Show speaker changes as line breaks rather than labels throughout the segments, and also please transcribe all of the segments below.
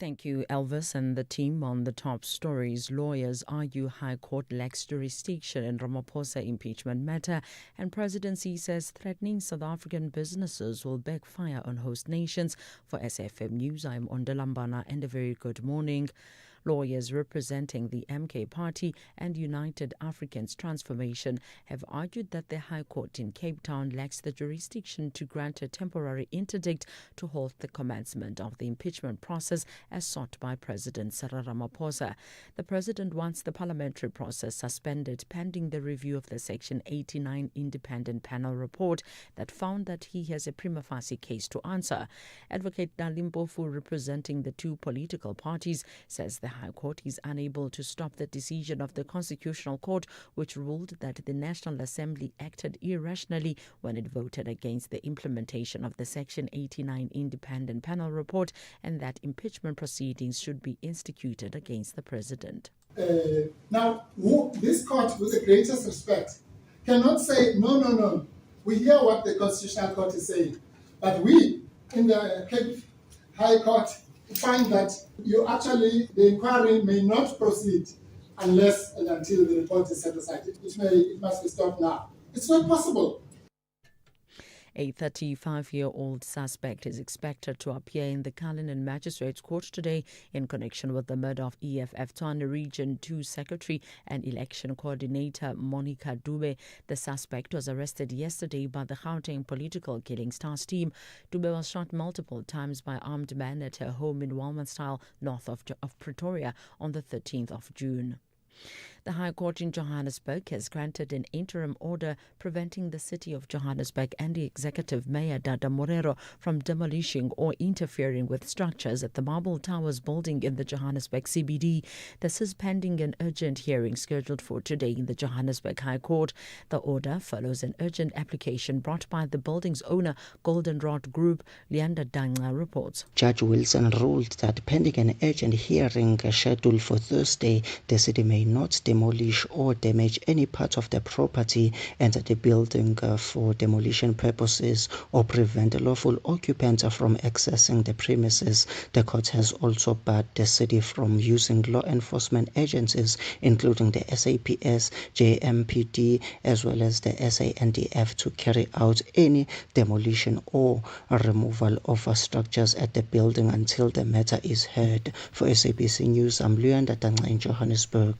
Thank you, Elvis, and the team. On the top stories. Lawyers argue High Court lacks jurisdiction in Ramaphosa impeachment matter, and presidency says threatening South African businesses will backfire on host nations. For SAfm News, I'm Ondalambana, and a very good morning. Lawyers representing the MK Party and United Africans Transformation have argued that the High Court in Cape Town lacks the jurisdiction to grant a temporary interdict to halt the commencement of the impeachment process as sought by President Cyril Ramaphosa. The president wants the parliamentary process suspended pending the review of the Section 89 independent panel report that found that he has a prima facie case to answer. Advocate Nalimpofu, representing the two political parties, says the High Court is unable to stop the decision of the Constitutional Court, which ruled that the National Assembly acted irrationally when it voted against the implementation of the Section 89 independent panel report, and that impeachment proceedings should be instituted against the president.
Now, this court, with the greatest respect, cannot say, no. We hear what the Constitutional Court is saying, but we, in the Cape High Court, find that the inquiry may not proceed unless and until the report is set aside. It must be stopped now. It's not possible.
A 35-year-old suspect is expected to appear in the Cullinan Magistrates Court today in connection with the murder of EFF Tshwane Region 2 Secretary and Election Coordinator Monica Dube. The suspect was arrested yesterday by the Gauteng Political Killings Task Team. Dube was shot multiple times by armed men at her home in Walmanstyle, north of Pretoria, on the 13th of June. The High Court in Johannesburg has granted an interim order preventing the city of Johannesburg and the executive mayor Dada Morero from demolishing or interfering with structures at the Marble Towers building in the Johannesburg CBD. This is pending an urgent hearing scheduled for today in the Johannesburg High Court. The order follows an urgent application brought by the building's owner, Goldenrod Group. Leander Danga reports.
Judge Wilson ruled that pending an urgent hearing scheduled for Thursday, the city may not demolish or damage any part of the property and the building for demolition purposes or prevent lawful occupants from accessing the premises. The court has also barred the city from using law enforcement agencies, including the SAPS, JMPD, as well as the SANDF, to carry out any demolition or removal of structures at the building until the matter is heard. For SABC News, I'm Leander Danga in Johannesburg.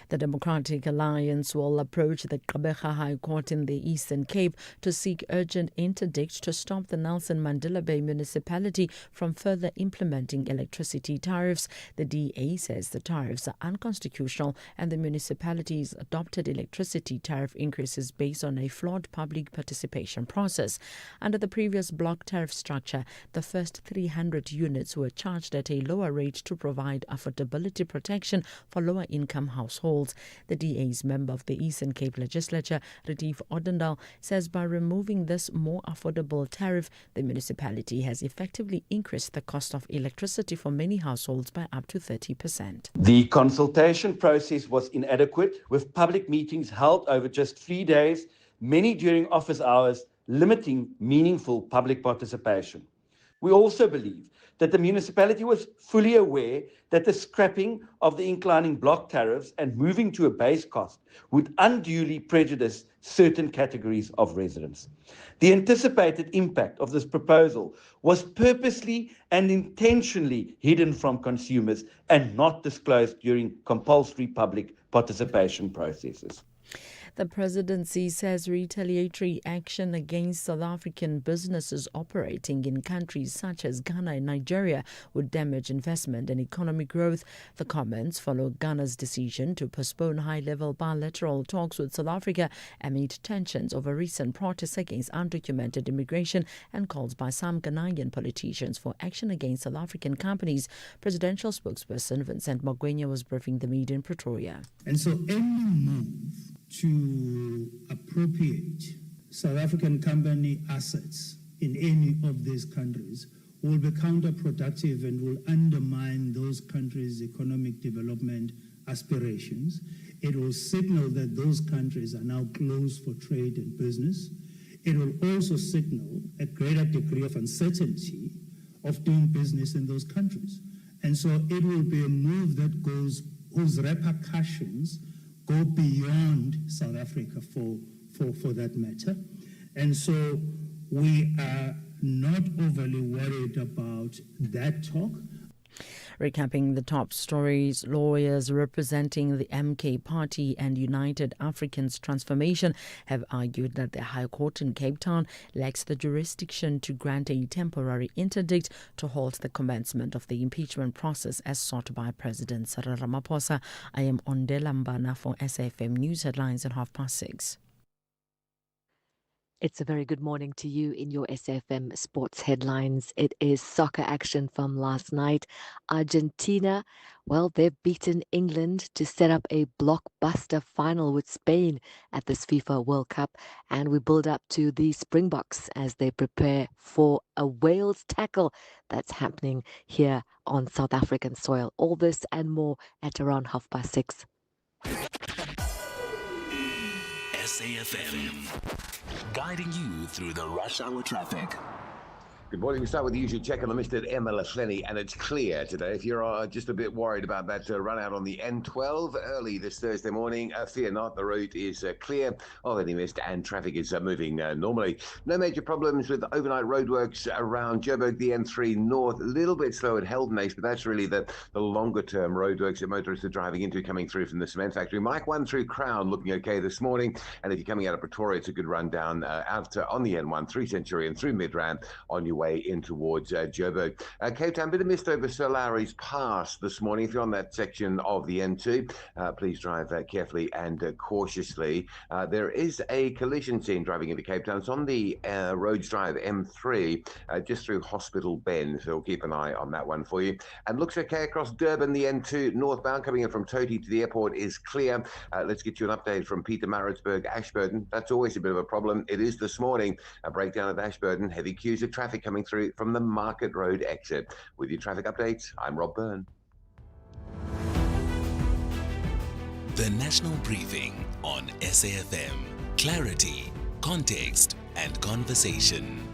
The Democratic Alliance will approach the Gqeberha High Court in the Eastern Cape to seek urgent interdict to stop the Nelson Mandela Bay municipality from further implementing electricity tariffs. The DA says the tariffs are unconstitutional and the municipality's adopted electricity tariff increases based on a flawed public participation process. Under the previous block tariff structure, the first 300 units were charged at a lower rate to provide affordability protection for lower-income households. The DA's member of the Eastern Cape Legislature, Retief Odendal, says by removing this more affordable tariff, the municipality has effectively increased the cost of electricity for many households by up to 30%.
The consultation process was inadequate, with public meetings held over just 3 days, many during office hours, limiting meaningful public participation. We also believe that the municipality was fully aware that the scrapping of the inclining block tariffs and moving to a base cost would unduly prejudice certain categories of residents. The anticipated impact of this proposal was purposely and intentionally hidden from consumers and not disclosed during compulsory public participation processes.
The presidency says retaliatory action against South African businesses operating in countries such as Ghana and Nigeria would damage investment and economic growth. The comments follow Ghana's decision to postpone high-level bilateral talks with South Africa amid tensions over recent protests against undocumented immigration and calls by some Ghanaian politicians for action against South African companies. Presidential spokesperson Vincent Magwenya was briefing the media in Pretoria.
And so any move to appropriate South African company assets in any of these countries will be counterproductive and will undermine those countries' economic development aspirations. It will signal that those countries are now closed for trade and business. It will also signal a greater degree of uncertainty of doing business in those countries. And so it will be a move that whose repercussions go beyond South Africa for that matter. And so we are not overly worried about that talk.
Recapping the top stories, lawyers representing the MK Party and United Africans Transformation have argued that the High Court in Cape Town lacks the jurisdiction to grant a temporary interdict to halt the commencement of the impeachment process as sought by President Cyril Ramaphosa. I am Ondela Mbana for SAfm News Headlines at 6:30.
It's a very good morning to you in your SAfm sports headlines. It is soccer action from last night. Argentina, well, they've beaten England to set up a blockbuster final with Spain at this FIFA World Cup. And we build up to the Springboks as they prepare for a Wales tackle that's happening here on South African soil. All this and more at around 6:30.
SAfm, guiding you through the rush hour traffic.
Good morning. We start with the usual check on the Mr. Emma Lafleni, and it's clear today. If you're just a bit worried about that run out on the N12 early this Thursday morning, fear not. The route is clear of any mist, and traffic is moving normally. No major problems with overnight roadworks around Joburg, the N3 North. A little bit slow at Heldenace, but that's really the longer-term roadworks that motorists are driving into coming through from the cement factory. Mike 1 through Crown looking okay this morning, and if you're coming out of Pretoria, it's a good run down out on the N1 through Centurion through Midrand on your way in towards Joburg. Cape Town, bit of mist over Sir Lowry's Pass this morning. If you're on that section of the N2, please drive carefully and cautiously. There is a collision scene driving into Cape Town. It's on the Rhodes Drive M3, just through Hospital Bend, so we'll keep an eye on that one for you. And looks okay across Durban, the N2 northbound coming in from Toti to the airport is clear. Let's get you an update from Peter Maritzburg, Ashburton. That's always a bit of a problem. It is this morning. A breakdown at Ashburton. Heavy queues of traffic coming through from the Market Road exit. With your traffic updates, I'm Rob Byrne.
The National Briefing on SAfm. Clarity, context, and conversation.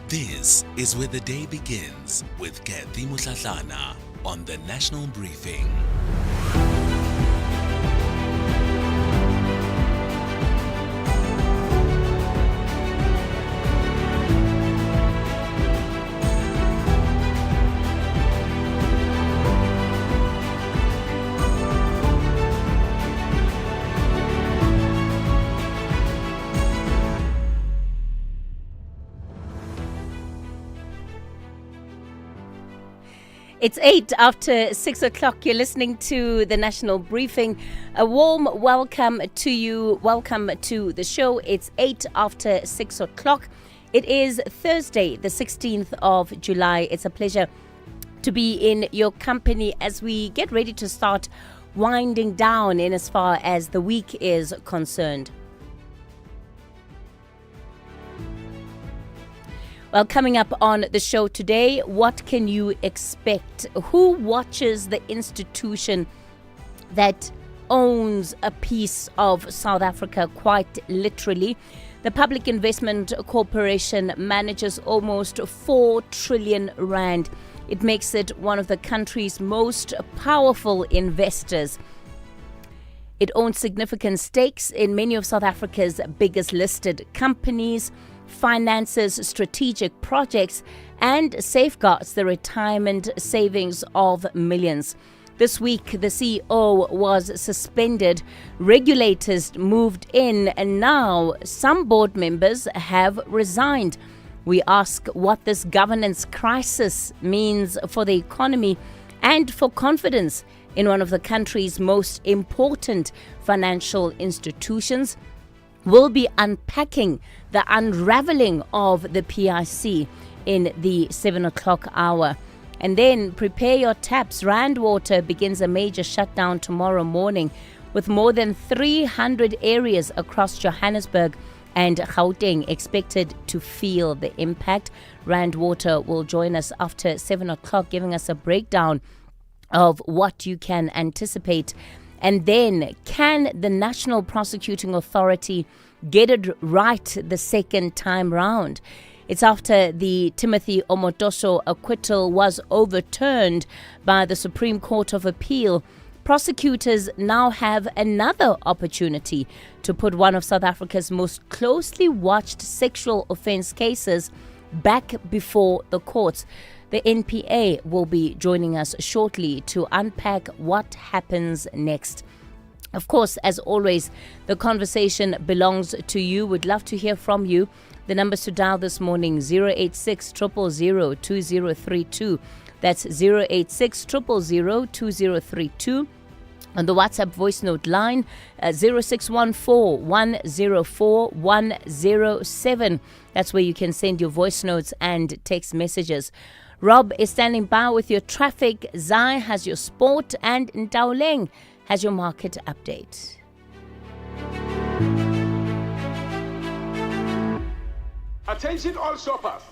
This is where the day begins with Kathy Mutlatlana on the National Briefing.
It's 6:08. You're listening to the National Briefing. A warm welcome to you. Welcome to the show. It's 6:08. It is Thursday, the 16th of July. It's a pleasure to be in your company as we get ready to start winding down in as far as the week is concerned. Well, coming up on the show today, what can you expect? Who watches the institution that owns a piece of South Africa quite literally? The Public Investment Corporation manages almost 4 trillion rand. It makes it one of the country's most powerful investors. It owns significant stakes in many of South Africa's biggest listed companies, finances strategic projects, and safeguards the retirement savings of millions. This week, the CEO was suspended, regulators moved in, and now some board members have resigned. We ask what this governance crisis means for the economy and for confidence in one of the country's most important financial institutions. We'll be unpacking the unraveling of the PIC in the 7 o'clock hour. And then prepare your taps. Rand Water begins a major shutdown tomorrow morning with more than 300 areas across Johannesburg and Gauteng expected to feel the impact. Rand Water will join us after 7 o'clock, giving us a breakdown of what you can anticipate. And then, can the National Prosecuting Authority get it right the second time round? It's after the Timothy Omotoso acquittal was overturned by the Supreme Court of Appeal. Prosecutors now have another opportunity to put one of South Africa's most closely watched sexual offence cases back before the courts. The NPA will be joining us shortly to unpack what happens next. Of course, as always, the conversation belongs to you. We'd love to hear from you. The numbers to dial this morning, 086 000 2032. That's 086 000 2032. On the WhatsApp voice note line, 0614 104 107. That's where you can send your voice notes and text messages. Rob is standing by with your traffic. Zai has your sport, and Ntaoleng has your market update.
Attention all shoppers.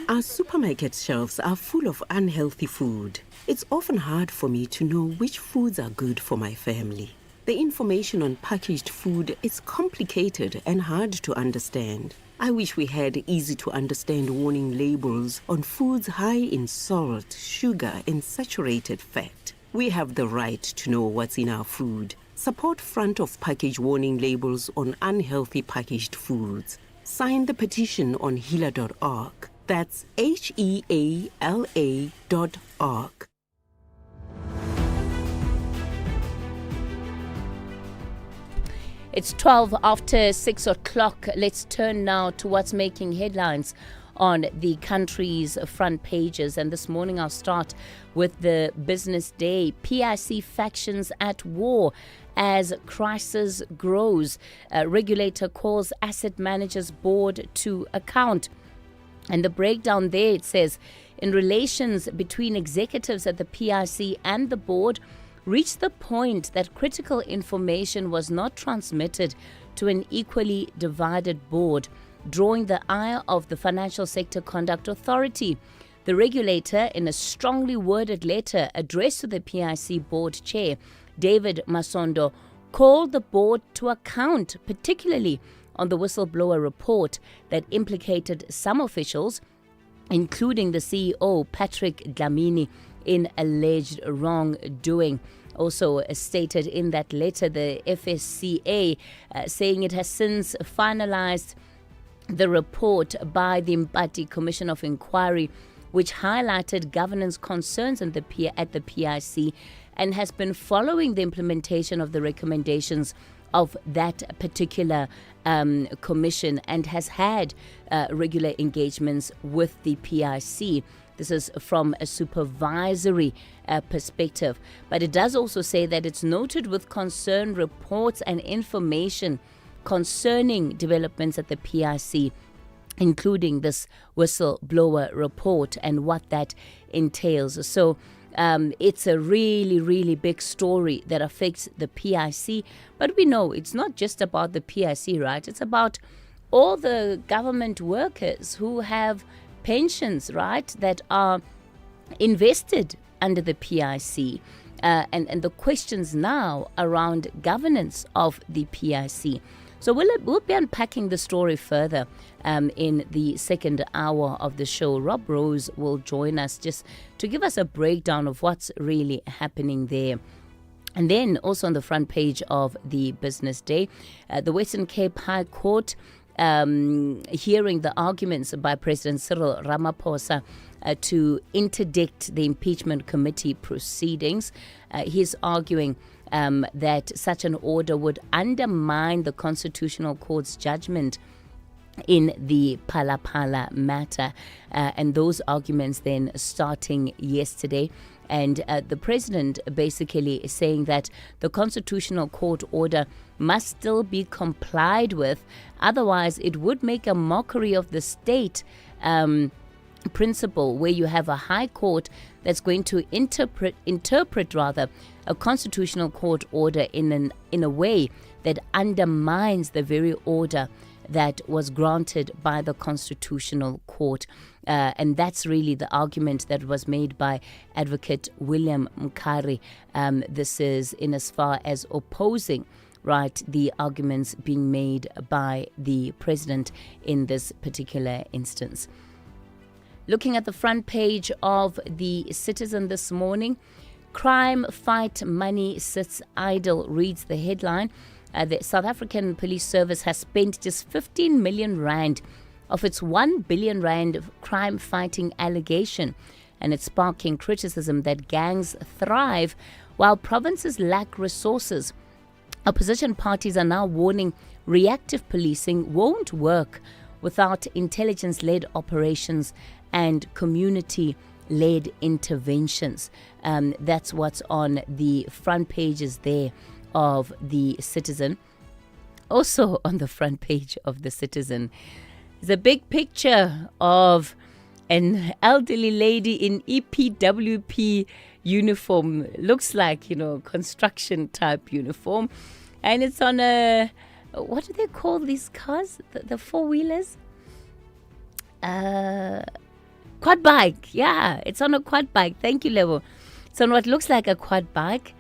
Our supermarket shelves are full of unhealthy food. It's often hard for me to know which foods are good for my family. The information on packaged food is complicated and hard to understand. I wish we had easy-to-understand warning labels on foods high in salt, sugar, and saturated fat. We have the right to know what's in our food. Support front-of-package warning labels on unhealthy packaged foods. Sign the petition on healer.org. That's HEALA.org.
It's 12 after 6 o'clock. Let's turn now to what's making headlines on the country's front pages. And this morning I'll start with the Business Day. PIC factions at war as crisis grows. Regulator calls asset managers board to account. And the breakdown there, it says, in relations between executives at the PIC and the board, reached the point that critical information was not transmitted to an equally divided board, drawing the ire of the Financial Sector Conduct Authority. The regulator, in a strongly worded letter addressed to the PIC board chair, David Masondo, called the board to account, particularly on the whistleblower report that implicated some officials, including the CEO, Patrick Dlamini, in alleged wrongdoing. Also stated in that letter, the FSCA saying it has since finalized the report by the Mpati Commission of Inquiry, which highlighted governance concerns at the PIC and has been following the implementation of the recommendations of that particular commission and has had regular engagements with the PIC. This is from a supervisory perspective. But it does also say that it's noted with concern reports and information concerning developments at the PIC, including this whistleblower report and what that entails. So it's a really, really big story that affects the PIC. But we know it's not just about the PIC, right? It's about all the government workers who have pensions, right, that are invested under the PIC. And the questions now around governance of the PIC. So we'll be unpacking the story further in the second hour of the show. Rob Rose will join us just to give us a breakdown of what's really happening there. And then also on the front page of the Business Day, the Western Cape High Court hearing the arguments by President Cyril Ramaphosa to interdict the impeachment committee proceedings. He's arguing that such an order would undermine the Constitutional Court's judgment in the Phala matter. And those arguments then starting yesterday. And the president basically is saying that the Constitutional Court order must still be complied with. Otherwise, it would make a mockery of the state principle, where you have a high court that's going to interpret a Constitutional Court order in a way that undermines the very order that was granted by the Constitutional Court. And that's really the argument that was made by Advocate William Mkhari. This is in as far as opposing right, the arguments being made by the president in this particular instance. Looking at the front page of the Citizen this morning, crime fight money sits idle, reads the headline. The South African Police Service has spent just 15 million rand of its 1 billion rand crime fighting allegation, and it's sparking criticism that gangs thrive while provinces lack resources. Opposition parties are now warning reactive policing won't work without intelligence-led operations and community-led interventions. That's what's on the front pages there of the Citizen. Also on the front page of the Citizen is a big picture of an elderly lady in EPWP uniform. Looks like, construction type uniform. And it's on a, what do they call these cars? The four-wheelers? Quad bike. Yeah, it's on a quad bike. Thank you, Levo. It's on what looks like a quad bike.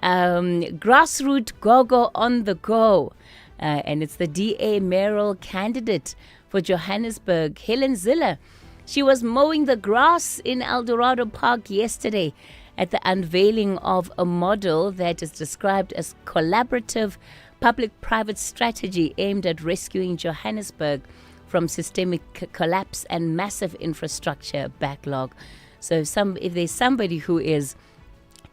Grassroots go-go on the go. And it's the DA mayoral candidate for Johannesburg, Helen Zille. She was mowing the grass in Eldorado Park yesterday at the unveiling of a model that is described as collaborative public-private strategy aimed at rescuing Johannesburg from systemic collapse and massive infrastructure backlog. So if there's somebody who is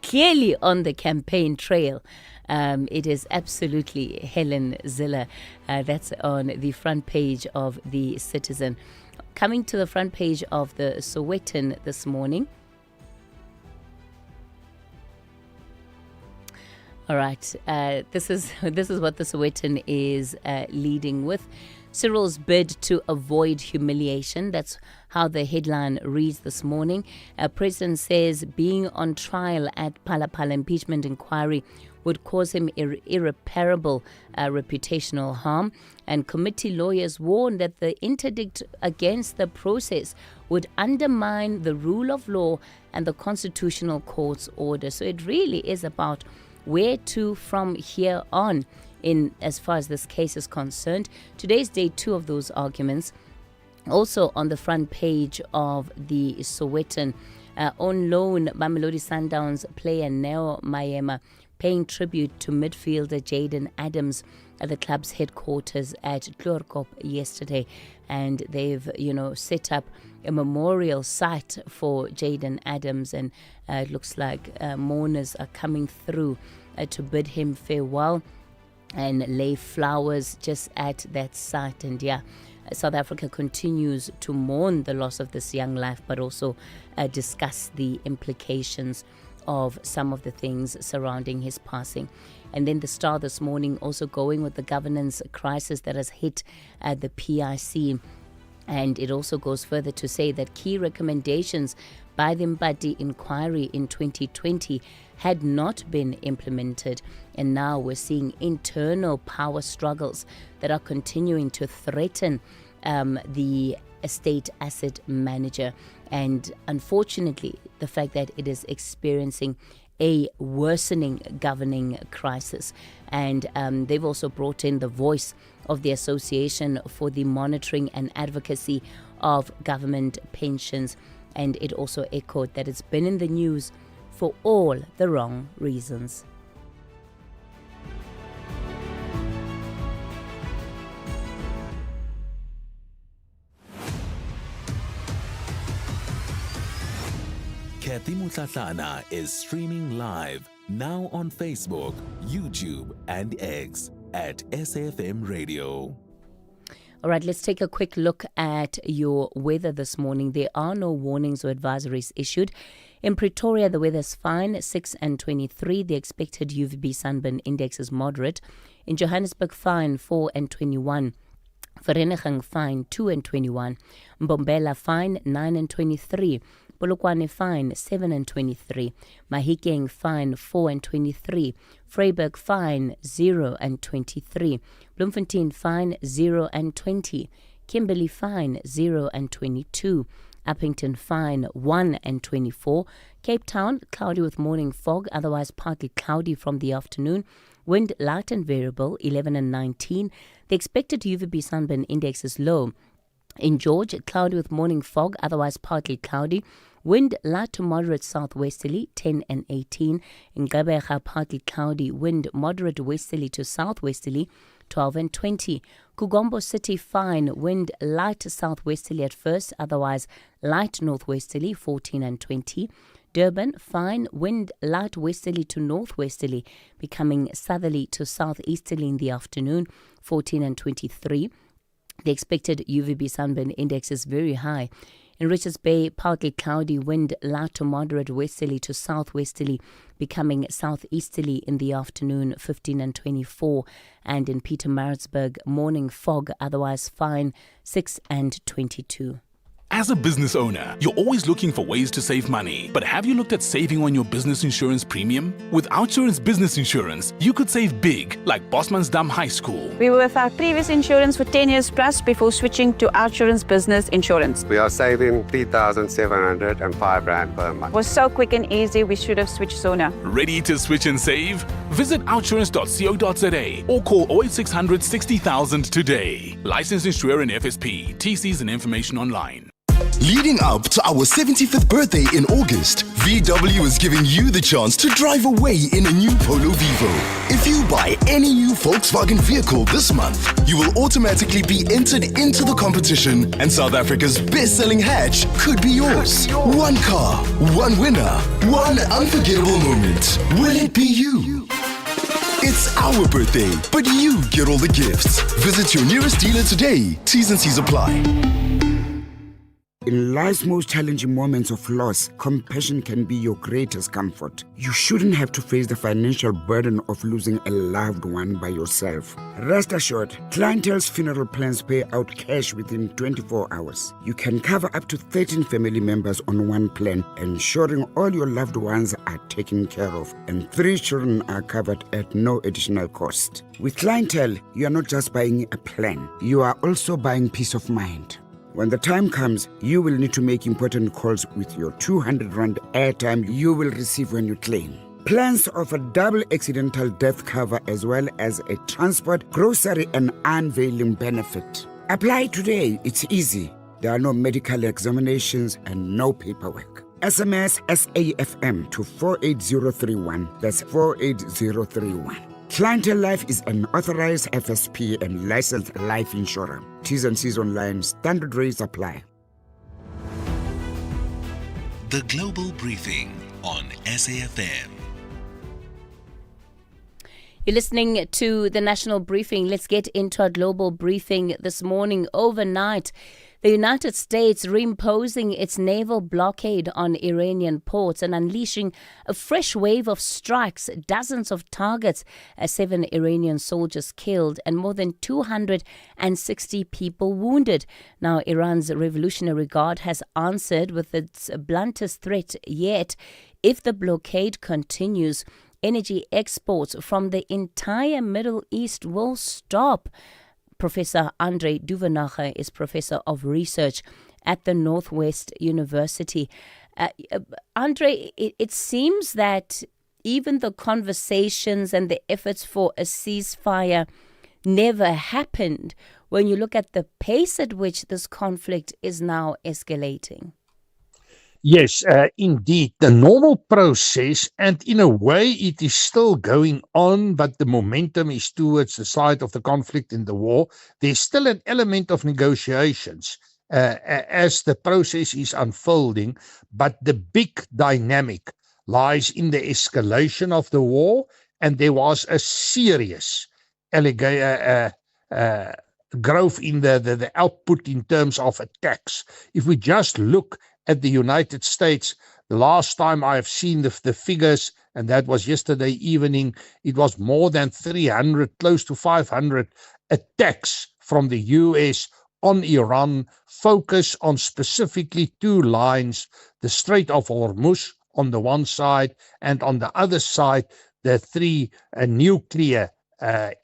clearly on the campaign trail, it is absolutely Helen Zille. That's on the front page of the Citizen. Coming to the front page of the Sowetan this morning. All right, this is what the Sowetan is leading with. Cyril's bid to avoid humiliation. That's how the headline reads this morning. President says being on trial at Phala impeachment inquiry would cause him irreparable reputational harm. And committee lawyers warn that the interdict against the process would undermine the rule of law and the constitutional court's order. So it really is about where to from here on in as far as this case is concerned. Today's day 2 of those arguments. Also on the front page of the Sowetan, on loan, Mamelodi Sundowns player Neo Maema paying tribute to midfielder Jaden Adams at the club's headquarters at Kloorkop yesterday. And they've, set up a memorial site for Jaden Adams, and it looks like mourners are coming through to bid him farewell and lay flowers just at that site. And South Africa continues to mourn the loss of this young life, but also discuss the implications of some of the things surrounding his passing. And then the Star this morning also going with the governance crisis that has hit the PIC. And it also goes further to say that key recommendations by the Mbadi inquiry in 2020 had not been implemented. And now we're seeing internal power struggles that are continuing to threaten the estate asset manager. And unfortunately, the fact that it is experiencing a worsening governing crisis. And they've also brought in the voice of the Association for the Monitoring and Advocacy of Government Pensions. And it also echoed that it's been in the news for all the wrong reasons.
Kathy Mutlatlana is streaming live now on Facebook, YouTube, and X at SAfmRadio.
All right, let's take a quick look at your weather this morning. There are no warnings or advisories issued. In Pretoria, the weather's fine, 6 and 23. The expected UVB sunburn index is moderate. In Johannesburg, fine, 4 and 21. Vereeniging, fine, 2 and 21. Mbombela, fine, 9 and 23. Polokwane, fine, 7 and 23. Mahikeng, fine, 4 and 23. Vryburg, fine, 0 and 23. Bloemfontein, fine, 0 and 20. Kimberley, fine, 0 and 22. Uppington, fine, 1 and 24. Cape Town, cloudy with morning fog, otherwise partly cloudy from the afternoon. Wind light and variable, 11 and 19. The expected UVB sunburn index is low. In George, cloudy with morning fog, otherwise partly cloudy. Wind light to moderate southwesterly, 10 and 18. In Gqeberha, partly cloudy. Wind moderate westerly to southwesterly, 12 and 20. Kugombo City, fine. Wind light southwesterly at first, otherwise light northwesterly, 14 and 20. Durban, fine. Wind light westerly to northwesterly, becoming southerly to southeasterly in the afternoon, 14 and 23. The expected UVB sunburn index is very high. In Richards Bay, partly cloudy, wind light to moderate westerly to southwesterly, becoming southeasterly in the afternoon, 15 and 24. And in Pietermaritzburg, morning fog, otherwise fine, 6 and 22.
As a business owner, you're always looking for ways to save money. But have you looked at saving on your business insurance premium? With Outsurance Business Insurance, you could save big, like Bosmansdam High School.
We were with our previous insurance for 10 years plus before switching to Outsurance Business Insurance.
We are saving 3,705 Rand per month.
It was so quick and easy, we should have switched sooner.
Ready to switch and save? Visit outsurance.co.za or call 08600 60,000 today. Licensed insurer and FSP. TCs and information online.
Leading up to our 75th birthday in August, VW is giving you the chance to drive away in a new Polo Vivo. If you buy any new Volkswagen vehicle this month, you will automatically be entered into the competition, and South Africa's best-selling hatch could be yours. One car, one winner, one unforgettable moment. Will it be you? It's our birthday, but you get all the gifts. Visit your nearest dealer today. T's and C's apply.
In life's most challenging moments of loss, compassion can be your greatest comfort. You shouldn't have to face the financial burden of losing a loved one by yourself. Rest assured, Clientele's funeral plans pay out cash within 24 hours. You can cover up to 13 family members on one plan, ensuring all your loved ones are taken care of, and 3 children are covered at no additional cost. With Clientele, you are not just buying a plan, you are also buying peace of mind. When the time comes, you will need to make important calls with your 200 Rand airtime you will receive when you claim. Plans offer double accidental death cover as well as a transport, grocery and unveiling benefit. Apply today, it's easy. There are no medical examinations and no paperwork. SMS SAFM to 48031. That's 48031. Clientele Life is an authorized FSP and licensed life insurer. T's and C's online. Standard rates apply.
The Global Briefing on SAFM.
You're listening to the National Briefing. Let's get into our global briefing this morning. Overnight, the United States reimposing its naval blockade on Iranian ports and unleashing a fresh wave of strikes, dozens of targets, 7 Iranian soldiers killed and more than 260 people wounded. Now, Iran's Revolutionary Guard has answered with its bluntest threat yet. If the blockade continues, energy exports from the entire Middle East will stop. Professor Andre Duvenacher is Professor of Research at the Northwest University. Andre, it seems that even the conversations and the efforts for a ceasefire never happened when you look at the pace at which this conflict is now escalating.
Yes, indeed, the normal process, and in a way it is still going on, but the momentum is towards the side of the conflict in the war. There's still an element of negotiations as the process is unfolding, but the big dynamic lies in the escalation of the war, and there was a serious growth in the output in terms of attacks. If we just look at the United States, the last time I have seen the figures, and that was yesterday evening, it was more than 300, close to 500 attacks from the US on Iran, focus on specifically 2 lines, the Strait of Hormuz on the one side, and on the other side, the 3 nuclear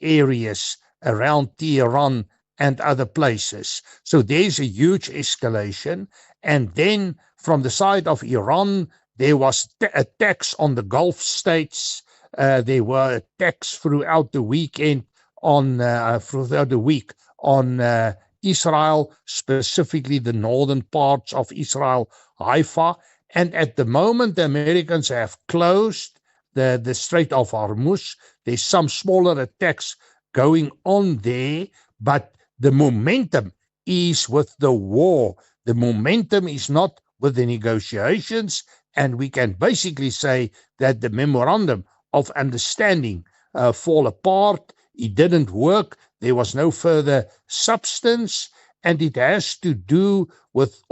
areas around Tehran and other places. So there's a huge escalation. And then from the side of Iran, there was attacks on the Gulf states, There were attacks throughout the weekend throughout the week on Israel, specifically the northern parts of Israel, Haifa. And at the moment, the Americans have closed the Strait of Hormuz. There's some smaller attacks going on there, but the momentum is with the war. The momentum is not with the negotiations, and we can basically say that the memorandum of understanding fall apart. It didn't work. There was no further substance, and it has to do with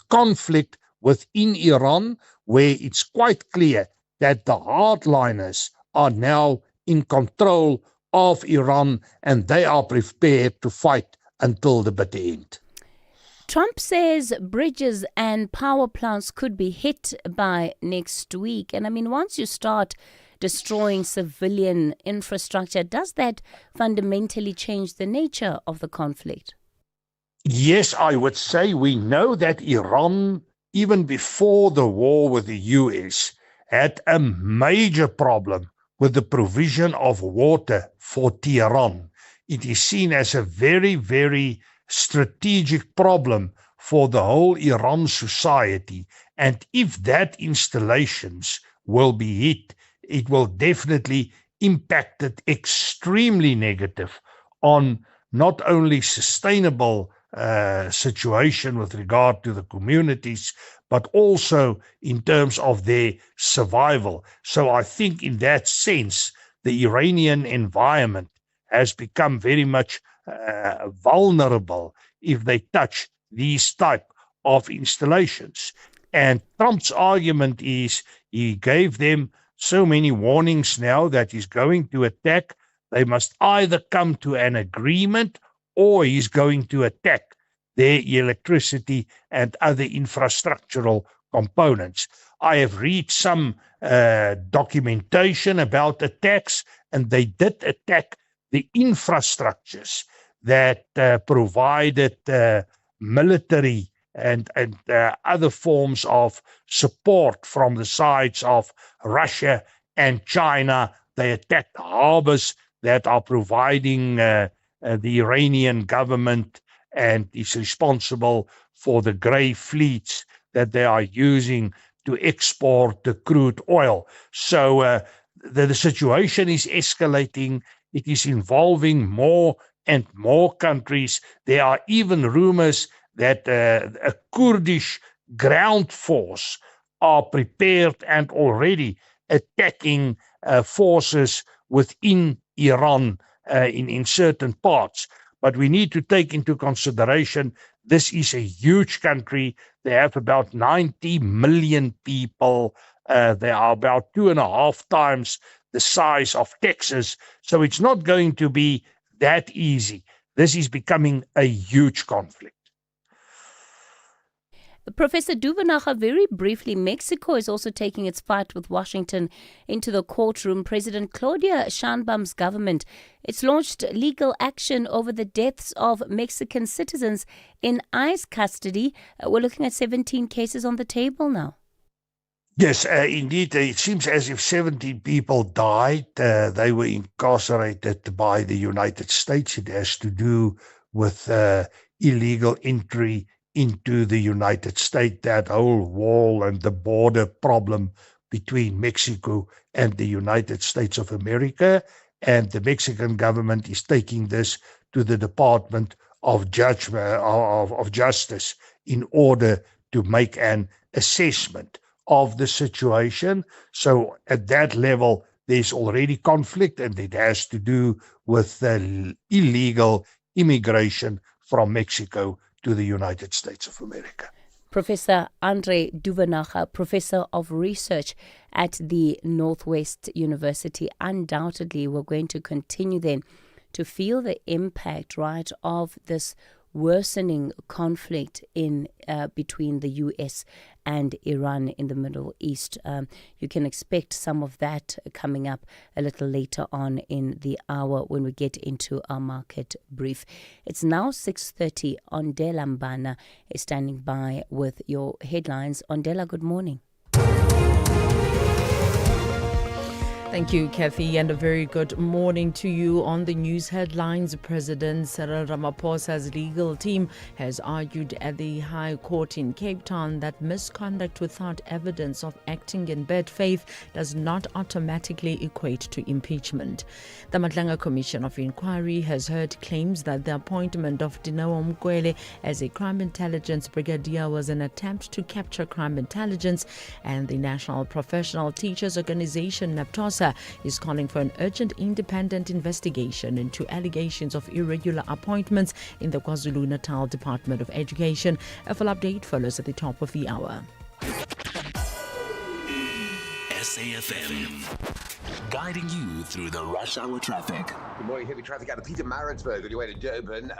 conflict within Iran, where it's quite clear that the hardliners are now in control of Iran, and they are prepared to fight until the bitter end.
Trump says bridges and power plants could be hit by next week. And I mean, once you start destroying civilian infrastructure, does that fundamentally change the nature of the conflict?
Yes, I would say we know that Iran, even before the war with the US, had a major problem with the provision of water for Tehran. It is seen as a very, very strategic problem for the whole Iran society. And if that installations will be hit, it will definitely impact it extremely negative on not only sustainable situation with regard to the communities, but also in terms of their survival. So I think in that sense, the Iranian environment has become very much vulnerable if they touch these type of installations. And Trump's argument is he gave them so many warnings now that he's going to attack. They must either come to an agreement or he's going to attack their electricity and other infrastructural components. I have read some documentation about attacks, and they did attack the infrastructures that provided military and other forms of support from the sides of Russia and China. They attacked harbors that are providing the Iranian government and is responsible for the grey fleets that they are using to export the crude oil. So the situation is escalating. It is involving more and more countries. There are even rumors that a Kurdish ground force are prepared and already attacking forces within Iran in certain parts. But we need to take into consideration this is a huge country. They have about 90 million people. They are about 2.5 times the size of Texas. So it's not going to be that easy. This is becoming a huge conflict.
Professor Duvenacher, very briefly, Mexico is also taking its fight with Washington into the courtroom. President Claudia Sheinbaum's government, it's launched legal action over the deaths of Mexican citizens in ICE custody. We're looking at 17 cases on the table now.
Yes, indeed. It seems as if 17 people died. They were incarcerated by the United States. It has to do with illegal entry into the United States, that whole wall and the border problem between Mexico and the United States of America. And the Mexican government is taking this to the Department of Justice in order to make an assessment of the situation. So at that level, there's already conflict, and it has to do with illegal immigration from Mexico to the United States of America.
Professor Andre Duvenacher, Professor of Research at the Northwest University. Undoubtedly, we're going to continue then to feel the impact, right, of this worsening conflict in between the US and Iran in the Middle East. You can expect some of that coming up a little later on in the hour when we get into our market brief. It's now 6:30. Ondela Mbana is standing by with your headlines. Ondela, good morning.
Thank you, Kathy, and a very good morning to you. On the news headlines, President Cyril Ramaphosa's legal team has argued at the High Court in Cape Town that misconduct without evidence of acting in bad faith does not automatically equate to impeachment. The Matlanga Commission of Inquiry has heard claims that the appointment of Dineo Mkwele as a crime intelligence brigadier was an attempt to capture crime intelligence, and the National Professional Teachers Organization, NAPTOSA, is calling for an urgent independent investigation into allegations of irregular appointments in the KwaZulu-Natal Department of Education. A full update follows at the top of the hour.
SAfm, guiding you through the rush hour traffic.
Good morning. Heavy traffic out of Pietermaritzburg on your way to Durban.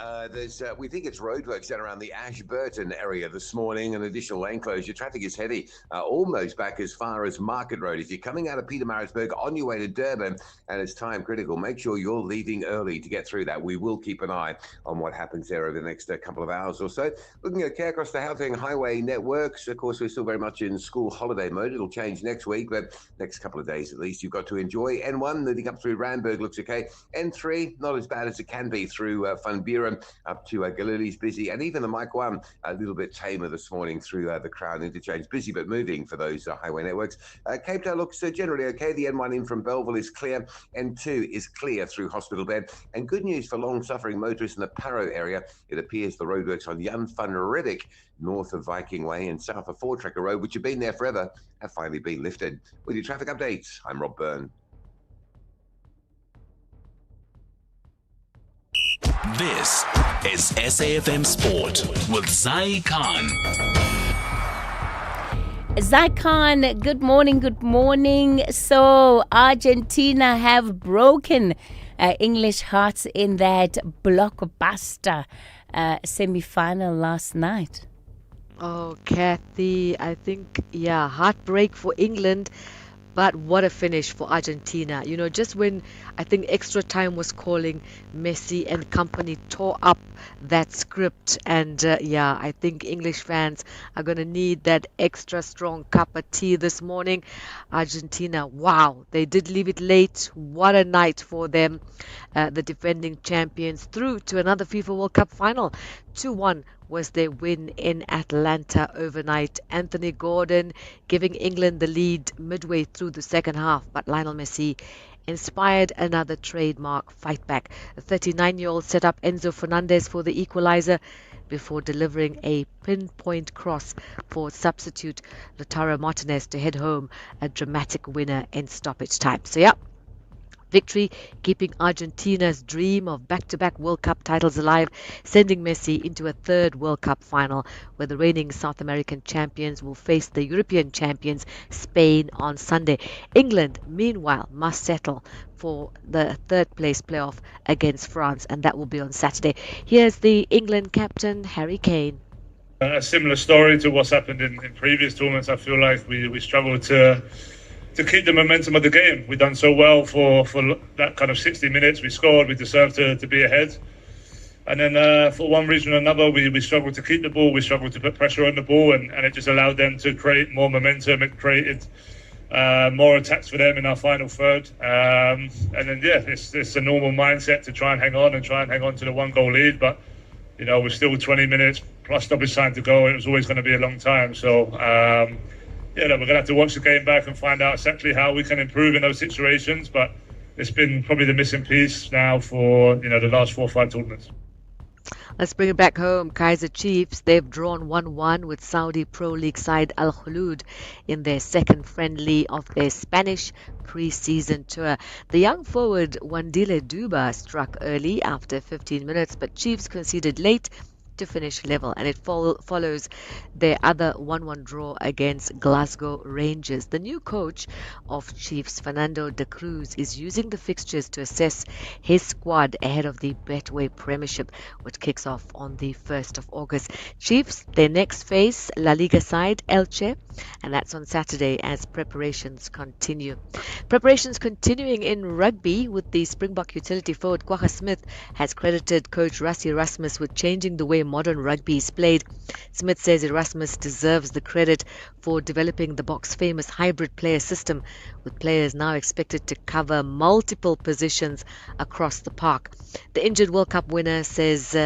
We think it's roadworks down around the Ashburton area this morning. An additional lane closure. Traffic is heavy, almost back as far as Market Road. If you're coming out of Pietermaritzburg on your way to Durban, and it's time critical, make sure you're leaving early to get through that. We will keep an eye on what happens there over the next couple of hours or so. Looking at care across the Gauteng highway networks, of course, we're still very much in school holiday mode. It'll change next week, but next couple of days at least, you've got to enjoy. N1 leading up through Randburg looks okay. N3 not as bad as it can be through Van Buren up to Galilee's busy, and even the Mike 1 a little bit tamer this morning through the Crown interchange. Busy but moving for those highway networks. Cape Town looks generally okay. The N1 in from Belleville is clear. N2 is clear through Hospital Bed. And good news for long-suffering motorists in the Parow area. It appears the roadworks on Jan van Riebeeck north of Viking Way and south of Four Tracker Road, which have been there forever, have finally been lifted. With your traffic updates, I'm Rob Byrne.
This is SAfm Sport with Zai Khan.
Zai Khan, good morning, good morning. So Argentina have broken English hearts in that blockbuster semi-final last night.
Oh, Kathy, I think, heartbreak for England, but what a finish for Argentina. You know, just when I think extra time was calling, Messi and company tore up that script. And I think English fans are going to need that extra strong cup of tea this morning. Argentina, wow, they did leave it late. What a night for them. The defending champions through to another FIFA World Cup final. 2-1 was their win in Atlanta overnight. Anthony Gordon giving England the lead midway through the second half, but Lionel Messi inspired another trademark fight back. The 39-year-old set up Enzo Fernandez for the equalizer before delivering a pinpoint cross for substitute Lautaro Martinez to head home a dramatic winner in stoppage time. So victory keeping Argentina's dream of back-to-back World Cup titles alive, sending Messi into a third World Cup final where the reigning South American champions will face the European champions Spain on Sunday. England, meanwhile, must settle for the third place playoff against France, and that will be on Saturday. Here's the England captain, Harry Kane.
A similar story to what's happened in previous tournaments. I feel like we struggled to keep the momentum of the game. We've done so well for that kind of 60 minutes. We scored, we deserved to be ahead. And then for one reason or another, we struggled to keep the ball, we struggled to put pressure on the ball, and it just allowed them to create more momentum. It created more attacks for them in our final third. And then, it's a normal mindset to try and hang on to the one goal lead. But, you know, we're still 20 minutes plus stoppage time to go. It was always going to be a long time. So, we're going to have to watch the game back and find out exactly how we can improve in those situations. But it's been probably the missing piece now for, the last 4 or 5 tournaments.
Let's bring it back home. Kaizer Chiefs, they've drawn 1-1 with Saudi Pro League side Al Khulud in their second friendly of their Spanish pre-season tour. The young forward Wandile Duba struck early after 15 minutes, but Chiefs conceded late to finish level, and it follows their other 1-1 draw against Glasgow Rangers. The new coach of Chiefs, Fernando de Cruz, is using the fixtures to assess his squad ahead of the Betway Premiership, which kicks off on the 1st of August. Chiefs, their next face La Liga side Elche, and that's on Saturday as preparations continue. Preparations continuing in rugby, with the Springbok utility forward Kwagga Smith has credited coach Rassie Erasmus with changing the way modern rugby is played. Smith says Erasmus deserves the credit for developing the Boks' famous hybrid player system, with players now expected to cover multiple positions across the park. The injured World Cup winner says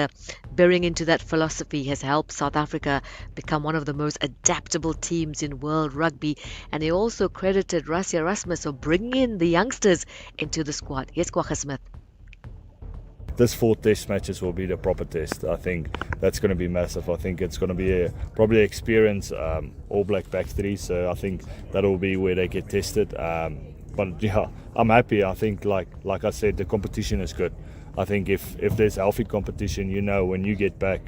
bearing into that philosophy has helped South Africa become one of the most adaptable teams in world rugby, and he also credited Rassie Erasmus for bringing in the youngsters into the squad. Here's Kwagga Smith.
This 4 test matches will be the proper test. I think that's going to be massive. I think it's going to be probably experience All Black back three, so I think that will be where they get tested. But yeah, I'm happy. I think like I said, the competition is good. I think if there's healthy competition, when you get back,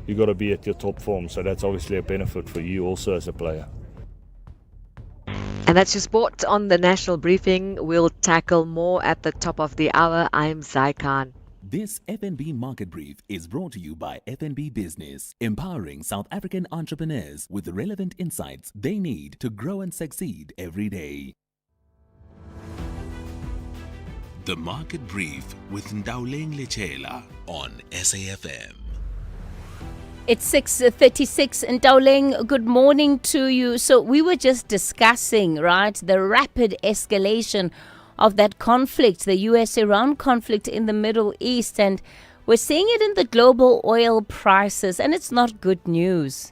you got to be at your top form. So that's obviously a benefit for you also as a player.
And that's your sport on the National Briefing. We'll tackle more at the top of the hour. I'm Zai Khan.
This FNB Market Brief is brought to you by FNB Business, empowering South African entrepreneurs with the relevant insights they need to grow and succeed every day. The Market Brief with Ndawuleng Lechela on SAFM.
It's 6:36 and Ndawuleng, good morning to you. So we were just discussing, right, the rapid escalation of that conflict, the US-Iran conflict in the Middle East, and we're seeing it in the global oil prices, and it's not good news.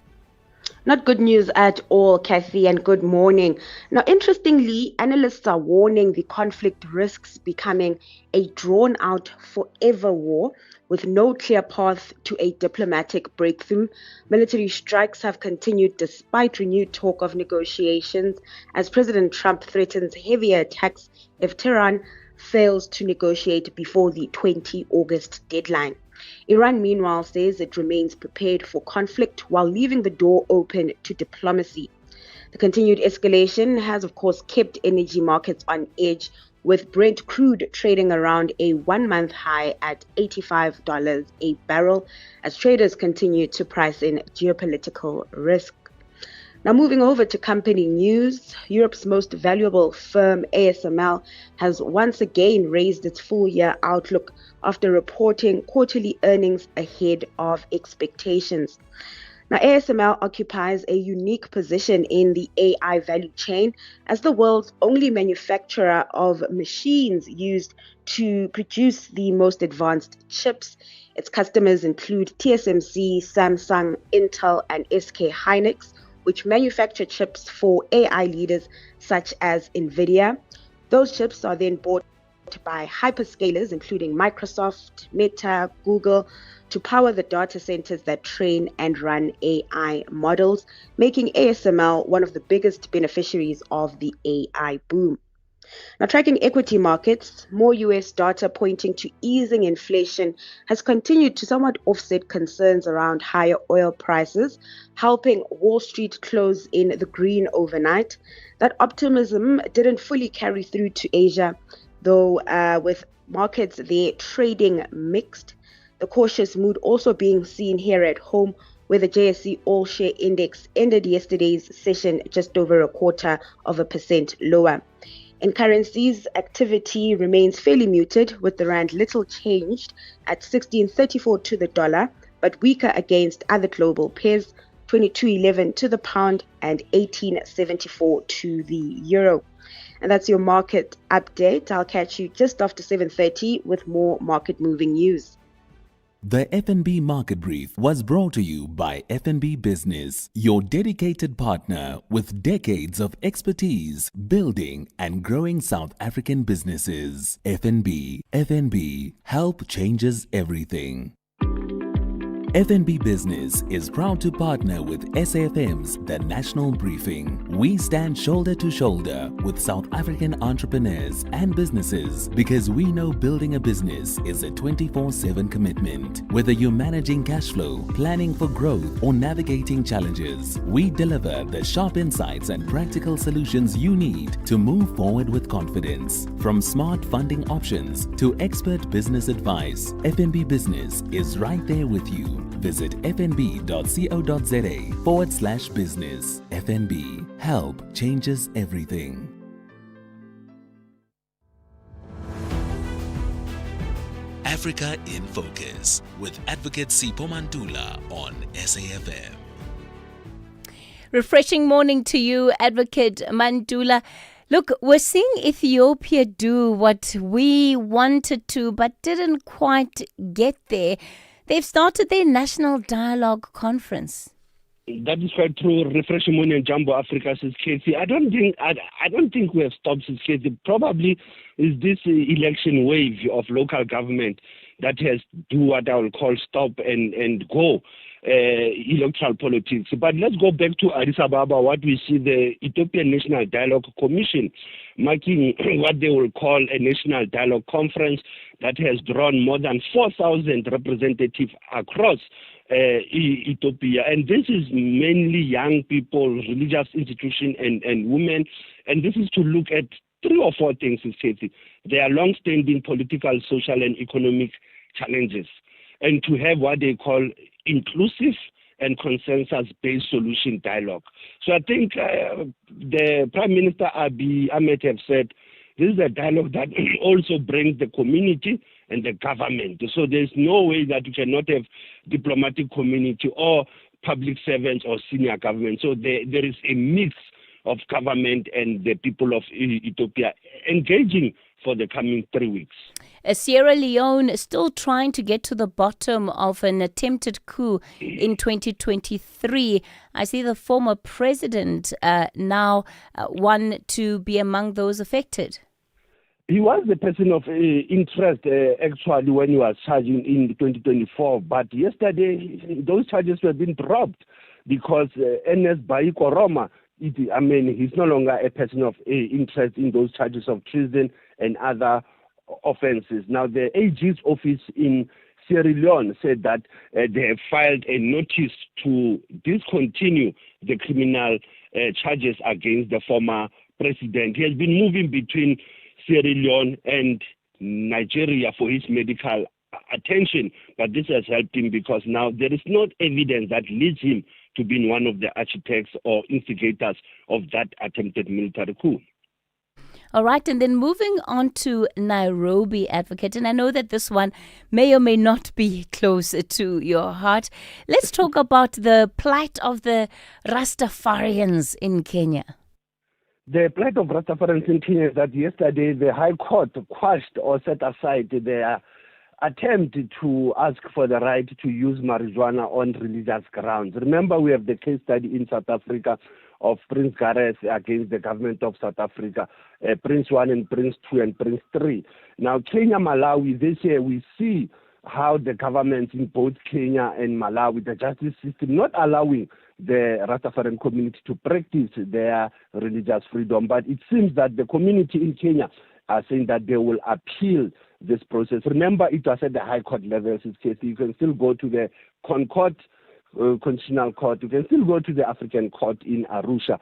Not good news at all, Kathy, and good morning. Now, interestingly, analysts are warning the conflict risks becoming a drawn-out forever war with no clear path to a diplomatic breakthrough. Military strikes have continued despite renewed talk of negotiations, as President Trump threatens heavier attacks if Tehran fails to negotiate before the 20 August deadline. Iran, meanwhile, says it remains prepared for conflict while leaving the door open to diplomacy. The continued escalation has, of course, kept energy markets on edge, with Brent crude trading around a one-month high at $85 a barrel as traders continue to price in geopolitical risk. Now, moving over to company news, Europe's most valuable firm, ASML, has once again raised its full-year outlook after reporting quarterly earnings ahead of expectations. Now, ASML occupies a unique position in the AI value chain as the world's only manufacturer of machines used to produce the most advanced chips. Its customers include TSMC, Samsung, Intel, and SK Hynix, which manufacture chips for AI leaders such as NVIDIA. Those chips are then bought by hyperscalers, including Microsoft, Meta, Google, to power the data centers that train and run AI models, making ASML one of the biggest beneficiaries of the AI boom. Now, tracking equity markets, more US data pointing to easing inflation has continued to somewhat offset concerns around higher oil prices, helping Wall Street close in the green overnight. That optimism didn't fully carry through to Asia, though, with markets there trading mixed. The cautious mood also being seen here at home, where the JSE All Share Index ended yesterday's session just over 0.25% lower. In currencies, activity remains fairly muted, with the rand little changed at 16.34 to the dollar, but weaker against other global pairs, 22.11 to the pound and 18.74 to the euro. And that's your market update. I'll catch you just after 7:30 with more market moving news.
The FNB Market Brief was brought to you by FNB Business, your dedicated partner with decades of expertise building and growing South African businesses. FNB, help changes everything. FNB Business is proud to partner with SAFM's The National Briefing. We stand shoulder to shoulder with South African entrepreneurs and businesses because we know building a business is a 24/7 commitment. Whether you're managing cash flow, planning for growth, or navigating challenges, we deliver the sharp insights and practical solutions you need to move forward with confidence. From smart funding options to expert business advice, FNB Business is right there with you. Visit fnb.co.za/business. FNB. Help changes everything. Africa in Focus with Advocate Sipho Mantula on SAfm.
Refreshing morning to you, Advocate Mantula. Look, we're seeing Ethiopia do what we wanted to but didn't quite get there. They've started their National Dialogue Conference.
That is quite true. Refreshing morning, Jumbo Africa, says Casey. I don't think we have stopped, says Casey. Probably is this election wave of local government that has do what I will call stop and go electoral politics. But let's go back to Addis Ababa, what we see the Ethiopian National Dialogue Commission marking what they will call a National Dialogue Conference that has drawn more than 4,000 representatives across Ethiopia. And this is mainly young people, religious institutions and women. And this is to look at 3 or 4 things, Casey. There are long-standing political, social, and economic challenges. And to have what they call inclusive and consensus-based solution dialogue. So I think the Prime Minister Abiy Ahmed have said this is a dialogue that also brings the community and the government. So there's no way that you cannot have diplomatic community or public servants or senior government. So there is a mix of government and the people of Ethiopia engaging for the coming 3 weeks.
Sierra Leone is still trying to get to the bottom of an attempted coup in 2023. I see the former president now one to be among those affected.
He was the person of interest actually when he was charged in 2024. But yesterday, those charges were being dropped because Ernest Bai Koroma, he's no longer a person of interest in those charges of treason and other offenses. Now, the AG's office in Sierra Leone said that they have filed a notice to discontinue the criminal charges against the former president. He has been moving between Sierra Leone and Nigeria for his medical attention, but this has helped him because now there is no evidence that leads him to being one of the architects or instigators of that attempted military coup.
All right, and then moving on to Nairobi, Advocate, and I know that this one may or may not be close to your heart. Let's talk about the plight of the Rastafarians in Kenya.
The plight of Rastafarians in Kenya is that yesterday the High Court quashed or set aside their attempt to ask for the right to use marijuana on religious grounds. Remember, we have the case study in South Africa of Prince Gareth against the government of South Africa, Prince 1 and Prince 2 and Prince 3. Now, Kenya, Malawi, this year we see how the governments in both Kenya and Malawi, the justice system, not allowing the Rastafarian community to practice their religious freedom. But it seems that the community in Kenya are saying that they will appeal this process. Remember, it was at the High Court level. You can still go to the Concord Constitutional Court. You can still go to the African Court in Arusha,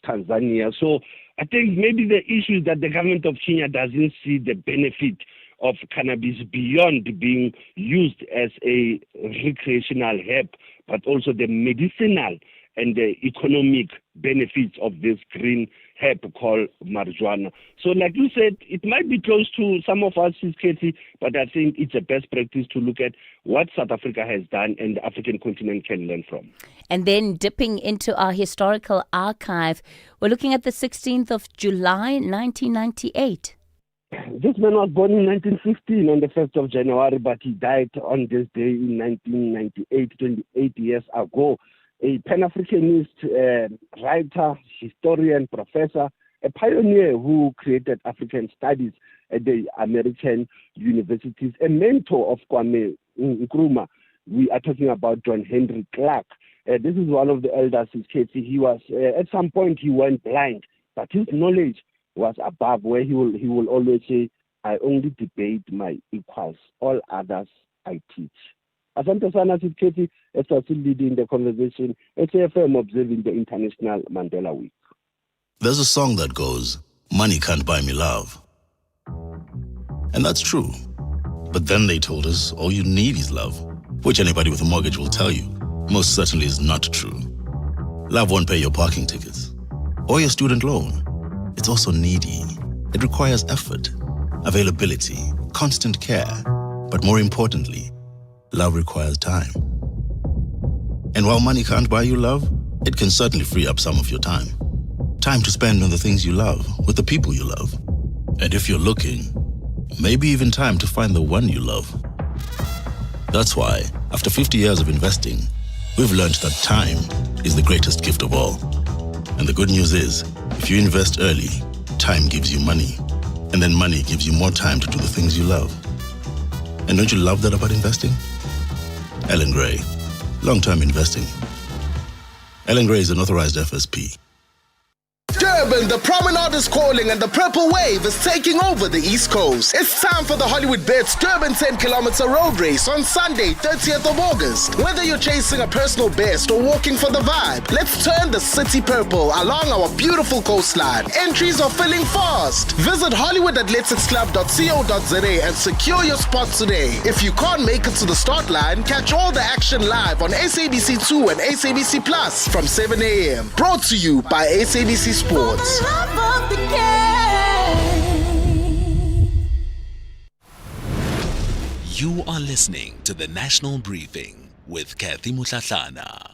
Tanzania. So I think maybe the issue is that the government of Kenya doesn't see the benefit of cannabis beyond being used as a recreational herb, but also the medicinal and the economic benefits of this green herb called marijuana. So like you said, it might be close to some of us, Katie, but I think it's a best practice to look at what South Africa has done and the African continent can learn from.
And then dipping into our historical archive, we're looking at the 16th of July, 1998.
This man was born in 1915 on the 1st of January, but he died on this day in 1998, 28 years ago. A Pan-Africanist writer, historian, professor, a pioneer who created African studies at the American universities, a mentor of Kwame Nkrumah. We are talking about John Henry Clark. This is one of the elders. He was, at some point, he went blind, but his knowledge was above, where he will always say, I only debate my equals, all others I teach. Asante sana Katie, as we're still leading the conversation, SAfm observing the International Mandela Week.
There's a song that goes, money can't buy me love. And that's true. But then they told us all you need is love. which anybody with a mortgage will tell you most certainly is not true. Love won't pay your parking tickets or your student loan. It's also needy. It requires effort, availability, constant care. But more importantly, love requires time. And while money can't buy you love, it can certainly free up some of your time. Time to spend on the things you love, with the people you love. And if you're looking, maybe even time to find the one you love. That's why, after 50 years of investing, we've learned that time is the greatest gift of all. And the good news is, if you invest early, time gives you money. And then money gives you more time to do the things you love. And don't you love that about investing? Ellen Gray, long-term investing. Ellen Gray is an authorized FSP.
Durban, the promenade is calling and the purple wave is taking over the East Coast. It's time for the Hollywood Bets Durban 10-kilometer road race on Sunday, 30th of August. Whether you're chasing a personal best or walking for the vibe, let's turn the city purple along our beautiful coastline. Entries are filling fast. Visit HollywoodAthleticsClub.co.za and secure your spots today. If you can't make it to the start line, catch all the action live on SABC2 and SABC Plus from 7 a.m. Brought to you by SABC Sports.
You are listening to the National Briefing with Kathy Mutlatlana.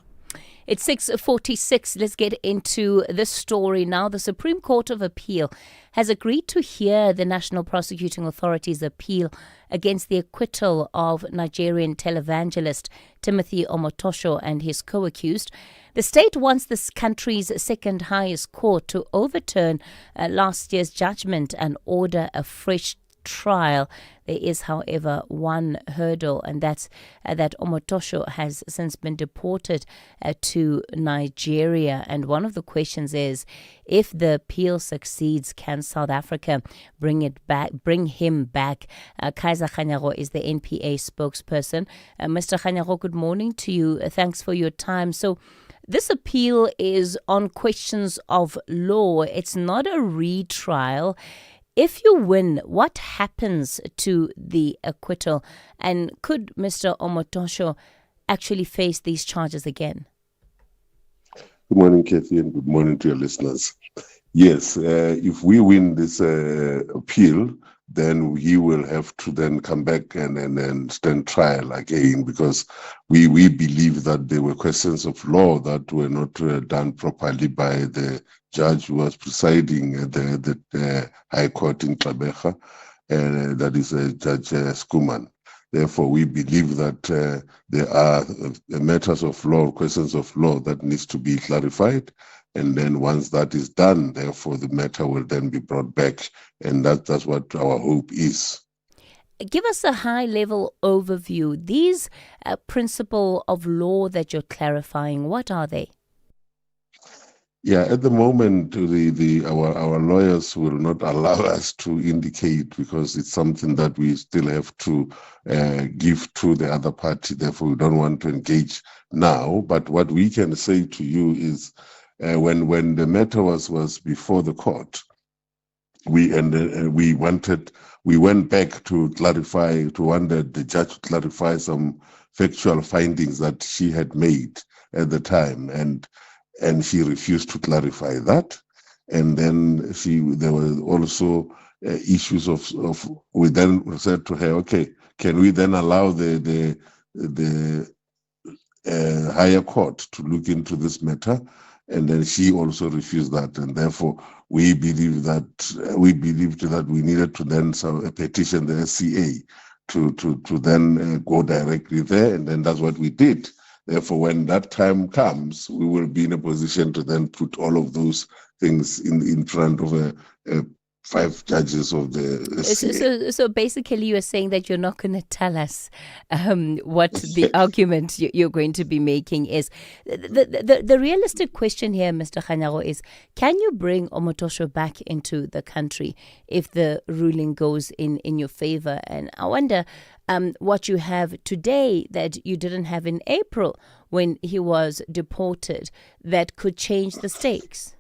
It's 6:46. Let's get into this story now. The Supreme Court of Appeal has agreed to hear the National Prosecuting Authority's appeal against the acquittal of Nigerian televangelist Timothy Omotosho and his co-accused. The state wants this country's second highest court to overturn last year's judgment and order a fresh trial. There is, however, one hurdle, and that's that Omotosho has since been deported to Nigeria. And one of the questions is, if the appeal succeeds, can South Africa bring him back? Kaiser Khanyago is the NPA spokesperson. Mr. Khanyago, good morning to you. Thanks for your time. So, this appeal is on questions of law. It's not a retrial. If you win, what happens to the acquittal? And could Mr. Omotosho actually face these charges again?
Good morning, Kathy, and good morning to your listeners. Yes, if we win this appeal, then he will have to then come back and stand trial again, because we believe that there were questions of law that were not done properly by the judge who was presiding at the High Court in Klabecha, that is Judge Skuman. Therefore, we believe that there are matters of law, questions of law that needs to be clarified. And then once that is done, therefore, the matter will then be brought back. And that's what our hope is.
Give us a high-level overview. These principles of law that you're clarifying, what are they?
Yeah, at the moment, our lawyers will not allow us to indicate, because it's something that we still have to give to the other party. Therefore, we don't want to engage now. But what we can say to you is, when the matter was before the court, we went back to clarify, to want the judge to clarify some factual findings that she had made at the time, and she refused to clarify that. And then there were also issues of we then said to her, okay, can we then allow the higher court to look into this matter? And then she also refused that, and therefore we believed that we needed to then petition the SCA to then go directly there, and then that's what we did. Therefore, when that time comes, we will be in a position to then put all of those things in front of 5 judges of the SCA.
So basically you are saying that you're not going to tell us what the argument you're going to be making is. The realistic question here, Mr. Khanyago, is, can you bring Omotosho back into the country if the ruling goes in your favor? And I wonder what you have today that you didn't have in April when he was deported that could change the stakes.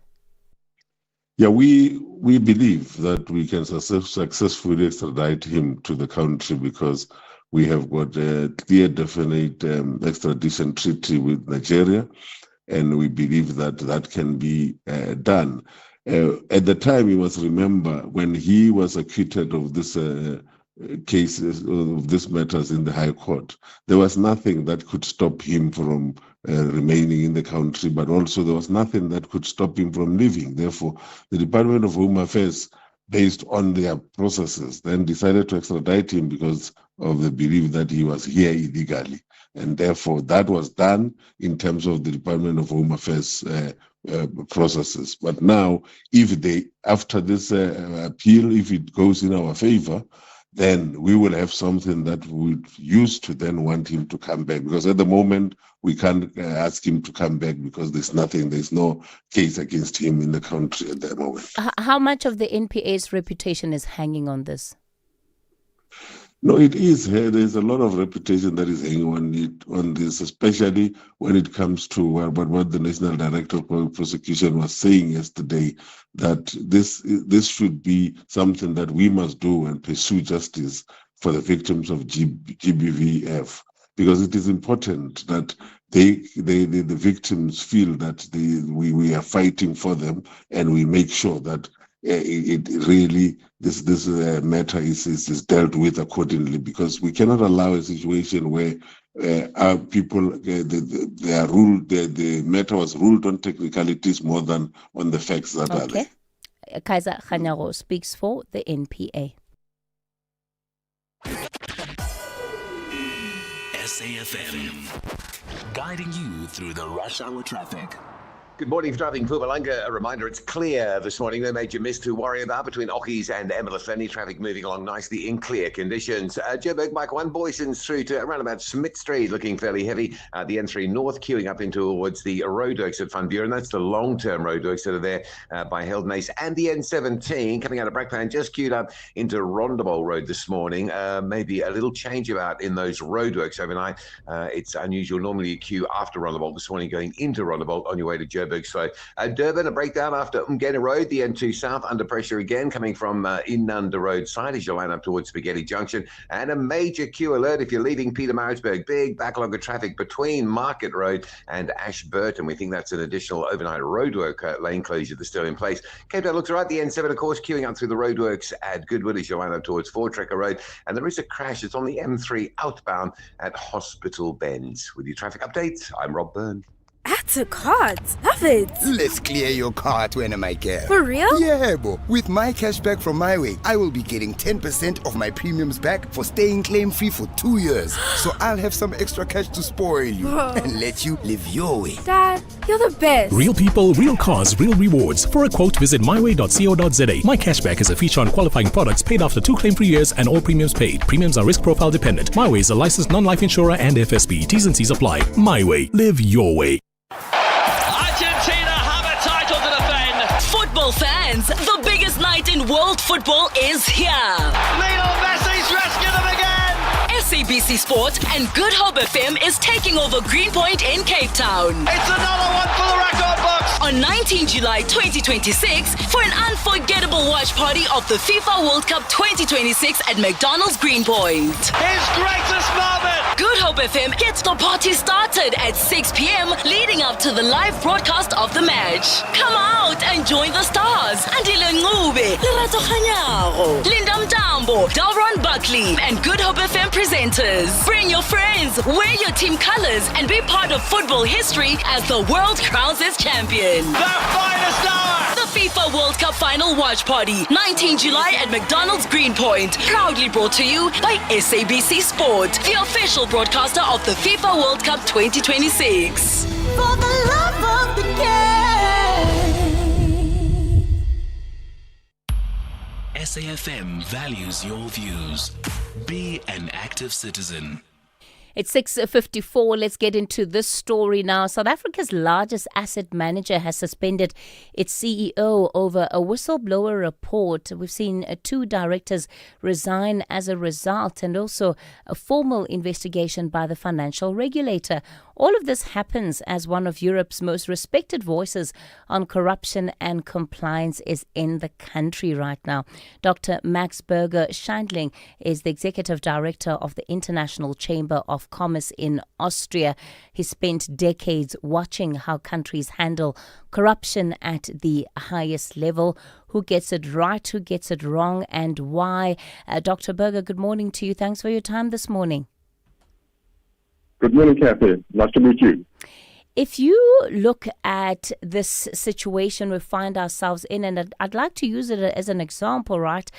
Yeah, we believe that we can successfully extradite him to the country, because we have got a clear, definite extradition treaty with Nigeria, and we believe that that can be done. At the time, you must remember, when he was acquitted of this cases, of these matters in the High Court, there was nothing that could stop him from remaining in the country, but also there was nothing that could stop him from leaving. Therefore, the Department of Home Affairs, based on their processes, then decided to extradite him because of the belief that he was here illegally. And therefore, that was done in terms of the Department of Home Affairs processes. But now, if they, after this appeal, if it goes in our favor, then we will have something that we would use to then want him to come back. Because at the moment, we can't ask him to come back because there's no case against him in the country at the moment.
How much of the NPA's reputation is hanging on this?
No, it is. There's a lot of reputation that is hanging on this, especially when it comes to what the National Director of Prosecution was saying yesterday, that this should be something that we must do and pursue justice for the victims of GBVF, because it is important that the victims feel that we are fighting for them, and we make sure that it really this matter is dealt with accordingly, because we cannot allow a situation where our people the matter was ruled on technicalities more than on the facts that are there.
Kaiser Khanyago speaks for the NPA.
SAfm, guiding you through the rush hour traffic.
Good morning, driving Mpumalanga. A reminder, it's clear this morning. No major mist to worry about between Ockies and Emerald. Traffic moving along nicely in clear conditions. Joburg, Mike 1, Boyson's through to around about Smith Street, looking fairly heavy. The N3 North queuing up into towards the roadworks at Van Buren. That's the long-term roadworks that are there by Heldnace. And the N17 coming out of Brakpan, just queued up into Rondebowl Road this morning. Maybe a little change about in those roadworks overnight. It's unusual. Normally you queue after Rondebowl this morning going into Rondebowl on your way to Joburg. So Durban, a breakdown after Umgena Road, the N2 South under pressure again coming from Inanda Road side as you line up towards Spaghetti Junction, and a major queue alert if you're leaving Pietermaritzburg. Big backlog of traffic between Market Road and Ashburton. We think that's an additional overnight roadwork lane closure that's still in place. Cape Town looks all right. The N7, of course, queuing up through the roadworks at Goodwood as you line up towards Ford Trekker Road, and there is a crash. It's on the M3 outbound at Hospital Bend. With your traffic updates, I'm Rob Byrne.
Add to cards. Love it.
Let's clear your cart when I get.
For real?
Yeah, bo. With my cashback from My Way, I will be getting 10% of my premiums back for staying claim-free for 2 years. So I'll have some extra cash to spoil you and let you live your way.
Dad, you're the best.
Real people, real cars, real rewards. For a quote, visit myway.co.za. My cashback is a feature on qualifying products paid after 2 claim-free years and all premiums paid. Premiums are risk profile dependent. My Way is a licensed non-life insurer and FSB. T's and C's apply. My Way. Live your way.
Football fans, the biggest night in world football is here.
Lionel Messi's rescued them again.
SABC Sport and Good Hope FM is taking over Greenpoint in Cape Town.
It's another one for the record books.
On 19 July 2026 for an unforgettable watch party of the FIFA World Cup 2026 at McDonald's Greenpoint.
His greatest moment.
Good Hope FM gets the party started at 6 p.m. leading up to the live broadcast of the match. Come out and join the stars. Andile Ngube, Lerato Khanyago, Linda Mtambo, Dalron Buckley, and Good Hope FM presenters. Bring your friends, wear your team colors, and be part of football history as the world crowns its champion.
The finest hour.
The FIFA World Cup Final Watch Party, 19 July at McDonald's Greenpoint. Proudly brought to you by SABC Sport, the official broadcaster of the FIFA World Cup 2026.
For the love of the game.
SAfm values your views. Be an active citizen.
It's 6:54. Let's get into this story now. South Africa's largest asset manager has suspended its CEO over a whistleblower report. We've seen 2 directors resign as a result, and also a formal investigation by the financial regulator. All of this happens as one of Europe's most respected voices on corruption and compliance is in the country right now. Dr. Max Berger Scheindling is the Executive Director of the International Chamber of Commerce in Austria. He spent decades watching how countries handle corruption at the highest level. Who gets it right, who gets it wrong, and why? Dr. Berger, good morning to you. Thanks for your time this morning.
Good morning, Kathy. Nice to meet you.
If you look at this situation we find ourselves in, and I'd like to use it as an example, right?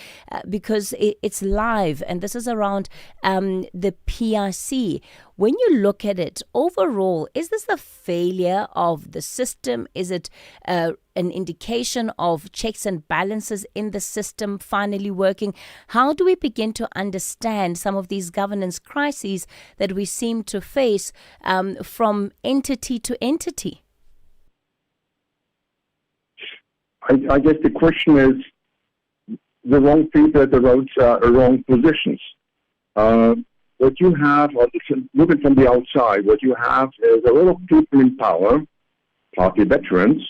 Because it's live, and this is around the PIC. When you look at it overall, is this a failure of the system? Is it an indication of checks and balances in the system finally working? How do we begin to understand some of these governance crises that we seem to face from entity to entity?
I guess the question is the wrong people at the wrong positions. What you have, or looking from the outside, what you have is a lot of people in power, partly veterans,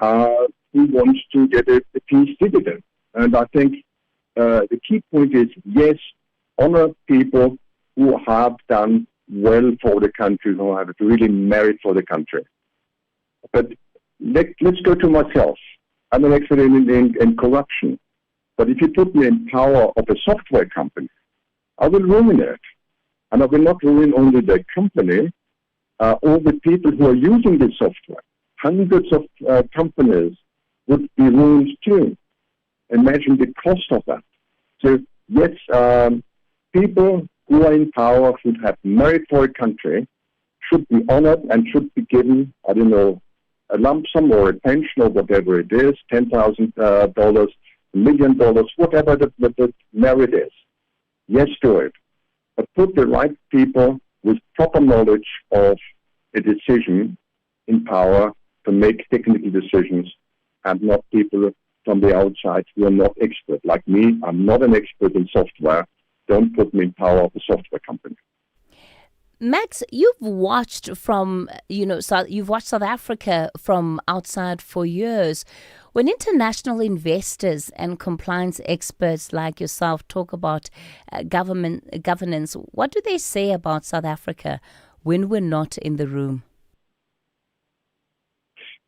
who wants to get a peace dividend. And I think the key point is, yes, honor people who have done well for the country, who have really merit for the country. But let's go to myself. I'm an expert in corruption. But if you put me in power of a software company, I will ruin it. And I will not ruin only the company, all the people who are using the software. Hundreds of companies would be ruined too. Imagine the cost of that. So, yes, people who are in power, who have merit for a country, should be honored and should be given, I don't know, a lump sum or a pension or whatever it is, $10,000, $1 million, whatever the merit is. Yes, do it. But put the right people with proper knowledge of a decision in power to make technical decisions, and not people from the outside who are not expert. Like me, I'm not an expert in software. Don't put me in power of a software company.
Max, you've watched you've watched South Africa from outside for years. When international investors and compliance experts like yourself talk about governance, what do they say about South Africa when we're not in the room?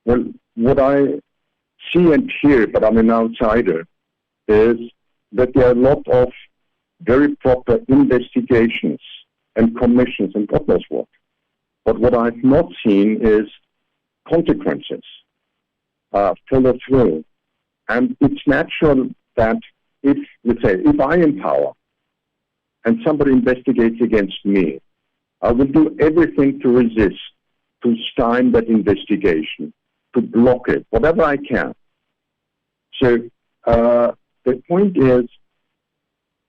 Well, what I see and hear, but I'm an outsider, is that there are a lot of very proper investigations and commissions and God knows what. But what I've not seen is consequences, follow through. And it's natural that if I am power and somebody investigates against me, I will do everything to resist, to stymie that investigation, to block it, whatever I can. So the point is,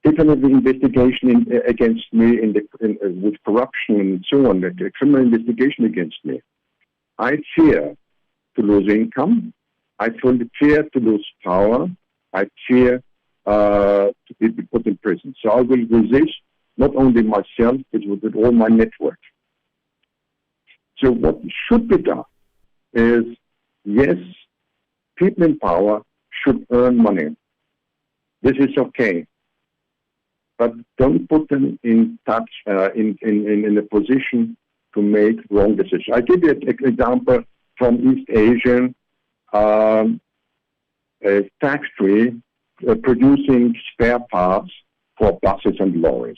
if an investigation against me with corruption and so on, a criminal investigation against me, I fear to lose income, I fear to lose power, I fear to be put in prison. So I will resist not only myself, but with all my network. So what should be done is, yes, people in power should earn money. This is okay. But don't put them in touch, in a position to make wrong decisions. I give you an example from East Asia, a factory producing spare parts for buses and lorries.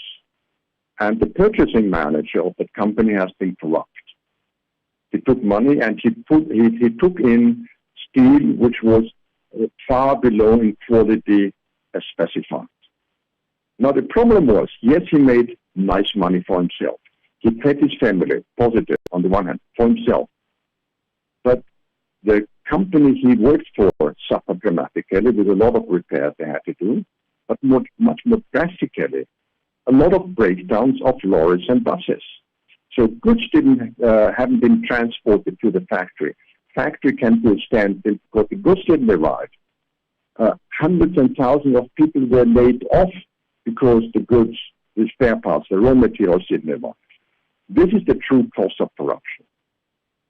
And the purchasing manager of that company has been corrupt. He took money and he took in steel which was far below in quality as specified. Now, the problem was, yes, he made nice money for himself. He fed his family, positive on the one hand, for himself. But the company he worked for suffered dramatically with a lot of repairs they had to do, but much more drastically, a lot of breakdowns of lorries and buses. So goods haven't been transported to the factory. Factory came to a standstill because the goods didn't arrive. Hundreds and thousands of people were laid off because the goods, the spare parts, the raw materials didn't arrive. This is the true cost of corruption.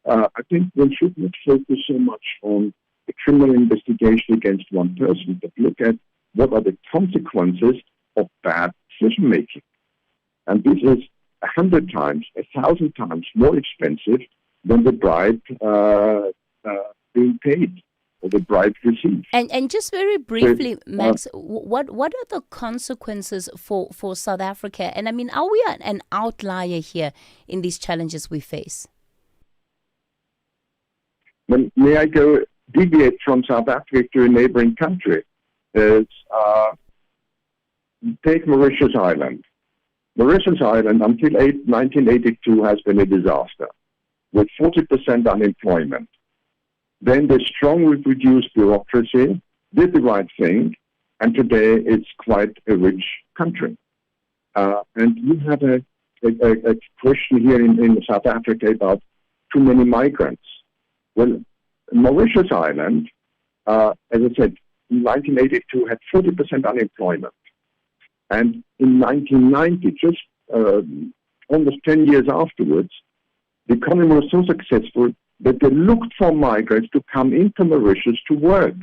I think one should not focus so much on the criminal investigation against one person, but look at what are the consequences of bad decision-making. And this is 100 times, 1,000 times more expensive than the bribe being paid or the bribe received.
And just very briefly, Max, what are the consequences for South Africa? And I mean, are we an outlier here in these challenges we face?
May I deviate from South Africa to a neighboring country? Take Mauritius Island. Mauritius Island, until 1982, has been a disaster, with 40% unemployment. Then they strongly reduced bureaucracy, did the right thing, and today it's quite a rich country. And you have a question here in South Africa about too many migrants. Well, Mauritius Island, as I said, in 1982 had 40% unemployment. And in 1990, just almost 10 years afterwards, the economy was so successful that they looked for migrants to come into Mauritius to work.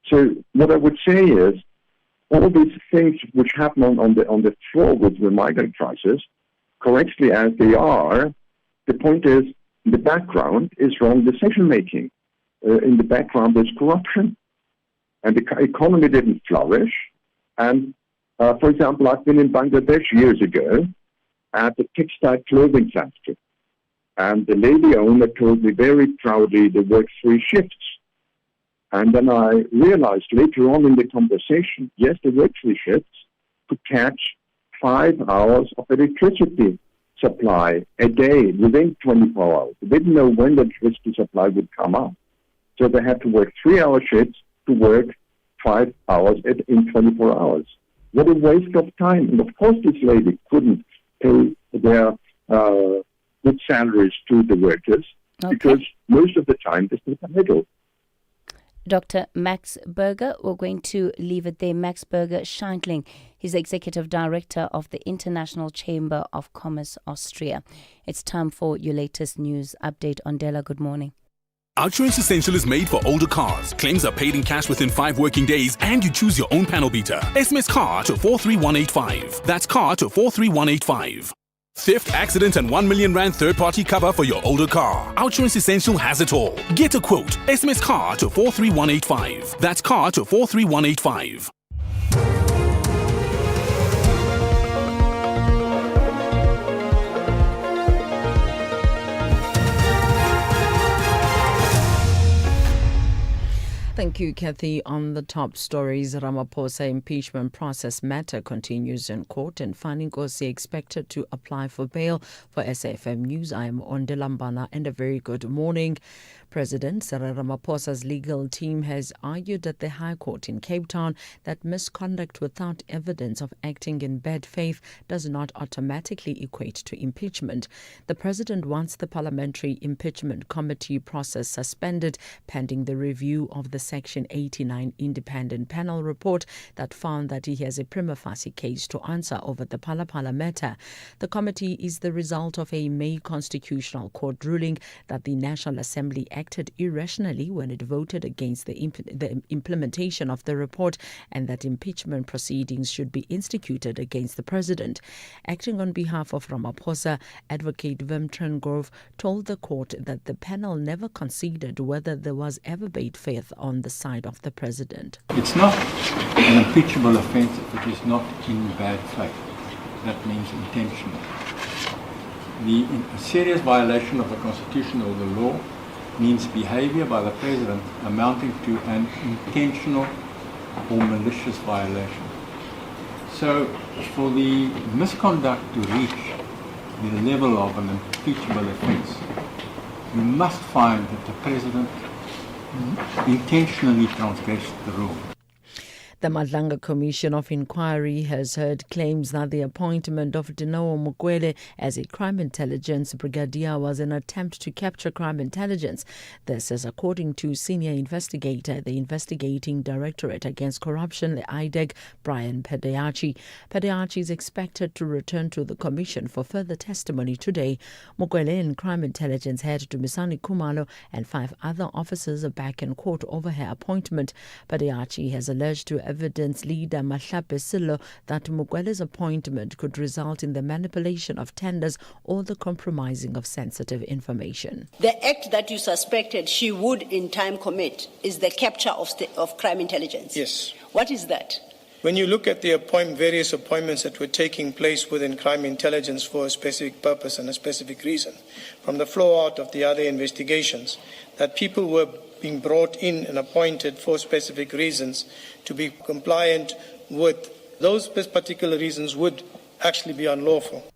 So what I would say is, all these things which happen on the floor with the migrant crisis, correctly as they are, the point is, in the background is wrong decision-making. In the background there's corruption. And the economy didn't flourish. And, for example, I've been in Bangladesh years ago at the textile clothing factory. And the lady owner told me very proudly they work 3 shifts. And then I realized later on in the conversation, yes, they work 3 shifts to catch 5 hours of electricity supply a day within 24 hours. They didn't know when the electricity supply would come up. So they had to work 3-hour shifts to work 5 hours in 24 hours. What a waste of time. And of course this lady couldn't pay their good salaries to the workers because most of the time this is idle.
Dr. Max Berger, we're going to leave it there. Max Berger Scheindling, he's Executive Director of the International Chamber of Commerce Austria. It's time for your latest news update. Ondela, good morning.
Outsurance Essential is made for older cars. Claims are paid in cash within 5 working days and you choose your own panel beater. SMS CAR to 43185. That's CAR to 43185. Theft, accident and 1 million rand third-party cover for your older car. Outsurance Essential has it all. Get a quote. SMS CAR to 43185. That's CAR to 43185.
Thank you, Kathy. On the top stories, Ramaphosa impeachment process matter continues in court and Fani Nkosi expected to apply for bail. For SAFM News, I am Ondela Mbana and a very good morning. President Cyril Ramaphosa's legal team has argued at the High Court in Cape Town that misconduct without evidence of acting in bad faith does not automatically equate to impeachment. The president wants the parliamentary impeachment committee process suspended pending the review of the Section 89 independent panel report that found that he has a prima facie case to answer over the Phala matter. The committee is the result of a May Constitutional Court ruling that the National Assembly acted irrationally when it voted against the implementation of the report and that impeachment proceedings should be instituted against the president. Acting on behalf of Ramaphosa, Advocate Wim Trengove told the court that the panel never considered whether there was ever bad faith on the side of the president.
It's not an impeachable offence if it is not in bad faith. That means intentional. A serious violation of the Constitution or the law means behavior by the president amounting to an intentional or malicious violation. So for the misconduct to reach the level of an impeachable offence, you must find that the president intentionally transgressed the rule.
The Madlanga Commission of Inquiry has heard claims that the appointment of Dineo Mukwele as a crime intelligence brigadier was an attempt to capture crime intelligence. This is according to senior investigator at the Investigating Directorate Against Corruption, the IDEC, Brian Pedeachi. Pedeachi is expected to return to the commission for further testimony today. Mukwele and crime intelligence head Dumisani Kumalo and 5 other officers are back in court over her appointment. Pedeachi has alleged to evidence leader Mahlape Silo that Mukwele's appointment could result in the manipulation of tenders or the compromising of sensitive information.
The act that you suspected she would in time commit is the capture of crime intelligence.
Yes.
What is that?
When you look at the various appointments that were taking place within crime intelligence for a specific purpose and a specific reason, from the flow out of the other investigations, that people were being brought in and appointed for specific reasons to be compliant with those particular reasons would actually be unlawful.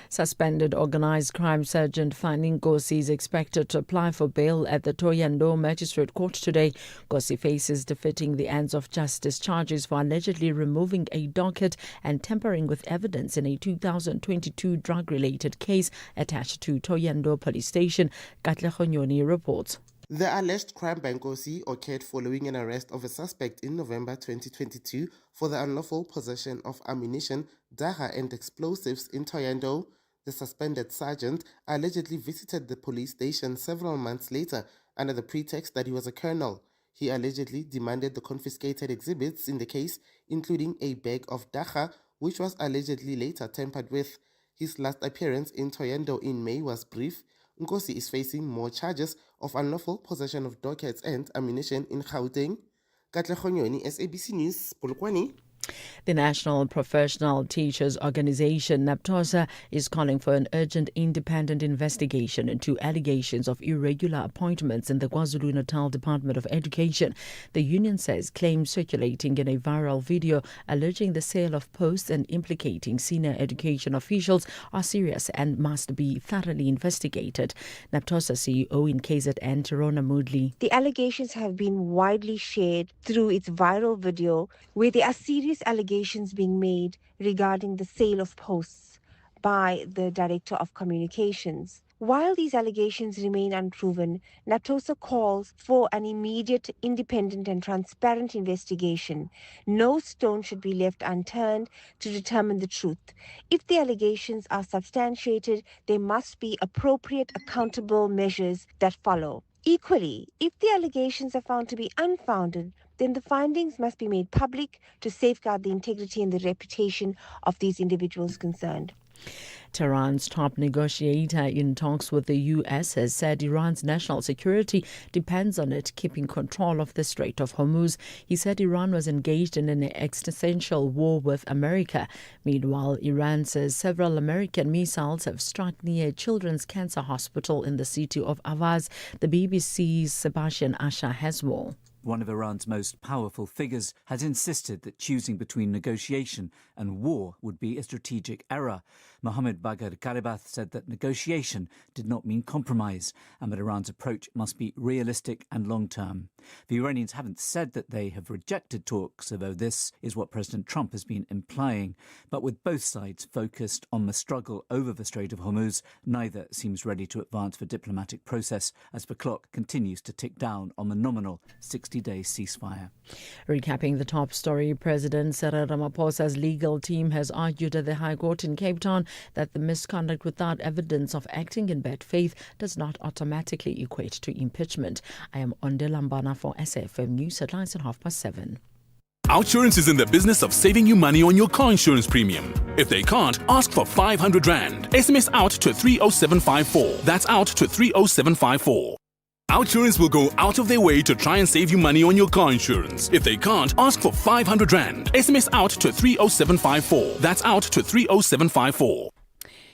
Suspended organised crime sergeant Fani Nkosi is expected to apply for bail at the Thohoyandou Magistrate Court today. Nkosi faces defeating the ends of justice charges for allegedly removing a docket and tampering with evidence in a 2022 drug-related case attached to Thohoyandou Police Station. Katlego Nyoni reports.
The alleged crime by Nkosi occurred following an arrest of a suspect in November 2022 for the unlawful possession of ammunition, dagga and explosives in Thohoyandou. The suspended sergeant allegedly visited the police station several months later under the pretext that he was a colonel. He allegedly demanded the confiscated exhibits in the case, including a bag of dagga, which was allegedly later tampered with. His last appearance in Thohoyandou in May was brief. Nkosi is facing more charges of unlawful possession of dockets and ammunition in Gauteng. Katlego Nyoni, SABC News, Polokwane.
The National Professional Teachers Organization, NAPTOSA, is calling for an urgent independent investigation into allegations of irregular appointments in the KwaZulu-Natal Department of Education. The union says claims circulating in a viral video alleging the sale of posts and implicating senior education officials are serious and must be thoroughly investigated. NAPTOSA CEO in KZN, Tirona Moodley.
The allegations have been widely shared through its viral video where there are serious allegations being made regarding the sale of posts by the Director of Communications. While these allegations remain unproven, NAPTOSA calls for an immediate, independent and transparent investigation. No stone should be left unturned to determine the truth. If the allegations are substantiated, there must be appropriate, accountable measures that follow. Equally, if the allegations are found to be unfounded, then the findings must be made public to safeguard the integrity and the reputation of these individuals concerned.
Tehran's top negotiator in talks with the U.S. has said Iran's national security depends on it keeping control of the Strait of Hormuz. He said Iran was engaged in an existential war with America. Meanwhile, Iran says several American missiles have struck near a children's cancer hospital in the city of Avaz. The BBC's Sebastian Asha has more.
One of Iran's most powerful figures has insisted that choosing between negotiation and war would be a strategic error. Mohammad Bagher Karibath said that negotiation did not mean compromise and that Iran's approach must be realistic and long-term. The Iranians haven't said that they have rejected talks, although this is what President Trump has been implying. But with both sides focused on the struggle over the Strait of Hormuz, neither seems ready to advance the diplomatic process as the clock continues to tick down on the nominal 60-day ceasefire.
Recapping the top story, President Cyril Ramaphosa's legal team has argued at the High Court in Cape Town that the misconduct without evidence of acting in bad faith does not automatically equate to impeachment. I am Onde Lambana for SAFM News Headlines at 7:30.
OUTsurance is in the business of saving you money on your car insurance premium. If they can't, ask for 500 Rand. SMS out to 30754. That's out to 30754. OUTsurance will go out of their way to try and save you money on your car insurance. If they can't, ask for 500 Rand. SMS out to 30754. That's out to 30754.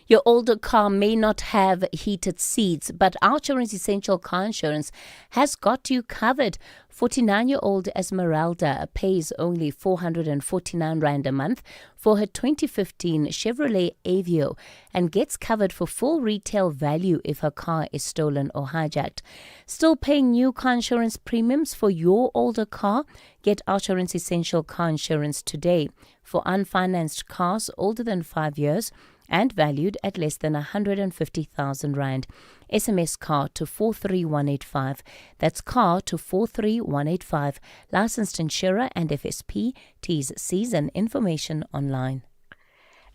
Your older car may not have heated seats, but OUTsurance Essential Car Insurance has got you covered. 49-year-old Esmeralda pays only 449 Rand a month for her 2015 Chevrolet Aveo and gets covered for full retail value if her car is stolen or hijacked. Still paying new car insurance premiums for your older car? Get OUTsurance Essential Car Insurance today. For unfinanced cars older than 5 years and valued at less than 150,000 Rand. SMS CAR to 43185. That's CAR to 43185. Licensed insurer and FSP. T's, C's and information online.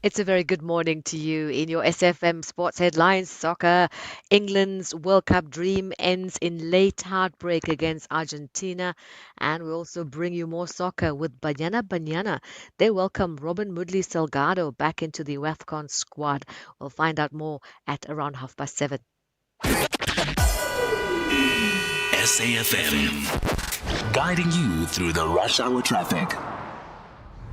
It's a very good morning to you. In your SFM Sports Headlines, soccer, England's World Cup dream ends in late heartbreak against Argentina. And we also bring you more soccer with Banyana. They welcome Robin Mudley Salgado back into the WAFCON squad. We'll find out more at around 7:30.
SAfm, guiding you through the rush hour traffic.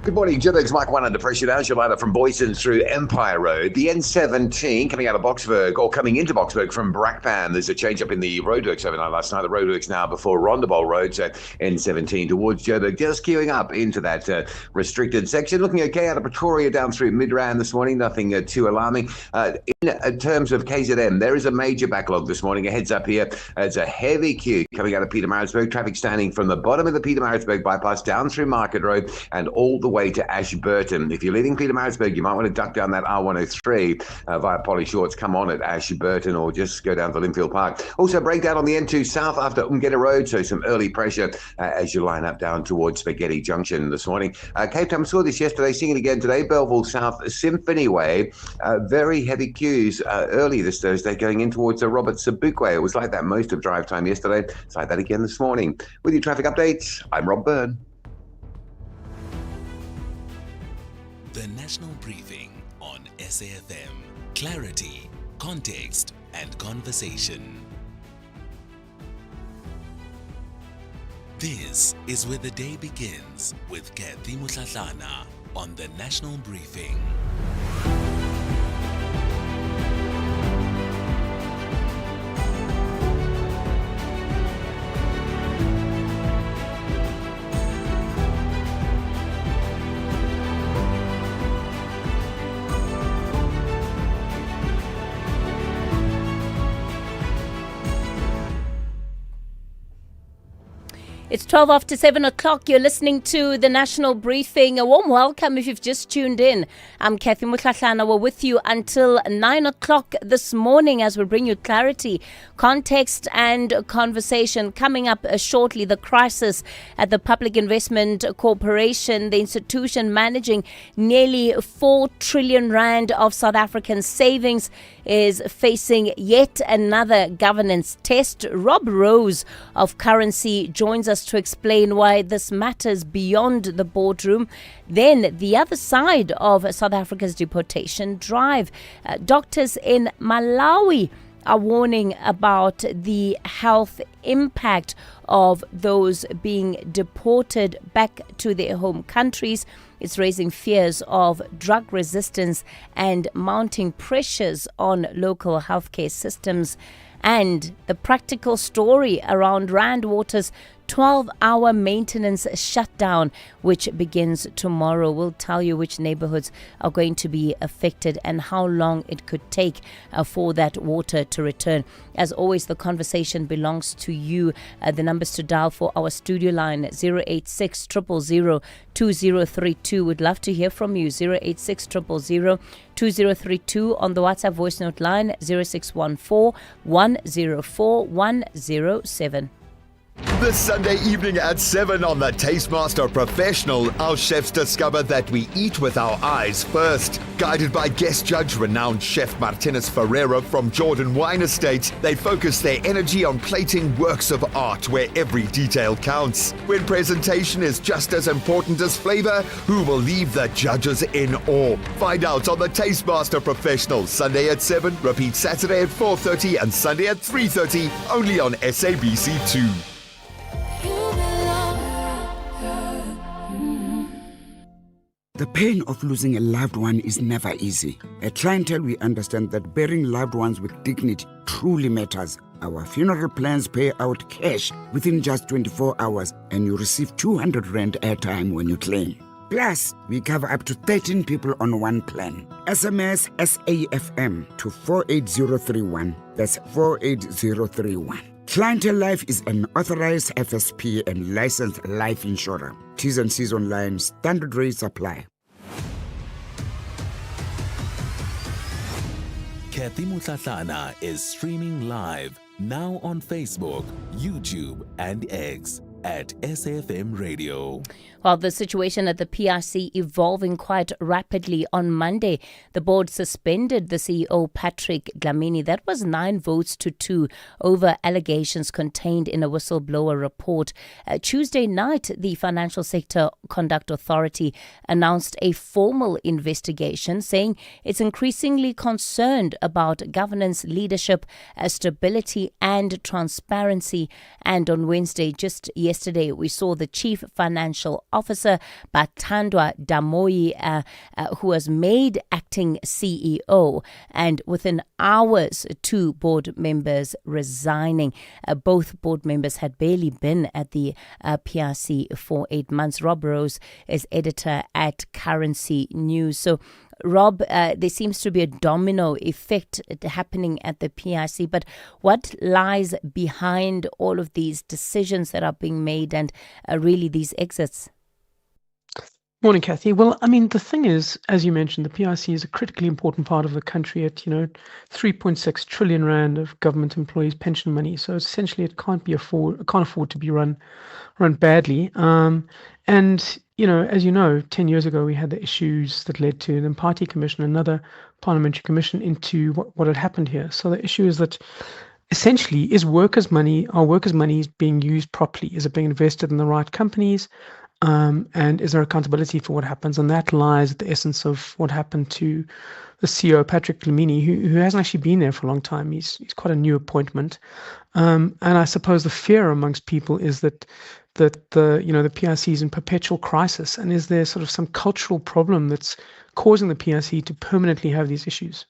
Good morning, Joburg's Mike 1 under pressure now. Your line from Boyson through Empire Road. The N17 coming out of Boksburg, or coming into Boksburg from Brakpan. There's a change up in the roadworks overnight last night. The roadworks now before Rondebowl Road, so N17 towards Joburg, just queuing up into that restricted section. Looking okay out of Pretoria down through Midrand this morning. Nothing too alarming. In terms of KZN, there is a major backlog this morning. A heads up here. It's a heavy queue coming out of Pietermaritzburg. Traffic standing from the bottom of the Pietermaritzburg bypass down through Market Road and all the way to Ashburton. If you're leaving Pietermaritzburg, you might want to duck down that R103 via Polly Shorts, come on at Ashburton, or just go down to Linfield Park. Also, breakdown on the N2 South after Umgeta Road, so some early pressure as you line up down towards Spaghetti Junction this morning. Cape Town saw this yesterday, seeing it again today. Belleville South, Symphony Way, very heavy queues early this Thursday going in towards the Robert Sabukwe. It was like that most of drive time yesterday. It's like that again this morning. With your traffic updates, I'm Rob Byrne.
The National Briefing on SAfm. Clarity, context, and conversation. This is where the day begins with Kathy Mutlatlana on the National Briefing.
It's 12 after 7 o'clock. You're listening to the National Briefing. A warm welcome if you've just tuned in. I'm Kathy Mutlatlana. We're with you until 9 o'clock this morning as we bring you clarity, context and conversation. Coming up shortly, the crisis at the Public Investment Corporation, the institution managing nearly 4 trillion Rand of South African savings, is facing yet another governance test. Rob Rose of Currency joins us to explain why this matters beyond the boardroom. Then the other side of South Africa's deportation drive. Doctors in Malawi are warning about the health impact of those being deported back to their home countries. It's raising fears of drug resistance and mounting pressures on local healthcare systems. And the practical story around Rand Water's 12-hour maintenance shutdown, which begins tomorrow. We'll tell you which neighborhoods are going to be affected and how long it could take for that water to return. As always, the conversation belongs to you. The numbers to dial for our studio line, 086 000 2032. We'd love to hear from you, 086 000 2032. On the WhatsApp voice note line, 0614 104 107.
This Sunday evening at 7 on the Tastemaster Professional, our chefs discover that we eat with our eyes first. Guided by guest judge renowned chef Martinez Ferreira from Jordan Wine Estate, they focus their energy on plating works of art where every detail counts. When presentation is just as important as flavor, who will leave the judges in awe? Find out on the Tastemaster Professional, Sunday at 7, repeat Saturday at 4:30 and Sunday at 3:30, only on SABC2.
The pain of losing a loved one is never easy. At Clientele, we understand that burying loved ones with dignity truly matters. Our funeral plans pay out cash within just 24 hours, and you receive 200 Rand airtime when you claim. Plus, we cover up to 13 people on one plan. SMS SAFM to 48031. That's 48031. Clientele Life is an authorized FSP and licensed life insurer. T's and C's online. Standard rates apply.
Kathy Mutlatlana is streaming live now on Facebook, YouTube, and X at SAfm Radio.
While the situation at the PRC evolving quite rapidly, on Monday, the board suspended the CEO, Patrick Dlamini. That was 9 votes to 2 over allegations contained in a whistleblower report. Tuesday night, the Financial Sector Conduct Authority announced a formal investigation, saying it's increasingly concerned about governance, leadership, stability and transparency. And on Wednesday, just yesterday, we saw the Chief Financial Officer, Batandwa Damoyi, who was made acting CEO, and within hours, 2 board members resigning. Both board members had barely been at the PRC for 8 months. Rob Rose is editor at Currency News. So, Rob, there seems to be a domino effect happening at the PRC, but what lies behind all of these decisions that are being made and really these exits?
Morning, Kathy. Well, I mean, the thing is, as you mentioned, the PRC is a critically important part of the country at, 3.6 trillion rand of government employees' pension money. So essentially, it can't afford to be run badly. And, as you know, 10 years ago, we had the issues that led to the Party Commission, another parliamentary commission into what had happened here. So the issue is that essentially, are workers' money being used properly? Is it being invested in the right companies? And is there accountability for what happens? And that lies at the essence of what happened to the CEO, Patrick Dlamini, who hasn't actually been there for a long time. He's quite a new appointment. And I suppose the fear amongst people is that the PRC is in perpetual crisis. And is there sort of some cultural problem that's causing the PRC to permanently have these issues?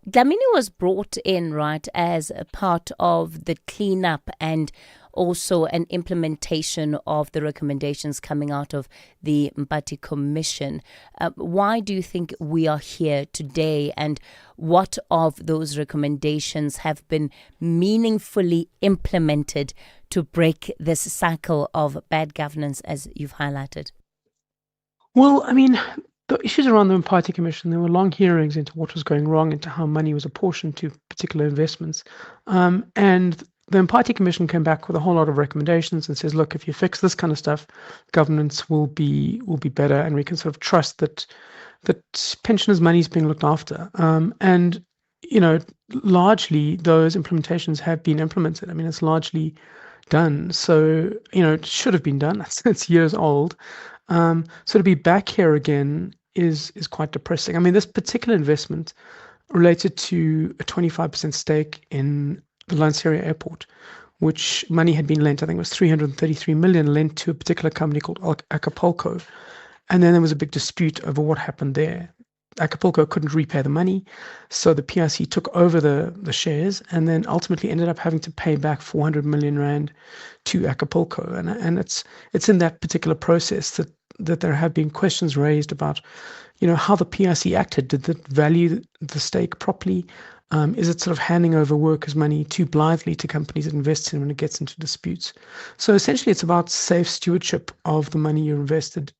Dlamini was brought in, right, as a part of the cleanup and also an implementation of the recommendations coming out of the Mpati Commission. Why do you think we are here today, and what of those recommendations have been meaningfully implemented to break this cycle of bad governance, as you've highlighted?
Well, I mean, the issues around the Party Commission, there were long hearings into what was going wrong, into how money was apportioned to particular investments. And the Party Commission came back with a whole lot of recommendations and says, look, if you fix this kind of stuff, governance will be better, and we can sort of trust that pensioners' money is being looked after. And, largely those implementations have been implemented. I mean, it's largely done. So, it should have been done. It's years old. So to be back here again is quite depressing. I mean, this particular investment related to a 25% stake in the Lanseria Airport, which money had been lent. I think it was 333 million lent to a particular company called Acapulco. And then there was a big dispute over what happened there. Acapulco couldn't repay the money, so the PRC took over the shares and then ultimately ended up having to pay back 400 million rand to Acapulco. And it's in that particular process that there have been questions raised about, how the PRC acted. Did it value the stake properly? Is it sort of handing over workers' money too blithely to companies that invest in when it gets into disputes? So essentially, it's about safe stewardship of the money you're invested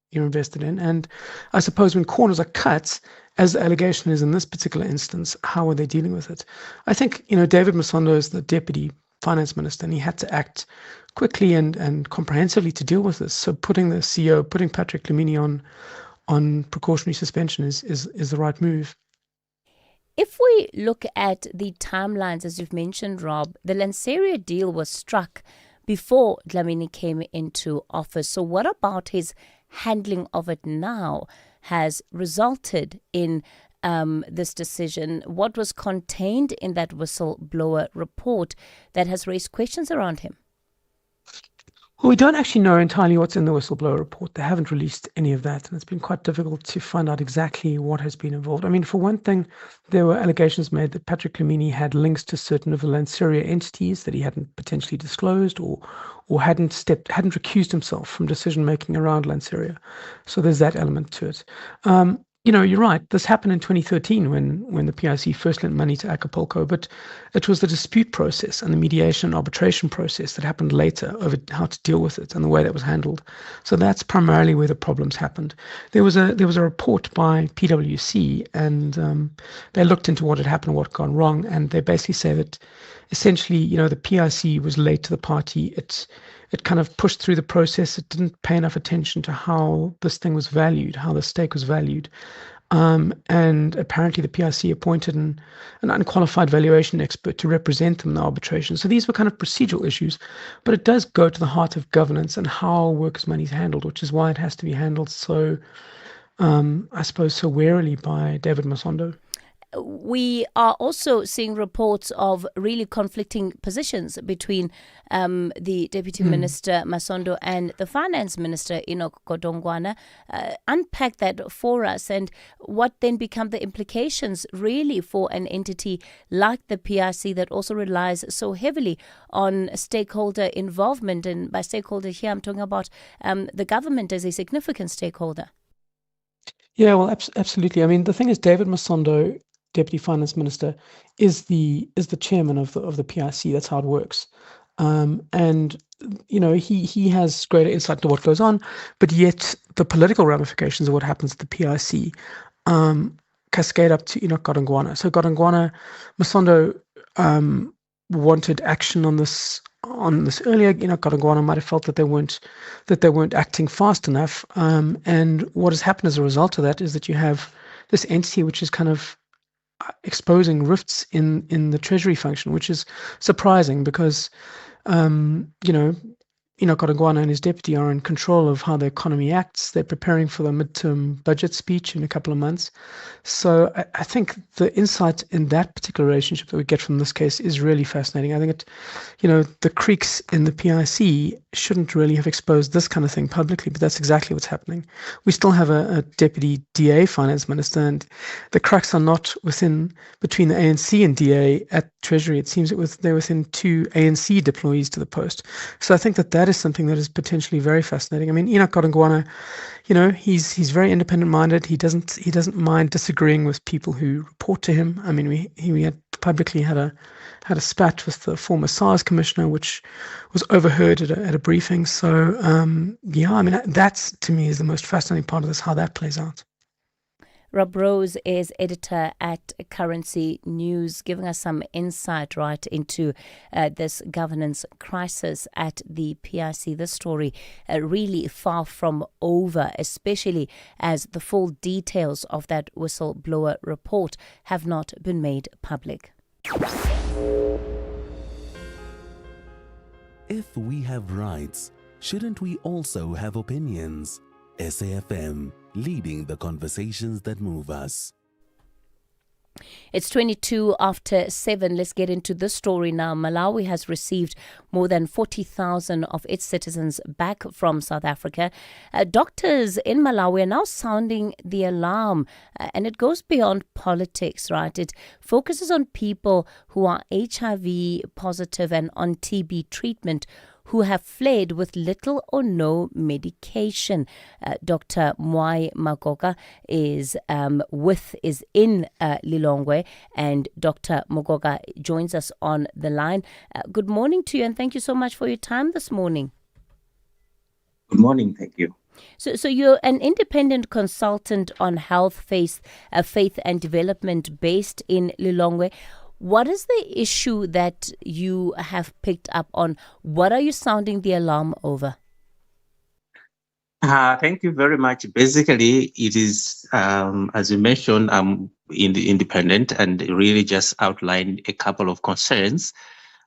in. And I suppose when corners are cut, as the allegation is in this particular instance, how are they dealing with it? I think, David Masondo is the deputy finance minister, and he had to act quickly and comprehensively to deal with this. So putting the CEO, putting Patrick Dlamini on precautionary suspension is the right move.
If we look at the timelines, as you've mentioned, Rob, the Lanseria deal was struck before Dlamini came into office. So what about his handling of it now has resulted in this decision? What was contained in that whistleblower report that has raised questions around him?
Well, we don't actually know entirely what's in the whistleblower report. They haven't released any of that, and it's been quite difficult to find out exactly what has been involved. I mean, for one thing, there were allegations made that Patrick Lamini had links to certain of the Lanseria entities that he hadn't potentially disclosed or hadn't recused himself from decision making around Lanseria. So there's that element to it. You're right. This happened in 2013 when the PIC first lent money to Acapulco, but it was the dispute process and the mediation and arbitration process that happened later over how to deal with it and the way that was handled. So that's primarily where the problems happened. There was a report by PwC, and they looked into what had happened, what had gone wrong, and they basically say that essentially, the PIC was late to the party. It kind of pushed through the process. It didn't pay enough attention to how this thing was valued, how the stake was valued. And apparently the PIC appointed an unqualified valuation expert to represent them in the arbitration. So these were kind of procedural issues, but it does go to the heart of governance and how workers' money is handled, which is why it has to be handled so, I suppose, so warily by David Masondo.
We are also seeing reports of really conflicting positions between the Deputy Minister Masondo and the Finance Minister Enoch Godongwana. Unpack that for us, and what then become the implications really for an entity like the PIC that also relies so heavily on stakeholder involvement. And by stakeholder here, I'm talking about the government as a significant stakeholder.
Yeah, well, absolutely. I mean, the thing is, David Masondo, Deputy Finance Minister, is the chairman of the PIC. That's how it works, and he has greater insight into what goes on, but yet the political ramifications of what happens at the PIC cascade up to Enoch Godongwana. So Masondo wanted action on this earlier. Enoch Godongwana might have felt that they weren't acting fast enough, and what has happened as a result of that is that you have this entity which is kind of exposing rifts in the treasury function, which is surprising because Enoch Godongwana and his deputy are in control of how the economy acts. They're preparing for the midterm budget speech in a couple of months. So I think the insight in that particular relationship that we get from this case is really fascinating. I think the creaks in the PIC shouldn't really have exposed this kind of thing publicly, but that's exactly what's happening. We still have a deputy DA finance minister, and the cracks are not between the ANC and DA at Treasury. It seems they're within two ANC deployees to the post. So I think that is something that is potentially very fascinating. I mean, Enoch Godongwana, he's very independent minded. He doesn't mind disagreeing with people who report to him. I mean, we had publicly had a spat with the former SARS commissioner, which was overheard at a briefing. So I mean, that's to me is the most fascinating part of this, how that plays out.
Rob Rose is editor at Currency News, giving us some insight right into this governance crisis at the PIC. This story really far from over, especially as the full details of that whistleblower report have not been made public.
If we have rights, shouldn't we also have opinions? SAFM, leading the conversations that move us.
It's 22 after 7. Let's get into this story now. Malawi has received more than 40,000 of its citizens back from South Africa. Doctors in Malawi are now sounding the alarm, and it goes beyond politics, right? It focuses on people who are HIV positive and on TB treatment, who have fled with little or no medication. Dr. Mwai Magoga is in Lilongwe, and Dr. Magoga joins us on the line. Good morning to you, and thank you so much for your time this morning.
Good morning, thank you.
So you're an independent consultant on health, faith and development based in Lilongwe. What is the issue that you have picked up on? What are you sounding the alarm over?
Thank you very much. Basically, it is, as you mentioned, I'm independent and really just outlined a couple of concerns.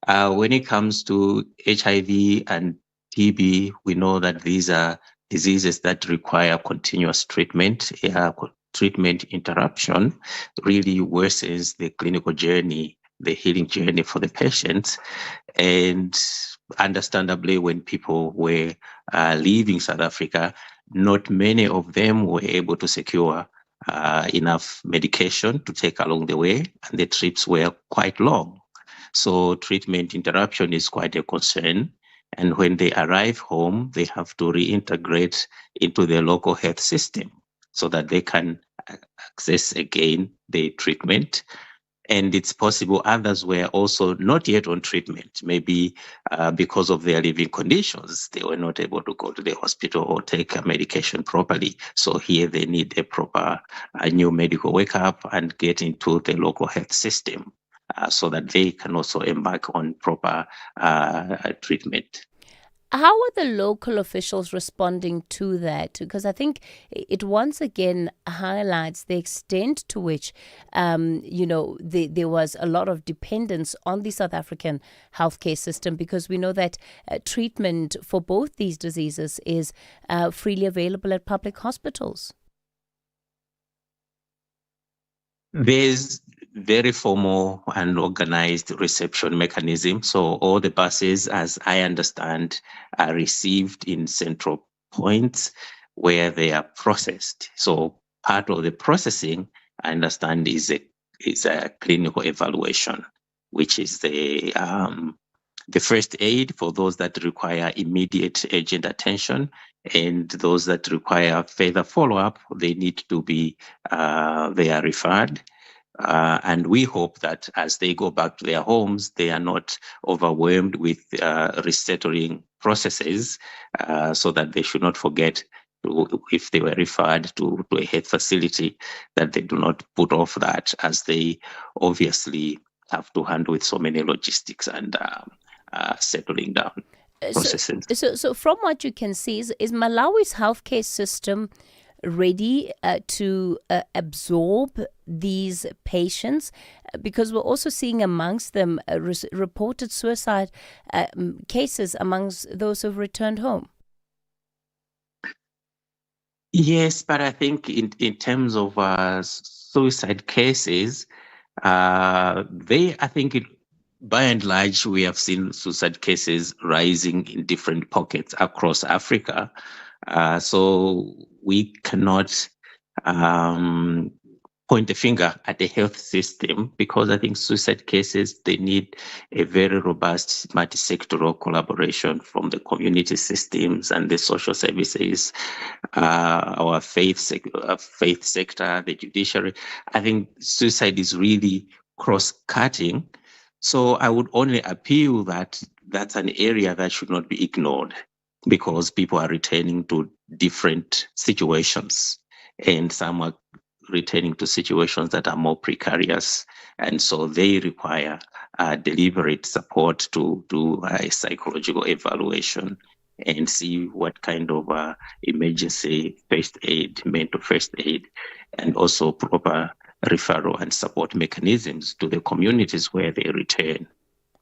When it comes to HIV and TB, we know that these are diseases that require continuous treatment. Treatment interruption really worsens the clinical journey, the healing journey for the patients. And understandably, when people were leaving South Africa, not many of them were able to secure enough medication to take along the way, and the trips were quite long. So treatment interruption is quite a concern. And when they arrive home, they have to reintegrate into the local health system so that they can access again the treatment. And it's possible others were also not yet on treatment, maybe because of their living conditions. They were not able to go to the hospital or take a medication properly. So here they need a proper new medical wake-up and get into the local health system so that they can also embark on proper treatment.
How are the local officials responding to that? Because I think it once again highlights the extent to which, there was a lot of dependence on the South African healthcare system, because we know that treatment for both these diseases is freely available at public hospitals.
There's very formal and organized reception mechanism. So all the buses, as I understand, are received in central points where they are processed. So part of the processing, I understand, is a clinical evaluation, which is the first aid for those that require immediate urgent attention, and those that require further follow-up, they need to be they are referred. And we hope that as they go back to their homes, they are not overwhelmed with resettling processes, so that they should not forget if they were referred to a health facility, that they do not put off that, as they obviously have to handle with so many logistics and settling down processes.
So from what you can see, is Malawi's healthcare system ready to absorb these patients? Because we're also seeing amongst them reported suicide cases amongst those who've returned home.
Yes, but I think in terms of suicide cases, by and large, we have seen suicide cases rising in different pockets across Africa. So we cannot point a finger at the health system, because I think suicide cases, they need a very robust multi-sectoral collaboration from the community systems and the social services, our faith sector, the judiciary. I think suicide is really cross-cutting. So I would only appeal that that's an area that should not be ignored, because people are returning to different situations, and some are returning to situations that are more precarious, and so they require deliberate support to do a psychological evaluation and see what kind of emergency first aid, mental first aid, and also proper referral and support mechanisms to the communities where they return.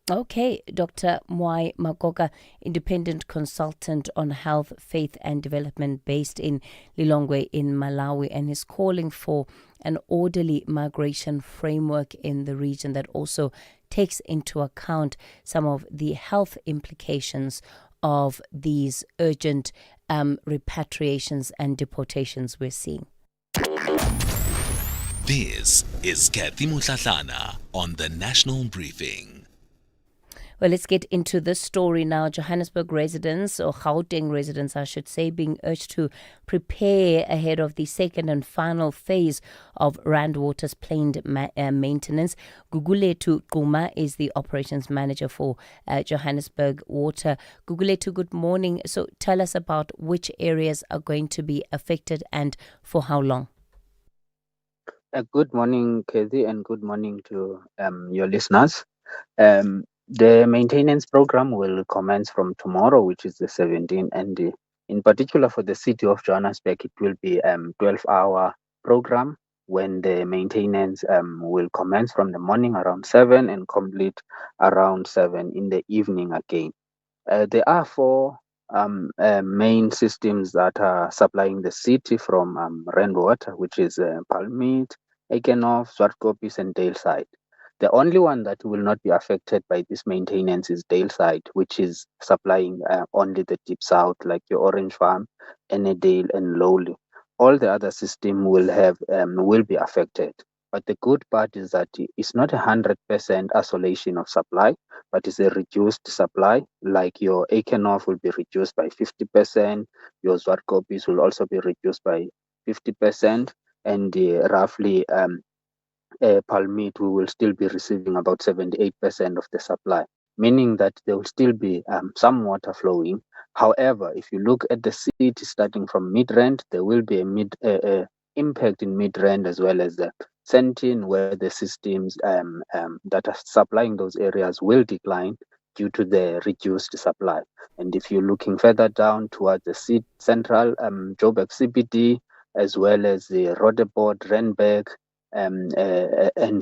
Okay, Dr. Mwai Magoga, independent consultant on health, faith and development based in Lilongwe in Malawi, and is calling for an orderly migration framework in the region that also takes into account some of the health implications of these urgent repatriations and deportations we're seeing.
This is Kathy Mutlatlana on the National Briefing.
Well, let's get into this story now. Johannesburg residents, or Gauteng residents, I should say, being urged to prepare ahead of the second and final phase of Rand Water's planned maintenance. Guguletu Guma is the operations manager for Johannesburg Water. Guguletu, good morning. So tell us about which areas are going to be affected and for how long.
Good morning, Kathy, and good morning to your listeners. The maintenance program will commence from tomorrow, which is the 17th, and in particular for the city of Johannesburg, it will be a 12-hour program when the maintenance will commence from the morning around 7 and complete around 7 in the evening again. There are four main systems that are supplying the city from Rand Water, which is Palmit, Eikenhof, Zwartkopies, and Daleside. The only one that will not be affected by this maintenance is Daleside, which is supplying only the deep south, like your Orange Farm, Annandale, and Lowly. All the other system will be affected. But the good part is that it's not 100% isolation of supply, but it's a reduced supply. Like your Aikenhof will be reduced by 50%, your Zwartkopies will also be reduced by 50%, and roughly Palmit, we will still be receiving about 78% of the supply, meaning that there will still be some water flowing. However, if you look at the city starting from Midrand, there will be a impact in Midrand as well as the Sentin, where the systems that are supplying those areas will decline due to the reduced supply. And if you're looking further down towards the central Joburg CBD, as well as the Roodepoort, Randburg, and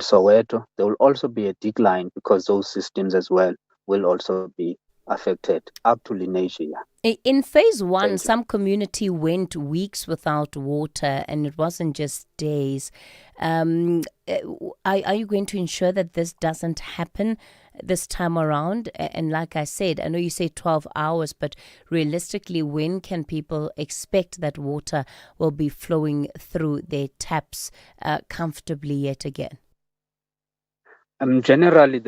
Soweto, there will also be a decline because those systems as well will also be affected up to Lenasia.
In phase one, some community went weeks without water, and it wasn't just days. Are you going to ensure that this doesn't happen this time around? And like I said, I know you say 12 hours, but realistically, when can people expect that water will be flowing through their taps comfortably yet again?
Generally,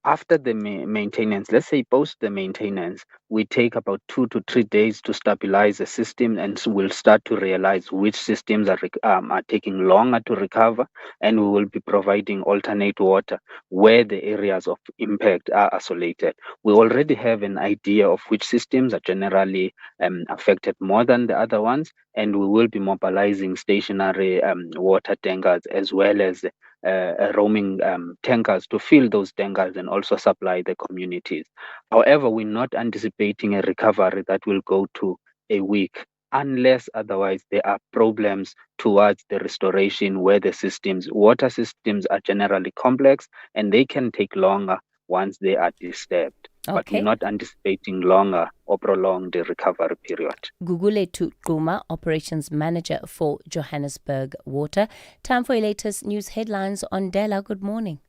after the maintenance, let's say post the maintenance, we take about 2 to 3 days to stabilize the system, and we'll start to realize which systems are taking longer to recover, and we will be providing alternate water where the areas of impact are isolated. We already have an idea of which systems are generally affected more than the other ones, and we will be mobilizing stationary water tankers as well as roaming tankers to fill those tankers and also supply the communities. However, we're not anticipating a recovery that will go to a week, unless otherwise there are problems towards the restoration where the water systems are generally complex and they can take longer once they are disturbed.
Okay.
But we're not anticipating longer or prolonged recovery period.
Gugule Tukuma, Operations Manager for Johannesburg Water. Time for your latest news headlines on Dela. Good morning.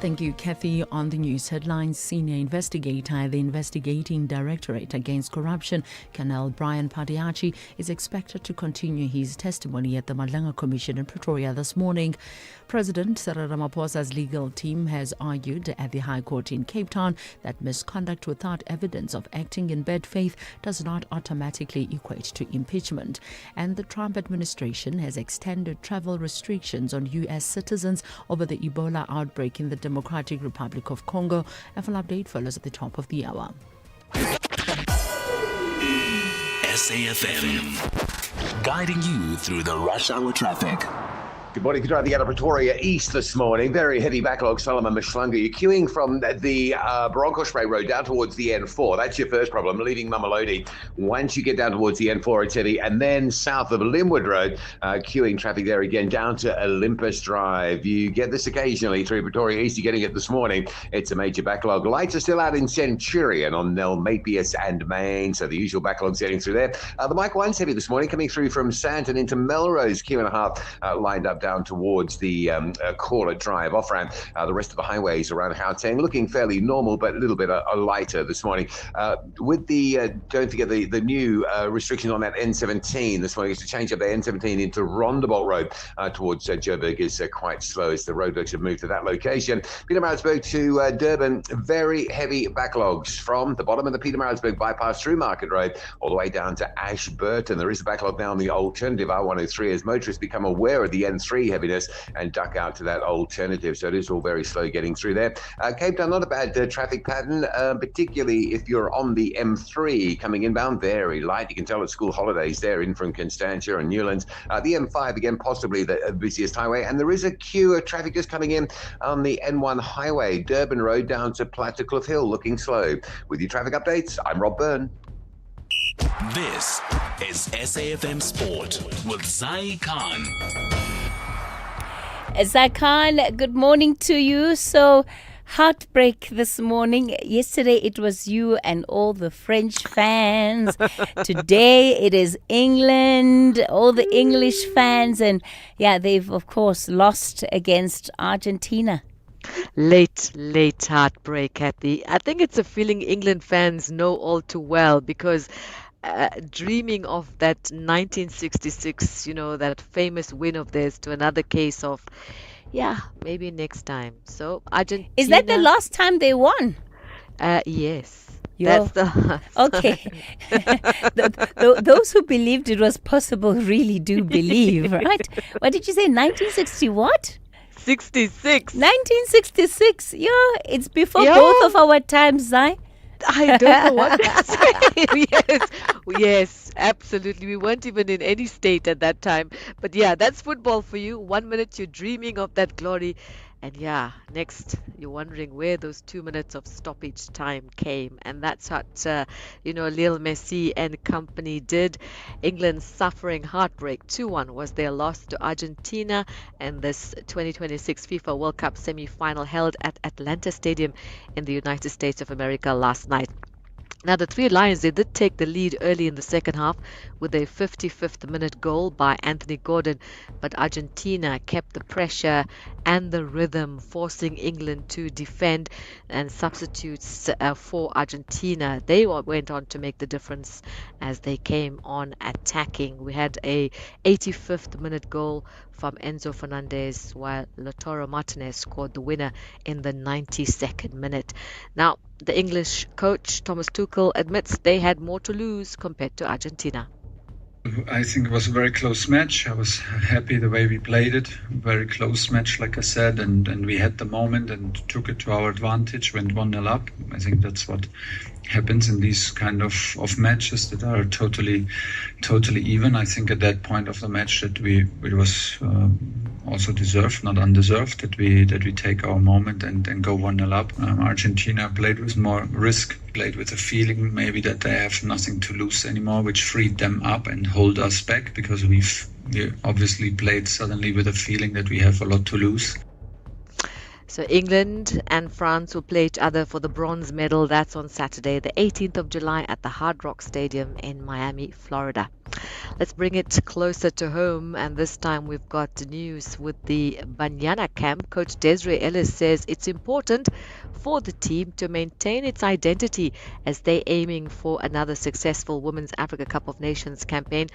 Thank you, Kathy. On the news headlines, senior investigator at the Investigating Directorate Against Corruption, Colonel Brian Padiachi, is expected to continue his testimony at the Madlanga Commission in Pretoria this morning. President Cyril Ramaphosa's legal team has argued at the High Court in Cape Town that misconduct without evidence of acting in bad faith does not automatically equate to impeachment. And the Trump administration has extended travel restrictions on U.S. citizens over the Ebola outbreak in the Democratic Republic of Congo. A full update follows at the top of the hour.
SAfm, guiding you through the rush hour traffic.
Good morning. If you're driving out of Pretoria East this morning, very heavy backlog, Solomon Mshlanga. You're queuing from the Bronkhorstspruit Road down towards the N4. That's your first problem, leaving Mamelodi. Once you get down towards the N4, it's heavy. And then south of Linwood Road, queuing traffic there again down to Olympus Drive. You get this occasionally through Pretoria East. You're getting it this morning. It's a major backlog. Lights are still out in Centurion on Nelmapius and Main, so the usual backlog's getting through there. The Mike 1's heavy this morning, coming through from Sandton into Melrose, Q&A lined up down towards the Caller Drive off-ramp. The rest of the highways around Gauteng looking fairly normal, but a little bit lighter this morning. With the, don't forget the new restrictions on that N17 this morning is to change up the N17 into Rondebolt Road towards Joburg is quite slow as the roadworks have moved to that location. Pietermaritzburg to Durban, very heavy backlogs from the bottom of the Pietermaritzburg bypass through Market Road all the way down to Ashburton. There is a backlog now on the alternative R103 as motorists become aware of the N3 heaviness and duck out to that alternative. So it is all very slow getting through there. Cape Town, not a bad traffic pattern, particularly if you're on the M3 coming inbound, very light. You can tell it's school holidays there in from Constantia and Newlands. The M5, again, possibly the busiest highway. And there is a queue of traffic just coming in on the N1 highway, Durban Road down to Plattekloof Hill, looking slow. With your traffic updates, I'm Rob Byrne.
This is SAfm Sport with Zai Khan.
Zakan, good morning to you. So, Heartbreak this morning. Yesterday it was you and all the French fans. Today it is England, all the English fans. And yeah, they've of course lost against Argentina.
Late heartbreak, Kathy. I think it's a feeling England fans know all too well because dreaming of that 1966, that famous win of theirs to another case of, yeah, maybe next time. So Argentina.
Is that the last time they won?
Yes.
Yo.
That's the last
Okay. Those who believed it was possible really do believe, right? What did you say? 1960 what?
66.
1966. Yeah, it's before both of our times, Zai.
I don't know what to say. Yes, absolutely. We weren't even in any state at that time. But yeah, that's football for you. 1 minute you're dreaming of that glory. And yeah, next you're wondering where those 2 minutes of stoppage time came. And that's what, Lionel Messi and company did. England suffering heartbreak. 2-1 was their loss to Argentina. And this 2026 FIFA World Cup semi-final held at Atlanta Stadium in the United States of America last night. Now, the Three Lions, they did take the lead early in the second half with a 55th minute goal by Anthony Gordon, but Argentina kept the pressure and the rhythm, forcing England to defend, and substitutes for Argentina. They went on to make the difference as they came on attacking. We had a 85th minute goal from Enzo Fernandez, while Lautaro Martinez scored the winner in the 92nd minute. Now, the English coach, Thomas Tuchel, admits they had more to lose compared to Argentina.
I think it was a very close match. I was happy the way we played it. Very close match, like I said, and we had the moment and took it to our advantage, went 1-0 up. I think that's what happens in these kind of matches that are totally even. I think at that point of the match that it was also deserved, not undeserved, that we take our moment and go 1-0 up. Argentina played with more risk, played with a feeling maybe that they have nothing to lose anymore, which freed them up and hold us back, because we obviously played suddenly with a feeling that we have a lot to lose.
So England and France will play each other for the bronze medal. That's on Saturday, the 18th of July at the Hard Rock Stadium in Miami, Florida. Let's bring it closer to home, and this time we've got news with the Banyana camp. Coach Desiree Ellis says it's important for the team to maintain its identity as they're aiming for another successful Women's Africa Cup of Nations campaign.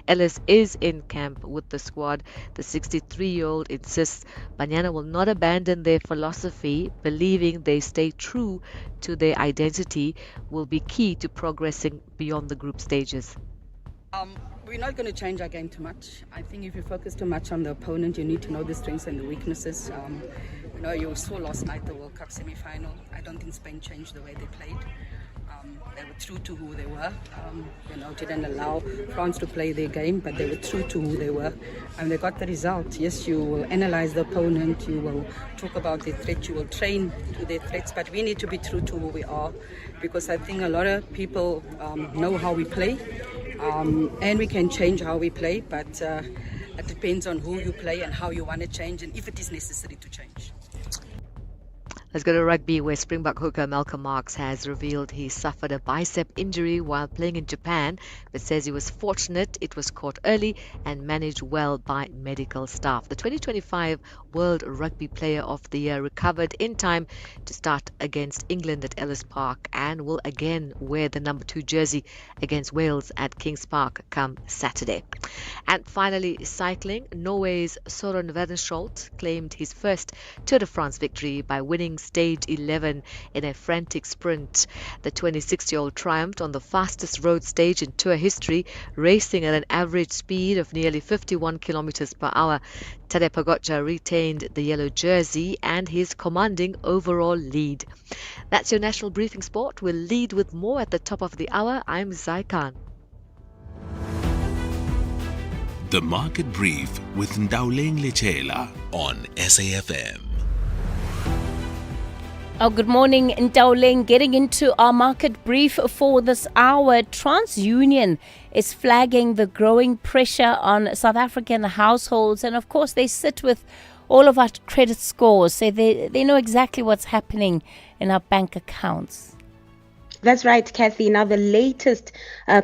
Ellis is in camp with the squad. The 63-year-old insists Banyana will not abandon their philosophy, believing they stay true to their identity will be key to progressing beyond the group stages.
We're not going to change our game too much. I think if you focus too much on the opponent, you need to know the strengths and the weaknesses. You saw last night the World Cup semi-final. I don't think Spain changed the way they played. They were true to who they were. Didn't allow France to play their game, but they were true to who they were. And they got the result. Yes, you will analyze the opponent, you will talk about their threat, you will train to their threats, but we need to be true to who we are, because I think a lot of people know how we play, and we can change how we play, but it depends on who you play and how you want to change, and if it is necessary to change.
Let's go to rugby, where Springbok hooker Malcolm Marx has revealed he suffered a bicep injury while playing in Japan, but says he was fortunate it was caught early and managed well by medical staff. The 2025 World Rugby Player of the Year recovered in time to start against England at Ellis Park and will again wear the number 2 jersey against Wales at Kings Park come Saturday. And finally, cycling. Norway's Søren Verdensholt claimed his first Tour de France victory by winning stage 11 in a frantic sprint. The 26-year-old triumphed on the fastest road stage in Tour history, racing at an average speed of nearly 51 kilometers per hour. Tadej Pogacar retained the yellow jersey and his commanding overall lead. That's your National Briefing Sport. We'll lead with more at the top of the hour. I'm Zai Khan.
The Market Brief with Ndauleng Lechela on SAFM.
Oh, good morning, Ndauleng. Getting into our market brief for this hour, TransUnion is flagging the growing pressure on South African households. And of course, they sit with all of our credit scores. Say they know exactly what's happening in our bank accounts.
That's right, Kathy. Now, the latest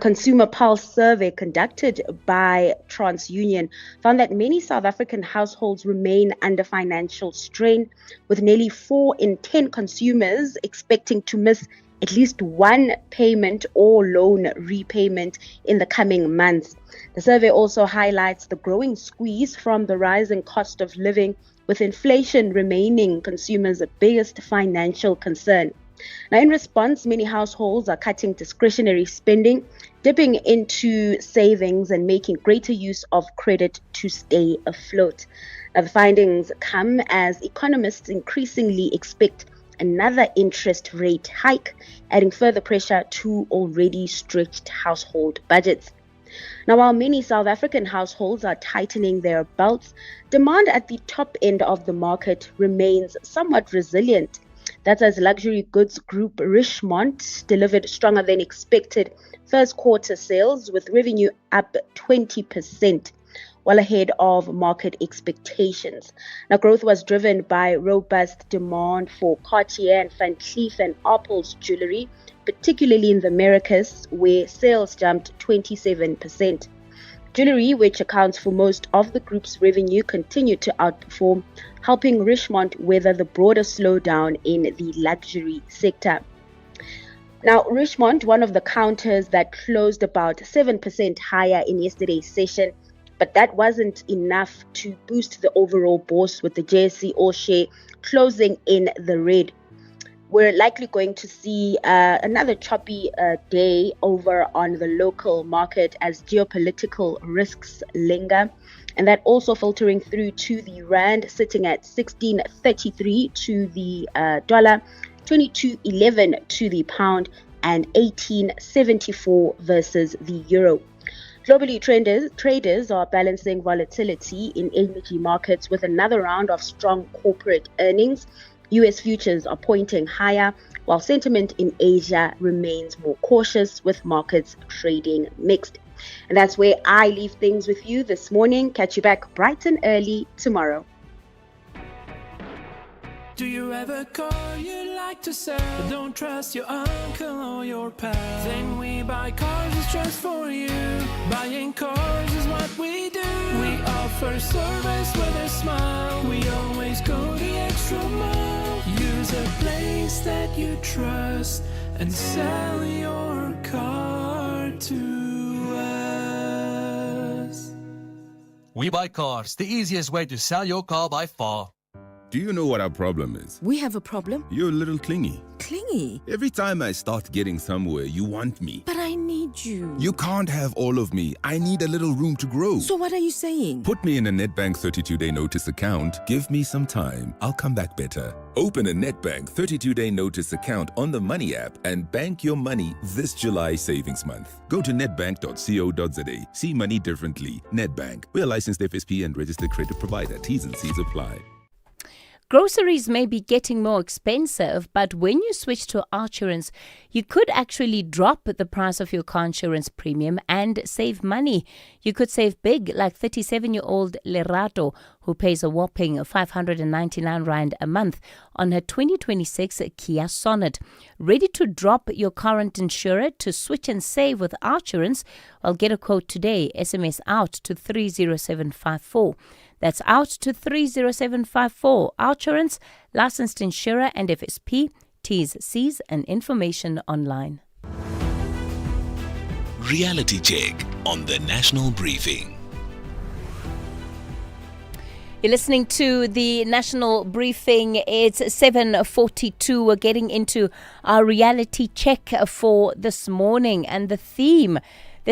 Consumer Pulse survey conducted by TransUnion found that many South African households remain under financial strain, with nearly 4 in 10 consumers expecting to miss at least one payment or loan repayment in the coming months. The survey also highlights the growing squeeze from the rising cost of living, with inflation remaining consumers' biggest financial concern. Now, in response, many households are cutting discretionary spending, dipping into savings, and making greater use of credit to stay afloat. Now, the findings come as economists increasingly expect another interest rate hike, adding further pressure to already stretched household budgets. Now, while many South African households are tightening their belts, demand at the top end of the market remains somewhat resilient. That's as luxury goods group Richemont delivered stronger than expected first quarter sales, with revenue up 20%, well ahead of market expectations. Now, growth was driven by robust demand for Cartier and Van Cleef & Arpels jewelry, particularly in the Americas, where sales jumped 27%. Jewelry, which accounts for most of the group's revenue, continued to outperform, helping Richemont weather the broader slowdown in the luxury sector. Now, Richemont, one of the counters that closed about 7% higher in yesterday's session, but that wasn't enough to boost the overall bourse, with the JSE All Share closing in the red. We're likely going to see another choppy day over on the local market as geopolitical risks linger, and that also filtering through to the rand, sitting at 16.33 to the dollar, 22.11 to the pound, and 18.74 versus the euro. Globally, traders are balancing volatility in energy markets with another round of strong corporate earnings. U.S. futures are pointing higher, while sentiment in Asia remains more cautious, with markets trading mixed. And that's where I leave things with you this morning. Catch you back bright and early tomorrow.
Do you ever call you like to sell, but don't trust your uncle or your pal? Then we buy cars, it's just for you. Buying cars is what we do. We offer service with a smile. We always go the extra mile. Use a place that you trust and sell your car to us.
We Buy Cars, the easiest way to sell your car by far.
Do you know what our problem is?
We have a problem?
You're a little clingy.
Clingy?
Every time I start getting somewhere, you want me.
But I need you.
You can't have all of me. I need a little room to grow.
So what are you saying?
Put me in a Nedbank 32-day notice account. Give me some time. I'll come back better. Open a Nedbank 32-day notice account on the Money app and bank your money this July savings month. Go to nedbank.co.za. See money differently. Nedbank. We're a licensed FSP and registered credit provider. T's and C's apply.
Groceries may be getting more expensive, but when you switch to Outsurance, you could actually drop the price of your car insurance premium and save money. You could save big, like 37-year-old Lerato, who pays a whopping 599 Rand a month on her 2026 Kia Sonet. Ready to drop your current insurer to switch and save with Outsurance? Well, get a quote today. SMS out to 30754. That's out to 30754. Outsurance, licensed insurer and FSP. T's, C's and information online.
Reality check on the National Briefing.
You're listening to the National Briefing. It's 7:42. We're getting into our reality check for this morning, and the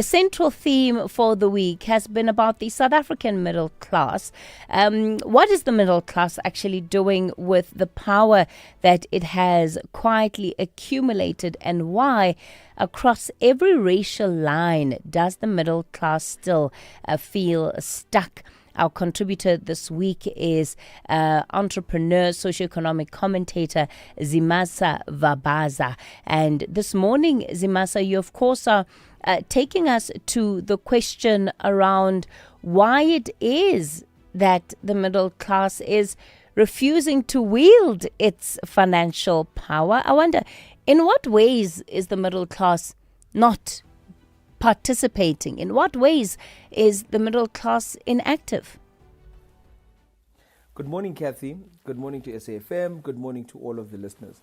central theme for the week has been about the South African middle class. What is the middle class actually doing with the power that it has quietly accumulated, and why, across every racial line, does the middle class still feel stuck? Our contributor this week is entrepreneur, socioeconomic commentator Zimasa Vabaza. And this morning, Zimasa, you of course are taking us to the question around why it is that the middle class is refusing to wield its financial power. I wonder, in what ways is the middle class not participating? In what ways is the middle class inactive?
Good morning, Kathy. Good morning to SAFM. Good morning to all of the listeners.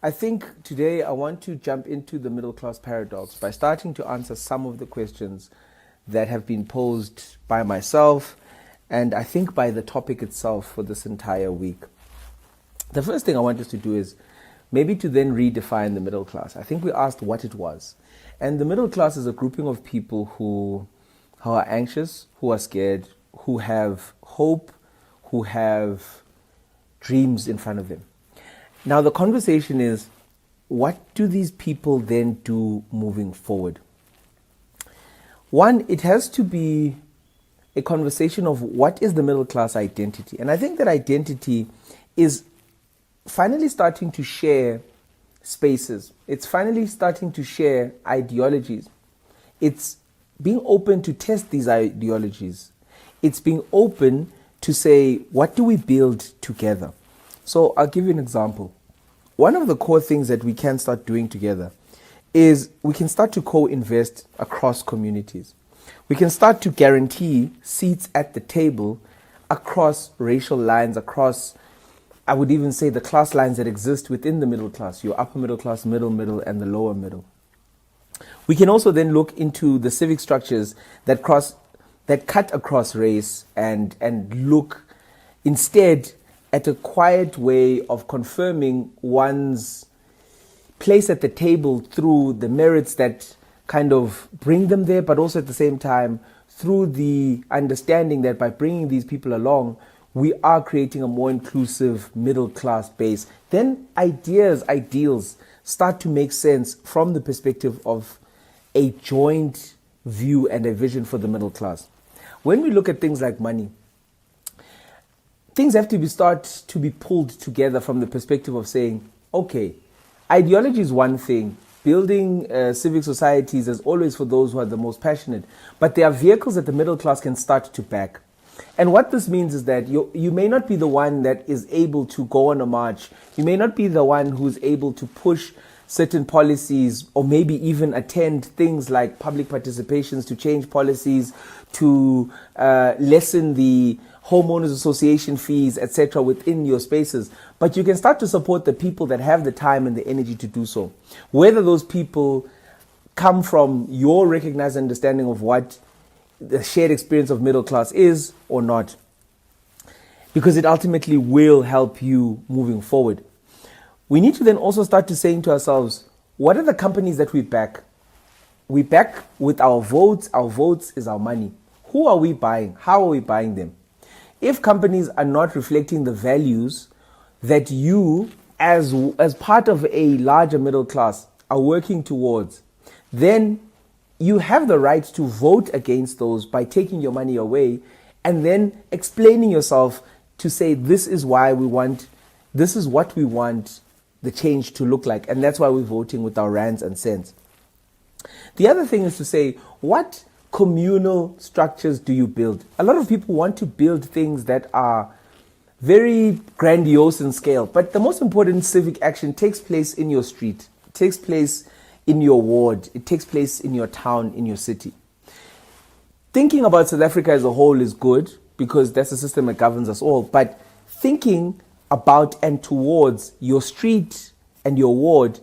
I think today I want to jump into the middle class paradox by starting to answer some of the questions that have been posed by myself and I think by the topic itself for this entire week. The first thing I want us to do is maybe to then redefine the middle class. I think we asked what it was. And the middle class is a grouping of people who are anxious, who are scared, who have hope, who have dreams in front of them. Now the conversation is, what do these people then do moving forward? One, it has to be a conversation of what is the middle class identity. And I think that identity is finally starting to share spaces. It's finally starting to share ideologies. It's being open to test these ideologies. It's being open to say, what do we build together? So I'll give you an example. One of the core things that we can start doing together is we can start to co-invest across communities. We can start to guarantee seats at the table across racial lines, across, I would even say, the class lines that exist within the middle class, your upper middle class, middle, and the lower middle. We can also then look into the civic structures that cut across race and look instead at a quiet way of confirming one's place at the table through the merits that kind of bring them there, but also at the same time through the understanding that by bringing these people along, we are creating a more inclusive middle class base. Then ideals start to make sense from the perspective of a joint view and a vision for the middle class. When we look at things like money, things have to start to be pulled together from the perspective of saying, okay, ideology is one thing. Building civic societies is always for those who are the most passionate. But there are vehicles that the middle class can start to back. And what this means is that you may not be the one that is able to go on a march. You may not be the one who's able to push certain policies or maybe even attend things like public participations to change policies, to lessen the homeowners association fees, etc. within your spaces. But you can start to support the people that have the time and the energy to do so. Whether those people come from your recognized understanding of what the shared experience of middle class is or not. Because it ultimately will help you moving forward. We need to then also start to saying to ourselves, what are the companies that we back? We back with our votes. Our votes is our money. Who are we buying? How are we buying them? If companies are not reflecting the values that you, as part of a larger middle class, are working towards, then you have the right to vote against those by taking your money away and then explaining yourself to say, this is why we want, this is what we want the change to look like. And that's why we're voting with our rands and cents. The other thing is to say, what communal structures do you build? A lot of people want to build things that are very grandiose in scale, but the most important civic action takes place in your street, it takes place in your ward, it takes place in your town, in your city. Thinking about South Africa as a whole is good because that's the system that governs us all, but thinking about and towards your street and your ward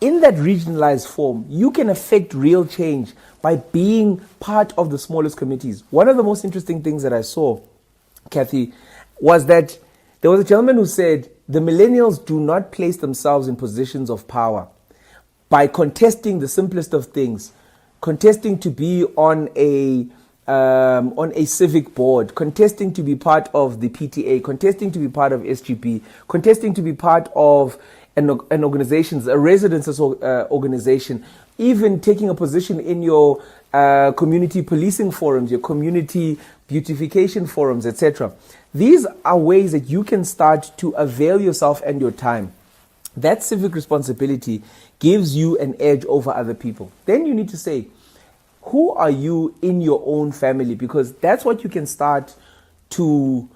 in that regionalized form, you can affect real change by being part of the smallest committees. One of the most interesting things that I saw, Kathy, was that there was a gentleman who said the millennials do not place themselves in positions of power by contesting the simplest of things, contesting to be on a civic board, contesting to be part of the PTA, contesting to be part of SGB, contesting to be part of an organization, a residence organization, even taking a position in your community policing forums, your community beautification forums, etc. These are ways that you can start to avail yourself and your time. That civic responsibility gives you an edge over other people. Then you need to say, who are you in your own family? Because that's what you can start to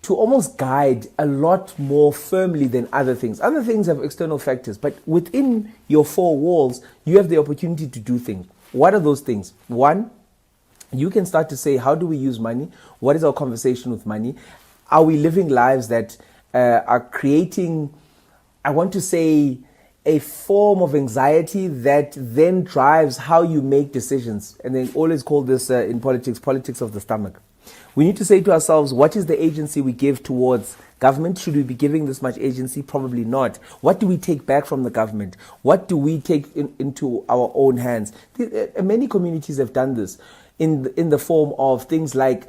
almost guide a lot more firmly than other things. Other things have external factors, but within your four walls, you have the opportunity to do things. What are those things? One, you can start to say, how do we use money? What is our conversation with money? Are we living lives that are creating, I want to say, a form of anxiety that then drives how you make decisions? And they always call this in politics of the stomach. We need to say to ourselves, what is the agency we give towards government? Should we be giving this much agency? Probably not. What do we take back from the government? What do we take into our own hands? Many communities have done this in the form of things like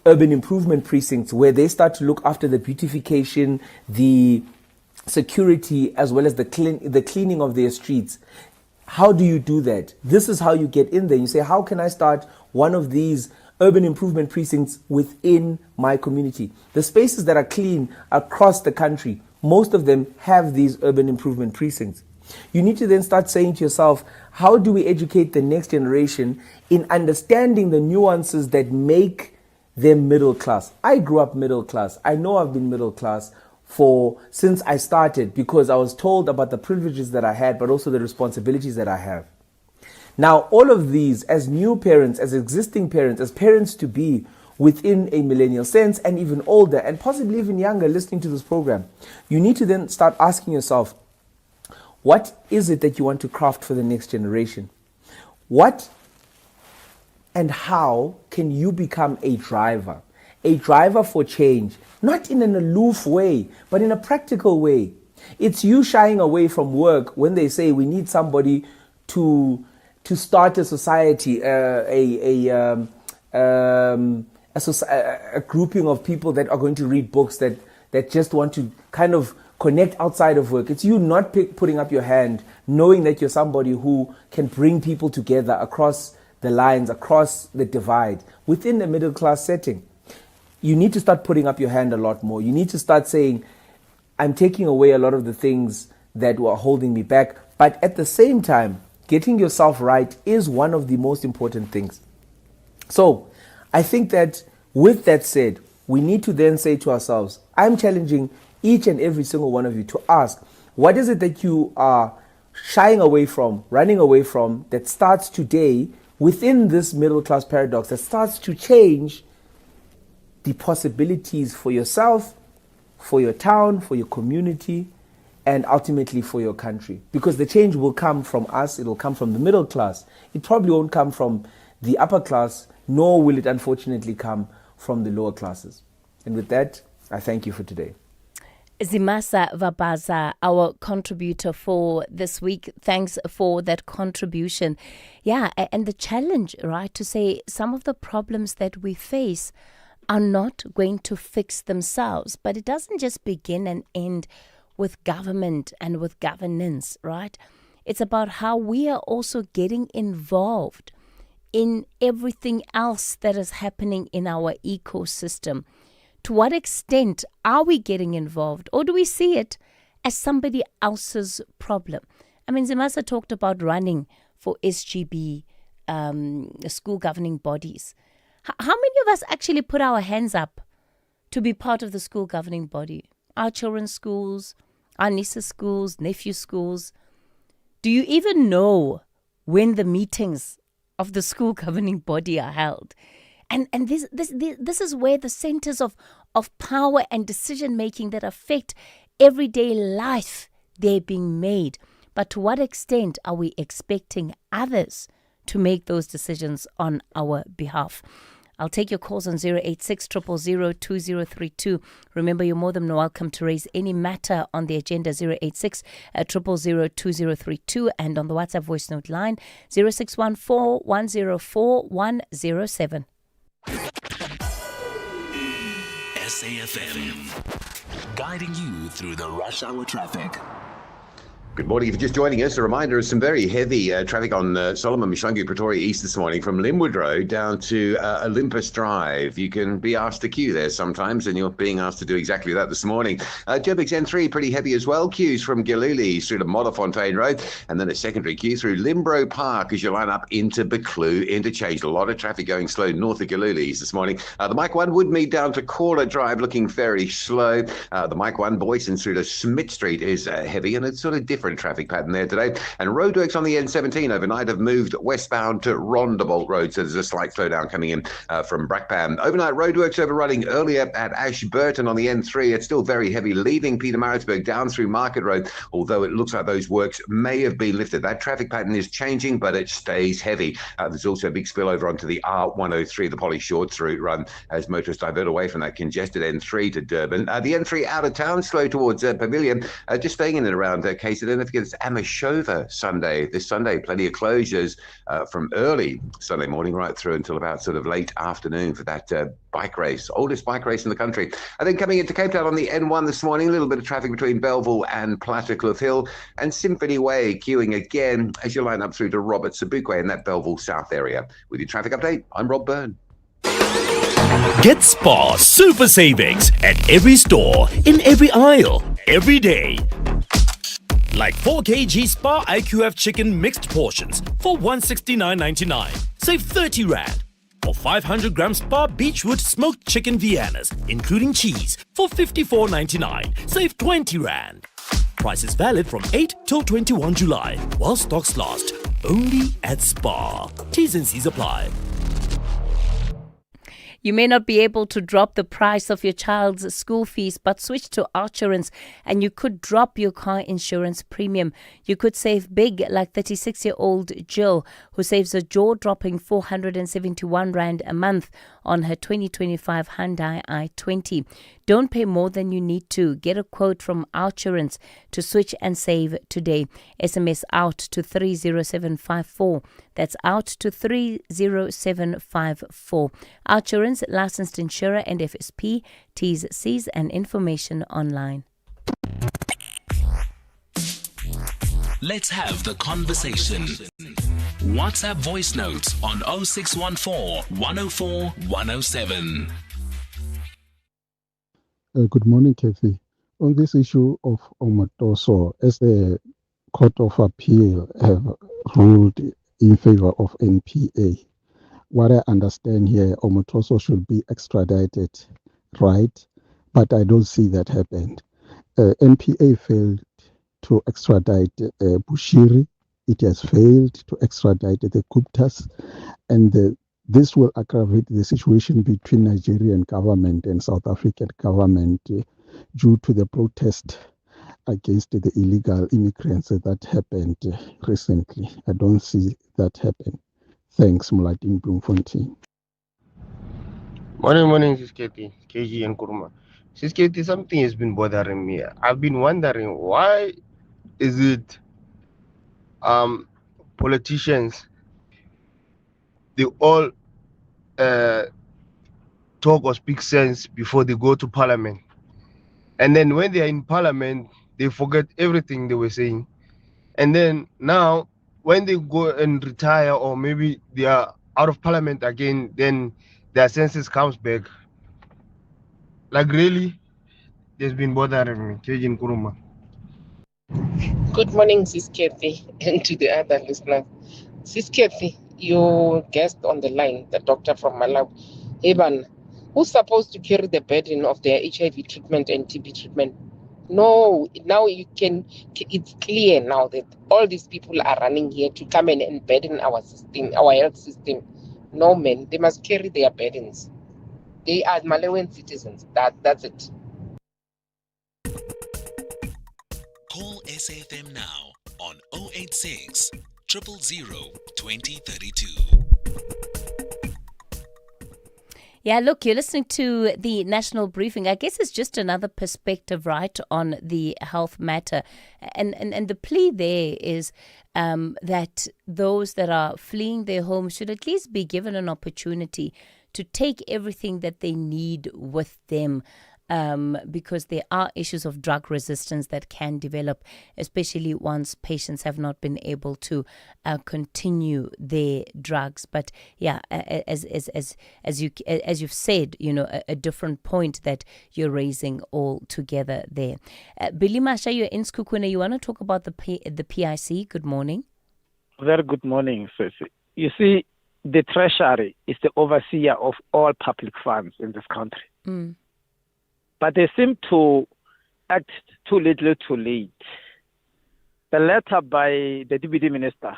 urban improvement precincts, where they start to look after the beautification, the security, as well as the cleaning of their streets. How do you do that? This is how you get in there. You say, how can I start one of these urban improvement precincts within my community? The spaces that are clean across the country, most of them have these urban improvement precincts. You need to then start saying to yourself, how do we educate the next generation in understanding the nuances that make them middle class? I grew up middle class. I know I've been middle class since I started, because I was told about the privileges that I had, but also the responsibilities that I have. Now, all of these, as new parents, as existing parents, as parents to be within a millennial sense, and even older, and possibly even younger, listening to this program, you need to then start asking yourself, what is it that you want to craft for the next generation? What and how can you become a driver for change, not in an aloof way, but in a practical way? It's you shying away from work when they say we need somebody to start a society, a grouping of people that are going to read books, that just want to kind of connect outside of work. It's you not putting up your hand, knowing that you're somebody who can bring people together across the lines, across the divide, within the middle class setting. You need to start putting up your hand a lot more. You need to start saying, I'm taking away a lot of the things that were holding me back. But at the same time, getting yourself right is one of the most important things. So I think that with that said, we need to then say to ourselves, I'm challenging each and every single one of you to ask, what is it that you are shying away from, running away from, that starts today within this middle class paradox, that starts to change the possibilities for yourself, for your town, for your community, and ultimately for your country? Because the change will come from us, it will come from the middle class. It probably won't come from the upper class, nor will it unfortunately come from the lower classes. And with that, I thank you for today.
Zimasa Vabaza, our contributor for this week. Thanks for that contribution. Yeah, and the challenge, right, to say some of the problems that we face are not going to fix themselves. But it doesn't just begin and end with government and with governance, right? It's about how we are also getting involved in everything else that is happening in our ecosystem. To what extent are we getting involved, or do we see it as somebody else's problem? I mean, Zimasa talked about running for SGB, school governing bodies. How many of us actually put our hands up to be part of the school governing body? Our children's schools, our nieces' schools, nephews' schools. Do you even know when the meetings of the school governing body are held? And this is where the centers of power and decision making that affect everyday life, they're being made. But to what extent are we expecting others to make those decisions on our behalf? I'll take your calls on 086 000 2032. Remember, you're more than welcome to raise any matter on the agenda, 086 000 2032, and on the WhatsApp voice note line, 0614 104 107.
SAfm, guiding you through the rush hour traffic.
Good morning. If you're just joining us, a reminder of some very heavy traffic on Solomon Mishlangu Pretoria East this morning from Linwood Road down to Olympus Drive. You can be asked to queue there sometimes, and you're being asked to do exactly that this morning. Joburg's N3 pretty heavy as well. Queues from Giluli through to Modderfontein Road, and then a secondary queue through Limbro Park as you line up into Buccleuch Interchange. A lot of traffic going slow north of Giluli's this morning. The Mike 1 Woodmead down to Caller Drive looking very slow. The Mike 1 Boyson through to Smith Street is heavy, and it's sort of different traffic pattern there today. And roadworks on the N17 overnight have moved westbound to Rondebolt Road, so there's a slight slowdown coming in from Brakpan. Overnight roadworks overrunning earlier at Ashburton on the N3. It's still very heavy leaving Pietermaritzburg down through Market Road, although it looks like those works may have been lifted. That traffic pattern is changing, but it stays heavy. There's also a big spillover onto the R103, the Polly Shorts route run, as motorists divert away from that congested N3 to Durban. The N3 out of town, slow towards Pavilion, just staying in and around KZN. Don't forget it's Amashova Sunday. This Sunday, plenty of closures from early Sunday morning right through until about sort of late afternoon for that bike race, oldest bike race in the country. And then coming into Cape Town on the N1 this morning, a little bit of traffic between Belleville and Plattekloof Hill, and Symphony Way queuing again as you line up through to Robert Sobukwe in that Belleville South area. With your traffic update, I'm Rob Byrne.
Get Spar Super Savings at every store, in every aisle, every day. Like 4 kg Spar IQF chicken mixed portions for $169.99. Save 30 Rand. Or 500 gram Spar Beechwood smoked chicken Viennas, including cheese, for $54.99. Save 20 Rand. Price is valid from 8 till 21 July, while stocks last. Only at Spar. T's and C's apply.
You may not be able to drop the price of your child's school fees, but switch to Outsurance and you could drop your car insurance premium. You could save big, like 36-year-old Jill, who saves a jaw-dropping 471 Rand a month on her 2025 Hyundai i20. Don't pay more than you need to. Get a quote from Outsurance to switch and save today. SMS out to 30754. That's out to 30754. Outsurance, licensed insurer and FSP. T's, C's and information online.
Let's have the conversation. WhatsApp voice notes on 0614 104 107.
Good morning, Kathy. On this issue of Omatoso, as the Court of Appeal have ruled in favor of NPA, what I understand here, Omatoso should be extradited, right? But I don't see that happened. NPA failed to extradite Bushiri. It has failed to extradite the Guptas, and this will aggravate the situation between Nigerian government and South African government due to the protest against the illegal immigrants that happened recently. I don't see that happen. Thanks, Mulatin Bloemfontein.
Morning, Sis Katie, KG and Kurma. Sis Katie, something has been bothering me. I've been wondering, why is it politicians, they all talk or speak sense before they go to parliament, and then when they are in parliament they forget everything they were saying, and then now when they go and retire or maybe they are out of parliament again, then their senses comes back. Like, really, it's been bothering me. Kejin Kuruma.
Good morning, Sis Kathy, and to the other listeners. Sis Kathy, your guest on the line, the doctor from Malawi, Eban, who's supposed to carry the burden of their HIV treatment and TB treatment? No, now it's clear now that all these people are running here to come and burden our system, our health system. No, man, they must carry their burdens. They are Malawian citizens. That's it.
Call SAFM now on 086 000 2032.
Yeah, look, you're listening to the National Briefing. I guess it's just another perspective, right, on the health matter. And the plea there is that those that are fleeing their homes should at least be given an opportunity to take everything that they need with them. because there are issues of drug resistance that can develop, especially once patients have not been able to continue their drugs. But yeah, as you've said, a different point that you're raising all together there. Billy Masha, you're in Skukune. You want to talk about the PIC? Good morning.
Very good morning, Ceci. You see, the Treasury is the overseer of all public funds in this country.
Mm.
But they seem to act too little too late. The letter by the Deputy Minister,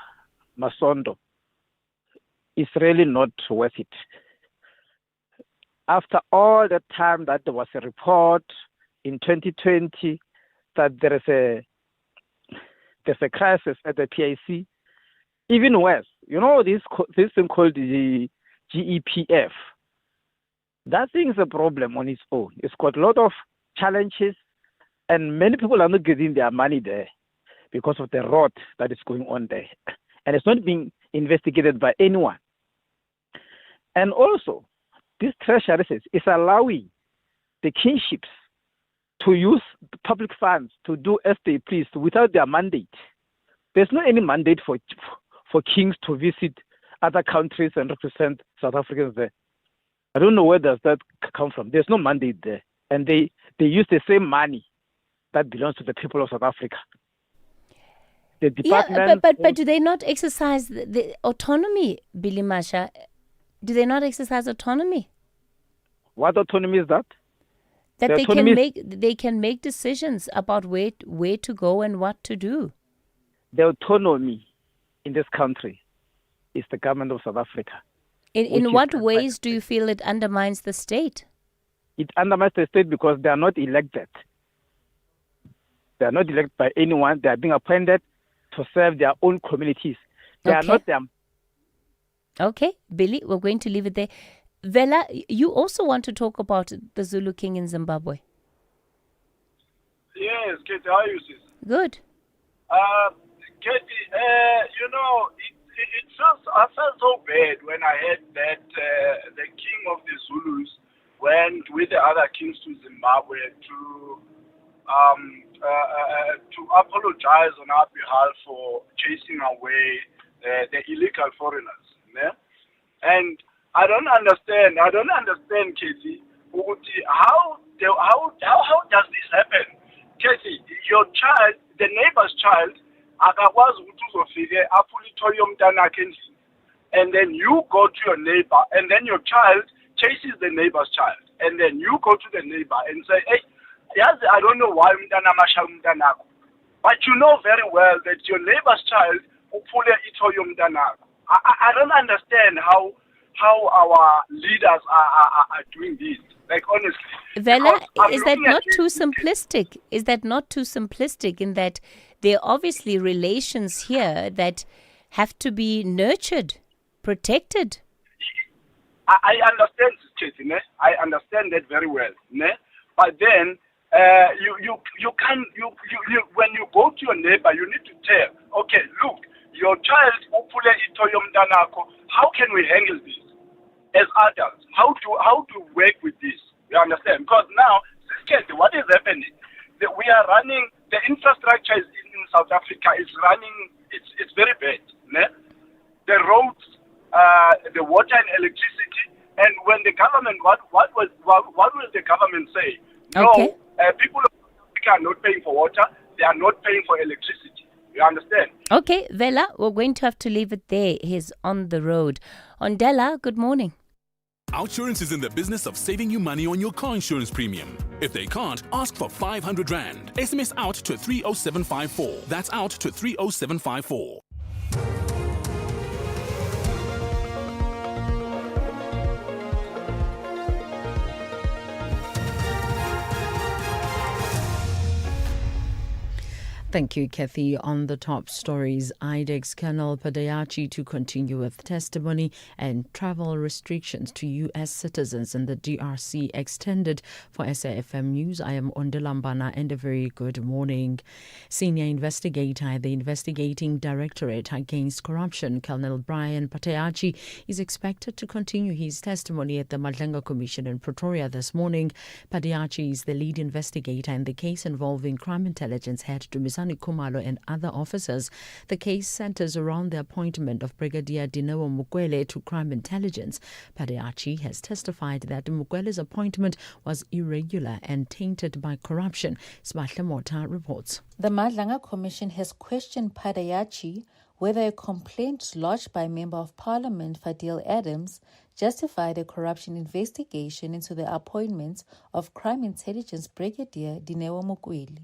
Masondo, is really not worth it. After all the time that there was a report in 2020 that there's a crisis at the PIC, even worse, this thing called the GEPF. That thing is a problem on its own. It's got a lot of challenges, and many people are not getting their money there because of the rot that is going on there. And it's not being investigated by anyone. And also, this treasury is allowing the kingships to use public funds to do as they please without their mandate. There's not any mandate for kings to visit other countries and represent South Africans there. I don't know where does that come from. There's no mandate there. And they use the same money that belongs to the people of South Africa. The department...
Yeah, but do they not exercise the autonomy, Billy Masha? Do they not exercise autonomy?
What autonomy is that?
That they can make decisions about where to go and what to do.
The autonomy in this country is the government of South Africa.
In what ways do you feel it undermines the state?
It undermines the state because they are not elected. They are not elected by anyone. They are being appointed to serve their own communities. They are not them.
Okay, Billy, we're going to leave it there. Vela, you also want to talk about the Zulu King in Zimbabwe.
Yes, Katie, how are you, sis?
Good.
Katie, I felt so bad when I heard that the king of the Zulus went with the other kings to Zimbabwe to apologize on our behalf for chasing away the illegal foreigners. Yeah? And I don't understand, Katie, how does this happen? Katie, your child, the neighbor's child, akakwazi ukuthi uzofike aphule itoy yomntanakhe endlini, and then you go to your neighbor, and then your child chases the neighbor's child, and then you go to the neighbor and say, hey, yes, I don't know why umntana amasha umntanakho, but you know very well that your neighbor's child uphule itoy yomntanakho. I don't understand how our leaders are doing this. Like, honestly.
Vela, is that not too simplistic? Is that not too simplistic in that there are obviously relations here that have to be nurtured, protected?
I understand, Katie, ne? I understand that very well, ne? But then you can when you go to your neighbor, you need to tell, okay, look, your child uphule itoy yomntanakho. How can we handle this as adults? How to work with this? You understand? Because now, what is happening? We are running, the infrastructure in South Africa is running, it's very bad. Ne? The roads, the water and electricity, and when the government, what will the government say?
Okay.
No, people of South Africa are not paying for water, they are not paying for electricity. You understand?
Okay, Vela, we're going to have to leave it there. He's on the road. Ondela, good morning.
Outsurance is in the business of saving you money on your car insurance premium. If they can't, ask for 500 Rand. SMS out to 30754. That's out to 30754.
Thank you, Kathy. On the top stories, IDEX Colonel Padayachi to continue with testimony and travel restrictions to U.S. citizens in the DRC extended. For SAfm News, I am Ondilambana and a very good morning. Senior investigator at the Investigating Directorate Against Corruption, Colonel Brian Padayachi, is expected to continue his testimony at the Madlenga Commission in Pretoria this morning. Padayachi is the lead investigator in the case involving crime intelligence head Dumisani Kumalo and other officers. The case centers around the appointment of Brigadier Dineo Mukwele to crime intelligence. Padayachi has testified that Mukwele's appointment was irregular and tainted by corruption. Sbahle Mota reports.
The Madlanga Commission has questioned Padayachi whether a complaint lodged by Member of Parliament Fadil Adams justified a corruption investigation into the appointment of Crime Intelligence Brigadier Dineo Mukwele.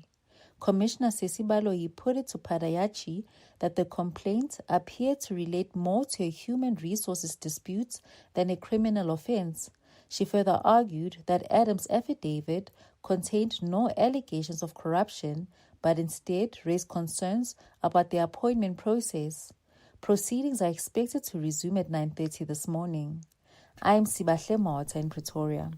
Commissioner Sesi Baloyi put it to Padayachi that the complaint appeared to relate more to a human resources dispute than a criminal offense. She further argued that Adams' affidavit contained no allegations of corruption, but instead raised concerns about the appointment process. Proceedings are expected to resume at 9:30 this morning. I am Sibahle Mota in Pretoria.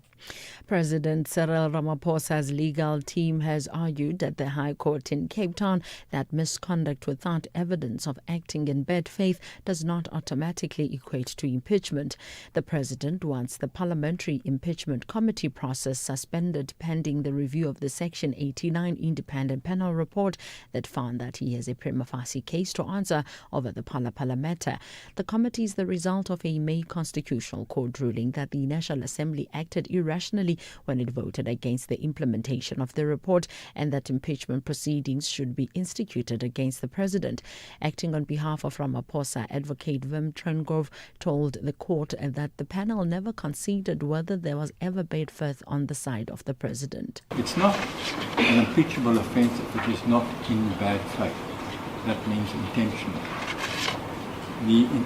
President Cyril Ramaphosa's legal team has argued at the High Court in Cape Town that misconduct without evidence of acting in bad faith does not automatically equate to impeachment. The president wants the Parliamentary Impeachment Committee process suspended pending the review of the Section 89 independent panel report that found that he has a prima facie case to answer over the Pala matter. The committee is the result of a May Constitutional Court ruling that the National Assembly acted irrationally when it voted against the implementation of the report and that impeachment proceedings should be instituted against the president. Acting on behalf of Ramaphosa, Advocate Wim Trengove told the court that the panel never considered whether there was ever bad faith on the side of the president.
It's not an impeachable offence if it is not in bad faith. That means intentional.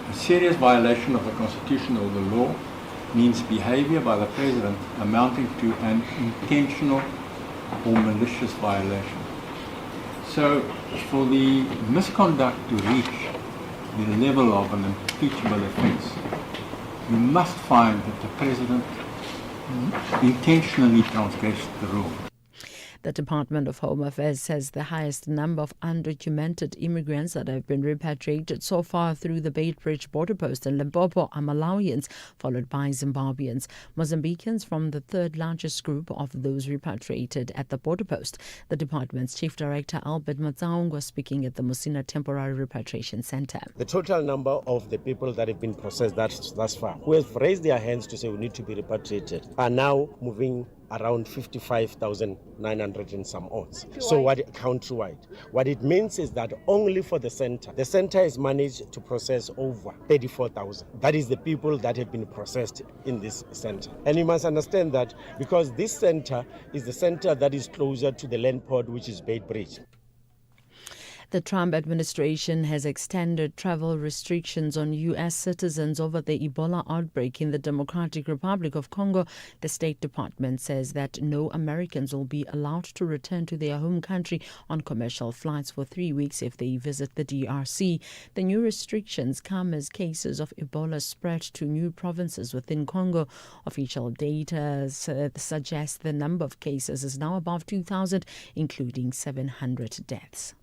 A serious violation of the Constitution or the law means behavior by the president amounting to an intentional or malicious violation. So for the misconduct to reach the level of an impeachable offence, you must find that the president intentionally transgressed the rule.
The Department of Home Affairs says the highest number of undocumented immigrants that have been repatriated so far through the Beitbridge border post in Limpopo are Malawians, followed by Zimbabweans. Mozambicans from the third largest group of those repatriated at the border post. The department's Chief Director Albert Matsaung was speaking at the Musina Temporary Repatriation Center.
The total number of the people that have been processed thus far, who have raised their hands to say we need to be repatriated, are now moving around 55,900 and some odds. So countrywide, what it means is that only for the center has managed to process over 34,000. That is the people that have been processed in this center. And you must understand that because this center is the center that is closer to the land port, which is Beitbridge.
The Trump administration has extended travel restrictions on U.S. citizens over the Ebola outbreak in the Democratic Republic of Congo. The State Department says that no Americans will be allowed to return to their home country on commercial flights for 3 weeks if they visit the DRC. The new restrictions come as cases of Ebola spread to new provinces within Congo. Official data suggests the number of cases is now above 2,000, including 700 deaths.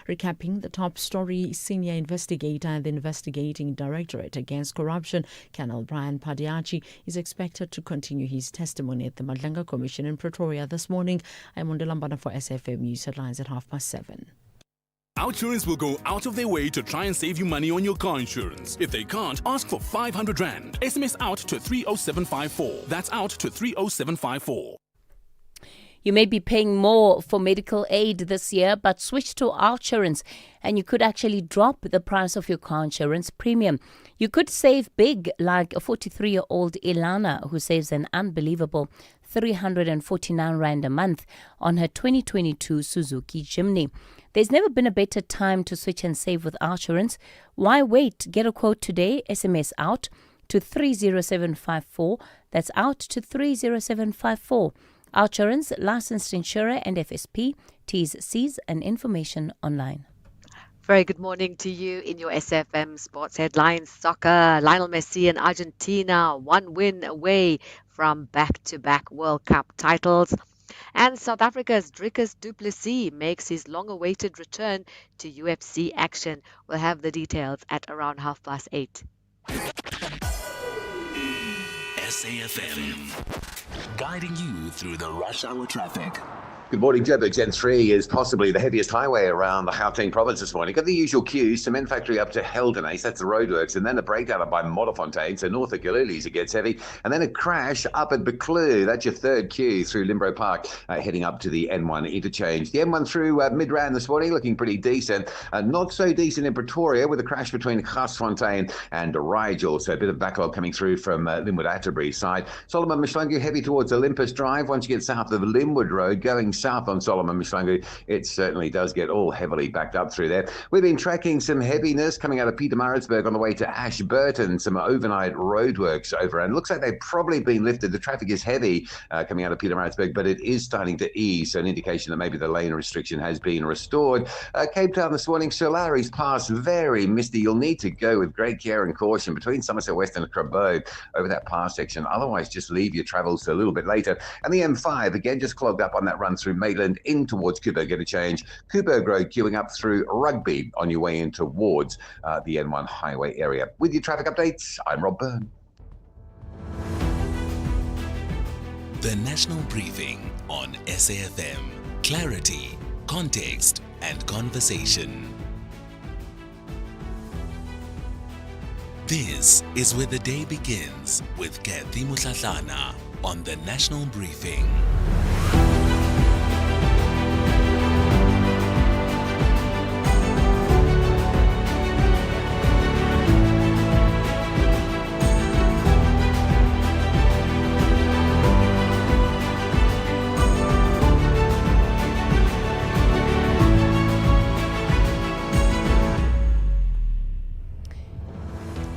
Recapping the top story, senior investigator at the Investigating Directorate Against Corruption, Colonel Brian Padayachi, is expected to continue his testimony at the Madlenga Commission in Pretoria this morning. I'm Ondilambana for SAfm News Headlines at 7:30.
OUTsurance will go out of their way to try and save you money on your car insurance. If they can't, ask for 500 Rand. SMS out to 30754. That's out to 30754.
You may be paying more for medical aid this year, but switch to OUTsurance and you could actually drop the price of your car insurance premium. You could save big, like a 43-year-old Ilana who saves an unbelievable 349 Rand a month on her 2022 Suzuki Jimny. There's never been a better time to switch and save with OUTsurance. Why wait? Get a quote today. SMS out to 30754. That's out to 30754. Outsurance, licensed insurer and FSP. T's, C's and information online.
Very good morning to you in your SAfm Sports Headlines. Soccer, Lionel Messi and Argentina, one win away from back-to-back World Cup titles. And South Africa's Dricus du Plessis makes his long-awaited return to UFC action. We'll have the details at around 8:30.
SAfm, guiding you through the rush hour traffic.
Good morning, Joburg. N3 is possibly the heaviest highway around the Gauteng province this morning. Got the usual queues, cement factory up to Heldenace, that's the roadworks, and then a breakdown up by Modderfontein, so north of Galilees it gets heavy, and then a crash up at Buccleuch, that's your third queue through Limbro Park, heading up to the N1 interchange. The M1 through Midrand this morning, looking pretty decent. Not so decent in Pretoria, with a crash between Garsfontein and Rigel, so a bit of backlog coming through from Linwood Atterbury side. Solomon Mshlangu heavy towards Olympus Drive. Once you get south of Linwood Road, going south on Solomon Mshlangu, it certainly does get all heavily backed up through there. We've been tracking some heaviness coming out of Pietermaritzburg on the way to Ashburton, some overnight roadworks over, and looks like they've probably been lifted. The traffic is heavy coming out of Pietermaritzburg, but it is starting to ease, so an indication that maybe the lane restriction has been restored. Cape Town this morning, Solaris Pass, very misty. You'll need to go with great care and caution between Somerset West and Krabbe over that pass section. Otherwise, just leave your travels a little bit later. And the M5, again, just clogged up on that run through Maitland in towards Coburg, get a change. Coburg Road queuing up through Rugby on your way in towards the N1 highway area. With your traffic updates, I'm Rob Byrne.
The National Briefing on SAfm. Clarity, context, and conversation. This is where the day begins with Kathy Mutlatlana on the National Briefing.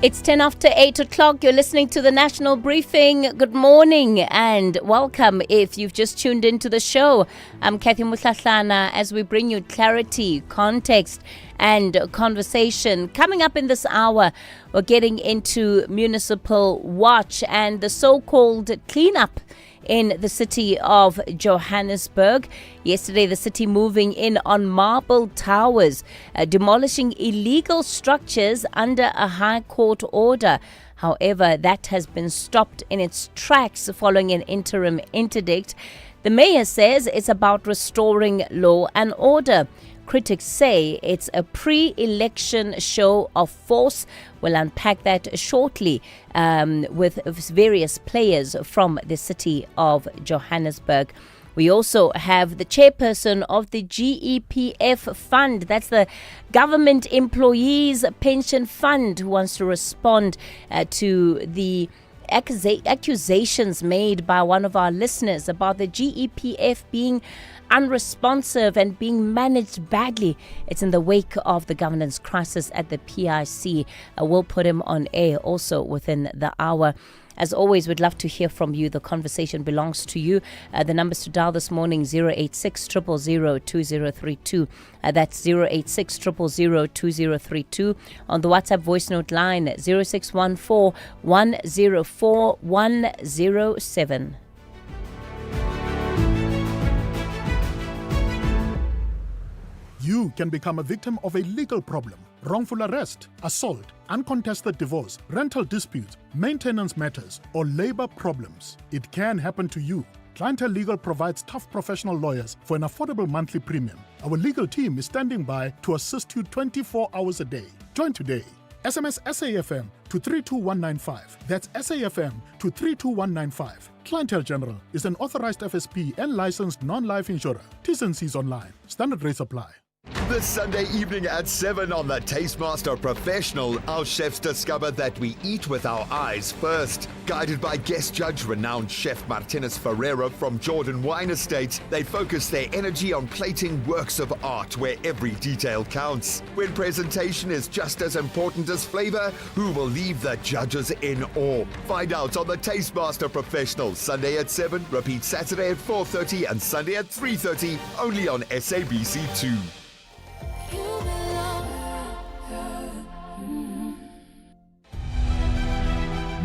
It's 10 after 8 o'clock. You're listening to the National Briefing. Good morning and welcome if you've just tuned into the show. I'm Kathy Mutlatlana as we bring you clarity, context and conversation. Coming up in this hour, we're getting into Municipal Watch and the so-called cleanup in the city of Johannesburg. Yesterday, the city moving in on marble towers, demolishing illegal structures under a High Court order. However, that has been stopped in its tracks following an interim interdict. The mayor says it's about restoring law and order. Critics say it's a pre-election show of force. We'll unpack that shortly with various players from the city of Johannesburg. We also have the chairperson of the GEPF fund, that's the Government Employees Pension Fund, who wants to respond to the accusations made by one of our listeners about the GEPF being unresponsive and being managed badly. It's in the wake of the governance crisis at the PIC. We'll put him on air also within the hour. As always, we'd love to hear from you. The conversation belongs to you. The numbers to dial this morning, 086 000 2032. That's 086 000 2032. On the WhatsApp voice note line, 0614 104 107.
You can become a victim of a legal problem. Wrongful arrest, assault, uncontested divorce, rental disputes, maintenance matters, or labor problems. It can happen to you. Clientele Legal provides tough professional lawyers for an affordable monthly premium. Our legal team is standing by to assist you 24 hours a day. Join today. SMS SAFM to 32195. That's SAFM to 32195. Clientele General is an authorized FSP and licensed non-life insurer. T's and C's online. Standard rates apply.
This Sunday evening at 7 on the Tastemaster Professional, our chefs discover that we eat with our eyes first. Guided by guest judge renowned chef Martinez Ferreira from Jordan Wine Estates, they focus their energy on plating works of art where every detail counts. When presentation is just as important as flavor, who will leave the judges in awe? Find out on the Tastemaster Professional, Sunday at 7, repeat Saturday at 4:30 and Sunday at 3:30, only on SABC2.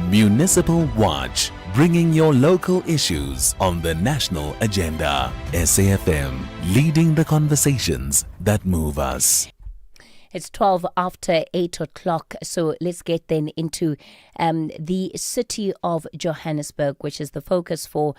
Municipal Watch, bringing your local issues on the national agenda. SAFM, leading the conversations that move us.
It's 12 after 8 o'clock, so let's get then into the city of Johannesburg, which is the focus for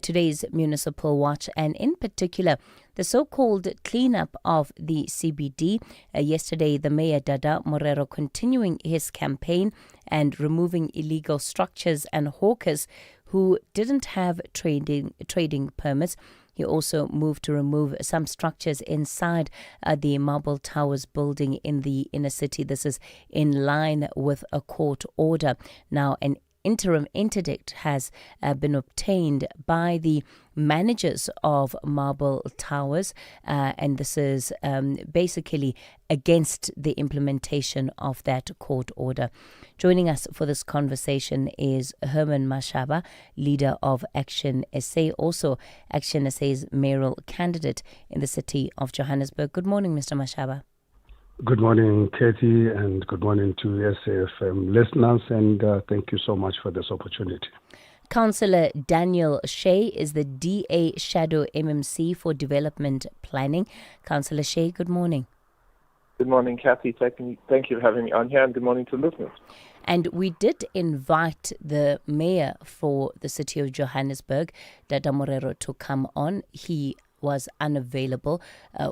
today's Municipal Watch, and in particular, the so-called cleanup of the CBD. Yesterday, the Mayor Dada Morero continuing his campaign and removing illegal structures and hawkers who didn't have trading permits. He also moved to remove some structures inside the Marble Towers building in the inner city. This is in line with a court order. Now, an interim interdict has been obtained by the managers of Marble Towers, and this is basically against the implementation of that court order. Joining us for this conversation is Herman Mashaba, leader of Action SA, also Action SA's mayoral candidate in the city of Johannesburg. Good morning, Mr. Mashaba.
Good morning, Katie, and good morning to SAFM listeners, and thank you so much for this opportunity.
Councillor Daniel Shea is the DA Shadow MMC for Development Planning. Councillor Shea, good morning.
Good morning, Kathy. Thank you for having me on here, and good morning to listeners.
And we did invite the mayor for the city of Johannesburg, Dada Morero, to come on. He was unavailable.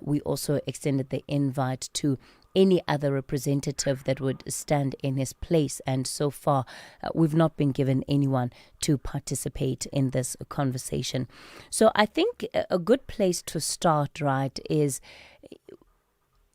We also extended the invite to any other representative that would stand in his place. And so far, we've not been given anyone to participate in this conversation. So I think a good place to start, right, is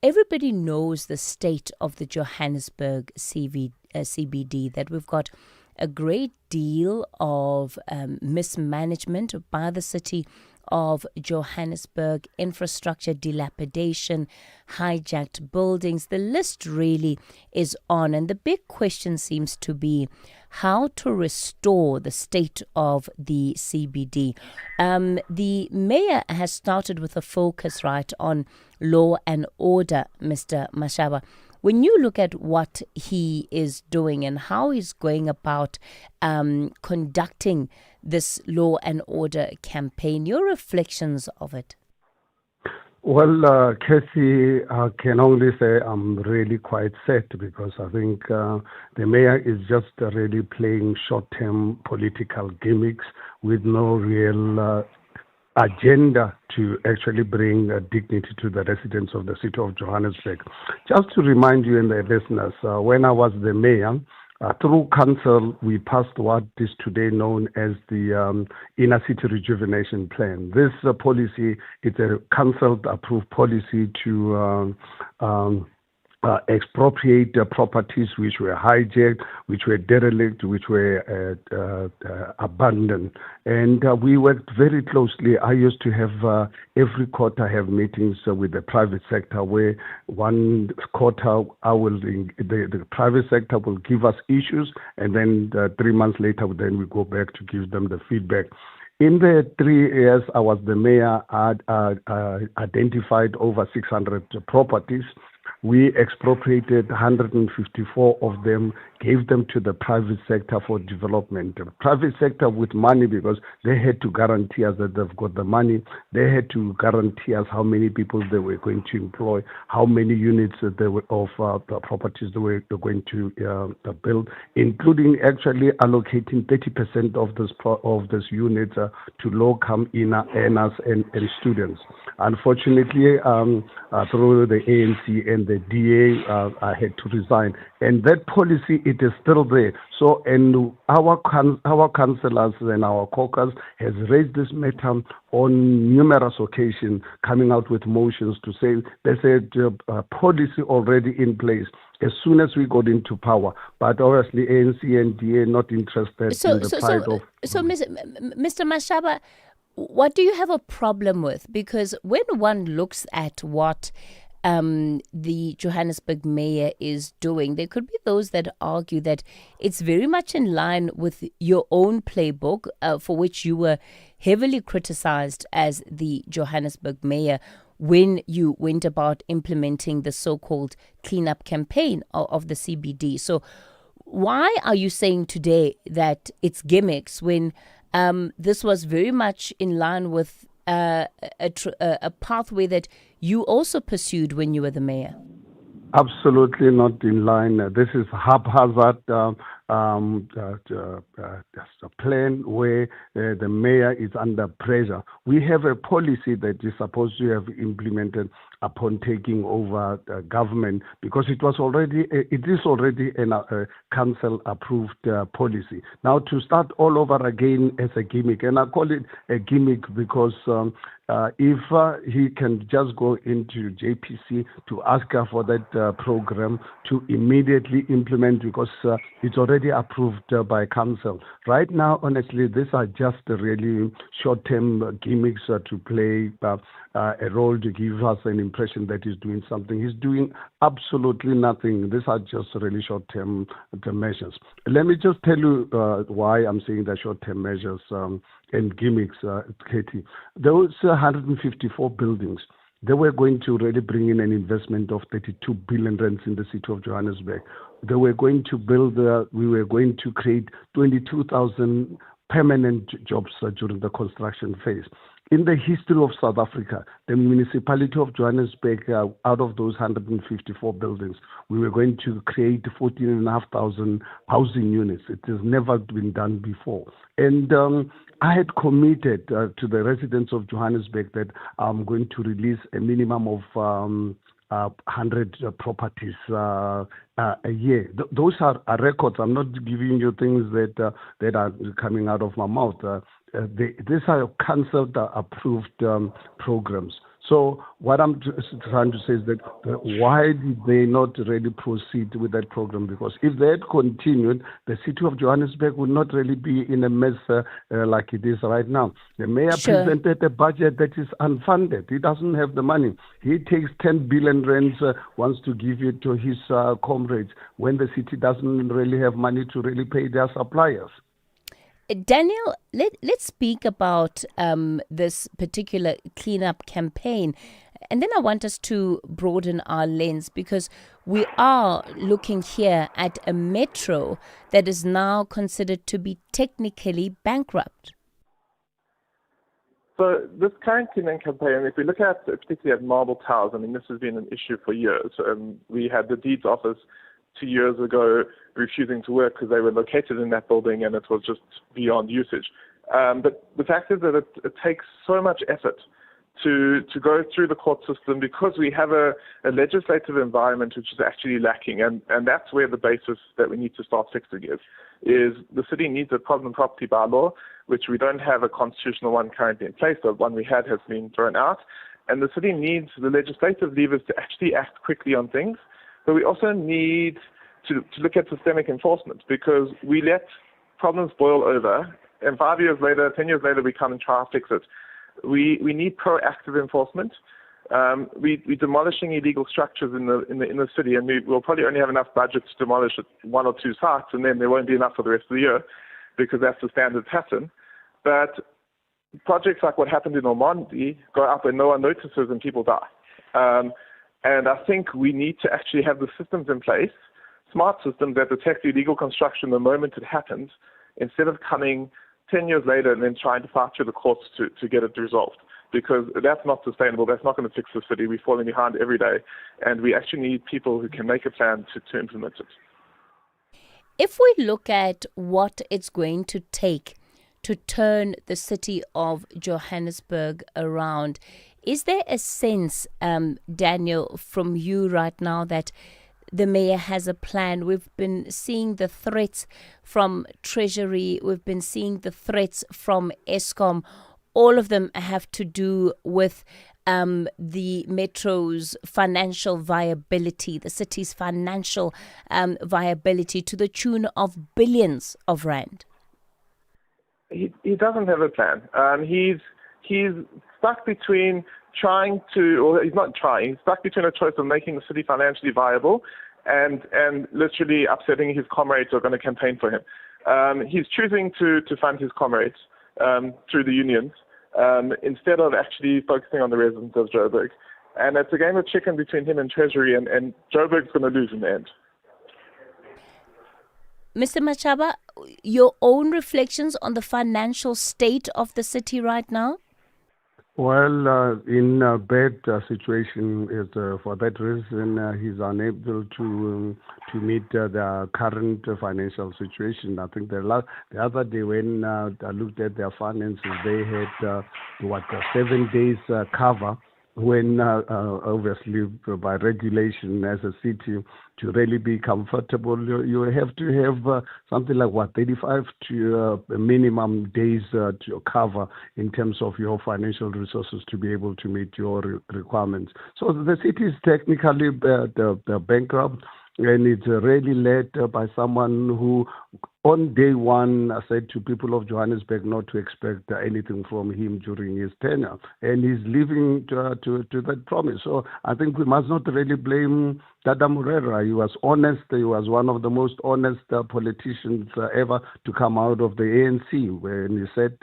everybody knows the state of the Johannesburg CBD, that we've got a great deal of mismanagement by the city of Johannesburg, infrastructure dilapidation, hijacked buildings. The list really is on. And the big question seems to be how to restore the state of the CBD. The mayor has started with a focus, right, on law and order, Mr. Mashaba. When you look at what he is doing and how he's going about conducting this law and order campaign, your reflections of it?
Well, Cassie, I can only say I'm really quite sad because I think the mayor is just really playing short-term political gimmicks with no real agenda to actually bring dignity to the residents of the city of Johannesburg. Just to remind you and the listeners, when I was the mayor, through council, we passed what is today known as the Inner City Rejuvenation Plan. This policy is a council-approved policy to expropriate properties which were hijacked, which were derelict, which were abandoned. And we worked very closely. I used to have every quarter have meetings with the private sector where one quarter the private sector will give us issues, and then 3 months later then we go back to give them the feedback. In the 3 years I was the mayor, I identified over 600 properties. We expropriated 154 of them, gave them to the private sector for development. The private sector with money, because they had to guarantee us that they've got the money. They had to guarantee us how many people they were going to employ, how many units they were of properties they were going to build, including actually allocating 30% of those units to low-income earners and students. Unfortunately, through the ANC and
the DA had to resign. And that policy, it is still there. So, and our councillors and our caucus has raised this matter on numerous occasions, coming out with motions to say there's a policy already in place as soon as we got into power. But obviously, ANC and DA not interested in the plight of...
So, Mr. Mashaba, what do you have a problem with? Because when one looks at what the Johannesburg mayor is doing, there could be those that argue that it's very much in line with your own playbook, for which you were heavily criticized as the Johannesburg mayor when you went about implementing the so-called cleanup campaign of the CBD. So why are you saying today that it's gimmicks when this was very much in line with a pathway that you also pursued when you were the mayor?
Absolutely not in line. This is haphazard. Just a plan where the mayor is under pressure. We have a policy that is supposed to have implemented upon taking over government, because it is already a council approved policy. Now to start all over again as a gimmick, and I call it a gimmick because if he can just go into JPC to ask her for that program to immediately implement, because it's already approved by council. Right now, honestly, these are just really short-term gimmicks to play a role to give us an impression that he's doing something. He's doing absolutely nothing. These are just really short-term measures. Let me just tell you why I'm saying the short-term measures and gimmicks, Katie. Those 154 buildings, they were going to really bring in an investment of 32 billion rands in the city of Johannesburg. They were going to build, we were going to create 22,000 permanent jobs during the construction phase. In the history of South Africa, the municipality of Johannesburg, out of those 154 buildings, we were going to create 14,500 housing units. It has never been done before. And I had committed to the residents of Johannesburg that I'm going to release a minimum of 100 properties a year. Those are records. I'm not giving you things that are coming out of my mouth. These are council approved programs. So what I'm trying to say is that why did they not really proceed with that program? Because if they had continued, the city of Johannesburg would not really be in a mess like it is right now. The mayor presented a budget that is unfunded. He doesn't have the money. He takes 10 billion rands, wants to give it to his comrades, when the city doesn't really have money to really pay their suppliers.
Daniel, let's speak about this particular cleanup campaign. And then I want us to broaden our lens, because we are looking here at a metro that is now considered to be technically bankrupt.
So this current cleaning campaign, if we look at particularly at marble towers, I mean, this has been an issue for years. We had the deeds office 2 years ago refusing to work because they were located in that building and it was just beyond usage. But the fact is that it takes so much effort to go through the court system, because we have a legislative environment which is actually lacking, and that's where the basis that we need to start fixing is the city needs a problem property bylaw, which we don't have a constitutional one currently in place. The one we had has been thrown out, and the city needs the legislative levers to actually act quickly on things. But we also need to look at systemic enforcement, because we let problems boil over, and 5 years later, 10 years later, we come and try to fix it. We need proactive enforcement. We're demolishing illegal structures in the inner city, and we'll probably only have enough budget to demolish 1 or 2 sites, and then there won't be enough for the rest of the year, because that's the standard pattern. But projects like what happened in Ormonde go up and no one notices and people die. And I think we need to actually have the systems in place, smart systems that detect illegal construction the moment it happens, instead of coming 10 years later and then trying to fight through the courts to get it resolved. Because that's not sustainable. That's not going to fix the city. We're falling behind every day. And we actually need people who can make a plan to implement it.
If we look at what it's going to take to turn the city of Johannesburg around, Is there a sense, Daniel, from you right now that the mayor has a plan? We've been seeing the threats from Treasury. We've been seeing the threats from Eskom. All of them have to do with the metro's financial viability, the city's financial viability to the tune of billions of rand.
He doesn't have a plan. He's stuck between he's stuck between a choice of making the city financially viable and literally upsetting his comrades who are going to campaign for him. He's choosing to fund his comrades through the unions instead of actually focusing on the residents of Joburg. And it's a game of chicken between him and Treasury, and Joburg's going to lose in the end.
Mr. Machaba, your own reflections on the financial state of the city right now?
Well, in a bad situation, for that reason, he's unable to meet the current financial situation. I think the other day when I looked at their finances, they had 7 days cover. When obviously by regulation as a city to really be comfortable, you have to have something like 35 to minimum days to cover in terms of your financial resources to be able to meet your requirements. So the city is technically bankrupt, and it's really led by someone who on day one said to people of Johannesburg not to expect anything from him during his tenure, and he's living to that promise. So I think we must not really blame Dada Murera. He was honest. He was one of the most honest politicians ever to come out of the ANC, when he said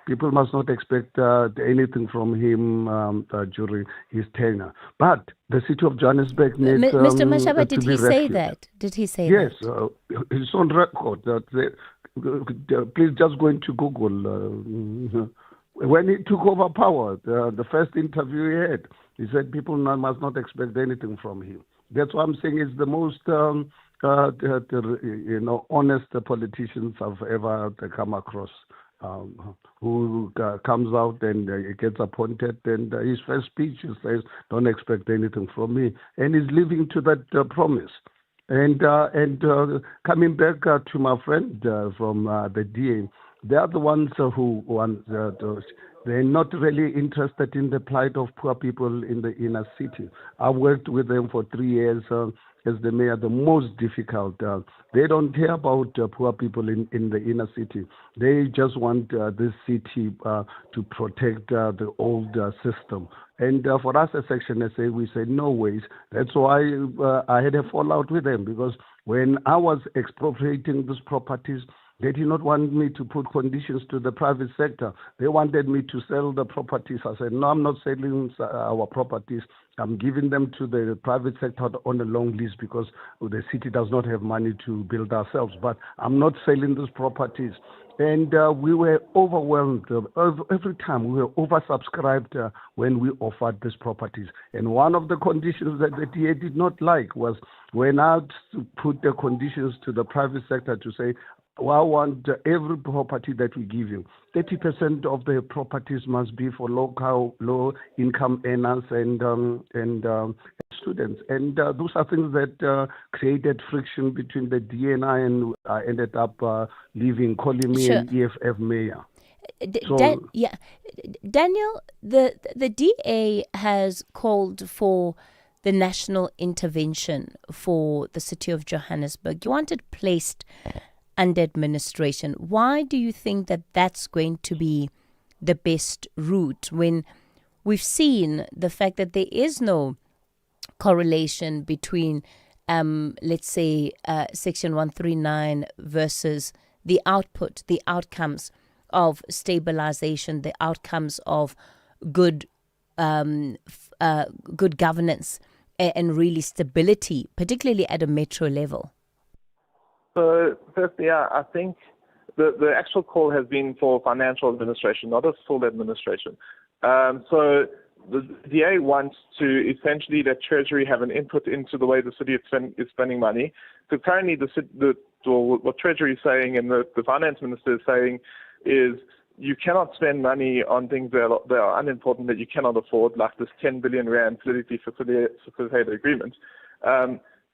people must not expect anything from him during his tenure. But the city of Johannesburg needs
Mr. Mashaba, did he say
rescued.
that? Did he say
Yes,
that?
it's on record. Please just go into Google. When he took over power, the first interview he had, he said people must not expect anything from him. That's what I'm saying is the most honest politicians I've ever come across. Who comes out and gets appointed, and his first speech he says, "Don't expect anything from me," and he's living to that promise. And coming back to my friend from the DA, they are the ones who want they're not really interested in the plight of poor people in the inner city. I worked with them for 3 years as the mayor, the most difficult. They don't care about poor people in the inner city. They just want this city to protect the old system. And for us as Section SA, we say no ways. That's why I had a fallout with them, because when I was expropriating these properties, they did not want me to put conditions to the private sector. They wanted me to sell the properties. I said, no, I'm not selling our properties. I'm giving them to the private sector on a long lease because the city does not have money to build ourselves. But I'm not selling these properties. And we were overwhelmed. Every time we were oversubscribed when we offered these properties. And one of the conditions that the DA did not like was when I put the conditions to the private sector to say, well, I want every property that we give you, 30% of the properties must be for low-income earners and students. And those are things that created friction between the DA and I ended up calling me an EFF mayor.
Daniel, the DA has called for the national intervention for the city of Johannesburg. You want it placed under administration. Why do you think that that's going to be the best route when we've seen the fact that there is no correlation between, let's say, Section 139 versus the output, the outcomes of stabilization, the outcomes of good governance and really stability, particularly at a metro level?
So, firstly, I think the actual call has been for financial administration, not a full administration. So the DA wants to essentially let Treasury have an input into the way the city is spending money. Because currently what Treasury is saying and the finance minister is saying is you cannot spend money on things that are unimportant, that you cannot afford, like this 10 billion rand politically facilitated agreement.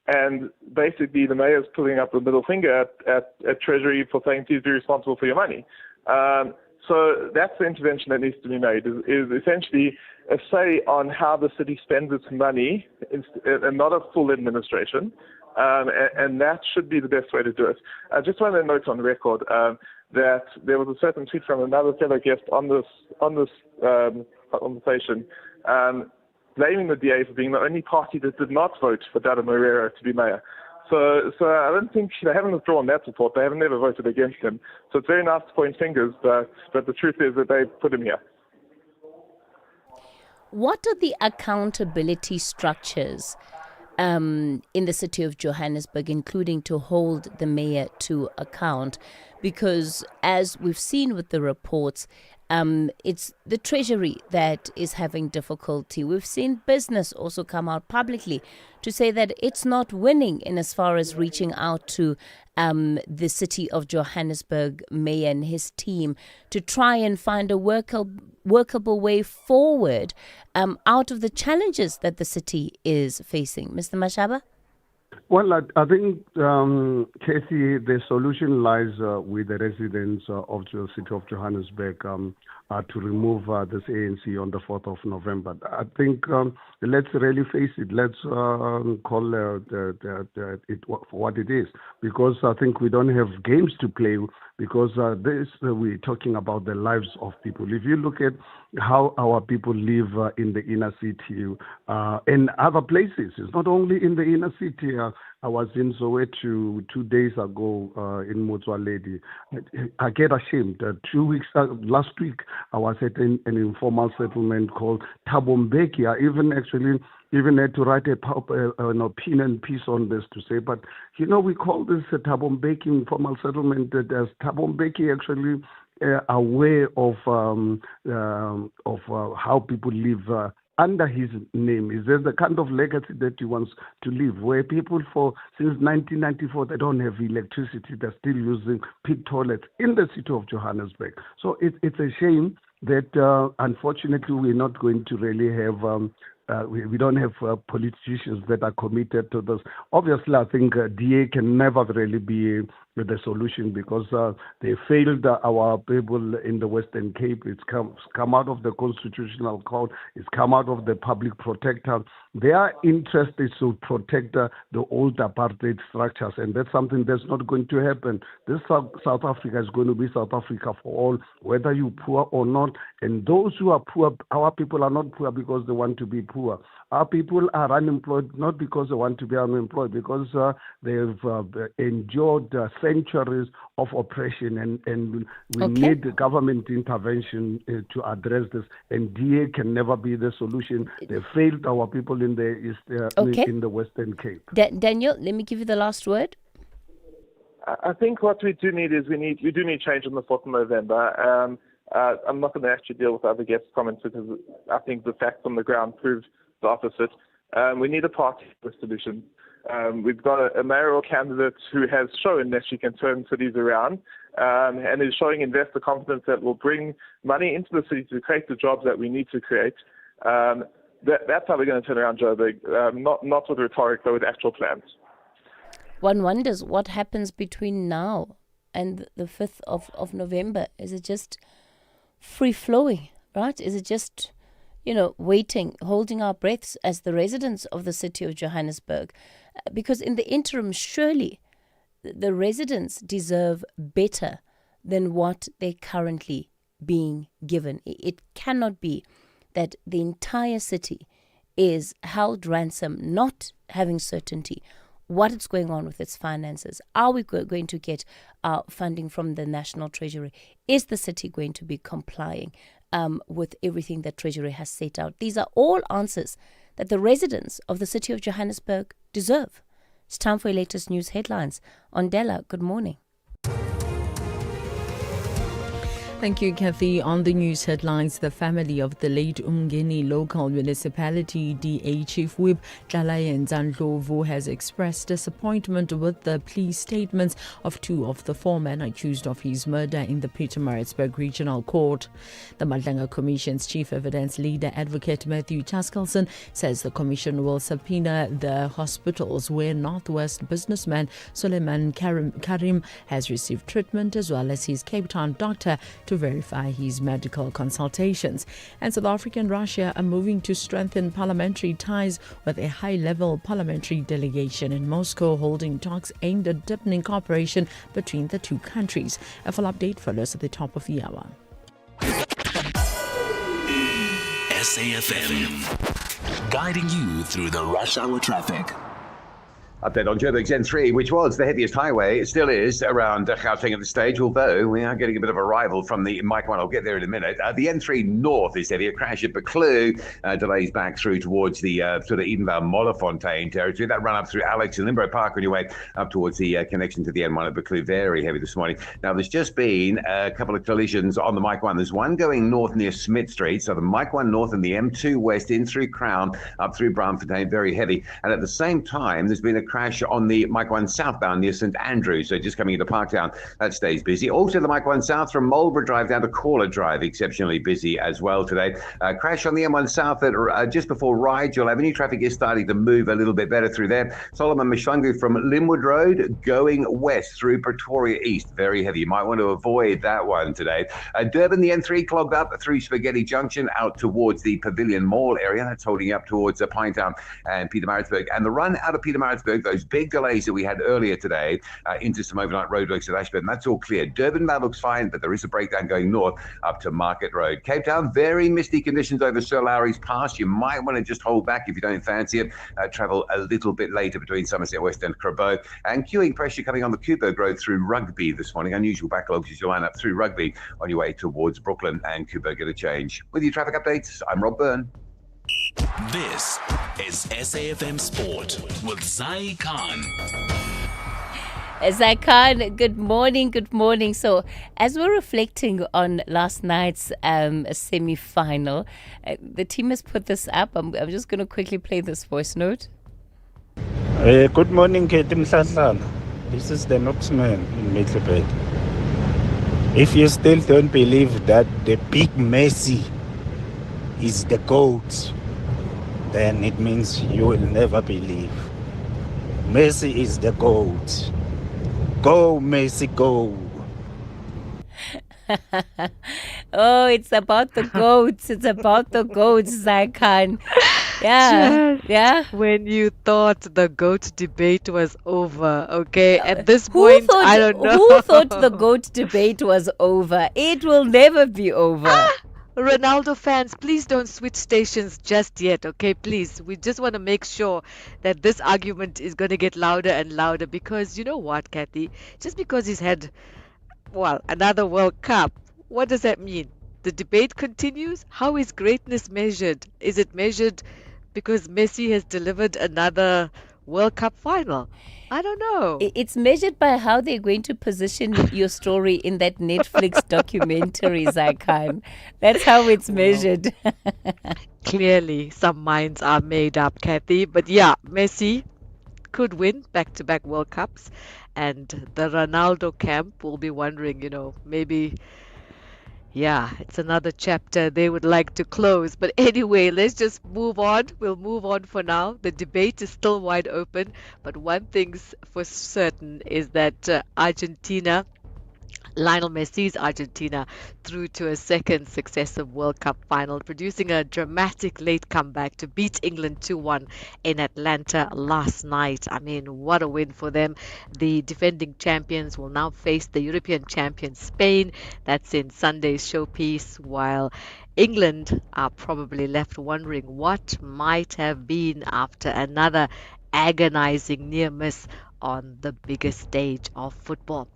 And basically, the mayor is putting up the middle finger at Treasury for saying, please be responsible for your money. So that's the intervention that needs to be made, is essentially a say on how the city spends its money, and not a full administration. And that should be the best way to do it. I just want to note on record that there was a certain tweet from another fellow guest on this conversation, blaming the DA for being the only party that did not vote for Dada Moreira to be mayor. So I don't think they haven't withdrawn that support. They haven't never voted against him. So it's very nice to point fingers, but the truth is that they put him here.
What are the accountability structures in the city of Johannesburg, including to hold the mayor to account? Because as we've seen with the reports, it's the Treasury that is having difficulty. We've seen business also come out publicly to say that it's not winning in as far as reaching out to the city of Johannesburg mayor and his team to try and find a workable way forward out of the challenges that the city is facing. Mr. Mashaba?
Well, I think, Kathy, the solution lies with the residents of the city of Johannesburg to remove this ANC on the 4th of November. I think let's really face it. Let's call it what it is, because I think we don't have games to play, because we're talking about the lives of people. If you look at how our people live in the inner city and other places, it's not only in the inner city. I was in Soweto 2 days ago in Motswaledi. I get ashamed. 2 weeks last week, I was at an informal settlement called Tabombeki. I even had to write an opinion piece on this to say, but we call this a Tabombeki informal settlement. As Tabombeki actually aware of how people live under his name. Is there the kind of legacy that he wants to leave, where people since 1994, they don't have electricity, they're still using pit toilets in the city of Johannesburg. So it's a shame that unfortunately we're not going to really have we don't have politicians that are committed to this. Obviously, I think DA can never really be the solution, because they failed our people in the Western Cape. It's come out of the Constitutional Court. It's come out of the Public Protector. Their interest is to protect the old apartheid structures, and that's something that's not going to happen. This South Africa is going to be South Africa for all, whether you're poor or not. And those who are poor, our people are not poor because they want to be poor. Our people are unemployed not because they want to be unemployed, because they've endured centuries of oppression, and we need government intervention to address this. And DA can never be the solution. They failed our people in the East, in the Western Cape.
Daniel, let me give you the last word.
I think what we do need is we do need change on the 4th of November. I'm not going to actually deal with other guests' comments, because I think the facts on the ground prove the opposite. We need a party with solutions. We've got a mayoral candidate who has shown that she can turn cities around, and is showing investor confidence that will bring money into the city to create the jobs that we need to create. That's how we're going to turn around Joburg, not with rhetoric, but with actual plans.
One wonders what happens between now and the 5th of November. Is it just free-flowing, right? Is it just, waiting, holding our breaths as the residents of the city of Johannesburg? Because in the interim, surely the residents deserve better than what they're currently being given. It cannot be that the entire city is held ransom, not having certainty what is going on with its finances. Are we going to get funding from the National Treasury? Is the city going to be complying with everything that Treasury has set out? These are all answers that the residents of the city of Johannesburg deserve. It's time for your latest news headlines on Della. Good morning.
Thank you, Kathy. On the news headlines, the family of the late Umgeni local municipality DA Chief Whip Tlalayen Ndlovu has expressed disappointment with the plea statements of two of the four men accused of his murder in the Pietermaritzburg Regional Court. The Madlanga Commission's chief evidence leader, Advocate Matthew Chaskelson, says the commission will subpoena the hospitals where Northwest businessman Suleiman Karim has received treatment, as well as his Cape Town doctor, to verify his medical consultations. And South Africa and Russia are moving to strengthen parliamentary ties with a high-level parliamentary delegation in Moscow holding talks aimed at deepening cooperation between the two countries. A full update follows at the top of the hour.
SAFM, guiding you through the rush hour traffic.
Update on Joburg's N3, which was the heaviest highway. It still is around Gauteng at this stage, although we are getting a bit of a rival from the Mike 1. I'll get there in a minute. The N3 North is heavy. A crash at Buccleuch. Delays back through towards the sort of Edenvale-Mollefontein territory. That run up through Alex and Limbo Park on your way up towards the connection to the N1 at Buccleuch. Very heavy this morning. Now, there's just been a couple of collisions on the Mike 1. There's one going north near Smith Street. So the Mike 1 North and the M2 West in through Crown, up through Braamfontein. Very heavy. And at the same time, there's been a crash on the Mike 1 southbound near St Andrews, so just coming into Parktown, that stays busy. Also the Mike 1 south from Marlborough Drive down to Caller Drive, exceptionally busy as well today. Crash on the M1 south at just before Rigel Avenue. Traffic is starting to move a little bit better through there. Solomon Mishwangu from Linwood Road going west through Pretoria East, very heavy. You might want to avoid that one today. Durban, the N3 clogged up through Spaghetti Junction out towards the Pavilion Mall area. That's holding up towards Pinetown and Pietermaritzburg. And the run out of Pietermaritzburg, those big delays that we had earlier today into some overnight roadworks at Ashburn, that's all clear. Durban, that looks fine, but there is a breakdown going north up to Market Road. Cape Town, very misty conditions over Sir Lowry's Pass. You might want to just hold back if you don't fancy it. Travel a little bit later between Somerset West and Crabo. And queuing pressure coming on the Kuiper Road through Rugby this morning. Unusual backlogs as you line up through Rugby on your way towards Brooklyn and Kuiper get a change. With your traffic updates, I'm Rob Byrne.
This is SAFM Sport with Zai Khan.
Zai Khan, good morning, good morning. So, as we're reflecting on last night's semi-final, the team has put this up. I'm just going to quickly play this voice note.
Good morning, Katie Mhlahlana. This is the Knoxman in Middlebed. If you still don't believe that the big Messi is the GOAT, then it means you will never believe. Messi is the GOAT. Go, Messi, go.
Oh, it's about the goats. It's about the goats, Zai Khan. Yeah,
Just
yeah.
when you thought the GOAT debate was over, okay? At this point, I don't know.
Who thought the GOAT debate was over? It will never be over.
Ronaldo fans, please don't switch stations just yet, okay? Please. We just want to make sure that this argument is going to get louder and louder because you know what, Kathy? Just because he's had, well, another World Cup, what does that mean? The debate continues. How is greatness measured? Is it measured because Messi has delivered another World Cup final? I don't know.
It's measured by how they're going to position your story in that Netflix documentary, Zai Khan. That's how it's measured.
Clearly, some minds are made up, Kathy. But yeah, Messi could win back-to-back World Cups. And the Ronaldo camp will be wondering, maybe, yeah, it's another chapter they would like to close. But anyway, let's just move on. We'll move on for now. The debate is still wide open. But one thing's for certain is that Argentina, Lionel Messi's Argentina, through to a second successive World Cup final, producing a dramatic late comeback to beat England 2-1 in Atlanta last night. I mean, what a win for them. The defending champions will now face the European champion Spain. That's in Sunday's showpiece, while England are probably left wondering what might have been after another agonizing near miss on the biggest stage of football.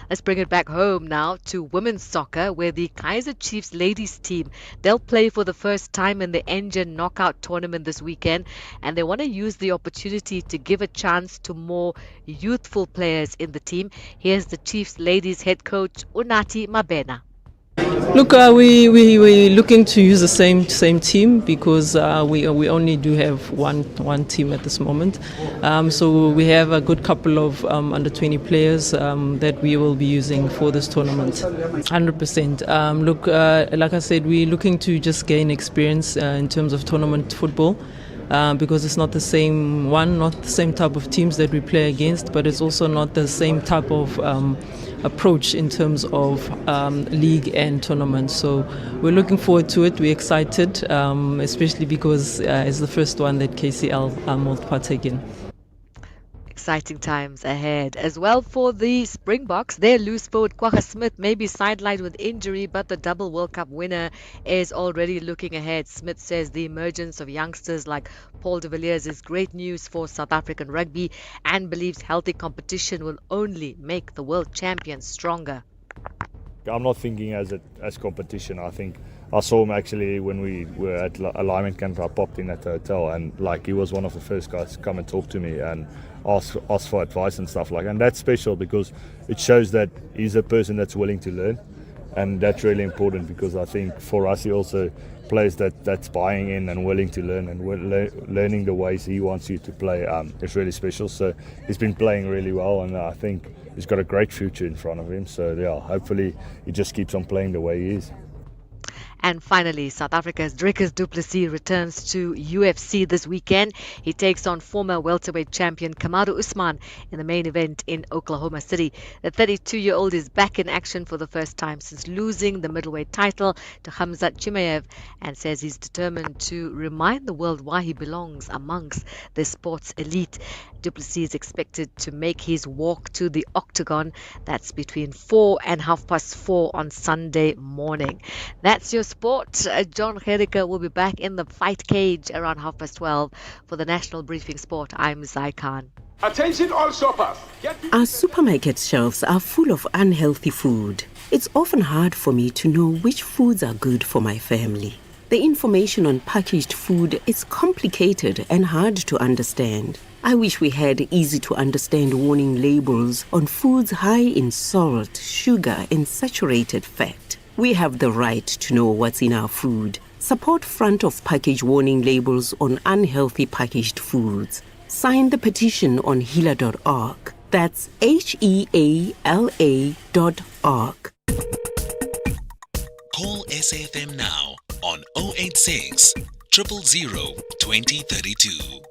Let's bring it back home now to women's soccer, where the Kaizer Chiefs ladies team, they'll play for the first time in the Engine Knockout tournament this weekend, and they want to use the opportunity to give a chance to more youthful players in the team. Here's the Chiefs ladies head coach Unati Mabena.
Look, we're looking to use the same team because we only do have one team at this moment. So we have a good couple of under 20 players that we will be using for this tournament. 100%. Look, like I said, we're looking to just gain experience in terms of tournament football. Because it's not the same type of teams that we play against, but it's also not the same type of approach in terms of league and tournament. So we're looking forward to it. We're excited, especially because it's the first one that KCL will partake in.
Exciting times ahead. As well for the Springboks, their loose forward Kwagga Smith may be sidelined with injury, but the double World Cup winner is already looking ahead. Smith says the emergence of youngsters like Paul de Villiers is great news for South African rugby and believes healthy competition will only make the world champions stronger.
I'm not thinking as competition. I think I saw him actually when we were at alignment camp. I popped in at the hotel and he was one of the first guys to come and talk to me and ask for advice and stuff like that. And that's special because it shows that he's a person that's willing to learn, and that's really important because I think for us he also plays that's buying in and willing to learn and learning the ways he wants you to play. It's really special. So he's been playing really well, and I think he's got a great future in front of him. So yeah, hopefully he just keeps on playing the way he is.
And finally, South Africa's Dricus du Plessis returns to UFC this weekend. He takes on former welterweight champion Kamaru Usman in the main event in Oklahoma City. The 32-year-old is back in action for the first time since losing the middleweight title to Khamzat Chimaev and says he's determined to remind the world why he belongs amongst the sport's elite. Du Plessis is expected to make his walk to the octagon. That's between 4 and 4:30 on Sunday morning. That's your sport. John Gericke will be back in the fight cage around 12:30 for the National Briefing Sport. I'm Zai Khan.
Attention all shoppers. Our supermarket shelves are full of unhealthy food. It's often hard for me to know which foods are good for my family. The information on packaged food is complicated and hard to understand. I wish we had easy-to-understand warning labels on foods high in salt, sugar, and saturated fat. We have the right to know what's in our food. Support front-of-package warning labels on unhealthy packaged foods. Sign the petition on heala.org. That's HEALA.org.
Call SAFM now on 086 000 2032.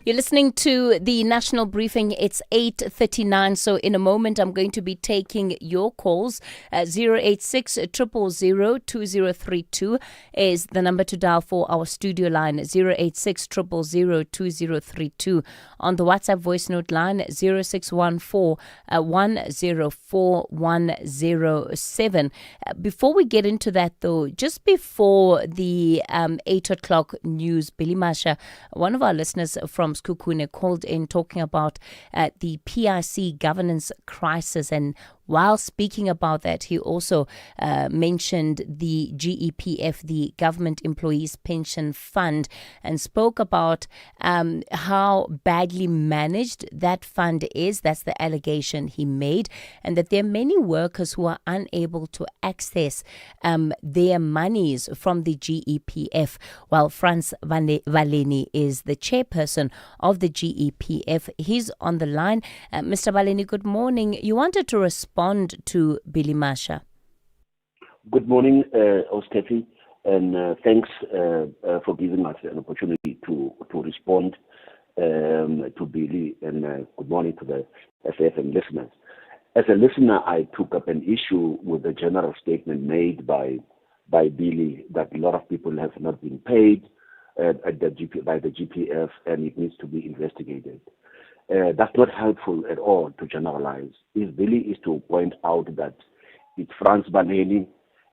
You're listening to the National Briefing. It's 8:39. So in a moment, I'm going to be taking your calls. 086 000 2032 is the number to dial for our studio line. 086 000 2032. On the WhatsApp voice note line, 0614 104 107. Before we get into that, though, just before the 8 o'clock news, Billy Masha, one of our listeners from Skukune, called in talking about the PIC governance crisis, and while speaking about that, he also mentioned the GEPF, the Government Employees Pension Fund, and spoke about how badly managed that fund is. That's the allegation he made, and that there are many workers who are unable to access their monies from the GEPF, while Frans Valeni is the chairperson of the GEPF. He's on the line. Mr. Valeni, good morning. You wanted to respond to Billy Masha.
Good morning, Ostefi, and thanks for giving us an opportunity to respond to Billy, and good morning to the SAFM listeners. As a listener, I took up an issue with the general statement made by Billy that a lot of people have not been paid by the GPF, and it needs to be investigated. That's not helpful at all to generalize. His Billy is to point out that it's Frans Valeni,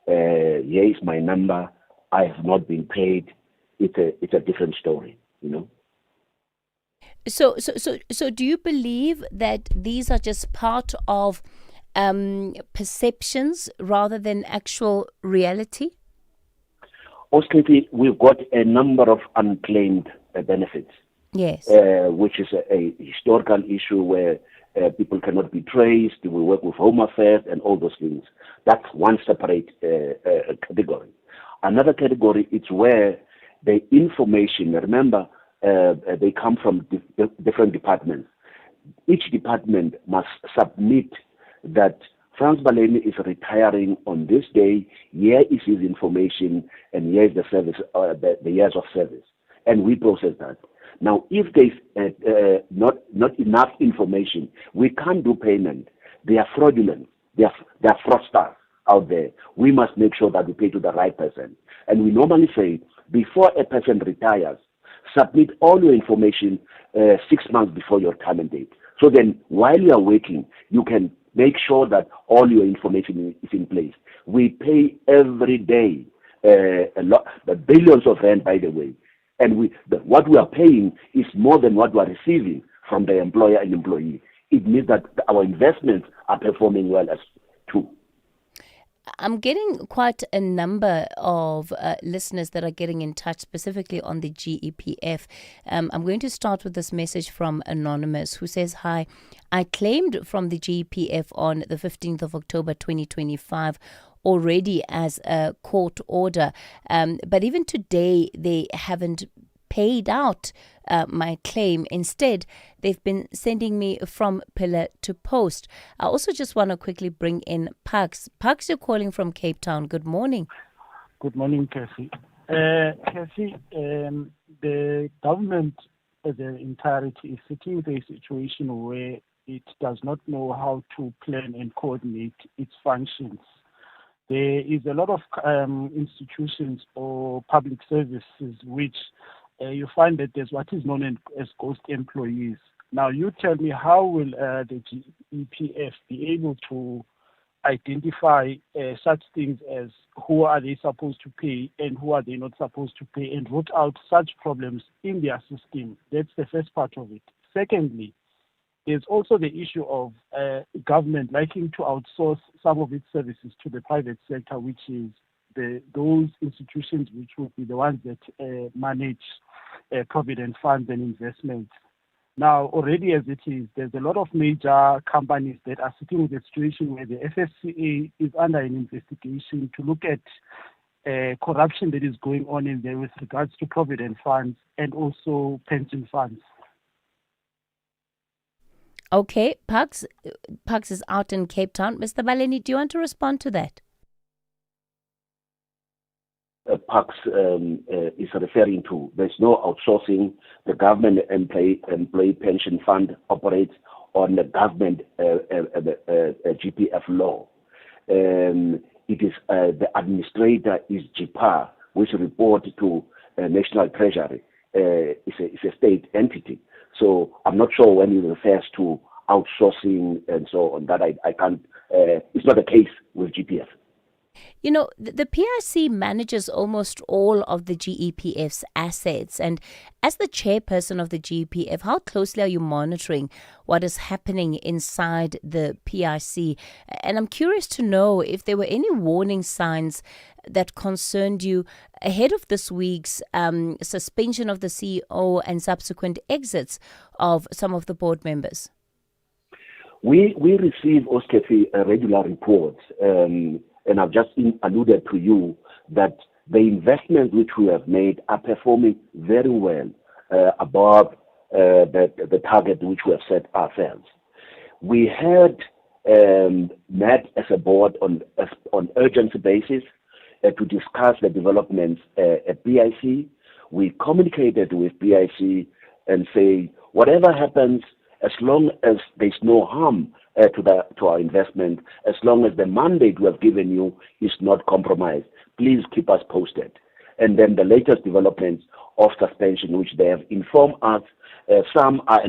here is my number, I have not been paid. It's a different story, you know.
So do you believe that these are just part of perceptions rather than actual reality?
Ostensibly, we've got a number of unclaimed benefits.
Yes.
Which is a historical issue where people cannot be traced. We work with Home Affairs and all those things. That's one separate category. Another category is where the information, remember, they come from different departments. Each department must submit that Frans Baleni is retiring on this day. Here is his information, and here is the service, the years of service, and we process that. Now, if there's not enough information, we can't do payment. They are fraudulent. They are fraudsters out there. We must make sure that we pay to the right person. And we normally say, before a person retires, submit all your information 6 months before your retirement date. So then, while you are waiting, you can make sure that all your information is in place. We pay every day the billions of rand, by the way. And what we are paying is more than what we are receiving from the employer and employee. It means that our investments are performing well as too.
I'm getting quite a number of listeners that are getting in touch specifically on the GEPF. I'm going to start with this message from Anonymous, who says, "Hi, I claimed from the GEPF on the 15th of October 2025 already as a court order. But even today, they haven't paid out my claim. Instead, they've been sending me from pillar to post." I also just want to quickly bring in Pax. Pax, you're calling from Cape Town. Good morning.
Good morning, Cassie. Cassie, the government as an entirety is sitting with a situation where it does not know how to plan and coordinate its functions. There is a lot of institutions or public services which you find that there's what is known as ghost employees. Now, you tell me, how will the GEPF be able to identify such things as who are they supposed to pay and who are they not supposed to pay, and root out such problems in their system? That's the first part of it. Secondly, there's also the issue of government liking to outsource some of its services to the private sector, which is those institutions which would be the ones that manage provident funds and investments. Now, already as it is, there's a lot of major companies that are sitting with a situation where the FSCA is under an investigation to look at corruption that is going on in there with regards to provident funds and also pension funds.
Okay, Pax is out in Cape Town. Mr. Baleni, do you want to respond to that?
Pax is referring to, there's no outsourcing. The government employee pension fund operates on the government GPF law. It is the administrator is GPA, which report to National Treasury. It's a state entity. So I'm not sure when it refers to outsourcing and so on. That I can't. It's not the case with GPF.
You know, the PIC manages almost all of the GEPF's assets. And as the chairperson of the GEPF, how closely are you monitoring what is happening inside the PIC? And I'm curious to know if there were any warning signs that concerned you ahead of this week's suspension of the CEO and subsequent exits of some of the board members.
We receive, Oskefi, regular reports. And I've just alluded to you that the investments which we have made are performing very well above the target which we have set ourselves. We had met as a board on urgency basis to discuss the developments at PIC. We communicated with PIC and say, whatever happens, as long as there's no harm to our investment, as long as the mandate we have given you is not compromised, please keep us posted. And then the latest developments of suspension, which they have informed us, some are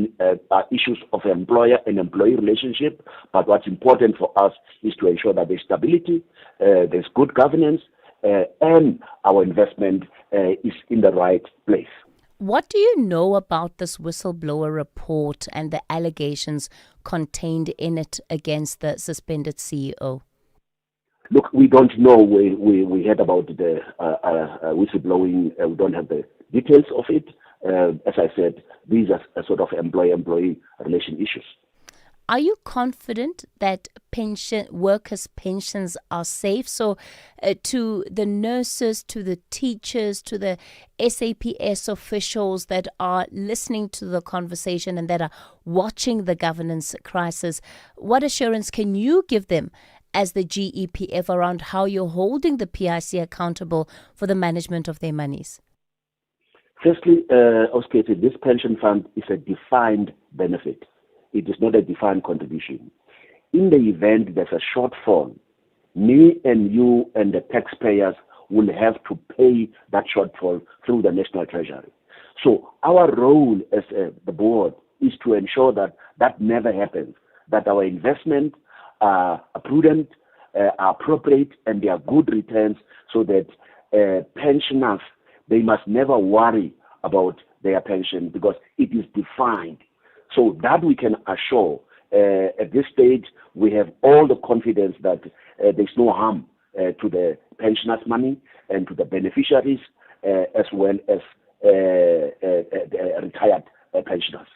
issues of employer and employee relationship, but what's important for us is to ensure that there's stability, there's good governance, and our investment is in the right place.
What do you know about this whistleblower report and the allegations contained in it against the suspended CEO?
Look, we don't know. We heard about the whistleblowing. We don't have the details of it. As I said, these are a sort of employee-employee relation issues.
Are you confident that workers' pensions are safe? So to the nurses, to the teachers, to the SAPS officials that are listening to the conversation and that are watching the governance crisis, what assurance can you give them as the GEPF around how you're holding the PIC accountable for the management of their monies?
Firstly, Oscar, this pension fund is a defined benefit. It is not a defined contribution. In the event there's a shortfall, me and you and the taxpayers will have to pay that shortfall through the National Treasury. So our role as the board is to ensure that that never happens, that our investments are prudent, are appropriate, and they are good returns so that pensioners, they must never worry about their pension because it is defined. So that we can assure. At this stage, we have all the confidence that there's no harm to the pensioners' money and to the beneficiaries as well as retired pensioners.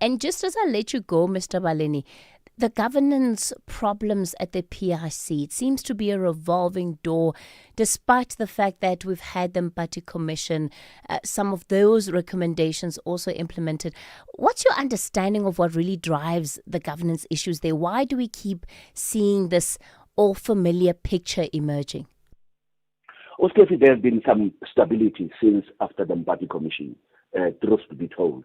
And just as I let you go, Mr. Baleni, the governance problems at the PIC, it seems to be a revolving door, despite the fact that we've had the Mpati Commission, some of those recommendations also implemented. What's your understanding of what really drives the governance issues there? Why do we keep seeing this all familiar picture emerging?
Oscar, there has been some stability since after the Mpati Commission, truth to be told.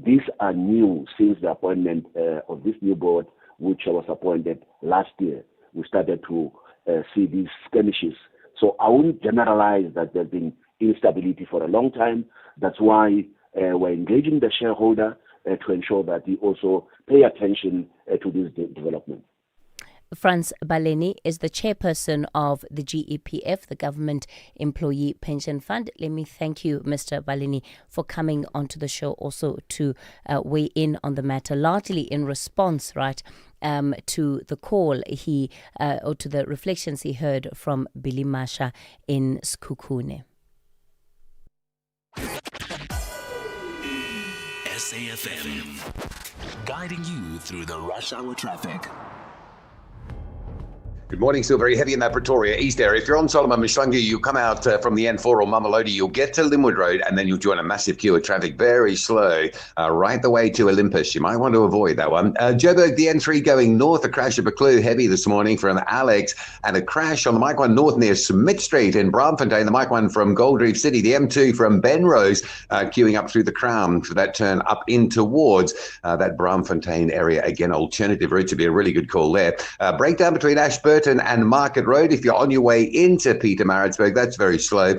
These are new since the appointment of this new board, which was appointed last year. We started to see these skirmishes. So I won't generalize that there's been instability for a long time. That's why we're engaging the shareholder to ensure that he also pay attention to these developments.
Frans Baleni is the chairperson of the GEPF, the Government Employee Pension Fund. Let me thank you, Mr. Baleni, for coming onto the show also to weigh in on the matter, largely in response, right, to the call or to the reflections he heard from Billy Masha in Sekhukhune.
SAfm, guiding you through the rush hour traffic.
Good morning. Still very heavy in that Pretoria East area. If you're on Solomon Mshlangu, you come out from the N4 or Mamelodi, you'll get to Linwood Road and then you'll join a massive queue of traffic, very slow, right the way to Olympus. You might want to avoid that one. Joburg, the N3 going north, a crash at Buccleuch, heavy this morning from Alex, and a crash on the Mike 1 north near Smith Street in Braamfontein, the Mike 1 from Gold Reef City, the M2 from Benrose, queuing up through the Crown for that turn up in towards that Braamfontein area. Again, alternative route to be a really good call there. Breakdown between Ashburton and Market Road. If you're on your way into Pietermaritzburg, that's very slow.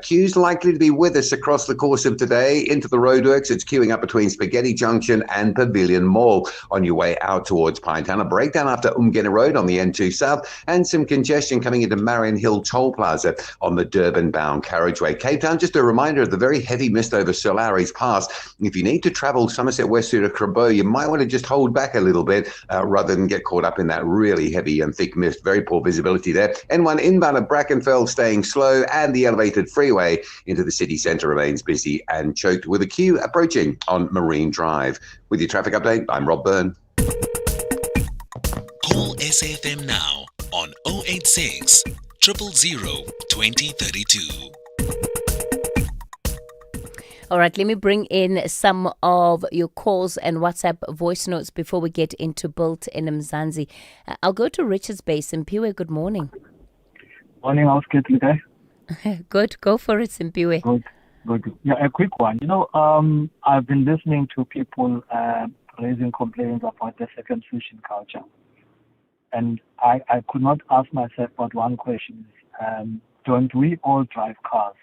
Queues likely to be with us across the course of today into the roadworks. It's queuing up between Spaghetti Junction and Pavilion Mall on your way out towards Pinetown. A breakdown after Umgeni Road on the N2 South and some congestion coming into Marion Hill Toll Plaza on the Durban-bound carriageway. Cape Town, just a reminder of the very heavy mist over Solaris Pass. If you need to travel Somerset West through to Krabo, you might want to just hold back a little bit rather than get caught up in that really heavy and thick mist. Very poor visibility there. N1 inbound at Brackenfell staying slow, and the elevated freeway into the city centre remains busy and choked with a queue approaching on Marine Drive. With your traffic update, I'm Rob Byrne.
Call SAfm now on 086 000 2032.
All right, let me bring in some of your calls and WhatsApp voice notes before we get into Built in Mzansi. I'll go to Richards Bay. Simpiwe, good morning.
Morning, how's it today?
Good, go for it, Simpiwe.
Good. Yeah, a quick one. I've been listening to people raising complaints about the circumcision culture. And I could not ask myself but one question. Don't we all drive cars?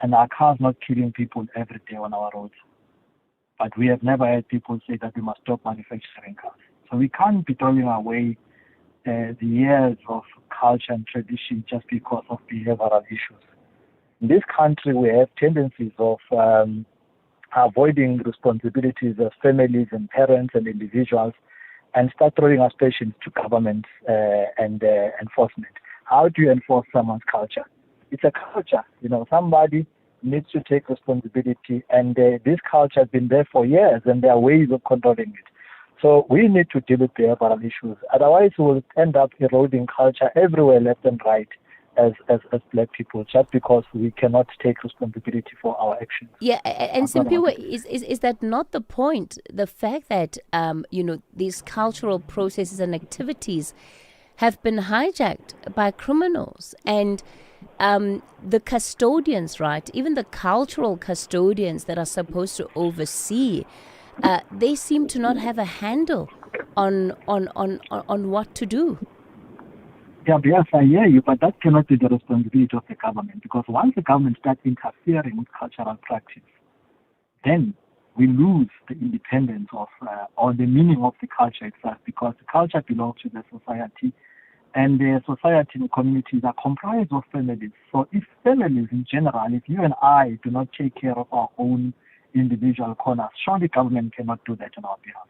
And our cars not killing people every day on our roads. But we have never had people say that we must stop manufacturing cars. So we can't be throwing away the years of culture and tradition just because of behavioral issues. In this country, we have tendencies of avoiding responsibilities as families and parents and individuals and start throwing aspersions to government and enforcement. How do you enforce someone's culture? It's a culture. Somebody needs to take responsibility, and this culture has been there for years, and there are ways of controlling it. So we need to deal with behavioral issues. Otherwise, we will end up eroding culture everywhere, left and right, as black people, just because we cannot take responsibility for our actions.
Yeah, and Simpiwe, is that not the point? The fact that these cultural processes and activities have been hijacked by criminals, and the custodians, right? Even the cultural custodians that are supposed to oversee, they seem to not have a handle on what to do.
Yeah, yes, I hear you, but that cannot be the responsibility of the government, because once the government starts interfering with cultural practice, then we lose the independence of or the meaning of the culture itself, because the culture belongs to the society, and the society and communities are comprised of families. So if families in general, if you and I do not take care of our own individual corners, surely government cannot do that on our behalf.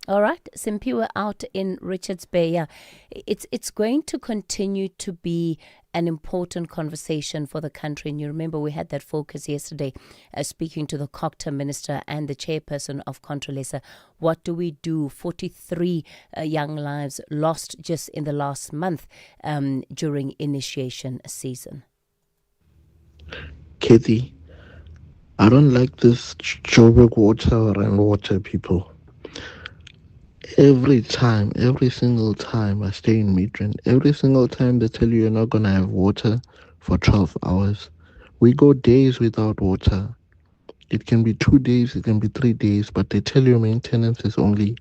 All right, Simpiwe out in Richards Bay. Yeah, it's going to continue to be an important conversation for the country. And you remember we had that focus yesterday, speaking to the Cocta Minister and the chairperson of Controlesa. What do we do? 43 young lives lost just in the last month during initiation season.
Kathy, I don't like this Joburg water and water people. Every single time I stay in Midrand, every single time they tell you you're not going to have water for 12 hours. We go days without water. It can be 2 days, it can be 3 days, but they tell you maintenance is only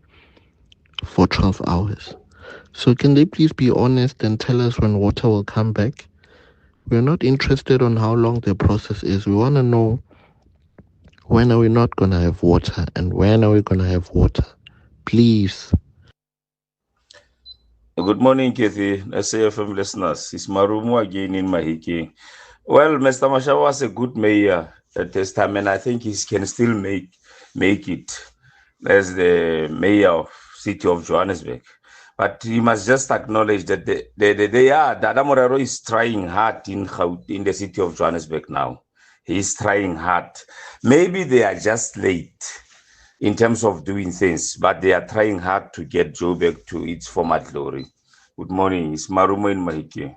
for 12 hours. So can they please be honest and tell us when water will come back? We're not interested on how long the process is. We want to know, when are we not going to have water and when are we going to have water? Please.
Good morning, Kathy. SAFM listeners. It's Marumu again in Mahiki. Well, Mr. Masha was a good mayor at this time, and I think he can still make it as the mayor of city of Johannesburg. But he must just acknowledge that Dada Morero is trying hard in the city of Johannesburg now. He's trying hard. Maybe they are just late in terms of doing things, but they are trying hard to get Joburg to its former glory. Good morning. It's Marumo in Mahiki.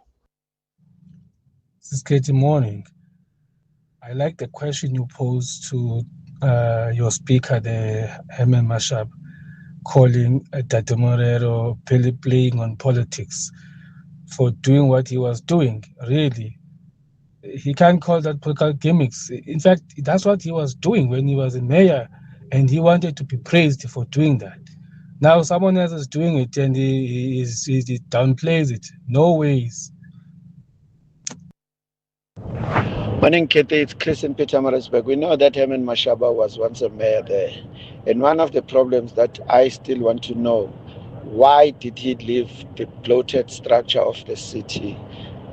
This is Katie morning. I like the question you posed to your speaker, the Herman Mashab, calling Dada Morero playing on politics for doing what he was doing. Really, he can't call that political gimmicks. In fact, that's what he was doing when he was a mayor, and he wanted to be praised for doing that. Now someone else is doing it, and he downplays it. No ways.
Morning, Kitty. It's Chris in Pietermaritzburg. We know that Herman Mashaba was once a mayor there. And one of the problems that I still want to know, why did he leave the bloated structure of the city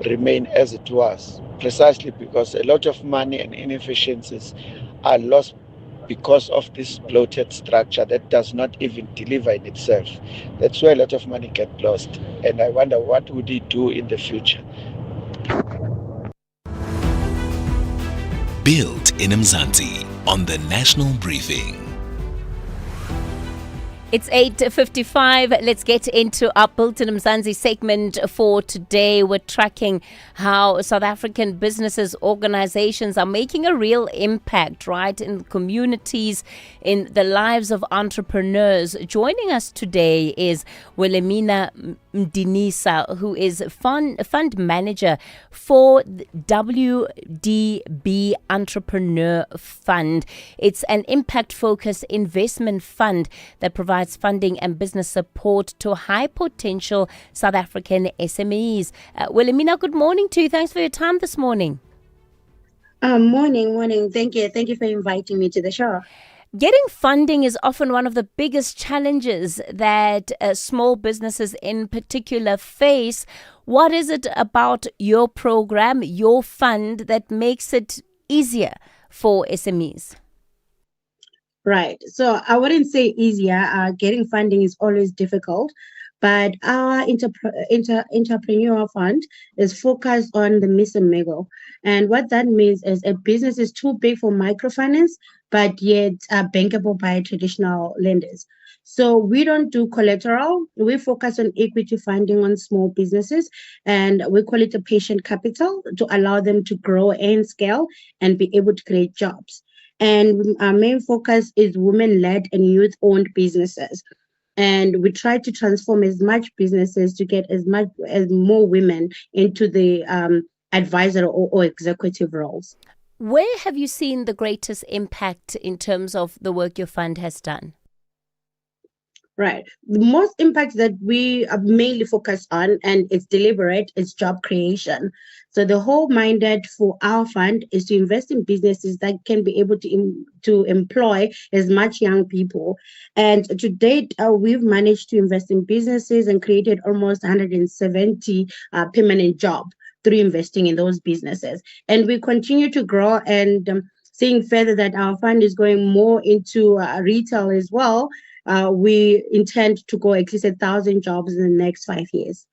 remain as it was? Precisely because a lot of money and inefficiencies are lost because of this bloated structure that does not even deliver in itself. That's where a lot of money gets lost. And I wonder, what would he do in the future?
Built in Mzansi on the National Briefing.
It's 8:55. Let's get into our Built in Mzansi segment for today. We're tracking how South African businesses, organizations are making a real impact, right, in communities, in the lives of entrepreneurs. Joining us today is Wilhelmina Mdinisa, who is fund manager for WDB Entrepreneur Fund. It's an impact-focused investment fund that provides funding and business support to high-potential South African SMEs. Wilhelmina, good morning to you. Thanks for your time this morning.
Morning. Thank you for inviting me to the show.
Getting funding is often one of the biggest challenges that small businesses in particular face. What is it about your program, your fund, that makes it easier for SMEs?
Right. So I wouldn't say easier. Getting funding is always difficult, but our entrepreneurial fund is focused on the Misemego. And what that means is a business is too big for microfinance, but yet bankable by traditional lenders. So we don't do collateral. We focus on equity funding on small businesses, and we call it a patient capital to allow them to grow and scale and be able to create jobs. And our main focus is women-led and youth-owned businesses. And we try to transform as much businesses to get as more women into the advisor or executive roles.
Where have you seen the greatest impact in terms of the work your fund has done?
Right. The most impact that we are mainly focused on, and it's deliberate, is job creation. So the whole mandate for our fund is to invest in businesses that can be able to employ as much young people. And to date, we've managed to invest in businesses and created almost 170 permanent jobs through investing in those businesses. And we continue to grow and seeing further that our fund is going more into retail as well. We intend to go at least 1,000 jobs in the next 5 years.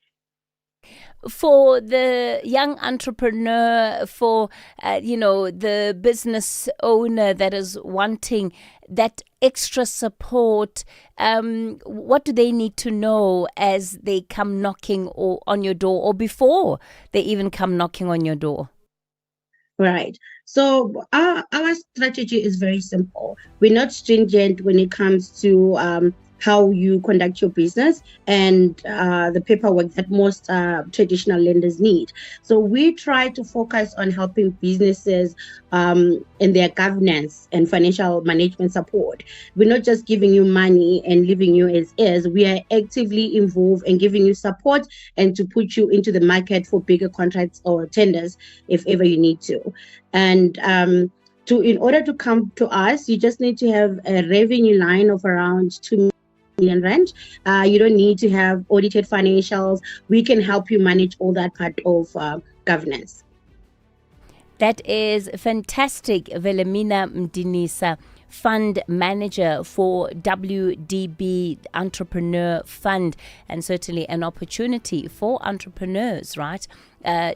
For the young entrepreneur, for the business owner that is wanting that extra support, what do they need to know as they come knocking on your door, or before they even come knocking on your door?
Right. So our strategy is very simple. We're not stringent when it comes to how you conduct your business and the paperwork that most traditional lenders need. So we try to focus on helping businesses in their governance and financial management support. We're not just giving you money and leaving you as is. We are actively involved in giving you support and to put you into the market for bigger contracts or tenders if ever you need to. And in order to come to us, you just need to have a revenue line of around 2 million rand. You don't need to have audited financials. We can help you manage all that part of governance.
That is fantastic, Velemina Mdinisa, Fund Manager for WDB Entrepreneur Fund, and certainly an opportunity for entrepreneurs, right,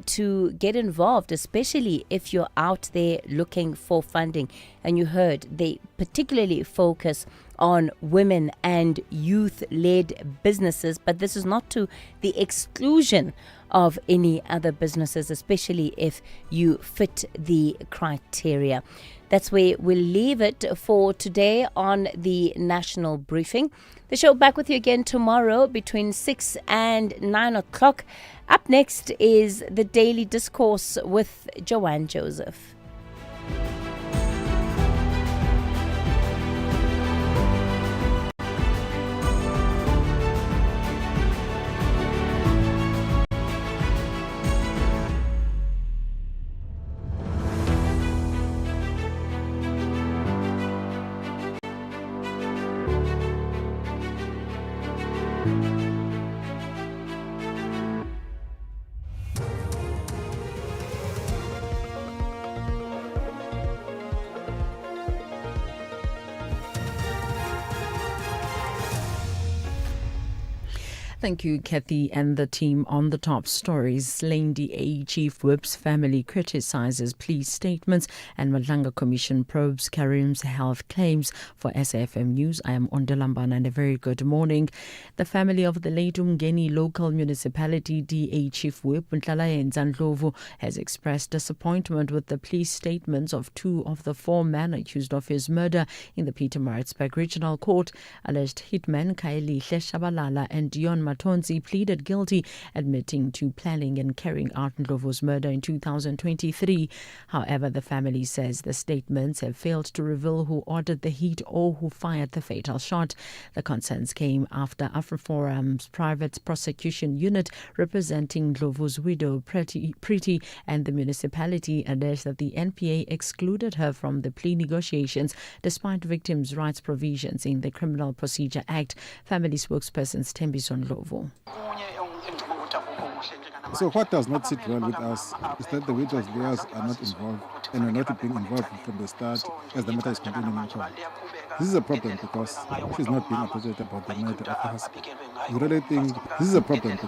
to get involved, especially if you're out there looking for funding. And you heard they particularly focus on women and youth-led businesses, but this is not to the exclusion of any other businesses, especially if you fit the criteria. That's where we'll leave it for today on the National Briefing. The show back with you again tomorrow between 6 and 9 o'clock. Up next is the Daily Discourse with Joanne Joseph.
Thank you, Kathy, and the team on the top stories. Lane DA Chief Whip's family criticizes police statements, and Madlanga Commission probes Karim's health claims. For SAFM News, I am Ondalambana, and a very good morning. The family of the late Umgeni local municipality DA Chief Whip Nhlalayenza Ndlovu has expressed disappointment with the police statements of two of the four men accused of his murder in the Pietermaritzburg Regional Court. Alleged hitmen Kaelihle Shabalala and Dion Matonzi pleaded guilty, admitting to planning and carrying out Ndlovu's murder in 2023. However, the family says the statements have failed to reveal who ordered the hit or who fired the fatal shot. The concerns came after AfriForum's private prosecution unit representing Ndlovu's widow, Pretty, and the municipality alleged that the NPA excluded her from the plea negotiations despite victims' rights provisions in the Criminal Procedure Act. Family spokesperson Tembiso Ndlovu.
So what does not sit well with us is that the widow's lawyers are not involved and are not being involved from the start as the matter is continuing in court. This is a problem because she's not being appreciated about the murder of her husband. We really think this is a problem.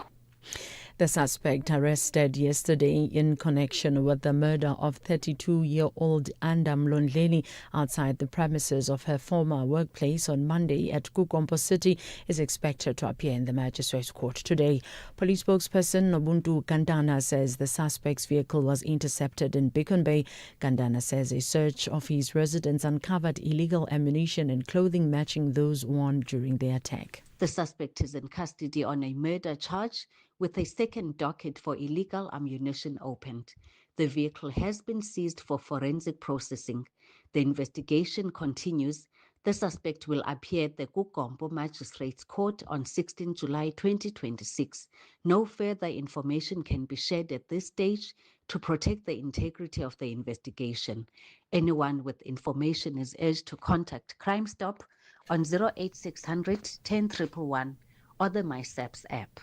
The suspect arrested yesterday in connection with the murder of 32-year-old Anda Mlondleni outside the premises of her former workplace on Monday at Kukompo City is expected to appear in the Magistrates Court today. Police spokesperson Nobuntu Kandana says the suspect's vehicle was intercepted in Beacon Bay. Kandana says a search of his residence uncovered illegal ammunition and clothing matching those worn during the attack.
The suspect is in custody on a murder charge with a second docket for illegal ammunition opened. The vehicle has been seized for forensic processing. The investigation continues. The suspect will appear at the Kukompo Magistrates Court on 16 July 2026. No further information can be shared at this stage to protect the integrity of the investigation. Anyone with information is urged to contact Crime Stop on 08600 10111 or the MySAPS app.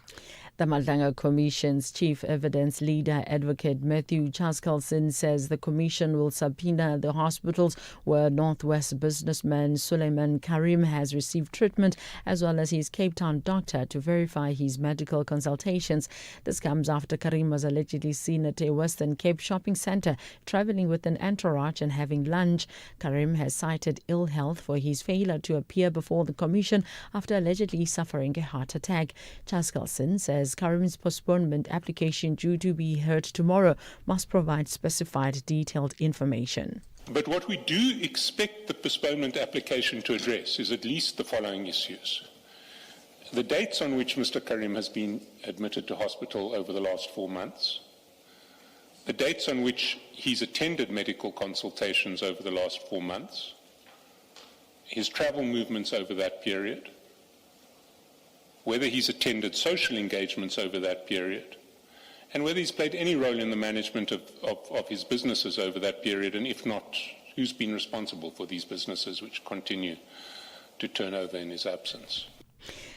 The Madanga Commission's chief evidence leader, Advocate Matthew Chaskalson, says the commission will subpoena the hospitals where Northwest businessman Suleiman Karim has received treatment, as well as his Cape Town doctor, to verify his medical consultations. This comes after Karim was allegedly seen at a Western Cape shopping centre, travelling with an entourage and having lunch. Karim has cited ill health for his failure to appear before the commission after allegedly suffering a heart attack. Chaskalson says Karim's postponement application, due to be heard tomorrow, must provide specified detailed information.
But what we do expect the postponement application to address is at least the following issues. The dates on which Mr. Karim has been admitted to hospital over the last 4 months, the dates on which he's attended medical consultations over the last 4 months, his travel movements over that period, whether he's attended social engagements over that period, and whether he's played any role in the management of his businesses over that period, and if not, who's been responsible for these businesses which continue to turn over in his absence.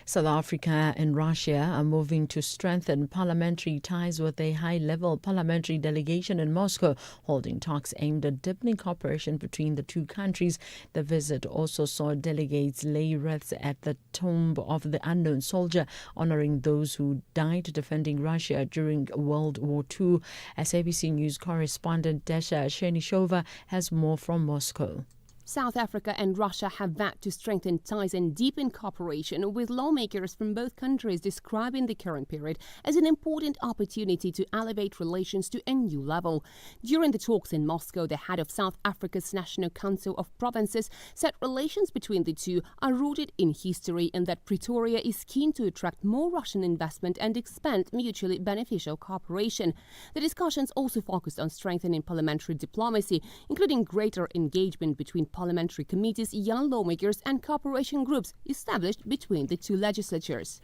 South Africa and Russia are moving to strengthen parliamentary ties with a high-level parliamentary delegation in Moscow, holding talks aimed at deepening cooperation between the two countries. The visit also saw delegates lay wreaths at the tomb of the unknown soldier, honoring those who died defending Russia during World War II. SABC News correspondent Desha Shenishova has more from Moscow.
South Africa and Russia have vowed to strengthen ties and deepen cooperation, with lawmakers from both countries describing the current period as an important opportunity to elevate relations to a new level. During the talks in Moscow, the head of South Africa's National Council of Provinces said relations between the two are rooted in history and that Pretoria is keen to attract more Russian investment and expand mutually beneficial cooperation. The discussions also focused on strengthening parliamentary diplomacy, including greater engagement between parliamentary committees, young lawmakers and cooperation groups established between the two legislatures.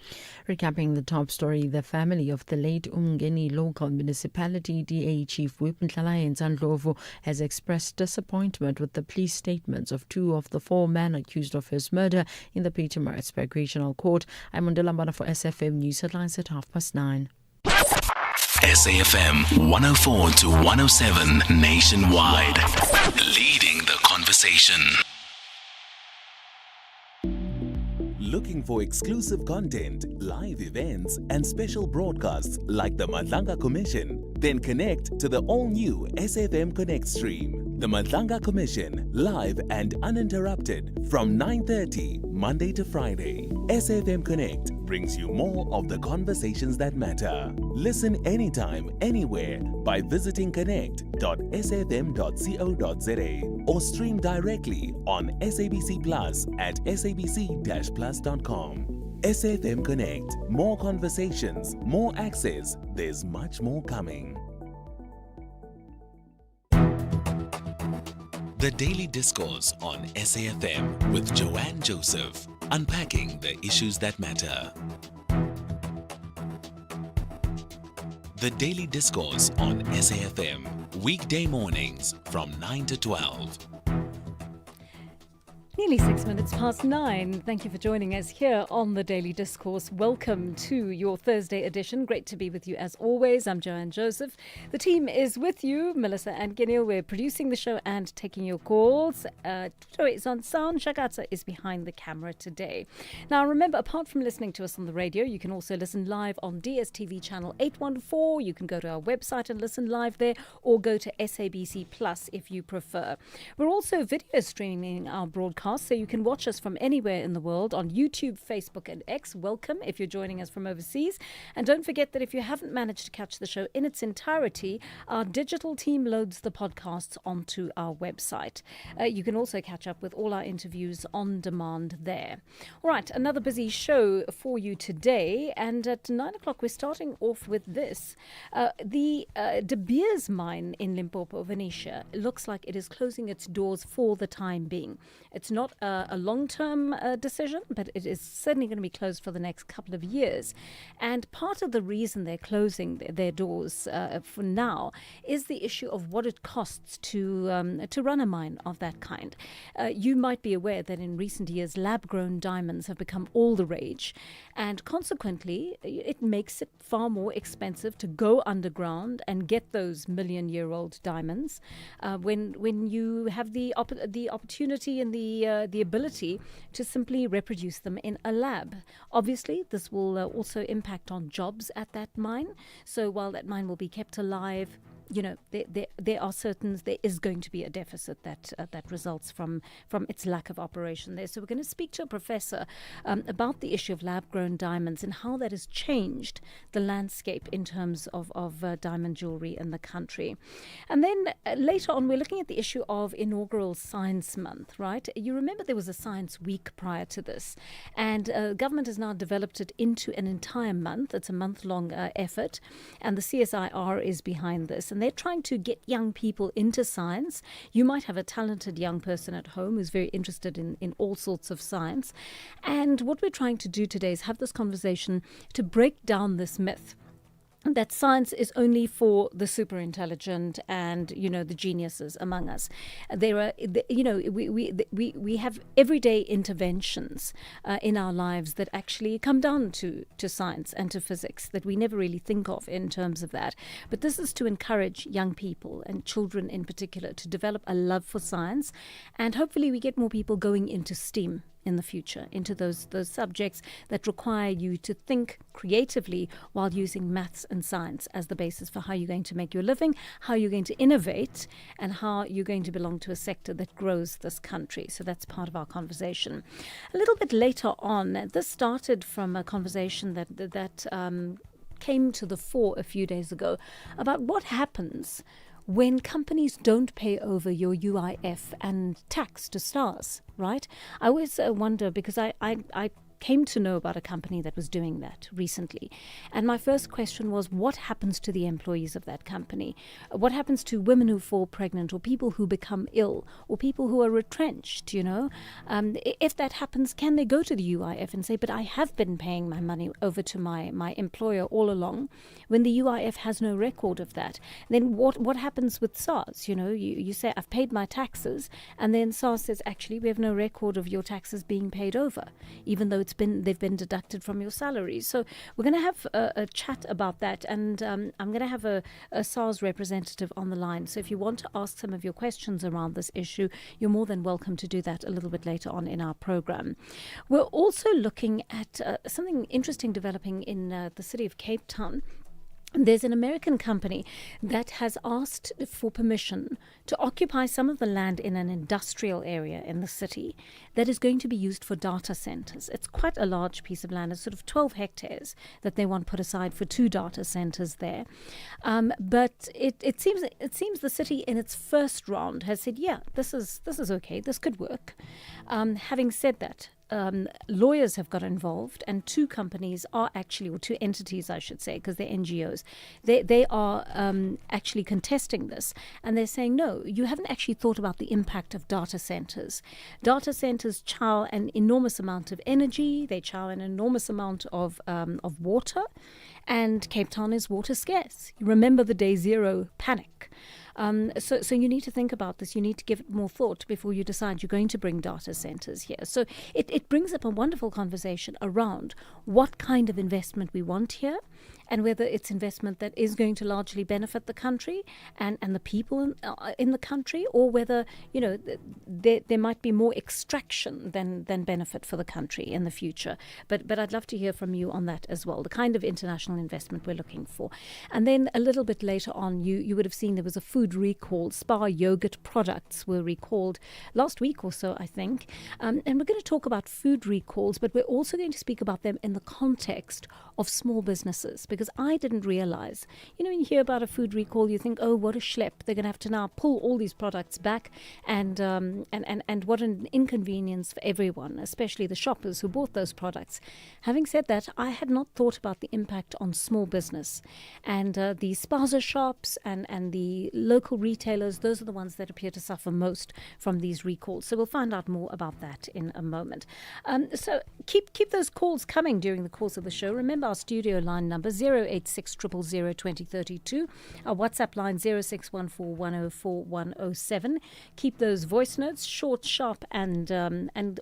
Recapping the top story, the family of the late Umgeni local municipality DA Chief Whip Nhlalaye Ndlovu has expressed disappointment with the police statements of 2 of the 4 men accused of his murder in the Pietermaritzburg Regional Court. I'm Mundela Mbana for SAFM News Headlines at 9:30.
SAFM 104 to 107 nationwide. Leading the conversation. Looking for exclusive content, live events, and special broadcasts like the Madlanga Commission? Then connect to the all-new SAFM Connect stream. The Madlanga Commission, live and uninterrupted from 9:30 Monday to Friday. SAFM Connect brings you more of the conversations that matter. Listen anytime, anywhere by visiting connect.safm.co.za or stream directly on SABC Plus at sabc-plus.com. SAFM Connect. More conversations, more access. There's much more coming. The Daily Discourse on SAFM with Joanne Joseph, unpacking the issues that matter. The Daily Discourse on SAFM, weekday mornings from 9 to 12.
Nearly 6 minutes past 9. Thank you for joining us here on the Daily Discourse. Welcome to your Thursday edition. Great to be with you as always. I'm Joanne Joseph. The team is with you, Melissa and Genil. We're producing the show and taking your calls. Tuto is on sound. Shakatsa is behind the camera today. Now remember, apart from listening to us on the radio, you can also listen live on DSTV channel 814. You can go to our website and listen live there, or go to SABC Plus if you prefer. We're also video streaming our broadcast, so you can watch us from anywhere in the world on YouTube, Facebook and X. Welcome if you're joining us from overseas. And don't forget that if you haven't managed to catch the show in its entirety, our digital team loads the podcasts onto our website. You can also catch up with all our interviews on demand there. All right, another busy show for you today, and at 9 o'clock we're starting off with this. The De Beers mine in Limpopo, Venetia, looks like it is closing its doors for the time being. It's not a long-term decision, but it is certainly going to be closed for the next couple of years. And part of the reason they're closing their doors for now is the issue of what it costs to run a mine of that kind. You might be aware that in recent years, lab-grown diamonds have become all the rage, and consequently, it makes it far more expensive to go underground and get those million-year-old diamonds when you have the opportunity and the ability to simply reproduce them in a lab. Obviously, this will also impact on jobs at that mine. So while that mine will be kept alive, you know, there is going to be a deficit that results from its lack of operation there. So we're going to speak to a professor about the issue of lab-grown diamonds and how that has changed the landscape in terms of diamond jewelry in the country. And then later on, we're looking at the issue of inaugural Science Month, right? You remember there was a Science Week prior to this, and government has now developed it into an entire month. It's a month-long effort, and the CSIR is behind this. And they're trying to get young people into science. You might have a talented young person at home who's very interested in all sorts of science. And what we're trying to do today is have this conversation to break down this myth that science is only for the super intelligent and, you know, the geniuses among us. There are, you know, we have everyday interventions in our lives that actually come down to science and to physics that we never really think of in terms of that. But this is to encourage young people and children in particular to develop a love for science, and hopefully we get more people going into STEAM in the future, into those subjects that require you to think creatively while using maths and science as the basis for how you're going to make your living, how you're going to innovate, and how you're going to belong to a sector that grows this country. So that's part of our conversation. A little bit later on, this started from a conversation that came to the fore a few days ago about what happens when companies don't pay over your UIF and tax to SARS, right? I always wonder, because I came to know about a company that was doing that recently. And my first question was, what happens to the employees of that company? What happens to women who fall pregnant, or people who become ill, or people who are retrenched, you know? If that happens, can they go to the UIF and say, but I have been paying my money over to my employer all along, when the UIF has no record of that? Then what happens with SARS? You know, you say, I've paid my taxes, and then SARS says, actually, we have no record of your taxes being paid over, even though they've been deducted from your salary. So we're going to have a chat about that, and I'm going to have a SARS representative on the line. So if you want to ask some of your questions around this issue, you're more than welcome to do that a little bit later on in our program. We're also looking at something interesting developing in the city of Cape Town. There's an American company that has asked for permission to occupy some of the land in an industrial area in the city that is going to be used for data centers. It's quite a large piece of land. It's sort of 12 hectares that they want put aside for 2 data centers there. But it seems the city in its first round has said, yeah, this is okay. This could work. Having said that, lawyers have got involved, and 2 companies are actually, or 2 entities, I should say, because they're NGOs, they are actually contesting this, and they're saying, no, you haven't actually thought about the impact of data centers. Data centers chow an enormous amount of energy, they chow an enormous amount of water, and Cape Town is water scarce. You remember the day zero panic. So you need to think about this. You need to give it more thought before you decide you're going to bring data centers here. So it brings up a wonderful conversation around what kind of investment we want here, and whether it's investment that is going to largely benefit the country and the people in the country, or whether, you know, there might be more extraction than benefit for the country in the future. But I'd love to hear from you on that as well, the kind of international investment we're looking for. And then a little bit later on, you would have seen there was a food recall. Spa yogurt products were recalled last week or so, I think. And we're going to talk about food recalls, but we're also going to speak about them in the context of small businesses, because I didn't realize, you know, when you hear about a food recall, you think, oh, what a schlep. They're going to have to now pull all these products back, and what an inconvenience for everyone, especially the shoppers who bought those products. Having said that, I had not thought about the impact on small business, and the spaza shops and the local retailers. Those are the ones that appear to suffer most from these recalls. So we'll find out more about that in a moment. So keep those calls coming during the course of the show. Remember our studio line number 086 000 2032, our WhatsApp line 0614 104 107. Keep those voice notes short, sharp, and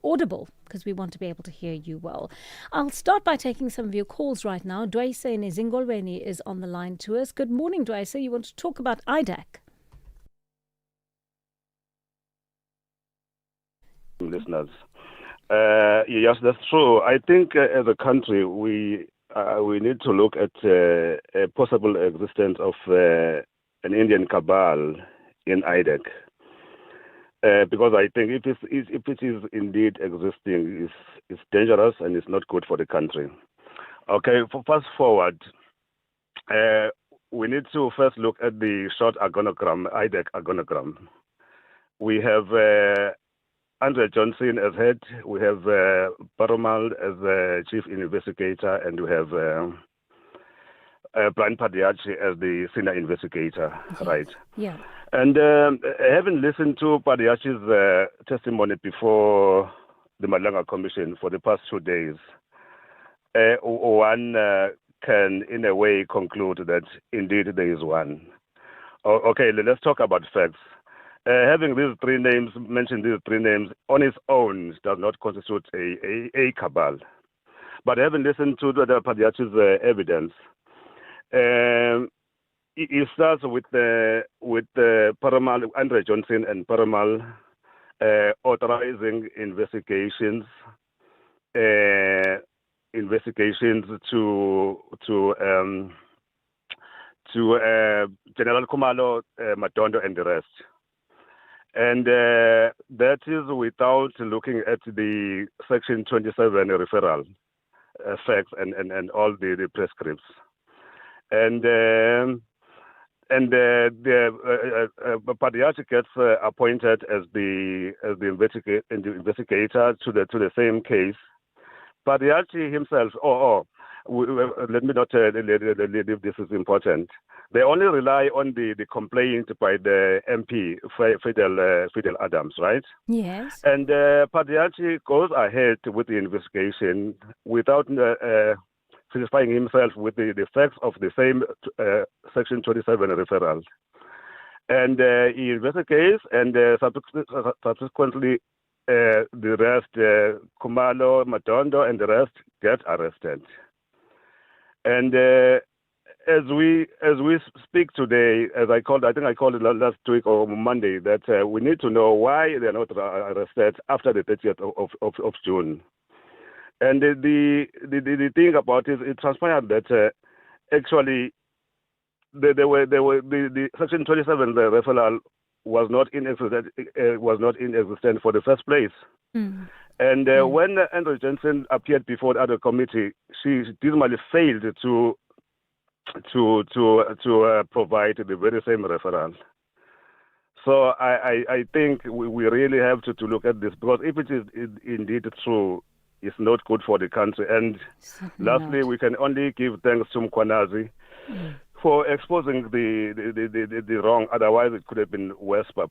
audible, because we want to be able to hear you well. I'll start by taking some of your calls right now. Dwaise Nezingolweni is on the line to us. Good morning, Dwaise. You want to talk about IDAC?
Listeners, yes, that's true. I think as a country, we need to look at a possible existence of an Indian cabal in IDAC. Because I think if it is indeed existing, it's dangerous and it's not good for the country. Okay, fast forward. We need to first look at the short organogram, IDAC organogram. We have Andre Johnson as head, we have Paramal as chief investigator, and we have Brian Padiachi as the senior investigator, right?
Yeah.
And having listened to Padiachi's testimony before the Malanga Commission for the past 2 days, one can, in a way, conclude that indeed there is one. Okay, let's talk about facts. Having mentioned these three names on its own does not constitute a cabal. But having listened to the Padiachi's evidence, it starts with Paramal, Andre Johnson and Paramal authorizing investigations to General Kumalo, Matondo, and the rest. And that is without looking at the Section 27 referral facts and all the prescripts. And Padiachi gets appointed as the investigator to the same case. Padiachi himself, let me not leave this is important. They only rely on the complaint by the MP, Fidel Adams, right?
Yes.
And Padiachi goes ahead with the investigation without satisfying himself with the facts of the same Section 27 referral. And he investigates, and subsequently the rest, Kumalo, Matondo, and the rest get arrested. And as we speak today, I think I called it last week or Monday, that we need to know why they are not arrested after the 30th of June. And the thing about it transpired that actually the Section 27 referral was not in existence for the first place.
Mm.
And when Andrew Jensen appeared before the other committee, she dismally failed to provide the very same referral. So I think we really have to look at this, because if it is indeed true, it's not good for the country. And lastly, we can only give thanks to Mkwanazi for exposing the wrong. Otherwise, it could have been worse by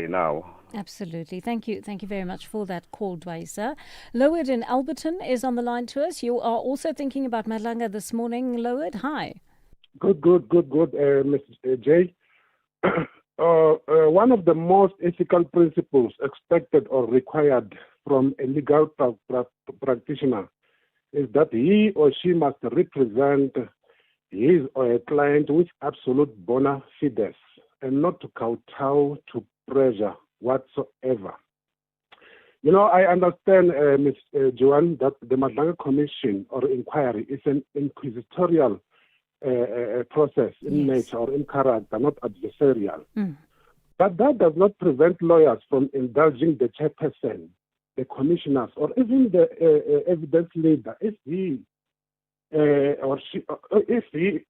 now.
Absolutely. Thank you very much for that call, Dwaisa. Lowered in Alberton is on the line to us. You are also thinking about Madlanga this morning, Lowered. Hi.
Good, Mr. J. One of the most ethical principles expected or required from a legal practitioner is that he or she must represent his or her client with absolute bona fides and not to kowtow to pressure whatsoever. You know, I understand, Ms. Joanne, that the Madlanga Commission or inquiry is an inquisitorial process in nature or in character, not adversarial. But that does not prevent lawyers from indulging the chairperson, the commissioners, or even the evidence leader if he or she, if he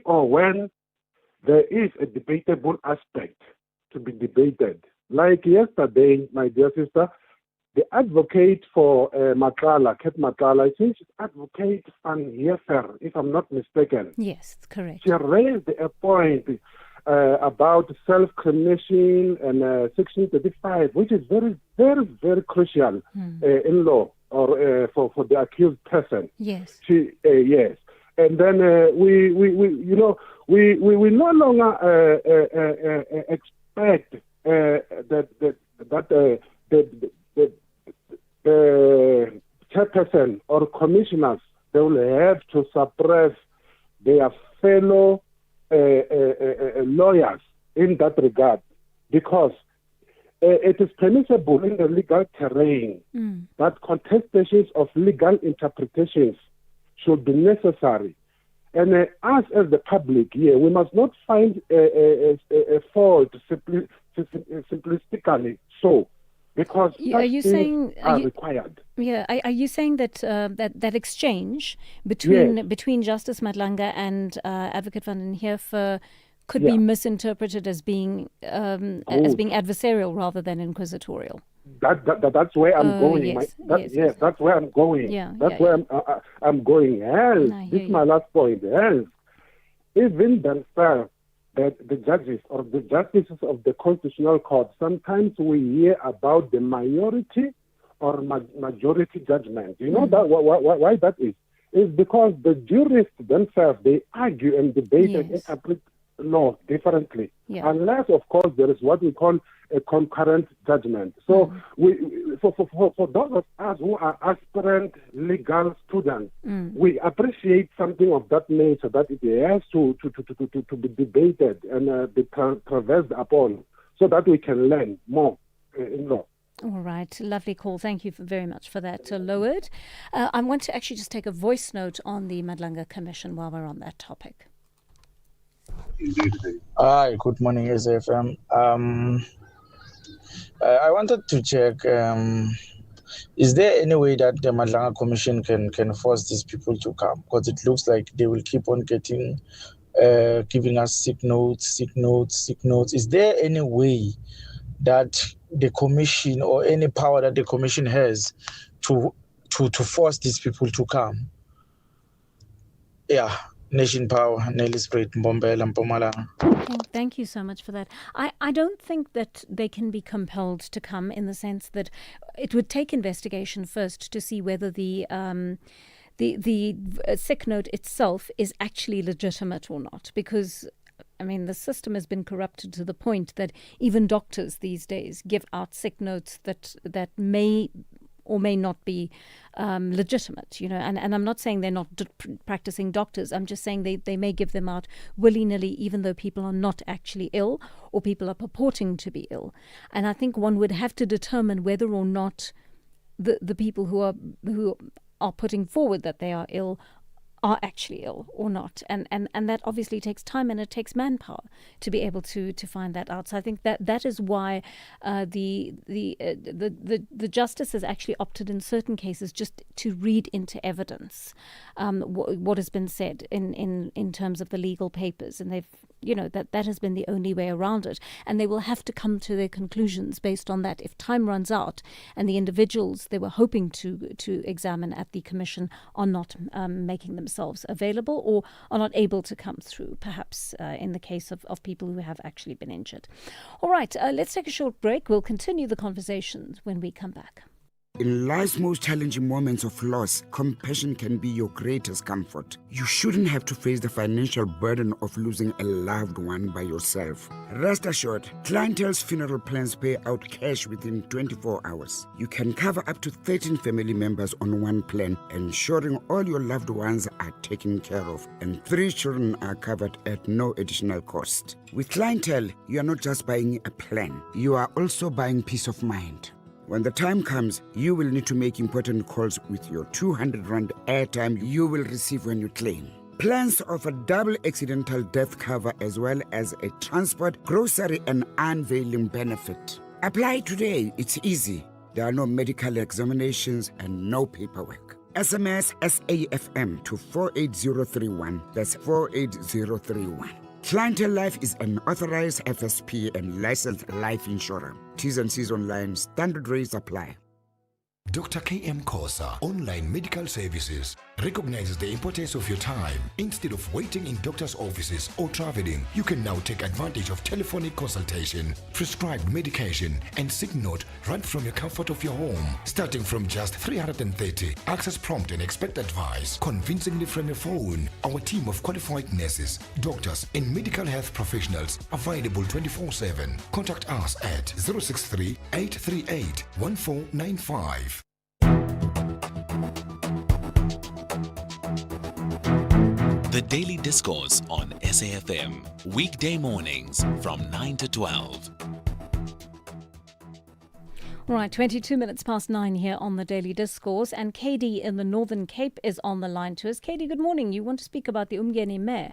or when there is a debatable aspect to be debated. Like yesterday, my dear sister, the advocate for Makala, Ket Makala, I think she's advocate Van Heefer, if I'm not mistaken.
Yes, correct.
She raised a point about self-crimination and Section 35, which is very, very, very crucial in law or for the accused person.
Yes.
Yes. And then we no longer expect that the chairperson or commissioners, they will have to suppress their fellow lawyers in that regard, because it is permissible in the legal terrain that contestations of legal interpretations should be necessary. And us as the public here, we must not find a fault simplistically so, because
are you saying
are required.
Yeah, are you saying that that exchange between Justice Madlanga and Advocate Van den Heefer could be misinterpreted as being adversarial rather than inquisitorial?
That's where I'm going.
Yes.
That's where I'm going. I'm going. Hence, this is my last point. Hence, even themselves, the judges or the justices of the Constitutional Court, sometimes we hear about the minority or majority judgment. You know that why that is? Is because the jurists themselves, they argue and debate and interpret law differently. Unless, of course, there is what we call a concurrent judgment. So for those of us who are aspirant legal students, we appreciate something of that nature, that it has to be debated and be traversed upon, so that we can learn more in law.
All right, lovely call. Thank you very much for that, Lowered. I want to actually just take a voice note on the Madlanga Commission while we're on that topic.
Hi, good morning, SAfm. I wanted to check, is there any way that the Madlanga Commission can force these people to come? Because it looks like they will keep on giving us sick notes. Is there any way that the commission or any power that the commission has to force these people to come? Yeah. Nation Power, Nelly Spirit, Mbombela, Mpumalanga.
Thank you so much for that. I don't think that they can be compelled to come, in the sense that it would take investigation first to see whether the sick note itself is actually legitimate or not, because I mean, the system has been corrupted to the point that even doctors these days give out sick notes that may or may not be legitimate, and I'm not saying they're not practicing doctors. I'm just saying they may give them out willy-nilly, even though people are not actually ill or people are purporting to be ill. And I think one would have to determine whether or not the people who are putting forward that they are ill are actually ill or not, and that obviously takes time and it takes manpower to be able to find that out. So I think that is why the justice has actually opted in certain cases just to read into evidence what has been said in terms of the legal papers, and they've that has been the only way around it. And they will have to come to their conclusions based on that. If time runs out and the individuals they were hoping to examine at the commission are not making themselves available or are not able to come through, perhaps in the case of people who have actually been injured. All right, let's take a short break. We'll continue the conversations when we come back.
In life's most challenging moments of loss, compassion can be your greatest comfort. You shouldn't have to face the financial burden of losing a loved one by yourself. Rest assured, Clientele's funeral plans pay out cash within 24 hours. You can cover up to 13 family members on one plan, ensuring all your loved ones are taken care of, and 3 children are covered at no additional cost. With Clientele, you are not just buying a plan, you are also buying peace of mind. When the time comes, you will need to make important calls with your 200 Rand airtime you will receive when you claim. Plans offer double accidental death cover as well as a transport, grocery and unveiling benefit. Apply today, it's easy. There are no medical examinations and no paperwork. SMS SAFM to 48031. That's 48031. Clientele Life is an authorized FSP and licensed life insurer. T's and C's online. Standard rates apply.
Dr. K.M. Kosa, Online Medical Services, recognizes the importance of your time. Instead of waiting in doctor's offices or traveling, you can now take advantage of telephonic consultation, prescribed medication, and sick note right from your comfort of your home. Starting from just 330, access prompt and expect advice convincingly from your phone. Our team of qualified nurses, doctors, and medical health professionals available 24/7. Contact us at 063 838 1495.
The Daily Discourse on SAFM, weekday mornings from 9 to 12.
All right, 22 minutes past 9 here on the Daily Discourse, and KD in the Northern Cape is on the line to us. KD, good morning. You want to speak about the Umgeni Mayor?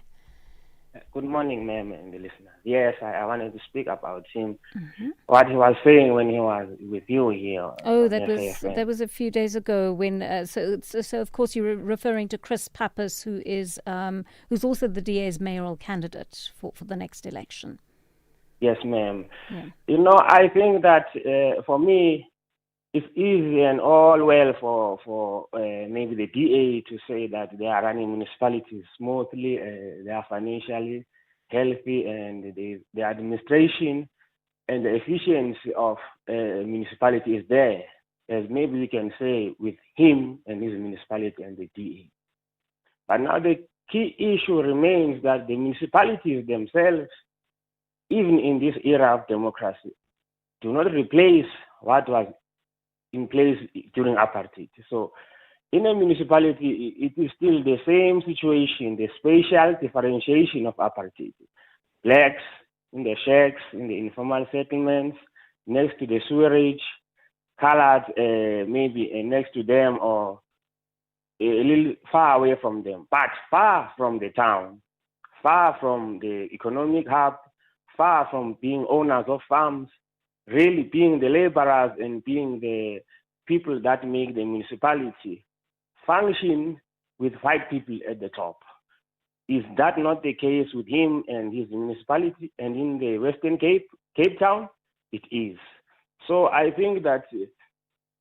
Good morning, ma'am, and the listener. Yes, I wanted to speak about him. What he was saying when he was with you here.
Oh, that was a few days ago. When so of course you're referring to Chris Pappas, who is who's also the DA's mayoral candidate for the next election.
Yes, ma'am.
Yeah.
I think that for me, it's easy and all well for maybe the DA to say that they are running municipalities smoothly, they are financially healthy, and the administration and the efficiency of municipality is there, as maybe we can say with him and his municipality and the DA. But now the key issue remains that the municipalities themselves, even in this era of democracy, do not replace what was in place during apartheid. So in a municipality, it is still the same situation, the spatial differentiation of apartheid. Blacks in the shacks, in the informal settlements, next to the sewerage, colored maybe next to them or a little far away from them, but far from the town, far from the economic hub, far from being owners of farms, really being the laborers and being the people that make the municipality function with white people at the top. Is that not the case with him and his municipality and in the Western Cape Town? It is. So I think that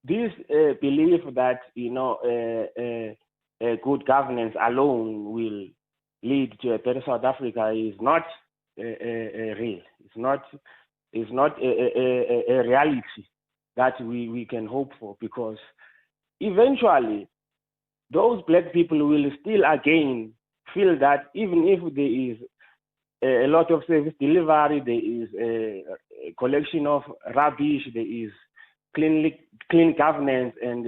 this belief that good governance alone will lead to a better South Africa is not real. It's not a reality that we can hope for, because eventually those black people will still again feel that even if there is a lot of service delivery, there is a collection of rubbish, there is clean governance and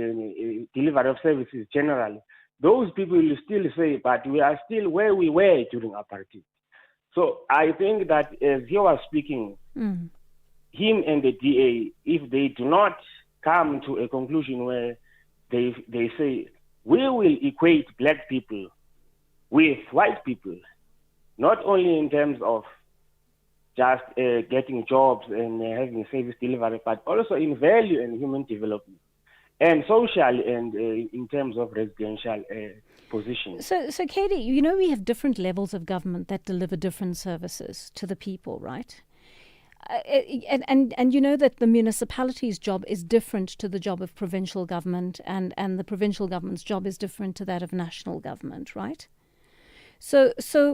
delivery of services generally, those people will still say, but we are still where we were during apartheid. So I think that as he was speaking, him and the DA, if they do not come to a conclusion where they say, we will equate black people with white people, not only in terms of just getting jobs and having service delivery, but also in value and human development. and social and in terms of residential positions.
So Katie, you know we have different levels of government that deliver different services to the people, right? And you know that the municipality's job is different to the job of provincial government, and the provincial government's job is different to that of national government, right? So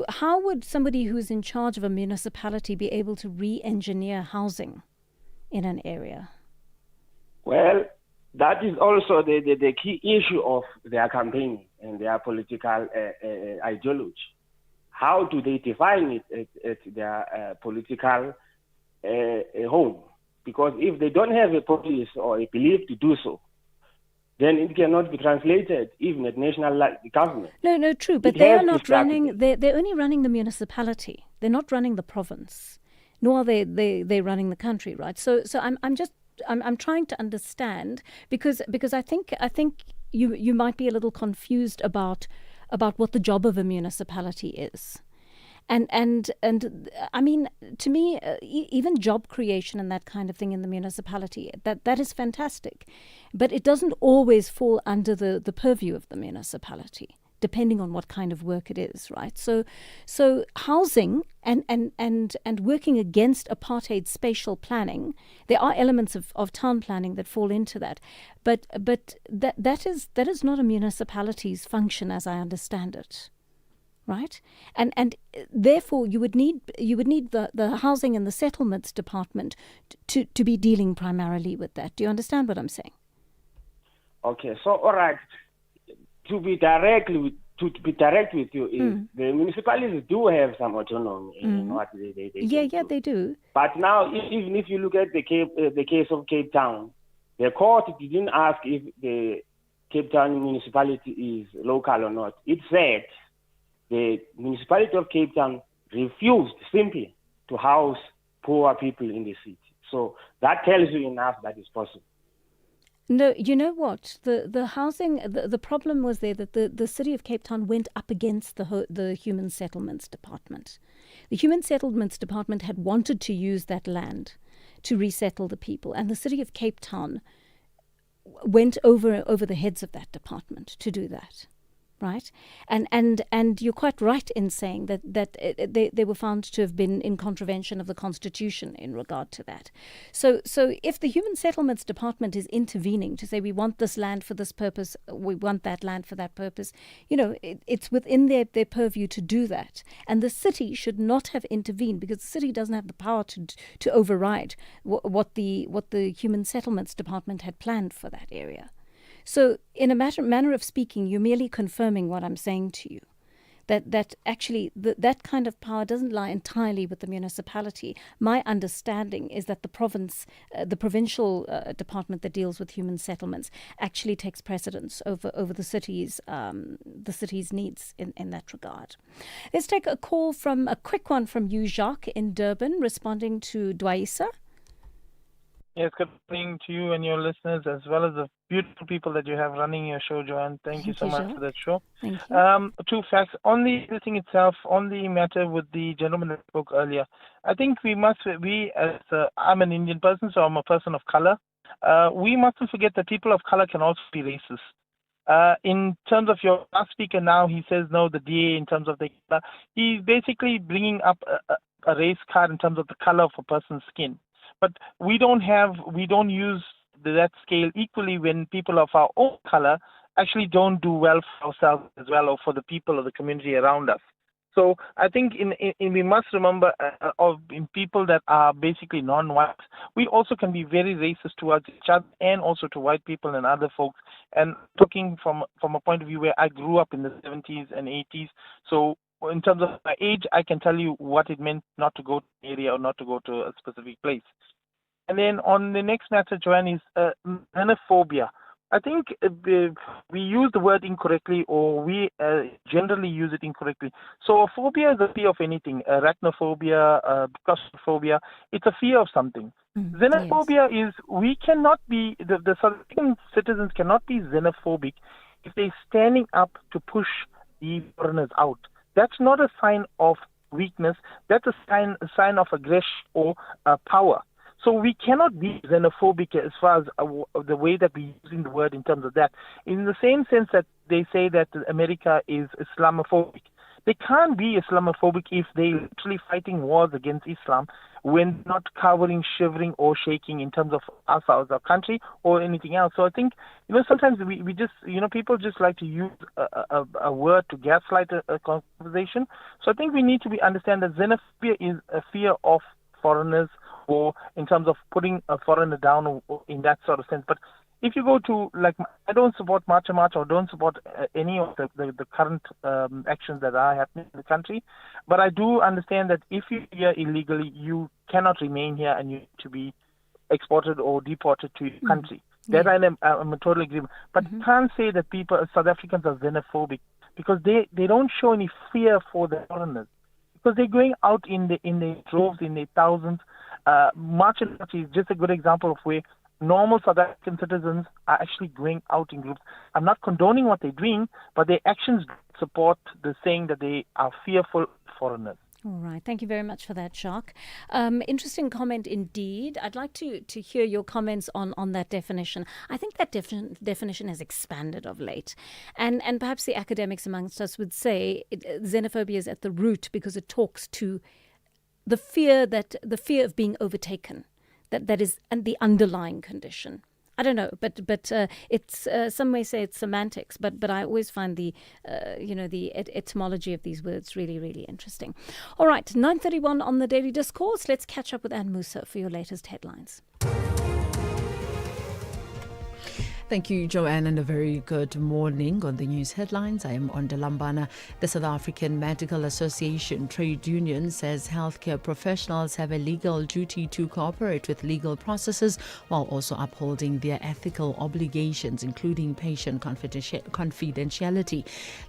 how would somebody who's in charge of a municipality be able to re-engineer housing in an area?
Well, that is also the key issue of their campaign and their political ideology. How do they define it at their political home? Because if they don't have a policy or a belief to do so, then it cannot be translated even at national government.
No, true. But they are not running. They're only running the municipality. They're not running the province, nor are they running the country, right? So I'm trying to understand because I think you might be a little confused about what the job of a municipality is. And I mean, to me, even job creation and that kind of thing in the municipality, that is fantastic. But it doesn't always fall under the purview of the municipality, depending on what kind of work it is, right? So housing and working against apartheid spatial planning, there are elements of town planning that fall into that. But that is not a municipality's function as I understand it. Right, and therefore you would need the housing and the settlements department to be dealing primarily with that. Do you understand what I'm saying?
Okay, so all right, to be direct with you is the municipalities do have some autonomy in what they do.
They do.
But now, even if you look at the case of Cape Town, the court didn't ask if the Cape Town municipality is local or not. It said the municipality of Cape Town refused simply to house poor people in the city. So that tells you enough that it's possible.
No, you know what? The housing, the problem was there that the city of Cape Town went up against the Human Settlements Department. The Human Settlements Department had wanted to use that land to resettle the people, and the city of Cape Town went over the heads of that department to do that. Right, and you're quite right in saying that they were found to have been in contravention of the Constitution in regard to that. So if the Human Settlements Department is intervening to say we want this land for this purpose, we want that land for that purpose, it's within their purview to do that. And the city should not have intervened because the city doesn't have the power to override what the Human Settlements Department had planned for that area. So, in a manner of speaking, you're merely confirming what I'm saying to you, that actually that kind of power doesn't lie entirely with the municipality. My understanding is that the provincial department that deals with human settlements actually takes precedence over the city's needs in that regard. Let's take a quick one from you, Jacques, in Durban, responding to Dwaisa.
Yes, good morning to you and your listeners, as well as the beautiful people that you have running your show, Joanne. Thank you so much for that show.
Thank you.
Two facts. On the thing itself, on the matter with the gentleman that spoke earlier, I think I'm an Indian person, so I'm a person of color. We mustn't forget that people of color can also be racist. In terms of your last speaker now, he says, no, the DA in terms of the color. He's basically bringing up a race card in terms of the color of a person's skin. But we don't use that scale equally when people of our own color actually don't do well for ourselves as well, or for the people of the community around us. So I think we must remember in people that are basically non-white, we also can be very racist towards each other and also to white people and other folks. And talking from a point of view where I grew up in the 70s and 80s, so in terms of my age, I can tell you what it meant not to go to an area or not to go to a specific place. And then on the next matter, Joanne, is xenophobia. I think we use the word incorrectly, or we generally use it incorrectly. So a phobia is a fear of anything. Arachnophobia, claustrophobia, it's a fear of something. Xenophobia is we cannot be, the South African citizens cannot be xenophobic if they're standing up to push the foreigners out. That's not a sign of weakness. That's a sign of aggression or power. So we cannot be xenophobic as far as the way that we're using the word in terms of that. In the same sense that they say that America is Islamophobic. They can't be Islamophobic if they're literally fighting wars against Islam when not covering, shivering, or shaking in terms of us as a country or anything else. So I think, sometimes we just, people just like to use a word to gaslight a conversation. So I think we need to understand that xenophobia is a fear of foreigners, or in terms of putting a foreigner down or in that sort of sense. But if you go to, I don't support Marcha or don't support any of the current actions that are happening in the country, but I do understand that if you're here illegally, you cannot remain here and you need to be exported or deported to your country. That I'm in total agreement. But you can't say that South Africans are xenophobic, because they don't show any fear for the foreigners, because they're going out in the droves, in the thousands. March and March is just a good example of where normal South African citizens are actually going out in groups. I'm not condoning what they're doing, but their actions support the saying that they are fearful of foreigners.
All right. Thank you very much for that, Shark. Interesting comment indeed. I'd like to hear your comments on that definition. I think that definition has expanded of late. And perhaps the academics amongst us would say xenophobia is at the root because it talks to the fear of being overtaken. That is and the underlying condition. I don't know, but it's some may say it's semantics, but I always find the etymology of these words really, really interesting. All right, 9:31 on the Daily Discourse. Let's catch up with Anne Musa for your latest headlines.
Thank you, Joanne, and a very good morning. On the news headlines, I am Onda Lambana. The South African Medical Association trade union says healthcare professionals have a legal duty to cooperate with legal processes while also upholding their ethical obligations, including patient confidentiality.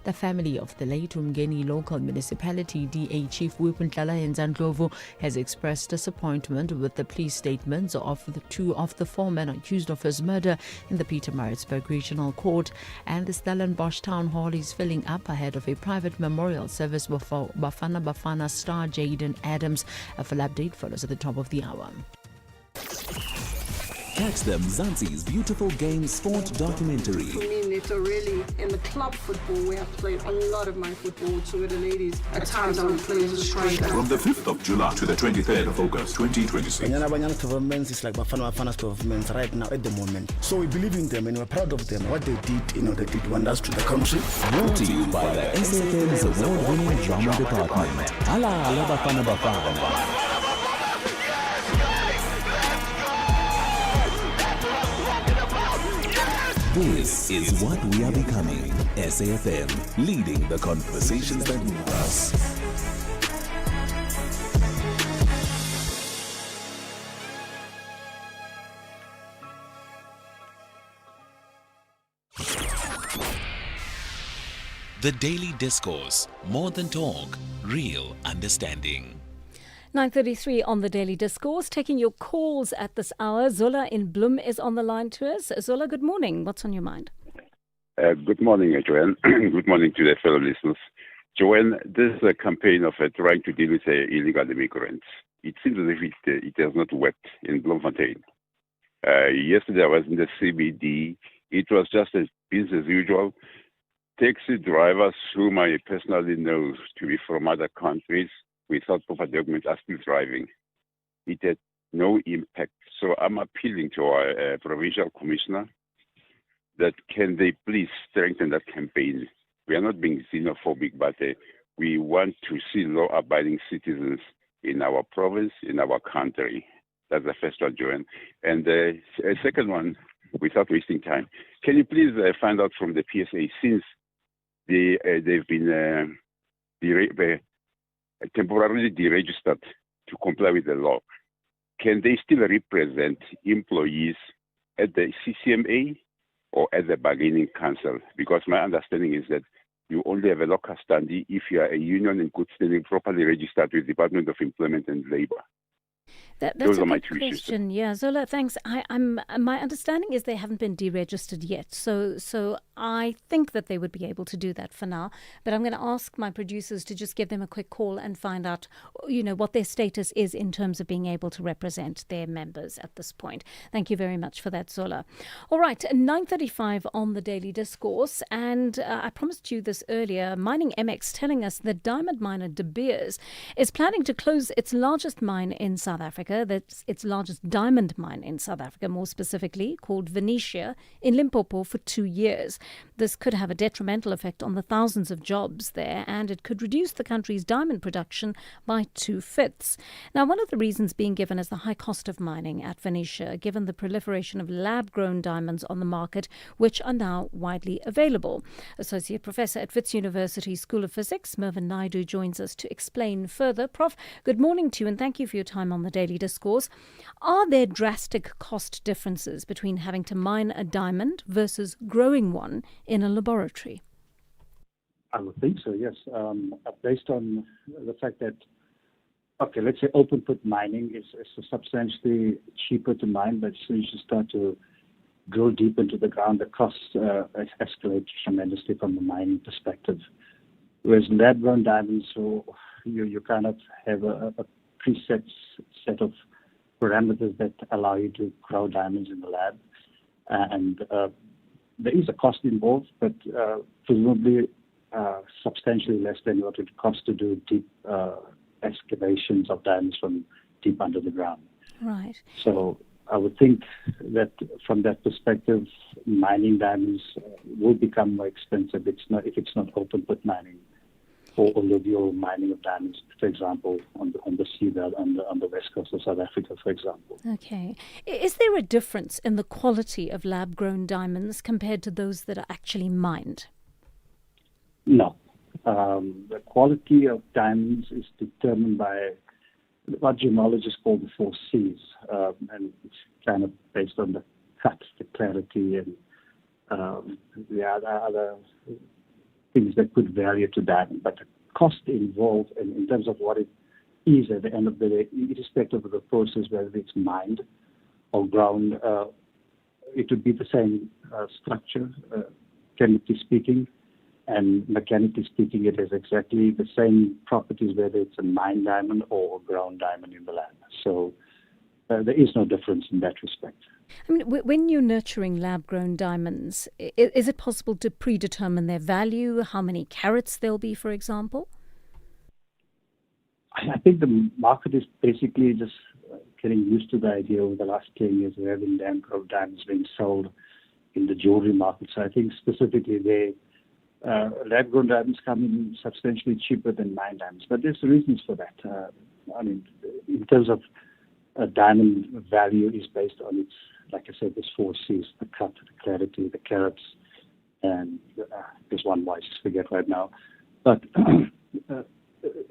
The family of the late Umgeni local municipality DA Chief Whip Ntlala Nzandlovu has expressed disappointment with the police statements of the two of the four men accused of his murder in the Pietermaritzburg Regional Court, and the Stellenbosch Town Hall is filling up ahead of a private memorial service for Bafana star Jaden Adams. A full update follows at the top of the hour.
Catch them Mzansi's beautiful game sport documentary.
For me, Neto, really, in the club football, we have played a lot of my football to with the ladies. At times, I would play as a striker.
From the 5th of July to the 23rd of August, 2026.
Banyana performance is like Bafana's performance right now at the moment. So we believe in them and we're proud of them. What they did, they did wonders to the country.
Brought to you by the SAfm's award-winning drama department. Ala Bafana. This is what we are becoming. SAfm, leading the conversations that move us. The Daily Discourse, more than talk, real understanding.
9:33 on the Daily Discourse, taking your calls at this hour. Zola in Bloem is on the line to us. Zola, good morning. What's on your mind?
Good morning, Joanne. Good morning to the fellow listeners. Joanne, this is a campaign of trying to deal with illegal immigrants. It seems as if it has not worked in Bloemfontein. Yesterday I was in the CBD. It was just as business as usual. Taxi drivers, whom I personally know to be from other countries, without proper documents are still driving. It had no impact. So I'm appealing to our provincial commissioner that can they please strengthen that campaign. We are not being xenophobic, but we want to see law-abiding citizens in our province, in our country. That's the first one, Joanne. And the second one, without wasting time, can you please find out from the PSA, since they've been temporarily deregistered to comply with the law, can they still represent employees at the CCMA or at the bargaining council? Because my understanding is that you only have a locus standi if you are a union in good standing, properly registered with the Department of Employment and Labour.
That's
Those
a
are my
good
two issues.
question. Yeah, Zola, thanks. My understanding is they haven't been deregistered yet, so I think that they would be able to do that for now. But I'm going to ask my producers to just give them a quick call and find out, what their status is in terms of being able to represent their members at this point. Thank you very much for that, Zola. All right, 9:35 on the Daily Discourse, and I promised you this earlier. Mining MX telling us that diamond miner De Beers is planning to close its largest mine in South Africa. That's its largest diamond mine in South Africa, more specifically, called Venetia in Limpopo for 2 years. This could have a detrimental effect on the thousands of jobs there, and it could reduce the country's diamond production by 2/5. Now, one of the reasons being given is the high cost of mining at Venetia, given the proliferation of lab-grown diamonds on the market, which are now widely available. Associate Professor at Wits University School of Physics, Mervyn Naidu, joins us to explain further. Prof, good morning to you, and thank you for your time on the Daily Discourse. Are there drastic cost differences between having to mine a diamond versus growing one in a laboratory?
I would think so, yes. Based on the fact that, let's say open pit mining is substantially cheaper to mine, but as soon as you start to drill deep into the ground, the costs escalate tremendously from the mining perspective. Whereas lab-grown diamonds, so you kind of have a preset set of parameters that allow you to grow diamonds in the lab. And there is a cost involved, but presumably substantially less than what it costs to do deep excavations of diamonds from deep under the ground.
Right.
So I would think that from that perspective, mining diamonds will become more expensive. If it's not open pit mining or alluvial mining of diamonds, for example, on the seabed on the west coast of South Africa, for example.
Okay. Is there a difference in the quality of lab-grown diamonds compared to those that are actually mined?
No. The quality of diamonds is determined by what gemologists call the 4 Cs, and it's kind of based on the cut, the clarity, and the other things that could vary to diamond. But the cost involved, and in terms of what it is at the end of the day, irrespective of the process, whether it's mined or ground, it would be the same structure, chemically speaking. And mechanically speaking, it has exactly the same properties, whether it's a mined diamond or a ground diamond in the lab. So there is no difference in that respect.
I mean, when you're nurturing lab-grown diamonds, is it possible to predetermine their value, how many carats they'll be, for example?
I think the market is basically just getting used to the idea over the last 10 years of having lab-grown diamonds being sold in the jewelry market. So I think specifically lab-grown diamonds come in substantially cheaper than mined diamonds, but there's reasons for that. In terms of diamond value is based on its, like I said, there's 4 Cs: the cut, the clarity, the carats, and there's one more I just forget right now. But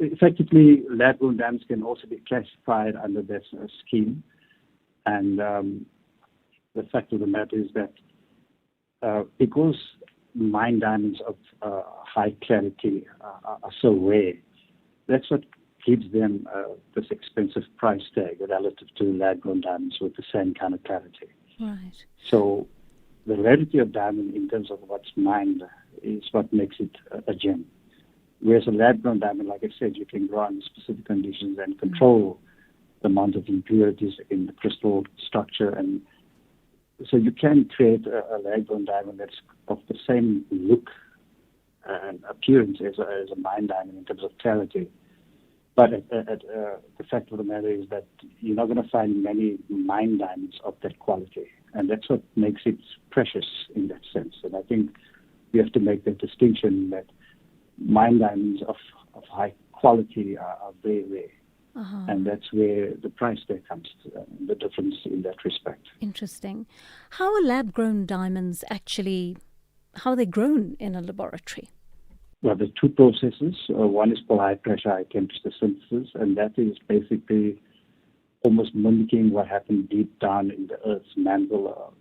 effectively, lab-grown diamonds can also be classified under that scheme. And the fact of the matter is that because mined diamonds of high clarity are so rare, that's what gives them this expensive price tag relative to lab-grown diamonds with the same kind of clarity.
Right.
So the rarity of diamond in terms of what's mined is what makes it a gem. Whereas a lab-grown diamond, like I said, you can grow under specific conditions and control the amount of impurities in the crystal structure, and so you can create a lab-grown diamond that's of the same look and appearance as a mined diamond in terms of clarity. But the fact of the matter is that you're not going to find many mined diamonds of that quality. And that's what makes it precious in that sense. And I think we have to make that distinction that mined diamonds of high quality are very rare.
Uh-huh.
And that's where the price there comes to, the difference in that respect.
Interesting. How are lab-grown diamonds actually, how are they grown in a laboratory?
Well, there are 2 processes. One is called high-pressure, high-temperature synthesis, and that is basically almost mimicking what happened deep down in the Earth's mantle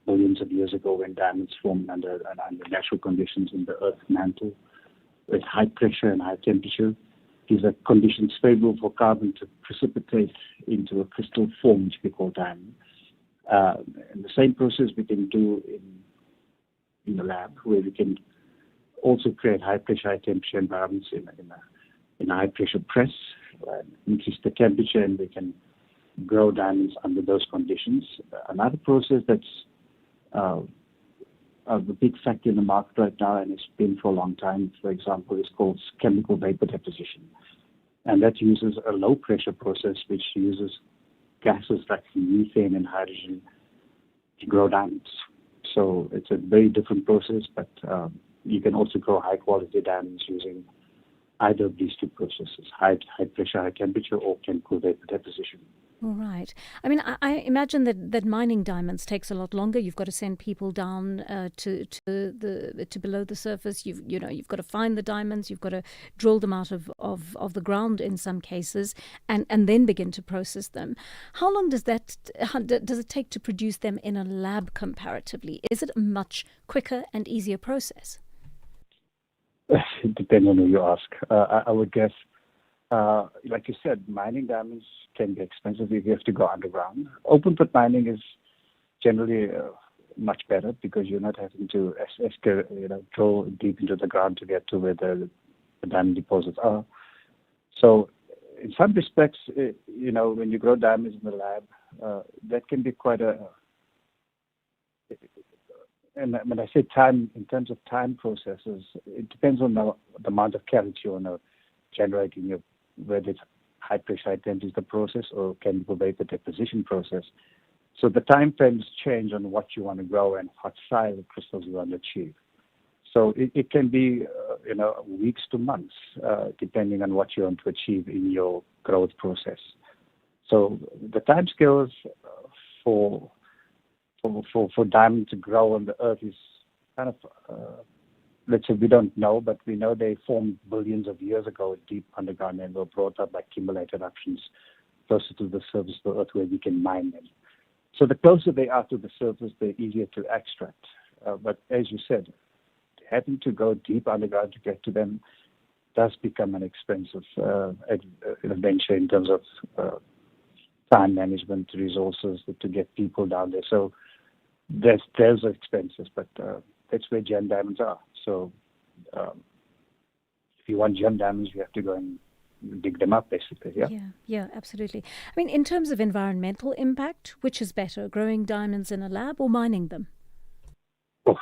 millions of years ago when diamonds formed under natural conditions in the Earth's mantle with high pressure and high temperature. these are conditions favorable for carbon to precipitate into a crystal form, which we call diamond. And the same process we can do in the lab, where we can also create high pressure, high temperature environments in a high pressure press, increase the temperature, and we can grow diamonds under those conditions. Another process that's a big factor in the market right now, and it's been for a long time, for example, is called chemical vapor deposition. And that uses a low pressure process which uses gases like methane and hydrogen to grow diamonds. So it's a very different process, but you can also grow high quality diamonds using either of these two processes, high pressure, high temperature, or chemical vapor deposition.
All right. I mean, I imagine that mining diamonds takes a lot longer. You've got to send people down to below the surface. You've got to find the diamonds. You've got to drill them out of the ground in some cases, and then begin to process them. How long does it take to produce them in a lab comparatively? Is it a much quicker and easier process?
It depends on who you ask. I would guess, like you said, mining diamonds can be expensive if you have to go underground. Open pit mining is generally much better because you're not having to drill deep into the ground to get to where the diamond deposits are. So, in some respects, when you grow diamonds in the lab, that can be quite a. And when I say time, in terms of time processes, it depends on the amount of clarity you want to generate in your, whether it's high pressure, high temperature the process or chemical vapor deposition process. So the time frames change on what you want to grow and what size of crystals you want to achieve. So it can be, weeks to months, depending on what you want to achieve in your growth process. So the time scales for diamond to grow on the earth is kind of, let's say we don't know, but we know they formed billions of years ago deep underground and were brought up by kimberlite eruptions closer to the surface of the earth where we can mine them. So the closer they are to the surface, the easier to extract. But as you said, having to go deep underground to get to them does become an expensive venture in terms of time management, resources to get people down there. So those are expenses, but that's where gem diamonds are. So if you want gem diamonds, you have to go and dig them up, basically.
Yeah, absolutely. I mean, in terms of environmental impact, which is better, growing diamonds in a lab or mining them?
Oh,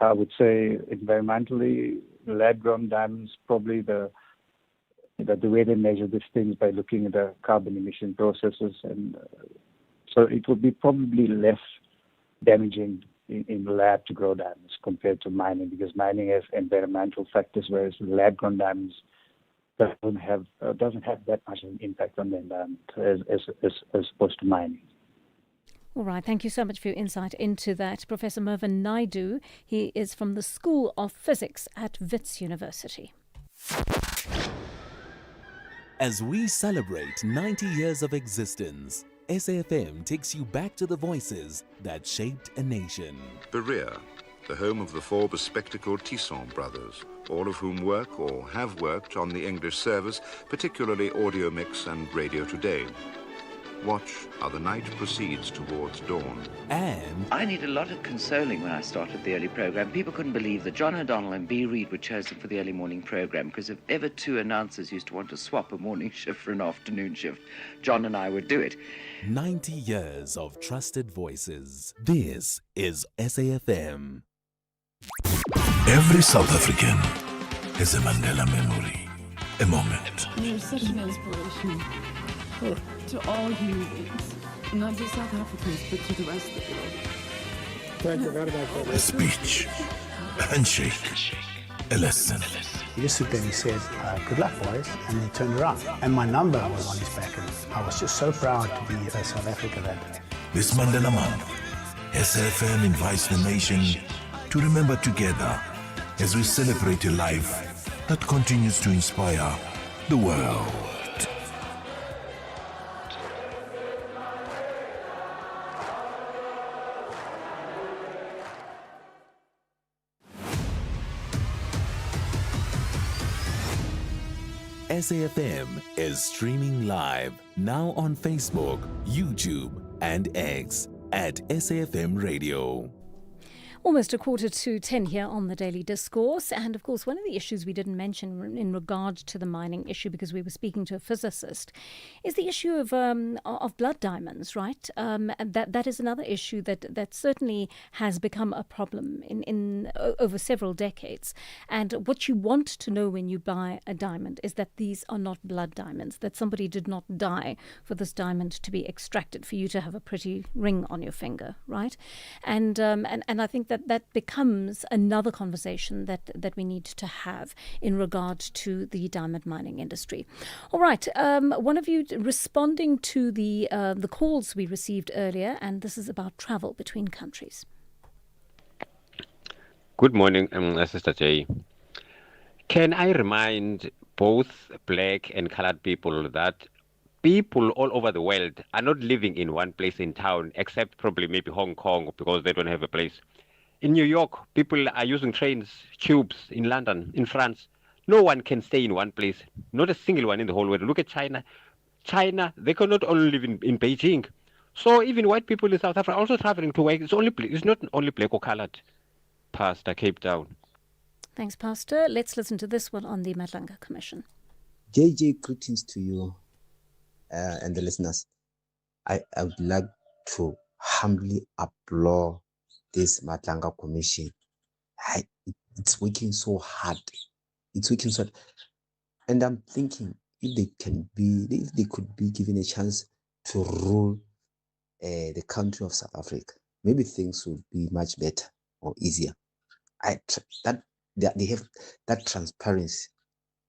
I would say environmentally, lab-grown diamonds probably the way they measure these things by looking at the carbon emission processes, and so it would be probably less damaging in the lab to grow diamonds compared to mining, because mining has environmental factors, whereas lab-grown diamonds doesn't have that much of an impact on the environment as opposed to mining.
All right, thank you so much for your insight into that. Professor Mervyn Naidoo, he is from the School of Physics at Wits University.
As we celebrate 90 years of existence, SAfm takes you back to the voices that shaped a nation.
Berea, the home of the four bespectacled Tisson brothers, all of whom work or have worked on the English service, particularly Audio Mix and Radio Today. Watch how the night proceeds towards dawn.
And
I need a lot of consoling when I started the early program. People couldn't believe that John O'Donnell and B. Reid were chosen for the early morning program, because if ever two announcers used to want to swap a morning shift for an afternoon shift, John and I would do it.
90 years of trusted voices. This is SAfm.
Every South African has a Mandela memory, a moment.
You're such an inspiration to all human beings, not just South Africans, but to the rest of the world.
Thank you very much.
A speech, a handshake, a lesson.
He just stood there and he said, good luck, boys, and he turned around. And my number was on his back, and I was just so proud to be a South Africa that day.
This Mandela Month, SAfm invites the nation to remember together as we celebrate a life that continues to inspire the world.
SAFM is streaming live now on Facebook, YouTube, and X at SAFM Radio.
Almost 9:45 here on the Daily Discourse. And of course, one of the issues we didn't mention in regard to the mining issue, because we were speaking to a physicist, is the issue of blood diamonds, right? And that is another issue that certainly has become a problem in over several decades. And what you want to know when you buy a diamond is that these are not blood diamonds, that somebody did not die for this diamond to be extracted, for you to have a pretty ring on your finger, right? And I think that becomes another conversation that we need to have in regard to the diamond mining industry. All right, one of you responding to the calls we received earlier, and this is about travel between countries.
Good morning, Sister Jay. Can I remind both black and colored people that people all over the world are not living in one place in town, except probably maybe Hong Kong, because they don't have a place. In New York, people are using trains, tubes. In London, in France, no one can stay in one place. Not a single one in the whole world. Look at China. China, they cannot only live in Beijing. So even white people in South Africa are also traveling to work. It's not only black or colored. Pastor, Cape Town.
Thanks, Pastor. Let's listen to this one on the Madlanga Commission.
JJ, greetings to you and the listeners. I would like to humbly applaud this Madlanga Commission. It's working so hard. It's working so hard. And I'm thinking if they could be given a chance to rule the country of South Africa, maybe things would be much better or easier. They have that transparency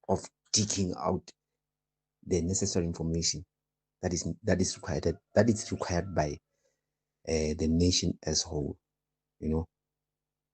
of digging out the necessary information that is required by the nation as a whole. You know,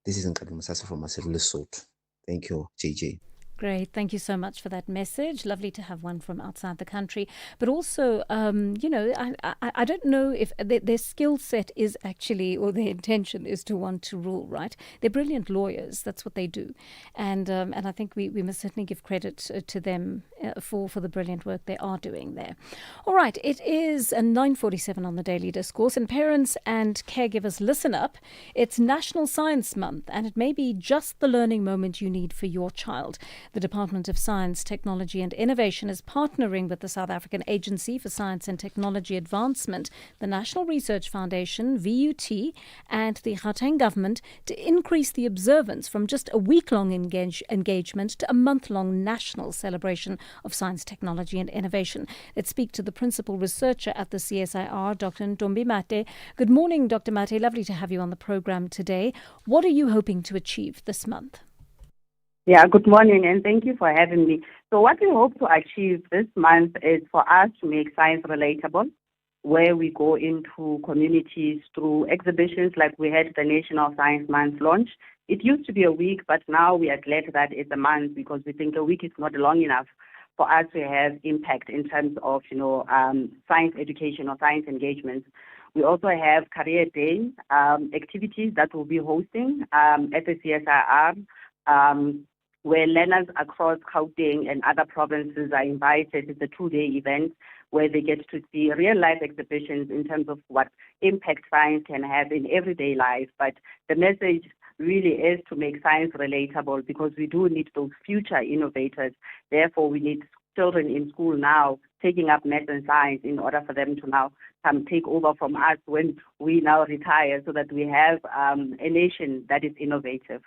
this is Nkadi Musasa from Maseru Lesotho. Thank you, JJ.
Great. Thank you so much for that message. Lovely to have one from outside the country. But also, I don't know if their skill set is actually, or their intention is to want to rule, right? They're brilliant lawyers. That's what they do. And I think we must certainly give credit to them for the brilliant work they are doing there. All right. It is 9:47 on the Daily Discourse. And parents and caregivers, listen up. It's National Science Month, and it may be just the learning moment you need for your child. The Department of Science, Technology and Innovation is partnering with the South African Agency for Science and Technology Advancement, the National Research Foundation, VUT, and the Gauteng government to increase the observance from just a week-long engagement to a month-long national celebration of science, technology and innovation. Let's speak to the principal researcher at the CSIR, Dr. Ntombi Mate. Good morning, Dr. Mate. Lovely to have you on the program today. What are you hoping to achieve this month?
Yeah, good morning, and thank you for having me. So what we hope to achieve this month is for us to make science relatable, where we go into communities through exhibitions like we had the National Science Month launch. It used to be a week, but now we are glad that it's a month because we think a week is not long enough for us to have impact in terms of, science education or science engagements. We also have Career Day activities that we'll be hosting at the CSIR, where learners across Gauteng and other provinces are invited. It's a 2-day event where they get to see real-life exhibitions in terms of what impact science can have in everyday life. But the message really is to make science relatable because we do need those future innovators. Therefore, we need children in school now taking up math and science in order for them to now come take over from us when we now retire so that we have a nation that is innovative.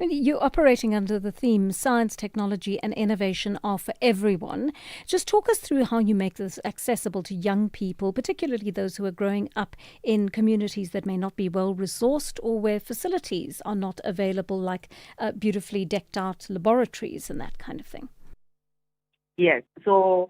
You're operating under the theme Science, Technology and Innovation are for everyone. Just talk us through how you make this accessible to young people, particularly those who are growing up in communities that may not be well resourced or where facilities are not available, like beautifully decked out laboratories and that kind of thing.
Yes. So,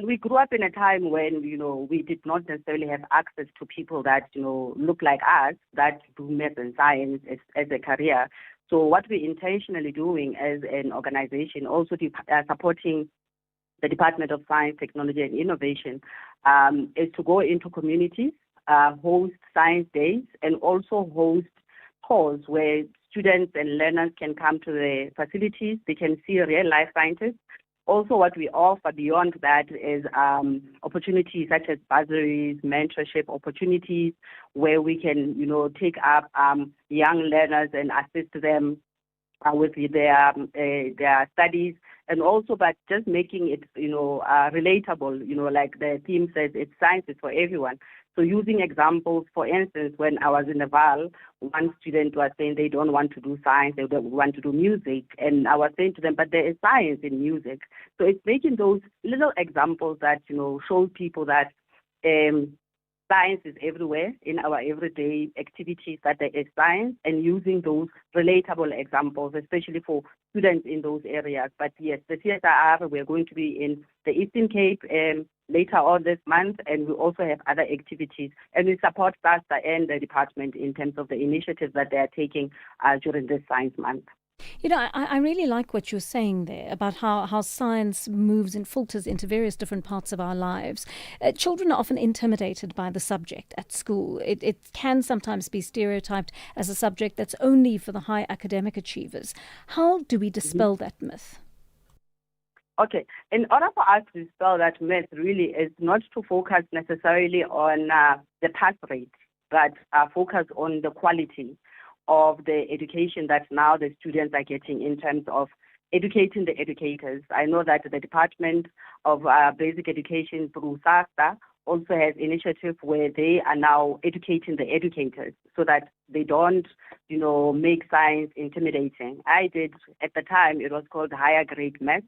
we grew up in a time when, we did not necessarily have access to people that, look like us, that do math and science as a career. So what we're intentionally doing as an organization, also supporting the Department of Science, Technology and Innovation, is to go into communities, host science days, and also host tours where students and learners can come to the facilities. They can see real-life scientists. Also, what we offer beyond that is opportunities such as bursaries, mentorship opportunities, where we can, take up young learners and assist them with their studies, and also by just making it, relatable. Like the theme says, it's science is for everyone. So using examples, for instance, when I was in Nepal, one student was saying they don't want to do science, they don't want to do music. And I was saying to them, but there is science in music. So it's making those little examples that, show people that science is everywhere in our everyday activities, that there is science, and using those relatable examples, especially for students in those areas. But yes, the CSIR, we're going to be in the Eastern Cape later on this month, and we also have other activities. And we support SASTA and the department in terms of the initiatives that they are taking during this Science Month.
I really like what you're saying there about how science moves and filters into various different parts of our lives. Children are often intimidated by the subject at school. It can sometimes be stereotyped as a subject that's only for the high academic achievers. How do we dispel that myth?
Okay. In order for us to dispel that myth, really is not to focus necessarily on the pass rate, but focus on the quality of the education that now the students are getting in terms of educating the educators. I know that the Department of Basic Education through SASTA also has initiative where they are now educating the educators so that they don't, make science intimidating. I did, at the time, it was called higher grade math.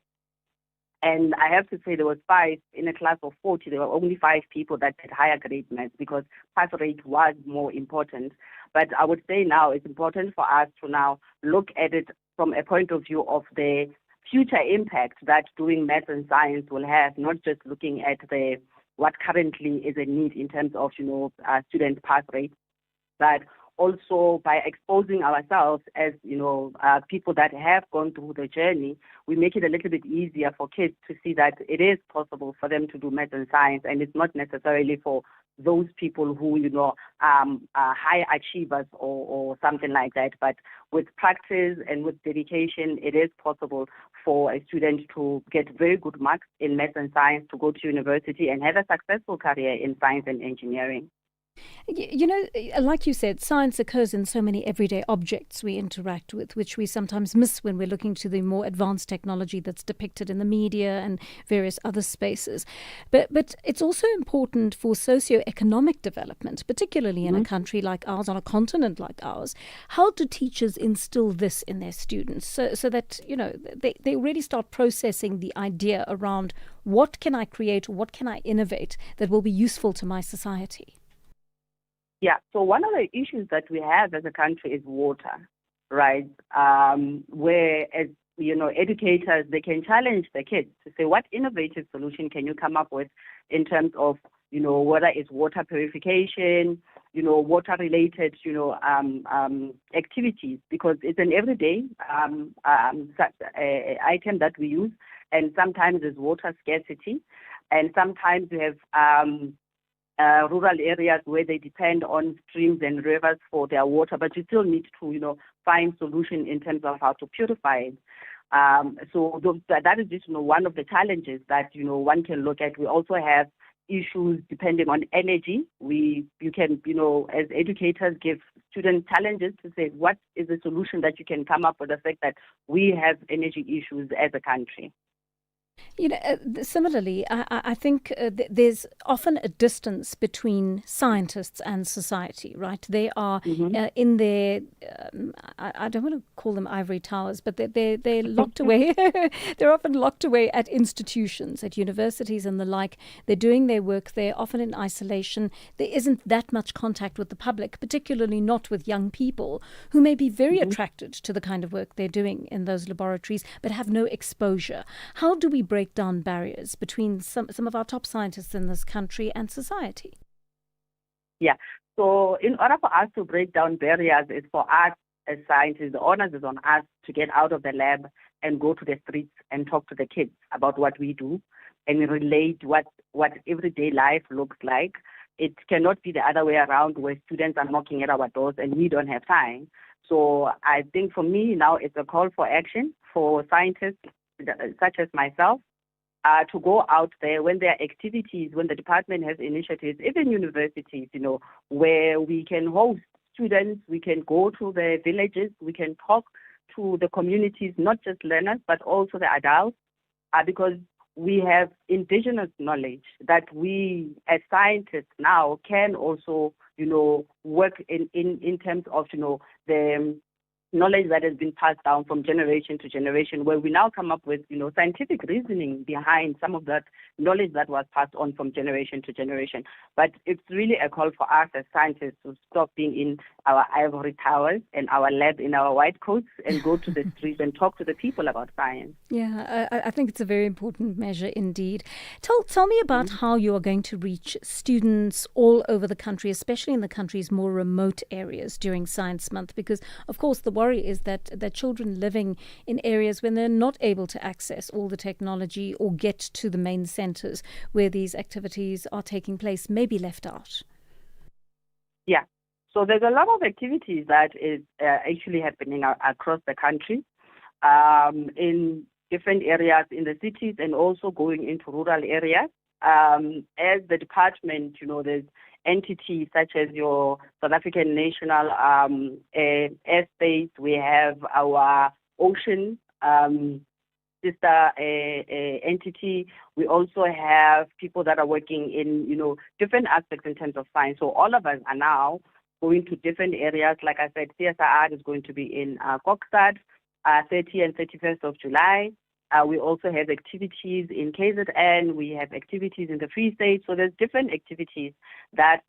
And I have to say there was 5 in a class of 40. There were only 5 people that did higher grade maths because pass rate was more important. But I would say now it's important for us to now look at it from a point of view of the future impact that doing maths and science will have, not just looking at what currently is a need in terms of, student pass rate, but also by exposing ourselves as, people that have gone through the journey, we make it a little bit easier for kids to see that it is possible for them to do math and science, and it's not necessarily for those people who, are high achievers or something like that. But with practice and with dedication, it is possible for a student to get very good marks in math and science, to go to university and have a successful career in science and engineering.
Like you said, science occurs in so many everyday objects we interact with, which we sometimes miss when we're looking to the more advanced technology that's depicted in the media and various other spaces. But it's also important for socio-economic development, particularly in a country like ours, on a continent like ours. How do teachers instill this in their students so that, they really start processing the idea around what can I create, what can I innovate that will be useful to my society?
Yeah, so one of the issues that we have as a country is water, right? Where, as educators, they can challenge the kids to say, what innovative solution can you come up with in terms of, whether it's water purification, water-related, activities, because it's an everyday item that we use, and sometimes there's water scarcity, and sometimes we have rural areas where they depend on streams and rivers for their water, but you still need to, find solution in terms of how to purify it. So that is just, one of the challenges that, one can look at. We also have issues depending on energy. You can, as educators, give students challenges to say, what is the solution that you can come up with the fact that we have energy issues as a country?
Similarly, I think there's often a distance between scientists and society, right? They are in their, I don't want to call them ivory towers, but they're locked away. They're often locked away at institutions, at universities and the like. They're doing their work. They're often in isolation. There isn't that much contact with the public, particularly not with young people who may be very attracted to the kind of work they're doing in those laboratories, but have no exposure. How do we break down barriers between some of our top scientists in this country and society?
Yeah. So in order for us to break down barriers, it's for us as scientists, the onus is on us to get out of the lab and go to the streets and talk to the kids about what we do and relate what everyday life looks like. It cannot be the other way around where students are knocking at our doors and we don't have time. So I think for me now it's a call for action for scientists such as myself, to go out there when there are activities, when the department has initiatives, even universities, where we can host students, we can go to the villages, we can talk to the communities, not just learners, but also the adults, because we have indigenous knowledge that we as scientists now can also, work in terms of, the knowledge that has been passed down from generation to generation, where we now come up with, scientific reasoning behind some of that knowledge that was passed on from generation to generation. But it's really a call for us as scientists to stop being in our ivory towers and our lab in our white coats and go to the streets and talk to the people about science.
Yeah, I think it's a very important measure indeed. Tell me about how you are going to reach students all over the country, especially in the country's more remote areas during Science Month, because, of course, the worry is that children living in areas when they're not able to access all the technology or get to the main centres where these activities are taking place may be left out.
Yeah. So there's a lot of activities that is actually happening across the country in different areas in the cities and also going into rural areas. As the department, there's entities such as your South African National Airspace. We have our ocean sister entity. We also have people that are working in, different aspects in terms of science. So all of us are now going to different areas. Like I said, CSIR is going to be in Kokstad, 30 and 31st of July. We also have activities in KZN. We have activities in the Free State. So there's different activities that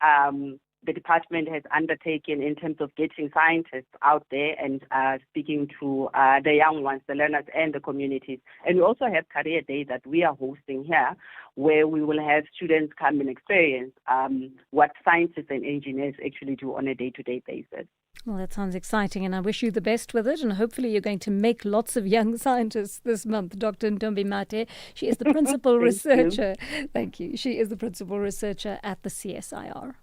the department has undertaken in terms of getting scientists out there and speaking to the young ones, the learners and the communities. And we also have Career Day that we are hosting here, where we will have students come and experience what scientists and engineers actually do on a day-to-day basis.
Well, that sounds exciting, and I wish you the best with it. And hopefully you're going to make lots of young scientists this month. Dr. Ntombi Mate, she is the principal researcher. Thank you. She is the principal researcher at the CSIR.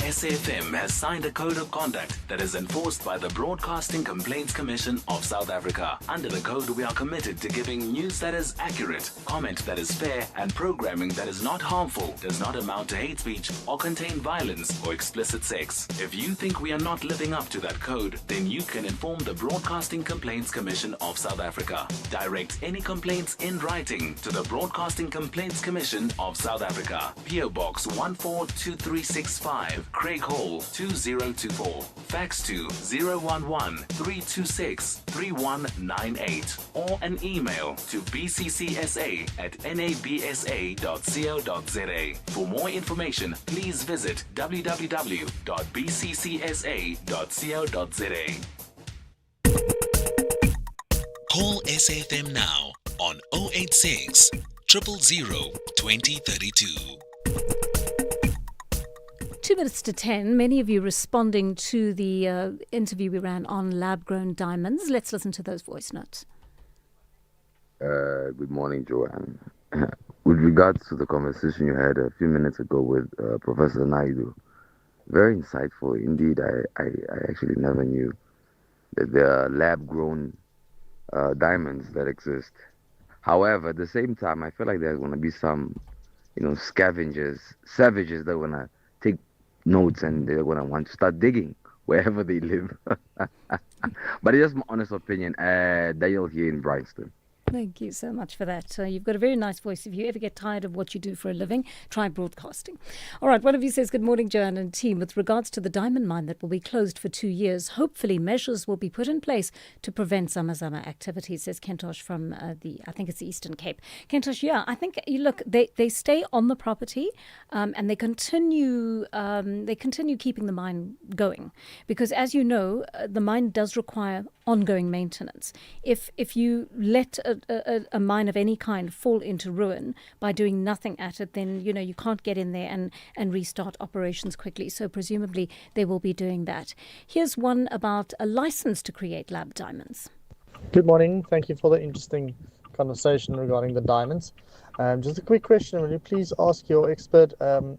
SAFM has signed a code of conduct that is enforced by the Broadcasting Complaints Commission of South Africa. Under the code, we are committed to giving news that is accurate, comment that is fair, and programming that is not harmful, does not amount to hate speech, or contain violence or explicit sex. If you think we are not living up to that code, then you can inform the Broadcasting Complaints Commission of South Africa. Direct any complaints in writing to the Broadcasting Complaints Commission of South Africa. PO Box 142365. Craig Hall 2024. Fax to 011-326-3198 or an email to bccsa@nabsa.co.za. For more information, please visit www.bccsa.co.za.
Call SAFM now on 086 000 2032.
2 minutes to 10. Many of you responding to the interview we ran on lab-grown diamonds. Let's listen to those voice notes.
Good morning, Joanne. With regards to the conversation you had a few minutes ago with Professor Naidu, very insightful. Indeed, I actually never knew that there are lab-grown diamonds that exist. However, at the same time, I feel like there's going to be some, savages that are going to take notes and they're going to want to start digging wherever they live. But it's just my honest opinion. Daniel here in Bryanston.
Thank you so much for that. You've got a very nice voice. If you ever get tired of what you do for a living, try broadcasting. All right, one of you says, good morning, Joanne and team. With regards to the diamond mine that will be closed for 2 years, hopefully measures will be put in place to prevent Zamazama activities, says Kentosh from I think it's the Eastern Cape. Kentosh, yeah, I think, look, they stay on the property and they continue keeping the mine going. Because as you know, the mine does require ongoing maintenance. If you let a mine of any kind fall into ruin by doing nothing at it, then you can't get in there and restart operations quickly. So presumably they will be doing that. Here's one about a license to create lab diamonds.
Good morning. Thank you for the interesting conversation regarding the diamonds. Just a quick question. Will you please ask your expert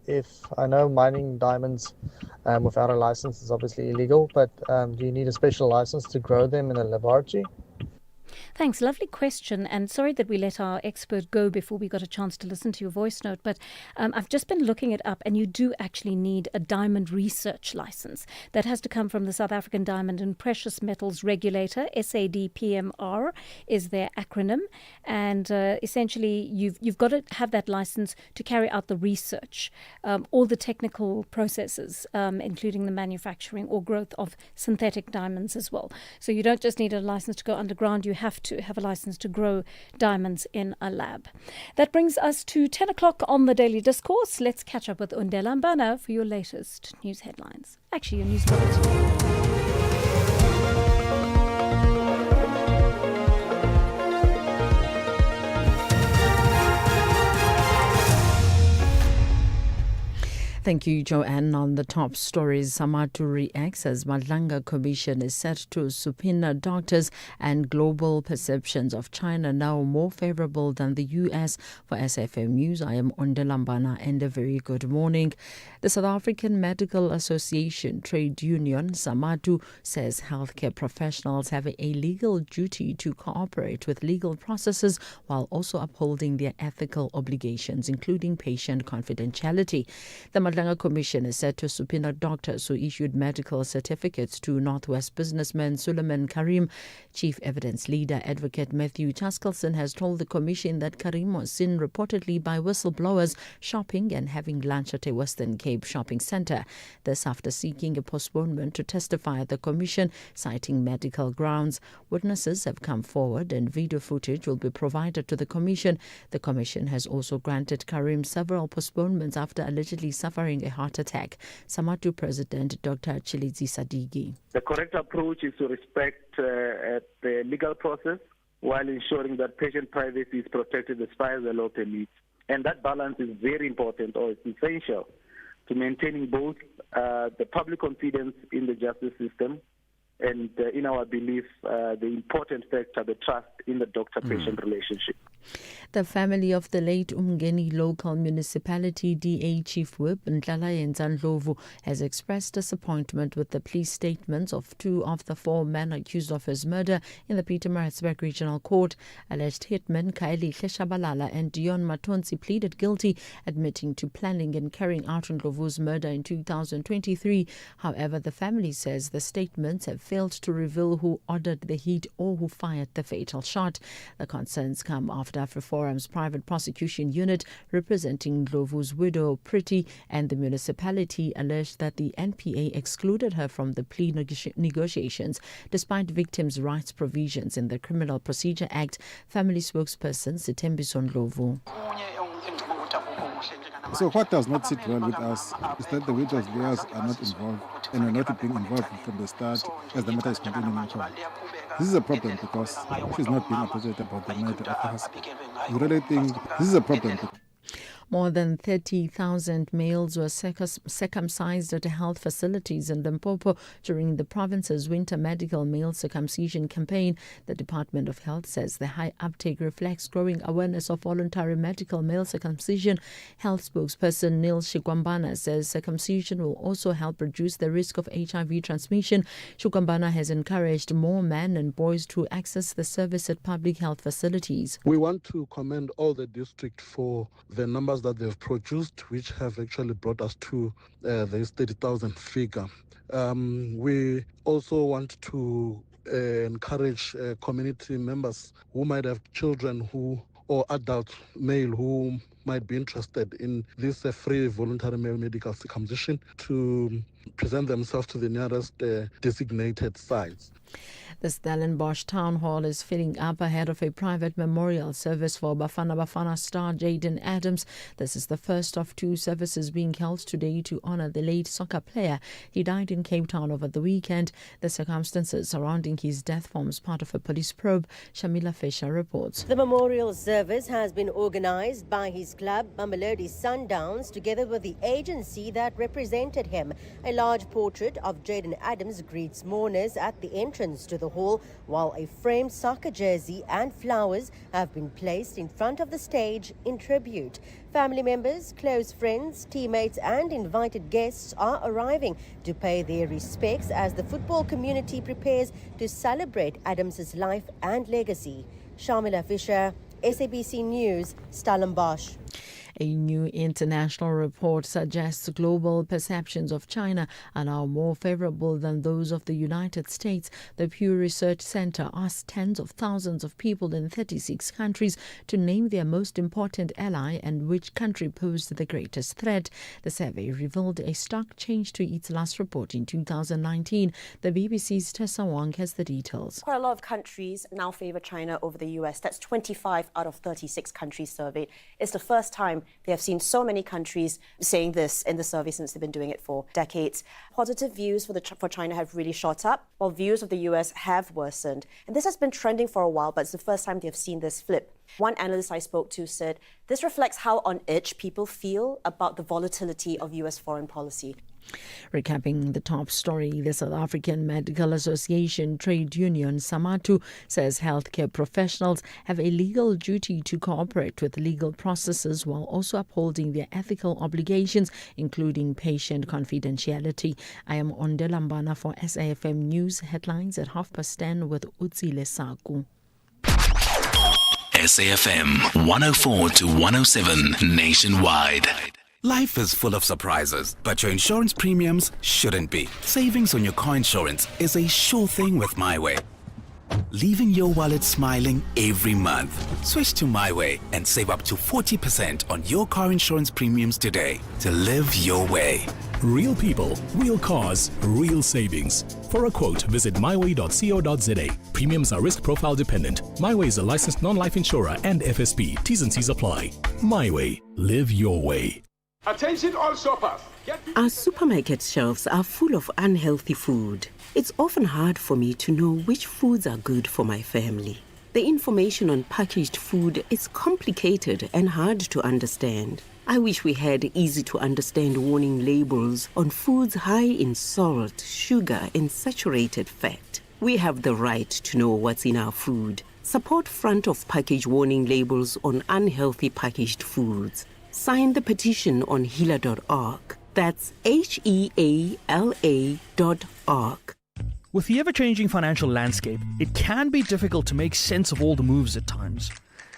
if I know mining diamonds without a license is obviously illegal, but do you need a special license to grow them in a laboratory?
Thanks. Lovely question. And sorry that we let our expert go before we got a chance to listen to your voice note. But I've just been looking it up, and you do actually need a diamond research license. That has to come from the South African Diamond and Precious Metals Regulator. SAfmR is their acronym. And essentially, you've got to have that license to carry out the research, all the technical processes, including the manufacturing or growth of synthetic diamonds as well. So you don't just need a license to go underground, you have to have a license to grow diamonds in a lab. That brings us to 10 o'clock on the Daily Discourse. Let's catch up with Undela Mbana for your latest news headlines. Actually, your news bulletin.
Thank you, Joanne. On the top stories, Samatu reacts as Madlanga Commission is set to subpoena doctors and global perceptions of China now more favorable than the US. For SAfm News, I am Undela Mbana and a very good morning. The South African Medical Association Trade Union, Samatu, says healthcare professionals have a legal duty to cooperate with legal processes while also upholding their ethical obligations, including patient confidentiality. The Madlanga Commission is set to subpoena doctors who issued medical certificates to Northwest businessman Suleiman Karim. Chief Evidence Leader Advocate Matthew Chaskelson has told the Commission that Karim was seen reportedly by whistleblowers shopping and having lunch at a Western Cape shopping centre. This after seeking a postponement to testify at the Commission, citing medical grounds. Witnesses have come forward and video footage will be provided to the Commission. The Commission has also granted Karim several postponements after allegedly suffering a heart attack. Samatu President Dr. Chilizi Sadigi.
The correct approach is to respect the legal process while ensuring that patient privacy is protected as far as the law permits. And that balance is very important, or it's essential to maintaining both the public confidence in the justice system and, in our belief, the important factor, the trust in the doctor-patient relationship.
The family of the late Umgeni local municipality DA Chief Whip Nhlalayenza Ndlovu has expressed disappointment with the police statements of two of the four men accused of his murder in the Pietermaritzburg Regional Court. Alleged hitmen Kaeli Shabalala and Dion Matonsi pleaded guilty, admitting to planning and carrying out Ndlovu's murder in 2023. However, the family says the statements have failed to reveal who ordered the hit or who fired the fatal shot. The concerns come after AfriForum's private prosecution unit representing Ndlovu's widow Pretty and the municipality alleged that the NPA excluded her from the plea negotiations despite victims' rights provisions in the Criminal Procedure Act. Family spokesperson Sitembiso Ndlovu.
So what does not sit well with us is that the widow's lawyers are not involved and are not being involved from the start as the matter is continuing in court. This is a problem because she's not being appreciated about the murder of her husband. We really think this is a problem.
More than 30,000 males were circumcised at health facilities in Limpopo during the province's winter medical male circumcision campaign. The Department of Health says the high uptake reflects growing awareness of voluntary medical male circumcision. Health spokesperson Neil Shigwambana says circumcision will also help reduce the risk of HIV transmission. Shigwambana has encouraged more men and boys to access the service at public health facilities.
We want to commend all the district for the numbers that they've produced, which have actually brought us to this 30,000 figure. We also want to encourage community members who might have children or adult male who might be interested in this free voluntary male medical circumcision to present themselves to the nearest designated sites.
The Stellenbosch Town Hall is filling up ahead of a private memorial service for Bafana Bafana star Jaden Adams. This is the first of two services being held today to honour the late soccer player. He died in Cape Town over the weekend. The circumstances surrounding his death forms part of a police probe. Shamila Fisher reports.
The memorial service has been organised by his
club Mamelodi Sundowns together with the agency that represented him. A large portrait of Jaden Adams greets mourners at the entrance to the hall, while a framed soccer jersey and flowers have been placed in front of the stage in tribute. Family members, close friends, teammates and invited guests are arriving to pay their respects as the football community prepares to celebrate Adams's life and legacy. Shamila Fisher, SABC News, Stellenbosch.
A new international report suggests global perceptions of China are now more favorable than those of the United States. The Pew Research Center asked tens of thousands of people in 36 countries to name their most important ally and which country posed the greatest threat. The survey revealed a stark change to its last report in 2019. The BBC's Tessa Wong has the details.
Quite a lot of countries now favor China over the US. That's 25 out of 36 countries surveyed. It's the first time they have seen so many countries saying this in the survey since they've been doing it for decades. Positive views for China have really shot up, while views of the US have worsened. And this has been trending for a while, but it's the first time they've seen this flip. One analyst I spoke to said, this reflects how on edge people feel about the volatility of US foreign policy.
Recapping the top story, the South African Medical Association trade union SAMATU says healthcare professionals have a legal duty to cooperate with legal processes while also upholding their ethical obligations, including patient confidentiality. I am Onde Lambana for SAFM News headlines at 10:30 with Utsile Saku.
SAFM 104 to 107 nationwide.
Life is full of surprises, but your insurance premiums shouldn't be. Savings on your car insurance is a sure thing with MyWay. Leaving your wallet smiling every month. Switch to MyWay and save up to 40% on your car insurance premiums today to live your way.
Real people, real cars, real savings. For a quote, visit myway.co.za. Premiums are risk profile dependent. MyWay is a licensed non-life insurer and FSP. T's and C's apply. MyWay. Live your way.
Attention all shoppers.
Our supermarket shelves are full of unhealthy food. It's often hard for me to know which foods are good for my family. The information on packaged food is complicated and hard to understand. I wish we had easy-to-understand warning labels on foods high in salt, sugar, and saturated fat. We have the right to know what's in our food. Support front-of-package warning labels on unhealthy packaged foods. Sign the petition on heala.org. That's HEALA.org.
With the ever-changing financial landscape, it can be difficult to make sense of all the moves at times.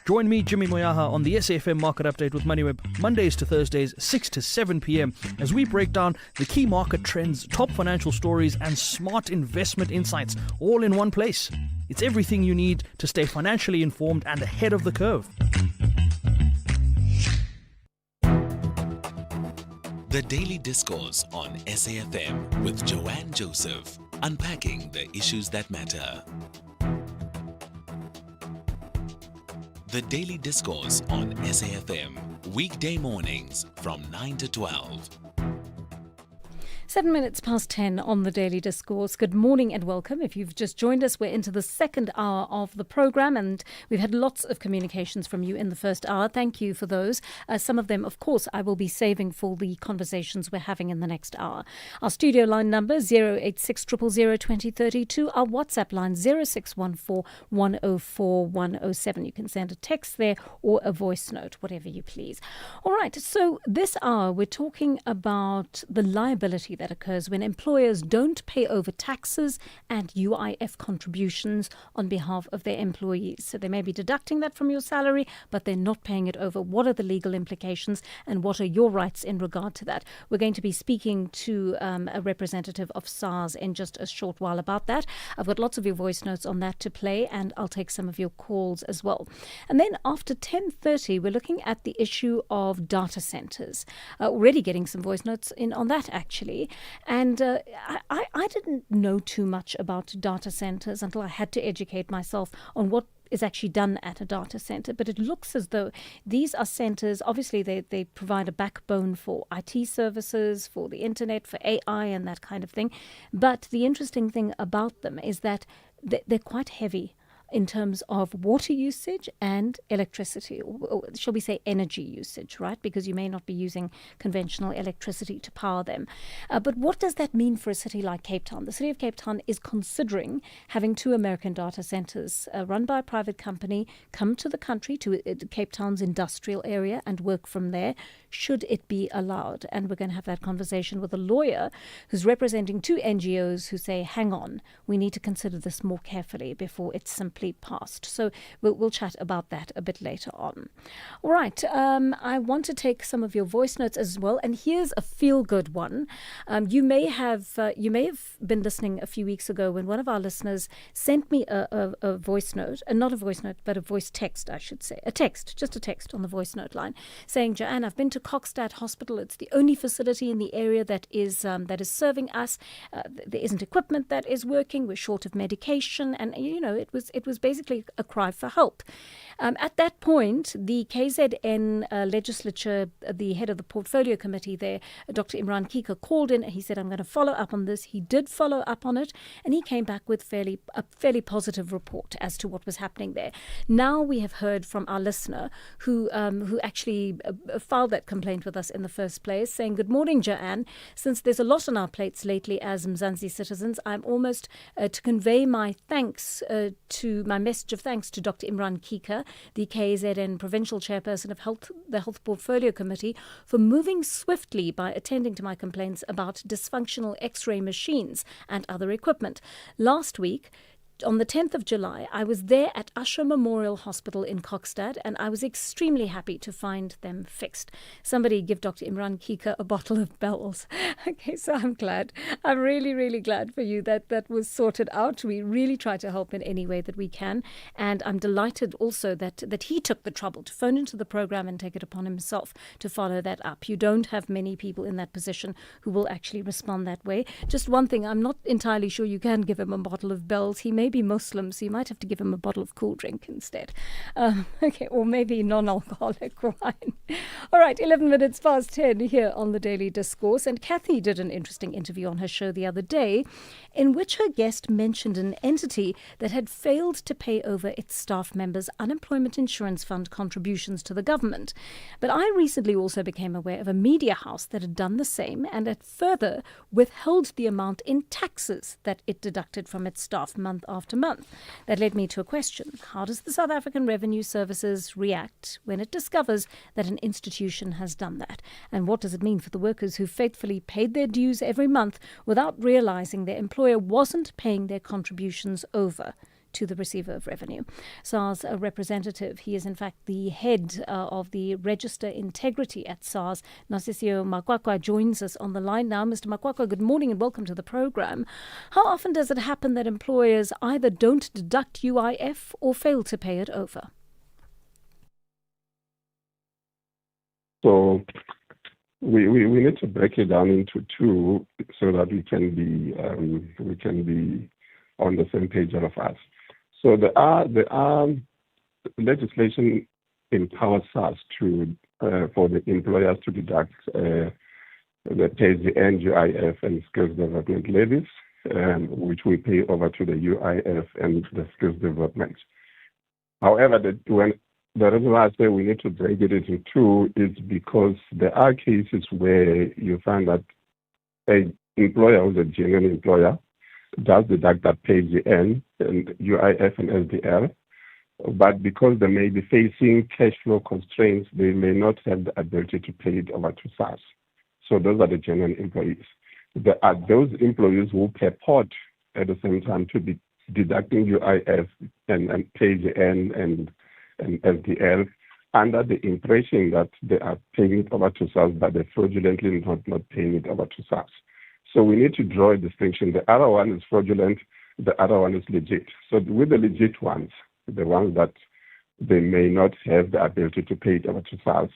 Join me, Jimmy Moyaha, on the SAFM Market Update with MoneyWeb, Mondays to Thursdays, 6 to 7 p.m, as we break down the key market trends, top financial stories, and smart investment insights, all in one place. It's everything you need to stay financially informed and ahead of the curve.
The Daily Discourse on SAFM with Joanne Joseph, unpacking the issues that matter. The Daily Discourse on SAFM, weekday mornings from 9 to 12.
7 minutes past 10 on the Daily Discourse. Good morning and welcome. If you've just joined us, we're into the second hour of the programme and we've had lots of communications from you in the first hour. Thank you for those. Some of them, of course, I will be saving for the conversations we're having in the next hour. Our studio line number 086 000 2032. Our WhatsApp line 0614 104 107. You can send a text there or a voice note, whatever you please. All right, so this hour we're talking about the liability that occurs when employers don't pay over taxes and UIF contributions on behalf of their employees. So they may be deducting that from your salary, but they're not paying it over. What are the legal implications and what are your rights in regard to that? We're going to be speaking to a representative of SARS in just a short while about that. I've got lots of your voice notes on that to play and I'll take some of your calls as well. And then after 10:30, we're looking at the issue of data centers. Already getting some voice notes in on that actually. And I didn't know too much about data centers until I had to educate myself on what is actually done at a data center. But it looks as though these are centers, obviously they provide a backbone for IT services, for the internet, for AI and that kind of thing. But the interesting thing about them is that they're quite heavy. in terms of water usage and electricity, or shall we say energy usage, right? Because you may not be using conventional electricity to power them. But what does that mean for a city like Cape Town? The city of Cape Town is considering having 2 American data centers run by a private company come to the country, to Cape Town's industrial area, and work from there, should it be allowed. And we're going to have that conversation with a lawyer who's representing 2 NGOs who say, hang on, we need to consider this more carefully before it's simply passed. So we'll chat about that a bit later on. All right, I want to take some of your voice notes as well, and here's a feel-good one. You may have been listening a few weeks ago when one of our listeners sent me a voice note, not a voice note, but a voice text, I should say, just a text on the voice note line, saying, Joanne, I've been to Kokstad Hospital. It's the only facility in the area that is serving us. There isn't equipment that is working. We're short of medication, and it was basically a cry for help. At that point, the KZN legislature, the head of the portfolio committee there, Dr. Imran Kika, called in and he said, I'm going to follow up on this. He did follow up on it, and he came back with a fairly positive report as to what was happening there. Now we have heard from our listener who actually filed that complaint with us in the first place, saying, good morning, Joanne. Since there's a lot on our plates lately as Mzansi citizens, I'm almost to convey my message of thanks to Dr. Imran Kika, the KZN provincial chairperson of the Health Portfolio Committee, for moving swiftly by attending to my complaints about dysfunctional X-ray machines and other equipment. Last week, on the 10th of July, I was there at Usher Memorial Hospital in Kokstad, and I was extremely happy to find them fixed. Somebody give Dr. Imran Kika a bottle of bells. Okay, so I'm glad. I'm really, really glad for you that was sorted out. We really try to help in any way that we can, and I'm delighted also that he took the trouble to phone into the program and take it upon himself to follow that up. You don't have many people in that position who will actually respond that way. Just one thing, I'm not entirely sure you can give him a bottle of bells. He may be Muslim, so you might have to give him a bottle of cool drink instead. Okay, or maybe non-alcoholic wine. All right, 11 minutes past 10 here on the Daily Discourse. And Kathy did an interesting interview on her show the other day in which her guest mentioned an entity that had failed to pay over its staff members' unemployment insurance fund contributions to the government. But I recently also became aware of a media house that had done the same and had further withheld the amount in taxes that it deducted from its staff month after month. That led me to a question. How does the South African Revenue Services react when it discovers that an institution has done that? And what does it mean for the workers who faithfully paid their dues every month without realizing their employer wasn't paying their contributions over to the receiver of revenue? SARS representative, he is in fact the head of the Register Integrity at SARS, Nasisio Makwakwa, joins us on the line now. Mr. Makwakwa, good morning and welcome to the program. How often does it happen that employers either don't deduct UIF or fail to pay it over?
So we need to break it down into two so that we can be on the same page, all of us. So there are legislation empowers us to for the employers to deduct the PAYS-the-N, UIF, and skills development levies, which we pay over to the UIF and the skills development. However, the reason why I say we need to break it into two is because there are cases where you find that an employer who's a genuine employer does deduct that PAYS-the-N and UIF and SDL, but because they may be facing cash flow constraints, they may not have the ability to pay it over to SARS. So those are the genuine employees. There are those employees who purport at the same time to be deducting UIF and PAYS-the-N and SDL under the impression that they are paying it over to SARS, but they're fraudulently not paying it over to SARS. So we need to draw a distinction. The other one is fraudulent, the other one is legit. So with the legit ones, the ones that they may not have the ability to pay it over to SARS,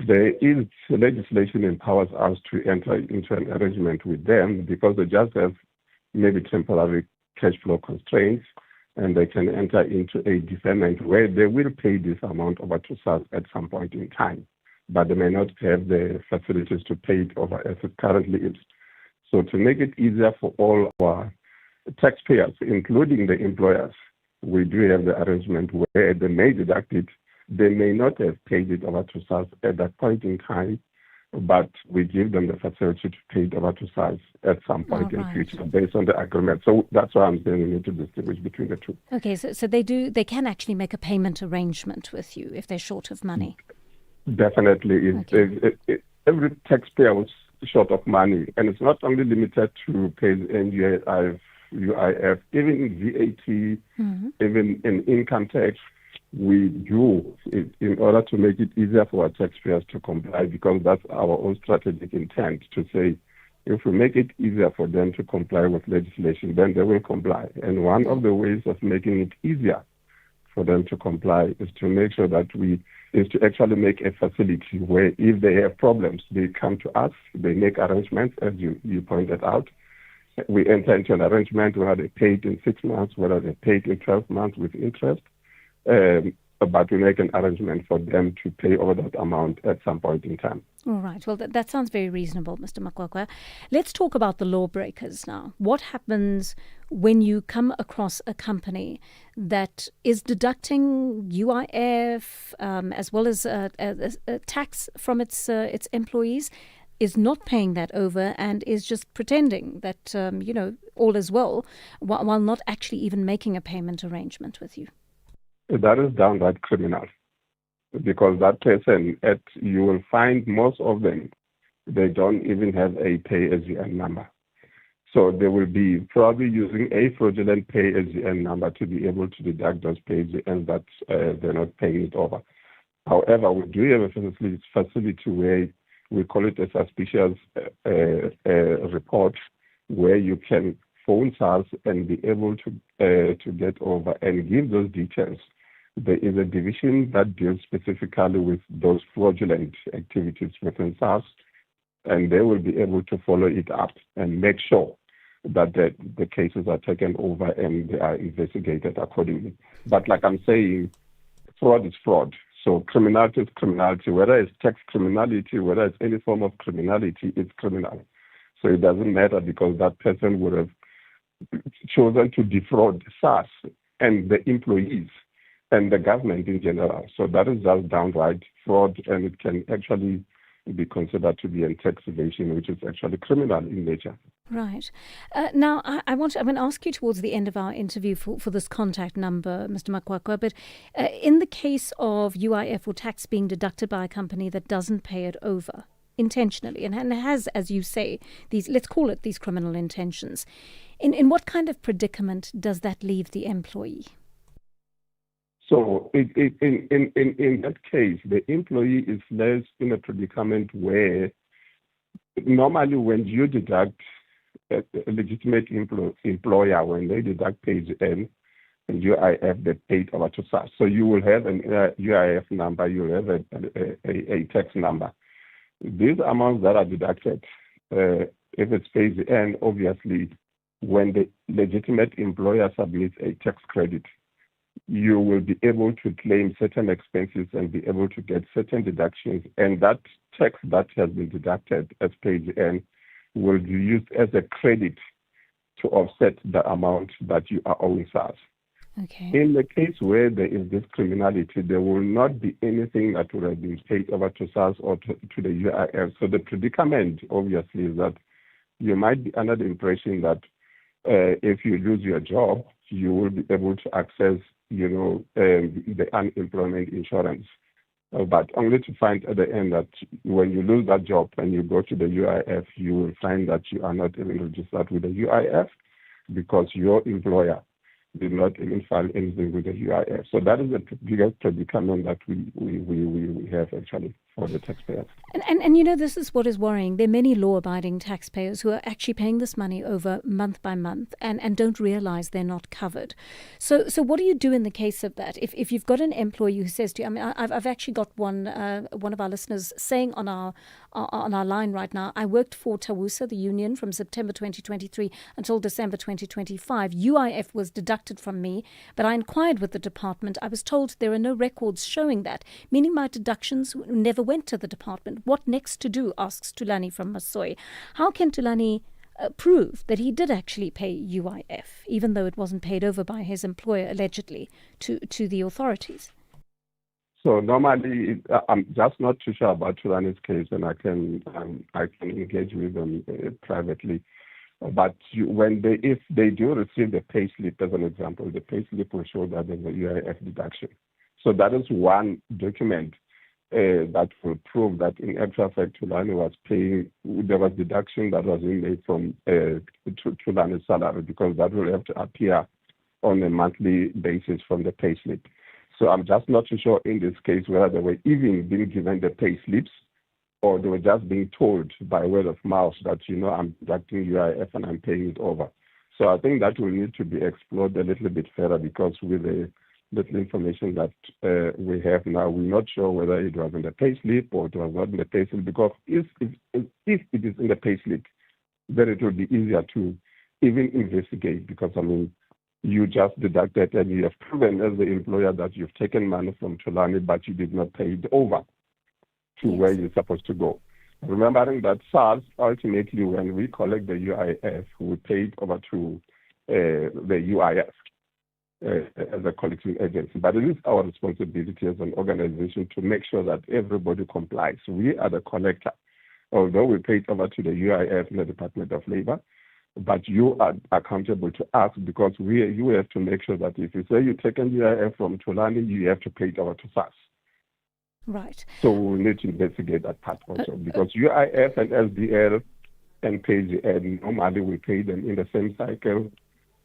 there is legislation empowers us to enter into an arrangement with them because they just have maybe temporary cash flow constraints, and they can enter into a deferment where they will pay this amount over to SARS at some point in time, but they may not have the facilities to pay it over as it currently is. So to make it easier for all our taxpayers, including the employers, we do have the arrangement where they may deduct it. They may not have paid it over to SARS at that point in time, but we give them the facility to pay it over to SARS at some point in future based on the agreement. So that's why I'm saying we need to distinguish between the two.
Okay, so they can actually make a payment arrangement with you if they're short of money.
Definitely. Every taxpayer was short of money, and it's not only limited to pay the UIF, even VAT, even in income tax. We do it in order to make it easier for our taxpayers to comply, because that's our own strategic intent to say, if we make it easier for them to comply with legislation, then they will comply. And one of the ways of making it easier for them to comply is to make sure that is to actually make a facility where if they have problems, they come to us, they make arrangements, as you pointed out. We enter into an arrangement whether they pay it in 6 months, whether they pay it in 12 months with interest. But we make an arrangement for them to pay over that amount at some point in time.
All right. Well, that sounds very reasonable, Mr. Makwakwa. Let's talk about the lawbreakers now. What happens when you come across a company that is deducting UIF as well as a tax from its employees, is not paying that over and is just pretending that, all is well, while not actually even making a payment arrangement with you?
That is downright criminal, because that person, you will find most of them, they don't even have a pay-as-you-earn number. So they will be probably using a fraudulent pay-as-you-earn number to be able to deduct those pay-as-you-earn that they're not paying it over. However, we do have a facility where we call it a suspicious report, where you can phone SARS and be able to get over and give those details. There is a division that deals specifically with those fraudulent activities within SARS, and they will be able to follow it up and make sure that the cases are taken over and they are investigated accordingly. But like I'm saying, fraud is fraud. So criminality is criminality. Whether it's tax criminality, whether it's any form of criminality, it's criminal. So it doesn't matter, because that person would have chosen to defraud SARS and the employees and the government in general. So that is just downright fraud, and it can actually be considered to be a tax evasion, which is actually criminal in nature.
Right. Now, I'm going to ask you towards the end of our interview for this contact number, Mr. Makwakwa, but in the case of UIF or tax being deducted by a company that doesn't pay it over intentionally and has, as you say, let's call it these criminal intentions, in what kind of predicament does that leave the employee?
So in that case, the employee is left in a predicament where normally when you deduct a legitimate employer, when they deduct pay-as-you-earn and UIF, they pay it over to SARS. So you will have an UIF number, you will have a tax number. These amounts that are deducted, if it's pay-as-you-earn, obviously, when the legitimate employer submits a tax credit, you will be able to claim certain expenses and be able to get certain deductions. And that tax that has been deducted as pay-as-you-earn will be used as a credit to offset the amount that you are owing SARS.
Okay.
In the case where there is this criminality, there will not be anything that would have been paid over to SARS or to the UIF. So the predicament, obviously, is that you might be under the impression that if you lose your job, you will be able to access, the unemployment insurance. But only to find at the end that when you lose that job and you go to the UIF, you will find that you are not even registered with the UIF because your employer did not even file anything with the UIF. So that is the biggest predicament that we have actually for the taxpayers.
And this is what is worrying. There are many law-abiding taxpayers who are actually paying this money over month by month and don't realize they're not covered. So what do you do in the case of that? If you've got an employee who says to you, I've actually got one of our listeners saying on our line right now, I worked for Tawusa, the union, from September 2023 until December 2025. UIF was deducted from me, but I inquired with the department. I was told there are no records showing that, meaning my deductions never went to the department. What next to do, asks Tulani from Masoy. How can Tulani prove that he did actually pay UIF, even though it wasn't paid over by his employer, allegedly, to the authorities?
So normally, I'm just not too sure about Tulani's case, and I can engage with them privately. But if they do receive the payslip, as an example, the payslip will show that there's a UIF deduction. So that is one document that will prove that in actual fact Tulani was paying. There was deduction that was being made from Tulani's salary, because that will have to appear on a monthly basis from the payslip. So I'm just not too sure in this case whether they were even being given the payslips, or they were just being told by word of mouth that, I'm deducting UIF and I'm paying it over. So I think that will need to be explored a little bit further, because with the little information that we have now, we're not sure whether it was in the payslip or it was not in the payslip, because if it is in the payslip, then it will be easier to even investigate, because, you just deducted and you have proven as the employer that you've taken money from Tulani, but you did not pay it over to where you're supposed to go. Remembering that SARS, ultimately, when we collect the UIF, we pay it over to the UIF as a collecting agency. But it is our responsibility as an organization to make sure that everybody complies. We are the collector, although we pay it over to the UIF in the Department of Labor, but you are accountable to us, because you have to make sure that if you say you're taking UIF from Tulani, you have to pay it over to SARS.
Right.
So we need to investigate that part also, because UIF and SDL and PGN, normally we pay them in the same cycle,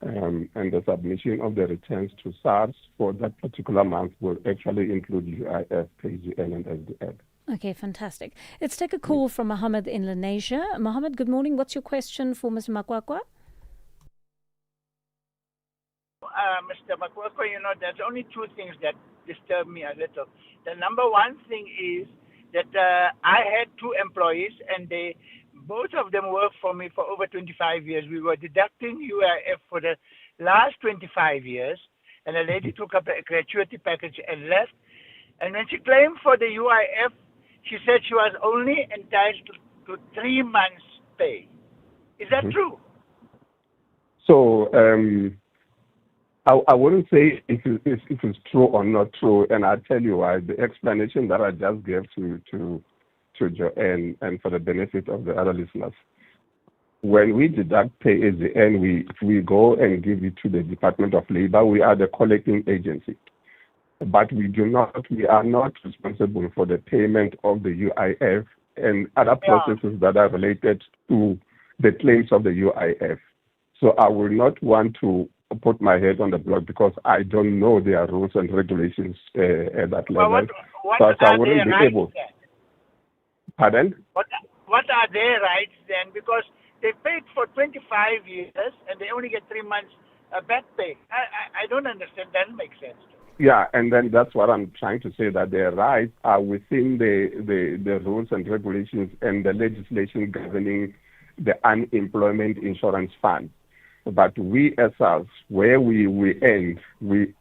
and the submission of the returns to SARS for that particular month will actually include UIF, PGN, and SDL.
Okay, fantastic. Let's take a call from Mohammed in Lenasia. Mohammed, good morning. What's your question for Mr. Makwakwa?
Mr. Makwakwa, there's only two things that disturb me a little. The number one thing is that I had two employees, and both of them worked for me for over 25 years. We were deducting UIF for the last 25 years, and the lady took up a gratuity package and left. And when she claimed for the UIF, she said she was only entitled to 3 months' pay. Is that true?
So I wouldn't say if it's true or not true, and I'll tell you why. The explanation that I just gave to Joanne, and for the benefit of the other listeners, when we deduct pay at the end, we go and give it to the Department of Labor. We are the collecting agency. But we are not responsible for the payment of the UIF and other processes that are related to the claims of the UIF. So I will not want to put my head on the block, because I don't know their rules and regulations at that level.
What
I
are
wouldn't
their
be
rights
able.
then?
Pardon?
What are their rights then? Because they paid for 25 years and they only get 3 months back pay. I don't understand. That doesn't make sense.
Yeah, and then that's what I'm trying to say, that their rights are within the rules and regulations and the legislation governing the unemployment insurance fund. But we as us, where we end, we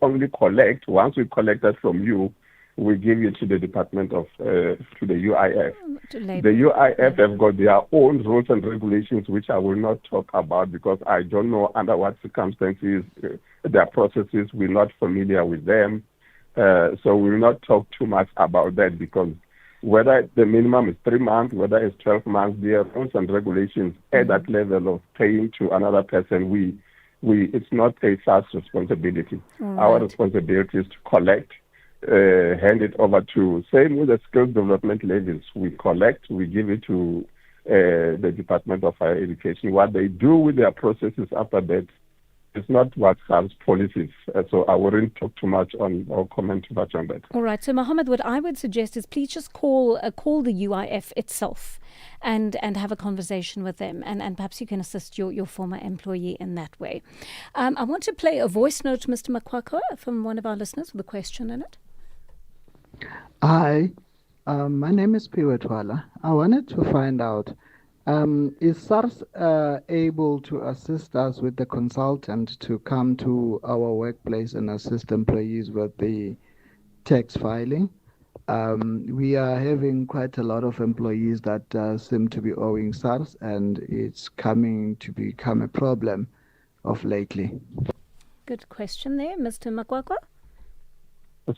only collect. Once we collect that from you, we give it to the Department of to the UIF. The UIF have got their own rules and regulations, which I will not talk about, because I don't know under what circumstances their processes. We're not familiar with them, so we will not talk too much about that, because whether the minimum is 3 months, whether it's 12 months, there are rules and regulations at that level of paying to another person. It's not a SARS responsibility. Our responsibility is to collect, hand it over to, same with the skills development levies. We collect, we give it to the Department of Higher Education. What they do with their processes after that is not what SARS policies. So I wouldn't talk too much on or comment too much on that.
All right. So, Mohammed, what I would suggest is please just call the UIF itself and have a conversation with them. And perhaps you can assist your former employee in that way. I want to play a voice note, Mr. Makwakwa, from one of our listeners with a question in it.
Hi, my name is Piwetwala. I wanted to find out, is SARS able to assist us with the consultant to come to our workplace and assist employees with the tax filing? We are having quite a lot of employees that seem to be owing SARS, and it's coming to become a problem of lately.
Good question there, Mr. Makwakwa.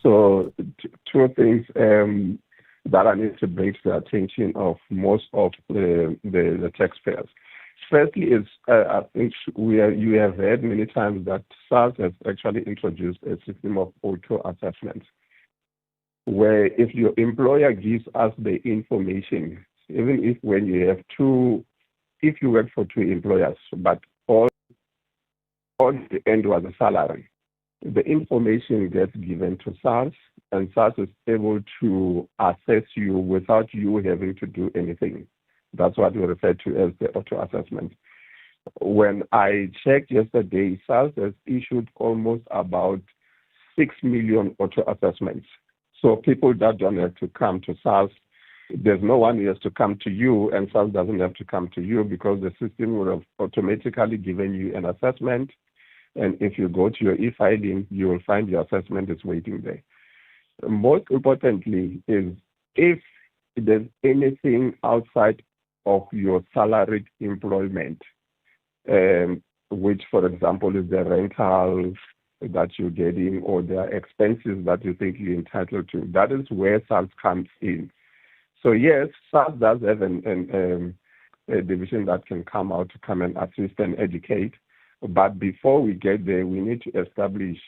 So, two things that I need to bring to the attention of most of the taxpayers. Firstly, is I think you have heard many times that SARS has actually introduced a system of auto assessments, where if your employer gives us the information, even if when you have if you work for two employers, but all the end was a salary, the information gets given to SARS, and SARS is able to assess you without you having to do anything. That's what we refer to as the auto assessment. When I checked yesterday, SARS has issued almost about 6 million auto assessments. So people that don't have to come to SARS, there's no one who has to come to you, and SARS doesn't have to come to you because the system would have automatically given you an assessment. And if you go to your e-filing, you will find your assessment is waiting there. Most importantly is if there's anything outside of your salaried employment, which, for example, is the rental that you're getting or the expenses that you think you're entitled to, that is where SARS comes in. So yes, SARS does have a division that can come out to come and assist and educate. But before we get there, we need to establish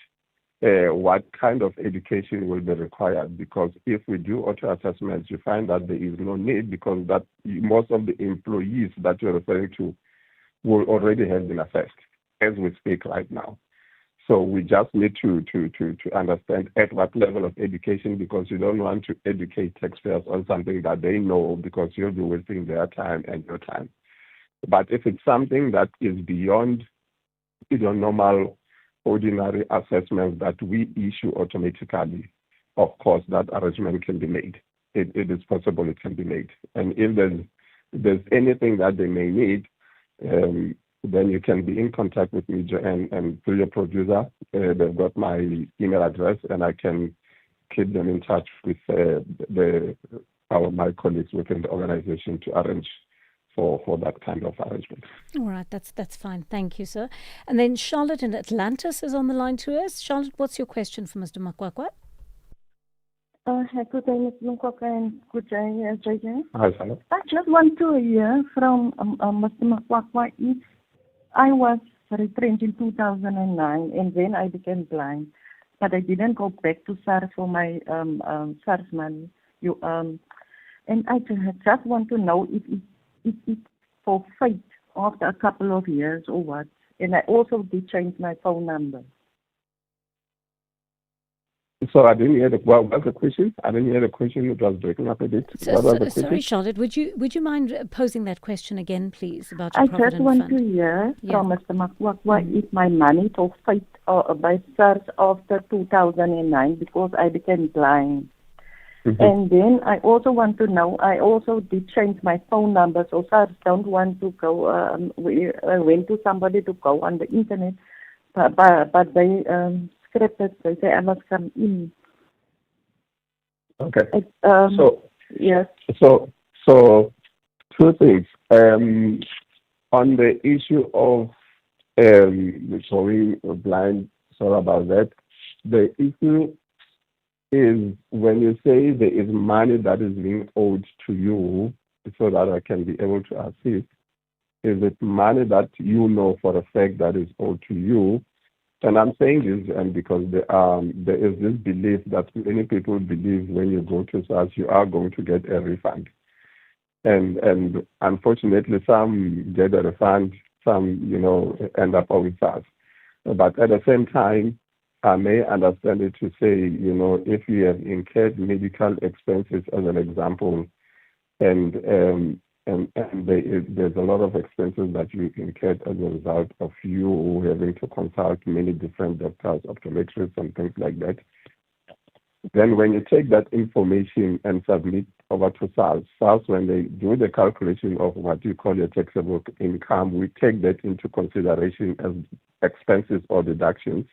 what kind of education will be required. Because if we do auto assessments, you find that there is no need because that most of the employees that you're referring to will already have been assessed as we speak right now. So we just need to understand at what level of education, because you don't want to educate taxpayers on something that they know, because you'll be wasting their time and your time. But if it's something that is beyond normal, ordinary assessments that we issue automatically, of course, that arrangement can be made. It is possible it can be made. And if there's anything that they may need, then you can be in contact with me, Joanne, and through your producer. They've got my email address, and I can keep them in touch with my colleagues within the organization to arrange for that kind of arrangement.
All right, that's fine. Thank you, sir. And then Charlotte in Atlantis is on the line to us. Charlotte, what's your question for Mr. Makwakwa?
Good day, Mr. Makwakwa, and good day, JJ.
Hi, Charlotte.
I just want to hear from Mr. Makwakwa if I was retrenched in 2009, and then I became blind, but I didn't go back to SARS for my SARS money. And I just want to know if it's for fate after a couple of years or what. And I also did change my phone number.
So I didn't hear what was the question? I didn't hear the question. It was breaking up a bit.
Sorry, Charlotte. Would you mind posing that question again, please, about your Provident
Fund? I just want
Fund?
to hear from Mr. Makwakwa if my money for fate by SARS after 2009 because I became blind. Mm-hmm. And then I also want to know, I also did change my phone number, so SARS don't want to go, I went to somebody to go on the internet, but they scripted, they say I must come in.
Okay.
Yes.
So two things. On the issue of going blind, sorry about that. The issue is when you say there is money that is being owed to you so that I can be able to assist, is it money that you know for a fact that is owed to you? And I'm saying this and because there is this belief that many people believe when you go to SARS, you are going to get a refund. And unfortunately, some get a refund, some, end up owing SARS. But at the same time, I may understand it to say, if you have incurred medical expenses as an example, and there's a lot of expenses that you incurred as a result of you having to consult many different doctors, optometrists, and things like that. Then when you take that information and submit over to SARS, when they do the calculation of what you call your taxable income, we take that into consideration as expenses or deductions.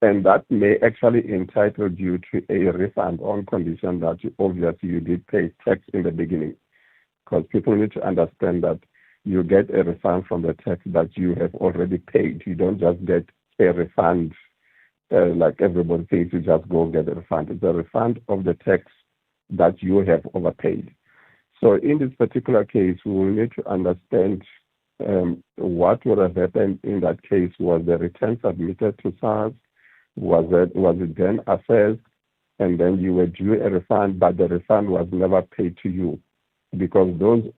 And that may actually entitle you to a refund on condition that you did pay tax in the beginning. Because people need to understand that you get a refund from the tax that you have already paid. You don't just get a refund like everybody thinks you just go get a refund. It's a refund of the tax that you have overpaid. So in this particular case, we will need to understand what would have happened in that case. Was the return submitted to SARS? Was it then assessed, and then you were due a refund, but the refund was never paid to you? Because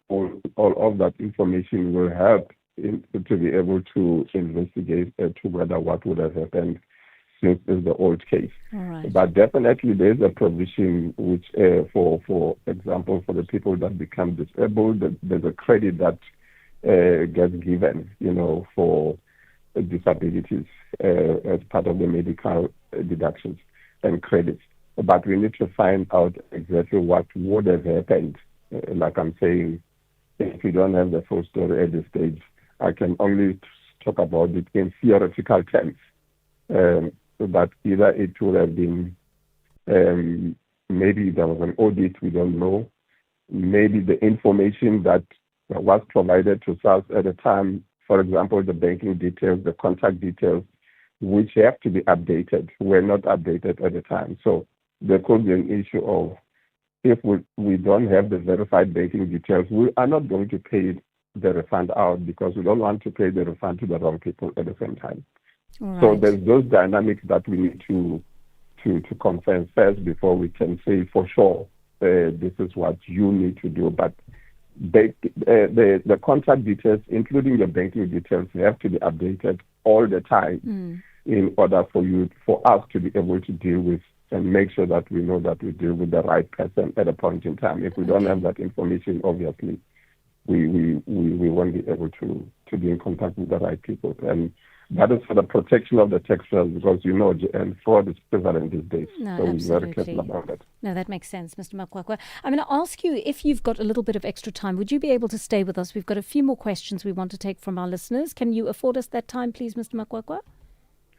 all of that information will help to be able to investigate to whether what would have happened since it's the old case.
Right.
But definitely there's a provision which, for example, for the people that become disabled, there's a credit that gets given, for disabilities as part of the medical deductions and credits. But we need to find out exactly what would have happened. Like I'm saying, if we don't have the full story at this stage, I can only talk about it in theoretical terms. But either it would have been, maybe there was an audit, we don't know. Maybe the information that was provided to us at the time, for example, the banking details, the contact details, which have to be updated, were not updated at the time. So there could be an issue of, if we don't have the verified banking details, we are not going to pay the refund out because we don't want to pay the refund to the wrong people at the same time.
Right.
So there's those dynamics that we need to confirm first before we can say for sure this is what you need to do. But the contact details, including your banking details, have to be updated all the time in order for us to be able to deal with and make sure that we know that we deal with the right person at a point in time. If we don't have that information, obviously, we won't be able to be in contact with the right people. And that is for the protection of the taxpayers, because and fraud is prevalent these days.
No,
so we're
absolutely.
very careful about that.
No, that makes sense, Mr. Makwakwa. I'm going to ask you, if you've got a little bit of extra time, would you be able to stay with us? We've got a few more questions we want to take from our listeners. Can you afford us that time, please, Mr. Makwakwa?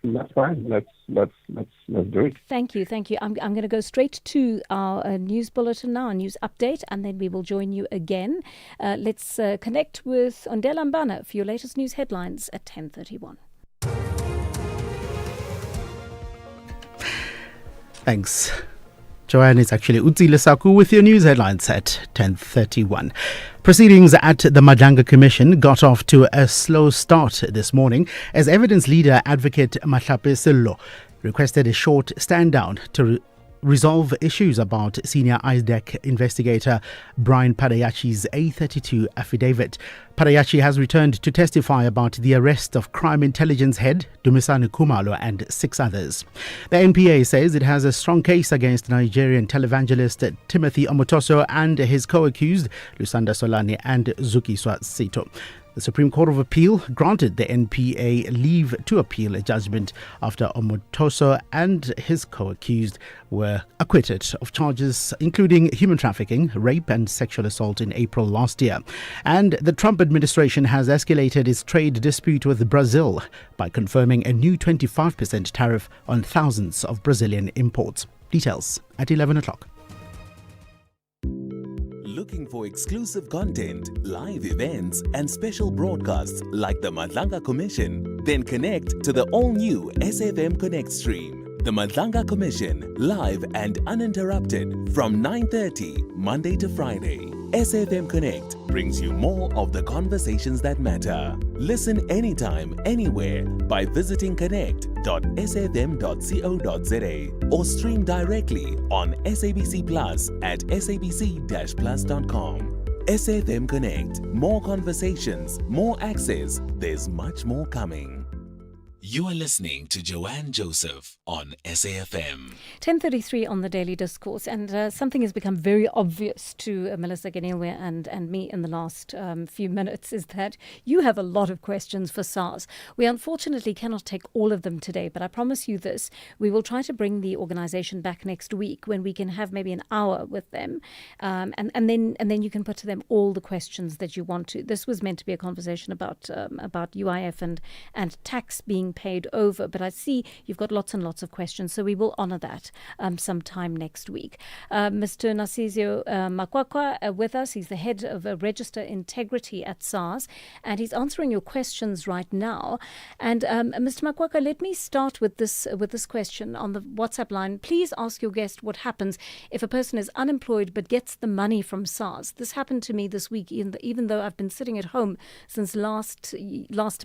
That's fine. Let's do it.
Thank you. I'm going to go straight to our news bulletin now, a news update, and then we will join you again. Let's connect with Ondela Mbana for your latest news headlines at 10:31.
Thanks. Joanne, it's actually Uzi Lesaku with your news headlines at 10:31. Proceedings at the Madlanga Commission got off to a slow start this morning as evidence leader advocate Mahlape Sello requested a short stand down to resolve issues about senior ISDEC investigator Brian Padayachi's A32 affidavit. Padayachi has returned to testify about the arrest of crime intelligence head Dumisani Kumalo and 6 others. The NPA says it has a strong case against Nigerian televangelist Timothy Omotoso and his co-accused Lusanda Solani and Zukiswa Sito. The Supreme Court of Appeal granted the NPA leave to appeal a judgment after Omotoso and his co-accused were acquitted of charges including human trafficking, rape and sexual assault in April last year. And the Trump administration has escalated its trade dispute with Brazil by confirming a new 25% tariff on thousands of Brazilian imports. Details at 11 o'clock.
Looking for exclusive content, live events, and special broadcasts like the Madlanga Commission? Then connect to the all-new SAfm Connect stream. The Madlanga Commission, live and uninterrupted from 9:30 Monday to Friday. SAfm Connect brings you more of the conversations that matter. Listen anytime, anywhere by visiting connect.safm.co.za or stream directly on SABC Plus at sabc-plus.com. SAfm Connect. More conversations, more access. There's much more coming. You are listening to Joanne Joseph on SAfm.
10:33 on the Daily Discourse, and something has become very obvious to Melissa Ganilwe and me in the last few minutes, is that you have a lot of questions for SARS. We unfortunately cannot take all of them today, but I promise you this, we will try to bring the organisation back next week when we can have maybe an hour with them, and then you can put to them all the questions that you want to. This was meant to be a conversation about UIF and tax being being paid over. But I see you've got lots and lots of questions, so we will honour that sometime next week. Mr. Narcisio Makwakwa with us. He's the head of Register Integrity at SARS, and he's answering your questions right now. And Mr. Makwakwa, let me start with this question on the WhatsApp line. Please ask your guest what happens if a person is unemployed but gets the money from SARS. This happened to me this week, even though I've been sitting at home since last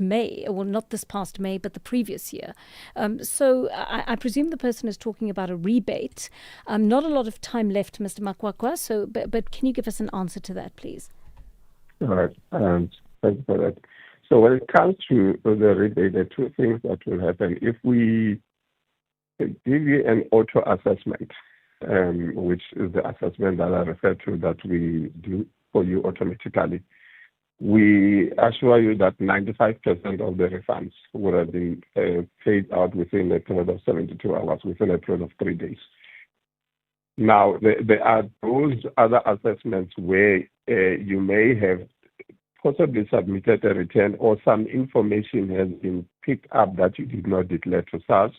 May, well, not this past May, but the previous year. So I presume the person is talking about a rebate. Not a lot of time left, Mr. Makwakwa, so but can you give us an answer to that, please?
All right. Thank you for that. So when it comes to the rebate, there are two things that will happen. If we give you an auto assessment, which is the assessment that I refer to that we do for you automatically, we assure you that 95% of the refunds would have been paid out within a period of 72 hours, within a period of 3 days. Now, there are those other assessments where you may have possibly submitted a return or some information has been picked up that you did not declare to SARS.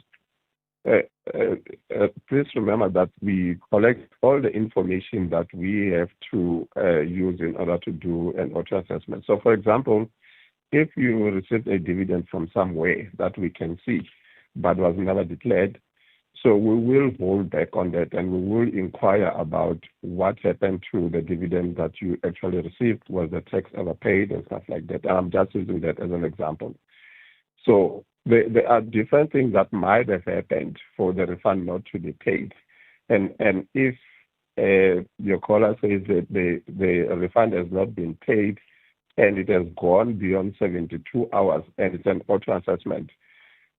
Please remember that we collect all the information that we have to use in order to do an auto assessment. So, for example, if you received a dividend from somewhere that we can see but was never declared, so we will hold back on that and we will inquire about what happened to the dividend that you actually received. Was the tax ever paid and stuff like that? I'm just using that as an example. So there are different things that might have happened for the refund not to be paid. And if your caller says that the refund has not been paid and it has gone beyond 72 hours and it's an auto assessment,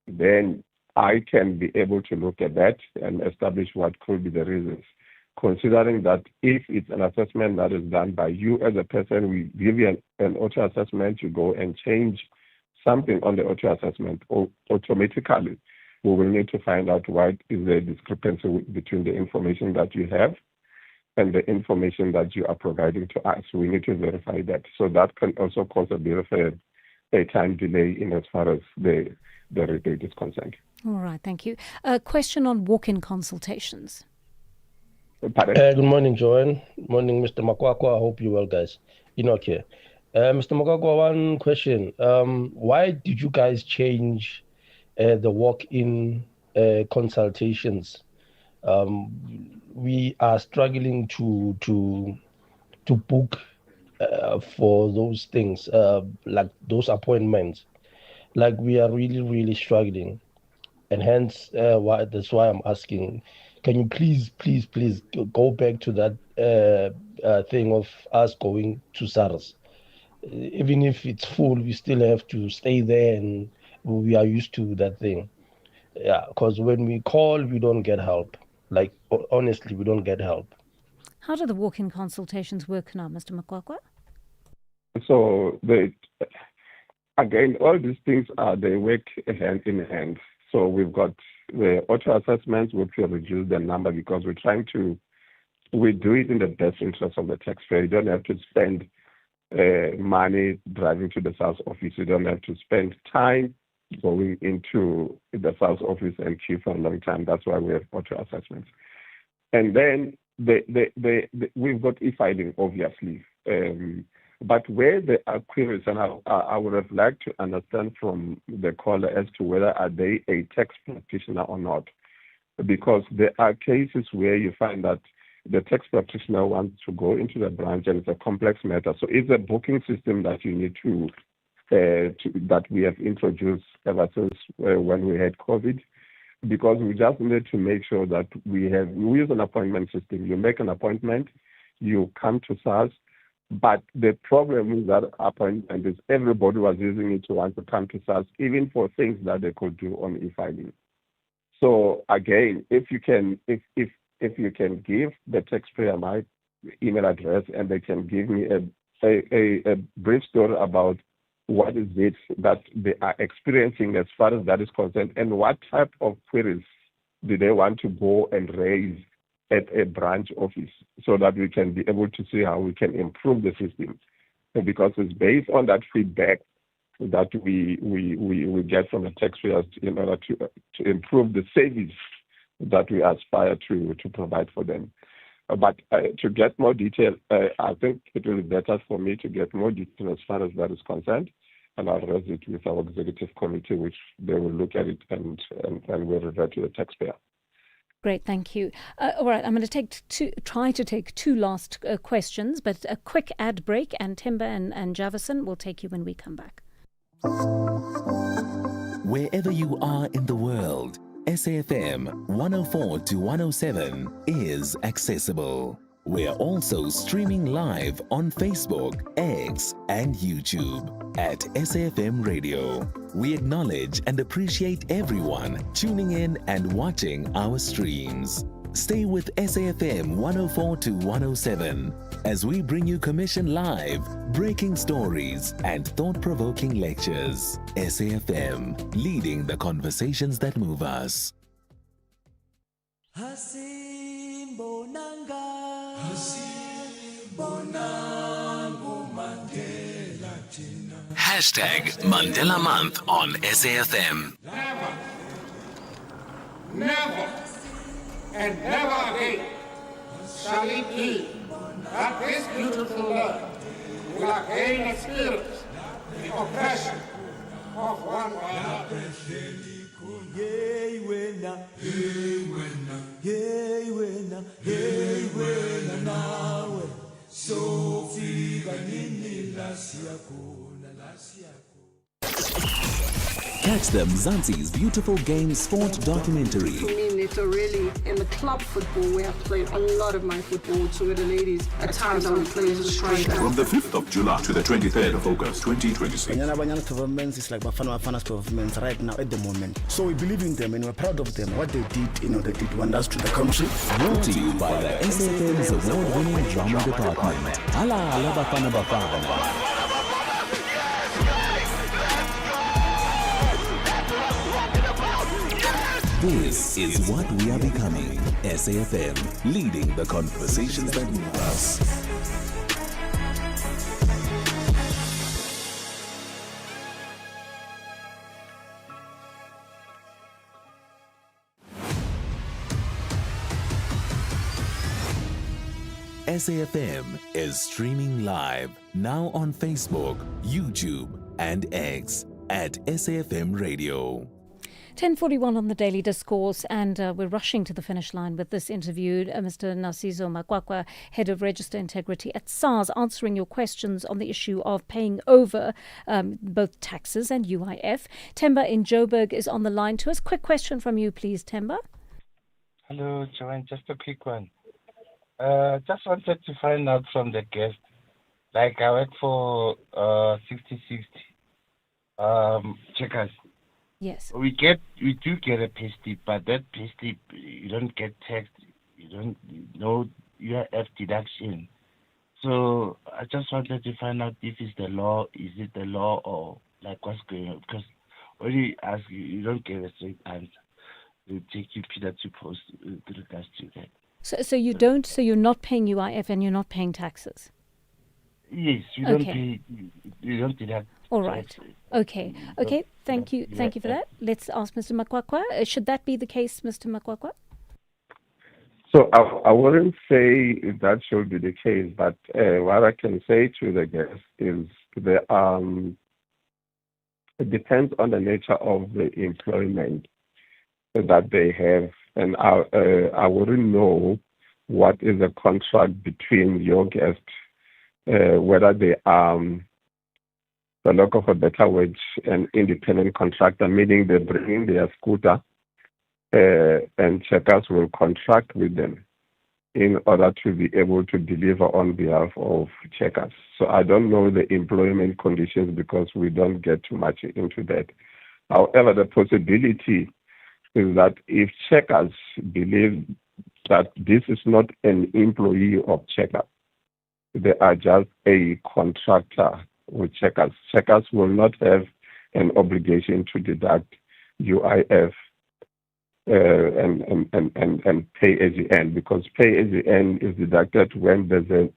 then I can be able to look at that and establish what could be the reasons. Considering that if it's an assessment that is done by you as a person, we give you an auto assessment, you go and change something on the auto assessment automatically, we will need to find out what is the discrepancy between the information that you have and the information that you are providing to us. We need to verify that. So that can also cause a bit of a time delay in as far as the rebate is concerned.
All right, thank you. A question on walk-in consultations.
Good morning, Joanne. Morning, Mr. Makwakwa. I hope you're well, guys. Enoch here. Mr. Makwakwa, one question. Why did you guys change the walk-in consultations? We are struggling to book for those things, like those appointments. Like we are really, really struggling. And hence, that's why I'm asking, can you please go back to that thing of us going to SARS? Even if it's full, we still have to stay there and we are used to that thing. Yeah, because when we call, we don't get help. Like, honestly, we don't get help.
How do the walk-in consultations work now, Mr. Makwakwa?
So, again, all these things they work hand in hand. So we've got the auto assessments, which will reduce the number because we do it in the best interest of the taxpayer. You don't have to spend money driving to the SARS office. You don't have to spend time going into the SARS office and queue for a long time. That's why we have auto assessments. And then we've got e-filing, obviously. But where there are queries, and I would have liked to understand from the caller as to whether are they a tax practitioner or not. Because there are cases where you find that the tax practitioner wants to go into the branch and it's a complex matter. So it's a booking system that you need that we have introduced ever since when we had COVID, because we just need to make sure that we use an appointment system. You make an appointment, you come to SARS, but the problem with that appointment is everybody was using it to want to come to SARS, even for things that they could do on e-filing. So again, if you can give the taxpayer my email address and they can give me a brief story about what is it that they are experiencing as far as that is concerned, and what type of queries do they want to go and raise at a branch office, so that we can be able to see how we can improve the system. Because it's based on that feedback that we get from the taxpayers in order to improve the service that we aspire to provide for them. But to get more detail, I think it will be better for me to get more detail as far as that is concerned, and I'll raise it with our executive committee, which they will look at it and will revert to the taxpayer.
Great, thank you. All right, I'm going to try to take two last questions, but a quick ad break, and Timber and Javison will take you when we come back.
Wherever you are in the world, SAfm 104 to 107 is accessible. We're also streaming live on Facebook, X, and YouTube at SAfmRadio. We acknowledge and appreciate everyone tuning in and watching our streams. Stay with SAfm 104 to 107 as we bring you commission live, breaking stories, and thought-provoking lectures. SAfm, leading the conversations that move us. Hashtag Mandela Month on SAfm.
Never, and never again shall it be that this beautiful land will again experience the oppression of one another.
Catch the Mzansi's Beautiful Game Sport documentary.
For me, Neto, really, in the club football, we have played a lot of my football to with the ladies. At times, I would play as a striker.
From the 5th of July to the 23rd of August, 2026.
Banyana performance is like Bafana's performance right now at the moment. So we believe in them and we're proud of them. What they did, they did wonders to the country.
Brought to you by the SAfm's award-winning drama department. Ala Bafana Bafana. This is what we are becoming. SAfm, leading the conversations that move us. SAfm is streaming live now on Facebook, YouTube, and X at SAfm Radio.
10:41 on the Daily Discourse, and we're rushing to the finish line with this interview. Mr. Nasizo Makwakwa, Head of Register Integrity at SARS, answering your questions on the issue of paying over both taxes and UIF. Temba in Joburg is on the line to us. Quick question from you, please, Temba.
Hello, Joanne. Just a quick one. Just wanted to find out from the guest. Like, I work for 6060 checkers.
Yes.
We do get a pay slip, but that pay slip, you don't get taxed. You don't know UIF deduction. So I just wanted to find out if it's the law. Is it the law or like what's going on? Because when you ask, you don't get a straight answer. They take you pillar to post with regards to that.
So you don't. So you're not paying UIF and you're not paying taxes.
Yes, you don't pay. You don't deduct.
All right. Okay. Thank you. Thank you for that. Let's ask Mr. Makwakwa. Should that be the case, Mr. Makwakwa?
So I wouldn't say that should be the case, but what I can say to the guest is it depends on the nature of the employment that they have, and I wouldn't know what is the contract between your guest, whether they are the local for better wage and independent contractor, meaning they bring in their scooter and checkers will contract with them in order to be able to deliver on behalf of checkers. So I don't know the employment conditions because we don't get too much into that. However, the possibility is that if checkers believe that this is not an employee of checkers, they are just a contractor with checkers. Checkers will not have an obligation to deduct UIF and pay as you earn, because pay as you earn is deducted when there's a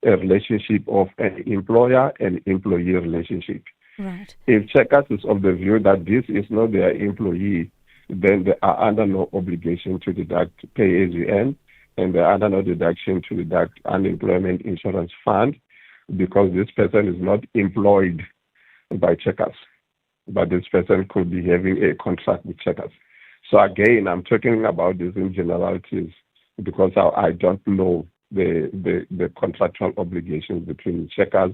relationship of an employer and employee relationship.
Right.
If Checkers is of the view that this is not their employee, then they are under no obligation to deduct pay as you earn, and they are under no deduction to deduct unemployment insurance fund, because this person is not employed by Checkers, but this person could be having a contract with Checkers. So again, I'm talking about this in generalities because I don't know the contractual obligations between Checkers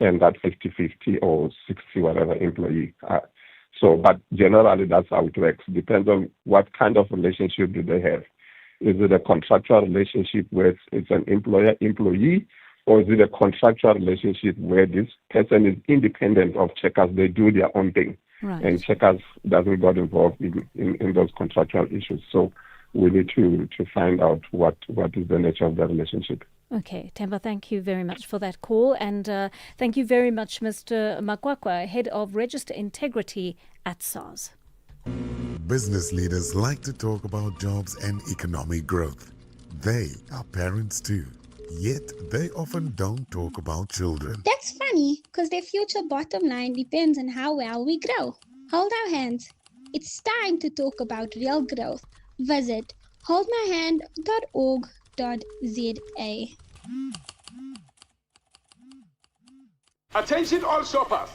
and that 50-50 or 60 whatever employee. But generally that's how it works. Depends on what kind of relationship do they have. Is it a contractual relationship where it's an employer-employee, or is it a contractual relationship where this person is independent of Checkers? They do their own thing.
Right.
And Checkers doesn't get involved in those contractual issues. So we need to find out what is the nature of the relationship.
Okay, Temba, thank you very much for that call. And thank you very much, Mr. Makwakwa, Head of Register Integrity at SARS.
Business leaders like to talk about jobs and economic growth. They are parents too, yet they often don't talk about children.
That's funny, because their future bottom line depends on how well we grow. Hold our hands. It's time to talk about real growth. Visit holdmyhand.org.za.
Attention all shoppers.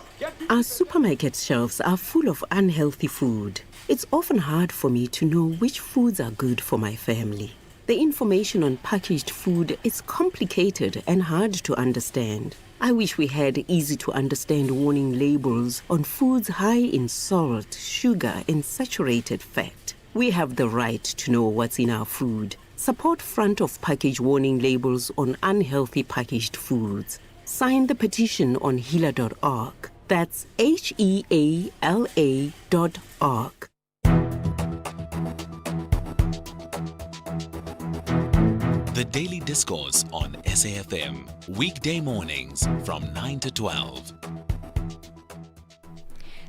Our supermarket shelves are full of unhealthy food. It's often hard for me to know which foods are good for my family. The information on packaged food is complicated and hard to understand. I wish we had easy-to-understand warning labels on foods high in salt, sugar, and saturated fat. We have the right to know what's in our food. Support front-of-package warning labels on unhealthy packaged foods. Sign the petition on healer.org. That's HEALA.org.
The Daily Discourse on SAFM, weekday mornings from 9 to 12.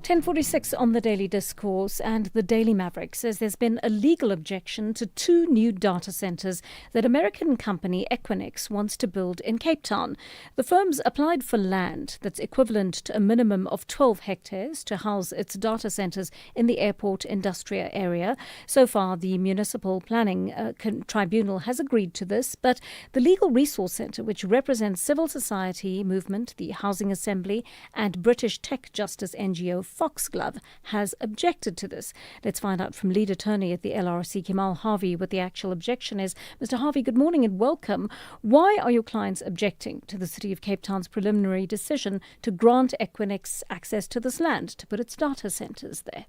10:46 on the Daily Discourse, and the Daily Maverick says there's been a legal objection to 2 new data centres that American company Equinix wants to build in Cape Town. The firm's applied for land that's equivalent to a minimum of 12 hectares to house its data centres in the airport industrial area. So far, the Municipal Planning Tribunal has agreed to this, but the Legal Resource Centre, which represents civil society movement, the Housing Assembly and British tech justice NGO Foxglove, has objected to this. Let's find out from lead attorney at the LRC, Kemal Harvey, what the actual objection is. Mr. Harvey, good morning and welcome. Why are your clients objecting to the City of Cape Town's preliminary decision to grant Equinix access to this land to put its data centres there?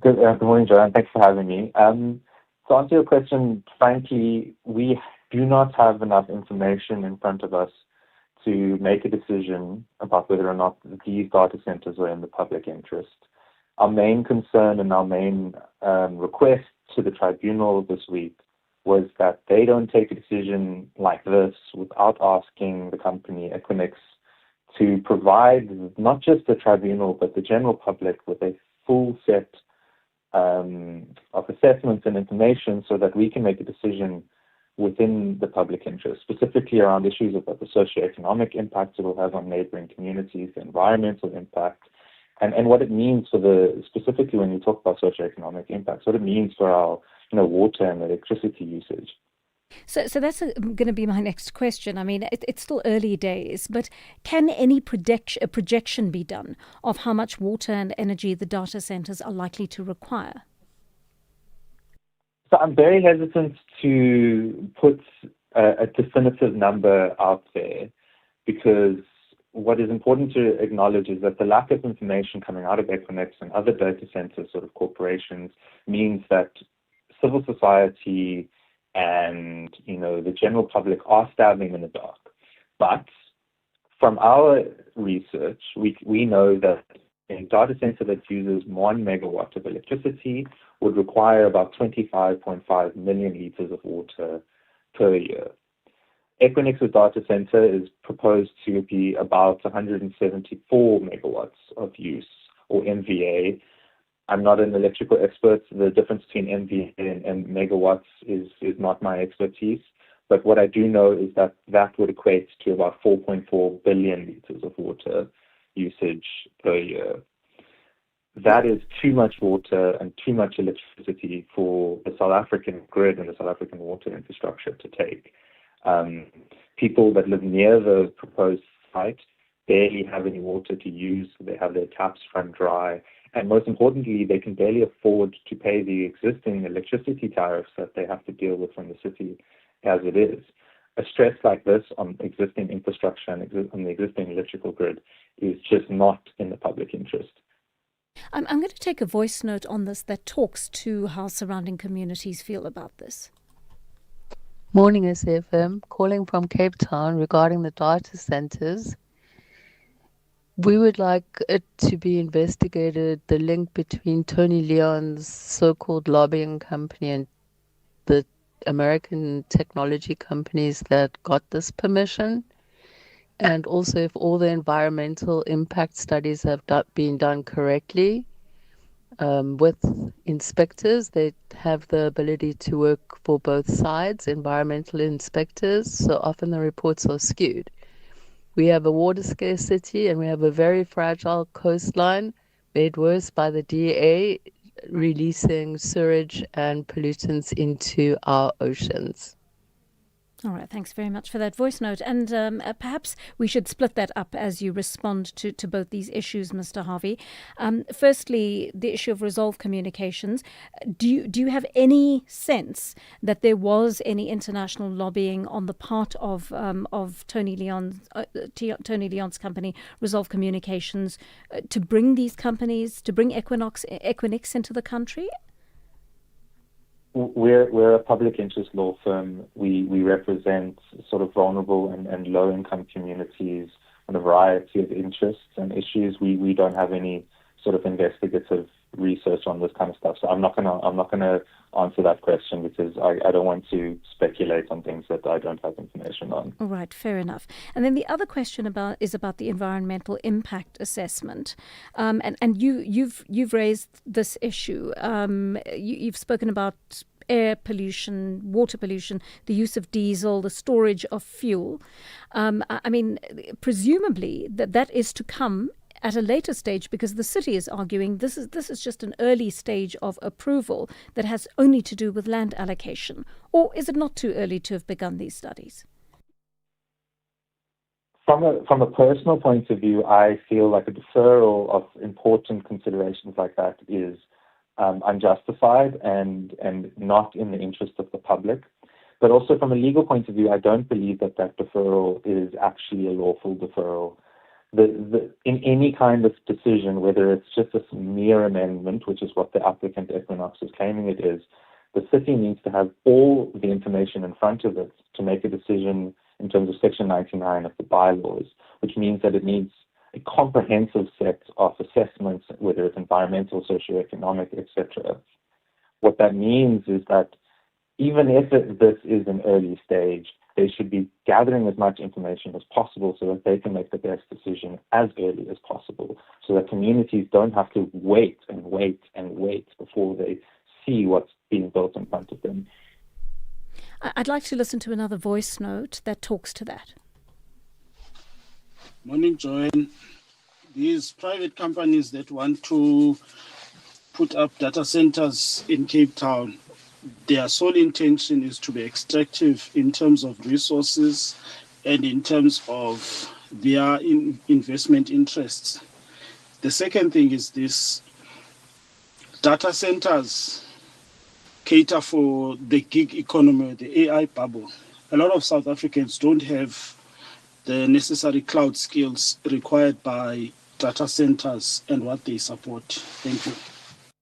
Good morning, Joanne. Thanks for having me. To answer your question, frankly, we do not have enough information in front of us to make a decision about whether or not these data centers are in the public interest. Our main concern and our main request to the tribunal this week was that they don't take a decision like this without asking the company Equinix to provide not just the tribunal but the general public with a full set of assessments and information so that we can make a decision within the public interest, specifically around issues about the socioeconomic impacts it will have on neighboring communities, the environmental impact, and what it means for specifically when you talk about socioeconomic impacts, what it means for our water and electricity usage.
So that's going to be my next question. I mean, it's still early days, but can any projection be done of how much water and energy the data centers are likely to require?
So I'm very hesitant to put a definitive number out there because what is important to acknowledge is that the lack of information coming out of Equinix and other data center sort of corporations means that civil society and the general public are stabbing in the dark. But from our research, we know that a data center that uses 1 megawatt of electricity would require about 25.5 million liters of water per year. Equinix's data center is proposed to be about 174 megawatts of use, or MVA. I'm not an electrical expert. The difference between MVA and megawatts is not my expertise. But what I do know is that would equate to about 4.4 billion liters of water usage per year. That is too much water and too much electricity for the South African grid and the South African water infrastructure to take. People that live near the proposed site barely have any water to use. They have their taps run dry. And most importantly, they can barely afford to pay the existing electricity tariffs that they have to deal with from the city as it is. A stress like this on existing infrastructure and on the existing electrical grid is just not in the public interest.
I'm going to take a voice note on this that talks to how surrounding communities feel about this.
Morning, SAfm. Calling from Cape Town regarding the data centers. We would like it to be investigated, the link between Tony Leon's so-called lobbying company and the American technology companies that got this permission. And also if all the environmental impact studies have been done correctly. With inspectors, they have the ability to work for both sides, environmental inspectors, so often the reports are skewed. We have a water scarcity and we have a very fragile coastline made worse by the DA releasing sewage and pollutants into our oceans.
All right, thanks very much for that voice note. And perhaps we should split that up as you respond to both these issues, Mr. Harvey. Firstly, the issue of Resolve Communications. Do you have any sense that there was any international lobbying on the part of Tony Leon's company, Resolve Communications, to bring these companies, to bring Equinix into the country?
We're a public interest law firm. We represent sort of vulnerable and low-income communities on a variety of interests and issues. We don't have any sort of investigative research on this kind of stuff. So I'm not gonna answer that question because I don't want to speculate on things that I don't have information on.
All right, fair enough. And then the other question is about the environmental impact assessment, and you've raised this issue. You've spoken about air pollution, water pollution, the use of diesel, the storage of fuel. I mean, presumably that is to come at a later stage, because the city is arguing this is just an early stage of approval that has only to do with land allocation. Or is it not too early to have begun these studies?
From a personal point of view, I feel like a deferral of important considerations like that is unjustified and not in the interest of the public. But also from a legal point of view, I don't believe that deferral is actually a lawful deferral. In any kind of decision, whether it's just a mere amendment, which is what the applicant Equinox is claiming it is, the city needs to have all the information in front of it to make a decision in terms of Section 99 of the bylaws, which means that it needs a comprehensive set of assessments, whether it's environmental, socioeconomic, etc. What that means is that even if this is an early stage, they should be gathering as much information as possible so that they can make the best decision as early as possible, so that communities don't have to wait and wait and wait before they see what's being built in front of them.
I'd like to listen to another voice note that talks to that.
Morning, Joanne. These private companies that want to put up data centers in Cape Town, their sole intention is to be extractive in terms of resources and in terms of their investment interests. The second thing is this: data centers cater for the gig economy, the AI bubble. A lot of South Africans don't have the necessary cloud skills required by data centers and what they support. Thank you.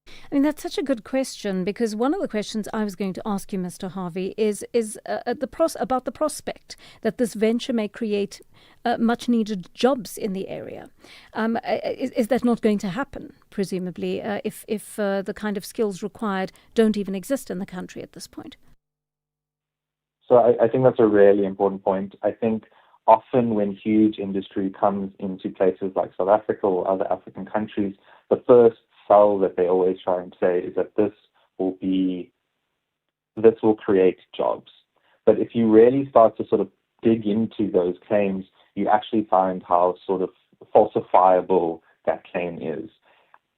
I mean, that's such a good question, because one of the questions I was going to ask you, Mr. Harvey, is about the prospect that this venture may create much-needed jobs in the area. Is that not going to happen, presumably, if the kind of skills required don't even exist in the country at this point?
So I think that's a really important point. I think often when huge industry comes into places like South Africa or other African countries, the first sell that they always try and say is that this will create jobs. But if you really start to sort of dig into those claims, you actually find how sort of falsifiable that claim is.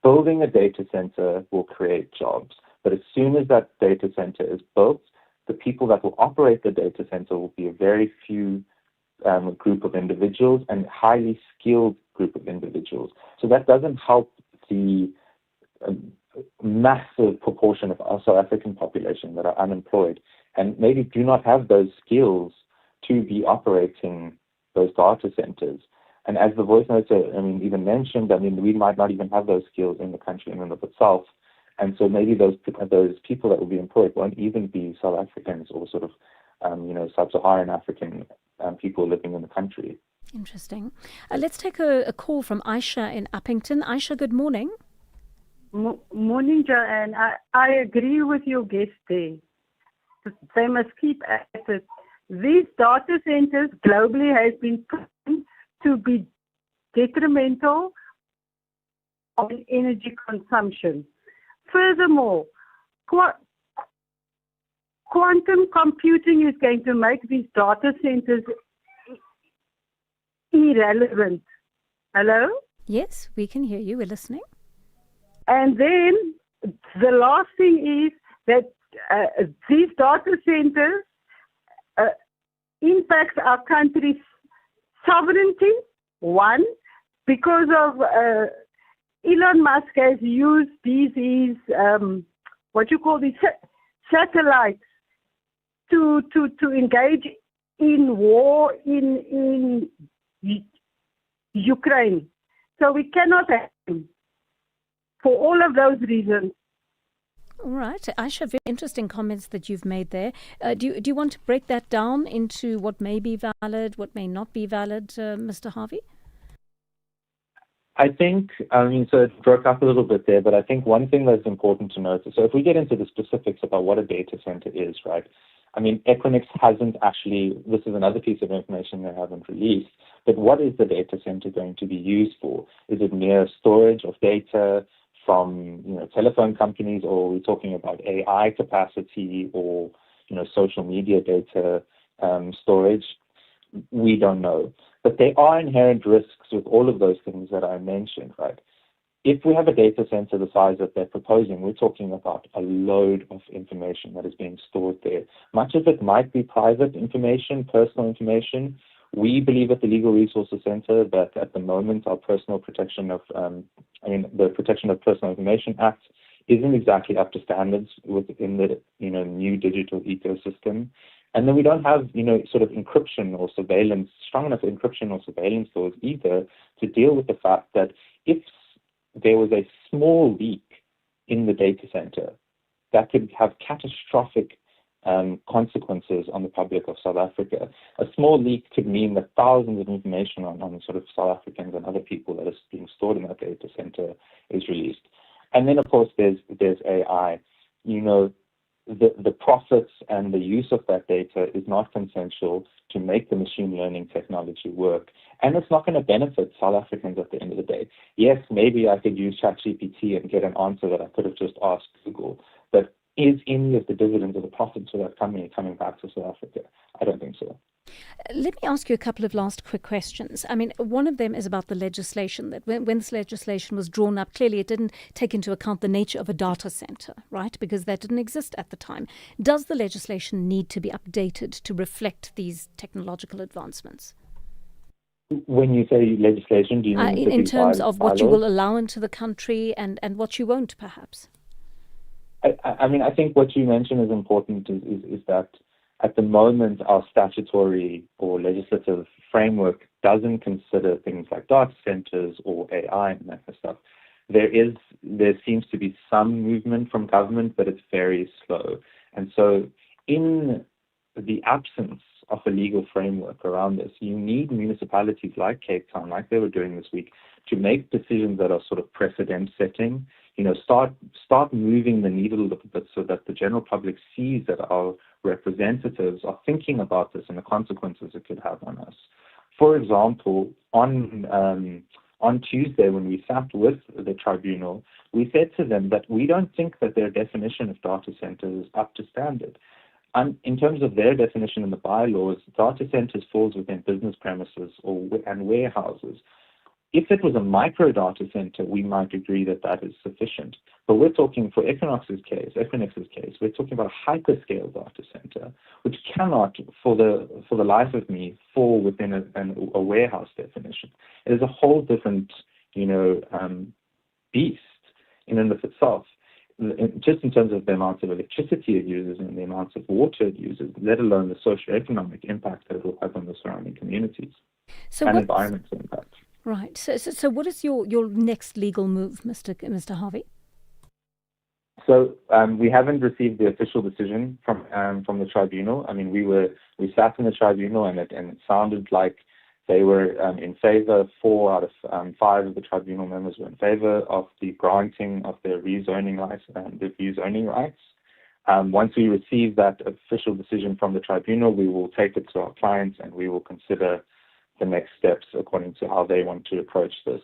Building a data center will create jobs, but as soon as that data center is built, the people that will operate the data center will be a very few group of individuals and highly skilled group of individuals. So that doesn't help the massive proportion of our South African population that are unemployed and maybe do not have those skills to be operating those data centers. And as the voice noter, even mentioned, we might not even have those skills in the country in and of itself. And so maybe those people that will be employed won't even be South Africans or sort of, sub-Saharan African people living in the country.
Interesting. Let's take a call from Aisha in Uppington. Aisha, good morning.
Morning, Joanne. I agree with your guest there. They must keep at it. These data centers globally has been proven to be detrimental on energy consumption. Furthermore, quantum computing is going to make these data centers irrelevant. Hello?
Yes, we can hear you. We're listening.
And then the last thing is that these data centers impact our country's sovereignty. One, because of Elon Musk has used these satellites to engage in war in Ukraine. So we cannot have him for all of those reasons.
All right. Aisha, very interesting comments that you've made there. Do you want to break that down into what may be valid, what may not be valid, Mr. Harvey?
I think, so it broke up a little bit there, but I think one thing that's important to notice, so if we get into the specifics about what a data center is, right? Equinix hasn't actually, this is another piece of information they haven't released, but what is the data center going to be used for? Is it mere storage of data from, telephone companies, or are we talking about AI capacity or, social media data storage? We don't know. But there are inherent risks with all of those things that I mentioned, right? If we have a data center the size that they're proposing, we're talking about a load of information that is being stored there. Much of it might be private information, personal information. We believe at the Legal Resources Center that at the moment our personal protection of, the Protection of Personal Information Act isn't exactly up to standards within the, new digital ecosystem. And then we don't have, sort of encryption or surveillance, strong enough encryption or surveillance laws either to deal with the fact that if there was a small leak in the data center, that could have catastrophic consequences on the public of South Africa. A small leak could mean that thousands of information on sort of South Africans and other people that is being stored in that data center is released. And then, of course, there's AI. The profits and the use of that data is not consensual to make the machine learning technology work. And it's not going to benefit South Africans at the end of the day. Yes, maybe I could use ChatGPT and get an answer that I could have just asked Google. But is any of the dividends or the profits of that company coming back to South Africa? I don't think so.
Let me ask you a couple of last quick questions. One of them is about the legislation, that when this legislation was drawn up, clearly it didn't take into account the nature of a data center, right? Because that didn't exist at the time. Does the legislation need to be updated to reflect these technological advancements?
When you say legislation, do you mean
in terms of what you will allow into the country and what you won't, perhaps?
I think what you mentioned is important is that at the moment, our statutory or legislative framework doesn't consider things like data centers or AI and that kind of stuff. There seems to be some movement from government, but it's very slow. And so in the absence of a legal framework around this, you need municipalities like Cape Town, like they were doing this week, to make decisions that are sort of precedent setting. Start moving the needle a little bit so that the general public sees that our representatives are thinking about this and the consequences it could have on us. For example, on Tuesday when we sat with the tribunal, we said to them that we don't think that their definition of data centers is up to standard. And in terms of their definition in the bylaws, data centers falls within business premises and warehouses. If it was a micro data center, we might agree that that is sufficient. But we're talking for Equinix's case, we're talking about a hyperscale data center, which cannot, for the life of me, fall within a warehouse definition. It is a whole different, beast in and of itself, just in terms of the amount of electricity it uses and the amount of water it uses, let alone the socioeconomic impact that it will have on the surrounding communities and environmental impact.
Right. So what is your next legal move, Mr. Harvey?
So we haven't received the official decision from the tribunal. I mean, we sat in the tribunal and it sounded like they were in favor. 4 out of 5 of the tribunal members were in favor of the granting of the rezoning rights. Once we receive that official decision from the tribunal, we will take it to our clients and we will consider the next steps according to how they want to approach this.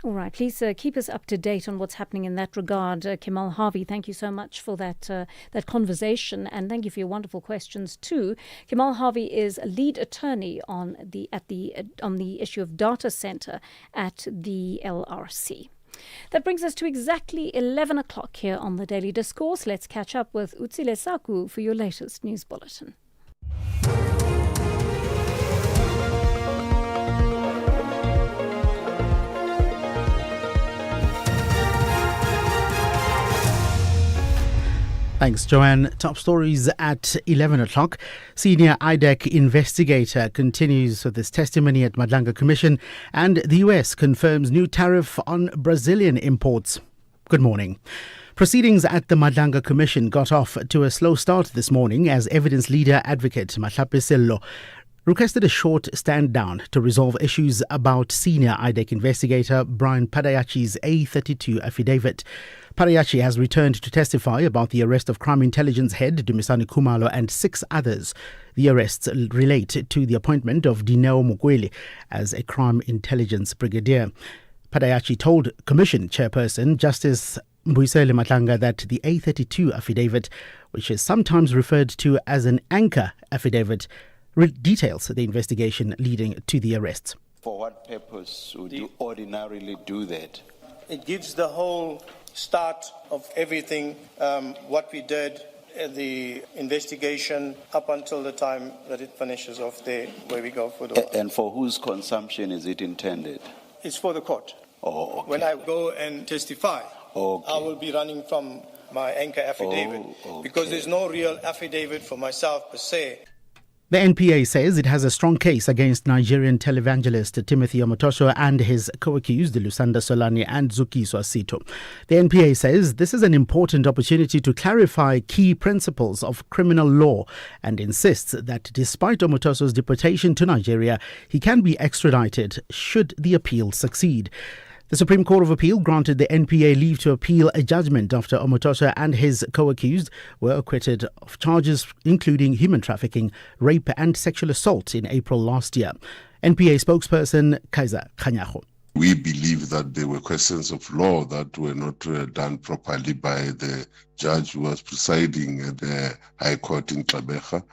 All right. Please keep us up to date on what's happening in that regard. Kemal Harvey, thank you so much for that conversation, and thank you for your wonderful questions too. Kemal Harvey is a lead attorney on the issue of data center at the LRC. That brings us to exactly 11 o'clock here on the Daily Discourse. Let's catch up with Utsile Saku for your latest news bulletin.
Thanks, Joanne. Top stories at 11 o'clock. Senior IDEC investigator continues with his testimony at Madlanga Commission, and the US confirms new tariff on Brazilian imports. Good morning. Proceedings at the Madlanga Commission got off to a slow start this morning as evidence leader advocate Mahlape Sello requested a short stand down to resolve issues about senior IDEC investigator Brian Padayachi's A32 affidavit. Padayachi has returned to testify about the arrest of Crime Intelligence head Dumisani Khumalo and 6 others. The arrests relate to the appointment of Dineo Mukweli as a Crime Intelligence brigadier. Padayachi told Commission Chairperson Justice Mbuyisele Matlanga that the A32 affidavit, which is sometimes referred to as an anchor affidavit, details the investigation leading to the arrests.
For what purpose would you ordinarily do that?
It gives the whole start of everything, what we did, the investigation up until the time that it finishes off there, where we go for the...
And for whose consumption is it intended?
It's for the court.
Oh, okay.
When I go and testify, I will be running from my anchor affidavit, because there's no real affidavit for myself per se.
The NPA says it has a strong case against Nigerian televangelist Timothy Omotosho and his co-accused Lusanda Solani and Zukiso Asito. The NPA says this is an important opportunity to clarify key principles of criminal law and insists that despite Omotosho's deportation to Nigeria, he can be extradited should the appeal succeed. The Supreme Court of Appeal granted the NPA leave to appeal a judgment after Omotosho and his co-accused were acquitted of charges including human trafficking, rape and sexual assault in April last year. NPA spokesperson Kaiser Khanyago.
We believe that there were questions of law that were not done properly by the judge who was presiding at the High Court in Gqeberha,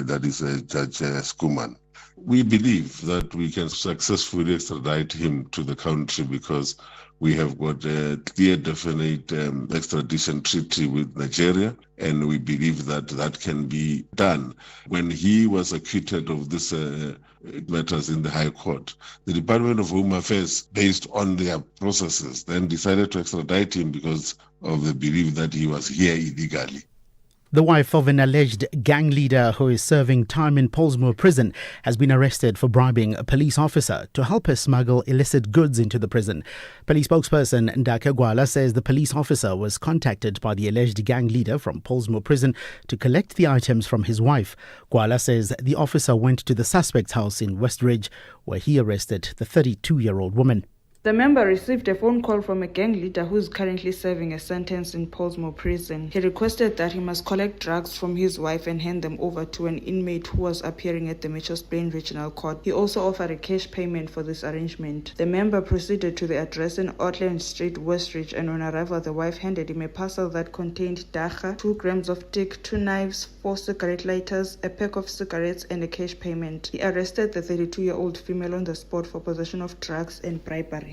that is Judge Skuman. We believe that we can successfully extradite him to the country because we have got a clear, definite extradition treaty with Nigeria, and we believe that that can be done. When he was acquitted of this matters in the High Court, the Department of Home Affairs, based on their processes, then decided to extradite him because of the belief that he was here illegally.
The wife of an alleged gang leader who is serving time in Pollsmoor prison has been arrested for bribing a police officer to help her smuggle illicit goods into the prison. Police spokesperson Ndake Gwala says the police officer was contacted by the alleged gang leader from Pollsmoor prison to collect the items from his wife. Gwala says the officer went to the suspect's house in Westridge where he arrested the 32-year-old woman.
The member received a phone call from a gang leader who is currently serving a sentence in Portsmouth prison. He requested that he must collect drugs from his wife and hand them over to an inmate who was appearing at the Mitchells Plain Regional Court. He also offered a cash payment for this arrangement. The member proceeded to the address in Outland Street, Westridge, and on arrival, the wife handed him a parcel that contained dacha, 2 grams of tick, 2 knives, 4 cigarette lighters, a pack of cigarettes, and a cash payment. He arrested the 32-year-old female on the spot for possession of drugs and bribery.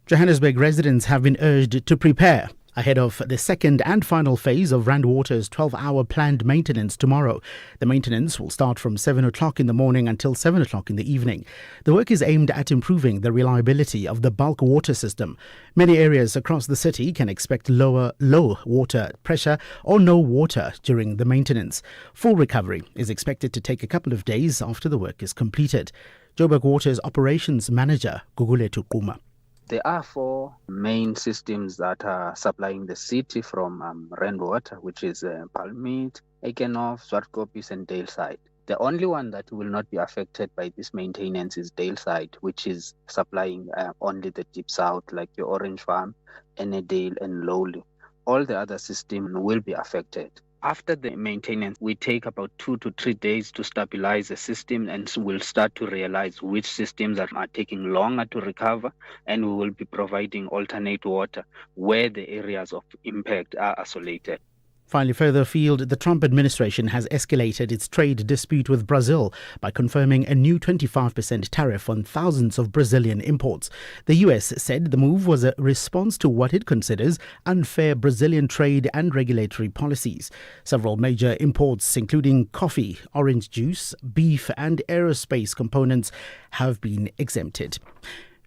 Johannesburg residents have been urged to prepare ahead of the second and final phase of Rand Water's 12-hour planned maintenance tomorrow. The maintenance will start from 7 o'clock in the morning until 7 o'clock in the evening. The work is aimed at improving the reliability of the bulk water system. Many areas across the city can expect low water pressure or no water during the maintenance. Full recovery is expected to take a couple of days after the work is completed. Joburg Water's operations manager, Gugulethu Quma.
There are 4 main systems that are supplying the city from Rand Water, which is Palmit, Eikenhof, Zwartkopies, and Daleside. The only one that will not be affected by this maintenance is Daleside, which is supplying only the deep south, like your Orange Farm, Enedale, and Lowley. All the other systems will be affected. After the maintenance, we take about 2 to 3 days to stabilize the system, and we'll start to realize which systems are taking longer to recover, and we will be providing alternate water where the areas of impact are isolated.
Finally, further afield, the Trump administration has escalated its trade dispute with Brazil by confirming a new 25% tariff on thousands of Brazilian imports. The US said the move was a response to what it considers unfair Brazilian trade and regulatory policies. Several major imports, including coffee, orange juice, beef, and aerospace components, have been exempted.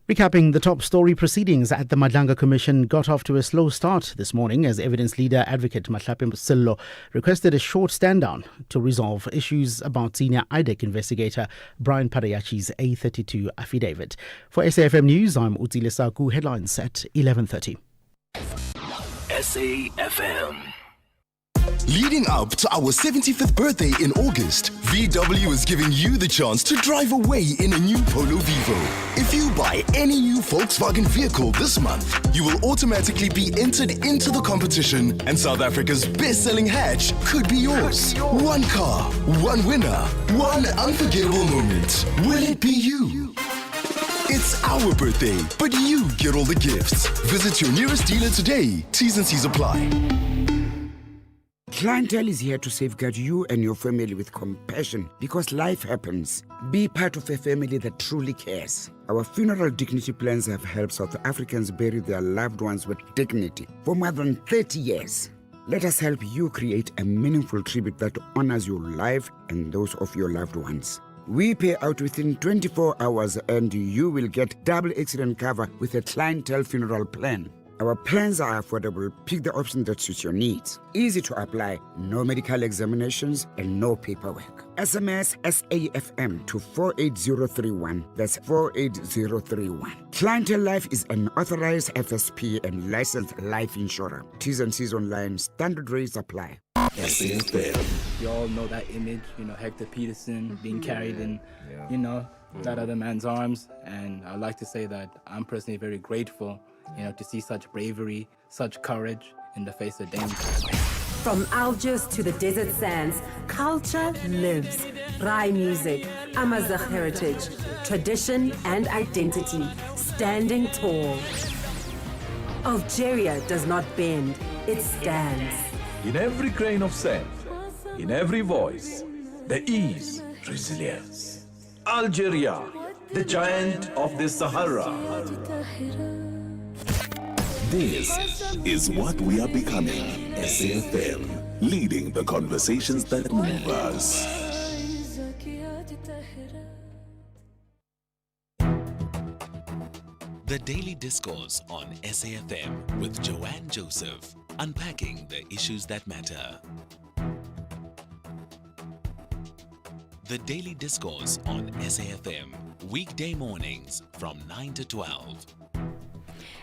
Recapping the top story, proceedings at the Madlanga Commission got off to a slow start this morning as evidence leader Advocate Mahlapi Sello requested a short stand-down to resolve issues about senior IDEC investigator Brian Parayachi's A32 affidavit. For SAFM News, I'm Utsile Saku. Headlines at 11:30.
SAFM. Leading up to our 75th birthday in August, VW is giving you the chance to drive away in a new Polo Vivo. If you buy any new Volkswagen vehicle this month, you will automatically be entered into the competition, and South Africa's best-selling hatch could be yours. One car, one winner, one unforgettable moment. Will it be you? It's our birthday, but you get all the gifts. Visit your nearest dealer today. T's and C's apply.
Clientele is here to safeguard you and your family with compassion because life happens. Be part of a family that truly cares. Our funeral dignity plans have helped South Africans bury their loved ones with dignity for more than 30 years. Let us help you create a meaningful tribute that honors your life and those of your loved ones. We pay out within 24 hours and you will get double accident cover with a clientele funeral plan. Our plans are affordable. Pick the option that suits your needs. Easy to apply, no medical examinations and no paperwork. SMS SAFM to 48031. That's 48031. Clientele Life is an authorized FSP and licensed life insurer. T's and C's online. Standard rates apply.
SAFM. You all know that image, Hector Peterson being carried in, that other man's arms. And I'd like to say that I'm personally very grateful to see such bravery, such courage in the face of danger.
From Algiers to the desert sands, culture lives. Rai music, Amazigh heritage, tradition and identity, standing tall. Algeria does not bend, it stands.
In every grain of sand, in every voice, there is resilience. Algeria, the giant of the Sahara.
This is what we are becoming. SAFM, leading the conversations that move us. The Daily Discourse on SAFM with Joanne Joseph, unpacking the issues that matter. The Daily Discourse on SAFM, weekday mornings from 9 to 12.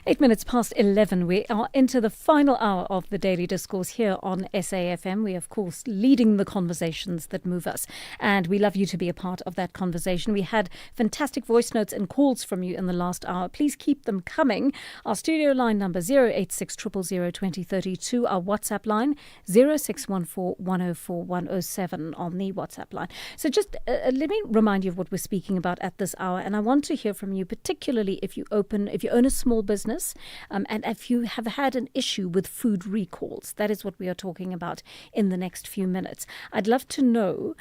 8 minutes past 11. We are into the final hour of the Daily Discourse here on SAFM. We, of course, leading the conversations that move us. And we love you to be a part of that conversation. We had fantastic voice notes and calls from you in the last hour. Please keep them coming. Our studio line number 086 000 2032. Our WhatsApp line 0614 104 107 on the WhatsApp line. So just let me remind you of what we're speaking about at this hour. And I want to hear from you, particularly if you own a small business, and if you have had an issue with food recalls. That is what we are talking about in the next few minutes. I'd love to know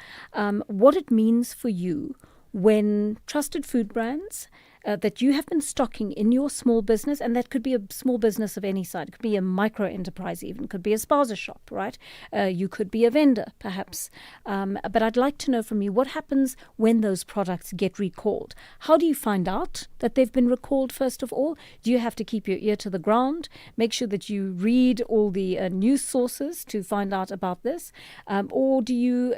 what it means for you when trusted food brands that you have been stocking in your small business, and that could be a small business of any side. It could be a micro enterprise even, could be a spaza shop, right? You could be a vendor, perhaps. But I'd like to know from you, what happens when those products get recalled? How do you find out that they've been recalled, first of all? Do you have to keep your ear to the ground? Make sure that you read all the news sources to find out about this? Or do you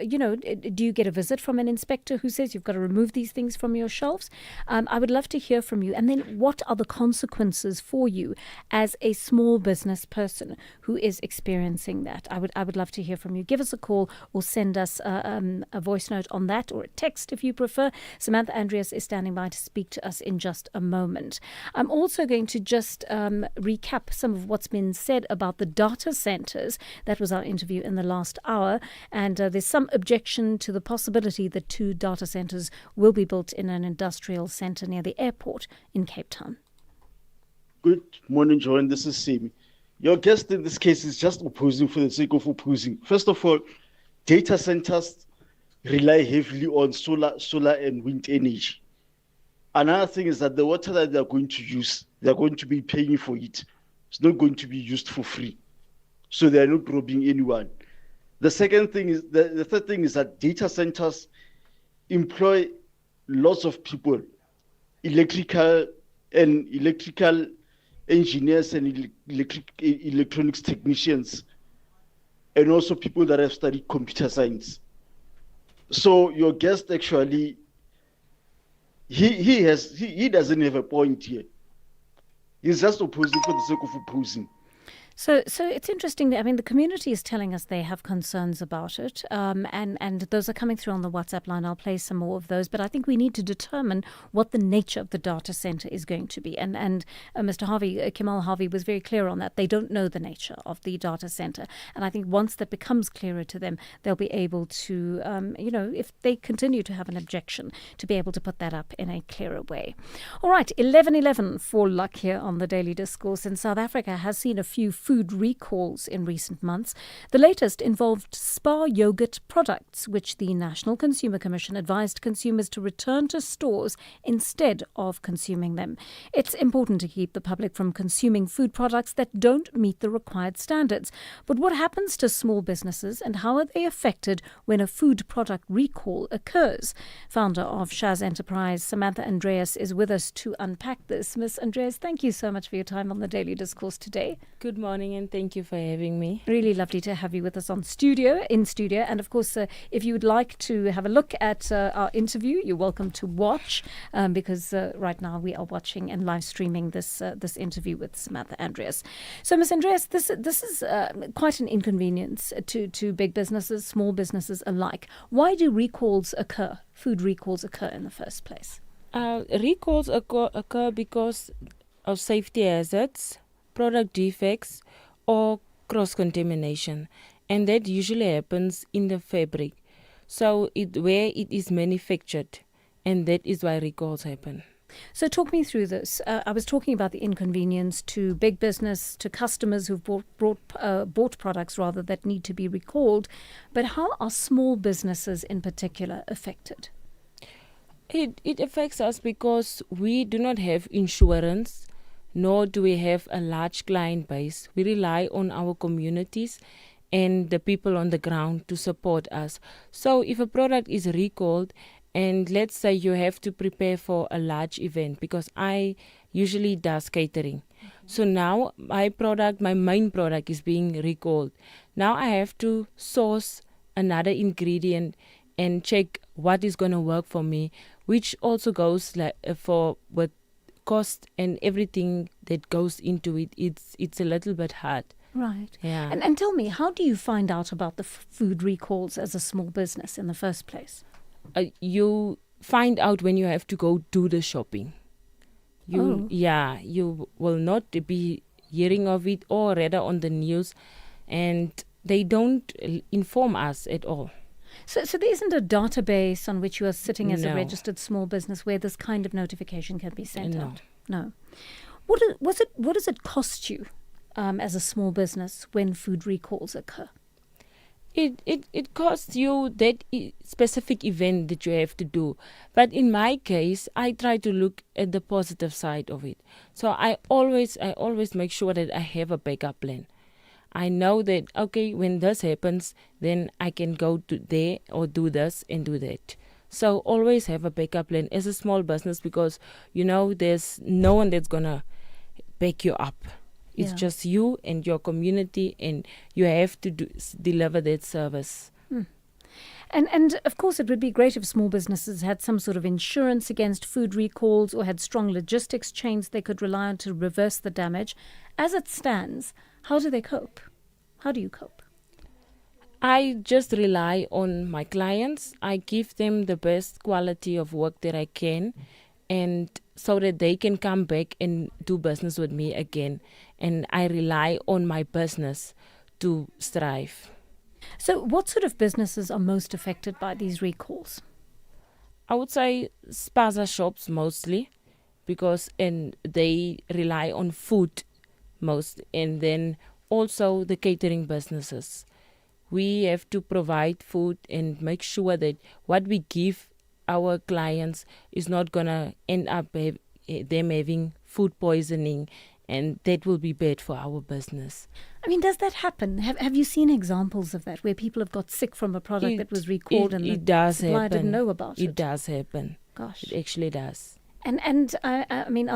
get a visit from an inspector who says you've got to remove these things from your shelves? I would love to hear from you. And then what are the consequences for you as a small business person who is experiencing that? I would love to hear from you. Give us a call or send us a voice note on that, or a text if you prefer. Samantha Andreas is standing by to speak to us in just a moment. I'm also going to just recap some of what's been said about the data centers. That was our interview in the last hour. And there's some objection to the possibility that 2 data centers will be built in an industrial center near the airport in Cape Town.
Good morning, Joanne. This is Simi. Your guest in this case is just opposing for the sake of opposing. First of all, data centers rely heavily on solar and wind energy. Another thing is that the water that they're going to use, they're going to be paying for it. It's not going to be used for free. So they're not robbing anyone. The second thing is, the third thing is that data centers employ lots of people, electrical engineers and electronics technicians, and also people that have studied computer science. So your guest actually, he doesn't have a point here. He's just opposing for the sake of opposing.
So it's interesting. I mean, the community is telling us they have concerns about it, and those are coming through on the WhatsApp line. I'll play some more of those, but I think we need to determine what the nature of the data center is going to be. And Mr. Harvey, Kemal Harvey, was very clear on that. They don't know the nature of the data center, and I think once that becomes clearer to them, they'll be able to, if they continue to have an objection, to be able to put that up in a clearer way. All right, 11:11 for luck here on the Daily Discourse. And South Africa has seen a few food recalls in recent months. The latest involved Spa yogurt products, which the National Consumer Commission advised consumers to return to stores instead of consuming them. It's important to keep the public from consuming food products that don't meet the required standards. But what happens to small businesses, and how are they affected when a food product recall occurs? Founder of Shaz Enterprise, Samantha Andreas, is with us to unpack this. Miss Andreas, thank you so much for your time on the Daily Discourse today.
Good morning, and thank you for having me.
Really lovely to have you with us in studio. And of course, if you would like to have a look at our interview, you're welcome to watch, because right now we are watching and live streaming this interview with Samantha Andreas. So, Miss Andreas, this is quite an inconvenience to big businesses, small businesses alike. Why do food recalls occur in the first place?
Recalls occur because of safety hazards, product defects, or cross-contamination, and that usually happens in the fabric, so where it is manufactured, and that is why recalls happen.
So talk me through this. I was talking about the inconvenience to big business, to customers who've bought products rather that need to be recalled, but how are small businesses in particular affected?
It affects us because we do not have insurance, nor do we have a large client base. We rely on our communities and the people on the ground to support us. So if a product is recalled, and let's say you have to prepare for a large event, because I usually does catering. So now my main product is being recalled. Now I have to source another ingredient and check what is going to work for me, which also goes with cost and everything that goes into it, it's a little bit hard.
Right.
Yeah.
And tell me, how do you find out about the food recalls as a small business in the first place?
You find out when you have to go do the shopping. You will not be hearing of it or rather on the news, and they don't inform us at all.
So there isn't a database on which you are sitting as a
No.
registered small business where this kind of notification can be sent
No.
out? No. What does it cost you as a small business when food recalls occur?
It costs you that specific event that you have to do. But in my case, I try to look at the positive side of it. So I always make sure that I have a backup plan. I know that, okay, when this happens, then I can go to there or do this and do that. So always have a backup plan as a small business, because, there's no one that's going to back you up. It's
Yeah.
just you and your community, and you have to deliver that service.
And of course, it would be great if small businesses had some sort of insurance against food recalls or had strong logistics chains they could rely on to reverse the damage. As it stands, how do they cope? How do you cope?
I just rely on my clients. I give them the best quality of work that I can, and so that they can come back and do business with me again. And I rely on my business to strive.
So what sort of businesses are most affected by these recalls?
I would say spaza shops mostly, because they rely on food most, and then also the catering businesses. We have to provide food and make sure that what we give our clients is not gonna end up them having food poisoning, and that will be bad for our business.
I mean, does that happen? Have you seen examples of that, where people have got sick from a product that was recalled and
it
the
does
supplier
happen.
didn't know about it?
It does happen.
Gosh.
It actually does.
And I mean,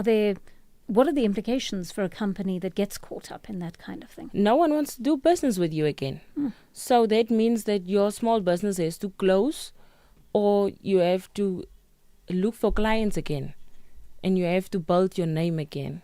what are the implications for a company that gets caught up in that kind of thing?
No one wants to do business with you again. So that means that your small business has to close, or you have to look for clients again, and you have to build your name again.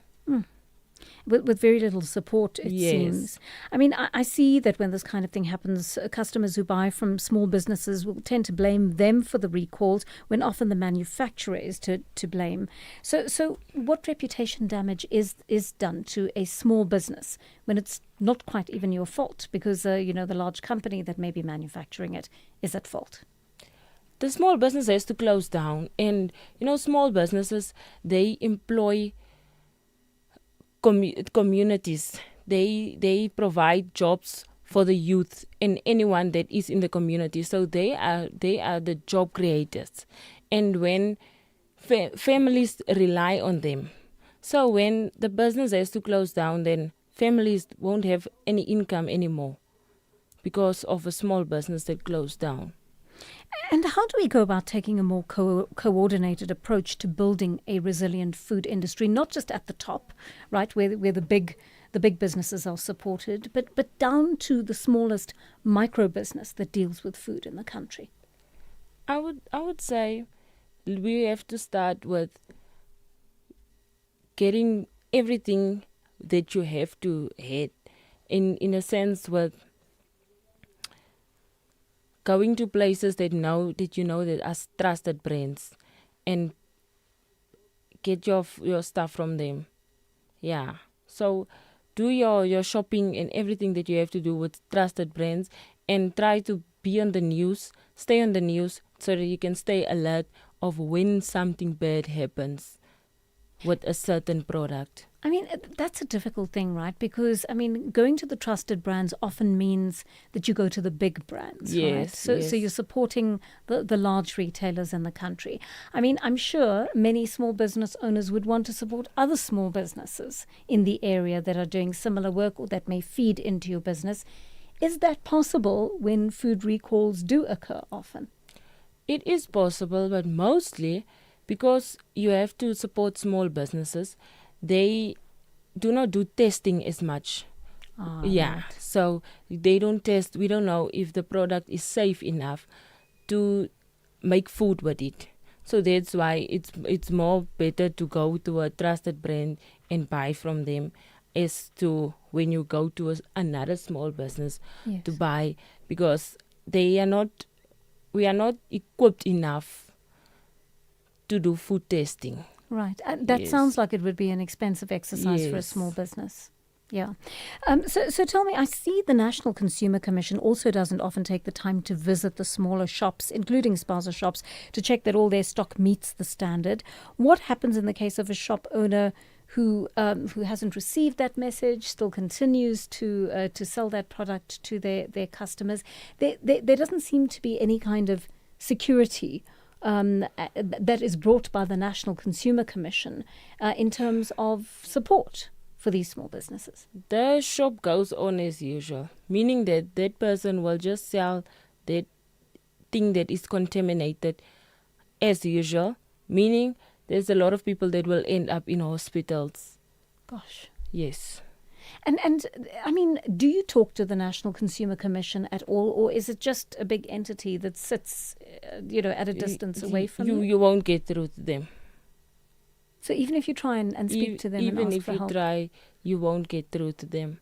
With very little support, it
Yes.
seems. I mean, I see that when this kind of thing happens, customers who buy from small businesses will tend to blame them for the recalls, when often the manufacturer is to blame. So what reputation damage is done to a small business when it's not quite even your fault, because, the large company that may be manufacturing it is at fault?
The small business has to close down, and small businesses, they employ communities. They provide jobs for the youth and anyone that is in the community. So they are the job creators, and when families rely on them. So when the business has to close down, then families won't have any income anymore because of a small business that closed down.
And how do we go about taking a more coordinated approach to building a resilient food industry, not just at the top, right, where the big businesses are supported, but down to the smallest micro business that deals with food in the country?
I would say we have to start with getting everything that you have to hit, in a sense, with going to places that are trusted brands, and get your stuff from them. Yeah. So do your shopping and everything that you have to do with trusted brands, and try to be on the news, stay on the news, so that you can stay alert of when something bad happens with a certain product.
I mean, that's a difficult thing, right? Because, I mean, going to the trusted brands often means that you go to the big brands, right?
Yes,
So
yes.
you're supporting the large retailers in the country. I mean, I'm sure many small business owners would want to support other small businesses in the area that are doing similar work or that may feed into your business. Is that possible when food recalls do occur often?
It is possible, but mostly because you have to support small businesses, they do not do testing as much.
Right.
So they don't test. We don't know if the product is safe enough to make food with it. So that's why it's more better to go to a trusted brand and buy from them, as to when you go to another small business to
Yes.
buy, because we are not equipped enough to do food testing.
Right. That
Yes.
sounds like it would be an expensive exercise for a small
Yes.
business. Yeah. So tell me, I see the National Consumer Commission also doesn't often take the time to visit the smaller shops, including spaza shops, to check that all their stock meets the standard. What happens in the case of a shop owner who hasn't received that message, still continues to sell that product to their customers? There doesn't seem to be any kind of security that is brought by the National Consumer Commission in terms of support for these small businesses.
The shop goes on as usual, meaning that that person will just sell that thing that is contaminated as usual, meaning there's a lot of people that will end up in hospitals.
Gosh.
Yes.
And I mean, do you talk to the National Consumer Commission at all, or is it just a big entity that sits, at a distance away from you?
You won't get through to them.
So even if you try and speak to them and
even
ask
if
for
you
help,
try, you won't get through to them.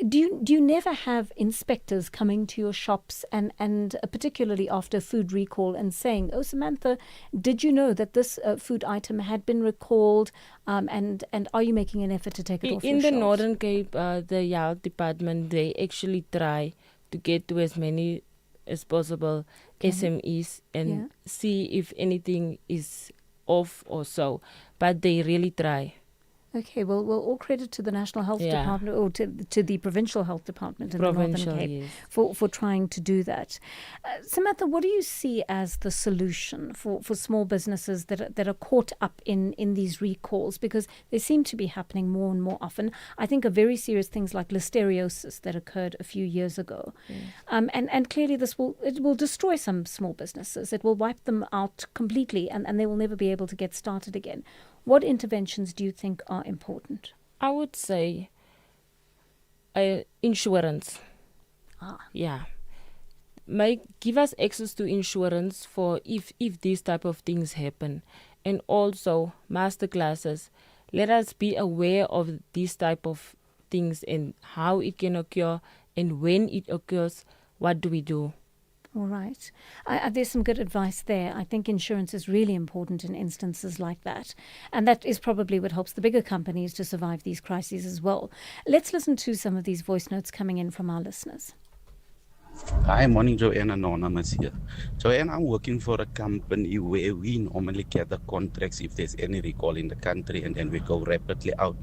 do you never have inspectors coming to your shops and particularly after food recall and saying, "Oh, Samantha, did you know that this food item had been recalled? And are you making an effort to take it off your
In the
shelves?"
Northern Cape, the health department, they actually try to get to as many as possible SMEs and see if anything is off or so. But they really try.
Okay, well, all credit to the National Health Department, or to the Provincial Health Department in the Northern Cape
yes.
for trying to do that. Samantha, what do you see as the solution for small businesses that are caught up in these recalls? Because they seem to be happening more and more often. I think of very serious things like listeriosis that occurred a few years ago. And clearly it will destroy some small businesses. It will wipe them out completely, and they will never be able to get started again. What interventions do you think are important?
I would say insurance. Yeah. Give us access to insurance for if these type of things happen. And also master classes. Let us be aware of these type of things and how it can occur, and when it occurs, what do we do?
All right. There's some good advice there. I think insurance is really important in instances like that. And that is probably what helps the bigger companies to survive these crises as well. Let's listen to some of these voice notes coming in from our listeners.
Hi, morning, Joanne. Anonymous here. Joanne, I'm working for a company where we normally get the contracts if there's any recall in the country, and then we go rapidly out,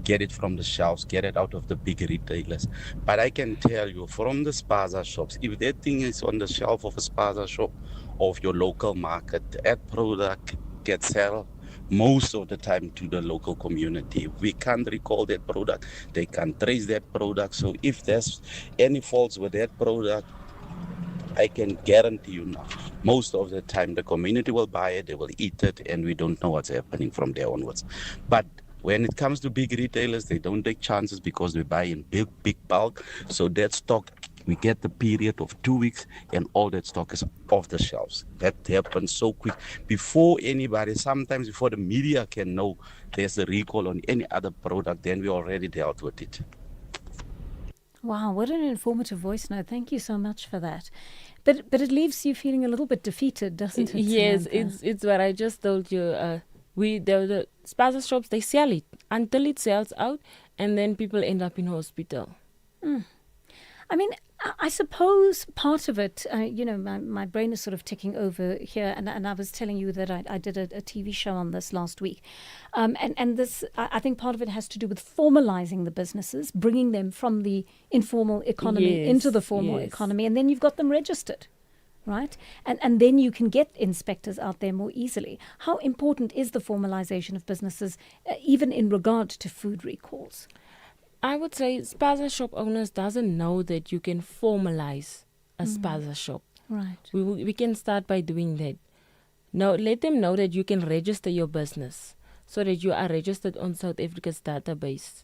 get it from the shelves, get it out of the big retailers. But I can tell you, from the spaza shops, if that thing is on the shelf of a spaza shop of your local market, that product gets sold most of the time to the local community. We can't recall that product. They can't trace that product. So if there's any faults with that product, I can guarantee you now, most of the time the community will buy it, they will eat it, and we don't know what's happening from there onwards. But when it comes to big retailers, they don't take chances because we buy in big bulk. So that stock, we get the period of 2 weeks and all that stock is off the shelves. That happens so quick. Before anybody, sometimes before the media can know there's a recall on any other product, then we already dealt with it.
Wow, what an informative voice note. Thank you so much for that. But it leaves you feeling a little bit defeated, doesn't it?
Yes,
Samantha?
it's what I just told you. The spaza shops, they sell it until it sells out, and then people end up in hospital.
I mean, I suppose part of it, my brain is sort of ticking over here, and I was telling you that I did a TV show on this last week. And this, I think part of it has to do with formalizing the businesses, bringing them from the informal economy into the formal economy, and then you've got them registered, right? And then you can get inspectors out there more easily. How important is the formalization of businesses, even in regard to food recalls?
I would say spaza shop owners doesn't know that you can formalize a spaza shop.
Right.
We can start by doing that. Now, let them know that you can register your business so that you are registered on South Africa's database.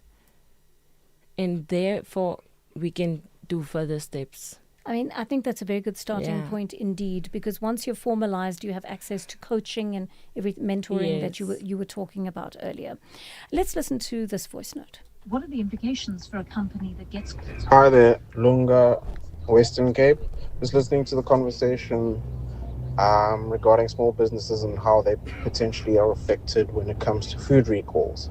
And therefore, we can do further steps.
I mean, I think that's a very good starting point indeed, because once you're formalized, you have access to coaching and every mentoring that you were talking about earlier. Let's listen to this voice note.
What are the implications for a company that gets...
Hi there, Lunga, Western Cape. Just listening to the conversation regarding small businesses and how they potentially are affected when it comes to food recalls.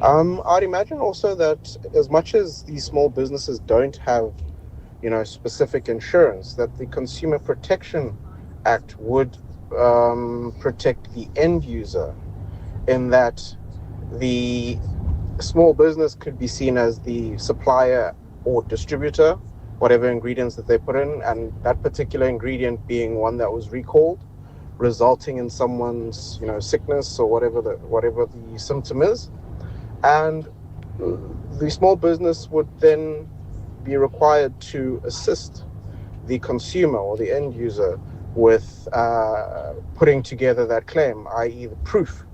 I'd imagine also that as much as these small businesses don't have, specific insurance, that the Consumer Protection Act would protect the end user, in that the small business could be seen as the supplier or distributor, whatever ingredients that they put in, and that particular ingredient being one that was recalled, resulting in someone's, sickness or whatever the symptom is. And the small business would then be required to assist the consumer or the end user with putting together that claim, i.e. the proof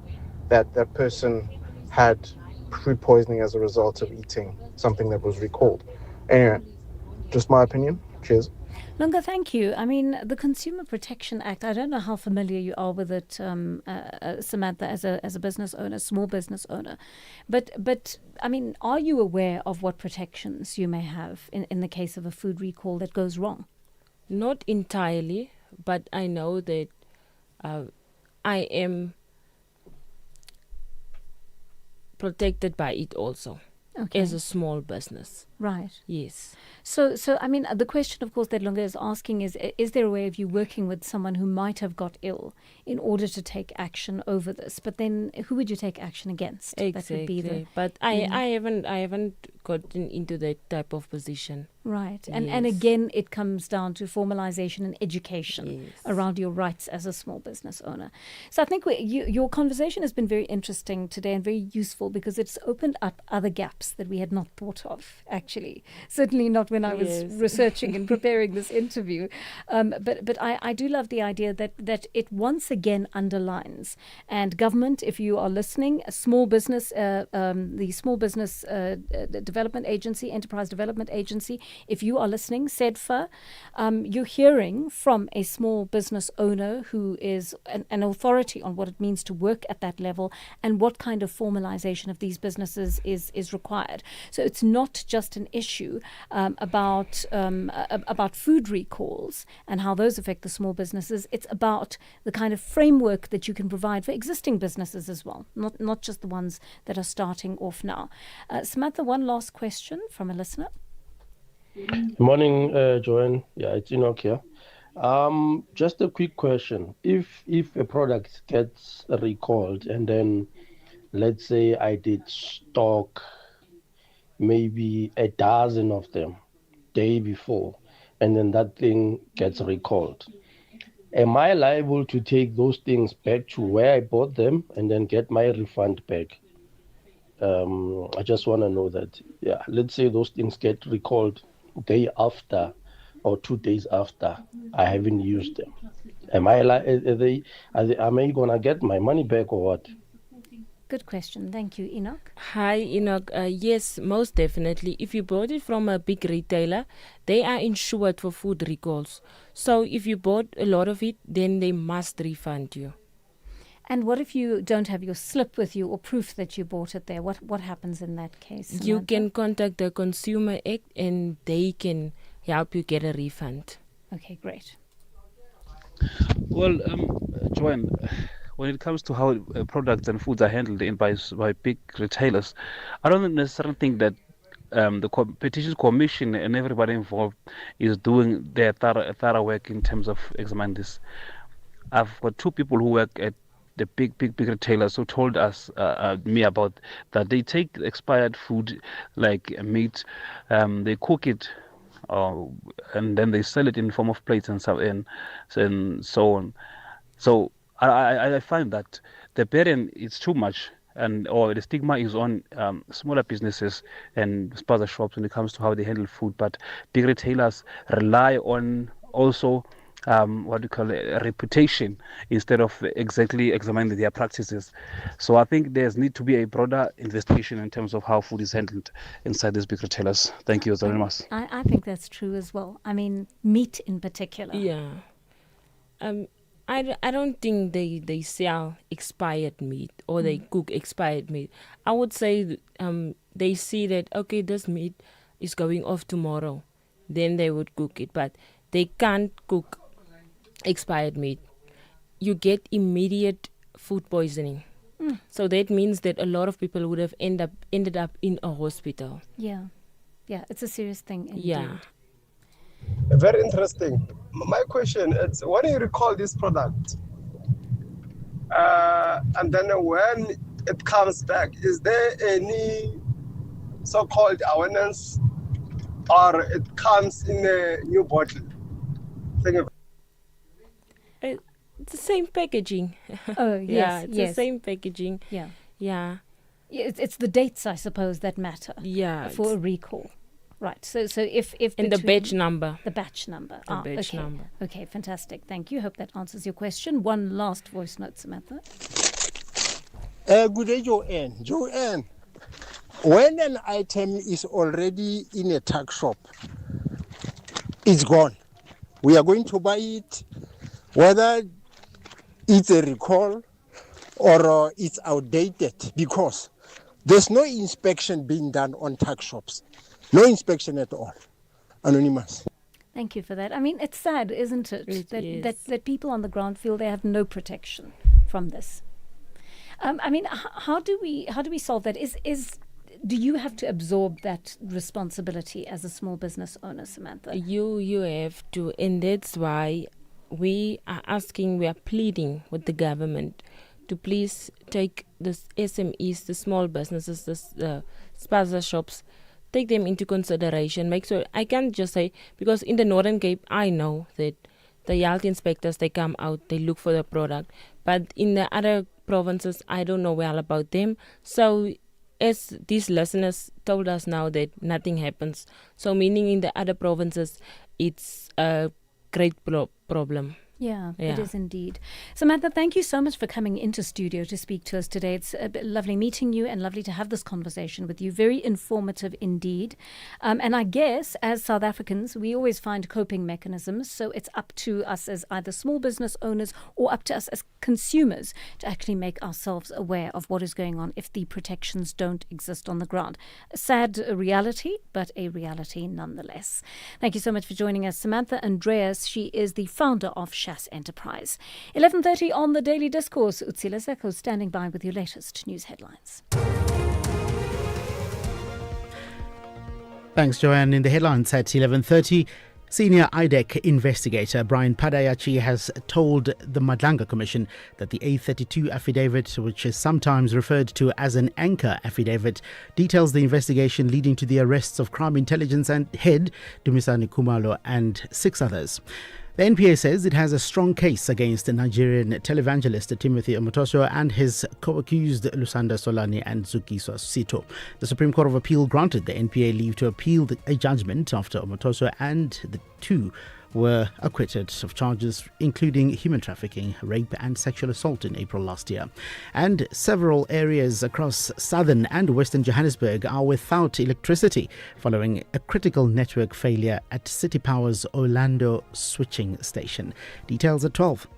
that that person had food poisoning as a result of eating something that was recalled. Anyway, just my opinion. Cheers.
Lunga, thank you. I mean, the Consumer Protection Act, I don't know how familiar you are with it, Samantha, as a business owner, small business owner. But I mean, are you aware of what protections you may have in the case of a food recall that goes wrong?
Not entirely, but I know that I am protected by it also.
Okay.
As a small business.
Right.
Yes.
So I mean, the question, of course, that Lunga is asking is there a way of you working with someone who might have got ill in order to take action over this? But then who would you take action against?
Exactly.
That would be
but I haven't gotten into that type of position.
Right.
Yes.
And again, it comes down to formalization and education around your rights as a small business owner. So I think your conversation has been very interesting today and very useful, because it's opened up other gaps that we had not thought of, actually. Certainly not when I was researching and preparing this interview. But I do love the idea that it once again underlines, and government, if you are listening, a small business, the Small Business Development Agency, Enterprise Development Agency, if you are listening, SAfmRadio, you're hearing from a small business owner who is an authority on what it means to work at that level and what kind of formalization of these businesses is required. So it's not just an issue about food recalls and how those affect the small businesses. It's about the kind of framework that you can provide for existing businesses as well, not just the ones that are starting off now. Samantha, one last question from a listener.
Good morning, Joanne. Yeah, it's Enoch here. Just a quick question. If a product gets recalled and then, let's say I did stock maybe a dozen of them day before, and then that thing gets recalled, am I liable to take those things back to where I bought them and then get my refund back? I just want to know that. Yeah, let's say those things get recalled day after or 2 days after I haven't used them. Am I gonna get my money back or what?
Good question. Thank you, Enoch.
Hi, Enoch. Yes, most definitely. If you bought it from a big retailer, they are insured for food recalls. So if you bought a lot of it, then they must refund you.
And what if you don't have your slip with you or proof that you bought it there? What happens in that case, Samantha?
You can contact the Consumer Act and they can help you get a refund.
Okay, great.
Well, Joanne, when it comes to how products and foods are handled by big retailers, I don't necessarily think that the Competition Commission and everybody involved is doing their thorough work in terms of examining this. I've got two people who work at the big retailers who told us me about that they take expired food like meat, they cook it, and then they sell it in form of plates and so on. So I find that the burden is too much, or the stigma is on smaller businesses and spaza shops when it comes to how they handle food. But big retailers rely on also what do you call it, a reputation instead of exactly examining their practices. So I think there's need to be a broader investigation in terms of how food is handled inside these big retailers. Thank you very much.
I think that's true as well. I mean, meat in particular.
Yeah. I don't think they sell expired meat or they cook expired meat. I would say they see that, okay, this meat is going off tomorrow. Then they would cook it. But they can't cook expired meat. You get immediate food poisoning. So that means that a lot of people would have ended up in a hospital.
Yeah. Yeah, it's a serious thing indeed.
Yeah.
Very interesting. My question is, when you recall this product, and then when it comes back, is there any so-called awareness, or it comes in a new bottle? Thank you.
It's the same packaging.
Oh, yes,
yeah, it's
yes.
the same packaging.
Yeah.
Yeah.
It's the dates, I suppose, that matter.
Yeah.
For a recall. Right. So if
and the batch number.
The batch number.
The batch number.
Okay, fantastic. Thank you. Hope that answers your question. One last voice note, Samantha.
Good day, Joanne. Joanne, when an item is already in a tuck shop, it's gone. We are going to buy it, whether it's a recall or it's outdated, because there's no inspection being done on tuck shops. No inspection at all. Anonymous.
Thank you for that. I mean, it's sad, isn't it? That people on the ground feel they have no protection from this. I mean, how do we solve that? Do you have to absorb that responsibility as a small business owner, Samantha?
You have to, and that's why we are pleading with the government to please take the SMEs, the small businesses, the spaza shops, take them into consideration. Make sure, I can't just say, because in the Northern Cape, I know that the health inspectors, they come out, they look for the product. But in the other provinces, I don't know well about them. So as these listeners told us now that nothing happens. So meaning in the other provinces, it's a great problem.
Yeah, it is indeed. Samantha, thank you so much for coming into studio to speak to us today. It's lovely meeting you and lovely to have this conversation with you. Very informative indeed. And I guess as South Africans, we always find coping mechanisms. So it's up to us as either small business owners or up to us as consumers to actually make ourselves aware of what is going on if the protections don't exist on the ground. A sad reality, but a reality nonetheless. Thank you so much for joining us, Samantha Andreas. She is the founder of Enterprise. 11:30 on the Daily Discourse. Utsila Seko standing by with your latest news headlines.
Thanks, Joanne. In the headlines at 11:30, senior IDEC investigator Brian Padayachi has told the Madlanga Commission that the A32 affidavit, which is sometimes referred to as an anchor affidavit, details the investigation leading to the arrests of crime intelligence and head Dumisani Kumalo and 6 others. The NPA says it has a strong case against the Nigerian televangelist Timothy Omotoso and his co-accused Lusanda Solani and Zukiso Sito. The Supreme Court of Appeal granted the NPA leave to appeal a judgment after Omotoso and the two were acquitted of charges including human trafficking, rape and sexual assault in April last year. And several areas across southern and western Johannesburg are without electricity following a critical network failure at City Power's Orlando switching station. Details at 12.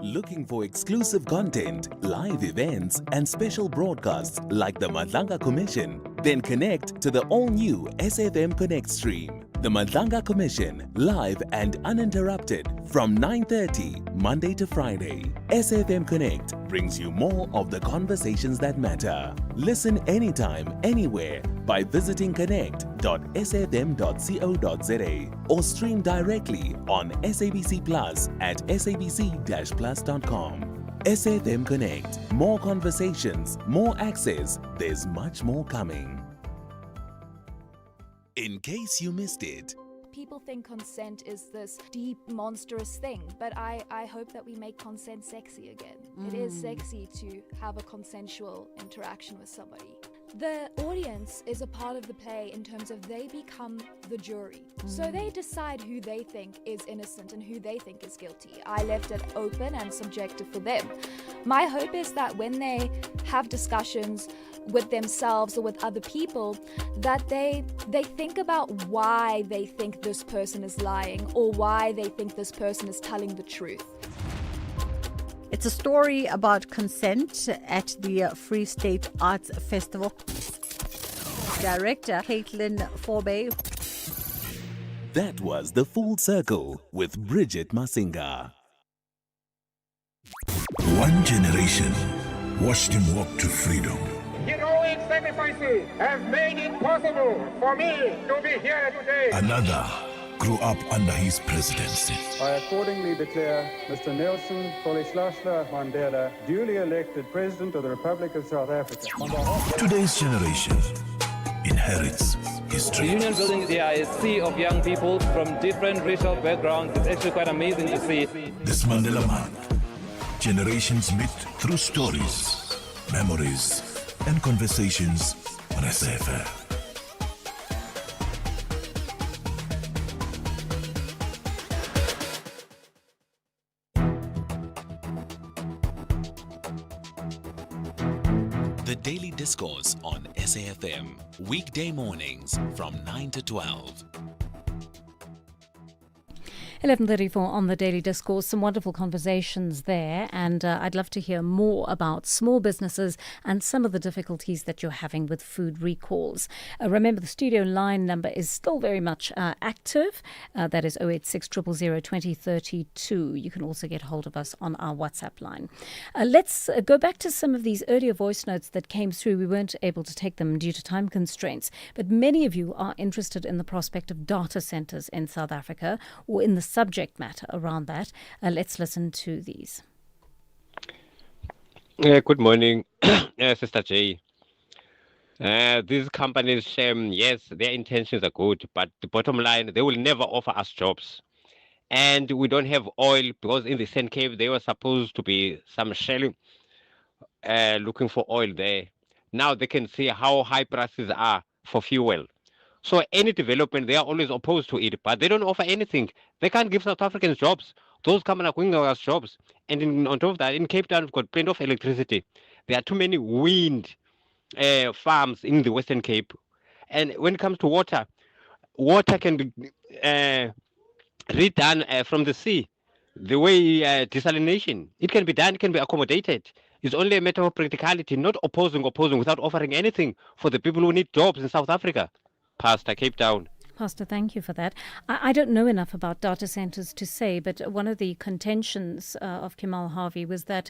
Looking for exclusive content, live events, and special broadcasts like the Madlanga Commission? Then connect to the all-new SAfm Connect stream. The Madlanga Commission, live and uninterrupted from 9:30 Monday to Friday. SAfm Connect brings you more of the conversations that matter. Listen anytime, anywhere by visiting connect.safm.co.za or stream directly on SABC Plus at sabc-plus.com. SAfm Connect. More conversations, more access. There's much more coming. In case you missed it.
People think consent is this deep, monstrous thing, but I hope that we make consent sexy again. It is sexy to have a consensual interaction with somebody. The audience is a part of the play in terms of they become the jury. So they decide who they think is innocent and who they think is guilty. I left it open and subjective for them. My hope is that when they have discussions with themselves or with other people, that they think about why they think this person is lying or why they think this person is telling the truth.
It's a story about consent at the Free State Arts Festival. Director Caitlin Forbe.
That was The Full Circle with Bridget Masinga.
One generation watched him walk to freedom.
Heroic sacrifices have made it possible for me to be here today.
Another grew up under his presidency.
I accordingly declare Mr. Nelson Rolihlahla Mandela duly elected President of the Republic of South Africa.
Today's generation inherits history.
The union building there is a sea of young people from different racial backgrounds. It's actually quite amazing to see.
This Mandela man, generations meet through stories, memories, and conversations on SAfm.
The Daily Discourse on SAfm, weekday mornings from 9 to 12.
11:34 on the Daily Discourse. Some wonderful conversations there, and I'd love to hear more about small businesses and some of the difficulties that you're having with food recalls. Remember, the studio line number is still very much active. That is 086 000 2032. You can also get hold of us on our WhatsApp line. Let's go back to some of these earlier voice notes that came through. We weren't able to take them due to time constraints, but many of you are interested in the prospect of data centers in South Africa, or in the subject matter around that. Let's listen to these.
Good morning, Sister J. These companies, yes, their intentions are good, but the bottom line, they will never offer us jobs. And we don't have oil because in the Sand Cave, there was supposed to be some shelling looking for oil there. Now they can see how high prices are for fuel. So any development, they are always opposed to it, but they don't offer anything. They can't give South Africans jobs. Those companies are going to us jobs. And on top of that, in Cape Town, we've got plenty of electricity. There are too many wind farms in the Western Cape. And when it comes to water, water can be redone from the sea. The way desalination, it can be done, it can be accommodated. It's only a matter of practicality, not opposing without offering anything for the people who need jobs in South Africa. Pastor, Cape Town.
Pastor, thank you for that. I don't know enough about data centers to say, but one of the contentions of Kemal Harvey was that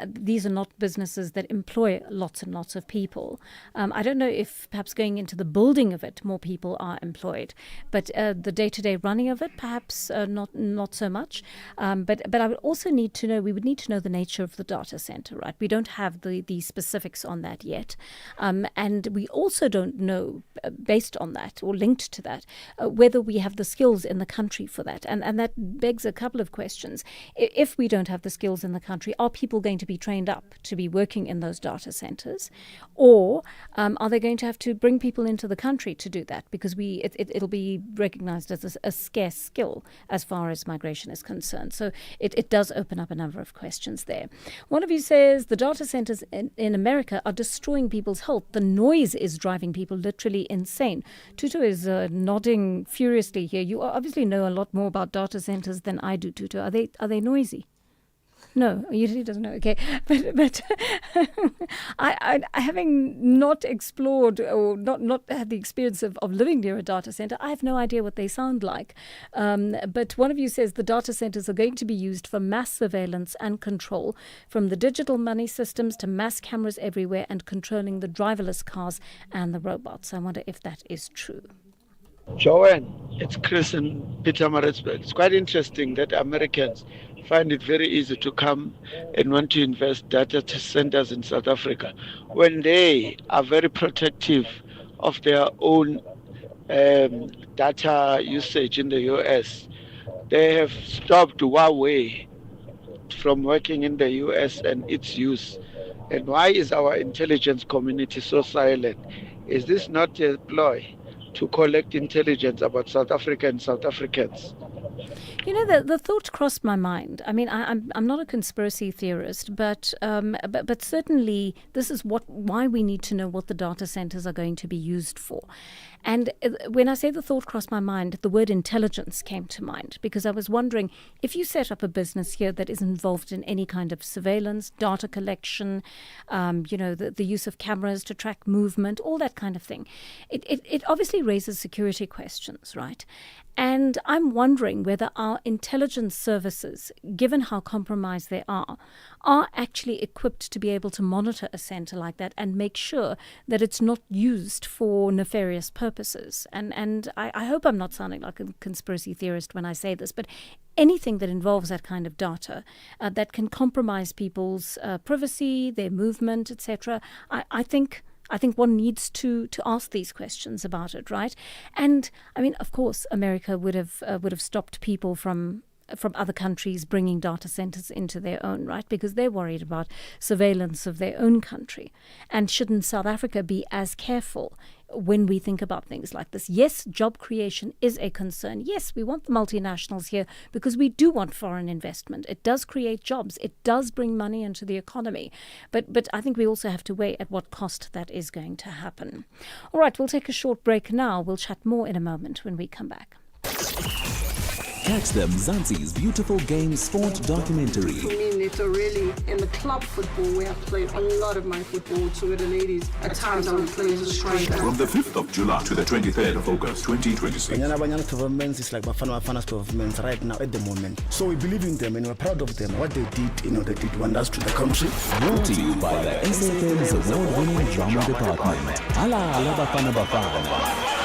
these are not businesses that employ lots and lots of people. I don't know if perhaps going into the building of it, more people are employed, but the day-to-day running of it, perhaps not so much. But I would also need to know, we would need to know the nature of the data center, right? We don't have the specifics on that yet. And we also don't know, based on that or linked to that, whether we have the skills in the country for that. And that begs a couple of questions. If we don't have the skills in the country, are people going to be trained up to be working in those data centers? Or are they going to have to bring people into the country to do that? Because it'll be recognized as a scarce skill as far as migration is concerned. So it does open up a number of questions there. One of you says the data centers in America are destroying people's health. The noise is driving people literally insane. Tutu is nodding furiously here. You obviously know a lot more about data centers than I do, Tutu. Are they noisy? No, usually doesn't know. Okay, but I having not explored or not had the experience of living near a data center, I have no idea what they sound like. But one of you says the data centers are going to be used for mass surveillance and control, from the digital money systems to mass cameras everywhere and controlling the driverless cars and the robots. I wonder if that is true.
Joanne, it's Chris in Pietermaritzburg. It's quite interesting that Americans find it very easy to come and want to invest data centers in South Africa when they are very protective of their own data usage in the US. They have stopped Huawei from working in the US and its use. And why is our intelligence community so silent? Is this not a ploy to collect intelligence about South Africa and South Africans?
You know, the thought crossed my mind. I mean, I'm not a conspiracy theorist, but certainly this is why we need to know what the data centers are going to be used for. And when I say the thought crossed my mind, the word intelligence came to mind, because I was wondering, if you set up a business here that is involved in any kind of surveillance, data collection, the use of cameras to track movement, all that kind of thing, it obviously raises security questions, right? And I'm wondering whether our intelligence services, given how compromised they are actually equipped to be able to monitor a center like that and make sure that it's not used for nefarious purposes. And I hope I'm not sounding like a conspiracy theorist when I say this, but anything that involves that kind of data that can compromise people's privacy, their movement, etc., I think one needs to ask these questions about it, right? And I mean, of course, America would have stopped people from other countries bringing data centers into their own, right? Because they're worried about surveillance of their own country. And shouldn't South Africa be as careful when we think about things like this? Yes, job creation is a concern. Yes, we want the multinationals here because we do want foreign investment. It does create jobs. It does bring money into the economy. But I think we also have to weigh at what cost that is going to happen. All right, we'll take a short break now. We'll chat more in a moment when we come back.
Catch the Mzansi's beautiful game sport documentary.
For me, it's really in the club football where I've played a lot of my football to with the ladies. At times I would play as a striker.
From the 5th of July to the 23rd of August 2026.
Banyana governments is like Bafana governments right now at the moment. So we believe in them and we're proud of them. What they did, they did wonders to the country.
Brought to you by the SAfm's award-winning drama department. Ala Bafana.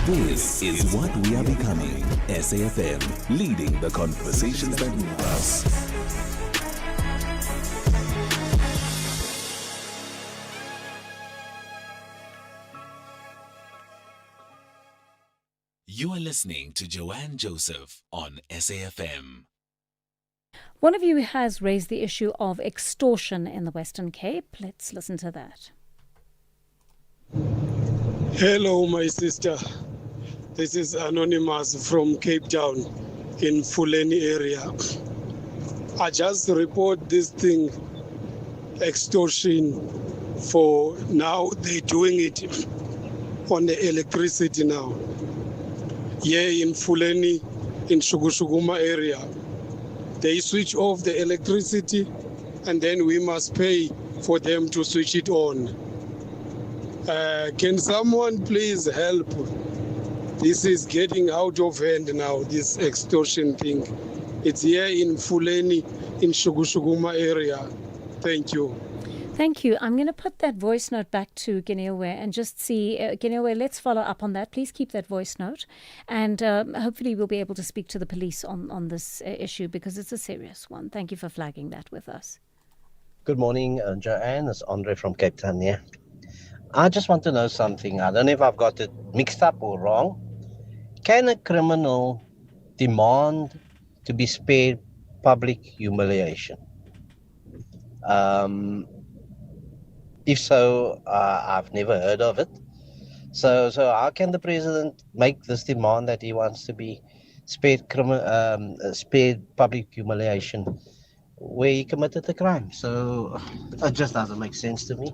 This is what we are becoming. SAfm, leading the conversations that move us. You are listening to Joanne Joseph on SAfm.
One of you has raised the issue of extortion in the Western Cape. Let's listen to that.
Hello, my sister. This is Anonymous from Cape Town in Fulani area. I just report this thing, extortion, for now they're doing it on the electricity now. Here in Fulani, in Shugushuguma area, they switch off the electricity and then we must pay for them to switch it on. Can someone please help? This is getting out of hand now, this extortion thing. It's here in Fulani, in Shugushuguma area. Thank you.
Thank you. I'm going to put that voice note back to Ginewe and just see, Ginewe, let's follow up on that. Please keep that voice note. And hopefully we'll be able to speak to the police on this issue because it's a serious one. Thank you for flagging that with us.
Good morning, Joanne. It's Andre from Cape Town here. I just want to know something. I don't know if I've got it mixed up or wrong. Can a criminal demand to be spared public humiliation? If so, I've never heard of it. So how can the president make this demand that he wants to be spared public humiliation where he committed the crime? So it just doesn't make sense to me.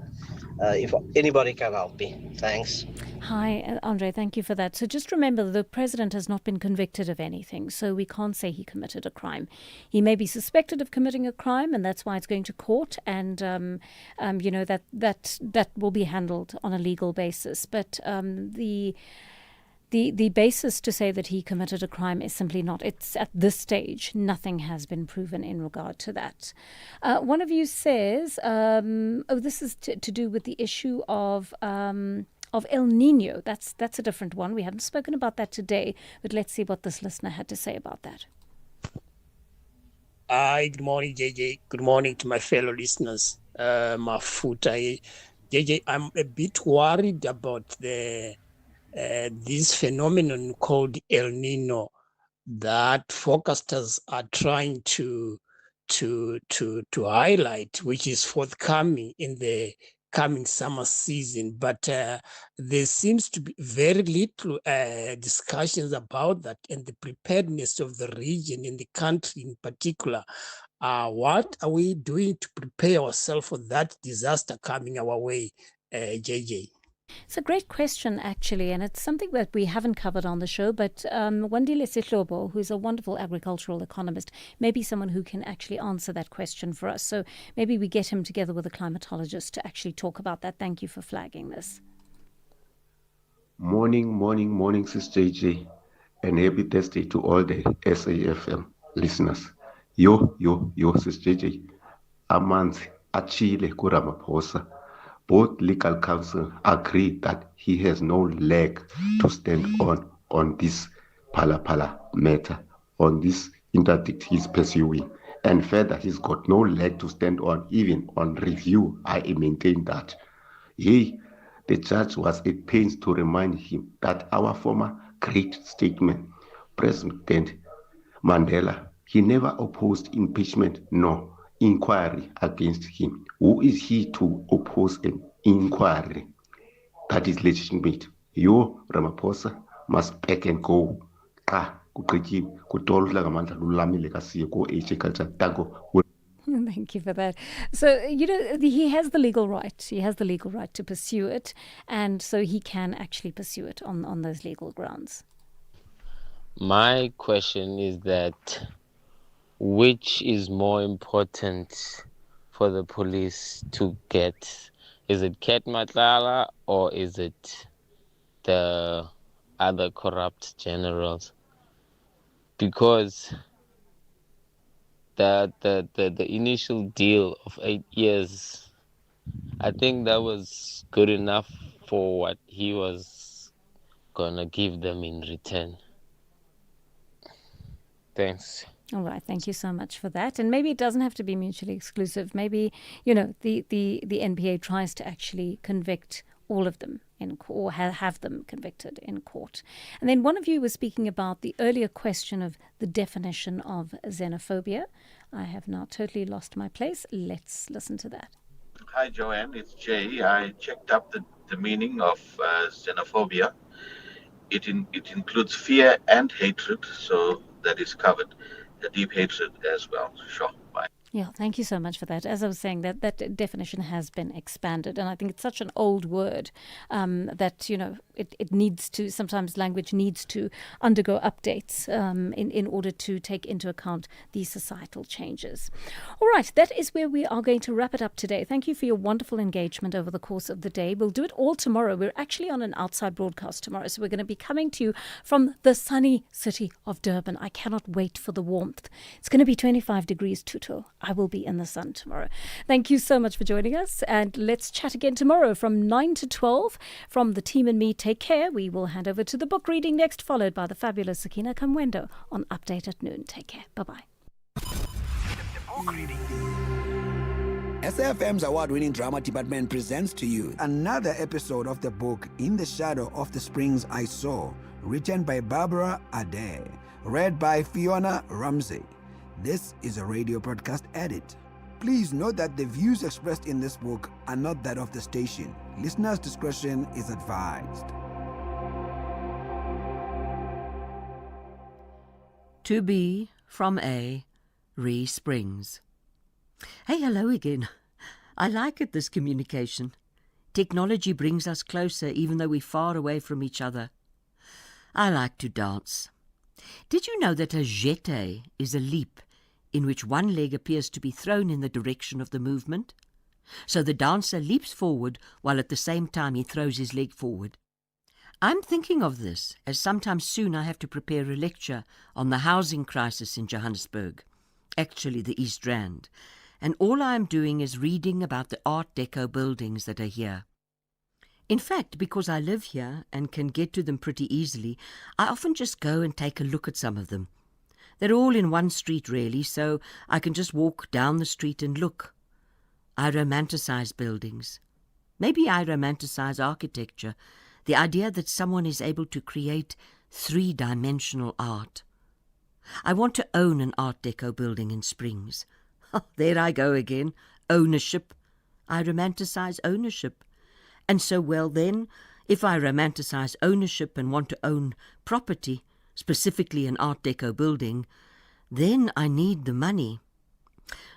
If anybody can help me. Thanks.
Hi, Andre. Thank you for that. So just remember, the president has not been convicted of anything, so we can't say he committed a crime. He may be suspected of committing a crime, and that's why it's going to court, and that will be handled on a legal basis. But the basis to say that he committed a crime is simply not. It's at this stage, nothing has been proven in regard to that. One of you says, this is to do with the issue of El Nino. That's a different one. We haven't spoken about that today, but let's see what this listener had to say about that.
Hi, good morning, JJ. Good morning to my fellow listeners. Mafuta. JJ, I'm a bit worried about this phenomenon called El Nino that forecasters are trying to highlight, which is forthcoming in the coming summer season. But there seems to be very little discussions about that and the preparedness of the region in the country in particular. What are we doing to prepare ourselves for that disaster coming our way, JJ?
It's a great question, actually, and it's something that we haven't covered on the show. But Wandile Sihlobo, who's a wonderful agricultural economist, may be someone who can actually answer that question for us. So maybe we get him together with a climatologist to actually talk about that. Thank you for flagging this.
Morning, Sis JJ, and happy Thursday to all the SAFM listeners. Yo, Sis JJ, amanzi achile kuRamaphosa. Both legal counsel agree that he has no leg to stand on this pala matter, on this interdict he's pursuing. And further, he's got no leg to stand on, even on review. I maintain that. The judge was at pains to remind him that our former great statesman, President Mandela, he never opposed impeachment nor inquiry against him. Who is he to oppose an inquiry that is legitimate? You, Ramaphosa, must back and go.
Thank you for that. So, he has the legal right. He has the legal right to pursue it. And so he can actually pursue it on those legal grounds.
My question is that which is more important for the police to get? Is it Ket Matlala or is it the other corrupt generals? Because the initial deal of 8 years, I think that was good enough for what he was gonna give them in return. Thanks.
All right, thank you so much for that. And maybe it doesn't have to be mutually exclusive. Maybe, the NPA tries to actually convict all of them or have them convicted in court. And then one of you was speaking about the earlier question of the definition of xenophobia. I have now totally lost my place. Let's listen to that.
Hi, Joanne. It's Jay. I checked up the meaning of xenophobia. It includes fear and hatred, so that is covered. The deep hatred as well. Sure. Bye.
Yeah, thank you so much for that. As I was saying, that definition has been expanded, and I think it's such an old word that it needs to, sometimes language needs to undergo updates in order to take into account these societal changes. All right, that is where we are going to wrap it up today. Thank you for your wonderful engagement over the course of the day. We'll do it all tomorrow. We're actually on an outside broadcast tomorrow, so we're going to be coming to you from the sunny city of Durban. I cannot wait for the warmth. It's going to be 25 degrees Tutu. I will be in the sun tomorrow. Thank you so much for joining us, and let's chat again tomorrow from 9 to 12. From the team and me, take care. We will hand over to the book reading next, followed by the fabulous Sakina Kamwendo on Update at Noon. Take care. Bye-bye.
SAfm's award-winning drama department presents to you another episode of the book In the Shadow of the Springs I Saw, written by Barbara Adair, read by Fiona Ramsey. This is a radio broadcast edit. Please note that the views expressed in this book are not that of the station. Listeners' discretion is advised.
To B from A, Ree Springs. Hey, hello again. I like it, this communication. Technology brings us closer even though we're far away from each other. I like to dance. Did you know that a jeté is a leap in which one leg appears to be thrown in the direction of the movement? So the dancer leaps forward while at the same time he throws his leg forward. I'm thinking of this as sometime soon I have to prepare a lecture on the housing crisis in Johannesburg, actually the East Rand, and all I'm doing is reading about the Art Deco buildings that are here. In fact, because I live here and can get to them pretty easily, I often just go and take a look at some of them. They're all in one street really, so I can just walk down the street and look. I romanticize buildings. Maybe I romanticize architecture, the idea that someone is able to create three-dimensional art. I want to own an Art Deco building in Springs. There I go again. Ownership. I romanticize ownership. And so, well then, if I romanticize ownership and want to own property, specifically an Art Deco building, then I need the money.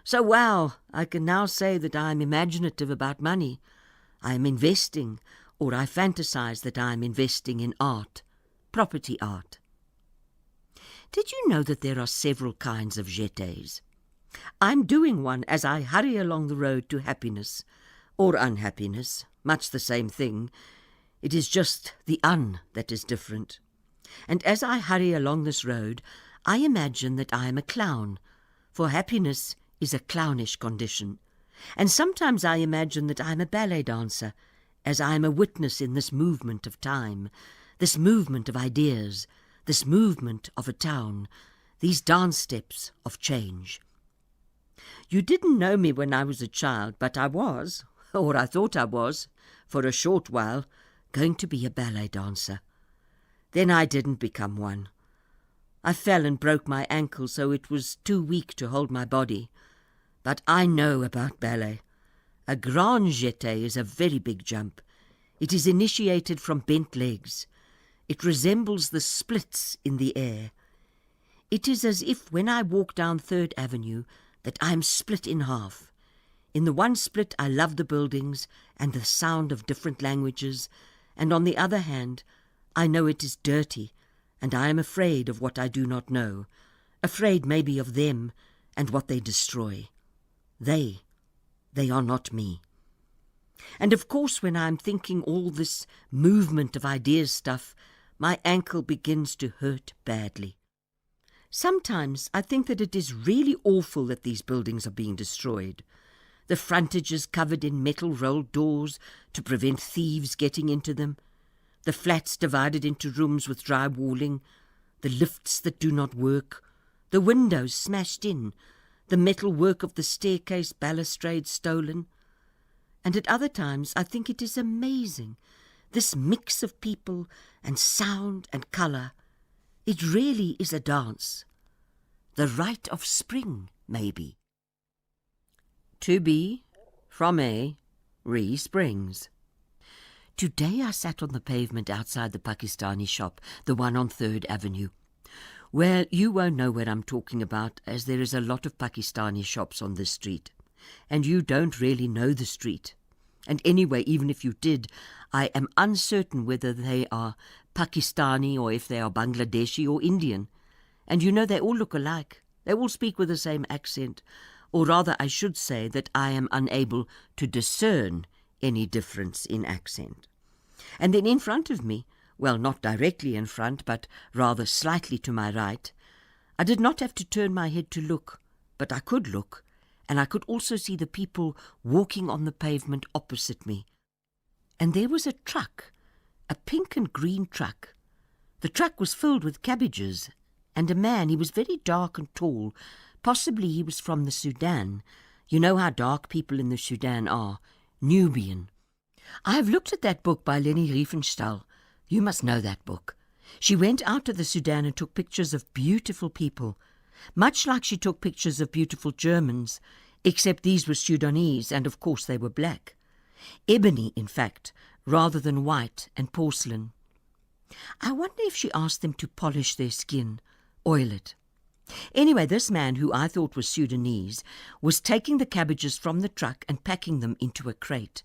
So, wow, I can now say that I am imaginative about money. I am investing, or I fantasize that I am investing in art, property art. Did you know that there are several kinds of jetés? I'm doing one as I hurry along the road to happiness, or unhappiness, much the same thing. It is just the un that is different. And as I hurry along this road, I imagine that I am a clown, for happiness is a clownish condition. And sometimes I imagine that I am a ballet dancer, as I am a witness in this movement of time, this movement of ideas, this movement of a town, these dance steps of change. You didn't know me when I was a child, but I was, or I thought I was, for a short while, going to be a ballet dancer. Then I didn't become one. I fell and broke my ankle, so it was too weak to hold my body. But I know about ballet. A grand jeté is a very big jump. It is initiated from bent legs. It resembles the splits in the air. It is as if when I walk down 3rd Avenue that I am split in half. In the one split I love the buildings and the sound of different languages, and on the other hand I know it is dirty, and I am afraid of what I do not know, afraid maybe of them and what they destroy. They are not me. And of course when I am thinking all this movement of ideas stuff, my ankle begins to hurt badly. Sometimes I think that it is really awful that these buildings are being destroyed. The frontages covered in metal rolled doors to prevent thieves getting into them, the flats divided into rooms with drywalling, the lifts that do not work, the windows smashed in, the metal work of the staircase balustrade stolen. And at other times I think it is amazing, this mix of people and sound and colour. It really is a dance. The rite of spring, maybe. To be, from A, Re Springs. Today I sat on the pavement outside the Pakistani shop, the one on 3rd Avenue. Well, you won't know what I'm talking about, as there is a lot of Pakistani shops on this street. And you don't really know the street. And anyway, even if you did, I am uncertain whether they are Pakistani or if they are Bangladeshi or Indian. And you know they all look alike. They all speak with the same accent. Or rather, I should say that I am unable to discern any difference in accent. And then in front of me, well, not directly in front, but rather slightly to my right, I did not have to turn my head to look, but I could look, and I could also see the people walking on the pavement opposite me. And there was a truck, a pink and green truck. The truck was filled with cabbages, and a man, he was very dark and tall. Possibly he was from the Sudan. You know how dark people in the Sudan are. Nubian. I have looked at that book by Leni Riefenstahl. You must know that book. She went out to the Sudan and took pictures of beautiful people, much like she took pictures of beautiful Germans, except these were Sudanese, and of course they were black. Ebony, in fact, rather than white and porcelain. I wonder if she asked them to polish their skin, oil it. Anyway, this man, who I thought was Sudanese, was taking the cabbages from the truck and packing them into a crate.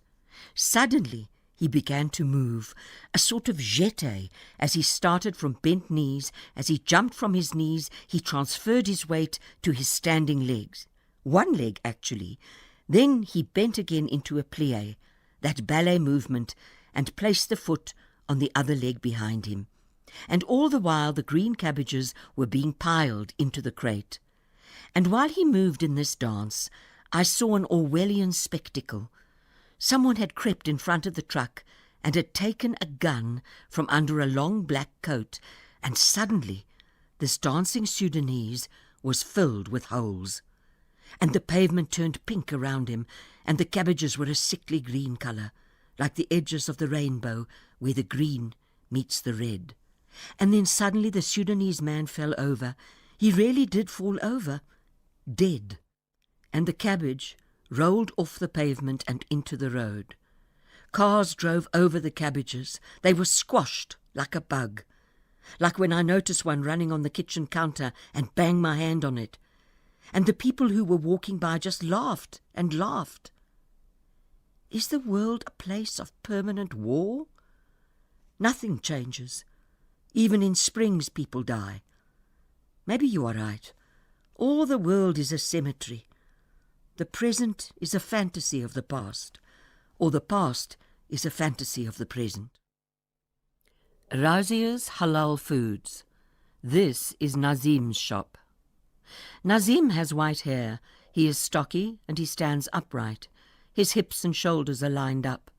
Suddenly, he began to move, a sort of jeté, as he started from bent knees. As he jumped from his knees, he transferred his weight to his standing legs. One leg, actually. Then he bent again into a plié, that ballet movement, and placed the foot on the other leg behind him. And all the while the green cabbages were being piled into the crate. And while he moved in this dance, I saw an Orwellian spectacle. Someone had crept in front of the truck and had taken a gun from under a long black coat, and suddenly this dancing Sudanese was filled with holes. And the pavement turned pink around him, and the cabbages were a sickly green colour, like the edges of the rainbow where the green meets the red. And then suddenly the Sudanese man fell over. He really did fall over, dead, and the cabbage rolled off the pavement and into the road. Cars drove over the cabbages. They were squashed like a bug, like when I notice one running on the kitchen counter and bang my hand on it. And the people who were walking by just laughed and laughed. Is the world a place of permanent war? Nothing changes. Even in springs people die. Maybe you are right. All the world is a cemetery. The present is a fantasy of the past, or the past is a fantasy of the present. Razia's Halal Foods. This is Nazim's shop. Nazim has white hair. He is stocky and he stands upright. His hips and shoulders are lined up.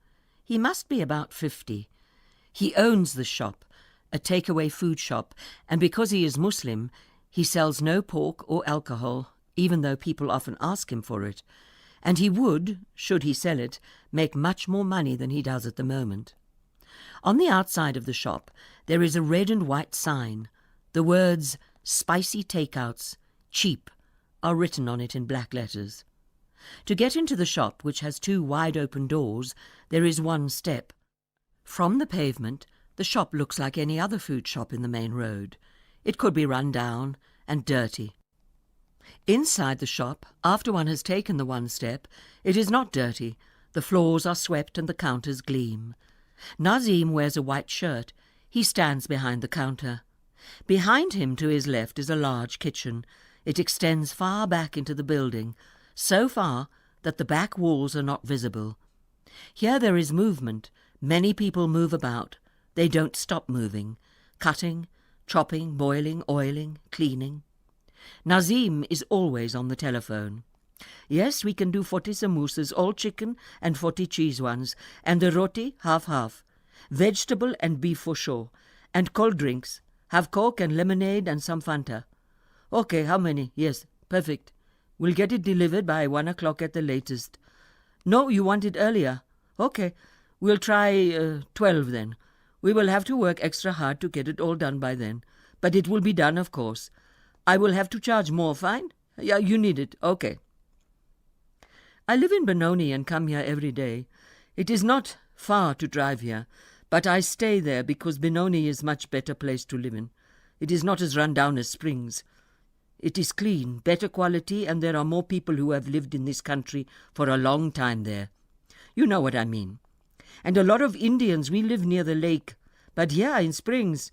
He must be about 50. He owns the shop, a takeaway food shop, and because he is Muslim, he sells no pork or alcohol, even though people often ask him for it. And he would, should he sell it, make much more money than he does at the moment. On the outside of the shop, there is a red and white sign. The words, "Spicy Takeouts, Cheap," are written on it in black letters. To get into the shop, which has 2 wide-open doors, there is 1 step. From the pavement, the shop looks like any other food shop in the main road. It could be run down and dirty. Inside the shop, after one has taken the 1 step, it is not dirty. The floors are swept and the counters gleam. Nazim wears a white shirt. He stands behind the counter. Behind him, to his left, is a large kitchen. It extends far back into the building, so far that the back walls are not visible. Here there is movement. Many people move about. They don't stop moving, cutting, chopping, boiling, oiling, cleaning. Nazim is always on the telephone. Yes, we can do 40 samosas, all chicken, and 40 cheese ones, and the roti, half-half, vegetable and beef for sure, and cold drinks, have Coke and lemonade and some Fanta. Okay, how many? Yes, perfect. We'll get it delivered by 1 o'clock at the latest. No, you want it earlier? Okay, we'll try 12 then. We will have to work extra hard to get it all done by then. But it will be done, of course. I will have to charge more, fine? Yeah, you need it. Okay. I live in Benoni and come here every day. It is not far to drive here, but I stay there because Benoni is a much better place to live in. It is not as run down as Springs. It is clean, better quality, and there are more people who have lived in this country for a long time there. You know what I mean. And a lot of Indians, we live near the lake. But here in Springs,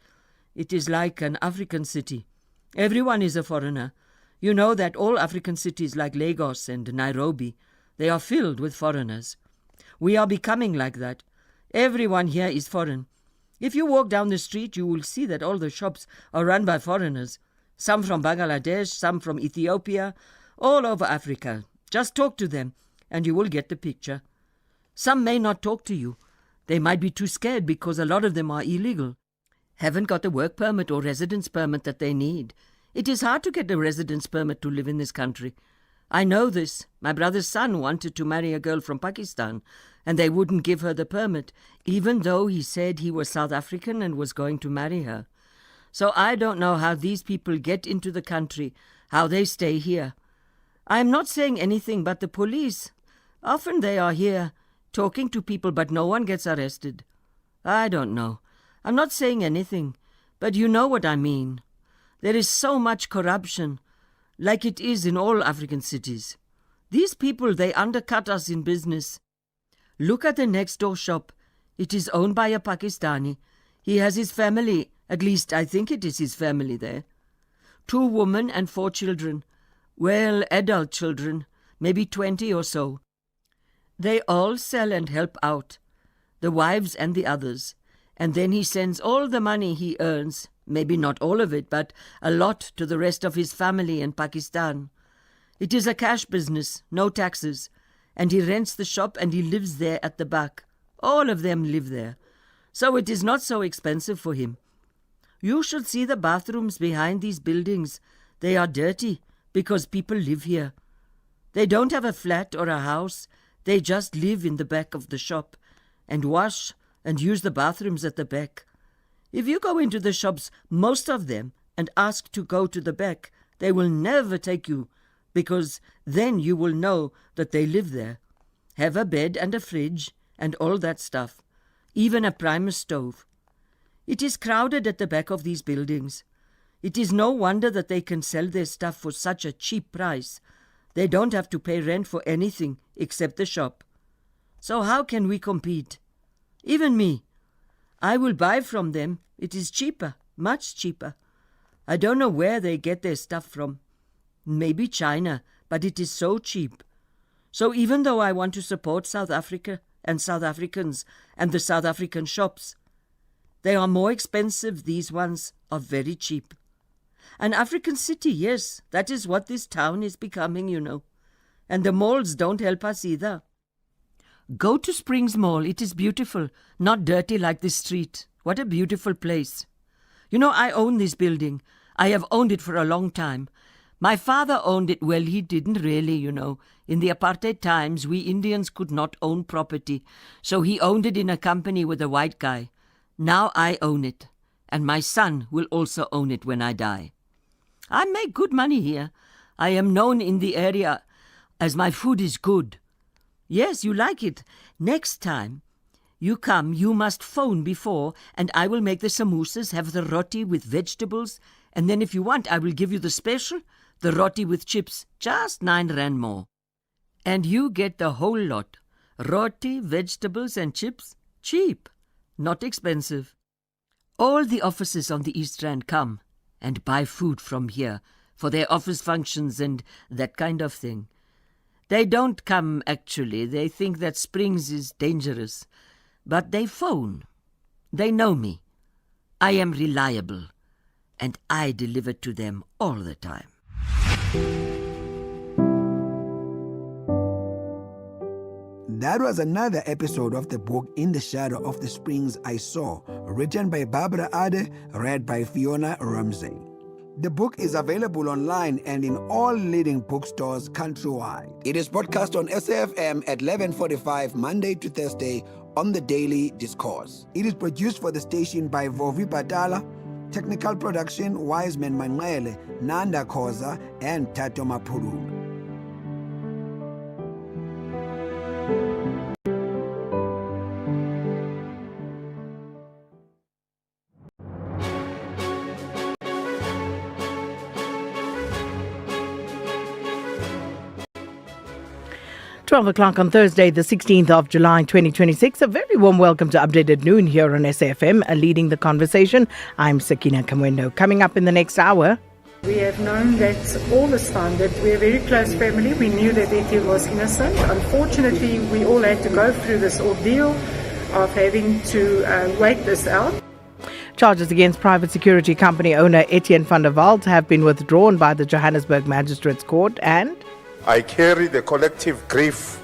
it is like an African city. Everyone is a foreigner. You know that all African cities like Lagos and Nairobi, they are filled with foreigners. We are becoming like that. Everyone here is foreign. If you walk down the street, you will see that all the shops are run by foreigners. Some from Bangladesh, some from Ethiopia, all over Africa. Just talk to them, and you will get the picture. Some may not talk to you. They might be too scared because a lot of them are illegal. Haven't got the work permit or residence permit that they need. It is hard to get a residence permit to live in this country. I know this. My brother's son wanted to marry a girl from Pakistan, and they wouldn't give her the permit, even though he said he was South African and was going to marry her. So I don't know how these people get into the country, how they stay here. I am not saying anything but the police. Often they are here, talking to people, but no one gets arrested. I don't know. I'm not saying anything, but you know what I mean. There is so much corruption, like it is in all African cities. These people, they undercut us in business. Look at the next door shop. It is owned by a Pakistani. He has his family, at least I think it is his family there. 2 women and 4 children. Well, adult children, maybe 20 or so. They all sell and help out, the wives and the others. And then he sends all the money he earns, maybe not all of it, but a lot to the rest of his family in Pakistan. It is a cash business, no taxes, and he rents the shop and he lives there at the back. All of them live there. So it is not so expensive for him. You should see the bathrooms behind these buildings. They are dirty because people live here. They don't have a flat or a house. They just live in the back of the shop and wash and use the bathrooms at the back. If you go into the shops, most of them, and ask to go to the back, they will never take you, because then you will know that they live there. Have a bed and a fridge and all that stuff, even a Primus stove. It is crowded at the back of these buildings. It is no wonder that they can sell their stuff for such a cheap price. They don't have to pay rent for anything except the shop. So how can we compete? Even me. I will buy from them. It is cheaper, much cheaper. I don't know where they get their stuff from. Maybe China, but it is so cheap. So even though I want to support South Africa and South Africans and the South African shops, they are more expensive. These ones are very cheap. An African city, yes, that is what this town is becoming, you know. And the malls don't help us either. Go to Springs Mall. It is beautiful, not dirty like this street. What a beautiful place. You know, I own this building. I have owned it for a long time. My father owned it. Well, he didn't really, you know. In the apartheid times, we Indians could not own property. So he owned it in a company with a white guy. Now I own it. And my son will also own it when I die. I make good money here. I am known in the area as my food is good. Yes, you like it. Next time you come, you must phone before, and I will make the samosas, have the roti with vegetables, and then if you want, I will give you the special, the roti with chips, just 9 rand more. And you get the whole lot. Roti, vegetables and chips, cheap, not expensive. All the officers on the East Rand come and buy food from here for their office functions and that kind of thing. They don't come, actually. They think that Springs is dangerous. But they phone. They know me. I am reliable. And I deliver to them all the time.
That was another episode of the book In the Shadow of the Springs I Saw, written by Barbara Ade, read by Fiona Ramsey. The book is available online and in all leading bookstores countrywide. It is broadcast on SAfm at 11:45 Monday to Thursday on the Daily Discourse. It is produced for the station by Vovi Patala, technical production Wiseman Manwele, Nanda Koza, and Tato Mapuru.
Twelve o'clock on Thursday, the 16th of July, 2026. A very warm welcome to Updated Noon here on SAfm. Leading the conversation, I'm Sakina Kamwendo. Coming up in the next hour.
We have known that all this time, that we're a very close family. We knew that Etienne was innocent. Unfortunately, we all had to go through this ordeal of having to wait this out.
Charges against private security company owner Etienne van der Walt have been withdrawn by the Johannesburg Magistrates Court, and
I carry the collective grief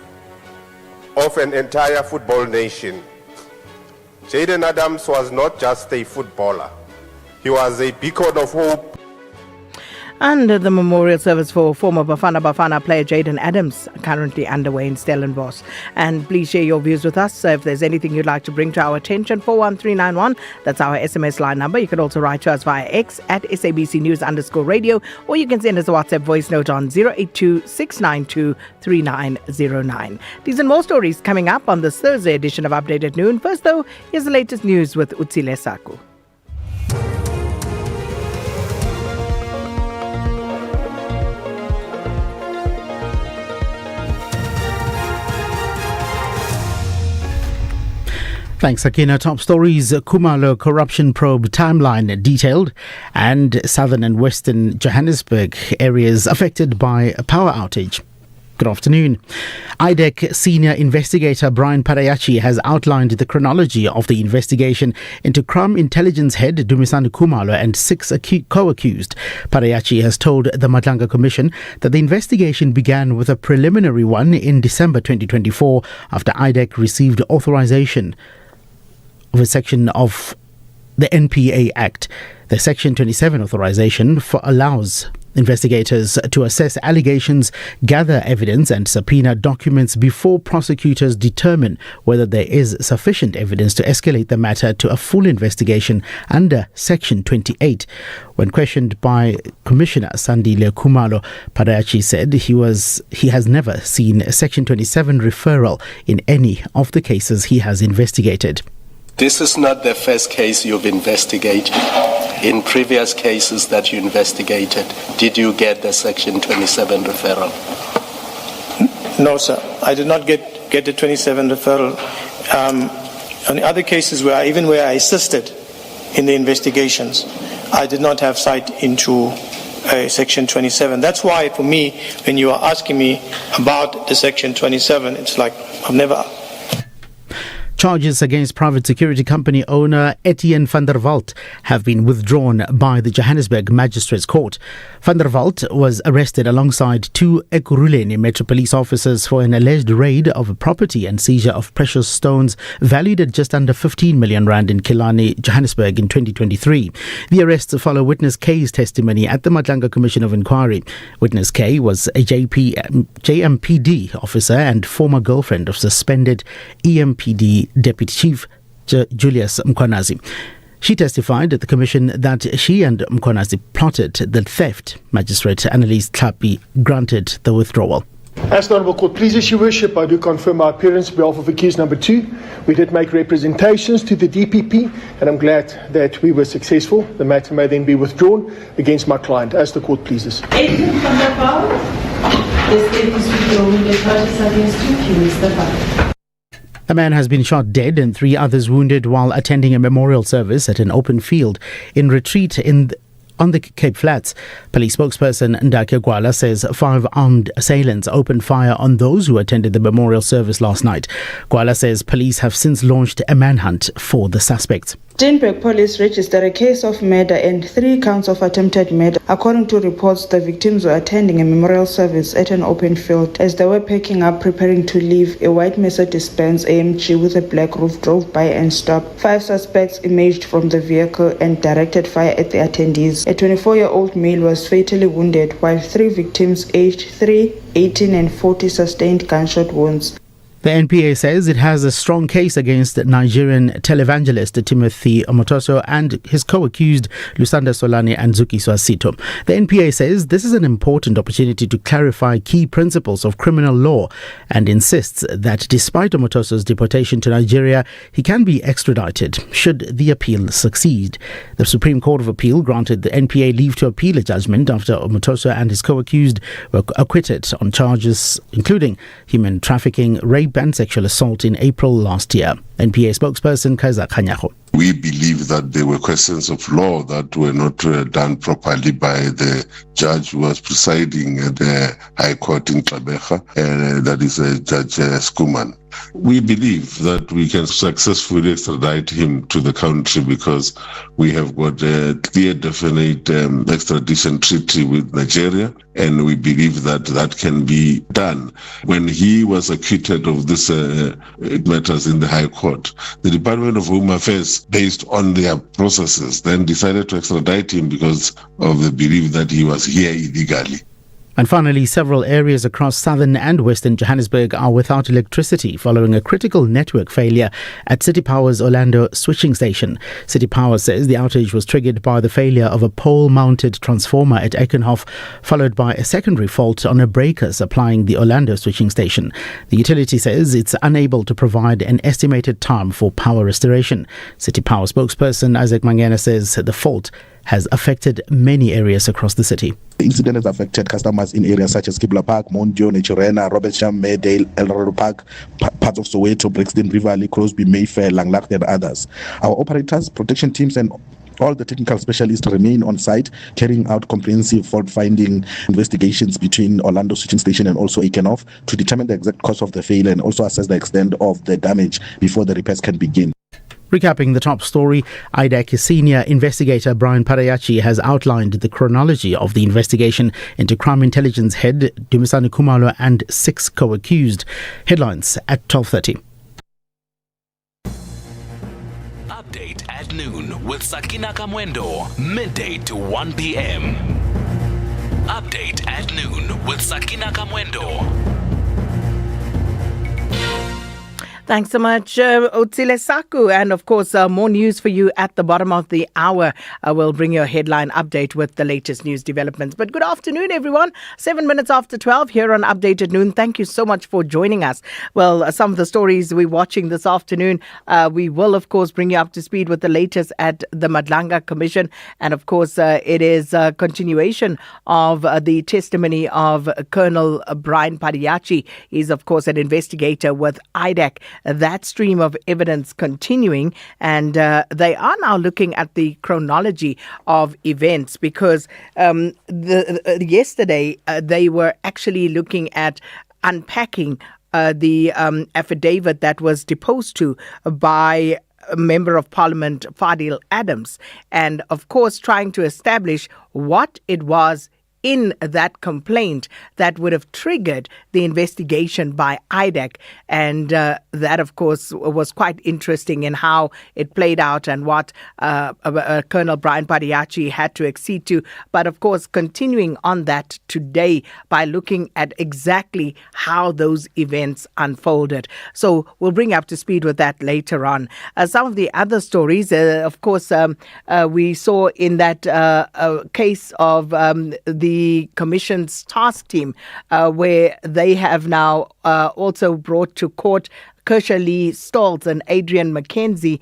of an entire football nation. Jaden Adams was not just a footballer. He was a beacon of hope.
And the memorial service for former Bafana Bafana player Jaden Adams currently underway in Stellenbosch. And please share your views with us. So if there's anything you'd like to bring to our attention, 41391, that's our SMS line number. You can also write to us via X at SABC News_radio, or you can send us a WhatsApp voice note on 082 692 3909. These and more stories coming up on this Thursday edition of Updated Noon. First, though, here's the latest news with Utsile Saku.
Thanks, Akina. Top stories: Khumalo corruption probe timeline detailed, and southern and western Johannesburg areas affected by a power outage. Good afternoon. IDEC senior investigator Brian Parayachi has outlined the chronology of the investigation into crime intelligence head Dumisani Khumalo and 6 co-accused. Parayachi has told the Madlanga Commission that the investigation began with a preliminary one in December 2024 after IDEC received authorization of a section of the NPA Act. The Section 27 authorization allows Investigators to assess allegations, gather evidence and subpoena documents before prosecutors determine whether there is sufficient evidence to escalate the matter to a full investigation under Section 28. When questioned by Commissioner Sandile Khumalo, Parayachi said he has never seen a Section 27 referral in any of the cases he has investigated.
This is not the first case you've investigated. In previous cases that you investigated, did you get the Section 27 referral?
No, sir. I did not get the 27 referral. On the other cases where I assisted in the investigations, I did not have sight into Section 27. That's why, for me, when you are asking me about the Section 27, it's like I've never...
Charges against private security company owner Etienne van der Walt have been withdrawn by the Johannesburg Magistrates Court. Van der Walt was arrested alongside two Ekurhuleni Metro Police officers for an alleged raid of a property and seizure of precious stones valued at just under 15 million rand in Killarney, Johannesburg in 2023. The arrests follow Witness K's testimony at the Madlanga Commission of Inquiry. Witness K was a JMPD officer and former girlfriend of suspended EMPD Deputy Chief Julius Mkhwanazi. She testified at the commission that she and Mkhwanazi plotted the theft. Magistrate Annalise Tlhapi granted the withdrawal.
As the Honourable Court pleases, Your Worship, I do confirm my appearance on behalf of accused number 2. We did make representations to the DPP and I'm glad that we were successful. The matter may then be withdrawn against my client, as the Court pleases.
Agent van der Walt, the state is withdrawing the charges against you, Mr. Van.
A man has been shot dead and 3 others wounded while attending a memorial service at an open field in retreat on the Cape Flats. Police spokesperson Ndake Gwala says 5 armed assailants opened fire on those who attended the memorial service last night. Gwala says police have since launched a manhunt for the suspects.
Steenberg police registered a case of murder and 3 counts of attempted murder. According to reports, the victims were attending a memorial service at an open field. As they were packing up, preparing to leave, a white Mercedes-Benz AMG with a black roof drove by and stopped. 5 suspects emerged from the vehicle and directed fire at the attendees. A 24-year-old male was fatally wounded, while 3 victims aged 3, 18 and 40 sustained gunshot wounds.
The NPA says it has a strong case against Nigerian televangelist Timothy Omotoso and his co-accused Lusanda Solani and Zuki Swasito. The NPA says this is an important opportunity to clarify key principles of criminal law and insists that despite Omotoso's deportation to Nigeria, he can be extradited should the appeal succeed. The Supreme Court of Appeal granted the NPA leave to appeal a judgment after Omotoso and his co-accused were acquitted on charges including human trafficking, rape and sexual assault in April last year. NPA spokesperson Kaiser Khanyago.
We believe that there were questions of law that were not done properly by the judge who was presiding at the High Court in Gqeberha, that is Judge Skuman. We believe that we can successfully extradite him to the country because we have got a clear, definite extradition treaty with Nigeria, and we believe that that can be done. When he was acquitted of this matters in the High Court, the Department of Home Affairs, based on their processes, then decided to extradite him because of the belief that he was here illegally.
And finally, several areas across southern and western Johannesburg are without electricity following a critical network failure at City Power's Orlando switching station. City Power says the outage was triggered by the failure of a pole-mounted transformer at Eikenhof, followed by a secondary fault on a breaker supplying the Orlando switching station. The utility says it's unable to provide an estimated time for power restoration. City Power spokesperson Isaac Mangena says the fault has affected many areas across the city.
The incident has affected customers in areas such as Kibla Park, Mondio, Naturena, Robertsham, Maydale, Elrado Park, parts of Soweto, Brixton, Rivali, Crosby, Mayfair, Langlaagte and others. Our operators, protection teams and all the technical specialists remain on site, carrying out comprehensive fault-finding investigations between Orlando Switching Station and also Eikenhof to determine the exact cause of the failure and also assess the extent of the damage before the repairs can begin.
Recapping the top story, IDAC senior investigator Brian Parayachi has outlined the chronology of the investigation into crime intelligence head Dumisani Khumalo and 6 co-accused. Headlines at 12:30.
Update at noon with Sakina Kamwendo, midday to 1 p.m. Update at noon with Sakina Kamwendo.
Thanks so much, Otsile Saku. And of course, more news for you at the bottom of the hour. We'll bring you a headline update with the latest news developments. But good afternoon, everyone. 7 minutes after 12 here on Update at Noon. Thank you so much for joining us. Well, some of the stories we're watching this afternoon, we will, of course, bring you up to speed with the latest at the Madlanga Commission. And of course, it is a continuation of the testimony of Colonel Brian Padiachi. He's, of course, an investigator with IDAC. That stream of evidence continuing, and they are now looking at the chronology of events because yesterday they were actually looking at unpacking the affidavit that was deposed to by Member of Parliament Fadil Adams, and of course trying to establish what it was in that complaint that would have triggered the investigation by IDAC. And that, of course, was quite interesting in how it played out and what Colonel Brian Padiachi had to accede to. But, of course, continuing on that today by looking at exactly how those events unfolded. So we'll bring you up to speed with that later on. Some of the other stories, of course, we saw in that case of the Commission's task team, where they have now also brought to court Kersha Lee Stoltz and Adrian McKenzie,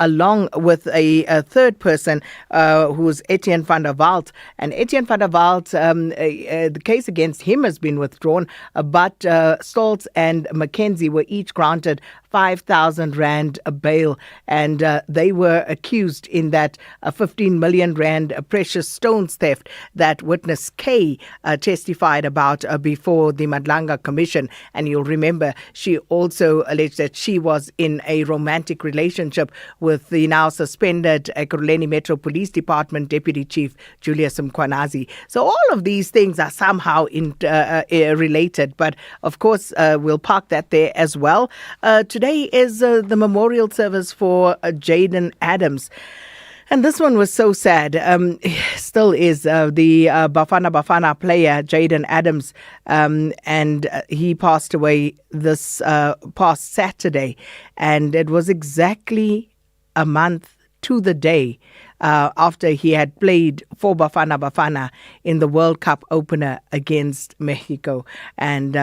along with a third person who's Etienne van der Walt. And Etienne van der Walt, the case against him has been withdrawn, but Stoltz and McKenzie were each granted 5,000 Rand bail, and they were accused in that 15 million Rand precious stones theft that witness K testified about before the Madlanga Commission. And you'll remember she also alleged that she was in a romantic relationship with the now suspended Ekurhuleni Metro Police Department Deputy Chief Julius Mkhwanazi. So all of these things are somehow related, but of course we'll park that there as well. Today is the memorial service for Jaden Adams. And this one was so sad. Still is the Bafana player, Jaden Adams, and he passed away this past Saturday. And it was exactly a month to the day after he had played for Bafana in the World Cup opener against Mexico. And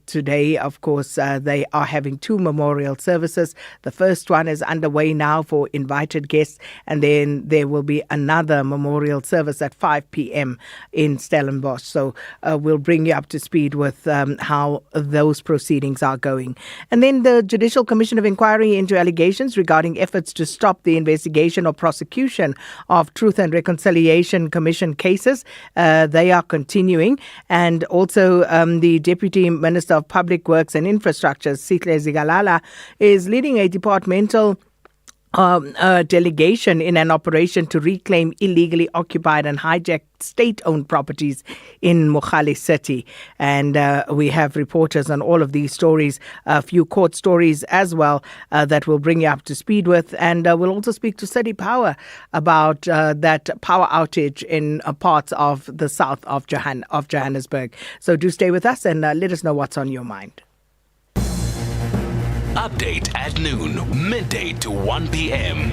today, of course, they are having two memorial services. The first one is underway now for invited guests, and then there will be another memorial service at 5 p.m. in Stellenbosch. So we'll bring you up to speed with how those proceedings are going. And then the Judicial Commission of Inquiry into allegations regarding efforts to stop the investigation or prosecution of Truth and Reconciliation Commission cases. They are continuing. And also the Deputy Minister of Public Works and Infrastructure, Sihle Zigalala, is leading a departmental delegation in an operation to reclaim illegally occupied and hijacked state-owned properties in Mogale City. And we have reporters on all of these stories, a few court stories as well that we'll bring you up to speed with. And we'll also speak to City Power about that power outage in parts of the south of Johannesburg. So do stay with us and let us know what's on your mind.
Update at noon, midday to 1 p.m.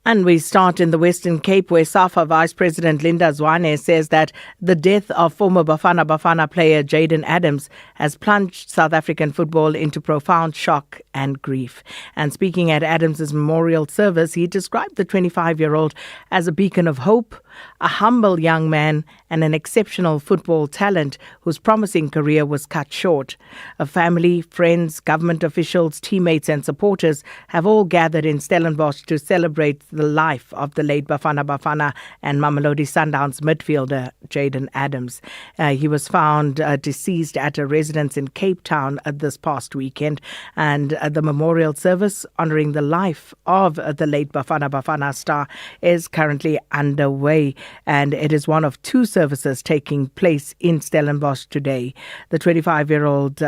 And we start in the Western Cape, where SAFA Vice President Linda Zwane says that the death of former Bafana player Jaden Adams has plunged South African football into profound shock and grief. And speaking at Adams's memorial service, he described the 25-year-old as a beacon of hope, a humble young man, and an exceptional football talent whose promising career was cut short. A family, friends, government officials, teammates and supporters have all gathered in Stellenbosch to celebrate the life of the late Bafana and Mamelodi Sundowns midfielder Jaden Adams. He was found deceased at a residence in Cape Town this past weekend, and the memorial service honouring the life of the late Bafana star is currently underway, and it is one of two services taking place in Stellenbosch today. The 25-year-old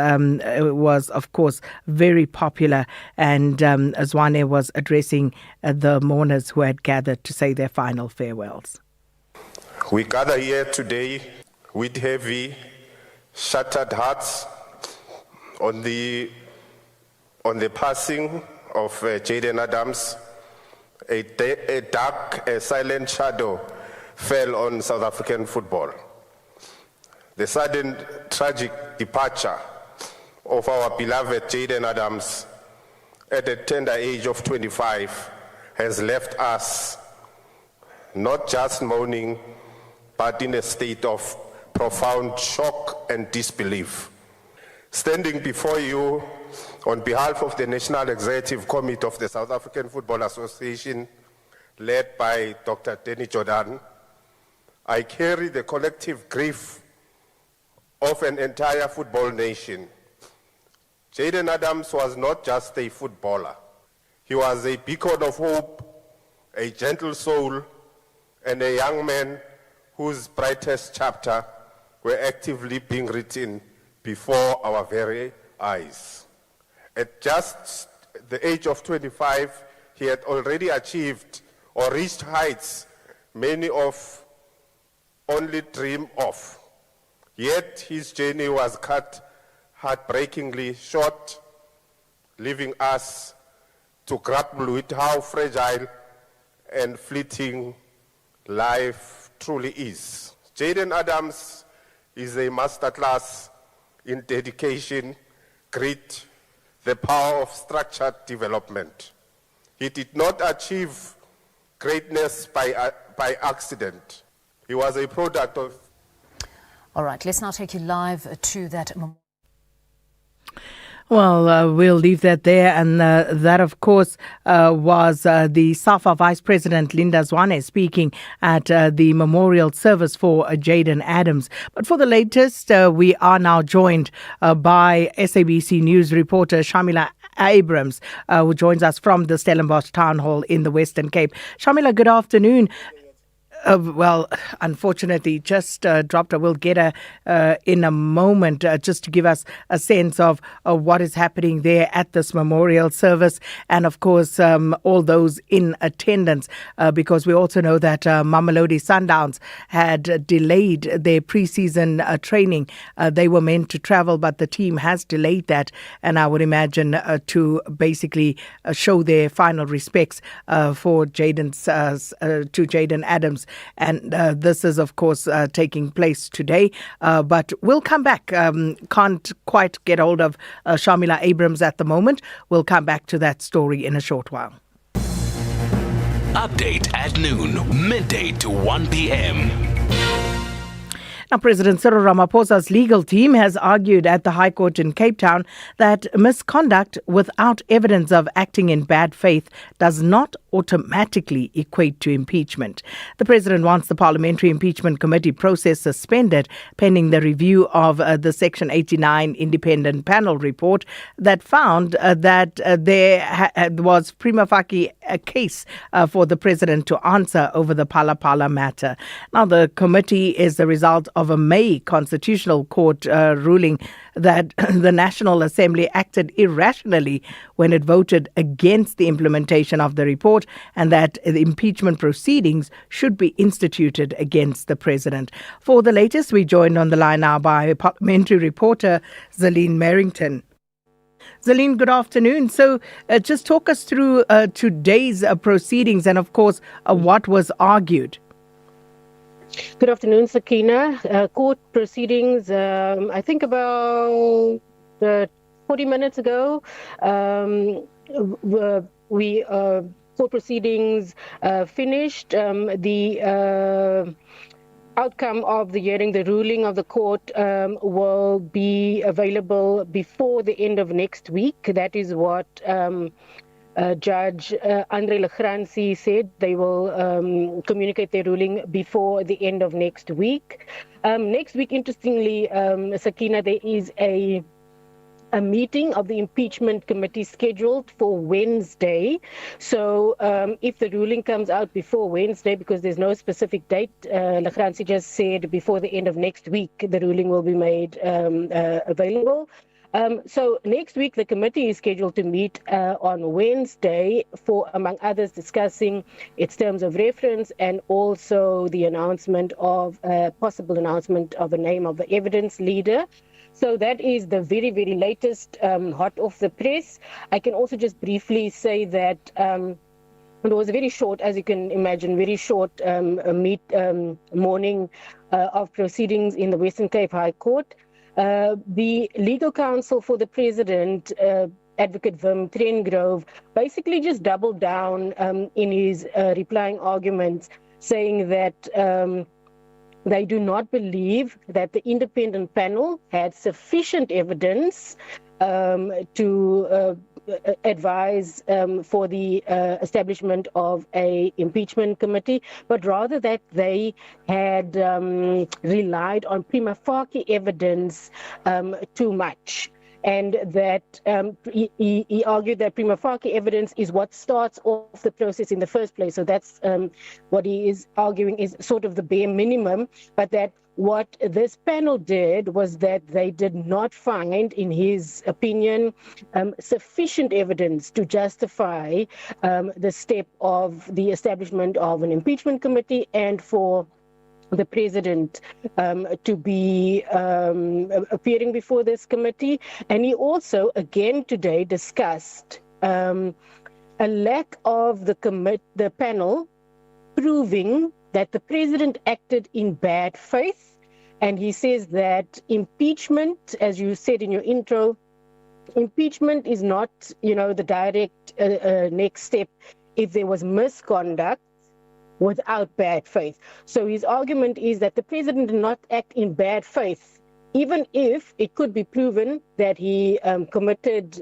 was, of course, very popular, and Zwane was addressing the mourners who had gathered to say their final farewells.
We gather here today with heavy, shattered hearts on the passing of Jaden Adams. A dark, silent shadow fell on South African football. The sudden tragic departure of our beloved Jaden Adams at the tender age of 25 has left us not just mourning, but in a state of profound shock and disbelief. Standing before you on behalf of the National Executive Committee of the South African Football Association, led by Dr. Danny Jordan, I carry the collective grief of an entire football nation. Jaden Adams was not just a footballer. He was a beacon of hope, a gentle soul, and a young man whose brightest chapter were actively being written before our very eyes. At just the age of 25, he had already achieved or reached heights many of only dream of. Yet his journey was cut heartbreakingly short, leaving us to grapple with how fragile and fleeting life truly is. Jaden Adams is a masterclass in dedication, grit, the power of structured development. He did not achieve greatness by accident. He was a product of...
All right, let's now take you live to that.
Well, we'll leave that there. And that, of course, was the SAFA Vice President Linda Zwane speaking at the memorial service for Jaden Adams. But for the latest, we are now joined by SABC News reporter Shamila Abrams, who joins us from the Stellenbosch Town Hall in the Western Cape. Shamila, good afternoon. Well, unfortunately, just dropped. I will get her in a moment just to give us a sense of what is happening there at this memorial service and, of course, all those in attendance because we also know that Mamelodi Sundowns had delayed their pre-season training. They were meant to travel, but the team has delayed that, and I would imagine to basically show their final respects for Jaden Adams. And this is, of course, taking place today. But we'll come back. Can't quite get hold of Shamila Abrams at the moment. We'll come back to that story in a short while.
Update at noon, midday to 1 p.m.
Now, President Cyril Ramaphosa's legal team has argued at the High Court in Cape Town that misconduct without evidence of acting in bad faith does not automatically equate to impeachment. The President wants the Parliamentary Impeachment Committee process suspended pending the review of the Section 89 independent panel report that found that there was prima facie a case for the President to answer over the Phala Phala matter. Now, the committee is the result of a May Constitutional Court ruling that the National Assembly acted irrationally when it voted against the implementation of the report and that the impeachment proceedings should be instituted against the President. For the latest, we joined on the line now by parliamentary reporter Zaline Merrington. Zaline, good afternoon. So just talk us through today's proceedings and, of course, what was argued.
Good afternoon, Sakina. Court proceedings, I think about 40 minutes ago, court proceedings finished. The outcome of the hearing, the ruling of the court will be available before the end of next week. That is what Judge Andre Legransi said. They will communicate their ruling before the end of next week. Next week, interestingly, Sakina, there is a meeting of the impeachment committee scheduled for Wednesday. So if the ruling comes out before Wednesday, because there's no specific date, Legransi just said before the end of next week, the ruling will be made available. So next week, the committee is scheduled to meet on Wednesday for, among others, discussing its terms of reference and also the possible announcement of the name of the evidence leader. So that is the very, very latest hot off the press. I can also just briefly say that it was a very short, as you can imagine, very short morning of proceedings in the Western Cape High Court. The legal counsel for the president, Advocate Wim Trengrove, basically just doubled down in his replying arguments, saying that they do not believe that the independent panel had sufficient evidence to advise for the establishment of a impeachment committee, but rather that they had relied on prima facie evidence too much. And that he argued that prima facie evidence is what starts off the process in the first place. So that's what he is arguing is sort of the bare minimum, but that what this panel did was that they did not find, in his opinion, sufficient evidence to justify the step of the establishment of an impeachment committee and for the president to be appearing before this committee. And he also, again today, discussed a lack of the panel proving that the president acted in bad faith. And he says that impeachment, as you said in your intro, impeachment is not, the direct next step if there was misconduct without bad faith. So his argument is that the president did not act in bad faith, even if it could be proven that he committed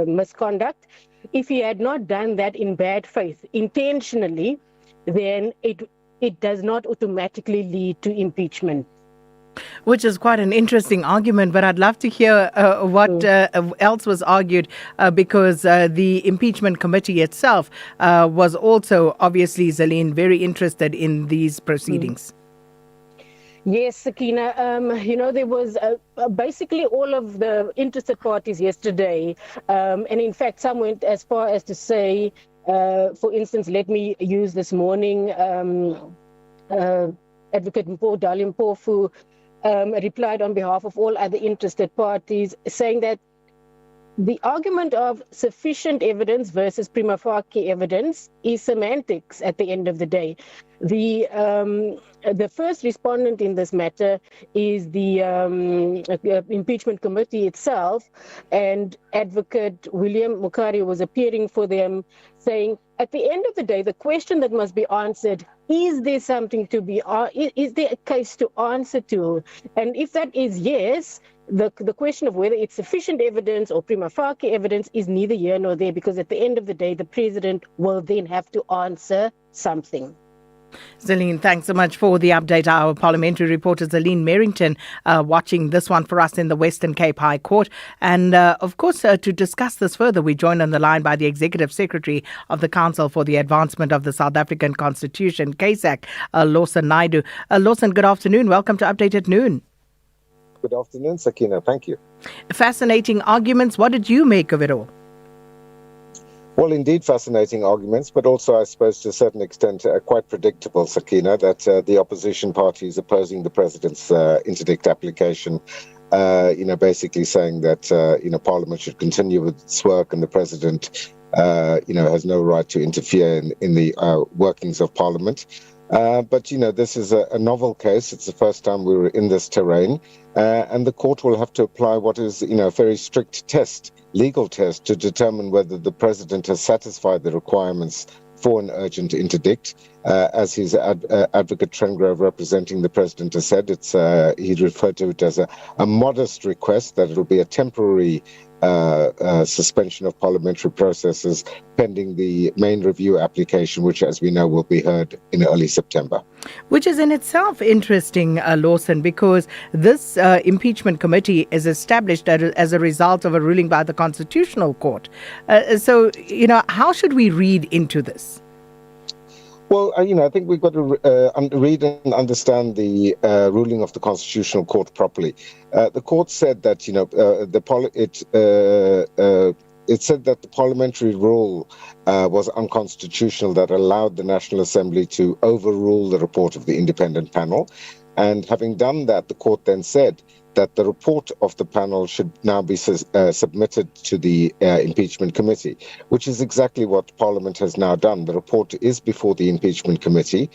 misconduct. If he had not done that in bad faith intentionally, then it does not automatically lead to impeachment.
Which is quite an interesting argument, but I'd love to hear what else was argued because the impeachment committee itself was also, obviously, Zaline, very interested in these proceedings.
Yes, Sakina. There was basically all of the interested parties yesterday, and in fact, some went as far as to say, for instance, let me use this morning, Advocate Mpo Dalim Pofu replied on behalf of all other interested parties, saying that the argument of sufficient evidence versus prima facie evidence is semantics at the end of the day. The first respondent in this matter is the impeachment committee itself, and Advocate William Mukari was appearing for them, saying, at the end of the day, the question that must be answered, is there something to be, is there a case to answer to? And if that is yes, the question of whether it's sufficient evidence or prima facie evidence is neither here nor there, because at the end of the day, the president will then have to answer something.
Zaline, thanks so much for the update. Our parliamentary reporter Zaline Merrington watching this one for us in the Western Cape High Court. And of course, to discuss this further, we're joined on the line by the Executive Secretary of the Council for the Advancement of the South African Constitution, CASAC, Lawson Naidu. Lawson, good afternoon. Welcome to Update at Noon.
Good afternoon, Sakina. Thank you.
Fascinating arguments. What did you make of it all?
Well, indeed, fascinating arguments, but also, I suppose, to a certain extent, quite predictable, Sakina, that the opposition party is opposing the president's interdict application, basically saying that, Parliament should continue with its work and the president, has no right to interfere in the workings of Parliament. But, this is a novel case. It's the first time we were in this terrain, and the court will have to apply what is, a very strict legal test to determine whether the president has satisfied the requirements for an urgent interdict. As his Advocate Trengrove representing the president has said, he referred to it as a modest request, that it will be a temporary suspension of parliamentary processes pending the main review application, which, as we know, will be heard in early September.
Which is in itself interesting, Lawson, because this impeachment committee is established as a result of a ruling by the Constitutional Court. So, how should we read into this?
Well, I think we've got to read and understand the ruling of the Constitutional Court properly. The court said that it said that the parliamentary rule was unconstitutional, that allowed the National Assembly to overrule the report of the independent panel. And having done that, the court then said that the report of the panel should now be submitted to the impeachment committee, which is exactly what Parliament has now done. The report is before the impeachment committee.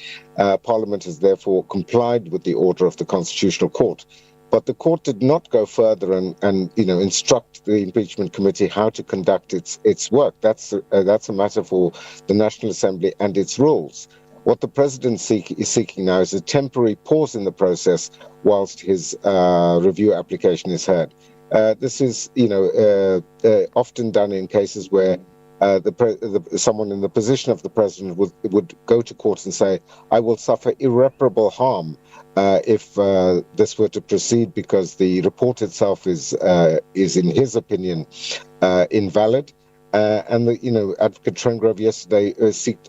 Parliament has therefore complied with the order of the Constitutional Court. But the court did not go further and instruct the impeachment committee how to conduct its work. That's a matter for the National Assembly and its rules. What the president is seeking now is a temporary pause in the process whilst his review application is heard. This is, often done in cases where someone in the position of the president would go to court and say, "I will suffer irreparable harm if this were to proceed because the report itself is in his opinion, invalid." And Advocate Trengrove yesterday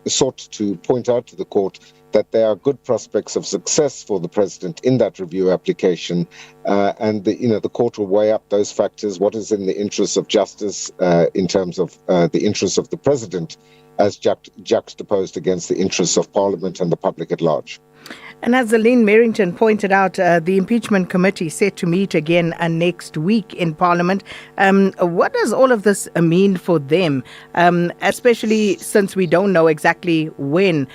sought to point out to the court that there are good prospects of success for the president in that review application, and the court will weigh up those factors, what is in the interests of justice in terms of the interests of the president as juxtaposed against the interests of Parliament and the public at large.
And as Aline Merrington pointed out, the impeachment committee set to meet again next week in Parliament. What does all of this mean for them, especially since we don't know exactly when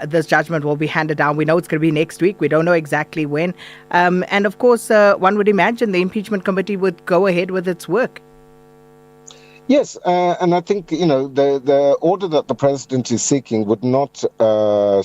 this judgment will be handed down? We know it's going to be next week. We don't know exactly when. And of course, one would imagine the impeachment committee would go ahead with its work.
Yes, and I think, the order that the president is seeking would not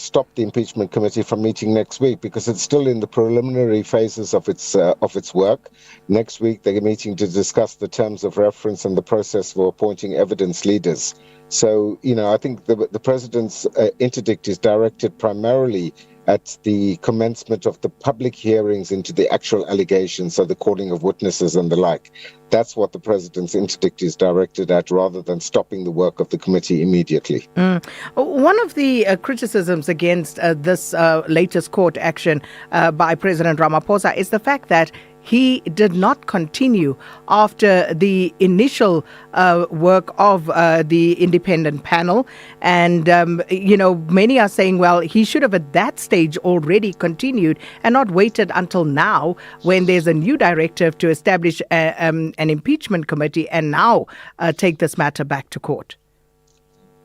stop the impeachment committee from meeting next week because it's still in the preliminary phases of its work. Next week, they're meeting to discuss the terms of reference and the process for appointing evidence leaders. So, I think the president's interdict is directed primarily at the commencement of the public hearings into the actual allegations, so the calling of witnesses and the like. That's what the president's interdict is directed at, rather than stopping the work of the committee immediately.
One of the criticisms against this latest court action by President Ramaphosa is the fact that he did not continue after the initial work of the independent panel. And, many are saying, well, he should have at that stage already continued and not waited until now when there's a new directive to establish an impeachment committee and now take this matter back to court.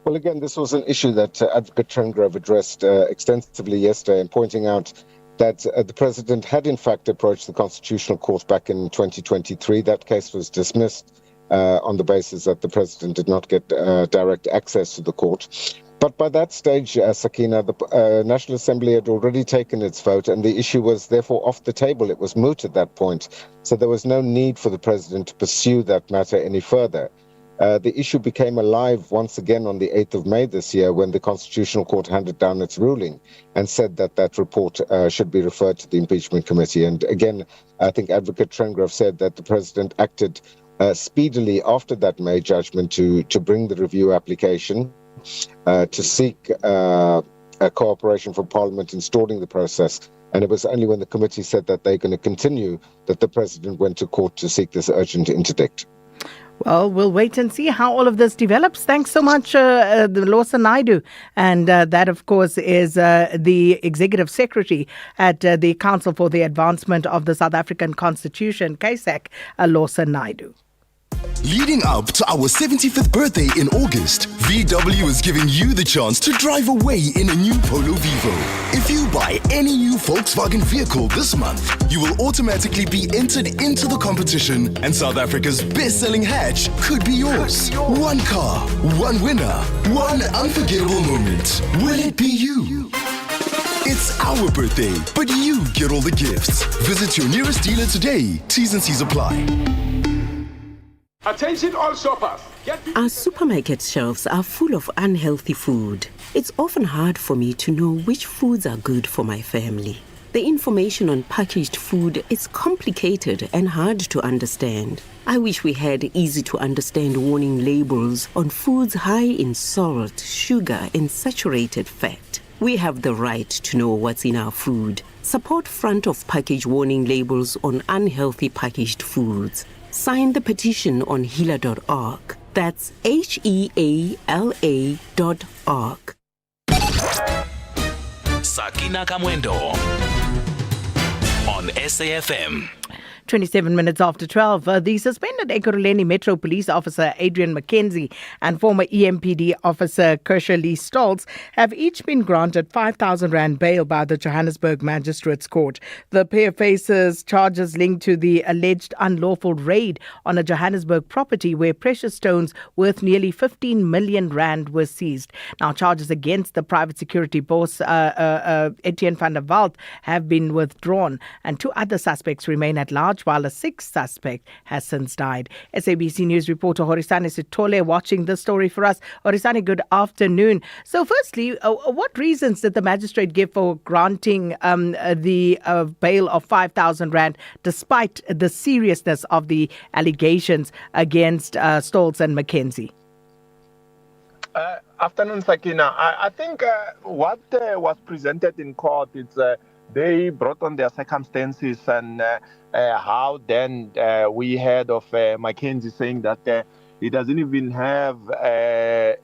Well, again, this was an issue that Advocate Trengrove addressed extensively yesterday, and pointing out that the president had in fact approached the Constitutional Court back in 2023. That case was dismissed on the basis that the president did not get direct access to the court. But by that stage, Sakina, the National Assembly had already taken its vote, and the issue was therefore off the table. It was moot at that point. So there was no need for the president to pursue that matter any further. The issue became alive once again on the 8th of May this year when the Constitutional Court handed down its ruling and said that report should be referred to the impeachment committee. And again, I think Advocate Trengrove said that the president acted speedily after that May judgment to bring the review application, to seek cooperation from Parliament in stalling the process. And it was only when the committee said that they're going to continue that the president went to court to seek this urgent interdict.
Well, we'll wait and see how all of this develops. Thanks so much, Lawson Naidu. And that, of course, is the Executive Secretary at the Council for the Advancement of the South African Constitution, CASAC, Lawson Naidu.
Leading up to our 75th birthday in August, VW is giving you the chance to drive away in a new Polo Vivo. If you buy any new Volkswagen vehicle this month, you will automatically be entered into the competition, and South Africa's best-selling hatch could be yours. One car, one winner, one unforgettable moment. Will it be you? It's our birthday, but you get all the gifts. Visit your nearest dealer today. T's and C's apply.
Attention all shoppers. Our supermarket shelves are full of unhealthy food. It's often hard for me to know which foods are good for my family. The information on packaged food is complicated and hard to understand. I wish we had easy to understand warning labels on foods high in salt, sugar, and saturated fat. We have the right to know what's in our food. Support front of package warning labels on unhealthy packaged foods. Sign the petition on healer.org. That's HEALA.org.
Sakina Kamwendo on SAFM.
27 minutes after 12, the suspended Ekurhuleni Metro Police Officer Adrian McKenzie and former EMPD Officer Kershaw Lee Stoltz have each been granted 5,000 Rand bail by the Johannesburg Magistrates Court. The pair faces charges linked to the alleged unlawful raid on a Johannesburg property where precious stones worth nearly 15 million Rand were seized. Now, charges against the private security boss, Etienne van der Walt, have been withdrawn, and 2 other suspects remain at large, while a 6th suspect has since died. SABC News reporter Horisani Sitole watching this story for us. Horisani, good afternoon. So firstly, what reasons did the magistrate give for granting the bail of 5,000 Rand despite the seriousness of the allegations against Stoltz and McKenzie?
Afternoon, Sakina. I think what was presented in court is they brought on their circumstances and how then we heard of McKenzie saying that he doesn't even have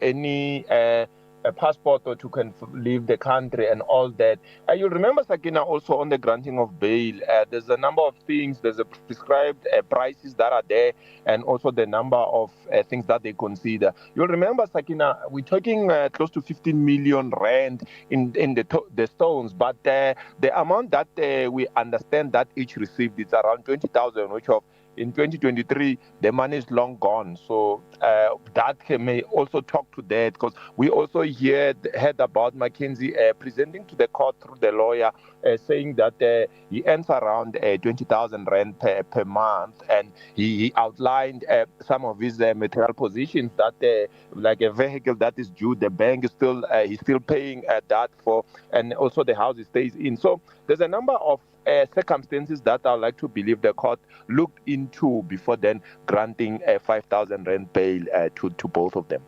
any a passport or to leave the country and all that. You'll remember, Sakina, also on the granting of bail, there's a number of things. There's a prescribed prices that are there and also the number of things that they consider. You'll remember, Sakina, we're talking close to 15 million Rand in the stones, but the amount that we understand that each received is around 20,000, which of in 2023, the money is long gone. So that may also talk to that, because we also heard about McKenzie presenting to the court through the lawyer saying that he earns around 20,000 Rand per month. And he outlined some of his material positions that like a vehicle that is due, the bank is still, he's still paying that for, and also the house he stays in. So there's a number of circumstances that I would like to believe the court looked into before then granting a 5,000 Rand bail to both of them.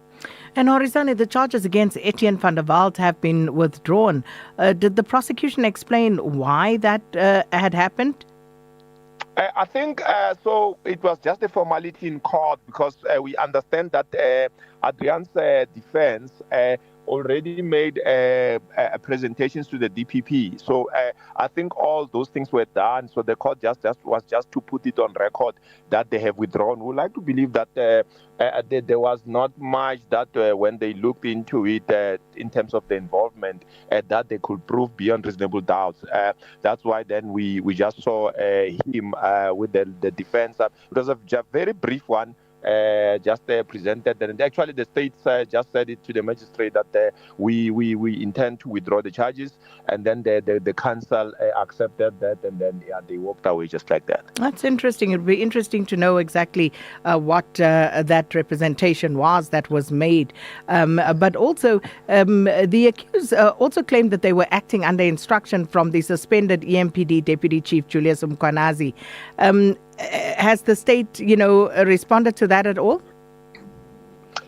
And Horisani, the charges against Etienne van der Walt have been withdrawn. Did the prosecution explain why that had happened?
I think so. It was just a formality in court because we understand that Adrian's defense already made presentations to the DPP. So I think all those things were done. So the court just was to put it on record that they have withdrawn. We would like to believe that there was not much that when they looked into it in terms of the involvement that they could prove beyond reasonable doubts. That's why then we just saw him with the defense. It was a very brief one. Just presented, and actually the states just said it to the magistrate that we intend to withdraw the charges, and then the council accepted that, and then they walked away just like that.
That's interesting. It'd be interesting to know exactly what that representation that was made. But also, the accused also claimed that they were acting under instruction from the suspended EMPD Deputy Chief Julius Mkhwanazi. Has the state, responded to that at all?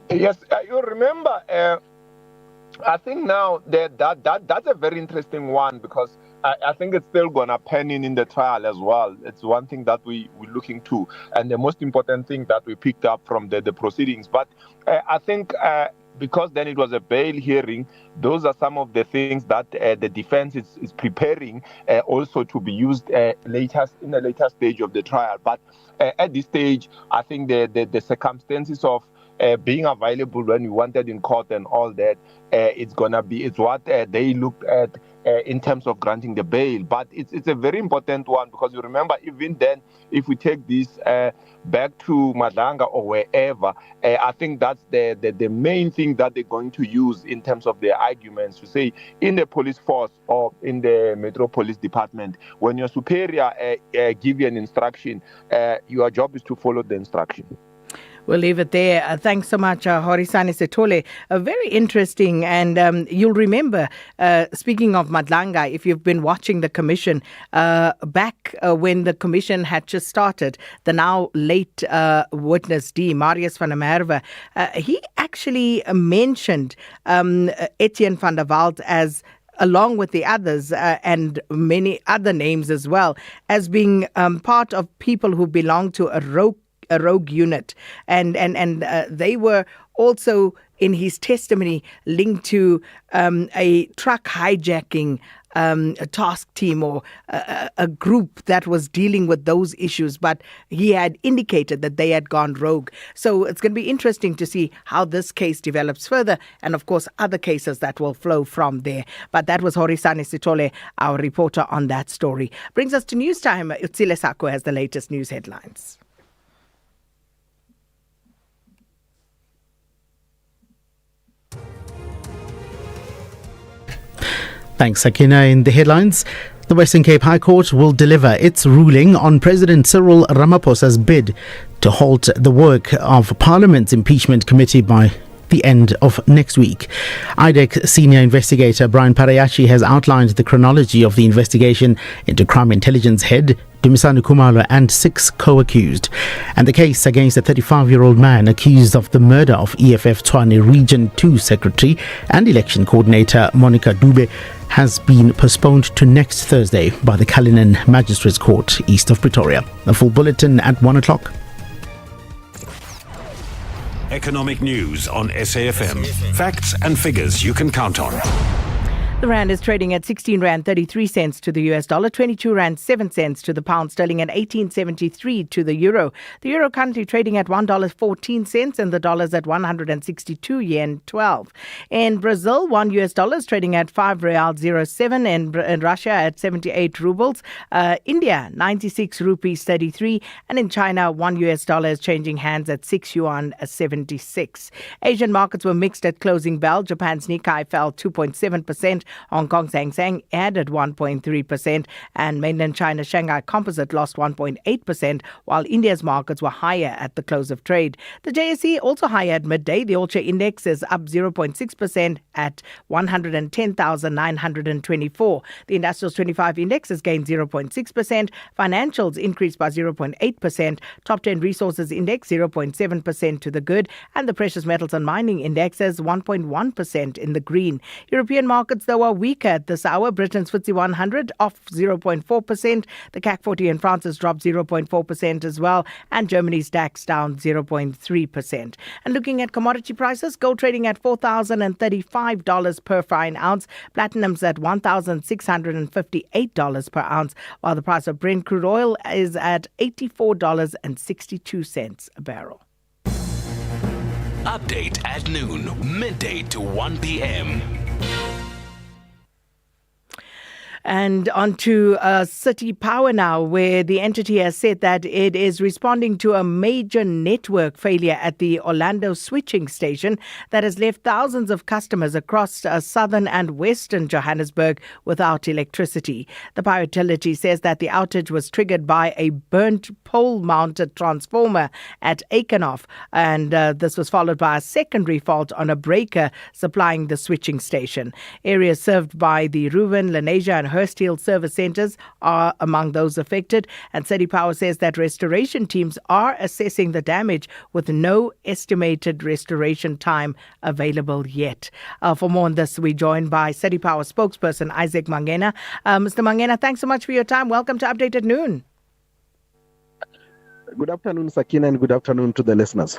Yes, you remember, I think now that's a very interesting one, because I think it's still going to pen in the trial as well. It's one thing that we're looking to, and the most important thing that we picked up from the proceedings. But I think because then it was a bail hearing, those are some of the things that the defense is preparing also to be used in a later stage of the trial. But at this stage, I think the circumstances of being available when we wanted in court and all that, it's what they looked at in terms of granting the bail. But it's a very important one, because you remember, even then, if we take this back to Madanga or wherever, I think that's the main thing that they're going to use in terms of their arguments, to say in the police force or in the Metro Police Department, when your superior give you an instruction, your job is to follow the instruction.
We'll leave it there. Thanks so much, Horisani Sitole. Very interesting. And you'll remember, speaking of Madlanga, if you've been watching the commission, back when the commission had just started, the now late witness D, Marius van der Merwe, he actually mentioned Etienne van der Walt as along with the others and many other names as well, as being part of people who belong to a rogue unit, and they were also in his testimony linked to a truck hijacking a task team or a group that was dealing with those issues, but he had indicated that they had gone rogue. So it's going to be interesting to see how this case develops further, and of course other cases that will flow from there. But that was Horisani Sitole, our reporter on that story. Brings us to news time. Utsile Sako has the latest news headlines.
Thanks, Sakina. In the headlines, the Western Cape High Court will deliver its ruling on President Cyril Ramaphosa's bid to halt the work of Parliament's impeachment committee by the end of next week. IDEC senior investigator Brian Parayachi has outlined the chronology of the investigation into crime intelligence head Dumisani Khumalo and 6 co-accused, and the case against a 35-year-old man accused of the murder of EFF Tshwane Region 2 Secretary and Election Coordinator Monica Dube has been postponed to next Thursday by the Cullinan Magistrates Court east of Pretoria. A full bulletin at 1 o'clock.
Economic news on SAFM. Facts and figures you can count on.
The rand is trading at 16 rand 33 cents to the US dollar, 22 rand 7 cents to the pound sterling, and 18.73 to the euro. The euro currently trading at $1.14 and the dollar's at 162 yen 12. In Brazil, $1 is trading at 5 real 07, and in Russia at 78 rubles. India 96 rupees 33, and in China $1 is changing hands at 6 yuan 76. Asian markets were mixed at closing bell. Japan's Nikkei fell 2.7%. Hong Kong's Hang Seng added 1.3%, and mainland China's Shanghai Composite lost 1.8%, while India's markets were higher at the close of trade. The JSE also higher at midday. The All-Share Index is up 0.6% at 110,924. The Industrials 25 Index has gained 0.6%. Financials increased by 0.8%. Top 10 Resources Index 0.7% to the good, and the Precious Metals and Mining Index is 1.1% in the green. European markets, though, are weaker at this hour. Britain's FTSE 100 off 0.4%. The CAC 40 in France has dropped 0.4% as well, and Germany's DAX down 0.3%. And looking at commodity prices, gold trading at $4,035 per fine ounce. Platinum's at $1,658 per ounce, while the price of Brent crude oil is at $84.62 a barrel.
Update at noon, midday to 1 p.m.
And on to City Power now, where the entity has said that it is responding to a major network failure at the Orlando switching station that has left thousands of customers across southern and western Johannesburg without electricity. The power utility says that the outage was triggered by a burnt pole-mounted transformer at Aikenoff, and this was followed by a secondary fault on a breaker supplying the switching station. Areas served by the Reuben, Lenasia and Hurst Hill service centres are among those affected, and City Power says that restoration teams are assessing the damage with no estimated restoration time available yet. For more on this, we're joined by City Power spokesperson Isaac Mangena. Mr. Mangena, thanks so much for your time. Welcome to Update at Noon.
Good afternoon, Sakina, and good afternoon to the listeners.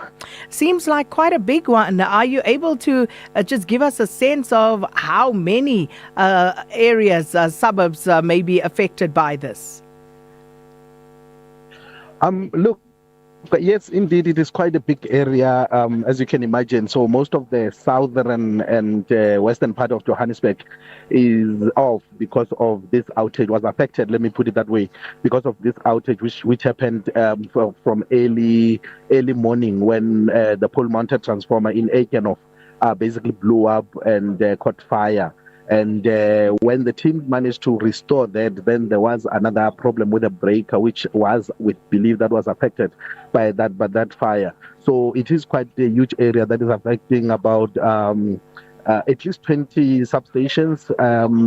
Seems like quite a big one. Are you able to just give us a sense of how many areas, suburbs may be affected by this?
Look, yes, indeed, it is quite a big area, as you can imagine. So most of the southern and western part of Johannesburg is off because of this outage, was affected, let me put it that way, because of this outage which happened from early morning when the pole-mounted transformer in Aikenoff basically blew up and caught fire. And when the team managed to restore that, then there was another problem with a breaker, which was, we believe, that was affected by that fire. So it is quite a huge area that is affecting about at least 20 substations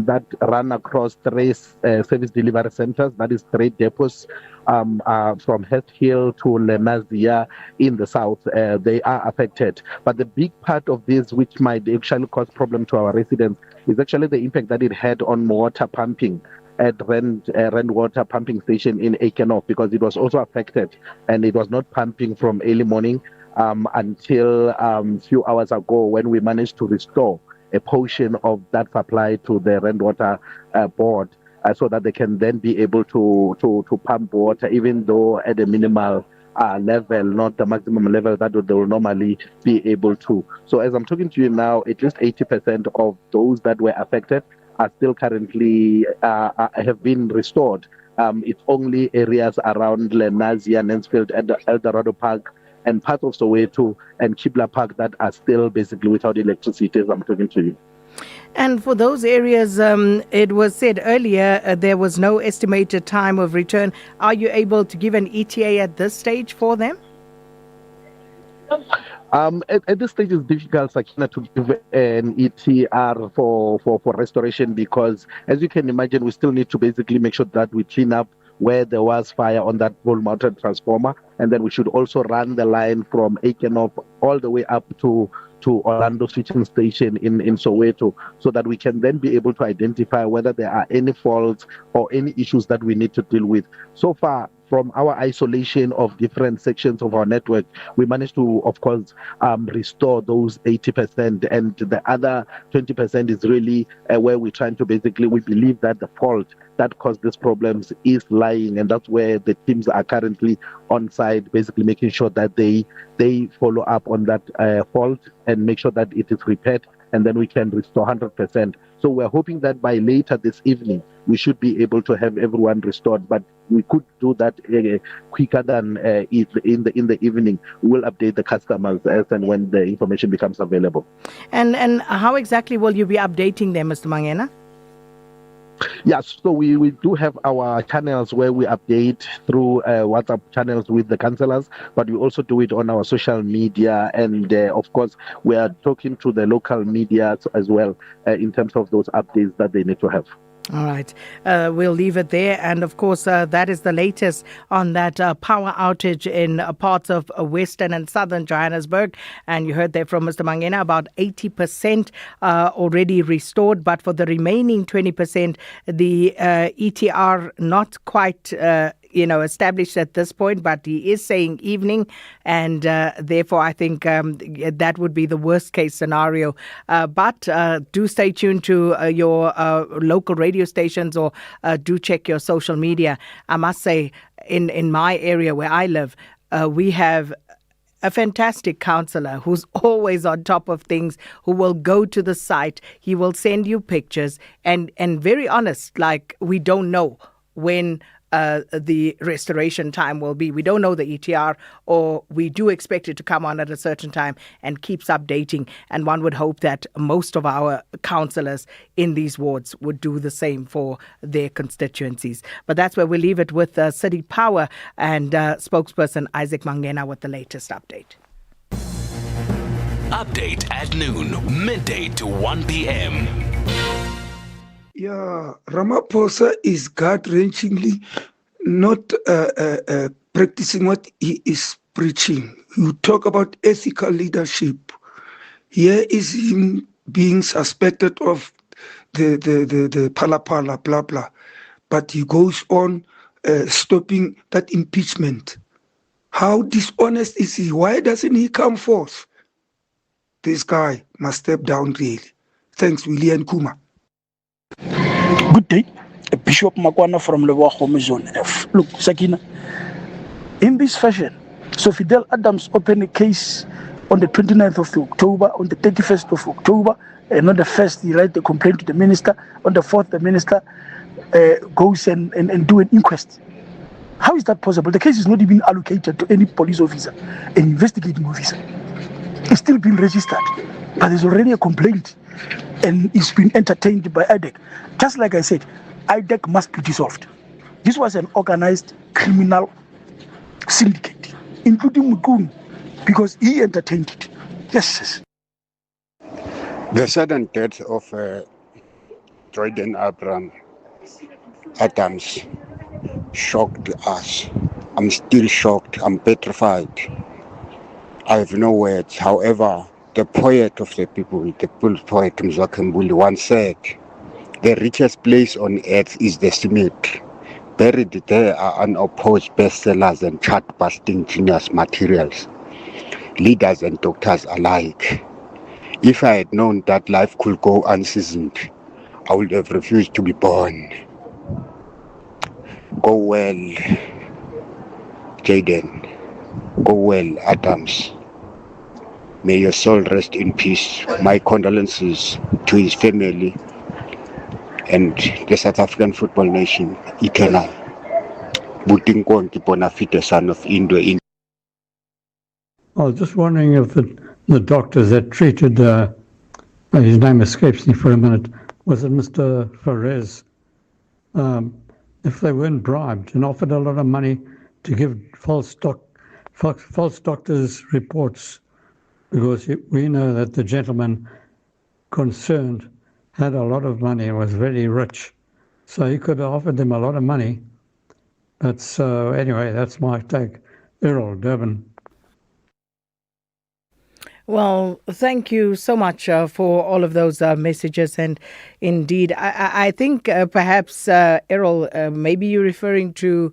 that run across 3 service delivery centers, that is 3 depots from Hest Hill to Lemazia in the south. They are affected. But the big part of this, which might actually cause problem to our residents, is actually the impact that it had on water pumping at Rand Water Pumping Station in Aikenof, because it was also affected and it was not pumping from early morning until few hours ago, when we managed to restore a portion of that supply to the Rand Water Board, so that they can then be able to pump water, even though at a minimal level, not the maximum level that they will normally be able to. So as I'm talking to you now, at least 80% of those that were affected are still currently have been restored. It's only areas around Lenasia, Mansfield, and El Dorado Park, and parts of Soweto and Kibla Park that are still basically without electricity as I'm talking to you.
And for those areas, it was said earlier there was no estimated time of return. Are you able to give an ETA at this stage for them?
At this stage, it's difficult, Sakina, to give an ETR for restoration, because, as you can imagine, we still need to basically make sure that we clean up where there was fire on that pole-mounted transformer, and then we should also run the line from Aikenof all the way up to Orlando Switching Station in Soweto, so that we can then be able to identify whether there are any faults or any issues that we need to deal with. So far, from our isolation of different sections of our network, we managed to, of course, restore those 80%, and the other 20% is really where we're trying to basically, we believe that the fault that caused these problems is lying, and that's where the teams are currently on site, basically making sure that they follow up on that fault and make sure that it is repaired, and then we can restore 100%. So we're hoping that by later this evening, we should be able to have everyone restored, but we could do that quicker than in the evening. We will update the customers as and when the information becomes available.
And how exactly will you be updating them, Mr. Mangena?
Yes, so we do have our channels where we update through WhatsApp channels with the councillors, but we also do it on our social media, and of course we are talking to the local media as well in terms of those updates that they need to have.
All right. We'll leave it there. And of course, that is the latest on that power outage in parts of western and southern Johannesburg. And you heard there from Mr. Mangena, about 80% already restored. But for the remaining 20%, the ETR not quite established at this point, but he is saying evening, and therefore I think that would be the worst case scenario. But do stay tuned to your local radio stations, or do check your social media. I must say, in my area where I live, we have a fantastic counsellor who's always on top of things, who will go to the site. He will send you pictures, and very honest, like, we don't know when the restoration time will be. We don't know the ETR, or we do expect it to come on at a certain time, and keeps updating. And one would hope that most of our councillors in these wards would do the same for their constituencies. But that's where we leave it with City Power and spokesperson Isaac Mangena with the latest update.
Update at noon, midday to 1 p.m.
Yeah, Ramaphosa is gut-wrenchingly not practicing what he is preaching. You talk about ethical leadership. Here is him being suspected of the pala, blah, blah. But he goes on stopping that impeachment. How dishonest is he? Why doesn't he come forth? This guy must step down really. Thanks, William Kuma.
Good day, Bishop Makwana from Leboa Zone F. Look, Sakina, in this fashion, so Fidel Adams opened a case on the 29th of October, on the 31st of October, and on the 1st he write the complaint to the minister, on the 4th the minister goes and do an inquest. How is that possible? The case is not even allocated to any police officer, an investigating officer. It's still being registered, but there's already a complaint, and it's been entertained by IDEC. Just like I said, IDEC must be dissolved. This was an organized criminal syndicate, including Mukun, because he entertained it. Yes.
The sudden death of Jordan Adams shocked us. I'm still shocked. I'm petrified. I have no words. However, the poet of the people, the poet Mzwakhe once said, the richest place on earth is the cemetery. Buried there are unopposed bestsellers and chart-busting genius materials, leaders and doctors alike. If I had known that life could go unseasoned, I would have refused to be born. Go well, Jaden. Go well, Adams. May your soul rest in peace. My condolences to his family and the South African football nation, eternal. Butinkonti Bonafide, son of Indo.
I was just wondering if the doctors that treated, his name escapes me for a minute, was it Mr. Perez? If they weren't bribed and offered a lot of money to give false doctors' reports, because we know that the gentleman concerned had a lot of money and was very rich, so he could have offered them a lot of money. But so anyway, that's my take. Errol, Durban.
Well, thank you so much for all of those messages. And indeed, I think perhaps, Errol, maybe you're referring to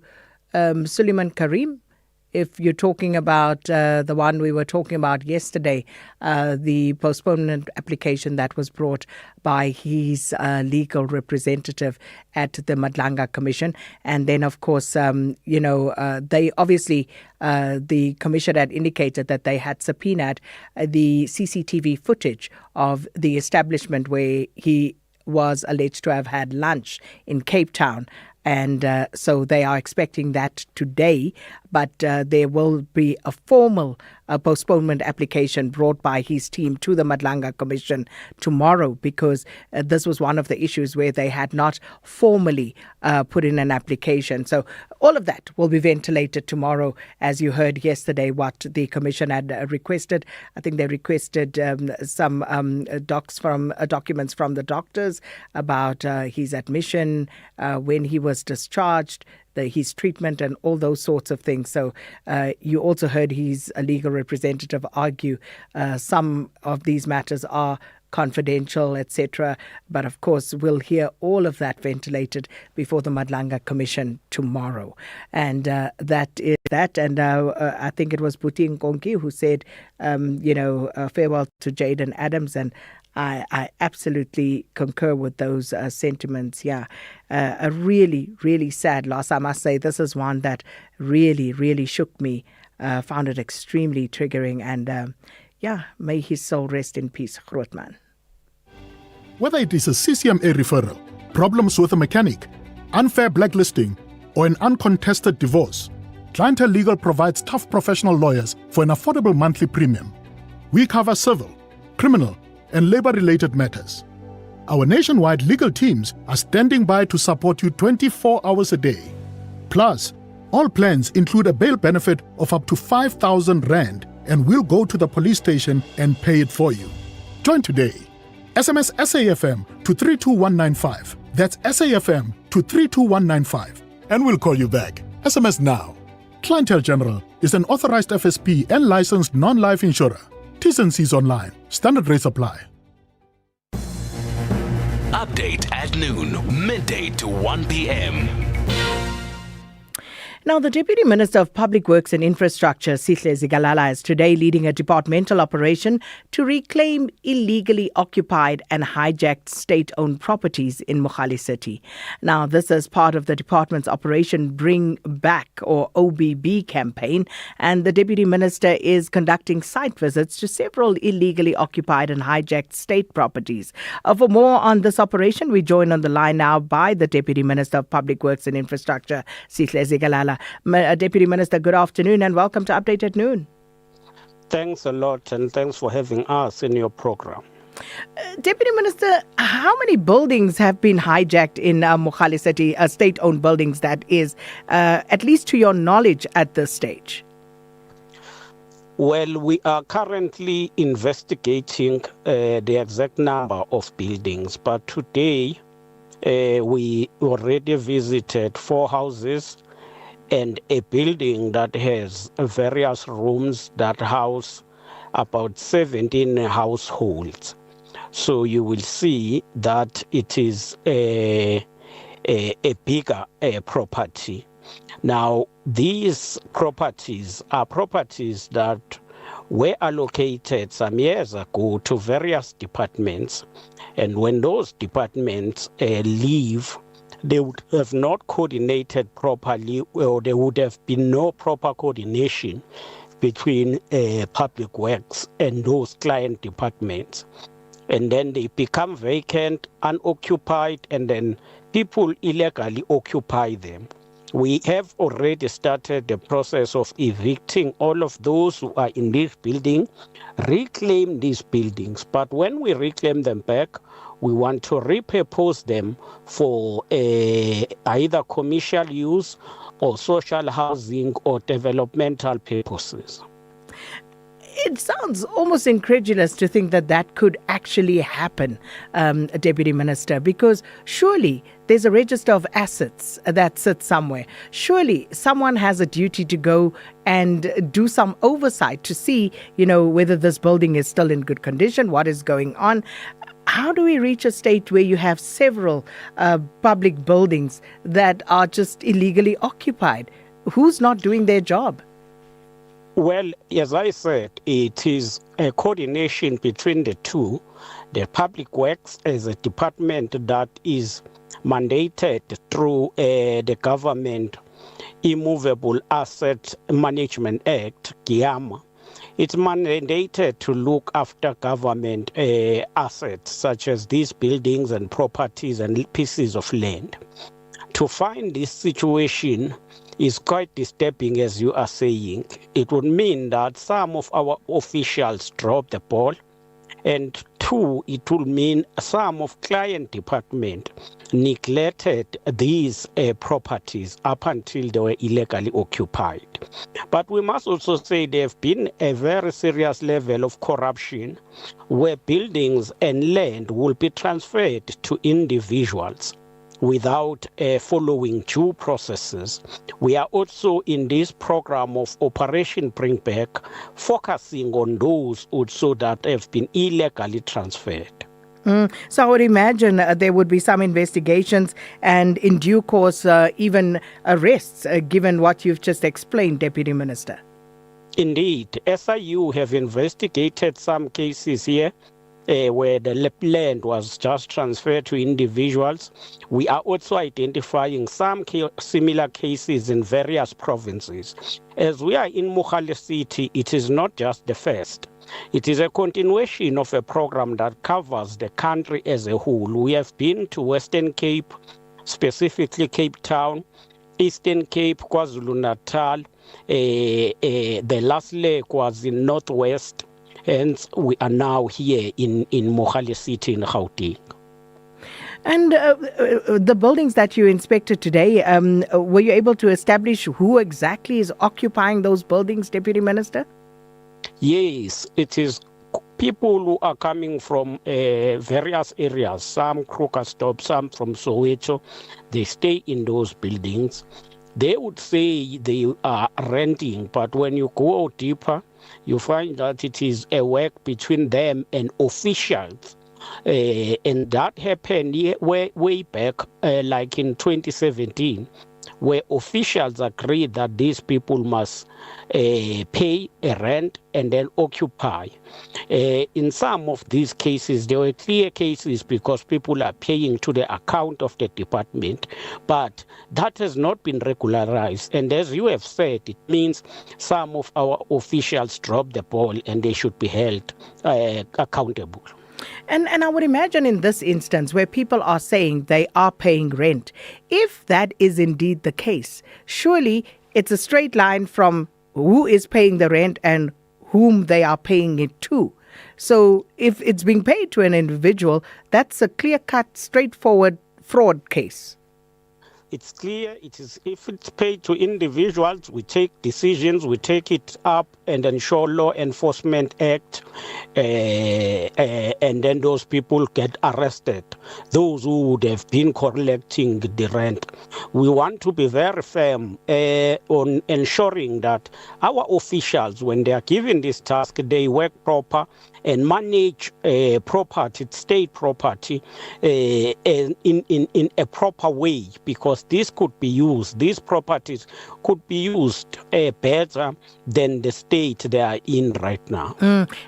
Suleiman Karim. If you're talking about the one we were talking about yesterday, the postponement application that was brought by his legal representative at the Madlanga Commission. And then, of course, they obviously, the commission had indicated that they had subpoenaed the CCTV footage of the establishment where he was alleged to have had lunch in Cape Town. And so they are expecting that today, but there will be a formal postponement application brought by his team to the Madlanga Commission tomorrow, because this was one of the issues where they had not formally put in an application. So all of that will be ventilated tomorrow, as you heard yesterday what the Commission had requested. I think they requested some documents from the doctors about his admission, when he was discharged, his treatment and all those sorts of things. So you also heard his legal representative argue some of these matters are confidential, etc. But of course, we'll hear all of that ventilated before the Madlanga Commission tomorrow. And that is that. And I think it was Buti Nkonki who said, farewell to Jaden Adams. And I absolutely concur with those sentiments. Yeah, a really, really sad loss. I must say, this is one that really, really shook me. Found it extremely triggering. And may his soul rest in peace, Grootman.
Whether it is a CCMA referral, problems with a mechanic, unfair blacklisting, or an uncontested divorce, Clientele Legal provides tough professional lawyers for an affordable monthly premium. We cover civil, criminal, and labor-related matters. Our nationwide legal teams are standing by to support you 24 hours a day. Plus, all plans include a bail benefit of up to 5,000 Rand, and we'll go to the police station and pay it for you. Join today. SMS SAFM to 32195. That's SAFM to 32195. And we'll call you back. SMS now. Clientele General is an authorized FSP and licensed non-life insurer. T's and C's online. Standard rates apply.
Update at noon, midday to 1 p.m.
Now, the Deputy Minister of Public Works and Infrastructure, Sihle Zikalala, is today leading a departmental operation to reclaim illegally occupied and hijacked state-owned properties in Mogale City. Now, this is part of the department's Operation Bring Back, or OBB, campaign, and the Deputy Minister is conducting site visits to several illegally occupied and hijacked state properties. For more on this operation, we join on the line now by the Deputy Minister of Public Works and Infrastructure, Sihle Zikalala. Deputy Minister, good afternoon and welcome to Update at Noon.
Thanks a lot and thanks for having us in your program.
Deputy Minister, how many buildings have been hijacked in Mogale City, state-owned buildings that is, at least to your knowledge at this stage?
Well, we are currently investigating the exact number of buildings, but today we already visited 4 houses and a building that has various rooms that house about 17 households. So you will see that it is a bigger property. Now, these properties are properties that were allocated some years ago to various departments. And when those departments leave, they would have not coordinated properly, or there would have been no proper coordination between public works and those client departments. And then they become vacant, unoccupied, and then people illegally occupy them. We have already started the process of evicting all of those who are in this building, reclaim these buildings. But when we reclaim them back, we want to repurpose them for either commercial use or social housing or developmental purposes.
It sounds almost incredulous to think that that could actually happen, Deputy Minister, because surely there's a register of assets that sits somewhere. Surely someone has a duty to go and do some oversight to see, whether this building is still in good condition, what is going on. How do we reach a state where you have several public buildings that are just illegally occupied? Who's not doing their job?
Well, as I said, it is a coordination between the two. The Public Works as a department that is mandated through the Government Immovable Asset Management Act, GIAMA. It's mandated to look after government assets such as these buildings and properties and pieces of land. To find this situation is quite disturbing, as you are saying. It would mean that some of our officials dropped the ball, and two, it will mean some of client department neglected these properties up until they were illegally occupied. But we must also say there have been a very serious level of corruption where buildings and land will be transferred to individuals without following due processes. We are also in this program of Operation Bring Back focusing on those also that have been illegally transferred.
So I would imagine there would be some investigations and in due course even arrests, given what you've just explained, Deputy Minister.
Indeed, SIU have investigated some cases here where the land was just transferred to individuals. We are also identifying some similar cases in various provinces. As we are in Mogale City, it is not just the first. It is a continuation of a program that covers the country as a whole. We have been to Western Cape, specifically Cape Town, Eastern Cape, KwaZulu-Natal. The last leg was in Northwest. Hence, we are now here in Mogale City in Gauteng.
And the buildings that you inspected today, were you able to establish who exactly is occupying those buildings, Deputy Minister?
Yes, it is people who are coming from various areas, some Krugersdorp, some from Soweto. They stay in those buildings. They would say they are renting, but when you go deeper, you find that it is a work between them and officials. And that happened way back, like in 2017, where officials agreed that these people must pay a rent and then occupy. In some of these cases, there were clear cases because people are paying to the account of the department, but that has not been regularized. And as you have said, it means some of our officials dropped the ball and they should be held accountable.
And I would imagine in this instance where people are saying they are paying rent, if that is indeed the case, surely it's a straight line from who is paying the rent and whom they are paying it to. So if it's being paid to an individual, that's a clear-cut, straightforward fraud case.
it's clear. It is, if it's paid to individuals, we take decisions, we take it up and ensure law enforcement act, and then those people get arrested, those who would have been collecting the rent. We want to be very firm on ensuring that our officials, when they are given this task, they work proper and manage property, state property, in a proper way, because this could be used, these properties could be used better than the state they are in right now.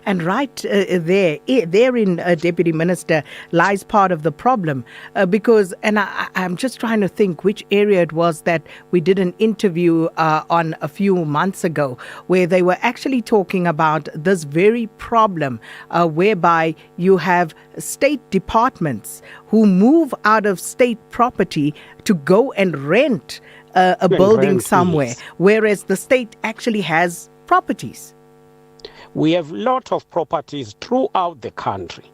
And right therein, Deputy Minister, lies part of the problem, because, and I'm just trying to think which area it was that we did an interview on a few months ago, where they were actually talking about this very problem, whereby you have state departments who move out of state property to go and rent a building somewhere, whereas the state actually has properties.
We have a lot of properties throughout the country.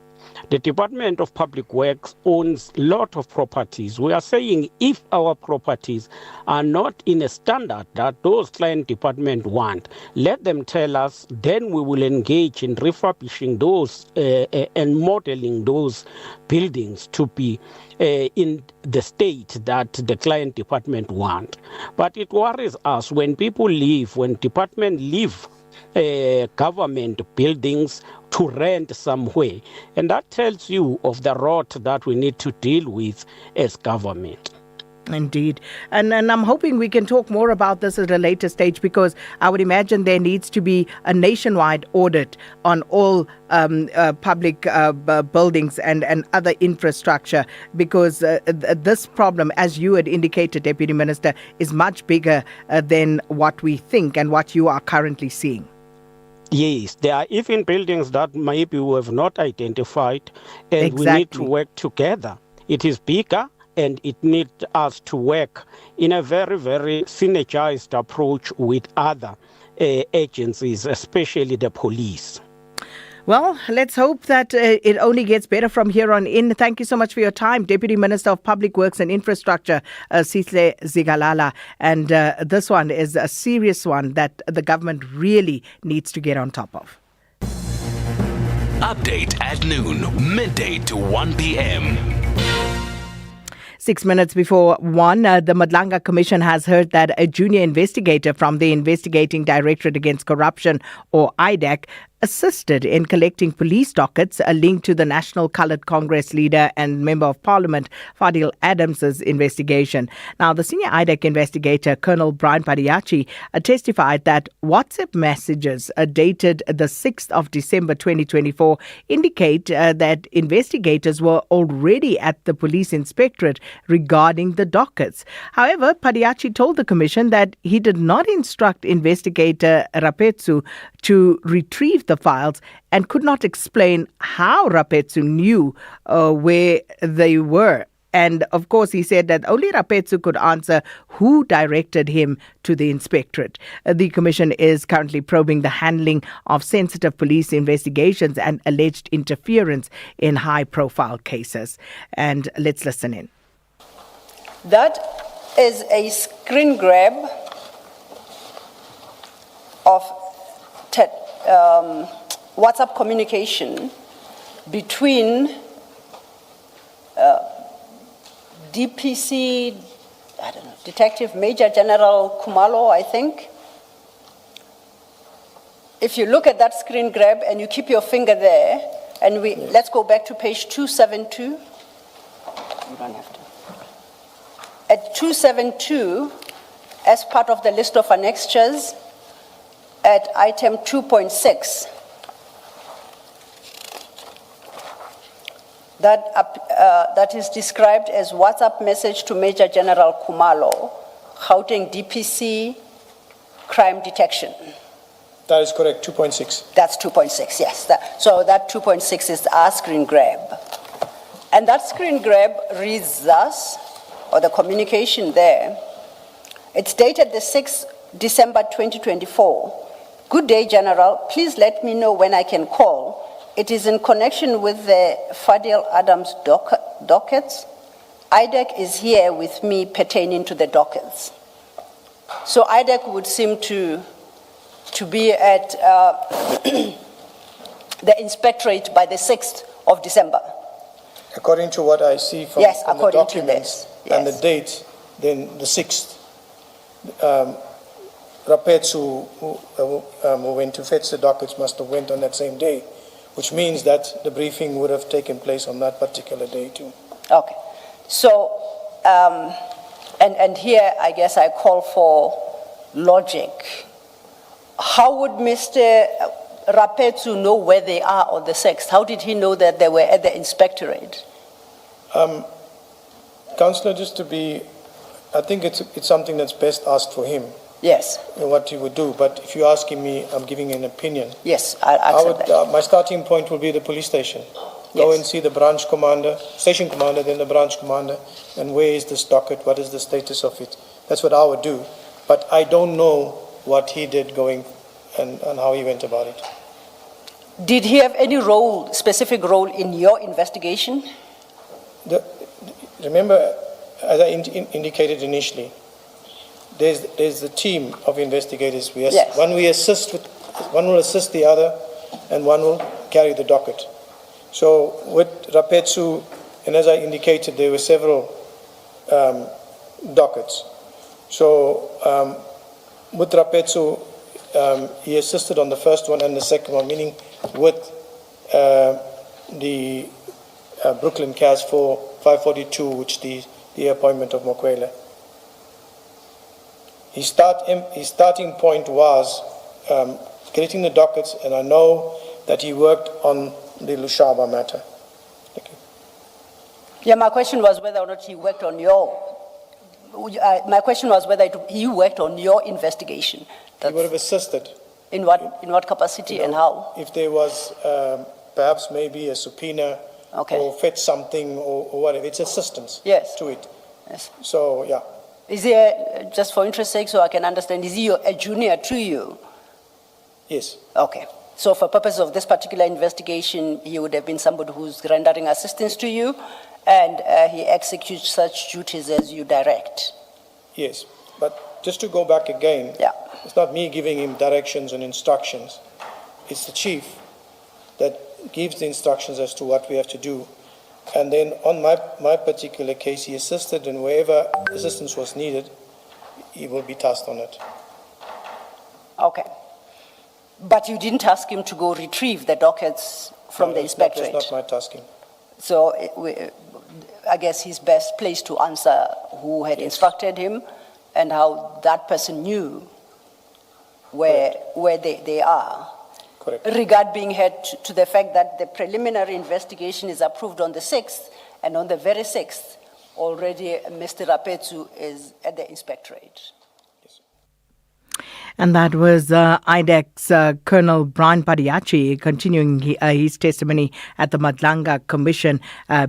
The Department of Public Works owns a lot of properties. We are saying if our properties are not in a standard that those client department want, let them tell us, then we will engage in refurbishing those and modeling those buildings to be in the state that the client department want. But it worries us when people leave, when department leave government buildings to rent somewhere. And that tells you of the rot that we need to deal with as government.
Indeed. And I'm hoping we can talk more about this at a later stage, because I would imagine there needs to be a nationwide audit on all public buildings and other infrastructure, because this problem, as you had indicated, Deputy Minister, is much bigger than what we think and what you are currently seeing.
Yes, there are even buildings that maybe we have not identified, and we need to work together. It is bigger, and it needs us to work in a very, very synergized approach with other agencies, especially the police.
Well, let's hope that it only gets better from here on in. Thank you so much for your time, Deputy Minister of Public Works and Infrastructure, Sihle Zigalala. And this one is a serious one that the government really needs to get on top of.
Update at noon, midday to 1 p.m.
6 minutes before 1, the Madlanga Commission has heard that a junior investigator from the Investigating Directorate Against Corruption, or IDAC, assisted in collecting police dockets linked to the National Coloured Congress leader and Member of Parliament Fadil Adams's investigation. Now, the senior IDAC investigator, Colonel Brian Padiachi, testified that WhatsApp messages dated the 6th of December 2024 indicate that investigators were already at the police inspectorate regarding the dockets. However, Padiachi told the Commission that he did not instruct investigator Rapetsu to retrieve the files and could not explain how Rapetsu knew where they were. And of course, he said that only Rapetsu could answer who directed him to the inspectorate. The Commission is currently probing the handling of sensitive police investigations and alleged interference in high-profile cases. And let's listen in.
That is a screen grab of WhatsApp communication between DPC, Detective Major General Kumalo, I think. If you look at that screen grab and you keep your finger there, and let's go back to page 272. You don't have to. At 272, as part of the list of annexures, at item 2.6, that is described as WhatsApp message to Major General Kumalo, Gauteng DPC, crime detection.
That is correct, 2.6.
That's 2.6, yes. So that 2.6 is our screen grab. And that screen grab reads thus, or the communication there, it's dated the 6th December 2024. Good day, General. Please let me know when I can call. It is in connection with the Fadil Adams dockets. IDEC is here with me pertaining to the dockets. So IDEC would seem to be at the inspectorate by the 6th of December.
According to what I see from,
Yes,
from the
according to
documents
this,
and the
yes.
date, then the 6th, Rapetsu, who went to fetch the dockets, must have went on that same day, which means that the briefing would have taken place on that particular day too.
Okay. So, and here I guess I call for logic. How would Mr. Rapetsu know where they are on the 6th? How did he know that they were at the inspectorate?
Councillor, just to be, I think it's something that's best asked for him.
Yes.
What he would do. But if you're asking me, I'm giving an opinion.
Yes, I would.
My starting point will be the police station. Go and see the branch commander, station commander, then the branch commander, and where is this docket? What is the status of it? That's what I would do. But I don't know what he did going and how he went about it.
Did he have any role, specific role in your investigation?
Remember, as I indicated initially, there's a team of investigators.
Yes.
One will assist the other, and one will carry the docket. So with Rapetsu, and as I indicated, there were several dockets. So with Rapetsu, he assisted on the first one and the second one, meaning with the Brooklyn CAS for 542, which the appointment of Mokwele. His starting point was getting the dockets, and I know that he worked on the Lushaba matter. Thank you.
Yeah, my question was whether or not he worked on your. My question was whether he worked on your investigation.
He would have assisted.
In what capacity and how?
If there was perhaps maybe a subpoena or fetch something or whatever, it's assistance to it.
Yes.
So yeah.
Is he, just for interest's sake, so I can understand, is he a junior to you?
Yes.
Okay. So for purpose of this particular investigation, he would have been somebody who's rendering assistance to you, and he executes such duties as you direct.
Yes. But just to go back again, it's not me giving him directions and instructions. It's the chief that gives the instructions as to what we have to do. And then on my particular case, he assisted, and wherever assistance was needed, he will be tasked on it.
Okay. But you didn't ask him to go retrieve the dockets from the inspectorate?
That was not my tasking.
So I guess he's best placed to answer who had instructed him and how that person knew where they are.
Correct.
Regard being had to the fact that the preliminary investigation is approved on the 6th, and on the very 6th, already Mr. Rapetsu is at the inspectorate.
And that was IDEC's Colonel Brian Padiachi continuing his testimony at the Madlanga Commission,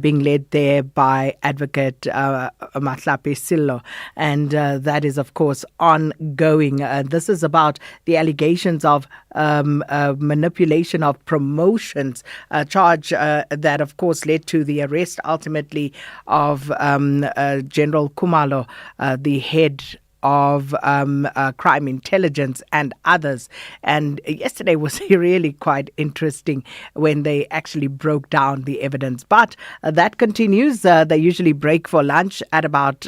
being led there by Advocate Matlapi Sillo. And that is, of course, ongoing. This is about the allegations of manipulation of promotions, a charge that, of course, led to the arrest ultimately of General Kumalo, the head of crime intelligence and others. And yesterday was really quite interesting when they actually broke down the evidence. But that continues. They usually break for lunch at about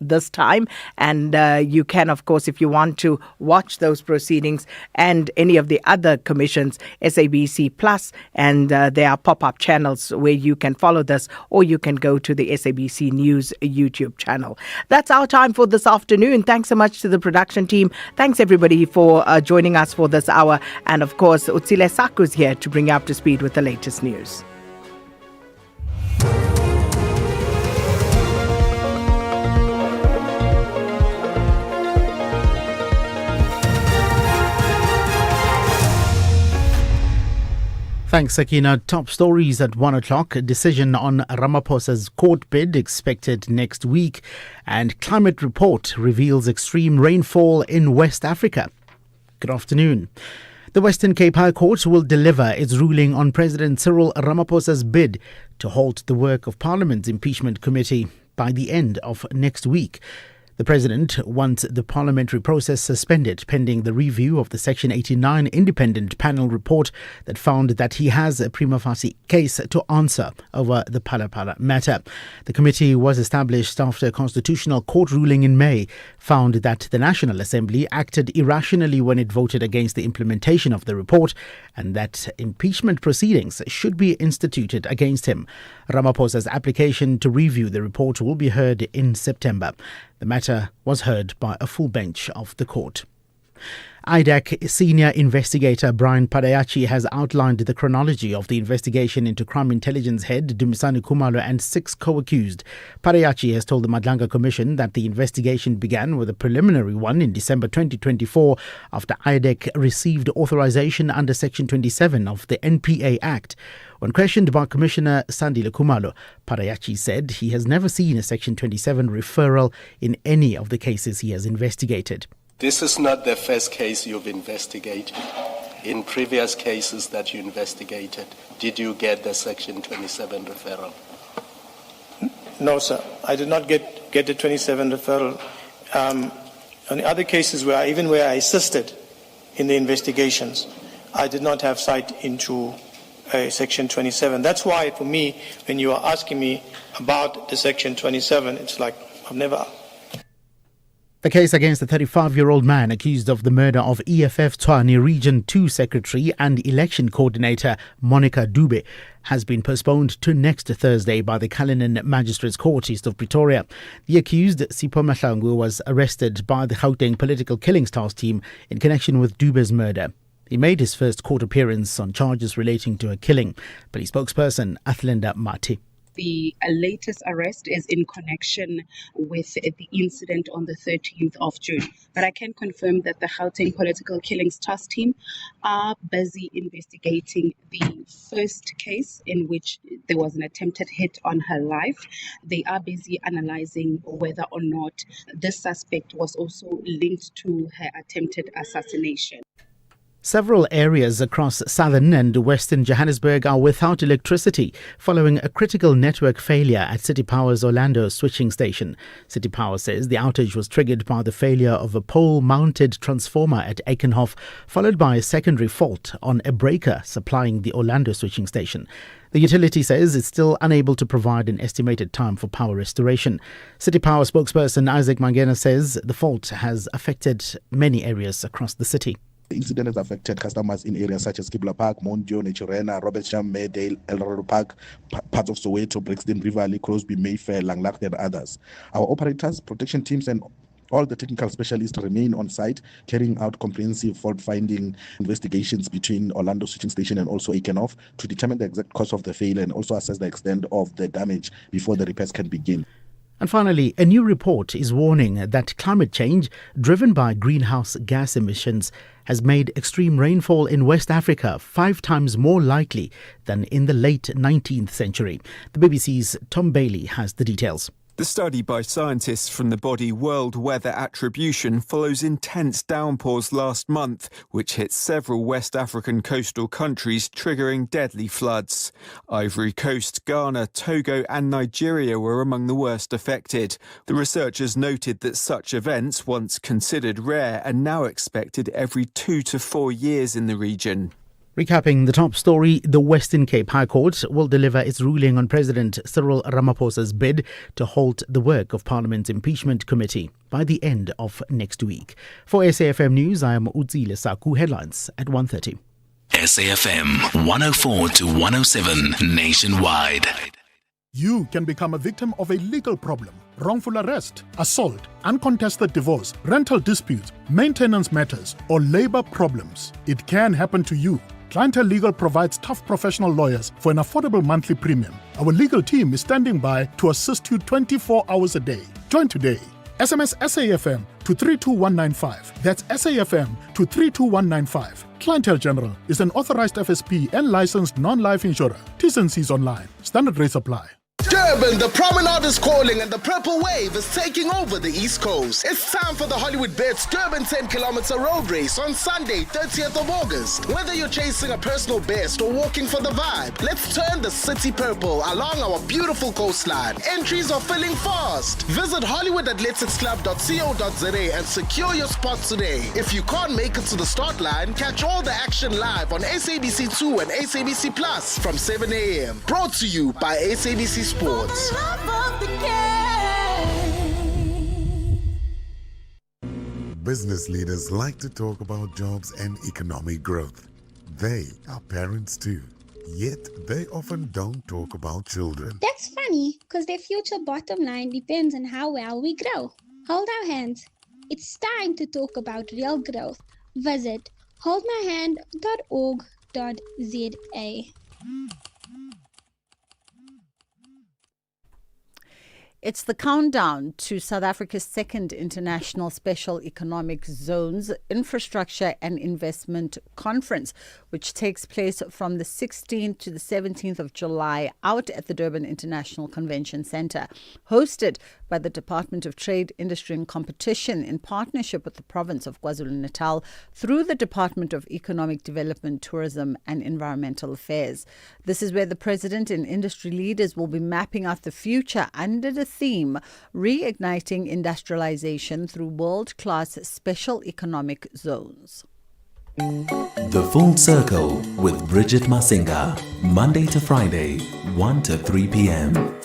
this time. And you can, of course, if you want to watch those proceedings and any of the other commissions, SABC Plus, and there are pop-up channels where you can follow this, or you can go to the SABC News YouTube channel. That's our time for this afternoon. Thanks so much to the production team. Thanks everybody for joining us for this hour. And of course, Utsile Saku's here to bring you up to speed with the latest news.
Thanks, Sakina. Top stories at 1 o'clock. A decision on Ramaphosa's court bid expected next week. And climate report reveals extreme rainfall in West Africa. Good afternoon. The Western Cape High Court will deliver its ruling on President Cyril Ramaphosa's bid to halt the work of Parliament's impeachment committee. by the end of next week. The President wants the parliamentary process suspended pending the review of the Section 89 independent panel report that found that he has a prima facie case to answer over the Phala matter. The committee was established after a constitutional court ruling in May found that the National Assembly acted irrationally when it voted against the implementation of the report and that impeachment proceedings should be instituted against him. Ramaphosa's application to review the report will be heard in September. The matter was heard by a full bench of the court. IDAC senior investigator Brian Padayachi has outlined the chronology of the investigation into crime intelligence head Dumisani Khumalo and 6 co-accused. Padayachi has told the Madlanga Commission that the investigation began with a preliminary one in December 2024 after IDAC received authorization under Section 27 of the NPA Act. When questioned by Commissioner Sandile Khumalo, Padayachi said he has never seen a Section 27 referral in any of the cases he has investigated.
This is not the first case you've investigated. In previous cases that you investigated, did you get the Section 27 referral?
No, sir. I did not get the 27 referral. On the other cases where I assisted in the investigations, I did not have sight into Section 27. That's why, for me, when you are asking me about the Section 27, it's like I've never...
The case against the 35-year-old man accused of the murder of EFF Tshwane Region 2 Secretary and Election Coordinator Monica Dube has been postponed to next Thursday by the Cullinan Magistrates Court east of Pretoria. The accused, Sipho Mahlangu, was arrested by the Gauteng Political Killings Task Team in connection with Dube's murder. He made his first court appearance on charges relating to a killing. Police spokesperson Athlenda Mati.
The latest arrest is in connection with the incident on the 13th of June. But I can confirm that the Gauteng Political Killings Task Team are busy investigating the first case in which there was an attempted hit on her life. They are busy analyzing whether or not this suspect was also linked to her attempted assassination.
Several areas across southern and western Johannesburg are without electricity following a critical network failure at City Power's Orlando switching station. City Power says the outage was triggered by the failure of a pole-mounted transformer at Aikenhof, followed by a secondary fault on a breaker supplying the Orlando switching station. The utility says it's still unable to provide an estimated time for power restoration. City Power spokesperson Isaac Mangena says the fault has affected many areas across the city.
The incident has affected customers in areas such as Kibla Park, Mondio, Nechirena, Robertsham, Maydale, Elrado Park, parts of Soweto, Brixton, Rivali, Crosby, Mayfair, Langlaagte and others. Our operators, protection teams and all the technical specialists remain on site, carrying out comprehensive fault-finding investigations between Orlando Switching Station and also Aikenhof to determine the exact cause of the failure and also assess the extent of the damage before the repairs can begin.
And finally, a new report is warning that climate change, driven by greenhouse gas emissions, has made extreme rainfall in West Africa 5 times more likely than in the late 19th century. The BBC's Tom Bailey has the details.
The study by scientists from the body World Weather Attribution follows intense downpours last month, which hit several West African coastal countries, triggering deadly floods. Ivory Coast, Ghana, Togo and Nigeria were among the worst affected. The researchers noted that such events, once considered rare, are now expected every 2 to 4 years in the region.
Recapping the top story, the Western Cape High Court will deliver its ruling on President Cyril Ramaphosa's bid to halt the work of Parliament's impeachment committee by the end of next week. For SAFM News, I am Utsile Saku. Headlines at 1:30.
SAFM 104 to 107 nationwide.
You can become a victim of a legal problem: wrongful arrest, assault, uncontested divorce, rental disputes, maintenance matters, or labor problems. It can happen to you. Clientele Legal provides tough professional lawyers for an affordable monthly premium. Our legal team is standing by to assist you 24 hours a day. Join today. SMS SAFM to 32195. That's SAFM to 32195. Clientele General is an authorized FSP and licensed non-life insurer. T's and C's online. Standard rates apply.
Durban, the promenade is calling and the purple wave is taking over the East Coast. It's time for the Hollywood Bets Durban 10-kilometer road race on Sunday, 30th of August. Whether you're chasing a personal best or walking for the vibe, let's turn the city purple along our beautiful coastline. Entries are filling fast. Visit hollywoodathleticsclub.co.za and secure your spot today. If you can't make it to the start line, catch all the action live on SABC2 and SABC Plus from 7 a.m. Brought to you by SABC Sports.
Business leaders like to talk about jobs and economic growth. They are parents too, yet they often don't talk about children.
That's funny, because their future bottom line depends on how well we grow. Hold our hands. It's time to talk about real growth. Visit holdmyhand.org.za.
It's the countdown to South Africa's second International Special Economic Zones Infrastructure and Investment Conference, which takes place from the 16th to the 17th of July out at the Durban International Convention Centre. Hosted by the Department of Trade, Industry and Competition in partnership with the province of KwaZulu-Natal through the Department of Economic Development, Tourism and Environmental Affairs. This is where the President and industry leaders will be mapping out the future under the theme Reigniting Industrialization through World-Class Special Economic Zones.
The Full Circle with Bridget Masinga, Monday to Friday, 1 to 3 p.m.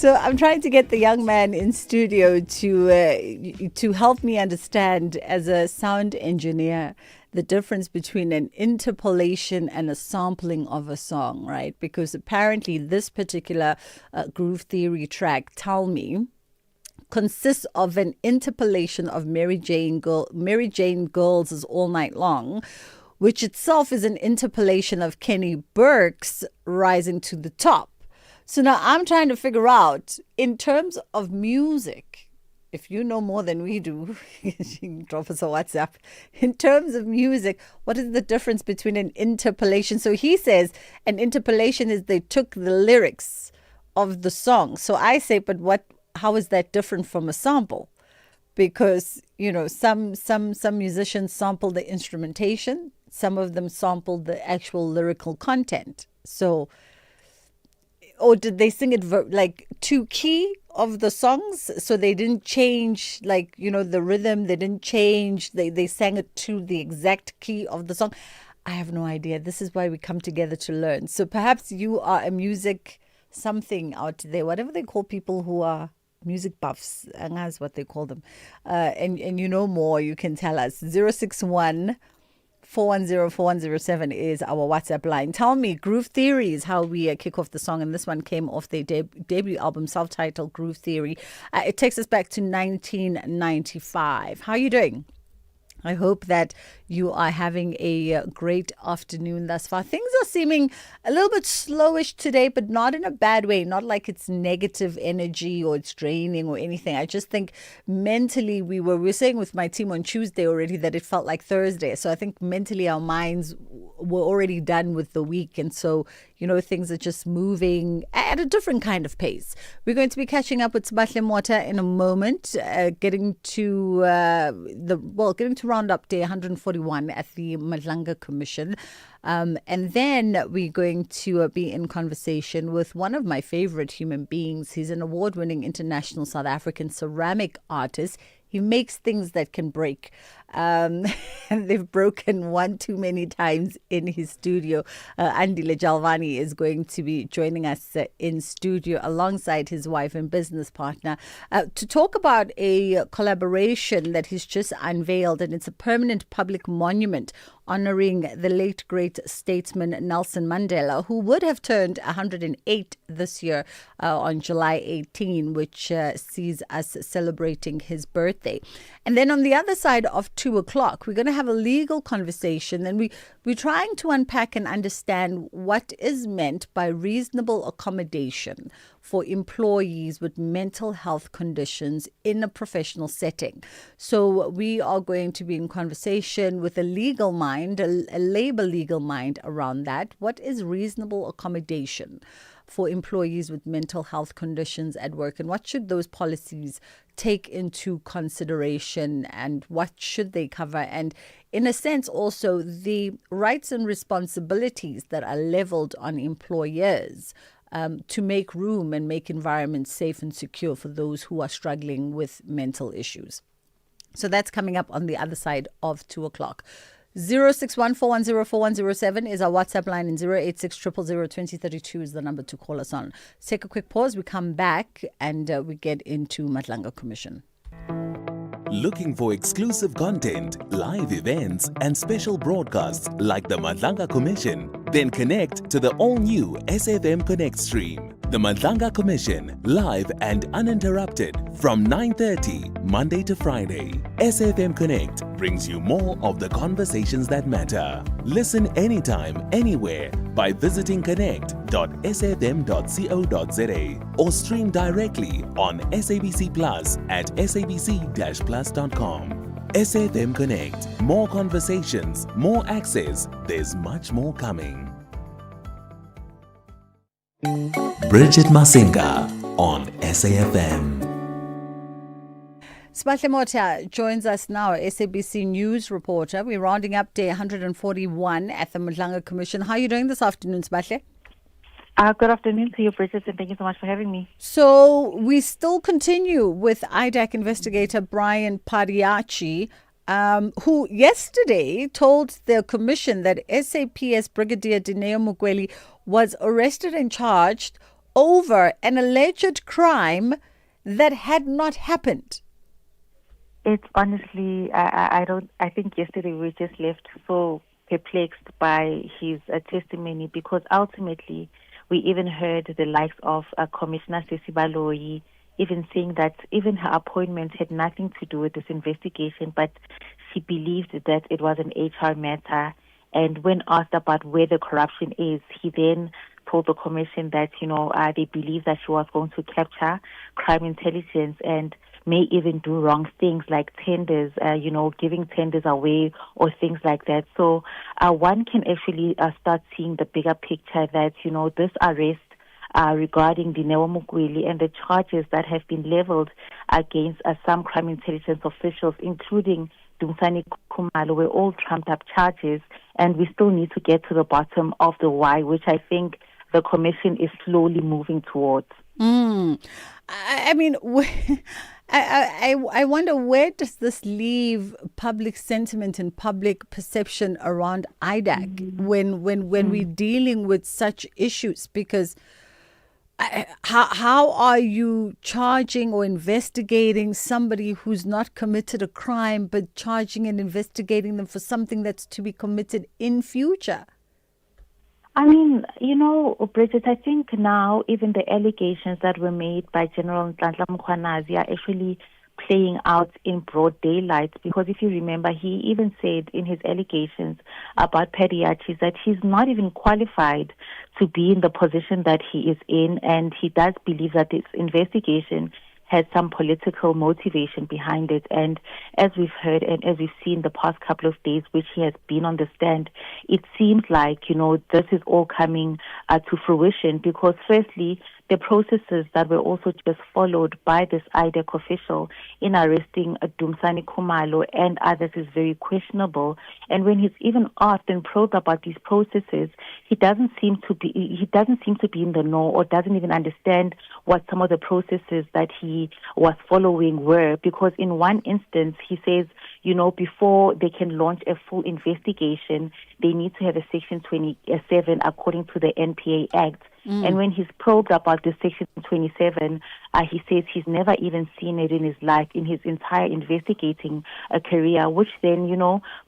So I'm trying to get the young man in studio to help me understand, as a sound engineer, the difference between an interpolation and a sampling of a song, right? Because apparently this particular groove theory track, Tell Me, consists of an interpolation of Mary Jane Girls' All Night Long, which itself is an interpolation of Kenny Burke's Rising to the Top. So now I'm trying to figure out, in terms of music, if you know more than we do, you can drop us a WhatsApp. In terms of music, what is the difference between an interpolation? So he says an interpolation is they took the lyrics of the song. So I say, but how is that different from a sample? Because, some musicians sample the instrumentation, some of them sample the actual lyrical content. So, or did they sing it like to key of the songs? So they didn't change, the rhythm, they didn't change. They sang it to the exact key of the song. I have no idea. This is why we come together to learn. So perhaps you are a music something out there, whatever they call people who are music buffs, and that's what they call them. And you know more, you can tell us. 061 410 4107 is our WhatsApp line. Tell me, Groove Theory is how we kick off the song, and this one came off their debut album, self-titled Groove Theory. It takes us back to 1995. How are you doing? I hope that you are having a great afternoon thus far. Things are seeming a little bit slowish today, but not in a bad way. Not like it's negative energy or it's draining or anything. I just think mentally we were saying with my team on Tuesday already that it felt like Thursday. So I think mentally our minds were already done with the week. And so, things are just moving at a different kind of pace. We're going to be catching up with Sibahle Mota in a moment, getting to round up day 141 at the Madlanga Commission. And then we're going to be in conversation with one of my favorite human beings. He's an award-winning international South African ceramic artist. He makes things that can break. And they've broken one too many times in his studio. Andile Jalvani is going to be joining us in studio alongside his wife and business partner to talk about a collaboration that he's just unveiled. And it's a permanent public monument honoring the late great statesman Nelson Mandela, who would have turned 108 this year on July 18, which sees us celebrating his birthday. And then on the other side of 2 o'clock, we're going to have a legal conversation, and we're trying to unpack and understand what is meant by reasonable accommodation for employees with mental health conditions in a professional setting. So we are going to be in conversation with a legal mind, a labor legal mind around that. What is reasonable accommodation for employees with mental health conditions at work, and what should those policies take into consideration, and what should they cover, and in a sense also the rights and responsibilities that are leveled on employers to make room and make environments safe and secure for those who are struggling with mental issues. So that's coming up on the other side of 2 o'clock. 06141041007 is our WhatsApp line, and 086002032 is the number to call us on. Let's take a quick pause. We come back and we get into Madlanga Commission.
Looking for exclusive content, live events, and special broadcasts like the Madlanga Commission? Then connect to the all-new SAfm Connect stream. The Madlanga Commission, live and uninterrupted from 9:30 Monday to Friday. SAfm Connect brings you more of the conversations that matter. Listen anytime, anywhere by visiting connect.safm.co.za or stream directly on SABC Plus at sabc-plus.com. SAfm Connect. More conversations, more access. There's much more coming.
Bridget Masinga on SAfm.
Sibahle Mota joins us now, SABC News reporter. We're rounding up day 141 at the Madlanga Commission. How are you doing this afternoon, Sibahle?
Good afternoon to you, Bridget, and thank you so much for having me.
So we still continue with IDAC investigator Brian Padiachi, who yesterday told the commission that SAPS Brigadier Dineo Mukweli was arrested and charged over an alleged crime that had not happened?
It's honestly, I think yesterday we just left so perplexed by his testimony, because ultimately we even heard the likes of Commissioner Sisi Baloyi even saying that even her appointment had nothing to do with this investigation, but she believed that it was an HR matter. And when asked about where the corruption is, he then told the commission that, they believe that she was going to capture crime intelligence and may even do wrong things like tenders, giving tenders away or things like that. So one can actually start seeing the bigger picture that, this arrest regarding Dineo Mukweli and the charges that have been leveled against some crime intelligence officials, including Dumsani Khumalo, were all trumped up charges, and we still need to get to the bottom of the why, which I think the commission is slowly moving towards.
I mean, I wonder, where does this leave public sentiment and public perception around IDAC when we're dealing with such issues? Because how are you charging or investigating somebody who's not committed a crime, but charging and investigating them for something that's to be committed in future?
I mean, Bridget, I think now even the allegations that were made by General Nhlanhla Mkhwanazi are actually playing out in broad daylight, because if you remember, he even said in his allegations about pediatrics that he's not even qualified to be in the position that he is in, and he does believe that this investigation has some political motivation behind it. And as we've heard and as we've seen the past couple of days, which he has been on the stand, it seems like, this is all coming to fruition, because firstly, the processes that were also just followed by this IDEC official in arresting Dumsani Khumalo and others is very questionable. And when he's even asked and probed about these processes, he doesn't seem to be in the know, or doesn't even understand what some of the processes that he was following were. Because in one instance, he says, before they can launch a full investigation, they need to have a Section 27 according to the NPA Act. And when he's probed about the Section 27, he says he's never even seen it in his life, in his entire investigating career, which then,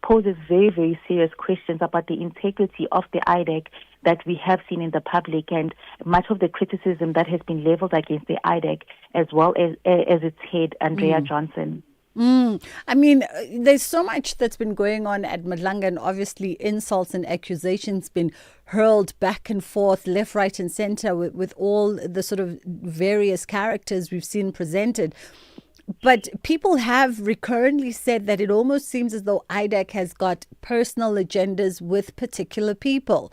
poses very, very serious questions about the integrity of the IDEC that we have seen in the public, and much of the criticism that has been leveled against the IDEC, as well as its head, Andrea Johnson.
I mean, there's so much that's been going on at Madlanga, and obviously insults and accusations been hurled back and forth, left, right and center with all the sort of various characters we've seen presented. But people have recurrently said that it almost seems as though IDEC has got personal agendas with particular people.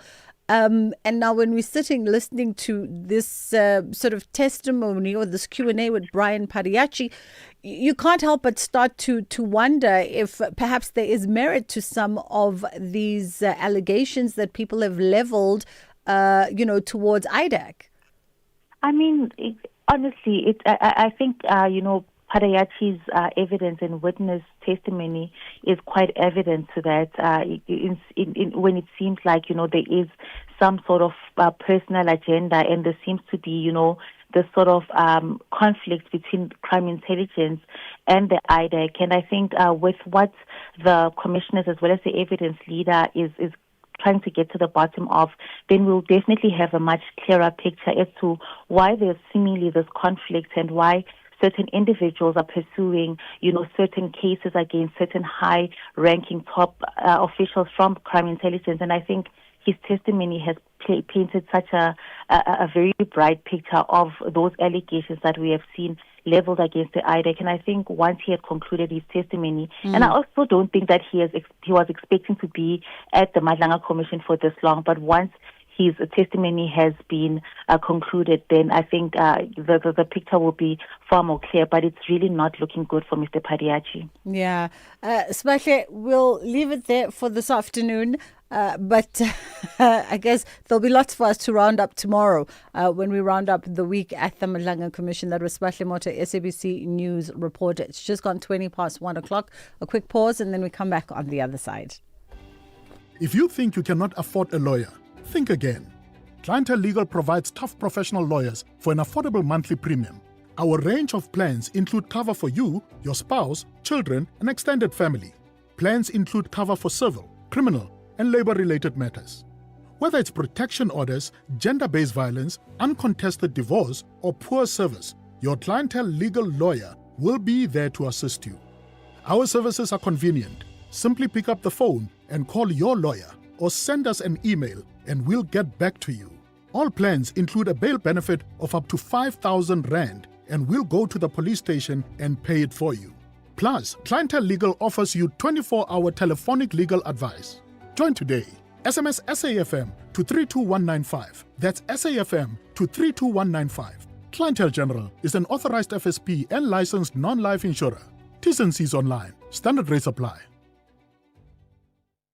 And now when we're sitting listening to this sort of testimony or this Q&A with Brian Pariachi, you can't help but start to wonder if perhaps there is merit to some of these allegations that people have leveled, towards IDAC.
I mean, honestly, I think, Padayachi's evidence and witness testimony is quite evident to that. When it seems like, there is some sort of personal agenda, and there seems to be, the sort of conflict between crime intelligence and the IDEC. And I think with what the commissioners as well as the evidence leader is trying to get to the bottom of, then we'll definitely have a much clearer picture as to why there's seemingly this conflict and why certain individuals are pursuing, certain cases against certain high-ranking top officials from crime intelligence. And I think his testimony has painted such a very bright picture of those allegations that we have seen leveled against the IDEC. And I think once he had concluded his testimony, and I also don't think that he was expecting to be at the Madlanga Commission for this long, but once his testimony has been concluded, then I think the picture will be far more clear, but it's really not looking good for Mr. Padiachi.
Yeah. Smahle, we'll leave it there for this afternoon. But I guess there'll be lots for us to round up tomorrow when we round up the week at the Madlanga Commission. That was Smahle Mota, SABC News reporter. It's just gone 1:20. A quick pause, and then we come back on the other side.
If you think you cannot afford a lawyer, think again. Clientele Legal provides tough professional lawyers for an affordable monthly premium. Our range of plans include cover for you, your spouse, children, and extended family. Plans include cover for civil, criminal, and labor-related matters. Whether it's protection orders, gender-based violence, uncontested divorce, or poor service, your Clientele Legal lawyer will be there to assist you. Our services are convenient. Simply pick up the phone and call your lawyer or send us an email and we'll get back to you. All plans include a bail benefit of up to 5,000 Rand and we'll go to the police station and pay it for you. Plus, Clientele Legal offers you 24-hour telephonic legal advice. Join today. SMS SAFM to 32195. That's SAFM to 32195. Clientele General is an authorized FSP and licensed non-life insurer. T's and C's online. Standard rates apply.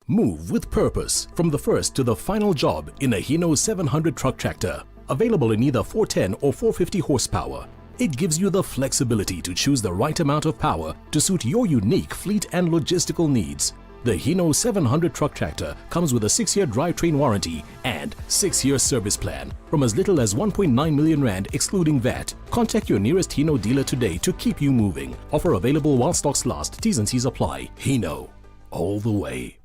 Move with purpose from the first to the final job in a Hino 700 truck tractor. Available in either 410 or 450 horsepower. It gives you the flexibility to choose the right amount of power to suit your unique fleet and logistical needs. The Hino 700 truck tractor comes with a 6-year drivetrain warranty and 6-year service plan from as little as 1.9 million Rand excluding VAT. Contact your nearest Hino dealer today to keep you moving. Offer available while stocks last. T's and C's apply. Hino, all the way.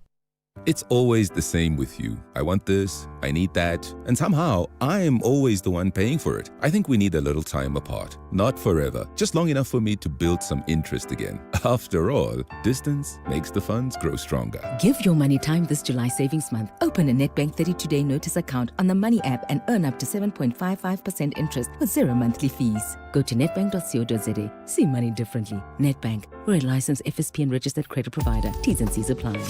It's always the same with you. I want this, I need that, and somehow I am always the one paying for it. I think we need a little time apart. Not forever, just long enough for me to build some interest again. After all, distance makes the funds grow stronger.
Give your money time this July savings month. Open a Nedbank 32-day notice account on the Money app and earn up to 7.55% interest with 0 monthly fees. Go to nedbank.co.za. See money differently. Nedbank, we're a licensed FSP and registered credit provider. T's and C's apply.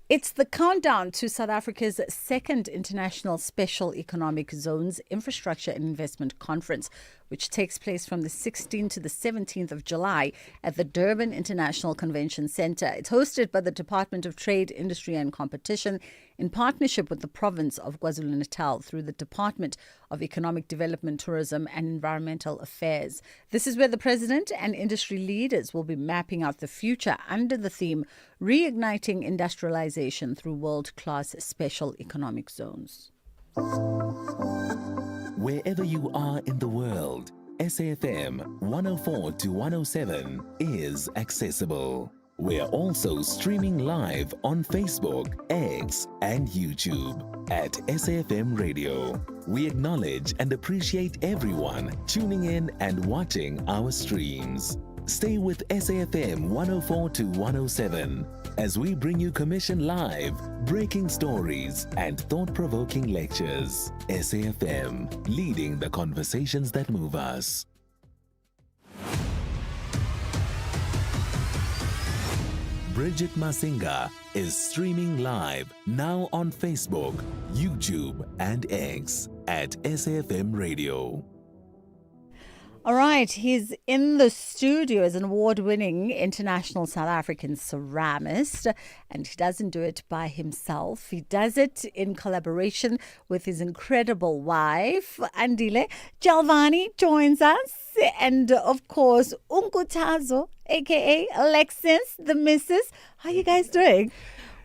It's the countdown to South Africa's second International Special Economic Zones Infrastructure and Investment Conference, which takes place from the 16th to the 17th of July at the Durban International Convention Centre. It's hosted by the Department of Trade, Industry and Competition in partnership with the province of KwaZulu-Natal through the Department of Economic Development, Tourism and Environmental Affairs. This is where the president and industry leaders will be mapping out the future under the theme Reigniting Industrialization through World-Class Special Economic Zones.
Wherever you are in the world, SAFM 104 to 107 is accessible. We're also streaming live on Facebook, X, and YouTube at SAFM Radio. We acknowledge and appreciate everyone tuning in and watching our streams. Stay with SAFM 104 to 107 as we bring you Commission Live, breaking stories, and thought-provoking lectures. SAFM, leading the conversations that move us. Bridget Masinga is streaming live now on Facebook, YouTube, and X at SAFM Radio.
All right, he's in the studio as an award-winning international South African ceramist, and he doesn't do it by himself. He does it in collaboration with his incredible wife, Andile. Jalvani joins us, and of course, Unkutazo, aka Alexis, the missus. How are you guys doing?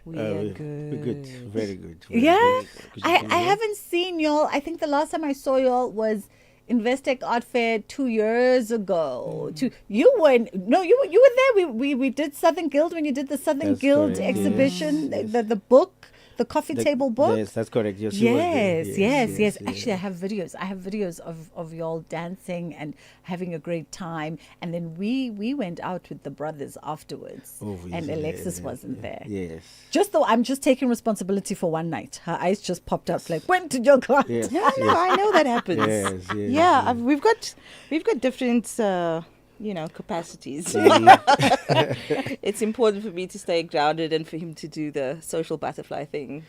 We are good. We're good, very good.
Yeah, I haven't seen y'all. I think the last time I saw y'all was Investec Art Fair 2 years ago. You were there. We did Southern Guild when you did the Southern Guild exhibition. Yes. The book, the coffee table book.
Yes, that's correct. Yes.
Yes. Actually, I have videos of y'all dancing and having a great time. And then we went out with the brothers afterwards. And Alexis wasn't there.
Yes.
I'm just taking responsibility for one night. Her eyes just popped up like, when did you go out?
Yes.
No, I know that happens.
Yes.
We've got different capacities. It's important for me to stay grounded and for him to do the social butterfly thing.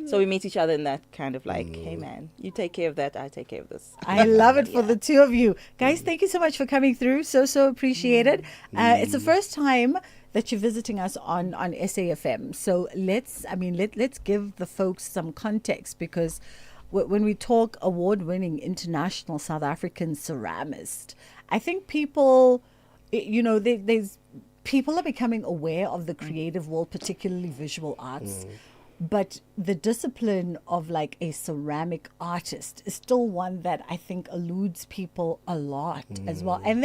So we meet each other in that kind of like, hey man, you take care of that, I take care of this.
I love it for the two of you. Guys, thank you so much for coming through. So appreciated. It's the first time that you're visiting us on SAFM. So let's give the folks some context, because when we talk award-winning international South African ceramist, I think people, people are becoming aware of the creative world, particularly visual arts. But the discipline of like a ceramic artist is still one that I think eludes people a lot as well. And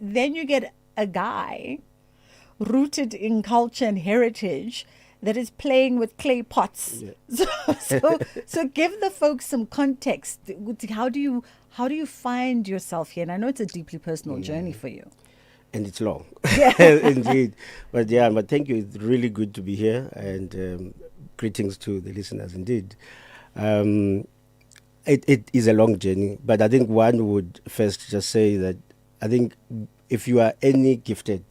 then you get a guy rooted in culture and heritage that is playing with clay pots. So give the folks some context. How do you find yourself here? And I know it's a deeply personal journey for you.
And it's long, indeed. But thank you. It's really good to be here, and greetings to the listeners. Indeed, it is a long journey, but I think one would first just say that I think if you are any gifted,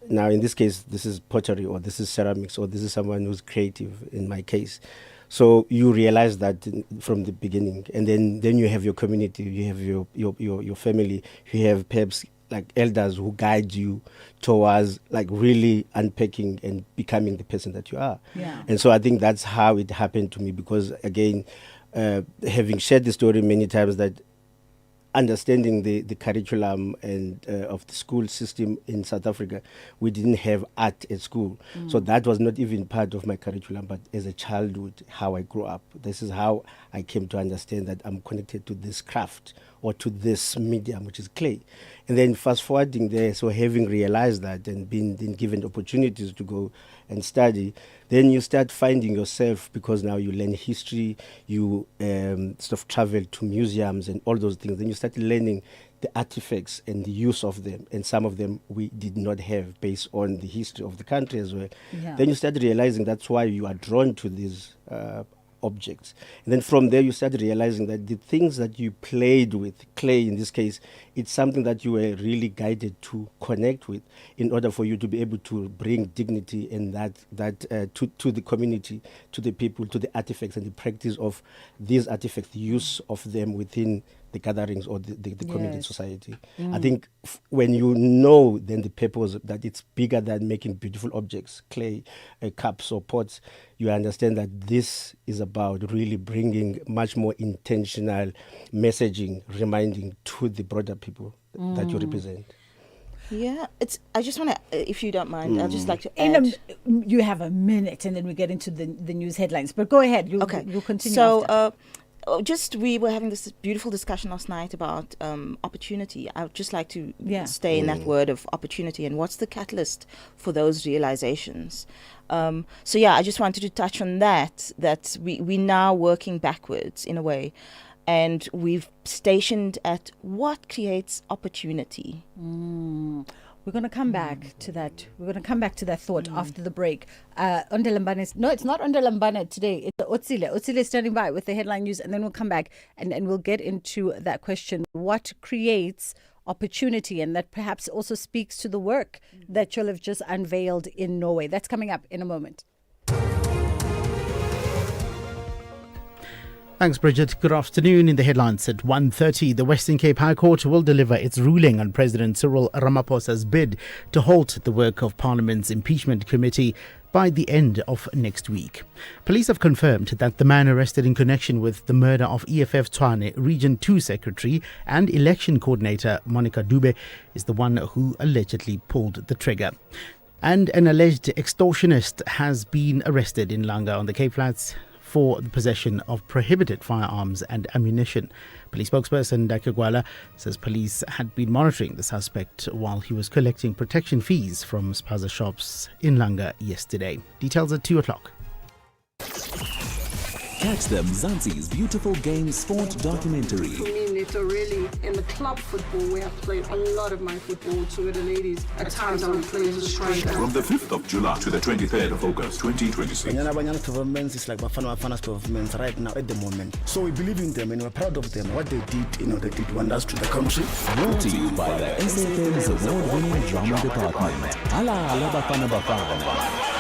now in this case, this is pottery, or this is ceramics, or this is someone who's creative. In my case. So you realize that from the beginning, and then you have your community, you have your family, you have perhaps like elders who guide you towards like really unpacking and becoming the person that you are.
Yeah.
And so I think that's how it happened to me, because again, having shared the story many times, that understanding the curriculum and of the school system in South Africa, we didn't have art at school. So that was not even part of my curriculum, but as a childhood, how I grew up. This is how I came to understand that I'm connected to this craft or to this medium, which is clay. And then fast forwarding there, so having realized that and been given opportunities to go and study, then you start finding yourself, because now you learn history, you sort of travel to museums and all those things. Then you start learning the artifacts and the use of them, and some of them we did not have based on the history of the country as well.
Yeah.
Then you start realizing that's why you are drawn to these objects. And then from there you start realizing that the things that you played with, clay in this case, it's something that you were really guided to connect with in order for you to be able to bring dignity and that to the community, to the people, to the artifacts and the practice of these artifacts, the use of them within the gatherings or the community society. I think when you know then the purpose, that it's bigger than making beautiful objects, clay, cups or pots, you understand that this is about really bringing much more intentional messaging, reminding to the broader people that you represent.
Yeah, I just want to, if you don't mind, I'd just like to add.
You have a minute, and then we get into the news headlines. But go ahead. You'll continue.
So, we were having this beautiful discussion last night about opportunity. I would just like to stay in that word of opportunity, and what's the catalyst for those realizations. I just wanted to touch on that we're now working backwards in a way, and we've stationed at what creates opportunity.
We're going to come back to that. We're going to come back to that thought after the break. No, it's not Lambane today. It's Otsile. Otsile is standing by with the headline news, and then we'll come back and we'll get into that question. What creates opportunity? And that perhaps also speaks to the work that you'll have just unveiled in Norway. That's coming up in a moment.
Thanks, Bridget. Good afternoon. In the headlines at 1:30, the Western Cape High Court will deliver its ruling on President Cyril Ramaphosa's bid to halt the work of Parliament's impeachment committee by the end of next week. Police have confirmed that the man arrested in connection with the murder of EFF Tshwane Region 2 Secretary and Election Coordinator Monica Dube is the one who allegedly pulled the trigger. And an alleged extortionist has been arrested in Langa on the Cape Flats for the possession of prohibited firearms and ammunition. Police spokesperson Dake Gwala says police had been monitoring the suspect while he was collecting protection fees from spaza shops in Langa yesterday. Details at 2 o'clock.
Catch them Mzansi's beautiful game sport documentary.
For me, Neto, really, in the club football, we have played a lot of my football to the ladies. At times, I would play as a striker.
From the 5th of July to the 23rd of August, 2026.
Banyana performance is like Bafana's performance right now at the moment. So we believe in them and we're proud of them. What they did, they did wonders to the country.
Brought to you by the SAFM's award-winning drama department. Ala Bafana.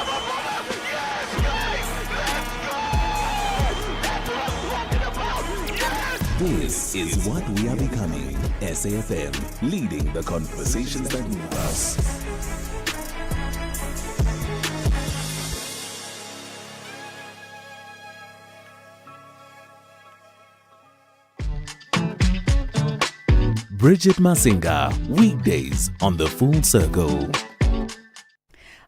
This is what we are becoming. SAFM, leading the conversations that move us. Bridget Masinga, weekdays on The Full Circle.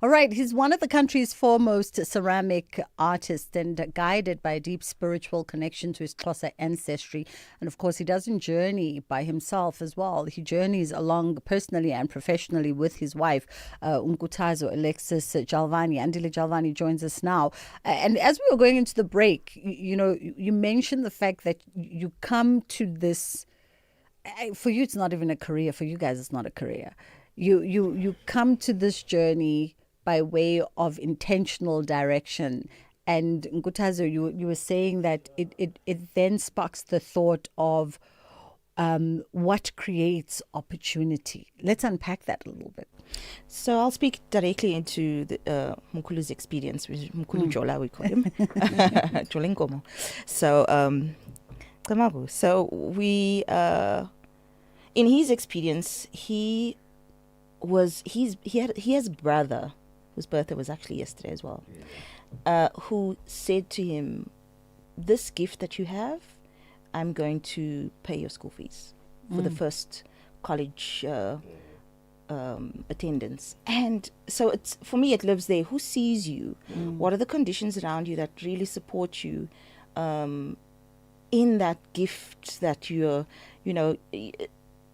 All right, he's one of the country's foremost ceramic artists and guided by a deep spiritual connection to his Xhosa ancestry. And of course, he doesn't journey by himself as well. He journeys along personally and professionally with his wife, Nkuthazo Alexis Jalvani. Andile Jalvani joins us now. And as we were going into the break, you mentioned the fact that you come to this, for you, it's not even a career. For you guys, it's not a career. You come to this journey by way of intentional direction. And Nkuthazo, you were saying that it then sparks the thought of what creates opportunity. Let's unpack that a little bit.
So I'll speak directly into the Mukulu's experience, which is Mukulu Jola, we call him. Jolinkomo. So, Kamabu. So we, in his experience, he has a brother whose birthday was actually yesterday as well, who said to him, "This gift that you have, I'm going to pay your school fees for the first college attendance." And so it's, for me, it lives there. Who sees you? What are the conditions around you that really support you in that gift that you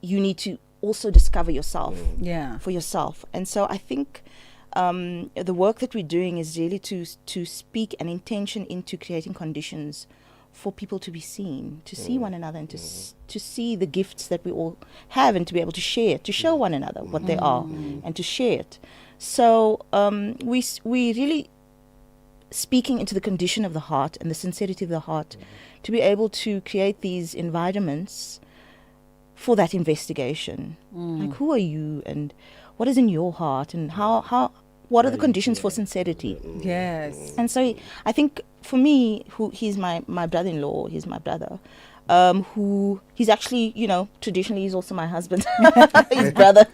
need to also discover yourself for yourself. And so I think the work that we're doing is really to speak an intention into creating conditions for people to be seen, to see one another, and to see the gifts that we all have, and to be able to share, to show one another what they are, and to share it. So we really speaking into the condition of the heart and the sincerity of the heart, to be able to create these environments for that investigation. Like, who are you, and what is in your heart, and what are the conditions for sincerity?
Yes.
And so I think for me, he's my brother-in-law, he's my brother, who he's actually, traditionally he's also my husband, his brother.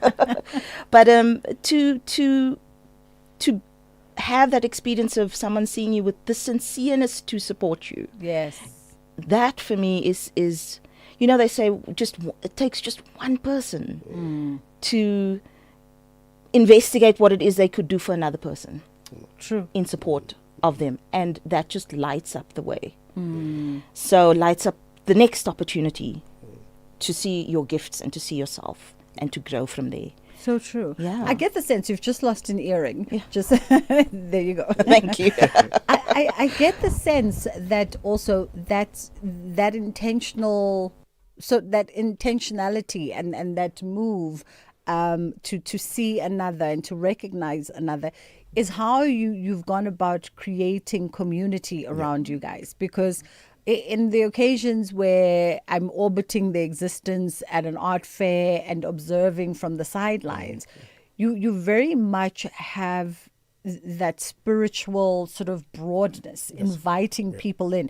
But to have that experience of someone seeing you with the sincereness to support you.
Yes.
That for me is they say it takes just one person to investigate what it is they could do for another person.
True.
In support of them. And that just lights up the way. So lights up the next opportunity to see your gifts and to see yourself and to grow from there.
So true.
Yeah.
I get the sense you've just lost an earring. Yeah. Just there you go.
Thank you.
I get the sense that also that intentional, so that intentionality and that move to see another and to recognize another is how you've gone about creating community around you guys. Because in the occasions where I'm orbiting the existence at an art fair and observing from the sidelines, you very much have that spiritual sort of broadness, inviting people in.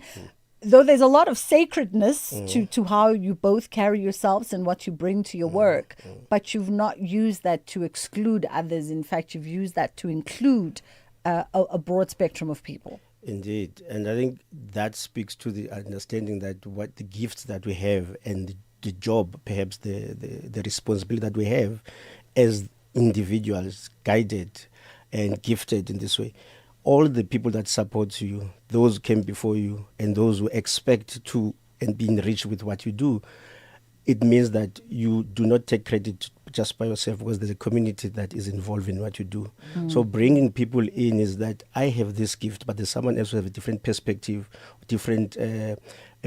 Though there's a lot of sacredness to how you both carry yourselves and what you bring to your work, but you've not used that to exclude others. In fact, you've used that to include a broad spectrum of people.
Indeed. And I think that speaks to the understanding that what the gifts that we have and the job, perhaps the responsibility that we have as individuals, guided and gifted in this way. All the people that support you, those who came before you, and those who expect to and be enriched with what you do, it means that you do not take credit just by yourself, because there's a community that is involved in what you do. So bringing people in is that I have this gift, but there's someone else who has a different perspective, different a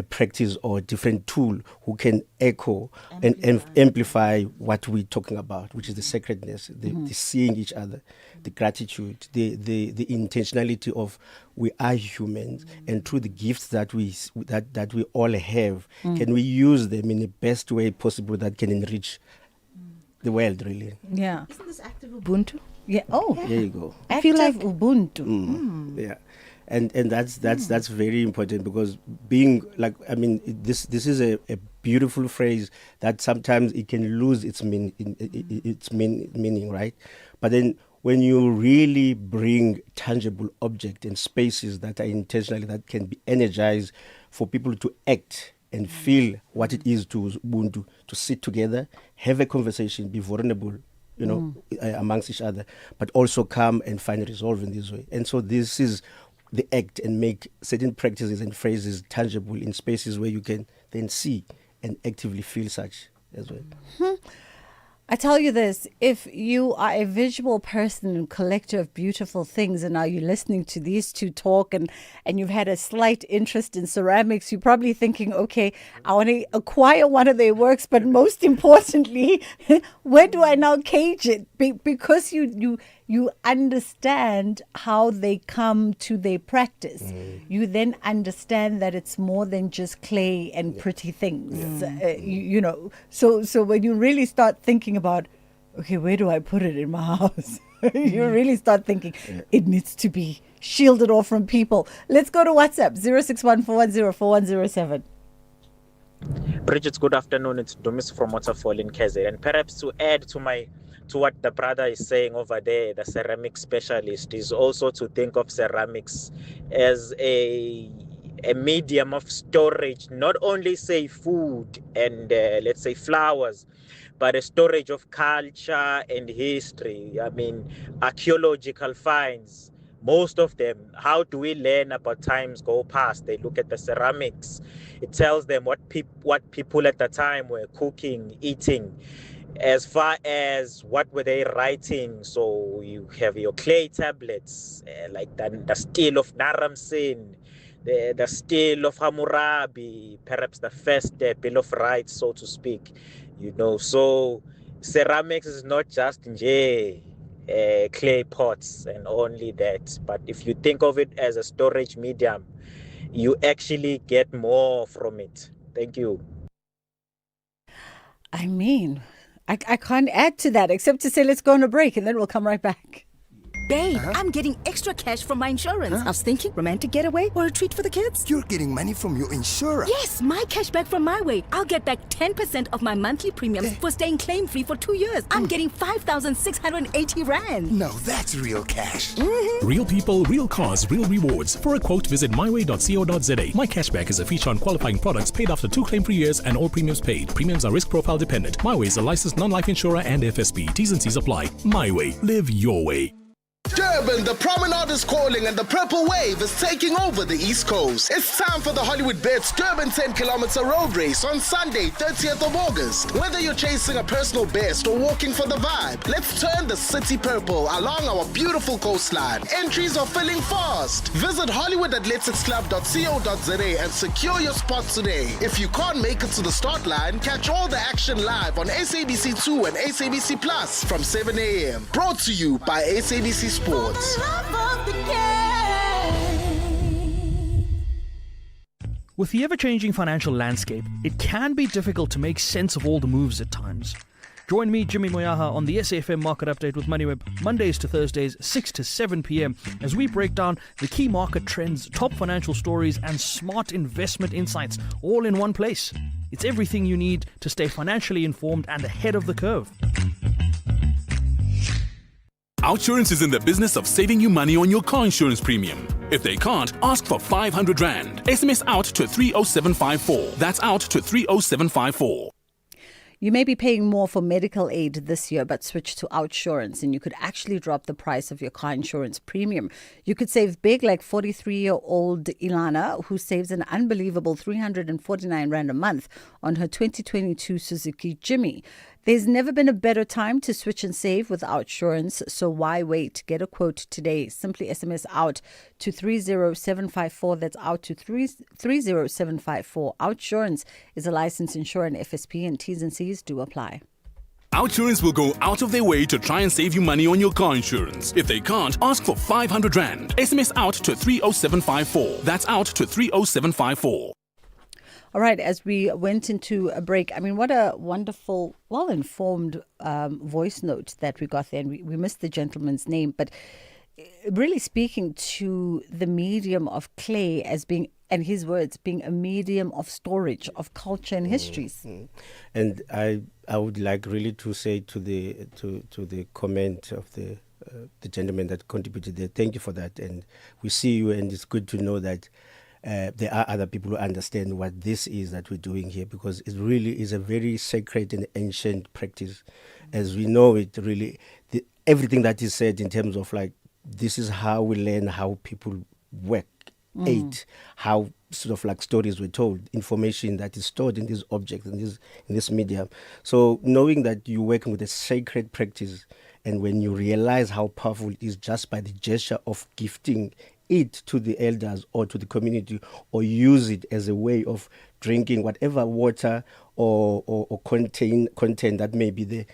practice or a different tool who can echo and amplify what we're talking about, which is the sacredness, the seeing each other, the gratitude, the intentionality of we are humans, and through the gifts that we all have, can we use them in the best way possible that can enrich the world, really.
Yeah.
Isn't this active Ubuntu?
Yeah. Oh,
there you go.
I feel like
Ubuntu.
Yeah. And that's very important, because being like, I mean, this is a beautiful phrase that sometimes it can lose its meaning, right? But then when you really bring tangible objects and spaces that are intentionally, that can be energized for people to act and feel what it is to Ubuntu, to sit together, have a conversation, be vulnerable, amongst each other, but also come and find a resolve in this way. And so this is the act and make certain practices and phrases tangible in spaces where you can then see and actively feel such as well.
I tell you this, if you are a visual person and collector of beautiful things, and now you're listening to these two talk and you've had a slight interest in ceramics, you're probably thinking, okay, I want to acquire one of their works, but most importantly, where do I now cage it? Because you understand how they come to their practice. You then understand that it's more than just clay and pretty things. So when you really start thinking about, okay, where do I put it in my house? You really start thinking it needs to be shielded off from people. Let's go to WhatsApp, 0614104107.
Bridget, good afternoon. It's Dumis from Waterfall in KZ. And perhaps to add to what the brother is saying over there, the ceramic specialist, is also to think of ceramics as a medium of storage, not only say food and let's say flowers, but a storage of culture and history. I mean, archaeological finds, most of them. How do we learn about times go past? They look at the ceramics. It tells them what people at the time were cooking, eating. As far as what were they writing, so you have your clay tablets, like the stele of Naram-Sin, the stele of Hammurabi, perhaps the first Bill of Rights, so to speak. So ceramics is not just clay pots and only that, but if you think of it as a storage medium, you actually get more from it. Thank you.
I mean, I can't add to that except to say let's go on a break and then we'll come right back.
Babe, I'm getting extra cash from my insurance. I was thinking romantic getaway or a treat for the kids.
You're getting money from your insurer?
Yes, my cash back from my way. I'll get back 10% of my monthly premiums for staying claim-free for 2 years. I'm getting 5,680 Rand.
Now that's real cash.
Real people, real cars, real rewards. For a quote, visit myway.co.za. My Cashback is a feature on qualifying products paid after 2 claim-free years and all premiums paid. Premiums are risk profile dependent. MyWay is a licensed non-life insurer and FSP. T's and C's apply. MyWay. Live your way.
Durban, the promenade is calling and the purple wave is taking over the East Coast. It's time for the Hollywood Bets Durban 10-kilometer road race on Sunday, 30th of August. Whether you're chasing a personal best or walking for the vibe, let's turn the city purple along our beautiful coastline. Entries are filling fast. Visit hollywoodathleticsclub.co.za and secure your spot today. If you can't make it to the start line, catch all the action live on SABC2 and SABC Plus from 7 a.m. Brought to you by SABC Sports.
With the ever-changing financial landscape, it can be difficult to make sense of all the moves at times. Join me, Jimmy Moyaha, on the SAFM Market Update with MoneyWeb, Mondays to Thursdays, 6 to 7 p.m, as we break down the key market trends, top financial stories, and smart investment insights, all in one place. It's everything you need to stay financially informed and ahead of the curve.
Outsurance is in the business of saving you money on your car insurance premium. If they can't, ask for 500 Rand. SMS out to 30754. That's out to 30754.
You may be paying more for medical aid this year, but switch to Outsurance and you could actually drop the price of your car insurance premium. You could save big, like 43-year-old Ilana, who saves an unbelievable 349 Rand a month on her 2022 Suzuki Jimmy. There's never been a better time to switch and save with Outsurance, so why wait? Get a quote today. Simply SMS out to 30754. That's out to 30754. Outsurance is a licensed insurer and FSP, and T's and C's do apply.
Outsurance will go out of their way to try and save you money on your car insurance. If they can't, ask for 500 Rand. SMS out to 30754. That's out to 30754.
All right, as we went into a break, I mean, what a wonderful, well-informed voice note that we got there. And we missed the gentleman's name, but really speaking to the medium of clay as being, and his words, being a medium of storage of culture and histories.
And I would like really to say to the comment of the gentleman that contributed there, thank you for that. And we see you, and it's good to know that there are other people who understand what this is that we're doing here, because it really is a very sacred and ancient practice. As we know it, really, everything that is said in terms of like, this is how we learn how people work, ate, how sort of like stories were told, information that is stored in these objects, in this medium. So knowing that you're working with a sacred practice, and when you realize how powerful it is just by the gesture of gifting it to the elders or to the community, or use it as a way of drinking whatever water or content that may be there,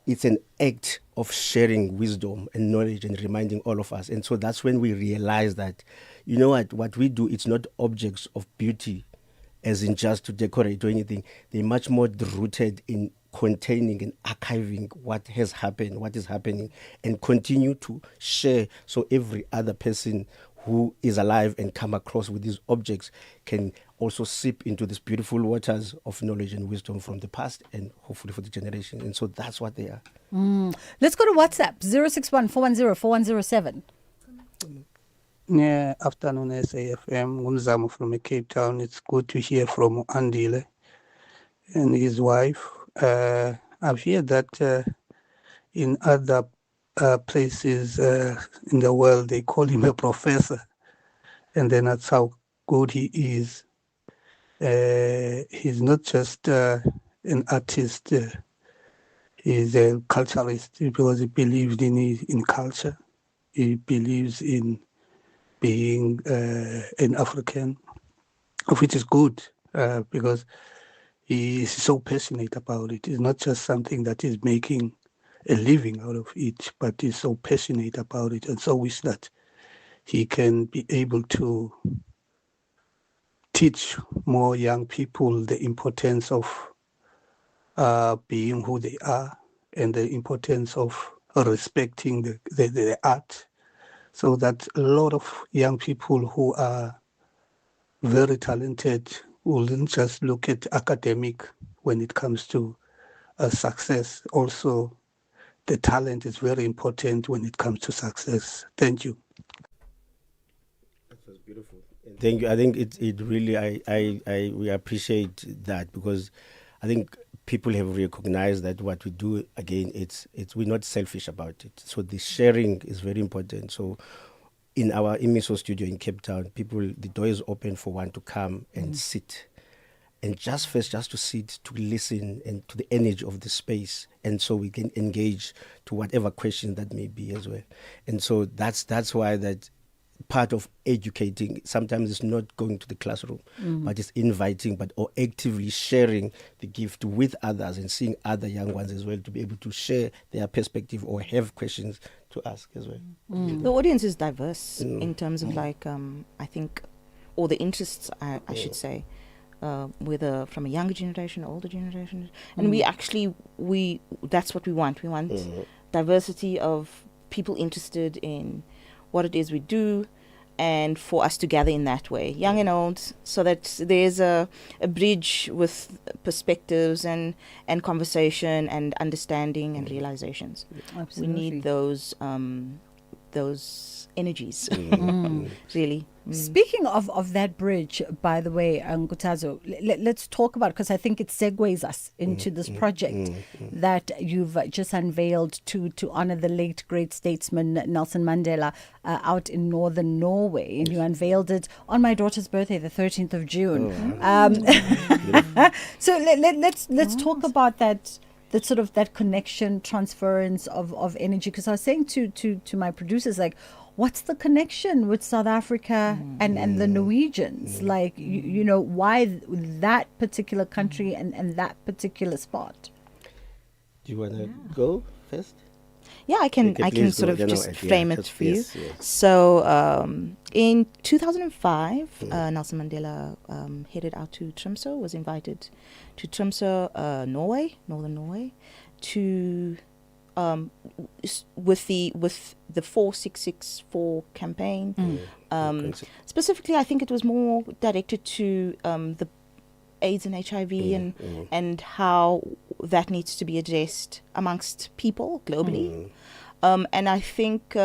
it's an act of sharing wisdom and knowledge and reminding all of us. And so that's when we realize that, you know what we do, it's not objects of beauty as in just to decorate or anything. They're much more rooted in containing and archiving what has happened, what is happening, and continue to share, so every other person who is alive and come across with these objects can also sip into these beautiful waters of knowledge and wisdom from the past, and hopefully for the generation. And so that's what they are.
Let's go to WhatsApp, 061-410-4107.
Yeah, afternoon SAFM. Gumzamo from Cape Town. It's good to hear from Andile and his wife. I've heard that in other places in the world they call him a professor, and then that's how good he is. He's not just an artist, he's a culturalist, because he believes in culture. He believes in being an African, which is good, because he is so passionate about it. It's not just something that is making a living out of it, but he's so passionate about it, and so wish that he can be able to teach more young people the importance of being who they are, and the importance of respecting the art, so that a lot of young people who are very talented wouldn't just look at academic when it comes to success. Also, the talent is very important when it comes to success. Thank you.
That was beautiful. Thank you. I think it really, we appreciate that, because I think people have recognized that what we do, again, it's we're not selfish about it. So the sharing is very important. So in our Imiso studio in Cape Town, the door is open for one to come and sit. And just to sit, to listen, and to the energy of the space. And so we can engage to whatever question that may be as well. And so that's why that part of educating sometimes is not going to the classroom, but it's inviting, or actively sharing the gift with others, and seeing other young ones as well to be able to share their perspective or have questions to ask as well.
The audience is diverse in terms of I think, or the interests, I should say. Whether from a younger generation, older generation, and that's what we want. We want diversity of people interested in what it is we do, and for us to gather in that way, young and old, so that there's a bridge with perspectives and conversation and understanding and realizations.
Absolutely.
We need those energies, really.
Speaking of that bridge, by the way, Nkuthazo, let's talk about, because I think it segues us into this project that you've just unveiled to honor the late great statesman Nelson Mandela out in northern Norway, and you unveiled it on my daughter's birthday, the 13th of June. So let's talk about that sort of that connection, transference of energy, because I was saying to my producers, like, what's the connection with South Africa and the Norwegians? Like, you know, why that particular country and that particular spot?
Do you want to go first?
Yeah, I can sort of just frame it for you. So in 2005, Nelson Mandela headed out to Tromsø, was invited to Tromsø, Norway, northern Norway, to with the 4664 campaign. Specifically, I think it was more directed to the AIDS and HIV and how that needs to be addressed amongst people globally. And I think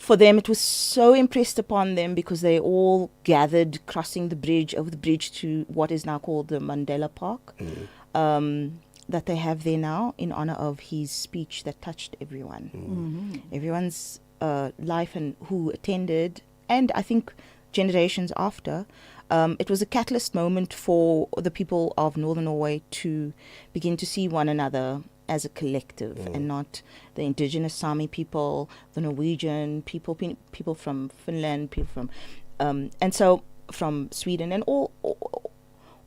for them, it was so impressed upon them because they all gathered crossing the bridge, over the bridge to what is now called the Mandela Park, that they have there now in honor of his speech that touched everyone. Everyone's life and who attended, and I think generations after. It was a catalyst moment for the people of Northern Norway to begin to see one another as a collective and not the indigenous Sami people, the Norwegian people, people from Finland, people from, and so from Sweden, and all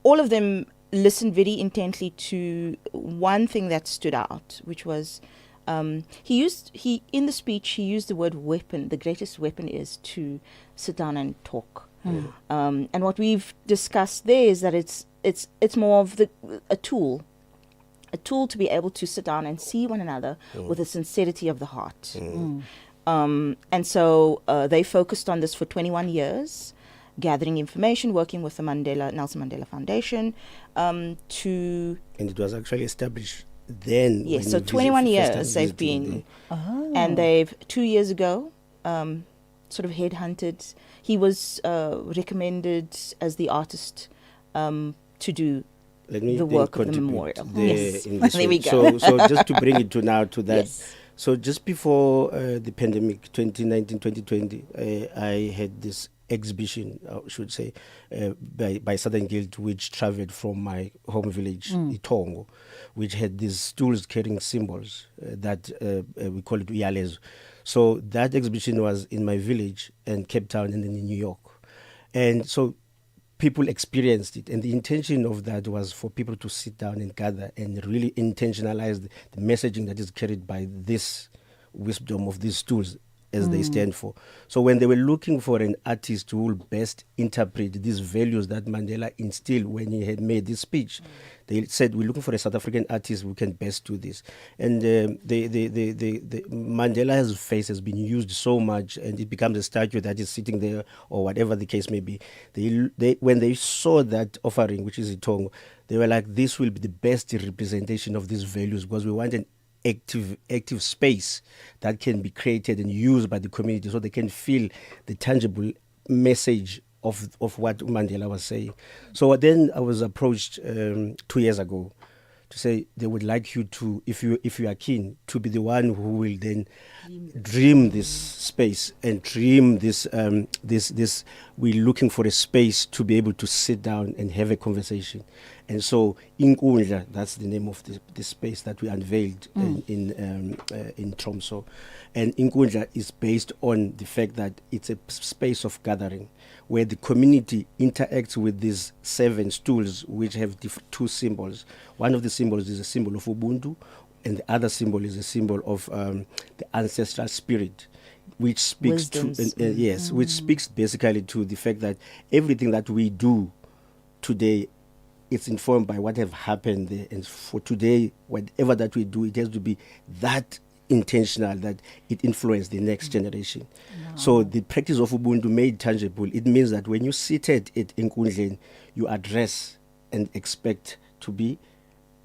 of them listened very intently to one thing that stood out, which was in the speech he used the word weapon. The greatest weapon is to sit down and talk. And what we've discussed there is that it's more of a tool to be able to sit down and see one another with a sincerity of the heart. And so they focused on this for 21 years, gathering information, working with the Nelson Mandela Foundation and
it was actually established then.
Yes, so 21 years they've been. And they've 2 years ago sort of headhunted. He was recommended as the artist to do the work of the memorial. There we go.
So just to bring it to that. Yes. So just before the pandemic, 2019-2020, I had this exhibition, I should say, by Southern Guild, which traveled from my home village, Itongo, which had these stools carrying symbols that we call it Uyalezo. So that exhibition was in my village and Cape Town and then in New York. And so people experienced it. And the intention of that was for people to sit down and gather and really intentionalize the messaging that is carried by this wisdom of these stools as they stand for. So when they were looking for an artist who will best interpret these values that Mandela instilled when he had made this speech, they said, we're looking for a South African artist who can best do this. And the Mandela's face has been used so much, and it becomes a statue that is sitting there, or whatever the case may be. When they saw that offering, which is Itongo, they were like, this will be the best representation of these values, because we want an active space that can be created and used by the community so they can feel the tangible message of what Mandela was saying. So then I was approached 2 years ago to say they would like you to, if you are keen, to be the one who will then dream this space and dream this we're looking for a space to be able to sit down and have a conversation. And so Inkundla, that's the name of the space that we unveiled in Tromso. And Inkundla is based on the fact that it's a space of gathering where the community interacts with these 7 stools which have two symbols. One of the symbols is a symbol of Ubuntu, and the other symbol is a symbol of the ancestral spirit, which speaks which speaks basically to the fact that everything that we do today, it's informed by what have happened there. And for today, whatever that we do, it has to be that intentional that it influences the next generation. Wow. So the practice of Ubuntu made tangible. It means that when you sit at it in Nkundleni, you address and expect to be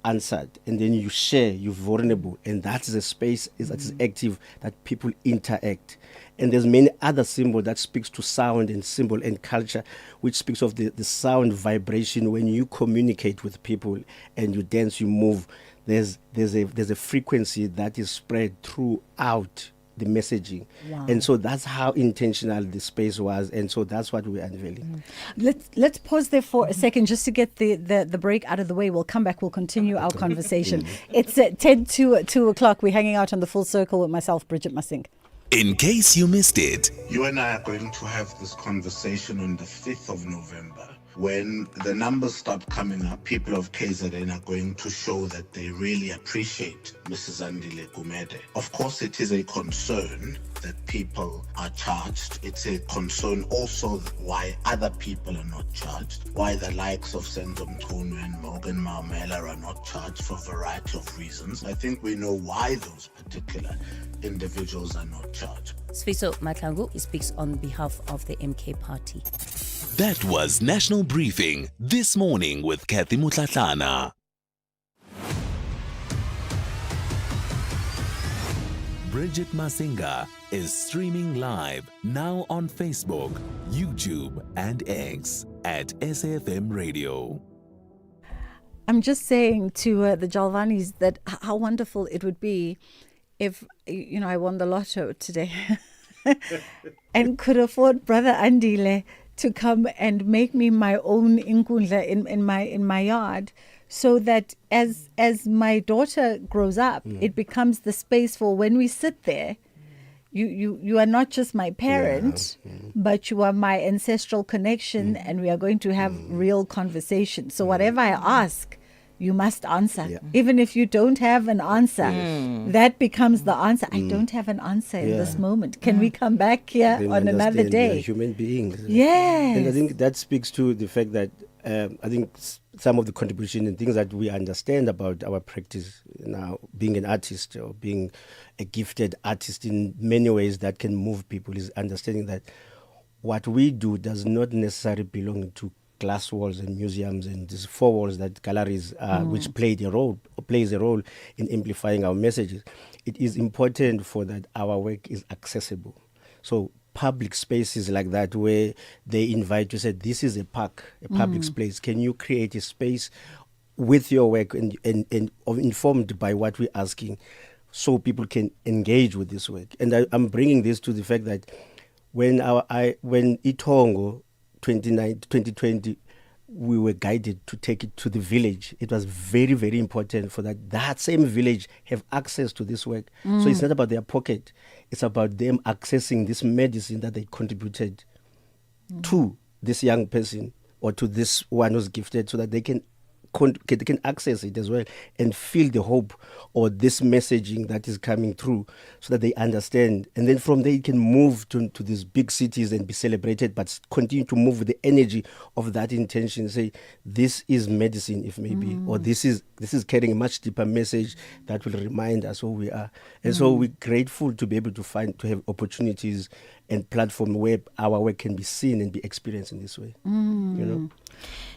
answered, and then you share, you're vulnerable, and that's the space that is active, that people interact. And there's many other symbols that speaks to sound and symbol and culture, which speaks of the sound vibration when you communicate with people and you dance, you move. There's a frequency that is spread throughout the messaging. Wow. And so that's how intentional the space was, and so that's what we're unveiling.
Let's pause there for a second just to get the break out of the way. We'll come back, we'll continue our conversation. It's 10 to 2 o'clock. We're hanging out on the Full Circle with myself, Bridget Masink.
In case you missed it,
you and I are going to have this conversation on the 5th of November. When the numbers start coming up, people of KZN are going to show that they really appreciate Mrs. Andile Gumede. Of course, it is a concern that people are charged. It's a concern also why other people are not charged, why the likes of Senzo Mchunu and Morgan Maumela are not charged for a variety of reasons. I think we know why those particular individuals are not charged.
Sfiso Matlangu speaks on behalf of the MK party.
That was National Briefing This Morning with Kathy Mutlatlana. Bridget Masinga is streaming live now on Facebook, YouTube, and X at SAfm Radio.
I'm just saying to the Jalvanis that how wonderful it would be if, I won the lotto today and could afford Brother Andile to come and make me my own inkundla in my yard, so that as my daughter grows up, it becomes the space for when we sit there. You are not just my parent, but you are my ancestral connection, and we are going to have real conversation. So whatever I ask, you must answer. Even if you don't have an answer, that becomes the answer. I don't have an answer in this moment. Can we come back here on another day?
We are human beings.
Yes.
And I think that speaks to the fact that I think some of the contribution and things that we understand about our practice now, being an artist or being a gifted artist in many ways that can move people, is understanding that what we do does not necessarily belong to glass walls and museums and these four walls that galleries which plays a role in amplifying our messages. It is important for that our work is accessible. So public spaces like that, where they invite you, say, this is a park, a public space. Can you create a space with your work and informed by what we're asking, so people can engage with this work? And I'm bringing this to the fact that when Itongo 2020, we were guided to take it to the village. It was very, very important for that same village have access to this work. So it's not about their pocket. It's about them accessing this medicine that they contributed to this young person or to this one who's gifted, so that they can access it as well and feel the hope or this messaging that is coming through, so that they understand. And then from there, it can move to these big cities and be celebrated, but continue to move with the energy of that intention. Say, this is medicine, if maybe, or this is carrying a much deeper message that will remind us who we are. And so we're grateful to be able to have opportunities and platform where our work can be seen and be experienced in this way.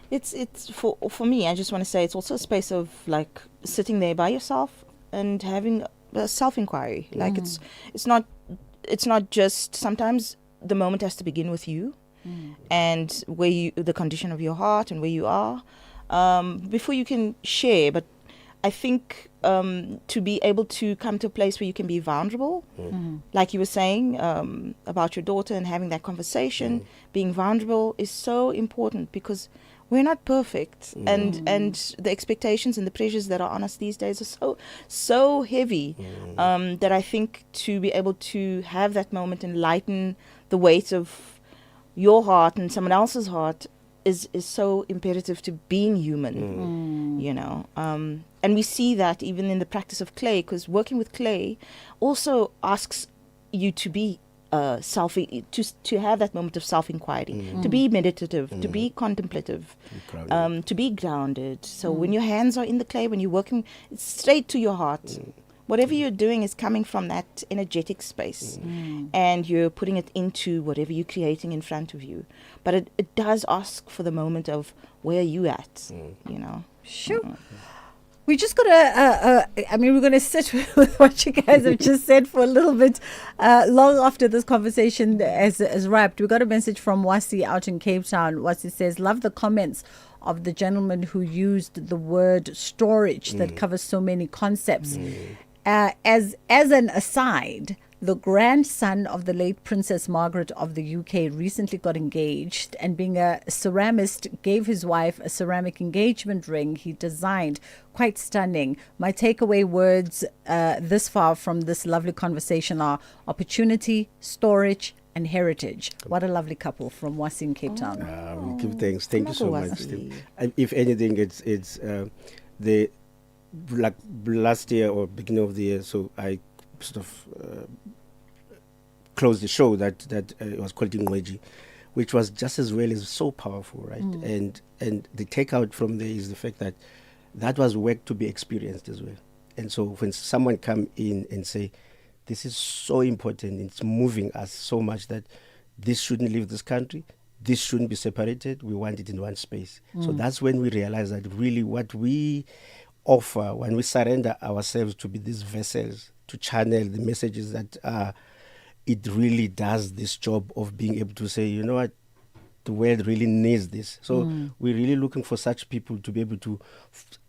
It's for me, I just want to say, it's also a space of like sitting there by yourself and having a self-inquiry. Like it's not just, sometimes the moment has to begin with you and the condition of your heart and where you are before you can share. But I think to be able to come to a place where you can be vulnerable, like you were saying about your daughter and having that conversation, being vulnerable is so important, because we're not perfect, and the expectations and the pressures that are on us these days are so heavy that I think to be able to have that moment and lighten the weight of your heart and someone else's heart is so imperative to being human, and we see that even in the practice of clay, because working with clay also asks you to be to have that moment of self-inquiry, to be meditative, to be contemplative, to be grounded. So when your hands are in the clay, when you're working, it's straight to your heart. Whatever you're doing is coming from that energetic space, and you're putting it into whatever you're creating in front of you. But it does ask for the moment of where are you at,
Sure. We just got to, we're going to sit with what you guys have just said for a little bit long after this conversation is wrapped. We got a message from Wasi out in Cape Town. Wasi says, love the comments of the gentleman who used the word storage that covers so many concepts. As an aside, the grandson of the late Princess Margaret of the UK recently got engaged, and being a ceramist, gave his wife a ceramic engagement ring he designed. Quite stunning. My takeaway words this far from this lovely conversation are opportunity, storage, and heritage. What a lovely couple from Wasi in Cape Town.
We give thanks. Thank you so much. If anything, it's the like last year or beginning of the year, so I sort of closed the show that was called Ingweji, which was just as well as so powerful, right? And the takeout from there is the fact that was work to be experienced as well. And so when someone come in and say, this is so important, it's moving us so much that this shouldn't leave this country, this shouldn't be separated, we want it in one space. So that's when we realize that really what we offer, when we surrender ourselves to be these vessels channel the messages that it really does this job of being able to say, you know what, the world really needs this. So we're really looking for such people to be able to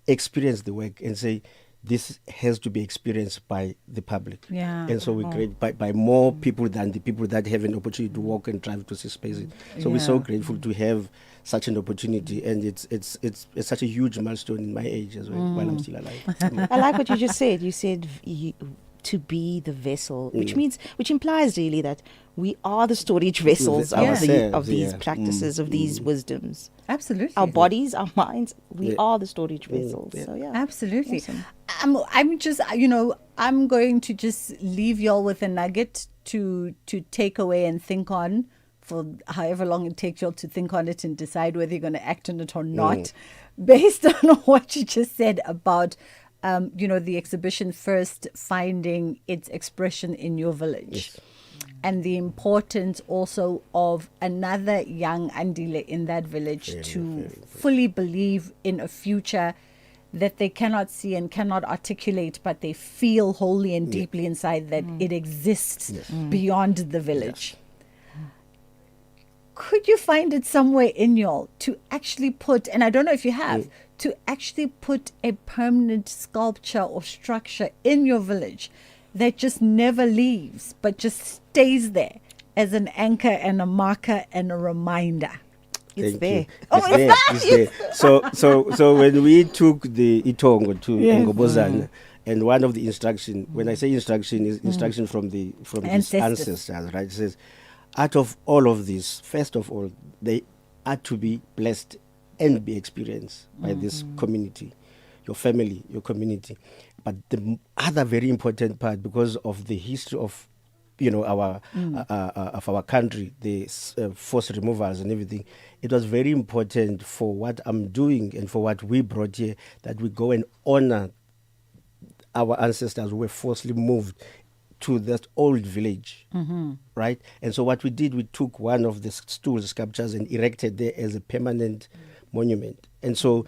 experience the work and say, this has to be experienced by the public.
Yeah.
And so we create by more people than the people that have an opportunity to walk and drive to see spaces. So we're so grateful to have such an opportunity, and it's such a huge milestone in my age as well, while I'm still alive.
I like what you just said. You said to be the vessel, which implies really that we are the storage vessels of these practices, of these wisdoms.
Absolutely.
Our bodies, our minds, we are the storage vessels. So yeah.
Absolutely.
Awesome.
I'm just, I'm going to just leave y'all with a nugget to take away and think on for however long it takes y'all to think on it and decide whether you're going to act on it or not, based on what you just said about, the exhibition first finding its expression in your village.
Yes.
And the importance also of another young Andile in that village to fully believe in a future that they cannot see and cannot articulate, but they feel wholly and deeply inside that it exists beyond the village. Could you find it somewhere in y'all to actually put, and I don't know if you have, to actually put a permanent sculpture or structure in your village that just never leaves, but just stays there as an anchor and a marker and a reminder? It's there.
It's there. So when we took the Itongo to Ngobozana, and one of the instruction, when I say instruction, is instruction from his ancestors, right? It says, out of all of this, first of all, they are to be blessed and be experienced by this community, your family, your community. But the other very important part, because of the history of our country, the forced removals and everything, it was very important for what I'm doing and for what we brought here, that we go and honor our ancestors who were forcibly moved to that old village, right? And so what we did, we took one of the sculptures and erected there as a permanent monument. And so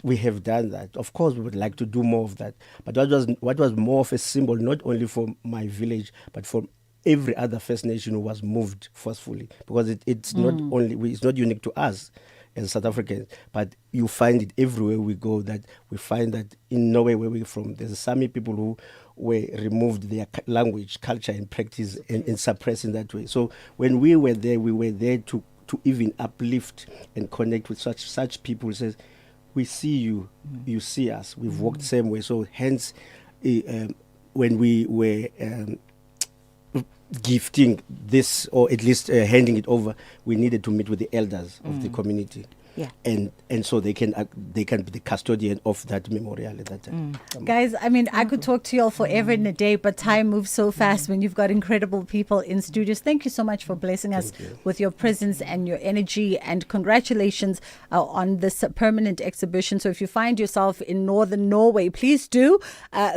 we have done that. Of course, we would like to do more of that. But what was more of a symbol, not only for my village, but for every other First Nation who was moved forcefully, because it's not unique to us as South Africans, but you find it everywhere we go, that we find that in Norway, where we're from, there's Sami people who were removed their language, culture, and practice and suppressed in that way. So when we were there to even uplift and connect with such people. Says, we see you, you see us, we've walked the same way. So hence, when we were gifting this, or at least handing it over, we needed to meet with the elders of the community.
Yeah.
And so they can be the custodian of that memorial at that time.
Guys, I mean, I could talk to you all forever in a day, but time moves so fast when you've got incredible people in studios. Thank you so much for blessing us with your presence and your energy, and congratulations on this permanent exhibition. So if you find yourself in northern Norway, please do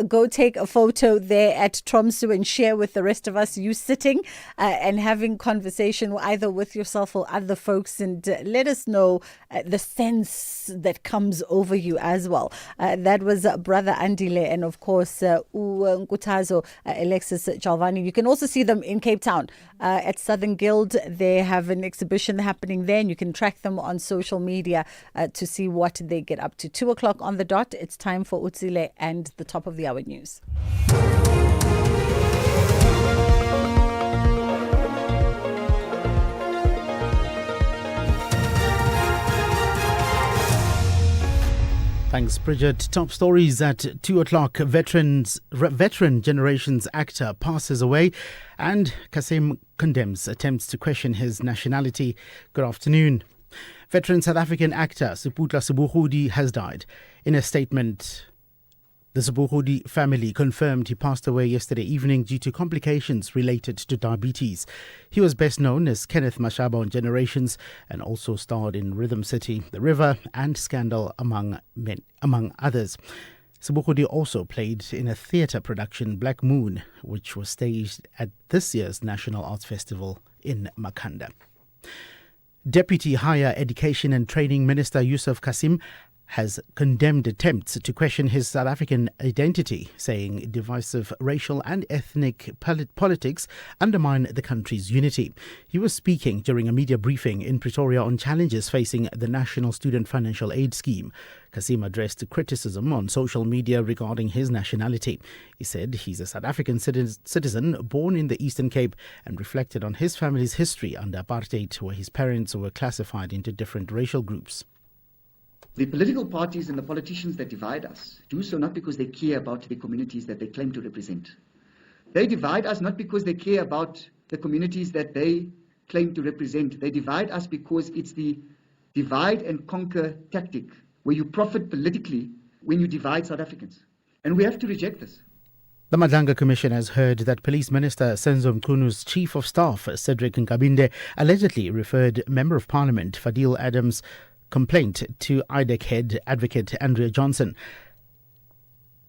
go take a photo there at Tromsø and share with the rest of us, you sitting and having conversation either with yourself or other folks, and let us know the sense that comes over you as well. That was Brother Andile, and of course Nkutazo Alexis Jalvani. You can also see them in Cape Town at Southern Guild. They have an exhibition happening there, and you can track them on social media to see what they get up to. 2:00 on the dot. It's time for Utsile and the top of the hour news.
Thanks, Bridget. Top stories at 2:00. Veteran Generations actor passes away, and Kasim condemns attempts to question his nationality. Good afternoon. Veteran South African actor Seputla Sebuhudi has died. In a statement, the Sebuhudi family confirmed he passed away yesterday evening due to complications related to diabetes. He was best known as Kenneth Mashaba on Generations, and also starred in Rhythm City, The River, and Scandal, among others. Sebuhudi also played in a theatre production, Black Moon, which was staged at this year's National Arts Festival in Makhanda. Deputy Higher Education and Training Minister Yusuf Kasim has condemned attempts to question his South African identity, saying divisive racial and ethnic politics undermine the country's unity. He was speaking during a media briefing in Pretoria on challenges facing the National Student Financial Aid Scheme. Kasim addressed criticism on social media regarding his nationality. He said he's a South African citizen born in the Eastern Cape and reflected on his family's history under apartheid, where his parents were classified into different racial groups.
The political parties and the politicians that divide us do so not because they care about the communities that they claim to represent. They divide us not because they care about the communities that they claim to represent. They divide us because it's the divide and conquer tactic where you profit politically when you divide South Africans. And we have to reject this.
The Madlanga Commission has heard that Police Minister Senzo Mkunu's Chief of Staff, Cedric Nkabinde, allegedly referred Member of Parliament Fadil Adams' complaint to IDEC head advocate Andrea Johnson.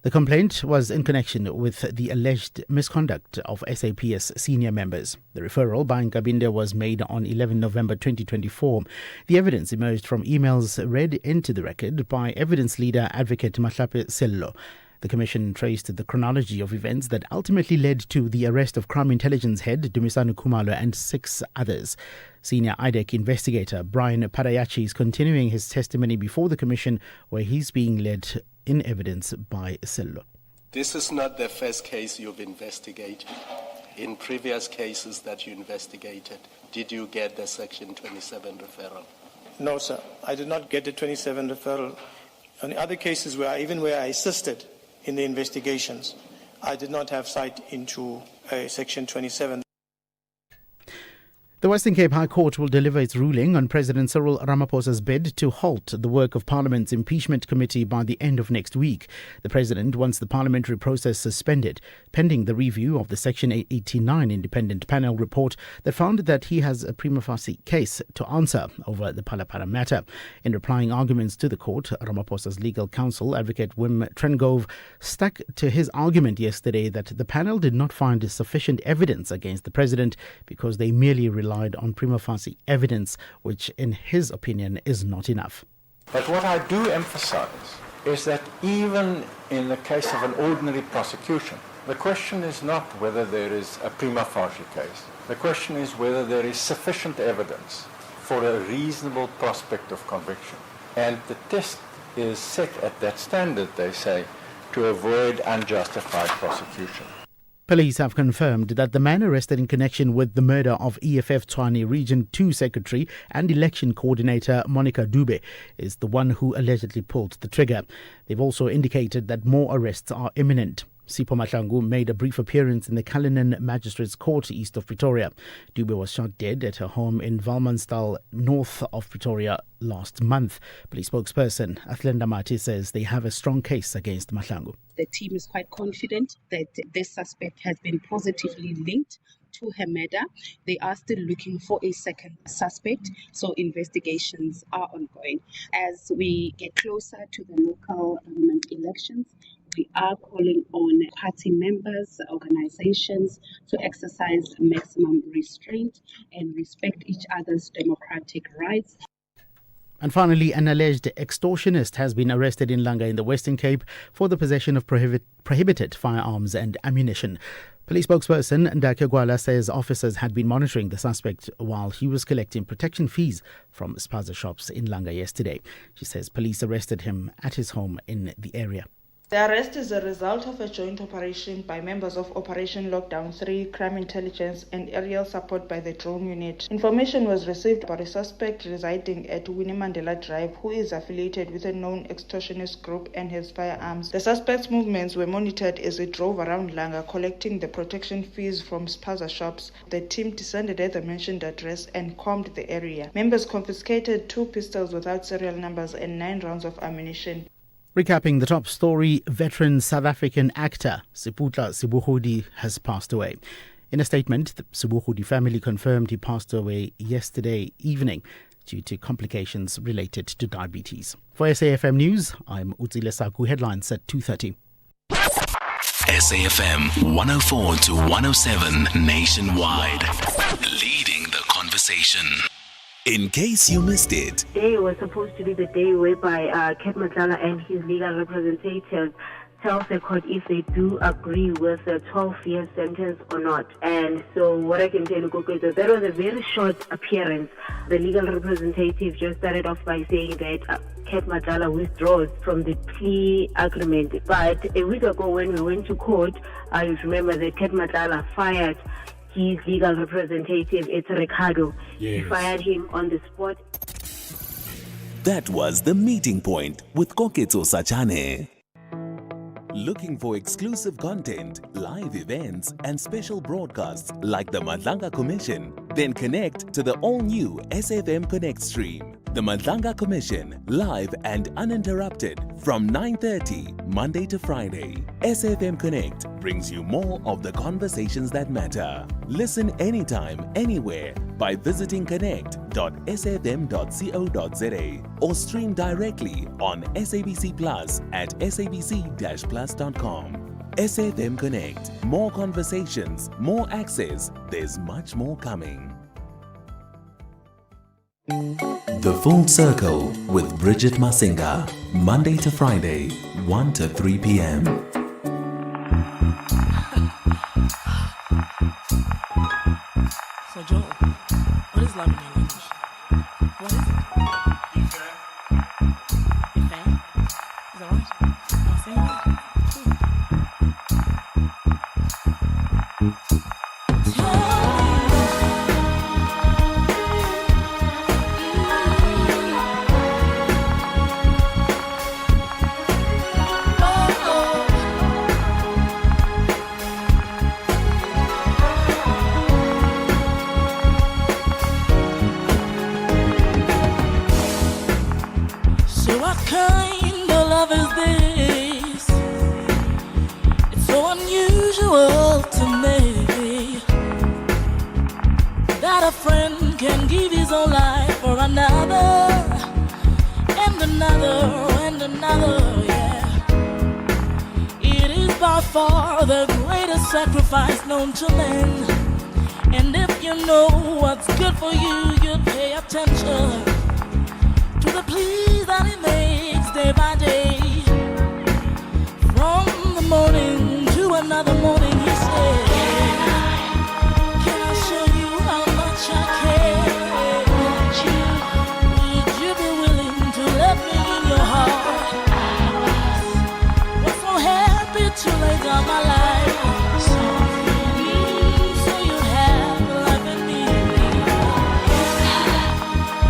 The complaint was in connection with the alleged misconduct of SAPS senior members. The referral by Nkabinde was made on 11 November 2024. The evidence emerged from emails read into the record by evidence leader advocate Mahlape Sello. The Commission traced the chronology of events that ultimately led to the arrest of Crime Intelligence head Dumisani Khumalo and 6 others. Senior IDEC investigator Brian Parayachi is continuing his testimony before the Commission, where he's being led in evidence by Sello.
This is not the first case you've investigated. In previous cases that you investigated, did you get the Section 27 referral?
No, sir. I did not get the 27 referral. On the other cases where I assisted in the investigations, I did not have sight into Section 27.
The Western Cape High Court will deliver its ruling on President Cyril Ramaphosa's bid to halt the work of Parliament's impeachment committee by the end of next week. The President wants the parliamentary process suspended, pending the review of the Section 89 independent panel report that found that he has a prima facie case to answer over the Palapara matter. In replying arguments to the court, Ramaphosa's legal counsel, Advocate Wim Trengove, stuck to his argument yesterday that the panel did not find sufficient evidence against the President because they merely relied on prima facie evidence, which in his opinion is not enough.
But what I do emphasize is that even in the case of an ordinary prosecution, the question is not whether there is a prima facie case. The question is whether there is sufficient evidence for a reasonable prospect of conviction. And the test is set at that standard, they say, to avoid unjustified prosecution.
Police have confirmed that the man arrested in connection with the murder of EFF Tshwane Region 2 Secretary and Election Coordinator Monica Dube is the one who allegedly pulled the trigger. They've also indicated that more arrests are imminent. Sipho Mahlangu made a brief appearance in the Cullinan Magistrates Court east of Pretoria. Dube was shot dead at her home in Valmanstal, north of Pretoria, last month. Police spokesperson Athlenda Mati says they have a strong case against Mahlangu.
The team is quite confident that this suspect has been positively linked to her murder. They are still looking for a second suspect, so investigations are ongoing. As we get closer to the local government elections, we are calling on party members, organizations to exercise maximum restraint and respect each other's democratic rights.
And finally, an alleged extortionist has been arrested in Langa in the Western Cape for the possession of prohibited firearms and ammunition. Police spokesperson Ndake Gwala says officers had been monitoring the suspect while he was collecting protection fees from spaza shops in Langa yesterday. She says police arrested him at his home in the area.
The arrest is a result of a joint operation by members of Operation Lockdown 3, Crime Intelligence and Aerial Support by the Drone Unit. Information was received about a suspect residing at Winnie Mandela Drive who is affiliated with a known extortionist group and has firearms. The suspect's movements were monitored as he drove around Langa collecting the protection fees from spaza shops. The team descended at the mentioned address and combed the area. Members confiscated 2 pistols without serial numbers and 9 rounds of ammunition.
Recapping the top story, veteran South African actor Siputla Sibuhudi has passed away. In a statement, the Sibuhudi family confirmed he passed away yesterday evening due to complications related to diabetes. For SAFM News, I'm Utsile Saku. Headlines at 2:30.
SAFM 104 to 107 nationwide. Leading the conversation. In case you missed it.
Today was supposed to be the day whereby Cat Matlala and his legal representative tells the court if they do agree with a 12-year sentence or not. And so what I can tell you, Koko, is that was a very short appearance. The legal representative just started off by saying that Cat Matlala withdraws from the plea agreement. But a week ago when we went to court, I remember that Cat Matlala fired his legal representative, it's Ricardo. Yes. He fired him on the spot.
That was the meeting point with Koketso Sachane. Looking for exclusive content, live events, and special broadcasts like the Madlanga Commission? Then connect to the all-new SAfm Connect stream. The Madlanga Commission, live and uninterrupted from 9:30 Monday to Friday. SAfm Connect brings you more of the conversations that matter. Listen anytime, anywhere by visiting connect.safm.co.za or stream directly on SABC Plus at sabc-plus.com. SAfm Connect. More conversations, more access. There's much more coming. The Full Circle with Bridget Masinga, Monday to Friday, 1 to 3 p.m.
So, Joe, what is love in your language? What is it? Ife? Is that right? Am I saying that? To me, that a friend can give his own life for another, and another, and another, yeah. It is by far the greatest sacrifice known to men. And if you know what's good for you, you'd pay attention to the pleas that he makes day by day. From the morning to another morning, he said, can I show you how much I care? Would you be willing to let me in your heart? Was so happy to lay down my life, so you'd have life in me.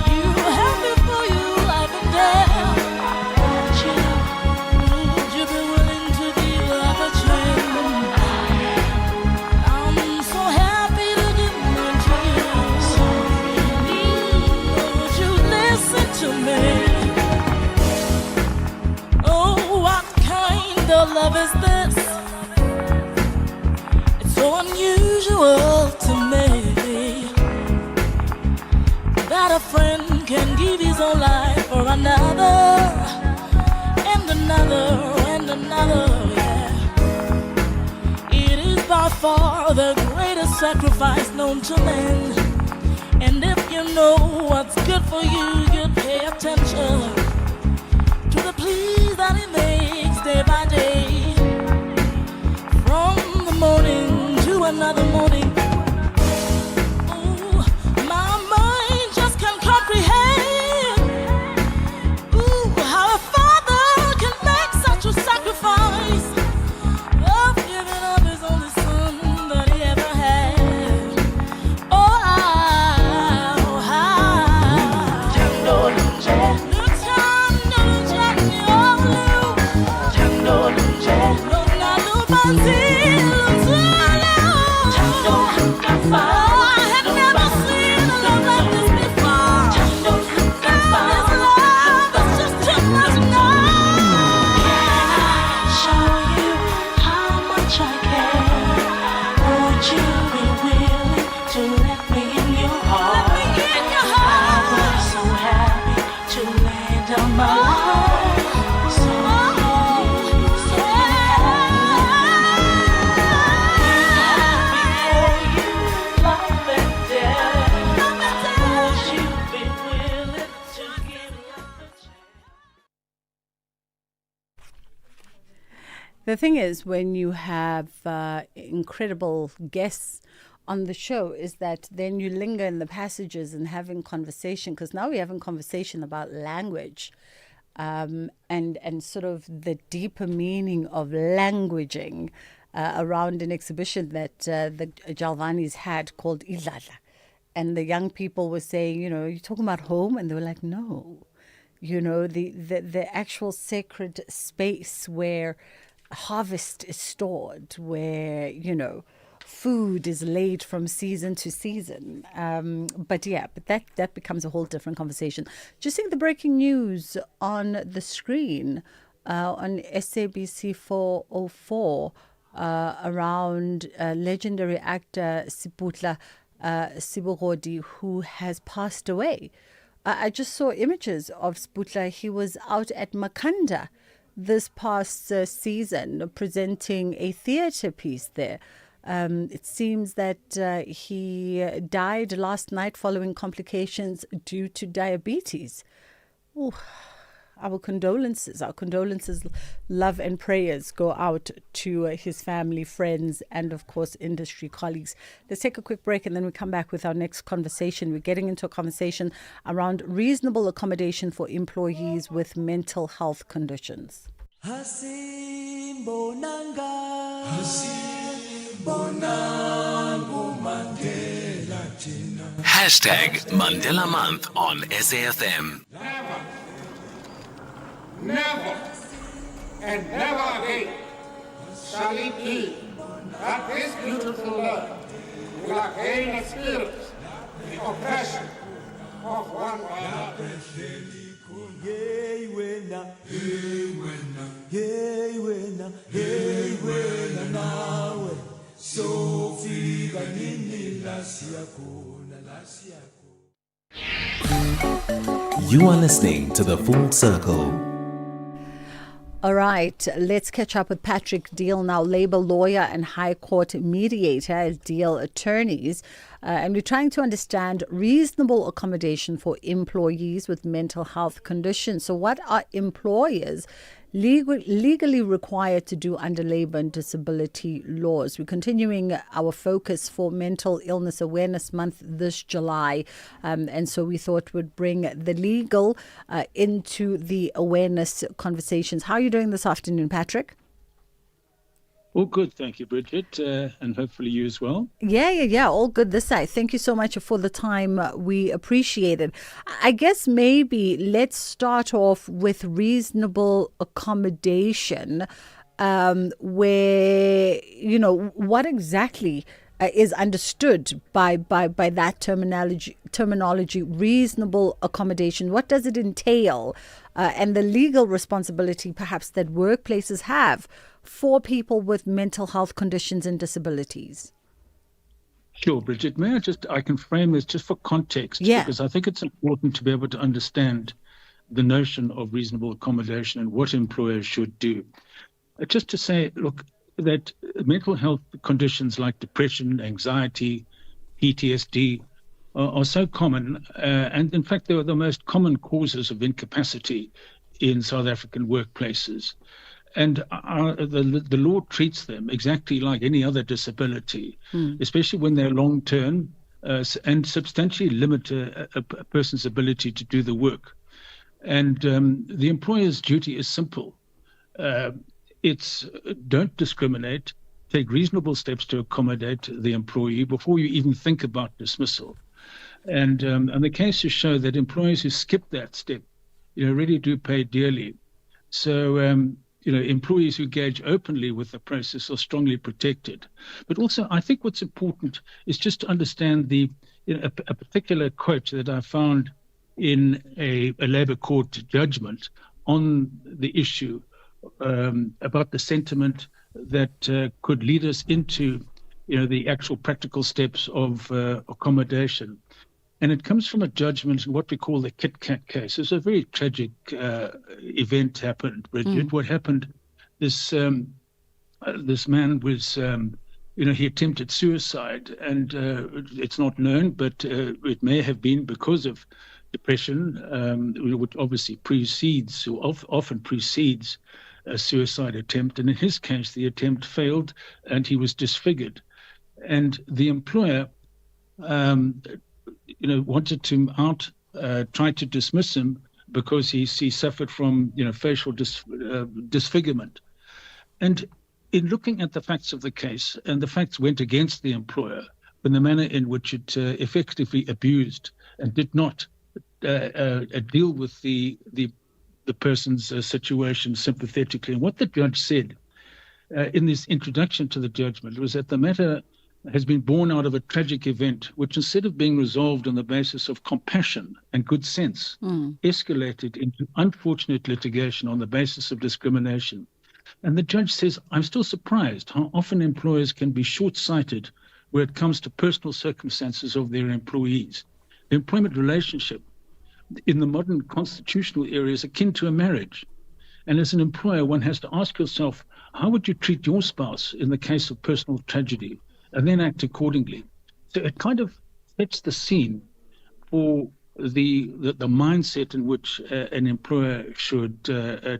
You have me for you, life and death. Would you be willing to give up a chance? Love is this? It's so unusual to me that a friend can give his own life for another, and another, and another, yeah. It is by far the greatest sacrifice known to men. And if you know what's good for you, you'd pay attention to the pleas that he makes day by day. From the morning to another morning. Ooh, my mind just can't comprehend. Ooh, how a father can make such a sacrifice of giving up his only son that he ever had. Oh, how
The thing is, when you have incredible guests on the show, is that then you linger in the passages and having conversation, because now we're having conversation about language and sort of the deeper meaning of languaging around an exhibition that the Jalvanis had called Idlala. And the young people were saying, you're talking about home? And they were like, no. The actual sacred space where harvest is stored, where, food is laid from season to season. But that becomes a whole different conversation. Just seeing the breaking news on the screen on SABC 404 around legendary actor Siputla Sibogodi, who has passed away. I just saw images of Siputla. He was out at Makanda this past season presenting a theatre piece there. It seems that he died last night following complications due to diabetes. Ooh, our condolences, love and prayers go out to his family, friends, and of course industry colleagues. Let's take a quick break and then we come back with our next conversation. We're getting into a conversation around reasonable accommodation for employees with mental health conditions.
Hashtag Mandela Month on SAFM.
Never and never again shall it be that this beautiful land will again experience the oppression of one another.
You are listening to The Full Circle.
All right, let's catch up with Patrick Deal now, Labour lawyer and High Court mediator as Deal attorneys. And we're trying to understand reasonable accommodation for employees with mental health conditions. So what are employers legally required to do under labour and disability laws? We're continuing our focus for Mental Illness Awareness Month this July. And so we thought we'd bring the legal into the awareness conversations. How are you doing this afternoon, Patrick?
All good, thank you, Bridget, and hopefully you as well.
Yeah, all good this side. Thank you so much for the time. We appreciate it. I guess maybe let's start off with reasonable accommodation, where, what exactly is understood by that terminology, reasonable accommodation. What does it entail? And the legal responsibility perhaps that workplaces have for people with mental health conditions and disabilities.
Sure, Bridget. I can frame this just for context, because I think it's important to be able to understand the notion of reasonable accommodation and what employers should do. Just to say, look, that mental health conditions like depression, anxiety, PTSD are so common, and in fact, they are the most common causes of incapacity in South African workplaces. And the law treats them exactly like any other disability, especially when they're long-term and substantially limit a person's ability to do the work. And the employer's duty is simple. It's don't discriminate, take reasonable steps to accommodate the employee before you even think about dismissal. And the cases show that employers who skip that step, really do pay dearly. So, employees who engage openly with the process are strongly protected. But also, I think what's important is just to understand a particular quote that I found in a Labour Court judgment on the issue about the sentiment that could lead us into, the actual practical steps of accommodation. And it comes from a judgment in what we call the Kit Kat case. It's a very tragic event happened, Bridget. What happened, this man was, he attempted suicide, and it's not known, but it may have been because of depression, which obviously precedes, or often precedes, a suicide attempt. And in his case, the attempt failed and he was disfigured. And the employer, wanted to tried to dismiss him because he suffered from, facial disfigurement. And in looking at the facts of the case, and the facts went against the employer in the manner in which it effectively abused and did not deal with the person's situation sympathetically. And what the judge said in this introduction to the judgment was that the matter has been born out of a tragic event, which instead of being resolved on the basis of compassion and good sense, escalated into unfortunate litigation on the basis of discrimination. And the judge says, I'm still surprised how often employers can be short-sighted where it comes to personal circumstances of their employees. The employment relationship in the modern constitutional era is akin to a marriage. And as an employer, one has to ask yourself, how would you treat your spouse in the case of personal tragedy, and then act accordingly? So it kind of sets the scene for the mindset in which an employer should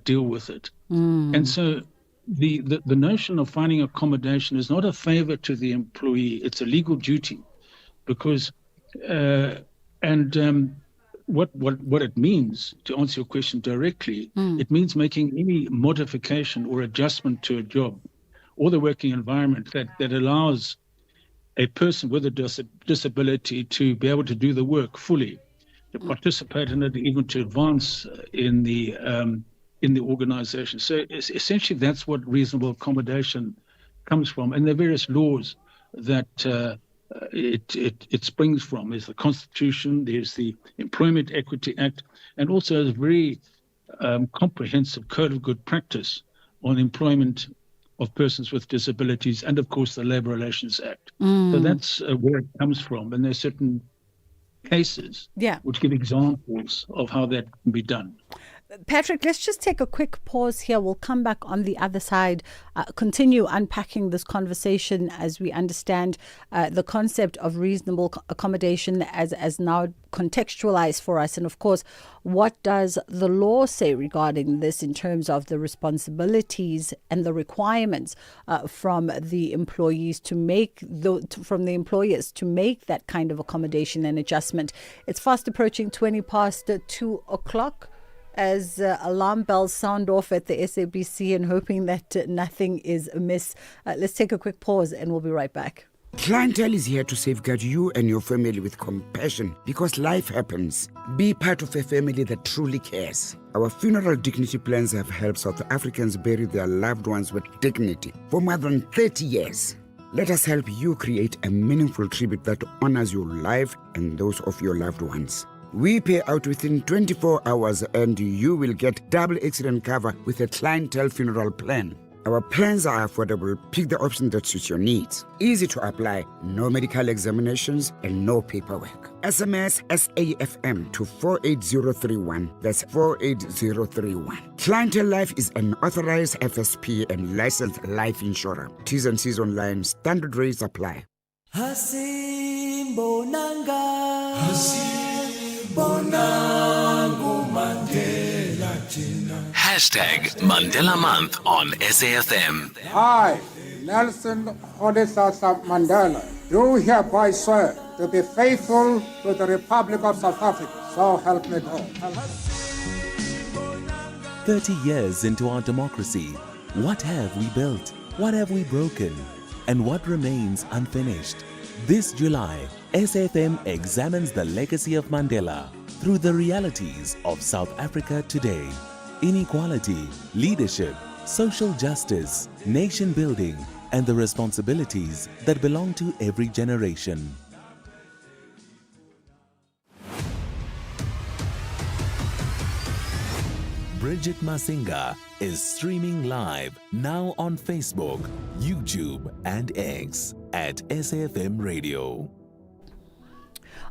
deal with it. And so the notion of finding accommodation is not a favor to the employee, it's a legal duty, because what it means, to answer your question directly, it means making any modification or adjustment to a job or the working environment that allows a person with a disability to be able to do the work fully, to participate in it, even to advance in the organization. So essentially that's what reasonable accommodation comes from. And there are various laws that it springs from. There's the Constitution, there's the Employment Equity Act, and also a very comprehensive code of good practice on employment of persons with disabilities, and of course the Labour Relations Act. So that's where it comes from. And there's certain cases which give examples of how that can be done.
Patrick, let's just take a quick pause here. We'll come back on the other side, continue unpacking this conversation as we understand the concept of reasonable accommodation as now contextualized for us. And of course, what does the law say regarding this in terms of the responsibilities and the requirements from the employees to make, from the employers to make that kind of accommodation and adjustment? It's fast approaching 20 past 2 o'clock. As alarm bells sound off at the SABC and hoping that nothing is amiss. Let's take a quick pause and we'll be right back.
Clientele is here to safeguard you and your family with compassion because life happens. Be part of a family that truly cares. Our funeral dignity plans have helped South Africans bury their loved ones with dignity for more than 30 years. Let us help you create a meaningful tribute that honors your life and those of your loved ones. We pay out within 24 hours and you will get double accident cover with a clientele funeral plan. Our plans are affordable. Pick the option that suits your needs. Easy to apply, no medical examinations and no paperwork. SMS SAFM to 48031. That's 48031. Clientele Life is an authorized FSP and licensed life insurer. T's and C's online. Standard rates apply.
Hashtag Mandela Month on SAFM.
I, Nelson Rolihlahla Mandela, do hereby swear to be faithful to the Republic of South Africa. So help me God.
30 years into our democracy, what have we built? What have we broken? And what remains unfinished? This July, SAFM examines the legacy of Mandela through the realities of South Africa today. Inequality, leadership, social justice, nation building, and the responsibilities that belong to every generation. Bridget Masinga is streaming live now on Facebook, YouTube, and X at SAFM Radio.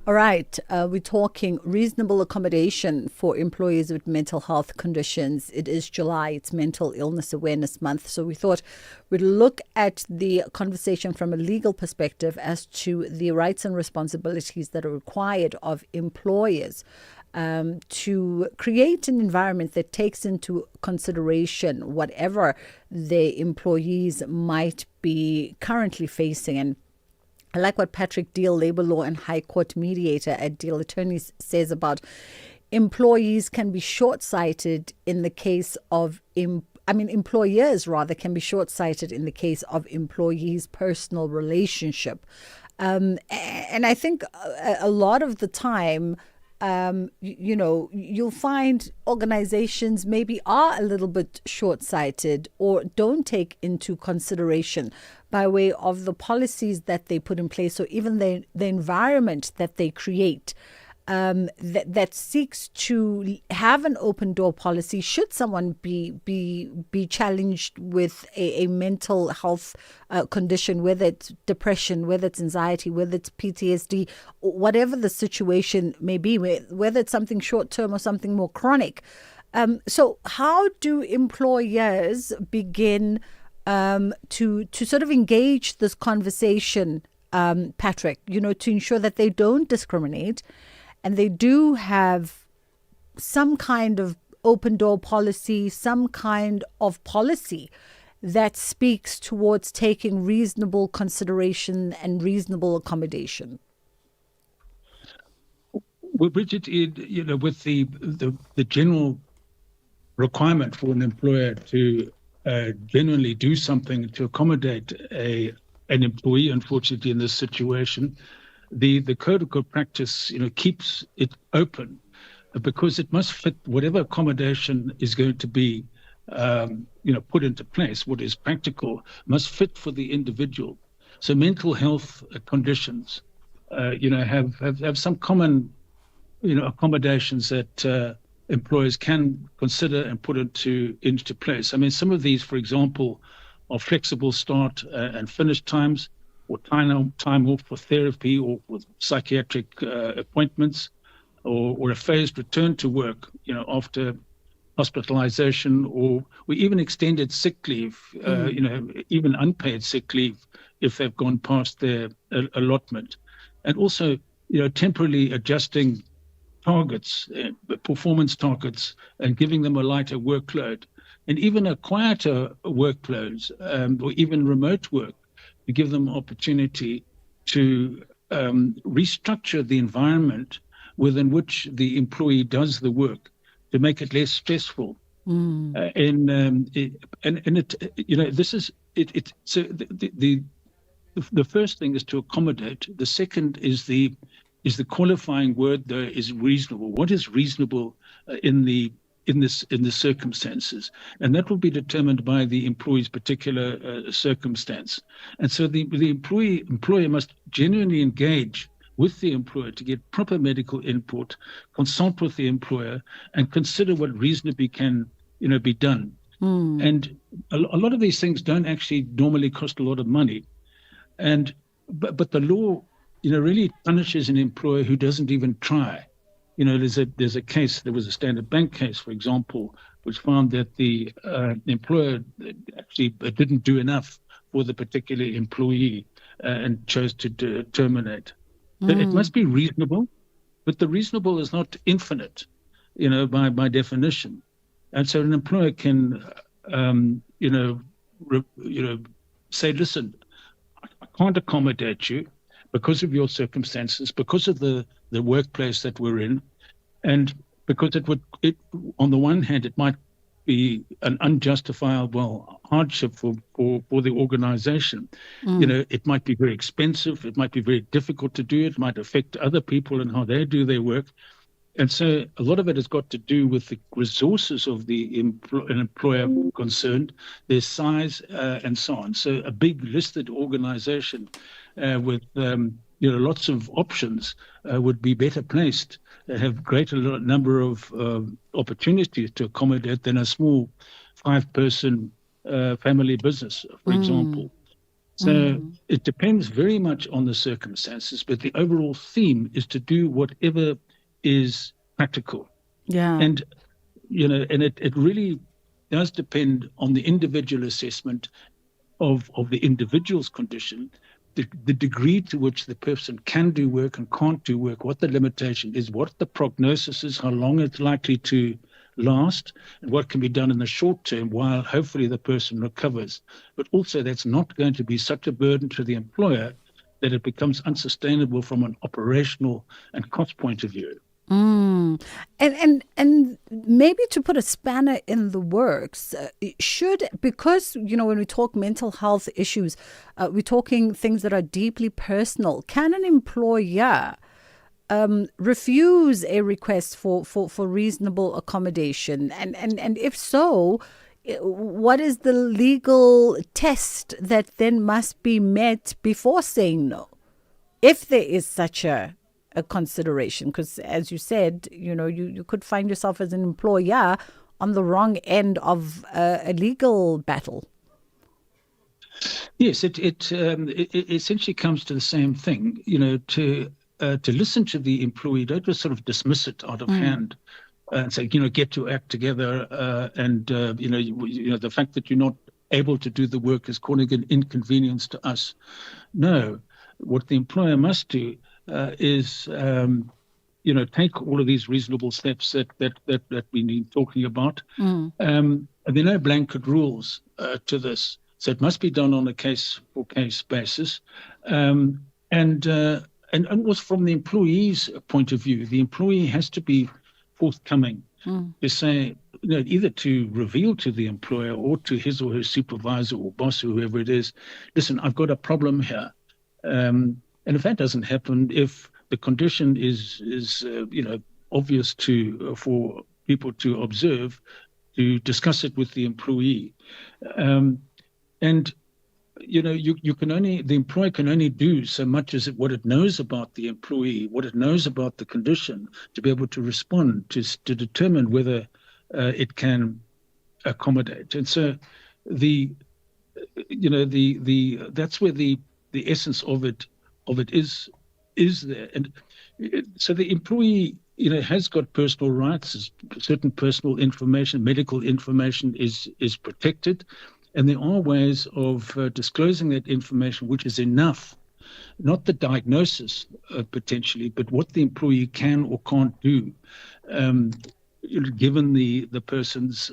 All right, we're talking reasonable accommodation for employees with mental health conditions. It is July, it's Mental Illness Awareness Month. So we thought we'd look at the conversation from a legal perspective as to the rights and responsibilities that are required of employers to create an environment that takes into consideration whatever the employees might be currently facing. And I like what Patrick Deal, Labour Law and High Court mediator at Deal Attorneys, says about employees can be short-sighted in the case of employers rather can be short-sighted in the case of employees' personal relationship. And I think a lot of the time, you'll find organizations maybe are a little bit short-sighted or don't take into consideration by way of the policies that they put in place, or even the environment that they create, that seeks to have an open door policy should someone be challenged with a mental health condition, whether it's depression, whether it's anxiety, whether it's PTSD, whatever the situation may be, whether it's something short term or something more chronic. So how do employers begin to sort of engage this conversation, Patrick, to ensure that they don't discriminate and they do have some kind of open door policy, some kind of policy that speaks towards taking reasonable consideration and reasonable accommodation?
Well, Bridget, with the general requirement for an employer to genuinely do something to accommodate an employee, unfortunately, in this situation, the code of good practice, keeps it open because it must fit whatever accommodation is going to be, put into place. What is practical must fit for the individual. So mental health conditions, have some common, accommodations that employers can consider and put into place. I mean, some of these, for example, are flexible start and finish times, or time off for therapy or with psychiatric appointments, or a phased return to work, after hospitalization, or even extended sick leave, even unpaid sick leave if they've gone past their allotment. And also, temporarily adjusting targets, performance targets, and giving them a lighter workload, and even a quieter workload, or even remote work, to give them opportunity to restructure the environment within which the employee does the work to make it less stressful. So the first thing is to accommodate. The second is the qualifying word there is reasonable. What is reasonable in the circumstances, and that will be determined by the employee's particular circumstance. And so the employer must genuinely engage with the employer to get proper medical input, consult with the employer, and consider what reasonably can be done. And a lot of these things don't actually normally cost a lot of money, but the law really punishes an employer who doesn't even try. There's a case, there was a Standard Bank case, for example, which found that the employer actually didn't do enough for the particular employee and chose to terminate. But it must be reasonable, but the reasonable is not infinite, by definition. And so an employer can, say, listen, I can't accommodate you because of your circumstances, because of the workplace that we're in, and because it on the one hand, it might be an unjustifiable hardship for the organization. It might be very expensive, it might be very difficult to do, it might affect other people and how they do their work. And so a lot of it has got to do with the resources of the employer concerned, their size, and so on. So a big listed organization with lots of options would be better placed, have greater number of opportunities to accommodate than a small 5-person family business, for example. So it depends very much on the circumstances, but the overall theme is to do whatever is practical. And it really does depend on the individual assessment of the individual's condition, the degree to which the person can do work and can't do work, what the limitation is, what the prognosis is, how long it's likely to last, and what can be done in the short term while hopefully the person recovers. But also that's not going to be such a burden to the employer that it becomes unsustainable from an operational and cost point of view.
And maybe to put a spanner in the works, because, when we talk mental health issues, we're talking things that are deeply personal. Can an employer refuse a request for reasonable accommodation? And if so, what is the legal test that then must be met before saying no? If there is such a consideration, because as you said, you could find yourself as an employer on the wrong end of a legal battle.
Yes, it essentially comes to the same thing. To listen to the employee, don't just sort of dismiss it out of hand and say, get your act together, and the fact that you're not able to do the work is causing an inconvenience to us. No, what the employer must do is take all of these reasonable steps that we've been talking about. And there are no blanket rules to this, so it must be done on a case-for-case basis. And also from the employee's point of view, the employee has to be forthcoming to say, either to reveal to the employer or to his or her supervisor or boss or whoever it is, listen, I've got a problem here. And if that doesn't happen, if the condition is obvious for people to observe, to discuss it with the employee, the employer can only do so much as what it knows about the employee, what it knows about the condition, to be able to respond to determine whether it can accommodate. And so that's where the essence of it is there. And so the employee has got personal rights. Certain personal information, medical information is protected, and there are ways of disclosing that information which is enough, not the diagnosis potentially, but what the employee can or can't do given the person's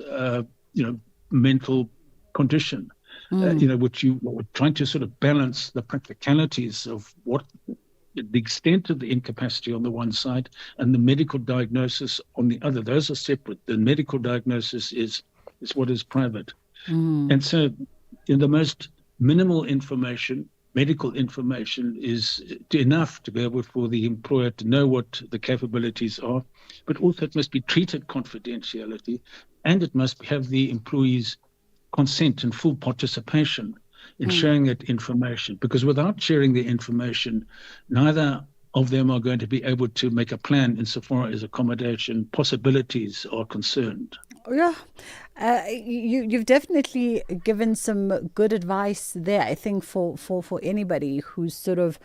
mental condition. Which you were trying to sort of balance the practicalities of what the extent of the incapacity on the one side and the medical diagnosis on the other. Those are separate. The medical diagnosis is what is private. And so the most minimal information, medical information, is enough to be able for the employer to know what the capabilities are, but also it must be treated confidentiality, and it must have the employee's consent and full participation in sharing that information, because without sharing the information, neither of them are going to be able to make a plan insofar as accommodation possibilities are concerned.
Yeah, you've definitely given some good advice there, I think, for anybody who's sort of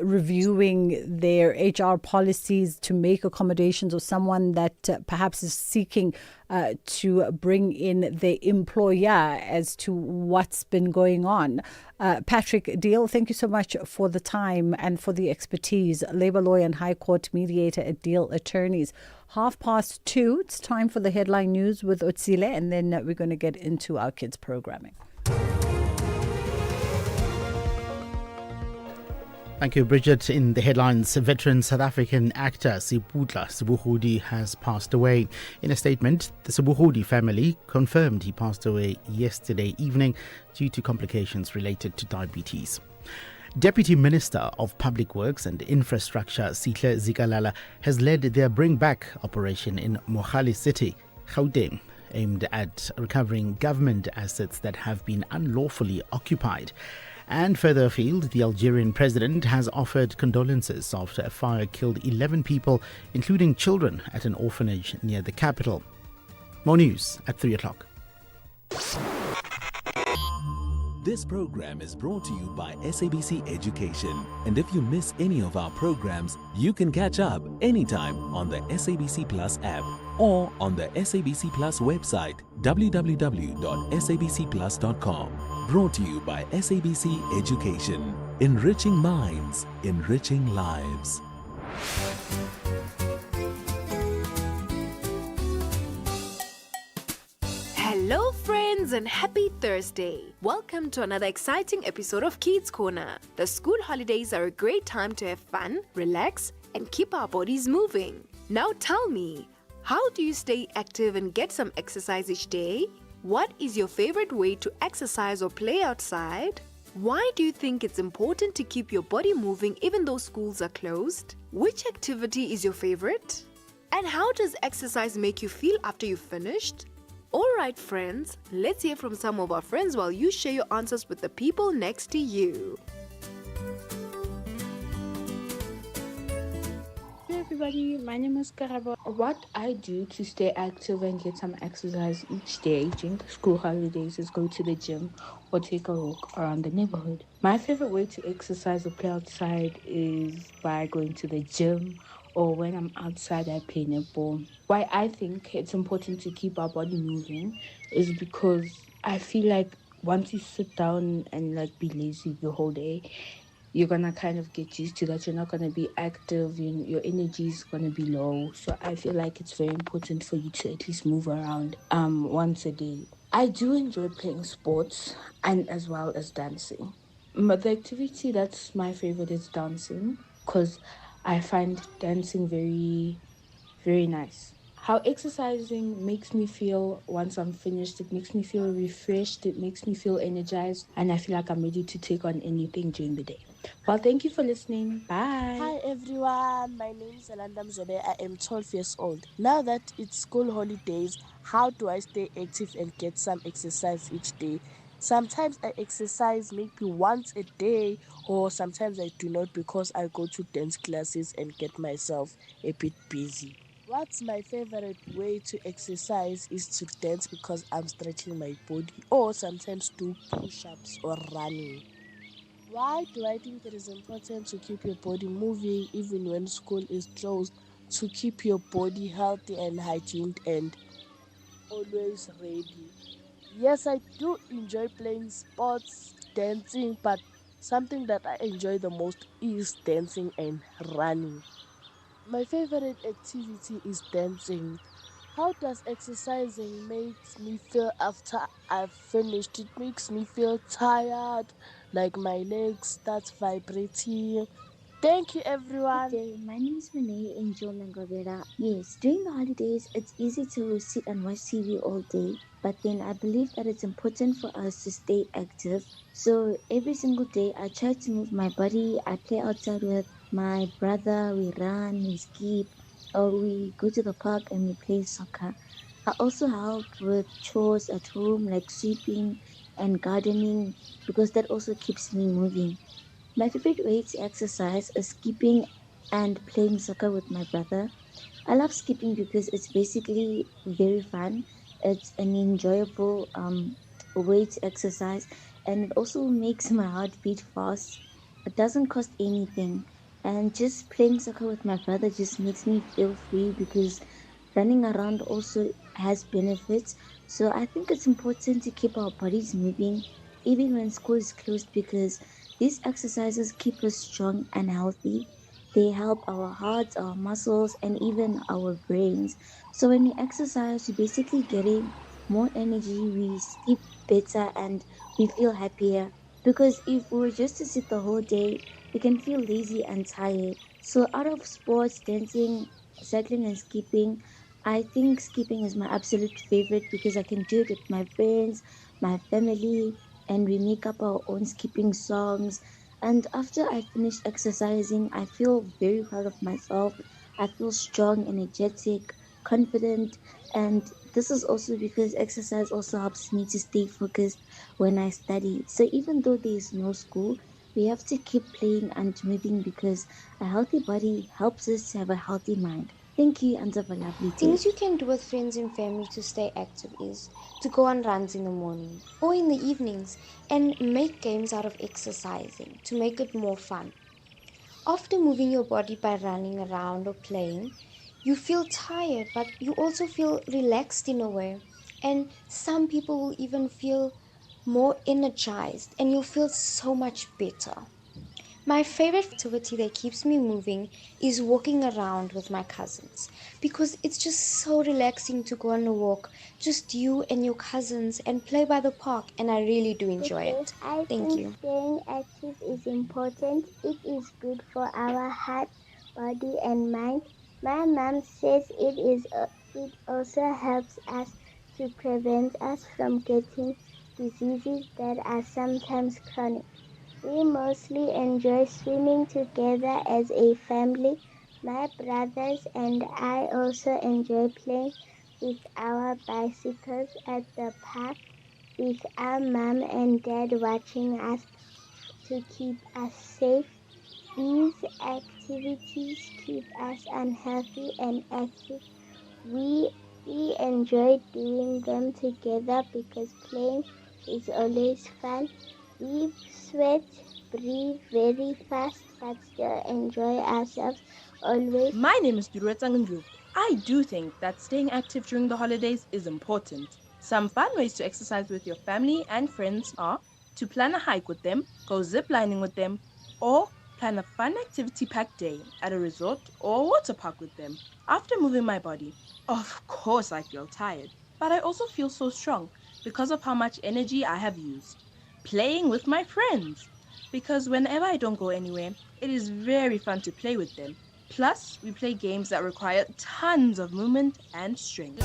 reviewing their HR policies to make accommodations, or someone that perhaps is seeking to bring in the employer as to what's been going on. Patrick Deal, thank you so much for the time and for the expertise. Labour lawyer and High Court mediator at Deal Attorneys. 2:30, it's time for the headline news with Otsile, and then we're going to get into our kids' programming.
Thank you, Bridget. In the headlines, veteran South African actor Siputla Sibuhudi has passed away. In a statement, the Sibuhudi family confirmed he passed away yesterday evening due to complications related to diabetes. Deputy Minister of Public Works and Infrastructure Sihle Zikalala has led their Bring Back operation in Mohali City, Gauteng, aimed at recovering government assets that have been unlawfully occupied. And further afield, the Algerian president has offered condolences after a fire killed 11 people, including children, at an orphanage near the capital. More news at 3 o'clock.
This program is brought to you by SABC Education. And if you miss any of our programs, you can catch up anytime on the SABC Plus app or on the SABC Plus website, www.sabcplus.com. Brought to you by SABC Education. Enriching minds, enriching lives.
Hello friends and happy Thursday. Welcome to another exciting episode of Kids Corner. The school holidays are a great time to have fun, relax, and keep our bodies moving. Now tell me, how do you stay active and get some exercise each day? What is your favorite way to exercise or play outside? Why do you think it's important to keep your body moving even though schools are closed? Which activity is your favorite? And how does exercise make you feel after you've finished? Alright friends, let's hear from some of our friends while you share your answers with the people next to you.
Hey everybody, my name is Karabo. What I do to stay active and get some exercise each day during the school holidays is go to the gym or take a walk around the neighborhood. My favorite way to exercise or play outside is by going to the gym, or when I'm outside I play netball. Why I think it's important to keep our body moving is because I feel like once you sit down and like be lazy the whole day, you're gonna kind of get used to that. You're not gonna be active, your energy is gonna be low. So I feel like it's very important for you to at least move around once a day. I do enjoy playing sports and as well as dancing. But the activity that's my favorite is dancing, because I find dancing very, very nice. How exercising makes me feel once I'm finished, it makes me feel refreshed, it makes me feel energized, and I feel like I'm ready to take on anything during the day. Well, thank you for listening. Bye.
Hi everyone, my name is Alanda Mzobe. I am 12 years old. Now that it's school holidays, how do I stay active and get some exercise each day? Sometimes I exercise maybe once a day, or sometimes I do not because I go to dance classes and get myself a bit busy. What's my favorite way to exercise is to dance because I'm stretching my body, or sometimes do push-ups or running. Why do I think it is important to keep your body moving even when school is closed? To keep your body healthy and hygienic and always ready. Yes, I do enjoy playing sports, dancing, but something that I enjoy the most is dancing and running. My favorite activity is dancing. How does exercising makes me feel after I've finished? It makes me feel tired, like my legs start vibrating. Thank you, everyone.
Good day, my name is Renee Angel Nangavera. Yes, during the holidays, it's easy to sit and watch TV all day, but then I believe that it's important for us to stay active. So every single day, I try to move my body. I play outside with my brother, we run, we skip, or we go to the park and we play soccer. I also help with chores at home like sweeping and gardening because that also keeps me moving. My favorite way to exercise is skipping and playing soccer with my brother. I love skipping because it's basically very fun. It's an enjoyable way to exercise, and it also makes my heart beat fast. It doesn't cost anything, and just playing soccer with my brother just makes me feel free because running around also has benefits. So I think it's important to keep our bodies moving even when school is closed because these exercises keep us strong and healthy. They help our hearts, our muscles, and even our brains. So when we exercise, we're basically getting more energy, we sleep better, and we feel happier. Because if we were just to sit the whole day, we can feel lazy and tired. So out of sports, dancing, cycling, and skipping, I think skipping is my absolute favorite because I can do it with my friends, my family, and we make up our own skipping songs. And after I finish exercising, I feel very proud of myself. I feel strong, energetic, confident, and this is also because exercise also helps me to stay focused when I study. So even though there is no school, we have to keep playing and moving because a healthy body helps us to have a healthy mind. Thank you and have a lovely day.
Things you can do with friends and family to stay active is to go on runs in the morning or in the evenings and make games out of exercising to make it more fun. After moving your body by running around or playing, you feel tired, but you also feel relaxed in a way. And some people will even feel more energized, and you feel so much better. My favorite activity that keeps me moving is walking around with my cousins because it's just so relaxing to go on a walk, just you and your cousins, and play by the park, and I really do enjoy it.
I
Thank
think
you.
staying active is important. It is good for our heart, body, and mind. My mom says it also helps us to prevent us from getting diseases that are sometimes chronic. We mostly enjoy swimming together as a family. My brothers and I also enjoy playing with our bicycles at the park with our mom and dad watching us to keep us safe. These activities keep us unhealthy and active. We enjoy doing them together because playing is always fun. We sweat, breathe very fast, but still enjoy ourselves always.
My name is Duretsa Ngundlu. I do think that staying active during the holidays is important. Some fun ways to exercise with your family and friends are to plan a hike with them, go ziplining with them, or plan a fun activity-packed day at a resort or water park with them. After moving my body, of course I feel tired, but I also feel so strong because of how much energy I have used. Playing with my friends, because whenever I don't go anywhere, it is very fun to play with them. Plus, we play games that require tons of movement and strength.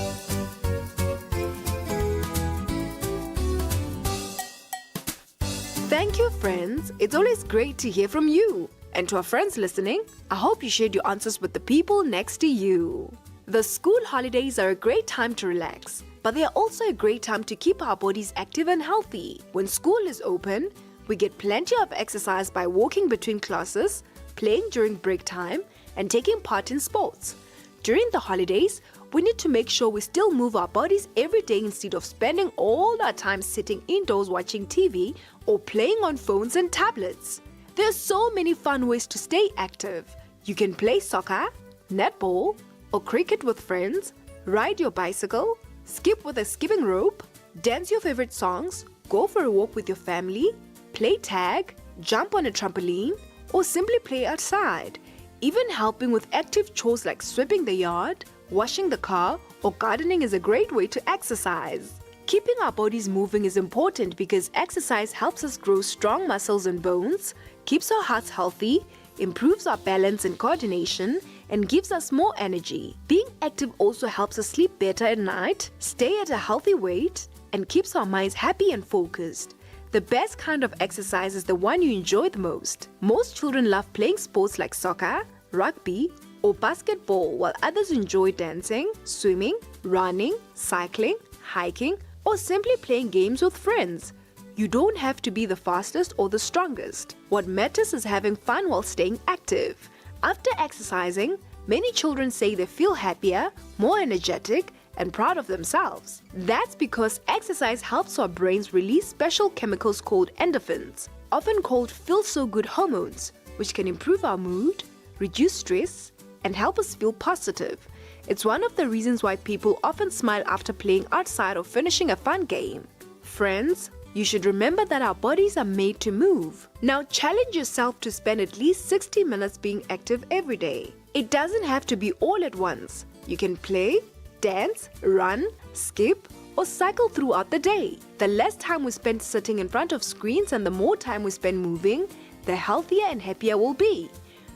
Thank you, friends. It's always great to hear from you. And to our friends listening, I hope you shared your answers with the people next to you. The school holidays are a great time to relax, but they are also a great time to keep our bodies active and healthy. When school is open, we get plenty of exercise by walking between classes, playing during break time, and taking part in sports. During the holidays, we need to make sure we still move our bodies every day instead of spending all our time sitting indoors watching TV or playing on phones and tablets. There are so many fun ways to stay active. You can play soccer, netball, or cricket with friends, ride your bicycle, skip with a skipping rope, dance your favorite songs, go for a walk with your family, play tag, jump on a trampoline, or simply play outside. Even helping with active chores like sweeping the yard, washing the car, or gardening is a great way to exercise. Keeping our bodies moving is important because exercise helps us grow strong muscles and bones, keeps our hearts healthy, improves our balance and coordination, and gives us more energy. Being active also helps us sleep better at night, stay at a healthy weight, and keeps our minds happy and focused. The best kind of exercise is the one you enjoy the most. Most children love playing sports like soccer, rugby, or basketball, while others enjoy dancing, swimming, running, cycling, hiking, or simply playing games with friends. You don't have to be the fastest or the strongest. What matters is having fun while staying active. After exercising, many children say they feel happier, more energetic, and proud of themselves. That's because exercise helps our brains release special chemicals called endorphins, often called feel-so-good hormones, which can improve our mood, reduce stress, and help us feel positive. It's one of the reasons why people often smile after playing outside or finishing a fun game. Friends, you should remember that our bodies are made to move. Now challenge yourself to spend at least 60 minutes being active every day. It doesn't have to be all at once. You can play, dance, run, skip, or cycle throughout the day. The less time we spend sitting in front of screens and the more time we spend moving, the healthier and happier we'll be.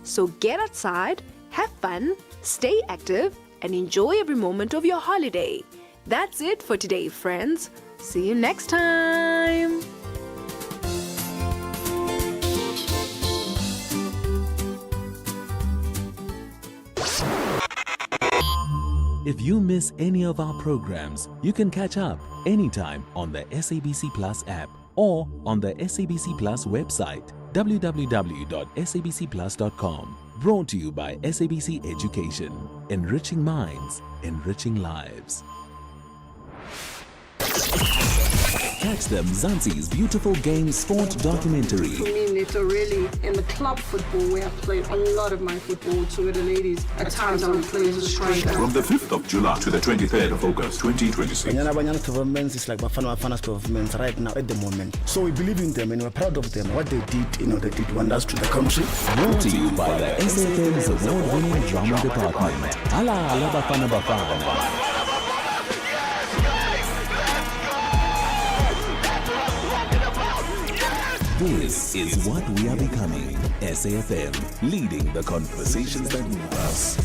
So get outside, have fun, stay active, and enjoy every moment of your holiday. That's it for today, friends. See you next time.
If you miss any of our programs, you can catch up anytime on the SABC Plus app or on the SABC Plus website, www.sabcplus.com. Brought to you by SABC Education. Enriching minds, enriching lives. Catch them Mzansi's beautiful game sport documentary.
For me, Neto, really, in the club football where I played a lot of my football to with the ladies, at times I would play as a striker.
From the 5th of July to the 23rd of August 2026.
Banyana governments is like Bafana governments right now at the moment. So we believe in them and we're proud of them. What they did, they did wonders to the country.
Brought to you by the SAfm's award-winning drama department. Ala Bafana. This is what we are becoming. SAfm, leading the conversations that move us.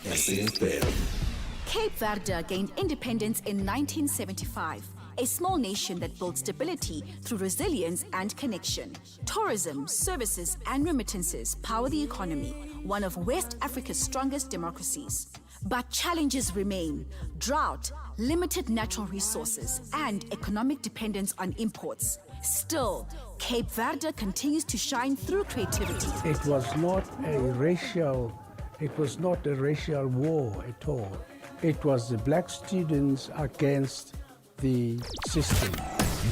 SAfm.
Cape Verde gained independence in 1975. A small nation that built stability through resilience and connection. Tourism, services, and remittances power the economy, one of West Africa's strongest democracies. But challenges remain: drought, limited natural resources, and economic dependence on imports. Still, Cape Verde continues to shine through creativity.
It was not a racial war at all. It was the black students against the system.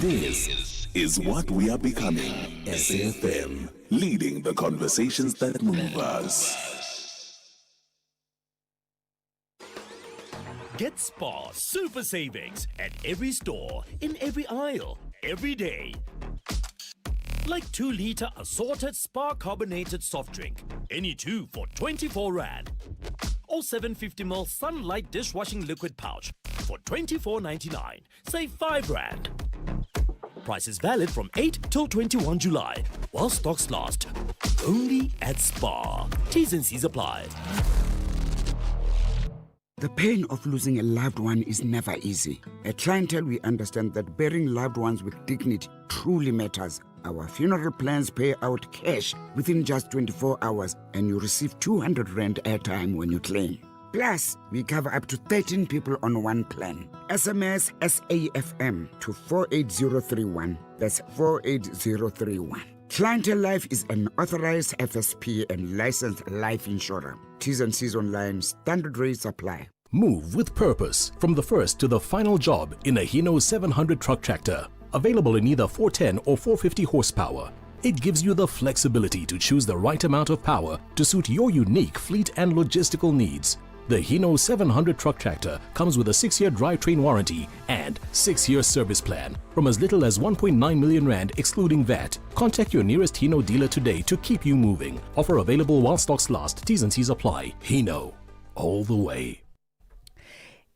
This is what we are becoming. SAfm, leading the conversations that move us.
Get Spar Super Savings at every store, in every aisle, every day. Like 2-liter assorted Spar carbonated soft drink. Any two for 24 Rand. Or 750ml Sunlight dishwashing liquid pouch for 24.99. Save 5 Rand. Price is valid from 8 till 21 July, while stocks last. Only at Spar. T's and C's apply.
The pain of losing a loved one is never easy. At Clientele, we understand that burying loved ones with dignity truly matters. Our funeral plans pay out cash within just 24 hours, and you receive 200 Rand airtime when you claim. Plus, we cover up to 13 people on one plan. SMS SAfm to 48031. That's 48031. Clientele Life is an authorized FSP and licensed life insurer. T's and C's online. Standard rates apply.
Move with purpose from the first to the final job in a Hino 700 truck tractor. Available in either 410 or 450 horsepower. It gives you the flexibility to choose the right amount of power to suit your unique fleet and logistical needs. The Hino 700 truck tractor comes with a 6-year drivetrain warranty and 6-year service plan from as little as 1.9 million Rand excluding VAT. Contact your nearest Hino dealer today to keep you moving. Offer available while stocks last. T's and C's apply. Hino, all the way.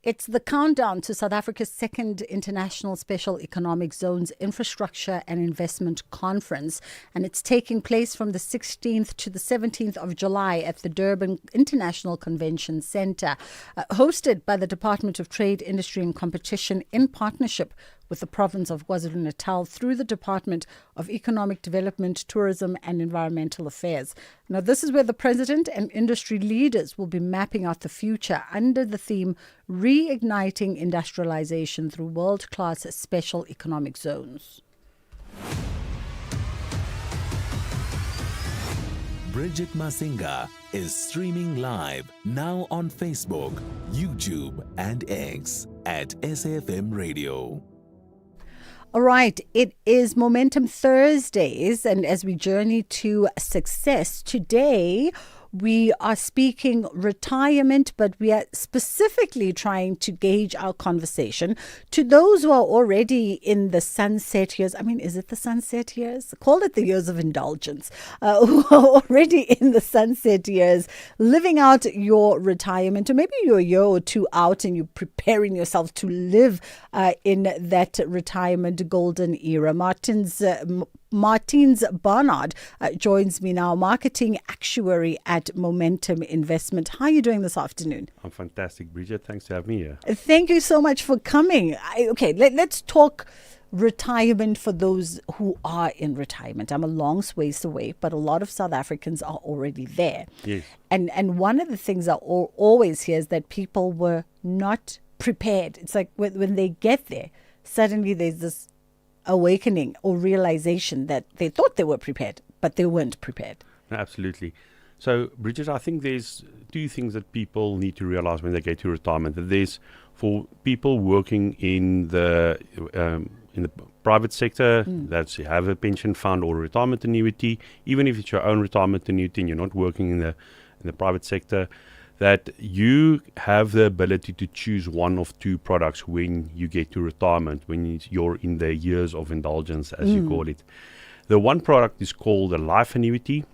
It's the countdown to South Africa's second International Special Economic Zones Infrastructure and Investment Conference, and it's taking place from the 16th to the 17th of July at the Durban International Convention Centre, hosted by the Department of Trade, Industry and Competition in partnership with the province of KwaZulu-Natal through the Department of Economic Development, Tourism and Environmental Affairs. Now, this is where the president and industry leaders will be mapping out the future under the theme Reigniting Industrialization through World-Class Special Economic Zones.
Bridget Masinga is streaming live now on Facebook, YouTube and X at SAfm Radio.
All right, it is Momentum Thursdays, and as we journey to success, today we are speaking retirement, but we are specifically trying to gauge our conversation to those who are already in the sunset years. I mean, is it the sunset years? Call it the years of indulgence. Who are already in the sunset years, living out your retirement, or maybe you're a year or two out and you're preparing yourself to live in that retirement golden era. Martins Barnard joins me now, marketing actuary at Momentum Investment. How are you doing this afternoon?
I'm fantastic, Bridget. Thanks to have me here.
Thank you so much for coming. Let's talk retirement for those who are in retirement. I'm a long ways away, but a lot of South Africans are already there.
Yes.
And one of the things I always hear is that people were not prepared. It's like when they get there, suddenly there's this awakening or realization that they thought they were prepared, but they weren't prepared.
Absolutely. So, Bridget, I think there's two things that people need to realize when they get to retirement. That there's, for people working in the private sector, that's you have a pension fund or a retirement annuity, even if it's your own retirement annuity and you're not working in the private sector, that you have the ability to choose one of two products when you get to retirement, when you're in the years of indulgence, as you call it. The one product is called a life annuity.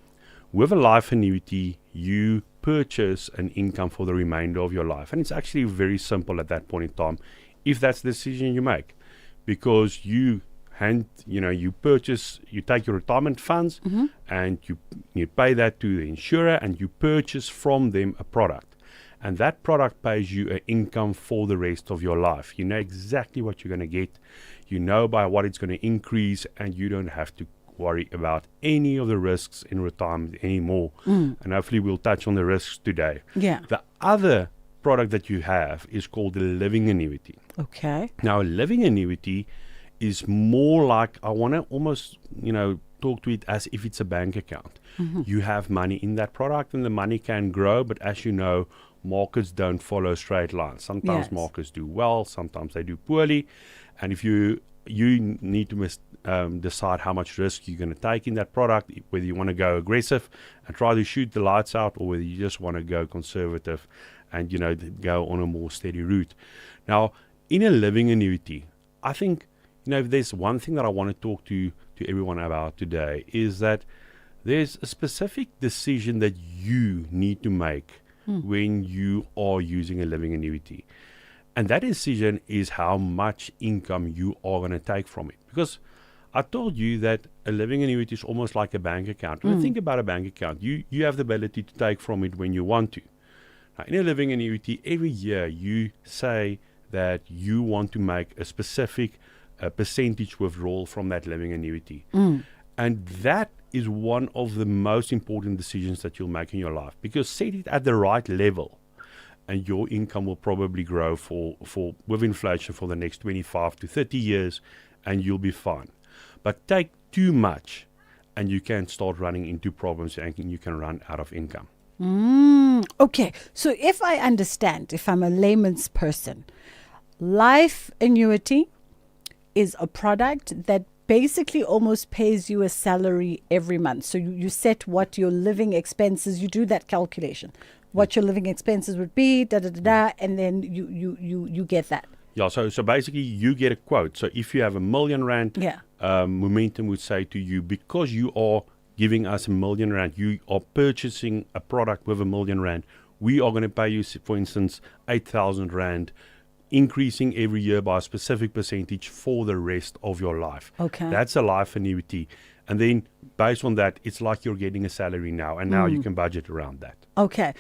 With a life annuity, you purchase an income for the remainder of your life. And it's actually very simple at that point in time, if that's the decision you make. Because you take your retirement funds and you pay that to the insurer and you purchase from them a product. And that product pays you an income for the rest of your life. You know exactly what you're going to get. You know by what it's going to increase, and you don't have to worry about any of the risks in retirement anymore. And hopefully we'll touch on the risks today.
Yeah.
The other product that you have is called the living annuity.
Okay.
Now, a living annuity is more like, I want to almost, talk to it as if it's a bank account. You have money in that product and the money can grow, but as you know, markets don't follow straight lines. Sometimes markets do well, sometimes they do poorly. And if you need to decide how much risk you're going to take in that product, whether you want to go aggressive and try to shoot the lights out, or whether you just want to go conservative and go on a more steady route. Now, in a living annuity, I think if there's one thing that I want to talk to everyone about today, is that there's a specific decision that you need to make when you are using a living annuity. And that decision is how much income you are going to take from it. Because I told you that a living annuity is almost like a bank account. When you think about a bank account, you have the ability to take from it when you want to. Now, in a living annuity, every year you say that you want to make a specific percentage withdrawal from that living annuity. And that is one of the most important decisions that you'll make in your life, because set it at the right level and your income will probably grow for with inflation for the next 25 to 30 years and you'll be fine. But take too much and you can start running into problems and you can run out of income.
Okay, so if I understand, if I'm a layman's person, life annuity is a product that basically almost pays you a salary every month. So you set what your living expenses, you do that calculation, what your living expenses would be, and then you get that.
Yeah, so basically you get a quote. So if you have R1 million, Momentum would say to you, because you are giving us R1 million, you are purchasing a product with R1 million, we are going to pay you, for instance, 8,000 Rand, increasing every year by a specific percentage for the rest of your life.
Okay.
That's a life annuity. And then based on that, it's like you're getting a salary now, and now you can budget around that.
Okay.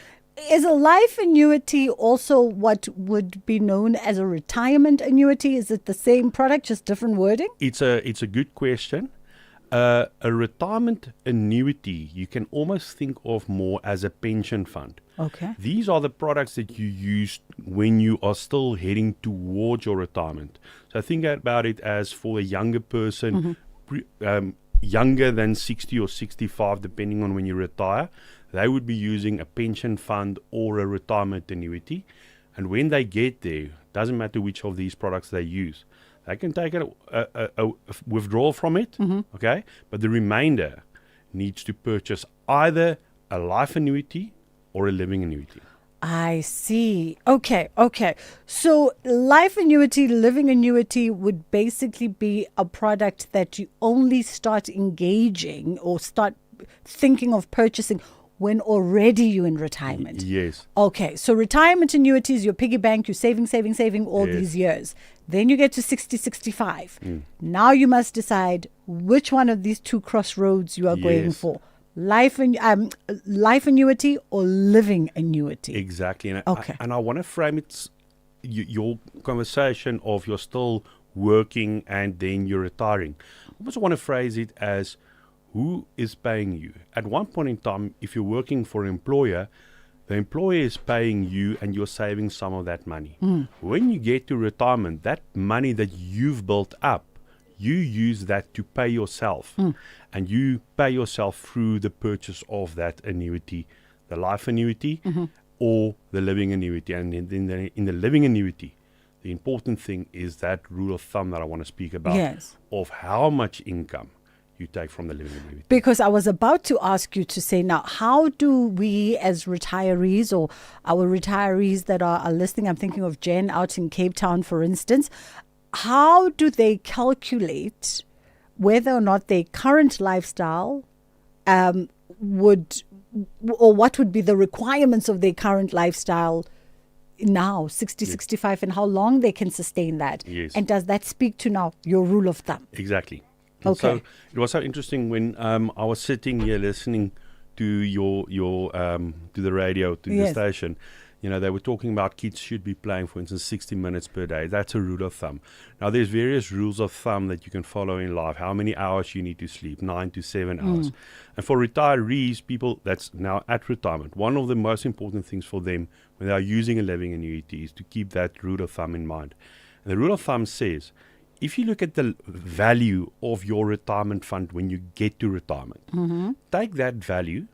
Is a life annuity also what would be known as a retirement annuity? Is it the same product, just different wording?
It's a good question. A retirement annuity, you can almost think of more as a pension fund.
Okay.
These are the products that you use when you are still heading towards your retirement. So think about it as, for a younger person, younger than 60 or 65, depending on when you retire, they would be using a pension fund or a retirement annuity. And when they get there, doesn't matter which of these products they use, they can take a withdrawal from it, okay? But the remainder needs to purchase either a life annuity or a living annuity.
I see. Okay. So life annuity, living annuity would basically be a product that you only start engaging or start thinking of purchasing when already you're in retirement.
Yes.
Okay. So retirement annuities, your piggy bank, you're saving all these years. Then you get to 60, 65. Now you must decide which one of these two crossroads you are going for. Life annuity or living annuity.
Exactly. And
Okay.
I want to frame it, your conversation of you're still working and then you're retiring. I also want to phrase it as, who is paying you? At one point in time, if you're working for an employer, the employer is paying you and you're saving some of that money. When you get to retirement, that money that you've built up, you use that to pay yourself. And you pay yourself through the purchase of that annuity, the life annuity or the living annuity. And in the living annuity, the important thing is that rule of thumb that I want to speak about of how much income you take from the living annuity.
Because I was about to ask you to say, now, how do we as retirees or our retirees that are listening, I'm thinking of Jen out in Cape Town, for instance, how do they calculate whether or not their current lifestyle what would be the requirements of their current lifestyle now, 60, 65, and how long they can sustain that?
Yes.
And does that speak to now your rule of thumb?
Exactly. And
Okay.
so it was so interesting when I was sitting here listening to your to the radio, to the station. You know, they were talking about kids should be playing, for instance, 60 minutes per day. That's a rule of thumb. Now, there's various rules of thumb that you can follow in life. How many hours you need to sleep? 9 to 7 hours. And for retirees, people that's now at retirement, one of the most important things for them when they are using a living annuity is to keep that rule of thumb in mind. And the rule of thumb says, if you look at the value of your retirement fund when you get to retirement, take that value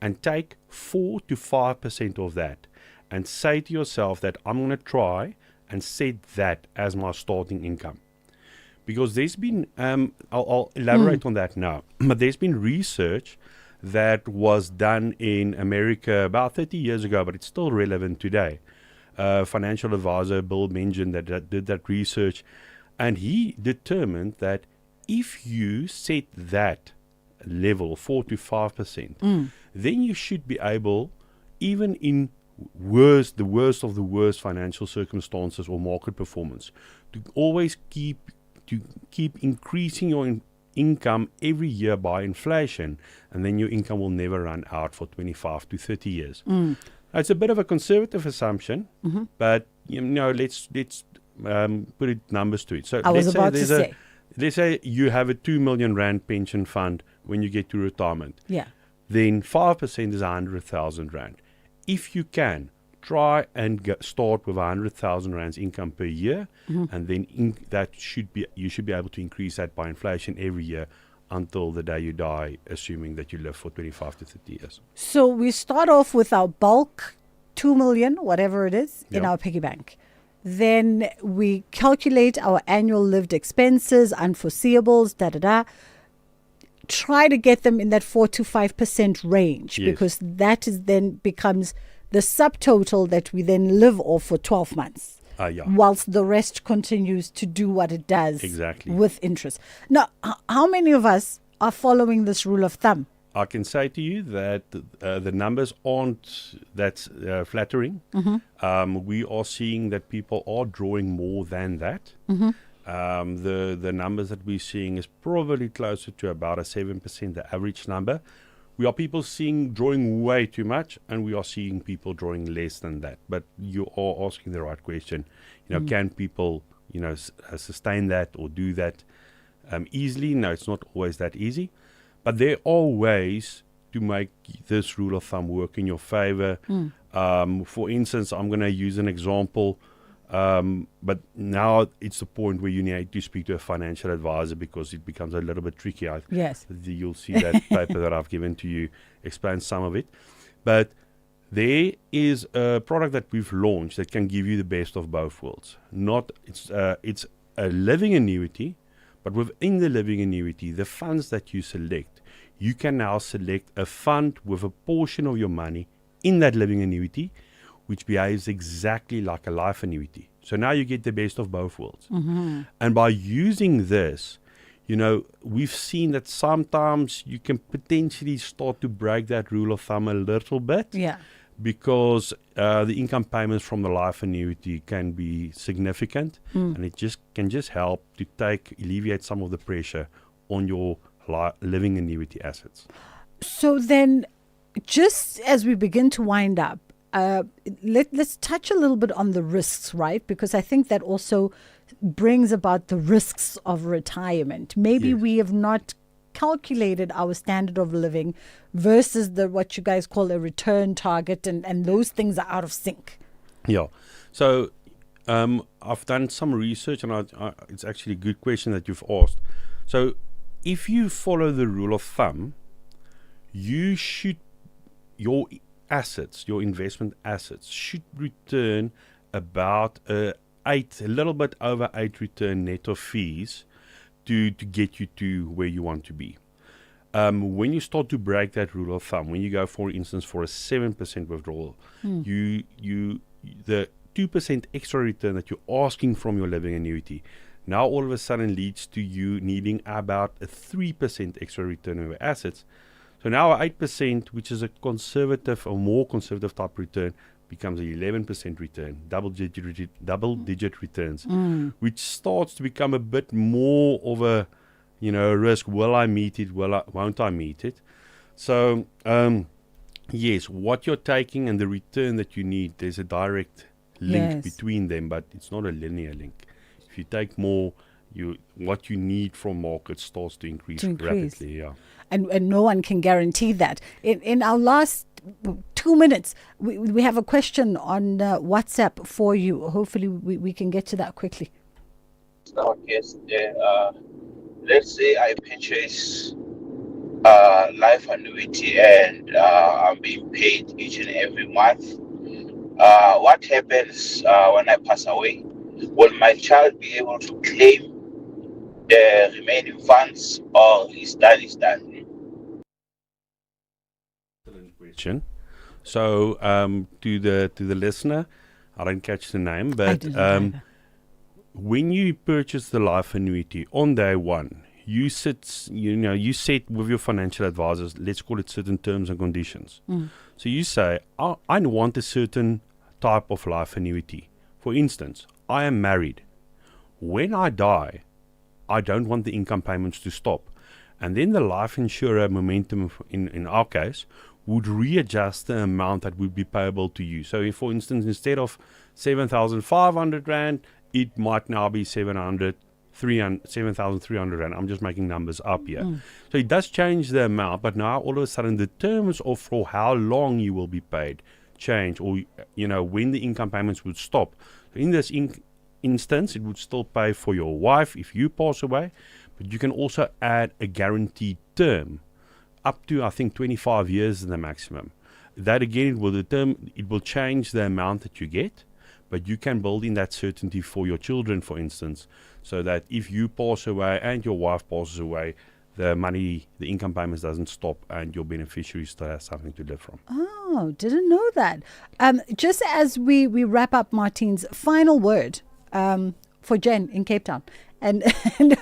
and take 4 to 5% of that and say to yourself that I'm going to try and set that as my starting income. Because there's been, I'll elaborate on that now, but there's been research that was done in America about 30 years ago, but it's still relevant today. Financial advisor Bill mentioned that did that research, and he determined that if you set that level, 4 to 5%, then you should be able, even in the worst of the worst financial circumstances or market performance, to always keep increasing your income every year by inflation, and then your income will never run out for 25 to 30 years. It's a bit of a conservative assumption, but let's put it numbers to it. So let's say you have a 2 million rand pension fund when you get to retirement.
Yeah.
Then 5% is 100,000 rand. If you can, try and start with 100,000 rands income per year, and then you should be able to increase that by inflation every year until the day you die, assuming that you live for 25 to 30 years.
So we start off with our bulk, 2 million, whatever it is, in our piggy bank. Then we calculate our annual lived expenses, unforeseeables, try to get them in that 4 to 5% range, because that is then becomes the subtotal that we then live off for 12 months. Whilst the rest continues to do what it does with interest. Now, how many of us are following this rule of thumb?
I can say to you that the numbers aren't that flattering. We are seeing that people are drawing more than that. The numbers that we're seeing is probably closer to about a 7%, the average number. We are people drawing way too much, and we are seeing people drawing less than that. But you are asking the right question. Can people, sustain that or do that easily? No, it's not always that easy. But there are ways to make this rule of thumb work in your favor. For instance, I'm going to use an example. But now it's the point where you need to speak to a financial advisor, because it becomes a little bit tricky. You'll see that paper that I've given to you explains some of it. But there is a product that we've launched that can give you the best of both worlds. It's a living annuity, but within the living annuity, the funds that you select, you can now select a fund with a portion of your money in that living annuity, which behaves exactly like a life annuity. So now you get the best of both worlds. And by using this, we've seen that sometimes you can potentially start to break that rule of thumb a little bit. Because the income payments from the life annuity can be significant, and it can help to alleviate some of the pressure on your living annuity assets.
So then, just as we begin to wind up, let's touch a little bit on the risks, right? Because I think that also brings about the risks of retirement. Maybe we have not calculated our standard of living versus what you guys call a return target, and those things are out of sync.
Yeah. So I've done some research, and it's actually a good question that you've asked. So, if you follow the rule of thumb, your assets, your investment assets, should return about a little bit over 8 return net of fees to get you to where you want to be. When you start to break that rule of thumb, when you go, for instance, for a 7% withdrawal, the 2% extra return that you're asking from your living annuity now all of a sudden leads to you needing about a 3% extra return on your assets. So now 8%, which is a conservative or more conservative type return, becomes an 11% return, double-digit returns, which starts to become a bit more of a risk. Will I meet it? Won't I meet it? So yes, what you're taking and the return that you need, there's a direct link between them, but it's not a linear link. If you take more, what you need from markets starts to increase rapidly. Yeah.
And no one can guarantee that. In our last 2 minutes, we have a question on WhatsApp for you. Hopefully we can get to that quickly.
Yes, let's say I purchase life annuity and I'm being paid each and every month. What happens when I pass away? Will my child be able to claim the remaining funds, or is done?
Excellent question. So to the listener, I don't catch the name, but when you purchase the life annuity on day one, you set with your financial advisors, let's call it certain terms and conditions. So you say, I want a certain type of life annuity. For instance, I am married. When I die, I don't want the income payments to stop. And then the life insurer, Momentum, in our case, would readjust the amount that would be payable to you. So if, for instance, instead of 7,500 Rand, it might now be 7,300 Rand. I'm just making numbers up here. So it does change the amount, but now all of a sudden the terms of for how long you will be paid change, or when the income payments would stop. So in this instance, it would still pay for your wife if you pass away, but you can also add a guaranteed term up to, I think, 25 years is the maximum. That again, it will change the amount that you get, but you can build in that certainty for your children, for instance, so that if you pass away and your wife passes away, the income payments doesn't stop, and your beneficiaries still have something to live from.
Oh, didn't know that. Just as we wrap up, Martine's final word for Jen in Cape Town and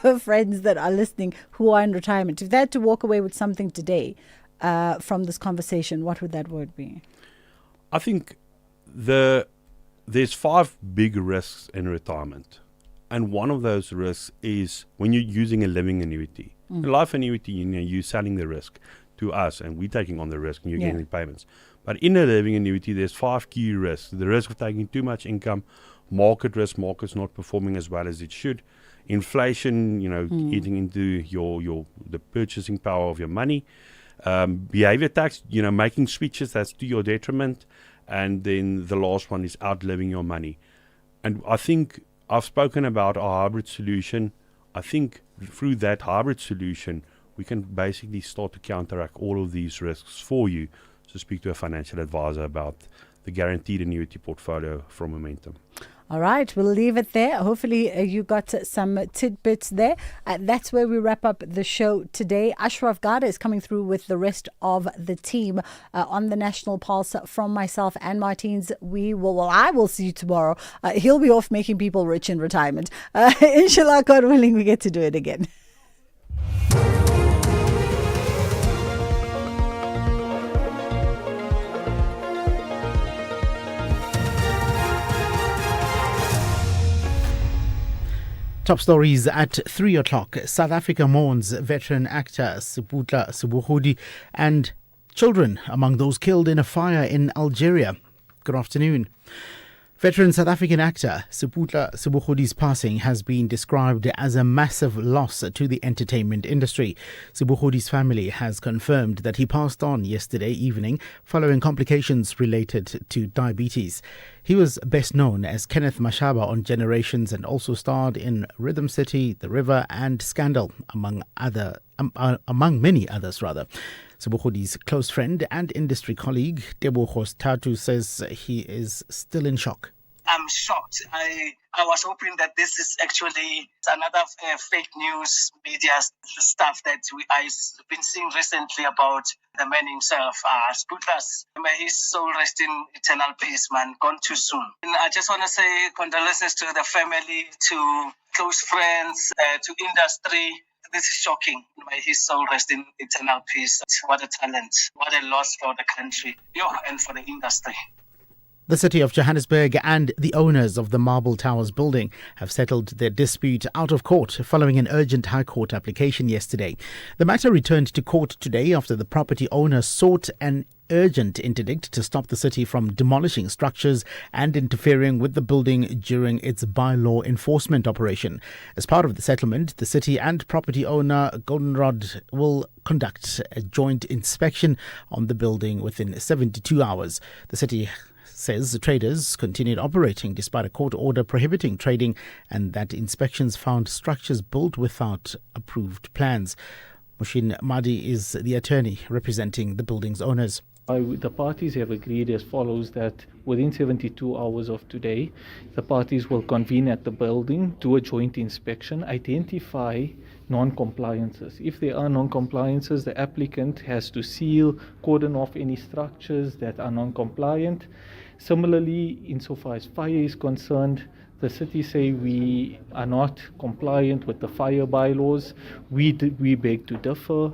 her friends that are listening who are in retirement. If they had to walk away with something today from this conversation, what would that word be?
I think there's 5 big risks in retirement. And one of those risks is when you're using a living annuity. A life annuity, you're selling the risk to us, and we're taking on the risk, and you're getting the payments. But in a living annuity, there's 5 key risks. The risk of taking too much income, market risk, markets not performing as well as it should, inflation, eating into the purchasing power of your money, behavior tax, making switches that's to your detriment, and then the last one is outliving your money. And I think I've spoken about our hybrid solution. I think through that hybrid solution, we can basically start to counteract all of these risks for you. So speak to a financial advisor about the guaranteed annuity portfolio from Momentum.
All right, we'll leave it there. Hopefully you got some tidbits there. That's where we wrap up the show today. Ashraf Garda is coming through with the rest of the team on the National Pulse. From myself and Martins, I will see you tomorrow. He'll be off making people rich in retirement. Inshallah, God willing, we get to do it again.
Top stories at 3 o'clock. South Africa mourns veteran actor Sebutla Sebogodi and children among those killed in a fire in Algeria. Good afternoon. Veteran South African actor Sebutla Sebogodi's passing has been described as a massive loss to the entertainment industry. Sebogodi's family has confirmed that he passed on yesterday evening following complications related to diabetes. He was best known as Kenneth Mashaba on Generations and also starred in Rhythm City, The River and Scandal, among many others. Sebokgodi's close friend and industry colleague, Tebogo Tatu, says he is still in shock.
I'm shocked. I was hoping that this is actually another fake news media stuff that I've been seeing recently about the man himself. Spootlas, may his soul rest in eternal peace, man. Gone too soon. And I just want to say condolences to the family, to close friends, to industry. This is shocking. May his soul rest in eternal peace. What a talent. What a loss for the country and for the industry.
The city of Johannesburg and the owners of the Marble Towers building have settled their dispute out of court following an urgent High Court application yesterday. The matter returned to court today after the property owner sought an urgent interdict to stop the city from demolishing structures and interfering with the building during its bylaw enforcement operation. As part of the settlement, the city and property owner Goldenrod will conduct a joint inspection on the building within 72 hours. The city says the traders continued operating despite a court order prohibiting trading and that inspections found structures built without approved plans. Mushin Madi is the attorney representing the building's owners.
The parties have agreed as follows that within 72 hours of today, the parties will convene at the building, do a joint inspection, identify non-compliances. If there are non-compliances, the applicant has to seal, cordon off any structures that are non-compliant. Similarly, insofar as fire is concerned, the city say we are not compliant with the fire bylaws. We beg to differ.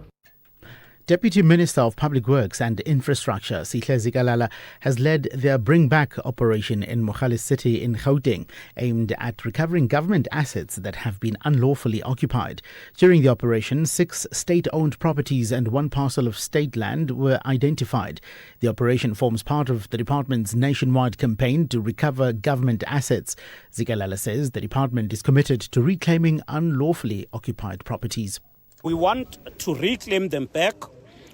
Deputy Minister of Public Works and Infrastructure, Sihle Zikalala, has led their Bring Back operation in Mogale City in Gauteng, aimed at recovering government assets that have been unlawfully occupied. During the operation, 6 state-owned properties and 1 parcel of state land were identified. The operation forms part of the department's nationwide campaign to recover government assets. Zikalala says the department is committed to reclaiming unlawfully occupied properties.
We want to reclaim them back.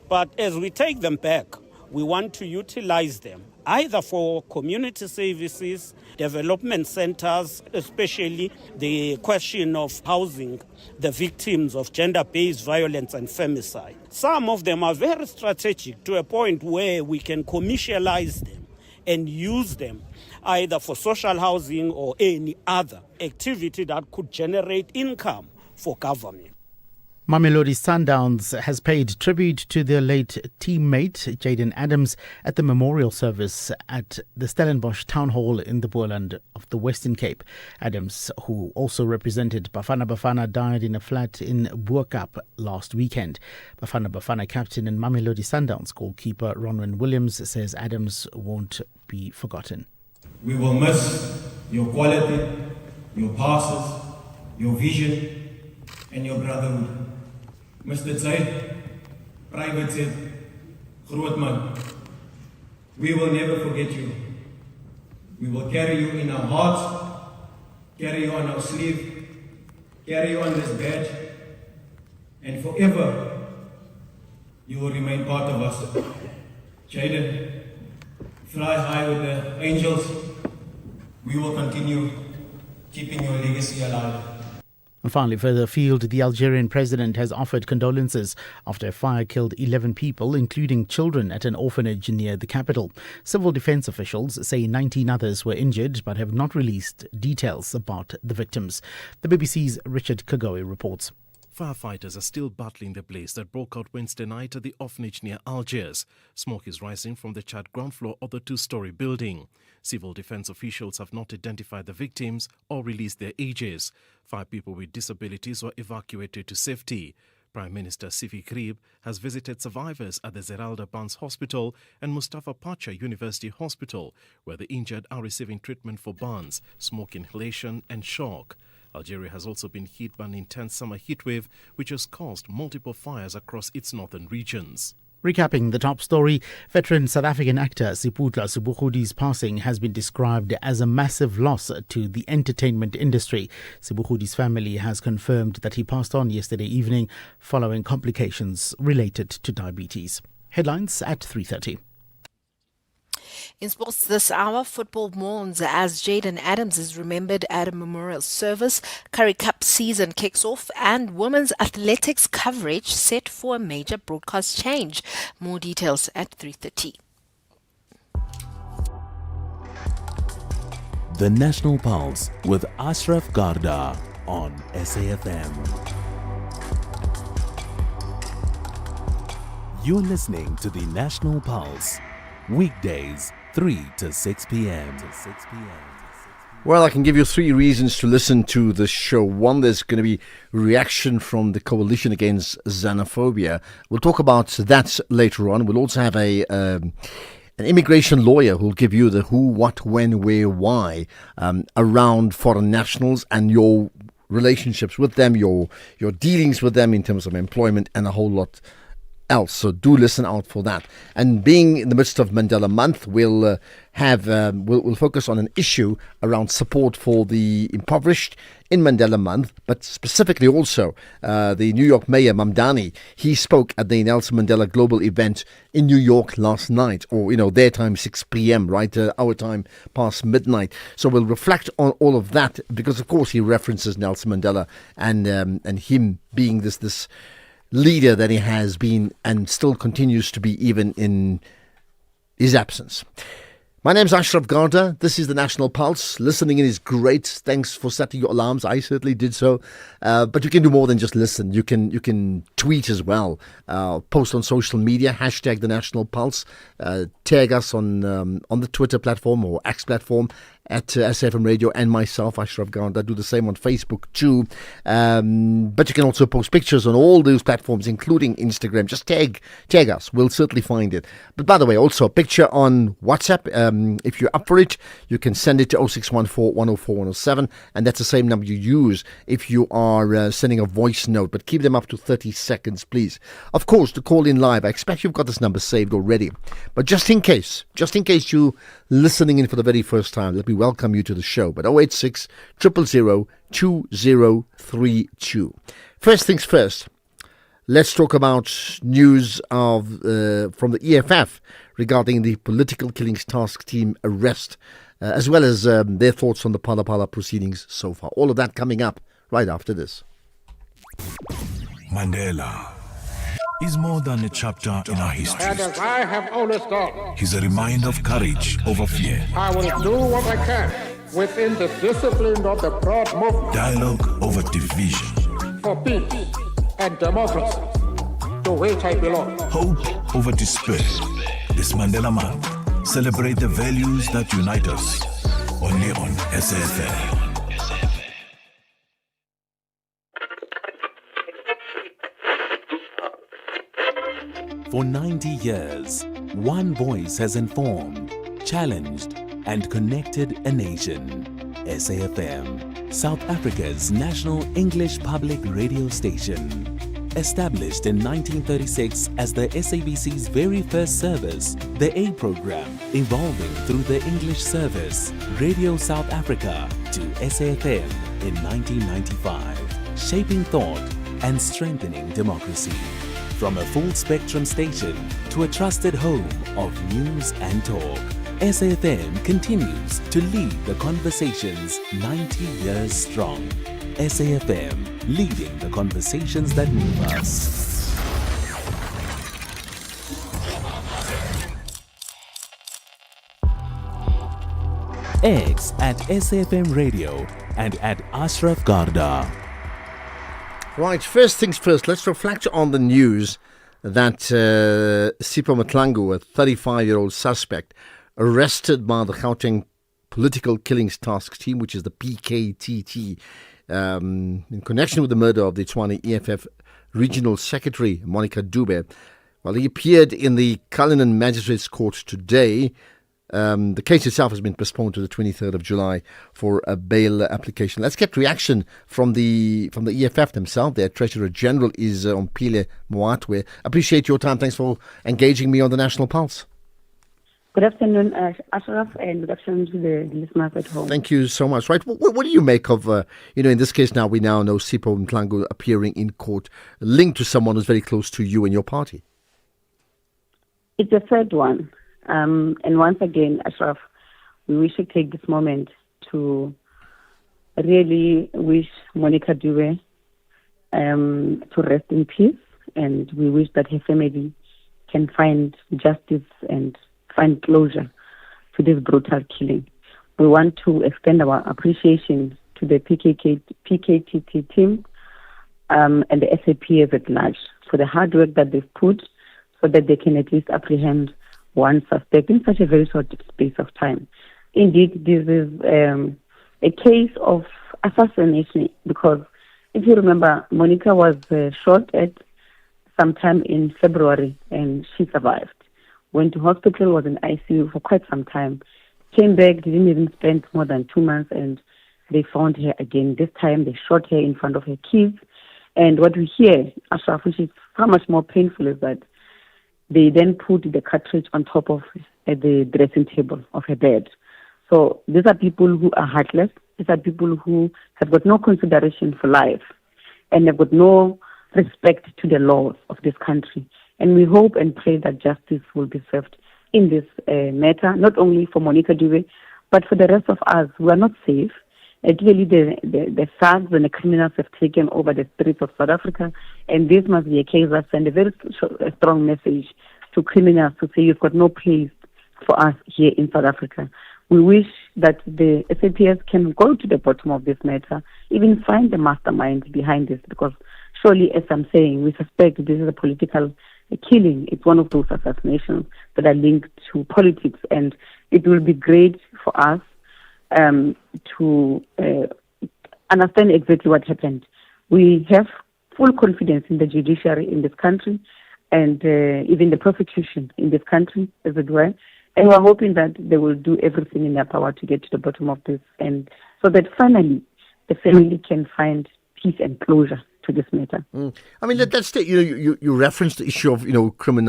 But as we take them back, we want to utilize them either for community services, development centers, especially the question of housing the victims of gender-based violence and femicide. Some of them are very strategic to a point where we can commercialize them and use them either for social housing or any other activity that could generate income for government.
Mamelodi Sundowns has paid tribute to their late teammate Jaden Adams at the memorial service at the Stellenbosch Town Hall in the Boland of the Western Cape. Adams, who also represented Bafana Bafana, died in a flat in Boerkap last weekend. Bafana Bafana captain and Mamelodi Sundowns goalkeeper Ronwen Williams says Adams won't be forgotten.
We will miss your quality, your passes, your vision and your brotherhood. Mr. Zaid, Private Zaid, Grootman, we will never forget you. We will carry you in our hearts, carry you on our sleeve, carry you on this badge, and forever you will remain part of us. Jaden, fly high with the angels. We will continue keeping your legacy alive.
And finally, further afield, the Algerian president has offered condolences after a fire killed 11 people, including children, at an orphanage near the capital. Civil defense officials say 19 others were injured but have not released details about the victims. The BBC's Richard Kagoe reports.
Firefighters are still battling the blaze that broke out Wednesday night at the orphanage near Algiers. Smoke is rising from the charred ground floor of the 2-story building. Civil defense officials have not identified the victims or released their ages. 5 people with disabilities were evacuated to safety. Prime Minister Sifi Krib has visited survivors at the Zeralda Barnes Hospital and Mustafa Pacha University Hospital, where the injured are receiving treatment for burns, smoke inhalation and shock. Algeria has also been hit by an intense summer heatwave, which has caused multiple fires across its northern regions.
Recapping the top story, veteran South African actor Siputla Sebokgodi's passing has been described as a massive loss to the entertainment industry. Sebokgodi's family has confirmed that he passed on yesterday evening following complications related to diabetes. Headlines at 3:30.
In sports this hour, football mourns as Jaden Adams is remembered at a memorial service. Currie Cup season kicks off and women's athletics coverage set for a major broadcast change. More details at 3:30.
The National Pulse with Ashraf Garda on SAfm. You're listening to the National Pulse, weekdays 3 to 6 p.m.
Well, I can give you 3 reasons to listen to the show. One, there's going to be reaction from the Coalition Against Xenophobia. We'll talk about that later on. We'll also have an immigration lawyer who'll give you the who, what, when, where, why around foreign nationals and your relationships with them, your dealings with them in terms of employment and a whole lot else. So do listen out for that. And being in the midst of Mandela Month, we'll focus on an issue around support for the impoverished in Mandela Month, but specifically also the New York Mayor Mamdani. He spoke at the Nelson Mandela Global event in New York last night, or their time 6 p.m. right, our time past midnight. So we'll reflect on all of that because, of course, he references Nelson Mandela and him being this leader that he has been and still continues to be even in his absence. My name's Ashraf Garda. This is the National Pulse. Listening in is great. Thanks for setting your alarms. I certainly did so. But you can do more than just listen. You can tweet as well. Post on social media, hashtag the National Pulse. Tag us on the Twitter platform or X platform at SAfmRadio, and myself, Ashraf Garda. Do the same on Facebook too. But you can also post pictures on all those platforms, including Instagram. Just tag us. We'll certainly find it. But by the way, also a picture on WhatsApp. If you're up for it, you can send it to 0614 104 107, and that's the same number you use if you are sending a voice note. But keep them up to 30 seconds, please. Of course, to call in live, I expect you've got this number saved already. But just in case you're listening in for the very first time, let me welcome you to the show. But 086 000 2032. First things first, let's talk about news from the EFF regarding the Political Killings Task Team arrest, as well as their thoughts on the Phala Phala proceedings so far. All of that coming up right after this.
Mandela is more than a chapter in our history.
And as I have always done,
He's a reminder of courage over fear,
I will do what I can within the discipline of the broad movement
dialogue over division,
for peace and democracy, to which I belong.
hope over despair. This Mandela Month, celebrate the values that unite us. Only on SAfm.
For 90 years, one voice has informed, challenged, and connected a nation. SAfm, South Africa's national English public radio station. Established in 1936 as the SABC's very first service, the A program, evolving through the English service, Radio South Africa, to SAfm in 1995, shaping thought and strengthening democracy. From a full-spectrum station to a trusted home of news and talk, SAfm continues to lead the conversations 90 years strong. SAfm, leading the conversations that move us. X at SAfmRadio and at Ashraf Garda.
Right, first things first, let's reflect on the news that Sipho Matlangu, a 35-year-old suspect, arrested by the Gauteng Political Killings Task Team, which is the PKTT, in connection with the murder of the Tshwane EFF Regional Secretary, Monica Dube. Well, he appeared in the Cullinan Magistrates Court today. The case itself has been postponed to the 23rd of July for a bail application. Let's get reaction from the EFF themselves. Their Treasurer General is Ompile Moatwe. Appreciate your time. Thanks for engaging me on the National Pulse.
Good afternoon, Ashraf, and good afternoon to the listeners at home.
Thank you so much. Right, what do you make of, in this case now, we now know Sipho Matlangu appearing in court linked to someone who's very close to you and your party?
It's a third one. And once again, Ashraf, we wish to take this moment to really wish Monica Dube to rest in peace, and we wish that her family can find justice and find closure to this brutal killing. We want to extend our appreciation to the PKTT team and the SAPF at large for the hard work that they've put so that they can at least apprehend one suspect in such a very short space of time. Indeed, this is a case of assassination because if you remember, Monica was shot at sometime in February and she survived. Went to hospital, was in ICU for quite some time. Came back, didn't even spend more than 2 months, and they found her again. This time they shot her in front of her kids. And what we hear, Ashraf, which is far much more painful, is that they then put the cartridge on top of the dressing table of her bed. So these are people who are heartless. These are people who have got no consideration for life and have got no respect to the laws of this country. And we hope and pray that justice will be served in this matter, not only for Monica Dube, but for the rest of us who are not safe. Clearly, the thugs and the criminals have taken over the streets of South Africa, and this must be a case that sends a very strong message to criminals to say you've got no place for us here in South Africa. We wish that the SAPS can go to the bottom of this matter, even find the mastermind behind this, because surely, as I'm saying, we suspect this is a political killing. It's one of those assassinations that are linked to politics, and it will be great for us to understand exactly what happened. We have full confidence in the judiciary in this country and even the prosecution in this country, as it were. And we're hoping that they will do everything in their power to get to the bottom of this, and so that finally the family can find peace and closure to this matter.
I mean, that's the, you referenced the issue of crime in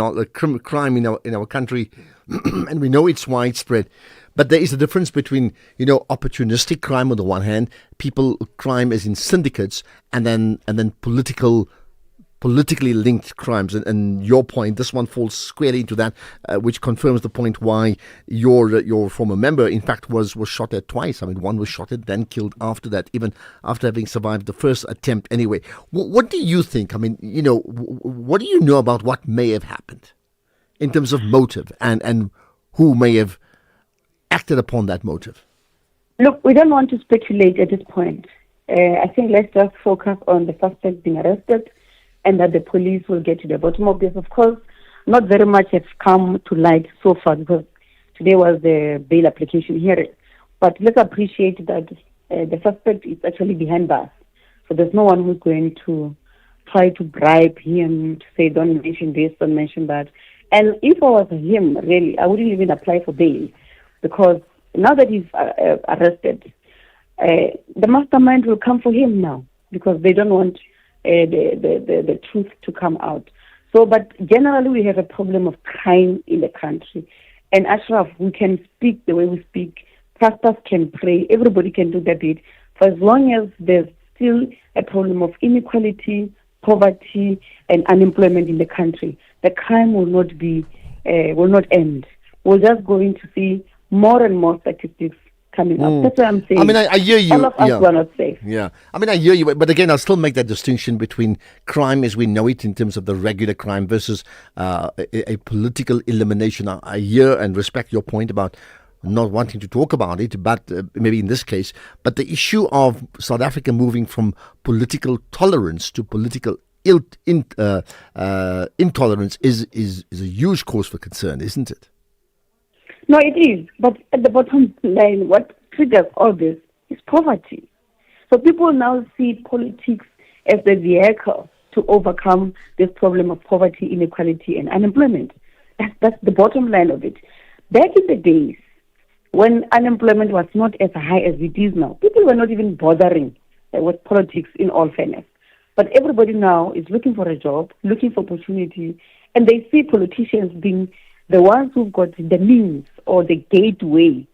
our country, and we know it's widespread. But there is a difference between opportunistic crime on the one hand, crime as in syndicates, and then politically linked crimes. And your point, this one falls squarely into that, which confirms the point why your former member, in fact, was shot at twice. I mean, one was shot at, then killed after that, even after having survived the first attempt anyway. What do you think? I mean, what do you know about what may have happened in terms of motive and who may have acted upon that motive?
Look, we don't want to speculate at this point. I think let's just focus on the suspect being arrested and that the police will get to the bottom of this. Of course, not very much has come to light so far because today was the bail application hearing. But let's appreciate that the suspect is actually behind bars. So there's no one who's going to try to bribe him to say, don't mention this, don't mention that. And if I was him, really, I wouldn't even apply for bail because now that he's arrested, the mastermind will come for him now because they don't want the truth to come out. So, but generally we have a problem of crime in the country. And Ashraf, we can speak the way we speak. Pastors can pray. Everybody can do that bit. For as long as there's still a problem of inequality, poverty, and unemployment in the country, the crime will not end. We're just going to see more and more statistics coming up. That's what I'm saying.
I mean, I hear you.
All of us were not safe.
Yeah. I mean, I hear you. But again, I'll still make that distinction between crime as we know it in terms of the regular crime versus a political elimination. I hear and respect your point about not wanting to talk about it, but maybe in this case. But the issue of South Africa moving from political tolerance to political intolerance is a huge cause for concern, isn't it?
No, it is. But at the bottom line, what triggers all this is poverty. So people now see politics as the vehicle to overcome this problem of poverty, inequality, and unemployment. That's the bottom line of it. Back in the days, when unemployment was not as high as it is now, people were not even bothering with politics, in all fairness. But everybody now is looking for a job, looking for opportunity, and they see politicians being the ones who've got the means or the gateway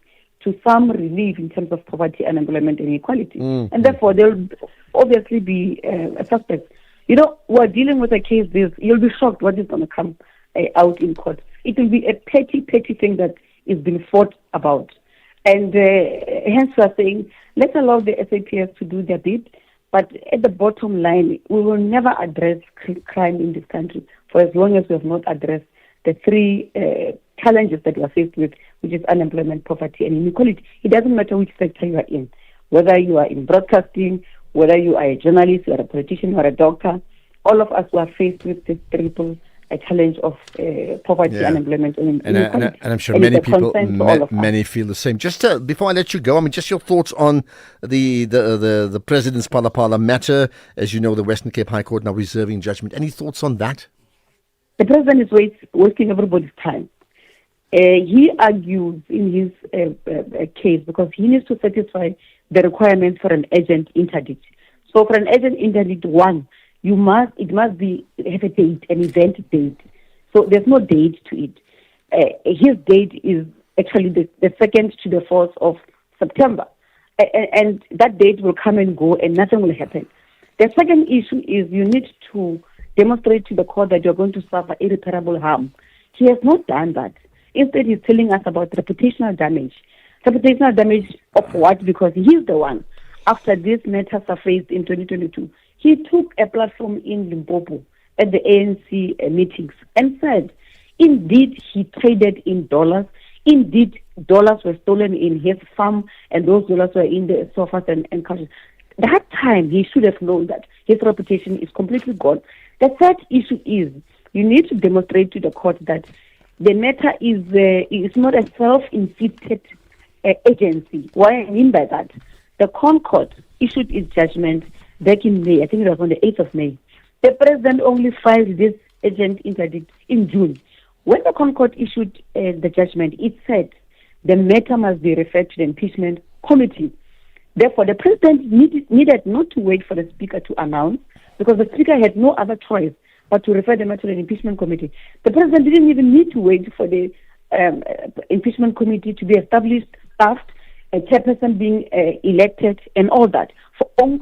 to some relief in terms of poverty, unemployment, and inequality. And therefore, they'll obviously be a suspect. We're dealing with a case this, you'll be shocked what is going to come out in court. It will be a petty thing that is being fought about. And hence we are saying, let's allow the SAPS to do their bit, but at the bottom line, we will never address crime in this country for as long as we have not addressed the three challenges that we are faced with, which is unemployment, poverty, and inequality. It doesn't matter which sector you are in, whether you are in broadcasting, whether you are a journalist, you are a politician, you are a doctor. All of us were faced with this triple challenge of poverty, unemployment, and inequality.
And I'm sure many people, many feel the same. Just before I let you go, I mean, just your thoughts on the President's Phala matter. As you know, the Western Cape High Court now reserving judgment. Any thoughts on that?
The President is wasting everybody's time. He argues in his case because he needs to satisfy the requirements for an urgent interdict. So for an urgent interdict, it must have a date, an event date. So there's no date to it. His date is actually the 2nd to the 4th of September. And that date will come and go and nothing will happen. The second issue is you need to demonstrate to the court that you're going to suffer irreparable harm. He has not done that. Instead, he's telling us about reputational damage. Reputational damage of what? Because he's the one, after this matter surfaced in 2022, he took a platform in Limpopo at the ANC meetings and said, indeed, he traded in dollars. Indeed, dollars were stolen in his farm, and those dollars were in the sofas and couches. That time, he should have known that his reputation is completely gone. The third issue is you need to demonstrate to the court that the matter is not a self-inflicted agency. What I mean by that, the Court issued its judgment back in May. I think it was on the 8th of May. The President only filed this urgent interdict in June. When the Court issued the judgment, it said the matter must be referred to the impeachment committee. Therefore, the President needed not to wait for the Speaker to announce, because the Speaker had no other choice but to refer the matter to the impeachment committee. The President didn't even need to wait for the impeachment committee to be established, staffed, a chairperson being elected, and all that,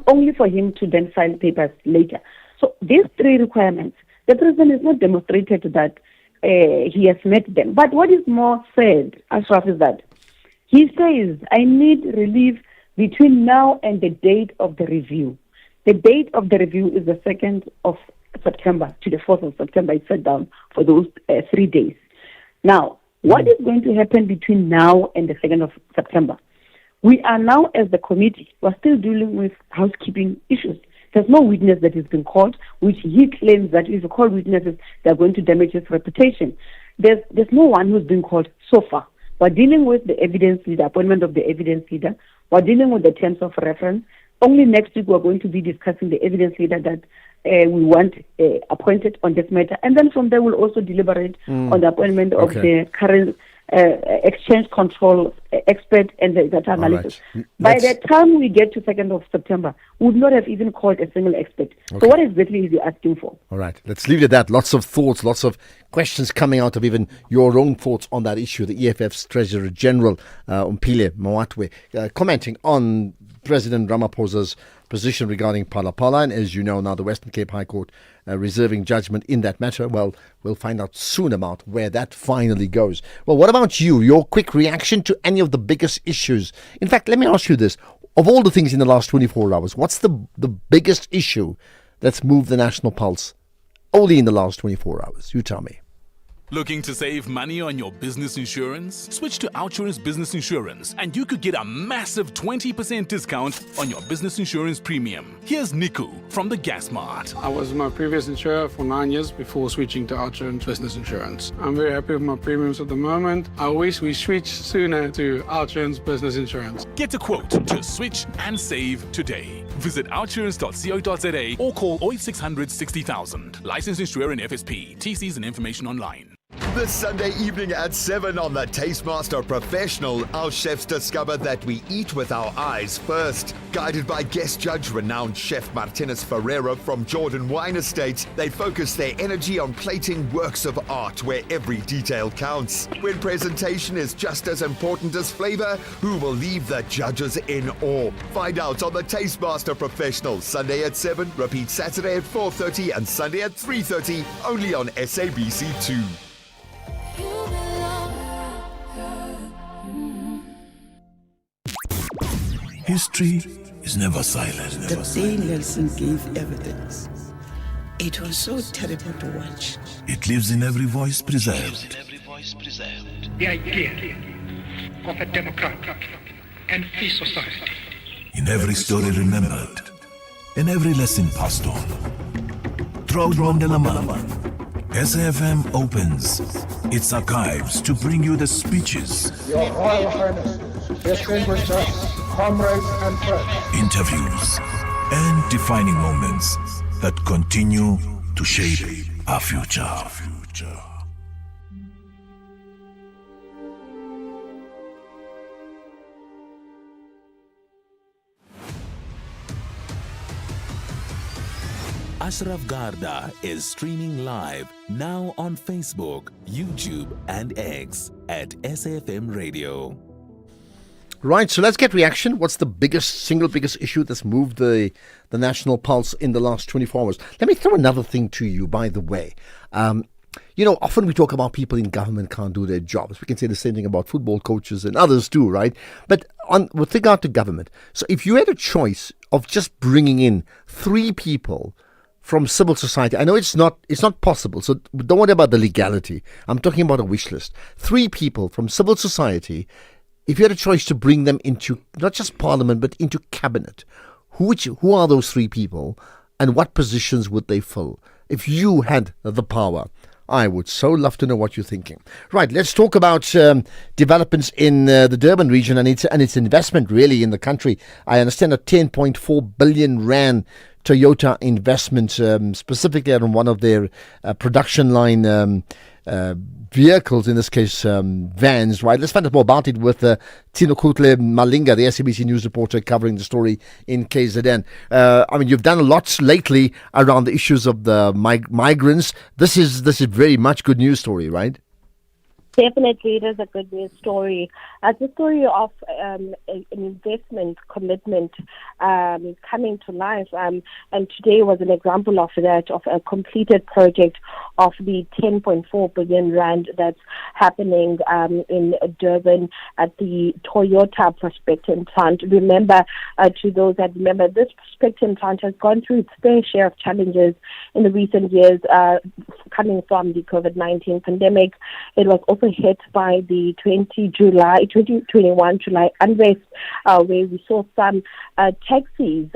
only for him to then file papers later. So these three requirements, the President has not demonstrated that he has met them. But what is more said, Ashraf, is that he says, I need relief between now and the date of the review. The date of the review is the 2nd of September to the 4th of September. It's set down for those 3 days. Now, what is going to happen between now and the 2nd of September? We are now, as the committee, we're still dealing with housekeeping issues. There's no witness that has been called, which he claims that if you call witnesses, they're going to damage his reputation. There's no one who's been called so far. We're dealing with the evidence leader, appointment of the evidence leader. We're dealing with the terms of reference. Only next week we're going to be discussing the evidence leader that we want appointed on this matter. And then from there we'll also deliberate on the appointment of the current exchange control expert and the data analysis. Right. By the time we get to 2nd of September, we would not have even called a single expert. Okay. So what exactly is he asking for?
All right, let's leave it at that. Lots of thoughts, lots of questions coming out of even your own thoughts on that issue. The EFF's Treasurer General, Mpile Mawatwe, commenting on President Ramaphosa's position regarding Phala. And as you know now, the Western Cape High Court reserving judgment in that matter. Well, we'll find out soon about where that finally goes. Well, what about you? Your quick reaction to any of the biggest issues? In fact, let me ask you this. Of all the things in the last 24 hours, what's the biggest issue that's moved the national pulse only in the last 24 hours? You tell me.
Looking to save money on your business insurance? Switch to OUTsurance Business Insurance and you could get a massive 20% discount on your business insurance premium. Here's Niku from the Gas Mart.
I was my previous insurer for 9 years before switching to OUTsurance Business Insurance. I'm very happy with my premiums at the moment. I wish we switched sooner to OUTsurance Business Insurance.
Get a quote to switch and save today. Visit outsurance.co.za or call 0800 60,000. Licensed insurer in FSP. TCs and information online.
This Sunday evening at 7 on the Tastemaster Professional, our chefs discover that we eat with our eyes first. Guided by guest judge renowned chef Martinez Ferreira from Jordan Wine Estate, they focus their energy on plating works of art where every detail counts. When presentation is just as important as flavor, who will leave the judges in awe? Find out on the Tastemaster Professional, Sunday at 7, repeat Saturday at 4:30 and Sunday at 3:30, only on SABC2.
History is never silent.
The day Nelson gave evidence, it was so terrible to watch.
It lives in every voice preserved.
The idea of a democratic and free society.
In every story remembered. In every lesson passed on. Throughout Mandela Month, SAFM opens its archives to bring you the speeches,
Your Royal Highness, distinguished guests, comrades and friends,
interviews, and defining moments that continue to shape our future.
Ashraf Garda is streaming live now on Facebook, YouTube, and X at SAFM Radio.
Right, so let's get reaction. What's the single biggest issue that's moved the national pulse in the last 24 hours? Let me throw another thing to you, by the way. Often we talk about people in government can't do their jobs. We can say the same thing about football coaches and others too, right? But with regard to government, so if you had a choice of just bringing in 3 people from civil society, I know it's not possible, so don't worry about the legality. I'm talking about a wish list. 3 people from civil society. If you had a choice to bring them into not just parliament but into cabinet, who are those 3 people and what positions would they fill? If you had the power, I would so love to know what you're thinking. Right, let's talk about developments in the Durban region and its investment really in the country. I understand a 10.4 billion rand Toyota investment, specifically on one of their production line vehicles, in this case vans, right? Let's find out more about it with Tinokutle Malinga, the SABC News reporter covering the story in KZN. You've done a lot lately around the issues of the migrants. This is very much good news story, right?
Definitely, it is a good news story. It's a story of an investment commitment coming to life. And today was an example of that, of a completed project of the 10.4 billion rand that's happening in Durban at the Toyota Prospecting Plant. Remember, to those that remember, this Prospecting Plant has gone through its fair share of challenges in the recent years, coming from the COVID-19 pandemic. It was also hit by the 2021 July unrest, where we saw some taxi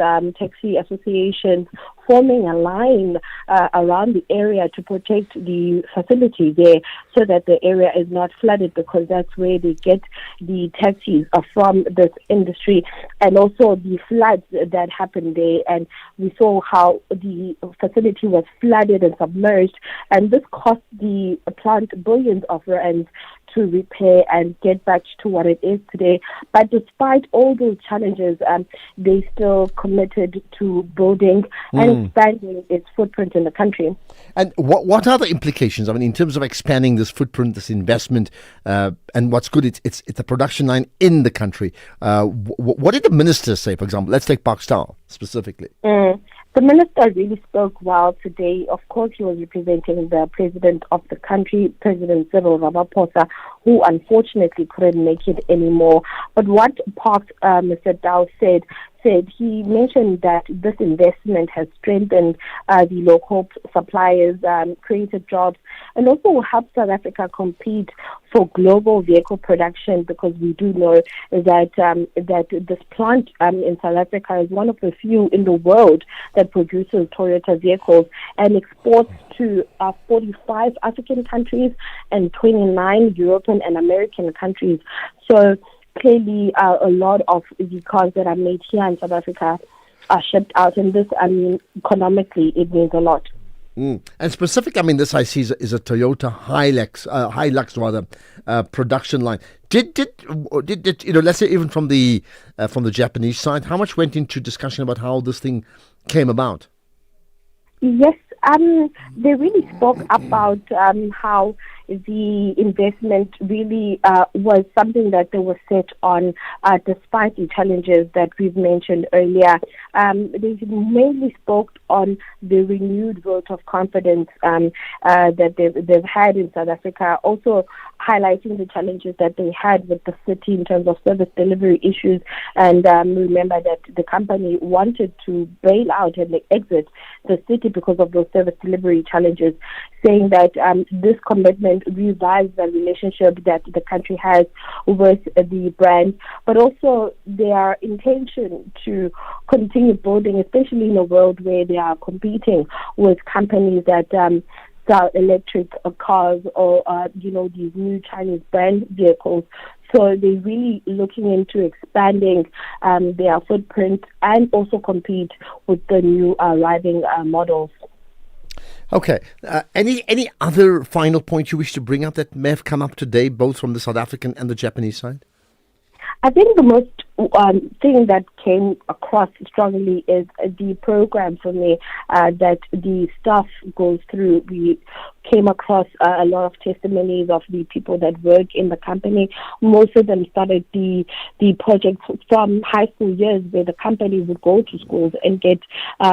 associations forming a line around the area to protect the facility there so that the area is not flooded, because that's where they get the taxis from this industry. And also the floods that happened there, and we saw how the facility was flooded and submerged, and this cost the plant billions of rands to repair and get back to what it is today. But despite all those challenges, they still committed to building and expanding its footprint in the country.
And what are the implications? In terms of expanding this footprint, this investment, and what's good, it's a production line in the country. What did the minister say, for example? Let's take Park Star specifically.
The minister really spoke well today. Of course, he was representing the president of the country, President Cyril Ramaphosa, who unfortunately couldn't make it anymore. But what Park, Mr. Dow said, he mentioned that this investment has strengthened the local suppliers, created jobs, and also will help South Africa compete for global vehicle production, because we do know that this plant in South Africa is one of the few in the world that produces Toyota vehicles and exports to 45 African countries and 29 European and American countries. So clearly, a lot of the cars that are made here in South Africa are shipped out, and this, economically, it means a lot.
And specific, I mean, this I see is a Toyota Hilux rather, production line. Did let's say even from the Japanese side, how much went into discussion about how this thing came about?
Yes, they really spoke about how the investment really was something that they were set on despite the challenges that we've mentioned earlier. They mainly spoke on the renewed vote of confidence that they've had in South Africa, also highlighting the challenges that they had with the city in terms of service delivery issues. And remember that the company wanted to bail out and exit the city because of those service delivery challenges, saying that this commitment revives the relationship that the country has with the brand, but also their intention to continue building, especially in a world where they are competing with companies that sell electric cars or these new Chinese brand vehicles. So they're really looking into expanding their footprint and also compete with the new arriving models.
Okay. Any other final point you wish to bring up that may have come up today, both from the South African and the Japanese side?
I think the most thing that came across strongly is the program for me that the staff goes through. We came across a lot of testimonies of the people that work in the company. Most of them started the project from high school years, where the company would go to schools and get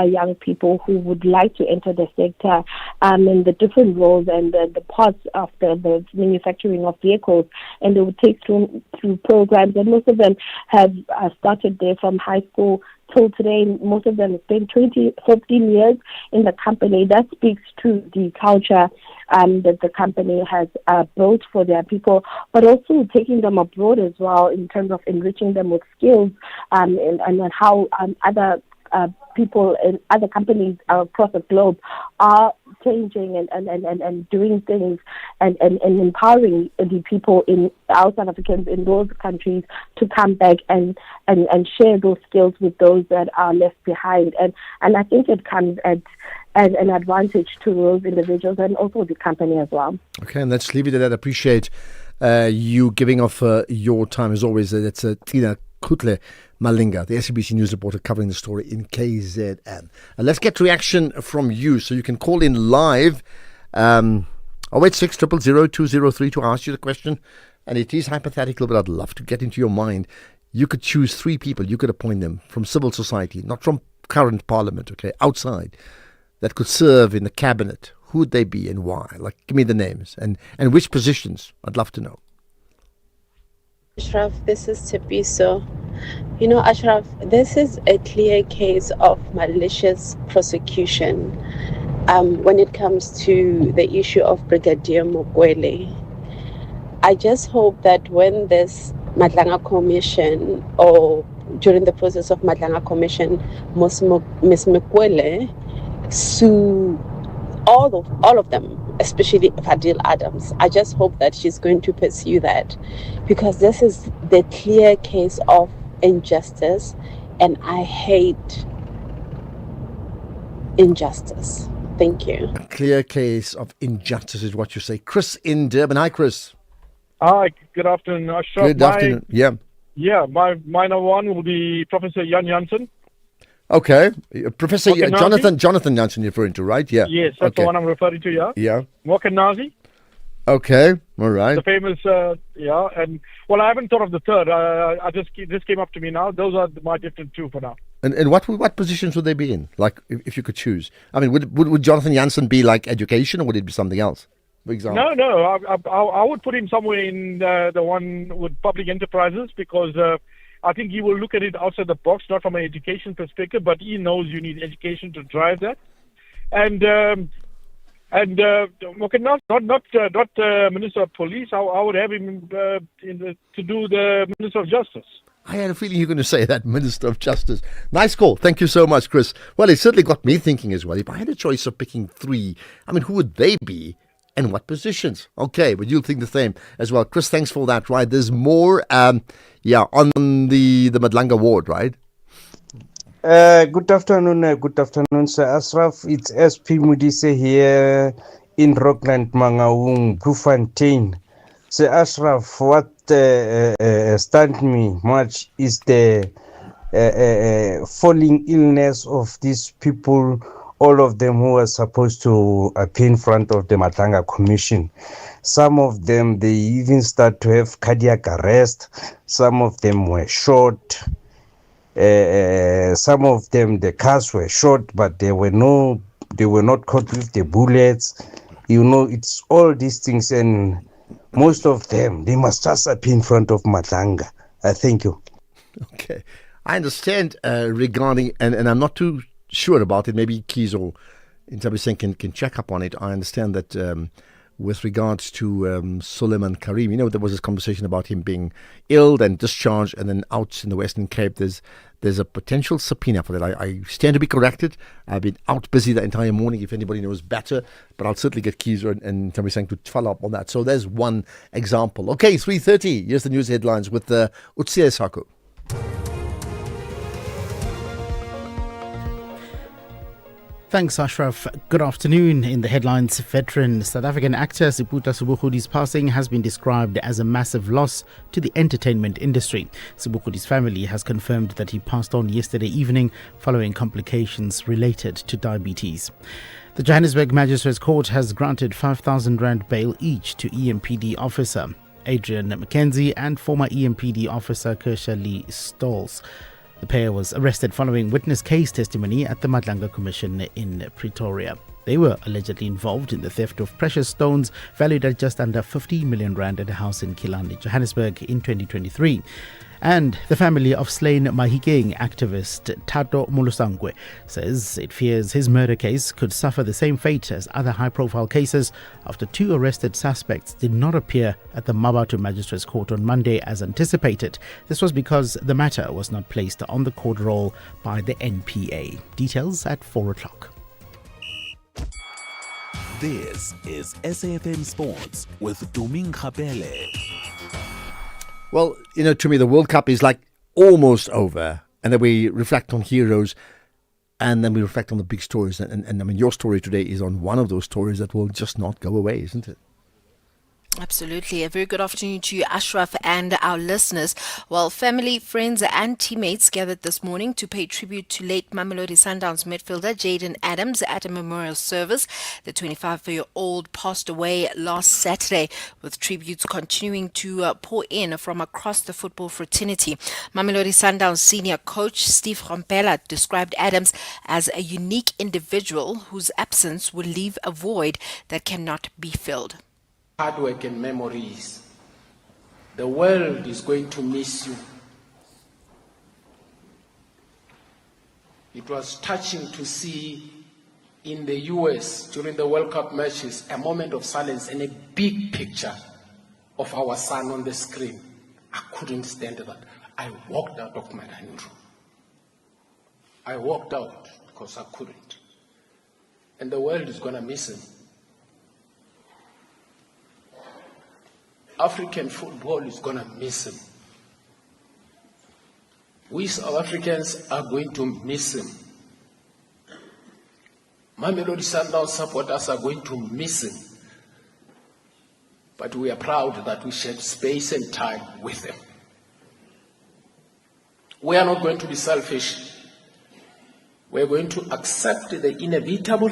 young people who would like to enter the sector in the different roles and the parts of the manufacturing of vehicles, and they would take through programs, and most of them have started there from high school till today. Most of them have spent 15 years in the company. That speaks to the culture that the company has built for their people, but also taking them abroad as well in terms of enriching them with skills and how other people in other companies across the globe are changing and doing things and empowering the people in our South Africans in those countries to come back and share those skills with those that are left behind. And I think it comes as an advantage to those individuals and also the company as well.
Okay, and let's leave it at that. I appreciate you giving off your time as always. That's Tina Kutle Malinga, the SABC News reporter covering the story in KZN. Let's get reaction from you, so you can call in live 086 000 203 to ask you the question. And it is hypothetical, but I'd love to get into your mind. You could choose 3 people, you could appoint them from civil society, not from current parliament, okay, outside, that could serve in the cabinet. Who would they be and why? Like, give me the names and which positions. I'd love to know.
Ashraf, this is Tepiso. You know, Ashraf, this is a clear case of malicious prosecution when it comes to the issue of Brigadier Mokwele. I just hope that when this Madlanga Commission, or during the process of Madlanga Commission, Ms. Mokwele sue all of them, especially Fadil Adams. I just hope that she's going to pursue that, because this is the clear case of injustice, and I hate injustice. Thank you.
A clear case of injustice is what you say. Chris in Durban. Hi, Chris.
Hi, good afternoon, Ashraf.
Good afternoon.
Yeah, my number one will be Professor Jan Jansen.
Okay. Professor
Mokenazi?
Jonathan Jansen you're referring to, right? Yeah.
Yes, that's the one I'm referring to, yeah.
Yeah.
Mokenazi,
Okay. All right.
the famous, and, well, I haven't thought of the third. I just this came up to me now. Those are my different 2 for now.
And what positions would they be in? Like, if you could choose? I mean, would Jonathan Jansen be like education, or would it be something else? For example.
No, I would put him somewhere in the one with public enterprises, because I think he will look at it outside the box, not from an education perspective, but he knows you need education to drive that. And Mokenazi, not Minister of Police. I would have him to do the Minister of Justice.
I had a feeling you were going to say that, Minister of Justice. Nice call. Thank you so much, Chris. Well, it certainly got me thinking as well. If I had a choice of picking 3, I mean, who would they be? And what positions? Okay, but you'll think the same as well. Chris, thanks for that, right? There's more, on the Madlanga ward, right?
Good afternoon, Sir Asraf. It's SP Mudise here in Rockland, Mangaung, Bloemfontein. Sir Asraf, what stunned me much is the falling illness of these people, all of them who are supposed to appear in front of the Matanga Commission. Some of them, they even start to have cardiac arrest. Some of them were shot. Some of them, the cars were shot, but they were not caught with the bullets. It's all these things, and most of them, they must just appear in front of Matanga. Thank you.
Okay. I understand regarding, and I'm not too sure about it, maybe Keys or Intabiseng can check up on it. I understand that with regards to Suleiman Karim, there was this conversation about him being ill, then discharged, and then out in the Western Cape. There's a potential subpoena for that. I stand to be corrected. I've been out busy the entire morning, if anybody knows better, but I'll certainly get Keys and Intabiseng to follow up on that. So there's one example. Okay, 3:30. Here's the news headlines with Utsia Saku.
Thanks, Ashraf. Good afternoon. In the headlines, veteran South African actor Siputa Sobukhudi's passing has been described as a massive loss to the entertainment industry. Sobukhudi's family has confirmed that he passed on yesterday evening following complications related to diabetes. The Johannesburg Magistrates Court has granted 5,000 Rand bail each to EMPD officer Adrian McKenzie and former EMPD officer Kersha Lee Stolz. The pair was arrested following witness case testimony at the Madlanga Commission in Pretoria. They were allegedly involved in the theft of precious stones valued at just under 50 million Rand at a house in Killarney, Johannesburg in 2023. And the family of slain Mahikeng activist Tato Molusangwe says it fears his murder case could suffer the same fate as other high-profile cases after 2 arrested suspects did not appear at the Mabatu Magistrates Court on Monday as anticipated. This was because the matter was not placed on the court roll by the NPA. Details at 4 o'clock.
This is SAfm Sports with Duming Khapele.
Well, to me, the World Cup is like almost over. And then we reflect on heroes and then we reflect on the big stories. And I mean, your story today is on one of those stories that will just not go away, isn't it?
Absolutely. A very good afternoon to you, Ashraf, and our listeners. Well, family, friends, and teammates gathered this morning to pay tribute to late Mamelodi Sundowns midfielder Jaden Adams at a memorial service. The 25-year-old passed away last Saturday, with tributes continuing to pour in from across the football fraternity. Mamelodi Sundowns senior coach Steve Rompela described Adams as a unique individual whose absence will leave a void that cannot be filled.
Hard work and memories. The world is going to miss you. It was touching to see in the US during the World Cup matches a moment of silence and a big picture of our son on the screen. I couldn't stand that. I walked out of my dining room. I walked out because I couldn't. And the world is going to miss him. African football is going to miss him. We South Africans are going to miss him. Mamelodi Sundowns supporters are going to miss him. But we are proud that we shared space and time with him. We are not going to be selfish. We are going to accept the inevitable.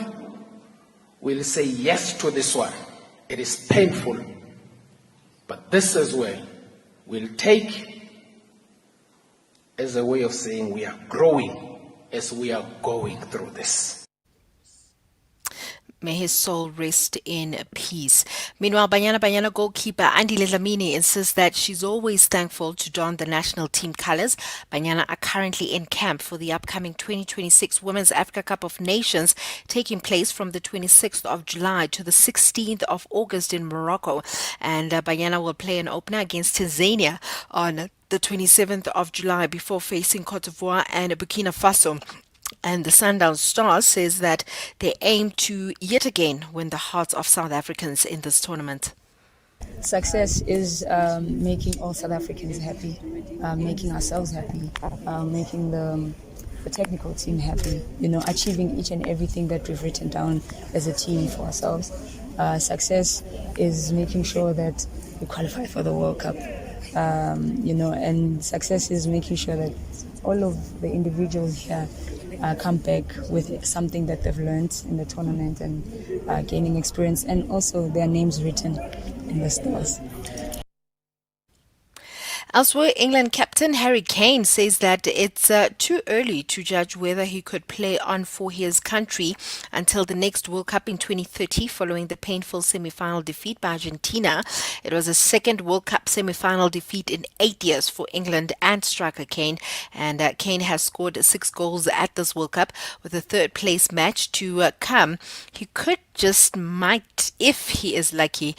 We'll say yes to this one. It is painful. But this as well will take as a way of saying we are growing as we are going through this.
May his soul rest in peace. Meanwhile, Banyana goalkeeper Andile Dlamini insists that she's always thankful to don the national team colours. Banyana are currently in camp for the upcoming 2026 Women's Africa Cup of Nations, taking place from the 26th of July to the 16th of August in Morocco. And Banyana will play an opener against Tanzania on the 27th of July before facing Cote d'Ivoire and Burkina Faso. And the Sundown Stars says that they aim to yet again win the hearts of South Africans in this tournament.
Success is making all South Africans happy, making ourselves happy, making the the technical team happy, achieving each and everything that we've written down as a team for ourselves. Success is making sure that we qualify for the World Cup, and success is making sure that all of the individuals here come back with something that they've learned in the tournament and gaining experience, and also their names written in the stars.
Elsewhere, England captain Harry Kane says that it's too early to judge whether he could play on for his country until the next World Cup in 2030 following the painful semi-final defeat by Argentina. It was a second World Cup semi-final defeat in 8 years for England and striker Kane, and Kane has scored 6 goals at this World Cup with a third place match to come. He might, if he is lucky,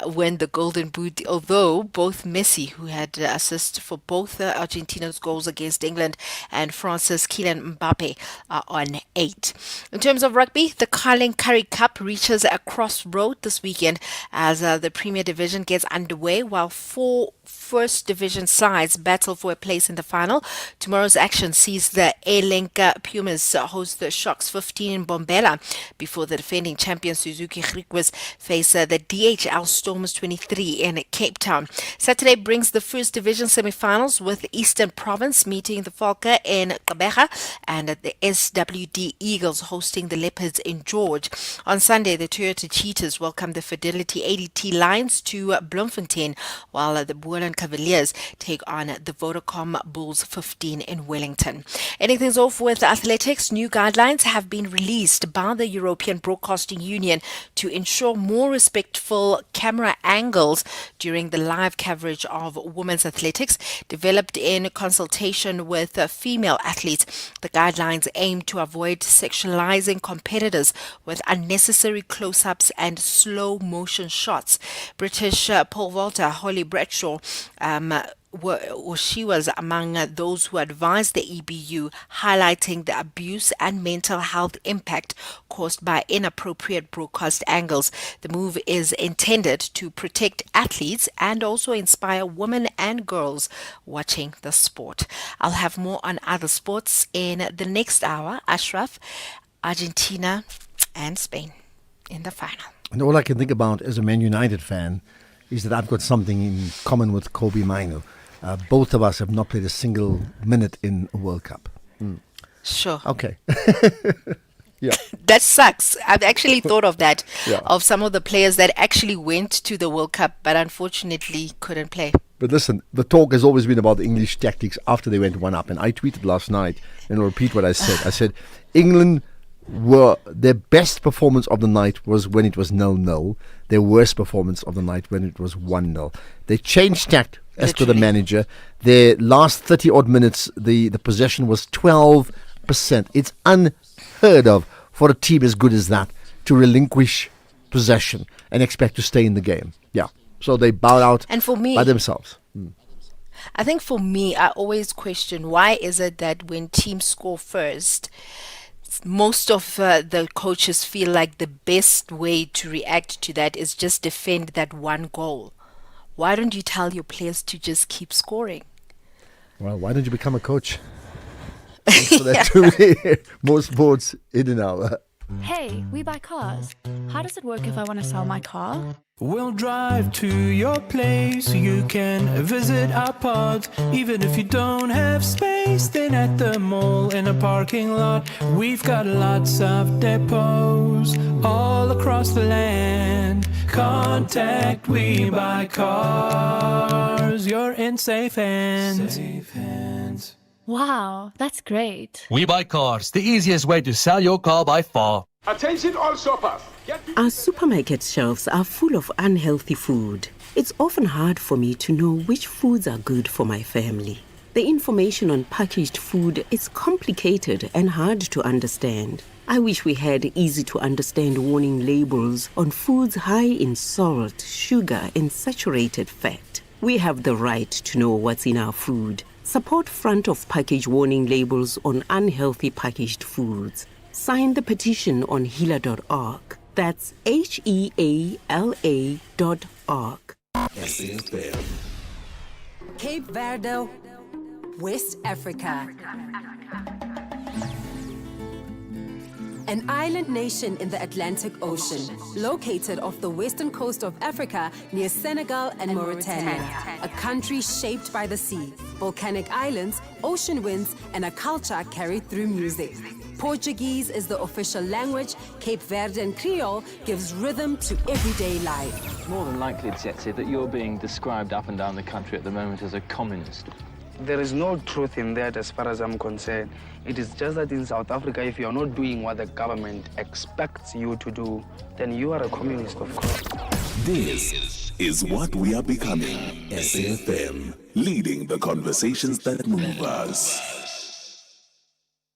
win the Golden Boot, although both Messi, who had assist for both Argentina's goals against England, and France's Kylian Mbappe are on 8. In terms of rugby, the Carling Currie Cup reaches a crossroad this weekend as the Premier Division gets underway, while 4 First Division sides battle for a place in the final. Tomorrow's action sees the A-Link Pumas host the Sharks 15 in Bombela before the defending champion Suzuki Griquas face the DHL Stormers 23 in Cape Town. Saturday brings the First Division semi-finals with Eastern Province meeting the Falca in Gqeberha and the SWD Eagles hosting the Leopards in George. On Sunday, the Toyota Cheetahs welcome the Fidelity ADT Lions to Bloemfontein, while the Boerland Cavaliers take on the Vodacom Bulls 15 in Wellington. Ending things off with athletics, new guidelines have been released by the European Broadcasting Union to ensure more respectful camera angles during the live coverage of women's athletics. Developed in consultation with female athletes, the guidelines aim to avoid sexualizing competitors with unnecessary close-ups and slow motion shots. British pole vaulter Holly Bradshaw she was among those who advised the EBU, highlighting the abuse and mental health impact caused by inappropriate broadcast angles. The move is intended to protect athletes and also inspire women and girls watching the sport. I'll have more on other sports in the next hour. Ashraf, Argentina and Spain in the final.
And all I can think about as a Man United fan is that I've got something in common with Kobe Mainoo. Both of us have not played a single minute in a World Cup.
Sure.
Okay. Yeah.
That sucks. I've actually thought of that,
Yeah.
of some of the players that actually went to the World Cup but unfortunately couldn't play.
But listen, the talk has always been about the English tactics after they went 1-up. And I tweeted last night, and I'll repeat what I said. I said, England their best performance of the night was when it was 0-0. Their worst performance of the night when it was 1-0. They changed tact as per the manager. Their last 30-odd minutes, the possession was 12%. It's unheard of for a team as good as that to relinquish possession and expect to stay in the game. Yeah. So they bowed out
And for me,
by themselves.
I think for me, I always question, why is it that when teams score first, most of the coaches feel like the best way to react to that is just defend that one goal? Why don't you tell your players to just keep scoring?
Well, why don't you become a coach? Thanks for that too. More sports in an hour.
Hey, we buy cars. How does it work if I want to sell my car?
We'll drive to your place. You can visit our pods. Even if you don't have space, then at the mall in a parking lot, we've got lots of depots all across the land. Contact We Buy Cars. You're in safe hands. Safe hands.
Wow, that's great.
We Buy Cars, the easiest way to sell your car by far.
Attention all shoppers.
Our supermarket shelves are full of unhealthy food. It's often hard for me to know which foods are good for my family. The information on packaged food is complicated and hard to understand. I wish we had easy-to-understand warning labels on foods high in salt, sugar, and saturated fat. We have the right to know what's in our food. Support front-of-package warning labels on unhealthy packaged foods. Sign the petition on healer.org. That's HEALA.org.
Cape Verde, West Africa.
an island nation in the Atlantic Ocean, located off the western coast of Africa near Senegal and Mauritania, a country shaped by the sea, volcanic islands, ocean winds, and a culture carried through music. Portuguese is the official language. Cape Verdean Creole gives rhythm to everyday life.
More than likely, Tsetse, that you're being described up and down the country at the moment as a communist.
There is no truth in that as far as I'm concerned. It is just that in South Africa, if you're not doing what the government expects you to do, then you are a communist, of course.
This is what we are becoming. SAfm, leading the conversations that move us.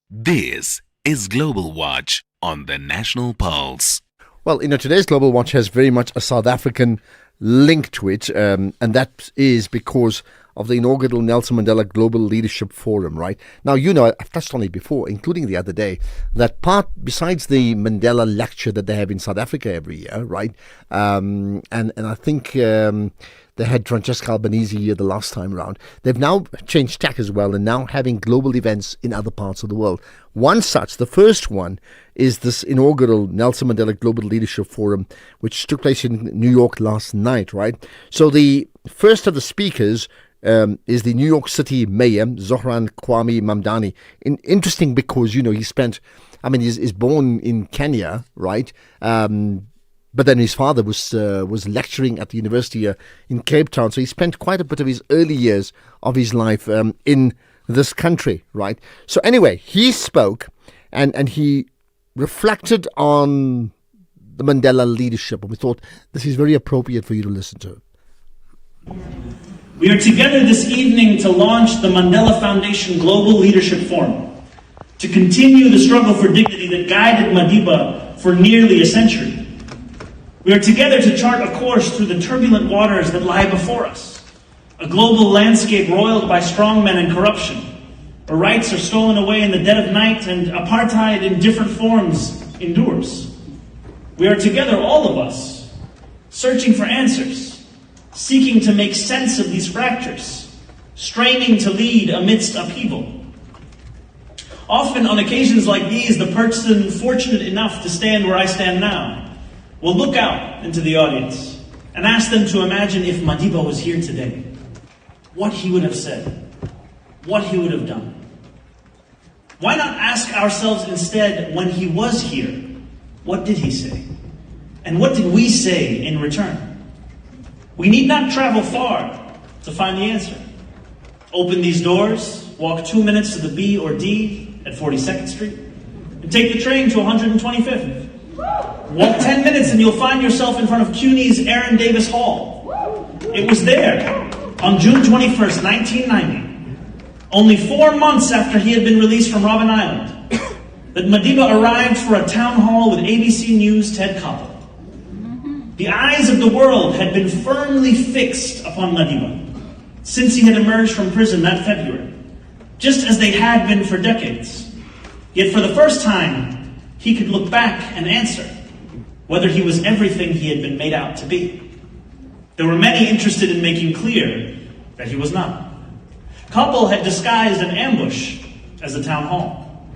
This is Global Watch on the National Pulse.
Well, today's Global Watch has very much a South African link to it, and that is because of the inaugural Nelson Mandela Global Leadership Forum, right? Now, I've touched on it before, including the other day, that besides the Mandela lecture that they have in South Africa every year, right? And I think they had Francesca Albanese here the last time around. They've now changed tack as well and now having global events in other parts of the world. One such, the first one, is this inaugural Nelson Mandela Global Leadership Forum, which took place in New York last night, right? So the first of the speakers is the New York City Mayor, Zohran Kwame Mamdani. Interesting because, he's born in Kenya, right? But then his father was lecturing at the university in Cape Town. So he spent quite a bit of his early years of his life in this country, right? So anyway, he spoke and he reflected on the Mandela leadership. And we thought this is very appropriate for you to listen to.
We are together this evening to launch the Mandela Foundation Global Leadership Forum, to continue the struggle for dignity that guided Madiba for nearly a century. We are together to chart a course through the turbulent waters that lie before us, a global landscape roiled by strongmen and corruption, where rights are stolen away in the dead of night and apartheid in different forms endures. We are together, all of us, searching for answers, seeking to make sense of these fractures, straining to lead amidst upheaval. Often on occasions like these, the person fortunate enough to stand where I stand now will look out into the audience and ask them to imagine if Madiba was here today, what he would have said, what he would have done. Why not ask ourselves instead, when he was here, what did he say? And what did we say in return? We need not travel far to find the answer. Open these doors, walk 2 minutes to the B or D at 42nd Street, and take the train to 125th. Walk 10 minutes and you'll find yourself in front of CUNY's Aaron Davis Hall. It was there on June 21st, 1990, only 4 months after he had been released from Robben Island, that Madiba arrived for a town hall with ABC News' Ted Koppel. The eyes of the world had been firmly fixed upon Madiba since he had emerged from prison that February, just as they had been for decades. Yet for the first time, he could look back and answer whether he was everything he had been made out to be. There were many interested in making clear that he was not. Koppel had disguised an ambush as a town hall.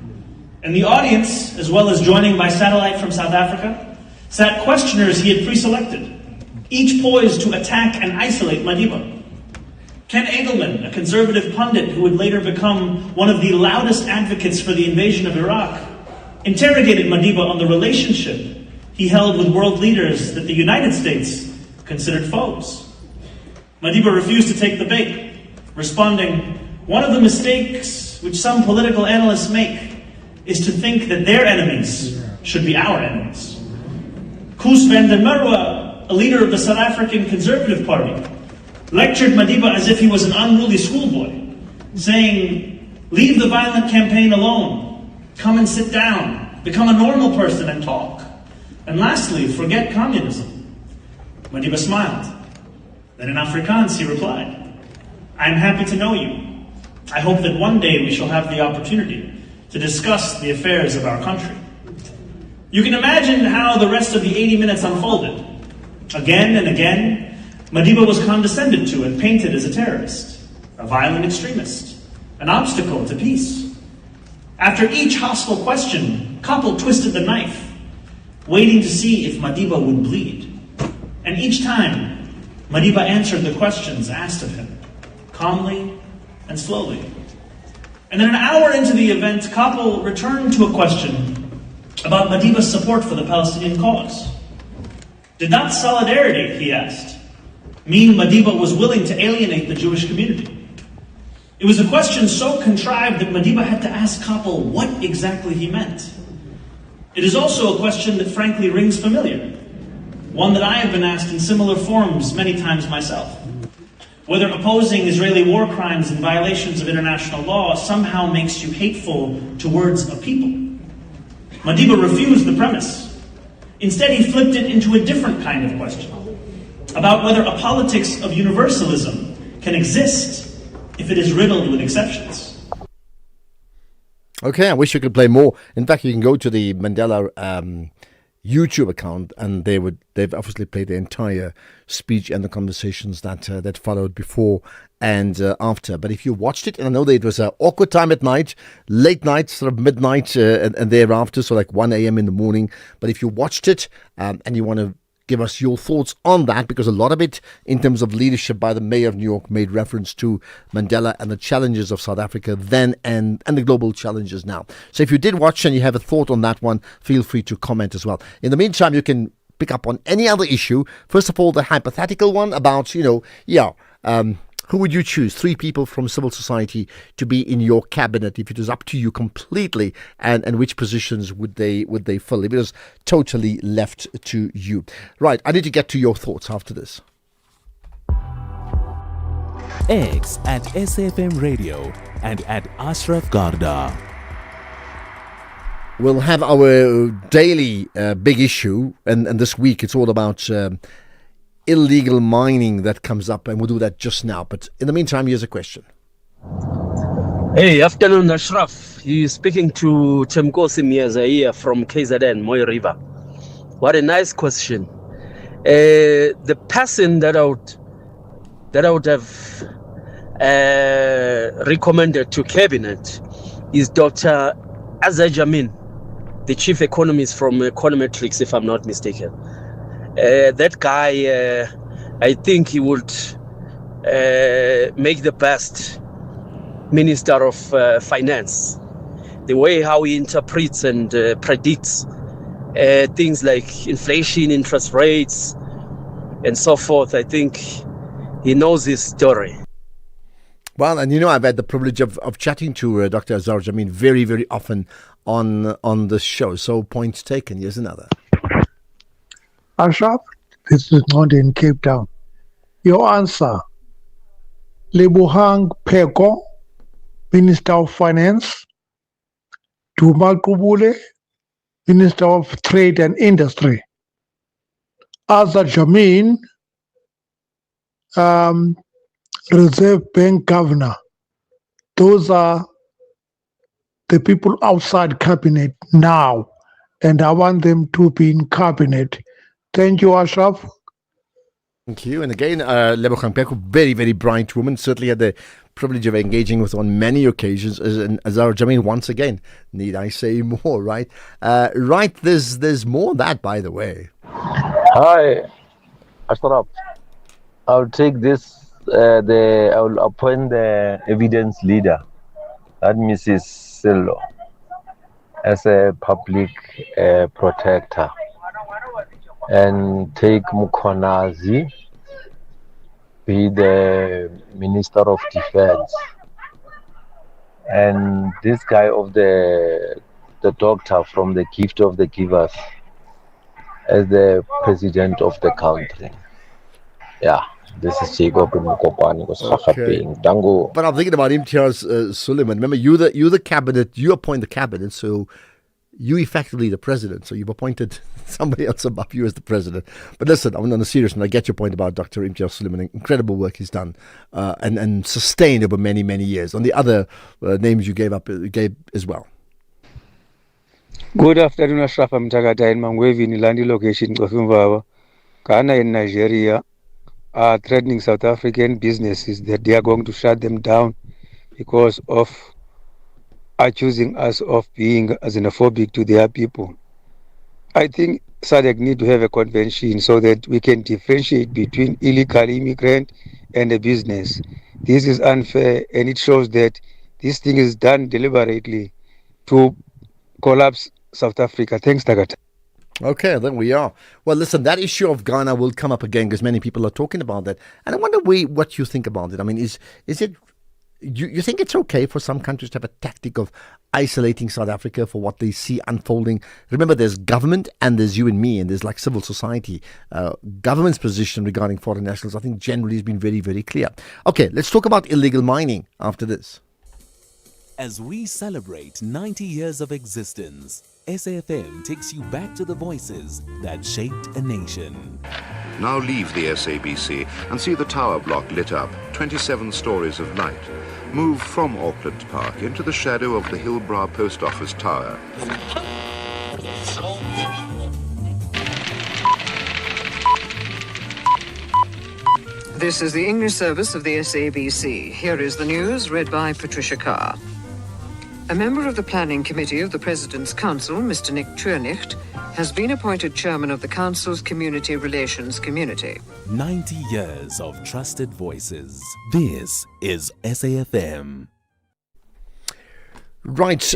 And the audience, as well as joining by satellite from South Africa, sat questioners he had pre-selected, each poised to attack and isolate Madiba. Ken Edelman, a conservative pundit who would later become one of the loudest advocates for the invasion of Iraq, interrogated Madiba on the relationship he held with world leaders that the United States considered foes. Madiba refused to take the bait, responding, "One of the mistakes which some political analysts make is to think that their enemies should be our enemies." Koos van der Merwe, a leader of the South African Conservative Party, lectured Madiba as if he was an unruly schoolboy, saying, "Leave the violent campaign alone. Come and sit down. Become a normal person and talk. And lastly, forget communism." Madiba smiled. Then in Afrikaans he replied, "I am happy to know you. I hope that one day we shall have the opportunity to discuss the affairs of our country." You can imagine how the rest of the 80 minutes unfolded. Again and again, Madiba was condescended to and painted as a terrorist, a violent extremist, an obstacle to peace. After each hostile question, Couple twisted the knife, waiting to see if Madiba would bleed. And each time, Madiba answered the questions asked of him, calmly and slowly. And then an hour into the event, Koppel returned to a question about Madiba's support for the Palestinian cause. Did that solidarity, he asked, mean Madiba was willing to alienate the Jewish community? It was a question so contrived that Madiba had to ask Koppel what exactly he meant. It is also a question that frankly rings familiar, one that I have been asked in similar forms many times myself. Whether opposing Israeli war crimes and violations of international law somehow makes you hateful towards a people. Madiba refused the premise. Instead, he flipped it into a different kind of question, about whether a politics of universalism can exist if it is riddled with exceptions.
Okay, I wish you could play more. In fact, you can go to the Mandela YouTube account, and they've obviously played the entire speech and the conversations that followed before and after. But if you watched it, and I know that it was an awkward time at night, late night, sort of midnight and thereafter, so like 1 a.m. in the morning. But if you watched it and you want to give us your thoughts on that, because a lot of it in terms of leadership by the mayor of New York made reference to Mandela and the challenges of South Africa then and the global challenges now. So if you did watch and you have a thought on that one, feel free to comment as well. In the meantime, you can pick up on any other issue. First of all, the hypothetical one about, who would you choose? 3 people from civil society to be in your cabinet if it was up to you completely, and which positions would they fill if it was totally left to you? Right, I need to get to your thoughts after this.
X at SAfmRadio and at Ashraf Garda.
We'll have our daily big issue, and this week it's all about illegal mining that comes up, and we'll do that just now. But in the meantime, here's a question.
Hey, afternoon, Ashraf. You're speaking to Temkosi Miaza here from KZN, Moy River. What a nice question. The person that I would have recommended to cabinet is Dr. Azaj Amin, the chief economist from Econometrics, if I'm not mistaken. That guy, I think he would make the best minister of finance. The way how he interprets and predicts things like inflation, interest rates, and so forth, I think he knows his story.
Well, and I've had the privilege of chatting to Dr. Azar Jamin very, very often on the show. So points taken. Here's another.
Ashraf, this is not in Cape Town. Your answer. Lebohang Pheko, Minister of Finance. Dumal Kubule, Minister of Trade and Industry. Azar Jamin, Reserve Bank Governor. Those are the people outside cabinet now, and I want them to be in cabinet. Thank you, Ashraf.
Thank you. And again, Lebohang Pheko, very, very bright woman. Certainly had the privilege of engaging with on many occasions. And Azar Jamin, once again, need I say more, right? Right, there's more of that, by the way.
Hi, Ashraf. I'll take this. I will appoint the evidence leader, that Mrs. Sillo, as a public protector, and take Mukhonazi be the Minister of Defense, and this guy of the doctor from the Gift of the Givers as the president of the country. Yeah. This is Jacob Mukopani.
Okay. But I'm thinking about Imtiaz Suleiman. Remember, you're the cabinet. You appoint the cabinet, so you effectively the president. So you've appointed somebody else above you as the president. But listen, I'm on a serious note. I get your point about Dr. Imtiaz Suleiman. Incredible work he's done and sustained over many, many years. On the other names you gave as well.
Good afternoon, Ashraf. I'm Tagata in Mangwevi, Nilandi location, Kofimvava, Ghana in Nigeria. Are threatening South African businesses that they are going to shut them down because of accusing us of being xenophobic to their people. I think SADC need to have a convention so that we can differentiate between illegal immigrant and a business. This is unfair, and it shows that this thing is done deliberately to collapse South Africa. Thanks, Tagata.
Okay, there we are. Well, listen, that issue of Ghana will come up again because many people are talking about that. And I wonder what you think about it. I mean, is it, you think it's okay for some countries to have a tactic of isolating South Africa for what they see unfolding? Remember, there's government and there's you and me, and there's like civil society. Government's position regarding foreign nationals, I think, generally has been very, very clear. Okay, let's talk about illegal mining after this.
As we celebrate 90 years of existence, SAFM takes you back to the voices that shaped a nation.
Now leave the SABC and see the tower block lit up, 27 stories of light. Move from Auckland Park into the shadow of the Hillbrow Post Office Tower.
This is the English service of the SABC. Here is the news read by Patricia Carr. A member of the Planning Committee of the President's Council, Mr. Nick Treurnicht, has been appointed chairman of the Council's Community Relations Community.
90 years of trusted voices. This is SAFM.
Right,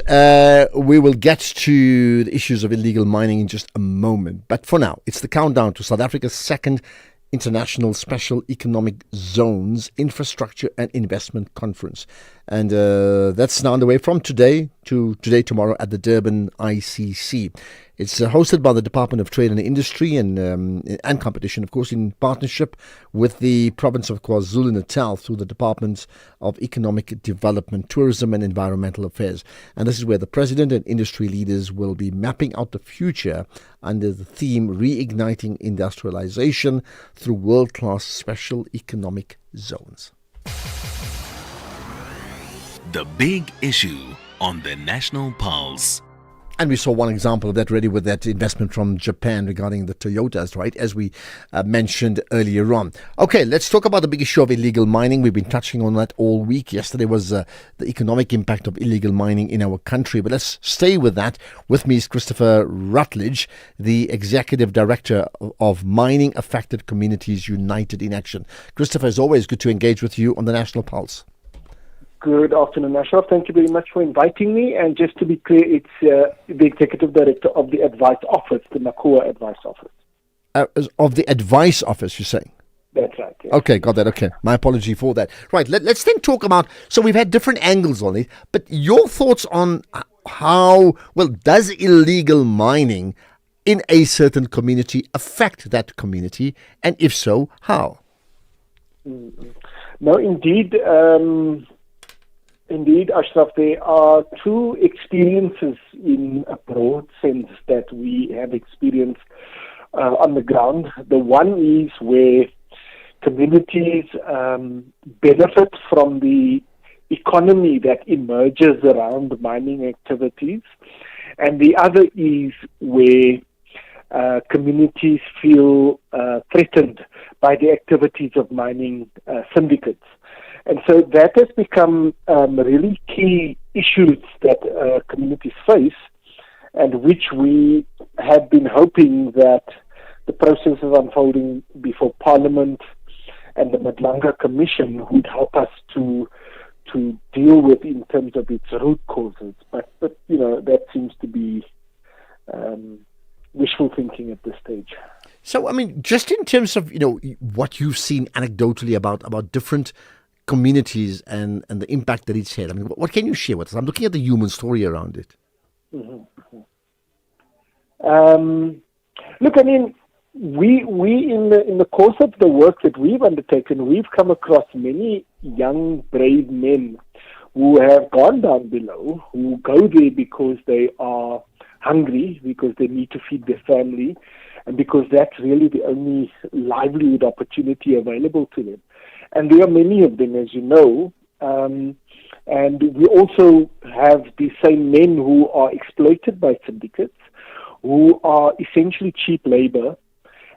we will get to the issues of illegal mining in just a moment. But for now, it's the countdown to South Africa's second International Special Economic Zones Infrastructure and Investment Conference. And that's now underway from today to tomorrow at the Durban ICC. It's hosted by the Department of Trade and Industry and Competition, of course, in partnership with the province of KwaZulu-Natal through the Department of Economic Development, Tourism and Environmental Affairs. And this is where the president and industry leaders will be mapping out the future under the theme Reigniting Industrialization through World-Class Special Economic Zones.
The big issue on the National Pulse.
And we saw one example of that already with that investment from Japan regarding the Toyotas, right, as we mentioned earlier on. Okay, let's talk about the big issue of illegal mining. We've been touching on that all week. Yesterday was the economic impact of illegal mining in our country. But let's stay with that. With me is Christopher Rutledge, the Executive Director of Mining Affected Communities United in Action. Christopher, as always, good to engage with you on the National Pulse.
Good afternoon, Ashraf. Thank you very much for inviting me. And just to be clear, it's the Executive Director of the Advice Office, the Makua Advice Office.
Of the Advice Office, you're saying?
That's right. Yes.
Okay, got that. Okay, my apology for that. Right, let's then talk about, so we've had different angles on it, but your thoughts on how, well, does illegal mining in a certain community affect that community? And if so, how?
No, indeed. Indeed, Ashraf, there are two experiences in a broad sense that we have experienced on the ground. The one is where communities benefit from the economy that emerges around mining activities, and the other is where communities feel threatened by the activities of mining syndicates. And so that has become really key issues that communities face, and which we have been hoping that the process of unfolding before Parliament and the Madlanga Commission would help us to deal with in terms of its root causes. But you know, that seems to be wishful thinking at this stage.
So, I mean, just in terms of, you know, what you've seen anecdotally about different communities and the impact that it's had. I mean, what can you share with us? I'm looking at the human story around it.
Look, I mean, we in the course of the work that we've undertaken, we've come across many young, brave men who have gone down below, who go there because they are hungry, because they need to feed their family, and because that's really the only livelihood opportunity available to them. And there are many of them, as you know, and we also have the same men who are exploited by syndicates, who are essentially cheap labor,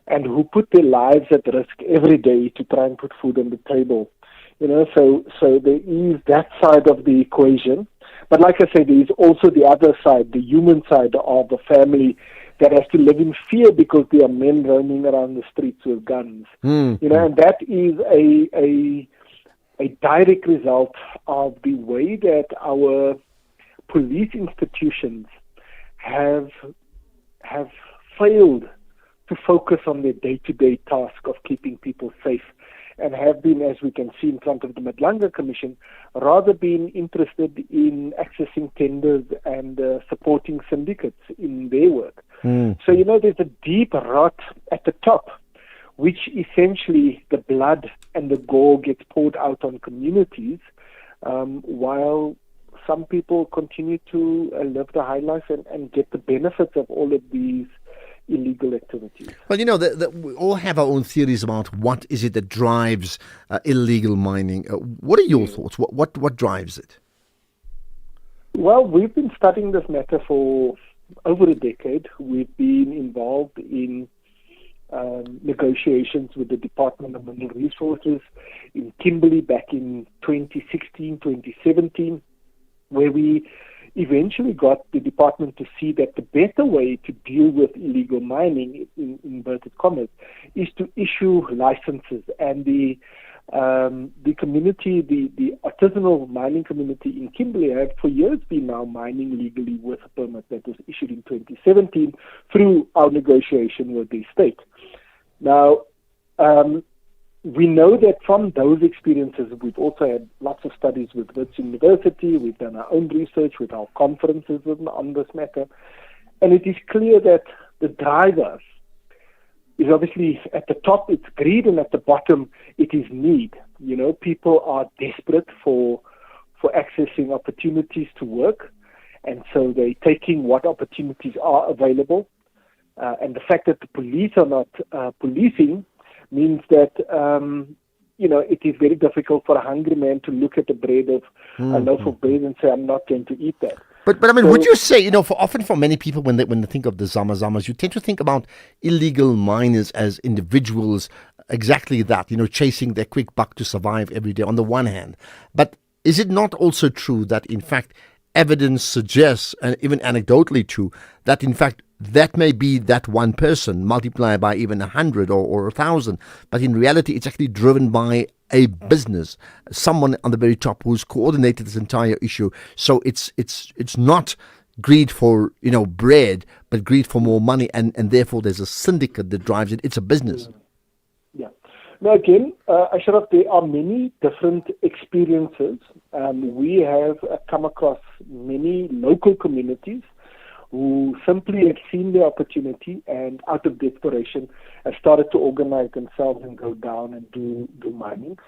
and who put their lives at risk every day to try and put food on the table. You know, so there is that side of the equation. But like I said, there is also the other side, the human side of a family that has to live in fear because there are men roaming around the streets with guns. You know, and that is a direct result of the way that our police institutions have failed to focus on their day-to-day task of keeping people safe, and have been, as we can see in front of the Madlanga Commission, rather been interested in accessing tenders and supporting syndicates in their work. So, you know, there's a deep rot at the top, which essentially the blood and the gore gets poured out on communities, while some people continue to live the high life and get the benefits of all of these illegal activities.
Well, you know, we all have our own theories about what is it that drives illegal mining. What are your thoughts? What drives it?
Well, we've been studying this matter for over a decade. We've been involved in negotiations with the Department of Mineral Resources in Kimberley back in 2016, 2017, where we eventually got the department to see that the better way to deal with illegal mining, in inverted commas, is to issue licenses. And the community, the artisanal mining community in Kimberley, have for years been now mining legally with a permit that was issued in 2017 through our negotiation with the state. Now, we know that from those experiences, we've also had lots of studies with Wits University, we've done our own research with our conferences on this matter, and it is clear that the driver is obviously at the top, it's greed, and at the bottom, it is need. You know, people are desperate for accessing opportunities to work, and so they're taking what opportunities are available, and the fact that the police are not policing means that, you know, it is very difficult for a hungry man to look at a loaf of bread and say, I'm not going to eat that.
But I mean, would you say, you know, often for many people when they think of the Zamazamas, you tend to think about illegal miners as individuals, exactly that, you know, chasing their quick buck to survive every day on the one hand. But is it not also true that, in fact, evidence suggests, and even anecdotally true, that in fact that may be that one person multiplied by even 100 or 1,000, but in reality it's actually driven by a business, someone on the very top who's coordinated this entire issue. So it's not greed for, you know, bread, but greed for more money, and therefore there's a syndicate that drives it. It's a business.
Yeah. Now again, Ashraf, there are many different experiences. We have come across many local communities who simply have seen the opportunity and out of desperation have started to organize themselves and go down and do mining.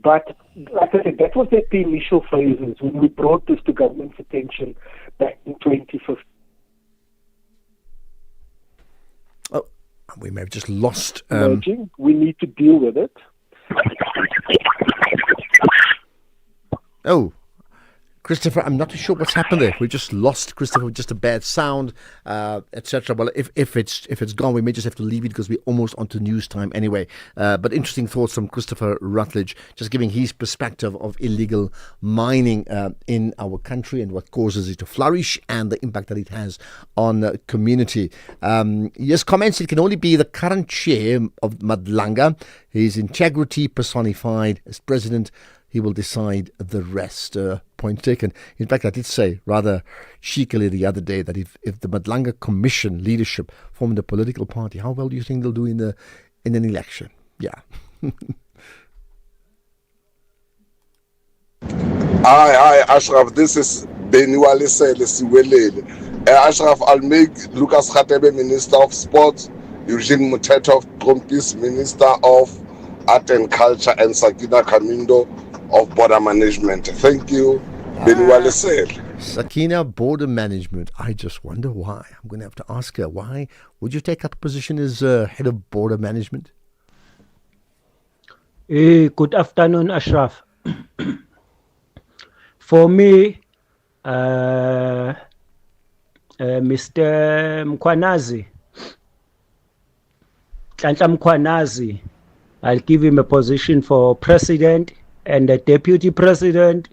But like I said, that was at the initial phases when we brought this to government's attention back in 2015.
Oh, we may have just lost...
We need to deal with it.
Oh, Christopher, I'm not too sure what's happened there. We just lost Christopher with just a bad sound, etc. Well, if it's gone, we may just have to leave it because we're almost onto news time anyway. But interesting thoughts from Christopher Rutledge, just giving his perspective of illegal mining in our country and what causes it to flourish and the impact that it has on the community. Yes, comments, it can only be the current chair of Madlanga. His integrity personified as president. He will decide the rest. Point taken. In fact, I did say rather cheekily the other day that if the Madlanga Commission leadership formed a political party, how well do you think they'll do in an election? Yeah.
Hi, Ashraf. This is Beniwale Sele Siwelele. Ashraf, I'll make Lucas Khatebe Minister of Sports, Eugene Mutetov Trompis Minister of Art and Culture, and Sakina Kamindo of Border Management. Thank you, Beniwale Sele.
Sakina, Border Management. I just wonder why. I'm going to have to ask her, why would you take up a position as head of Border Management?
Good afternoon, Ashraf. For me, Mr. Mkhwanazi, Nhlanhla Mkhwanazi, I'll give him a position for president and the deputy president,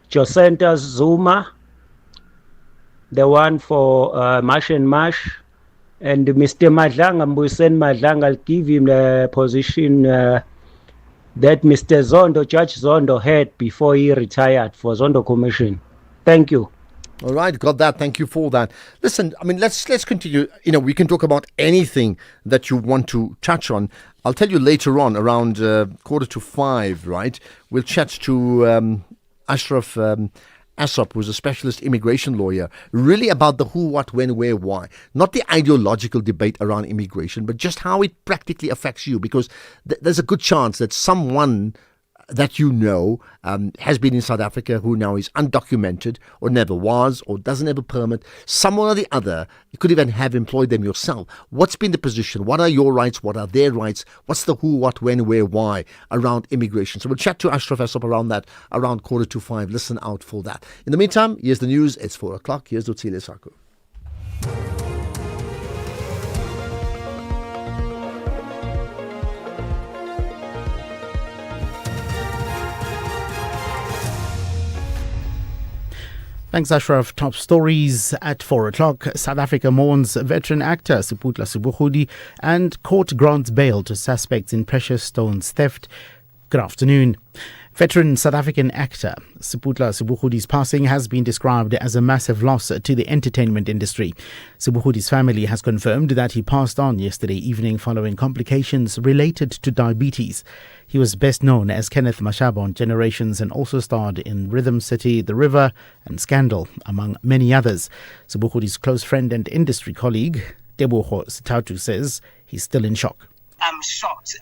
Jacinta Zuma, the one for Marsh and Marsh. And Mr. Madlanga, Mbuyiseni Madlanga, I'll give him the position that Mr. Zondo, Judge Zondo had before he retired for Zondo Commission. Thank you.
All right, got that. Thank you for that. Listen, I mean, let's continue. You know, we can talk about anything that you want to touch on. I'll tell you later on, around 4:45, right? We'll chat to Ashraf Assop, who's a specialist immigration lawyer, really about the who, what, when, where, why. Not the ideological debate around immigration, but just how it practically affects you. Because there's a good chance that someone that you know has been in South Africa who now is undocumented or never was or doesn't have a permit, someone or the other. You could even have employed them yourself. What's been the position? What are your rights? What are their rights? What's the who, what, when, where, why around immigration? So we'll chat to Ashraf Assop around that, around 4:45. Listen out for that. In the meantime, here's the news. It's 4 o'clock. Here's Dutsile Saku.
Thanks, Ashraf. Top stories at 4 o'clock. South Africa mourns veteran actor Siputla Sibuhudi and court grants bail to suspects in precious stones theft. Good afternoon. Veteran South African actor Siputla Sibuhudi's passing has been described as a massive loss to the entertainment industry. Sibuhudi's family has confirmed that he passed on yesterday evening following complications related to diabetes. He was best known as Kenneth Mashaba on Generations and also starred in Rhythm City, The River and Scandal, among many others. Sibuhudi's close friend and industry colleague, Teboho Sitatu, says he's still in shock.
I'm shocked.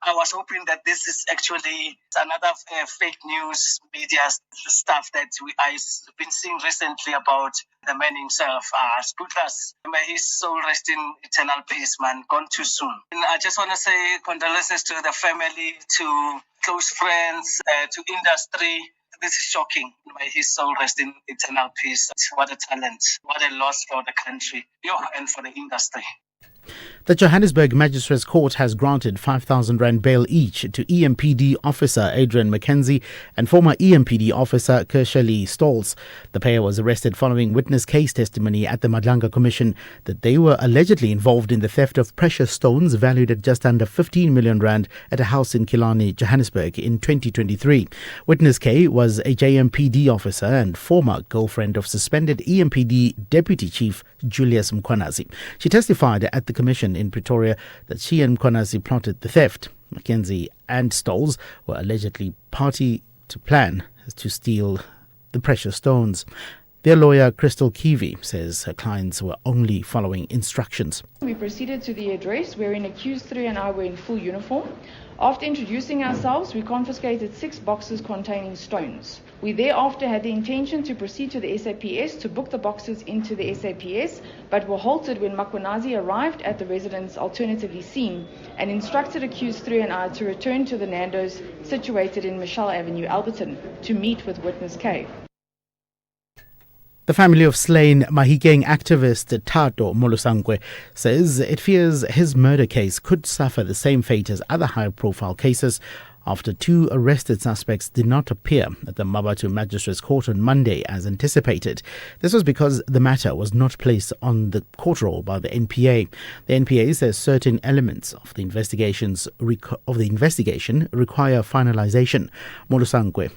I was hoping that this is actually another fake news media stuff that I've been seeing recently about the man himself. Sputlers, may his soul rest in eternal peace, man. Gone too soon. And I just want to say condolences to the family, to close friends, to industry. This is shocking. May his soul rest in eternal peace. What a talent. What a loss for the country and for the industry.
The Johannesburg Magistrates Court has granted 5,000 rand bail each to EMPD officer Adrian McKenzie and former EMPD officer Kershali Stolz. The pair was arrested following witness case testimony at the Madlanga Commission that they were allegedly involved in the theft of precious stones valued at just under 15 million rand at a house in Killarney, Johannesburg in 2023. Witness K was a JMPD officer and former girlfriend of suspended EMPD Deputy Chief Julius Mkwanazi. She testified at the Commission in Pretoria that she and Mkwanazi plotted the theft. McKenzie and Stolz were allegedly party to plan to steal the precious stones. Their lawyer, Crystal Kiwi, says her clients were only following instructions.
We proceeded to the address wherein accused 3 and I were in full uniform. After introducing ourselves, we confiscated 6 boxes containing stones. We thereafter had the intention to proceed to the SAPS to book the boxes into the SAPS, but were halted when Mkwanazi arrived at the residence alternatively seen and instructed accused 3 and I to return to the Nando's situated in Michelle Avenue, Alberton, to meet with witness K.
The family of slain Mahikeng activist Tato Molusangwe says it fears his murder case could suffer the same fate as other high-profile cases after 2 arrested suspects did not appear at the Mabatu Magistrates Court on Monday as anticipated. This was because the matter was not placed on the court roll by the NPA. The NPA says certain elements of the investigation require finalization. Molusangwe,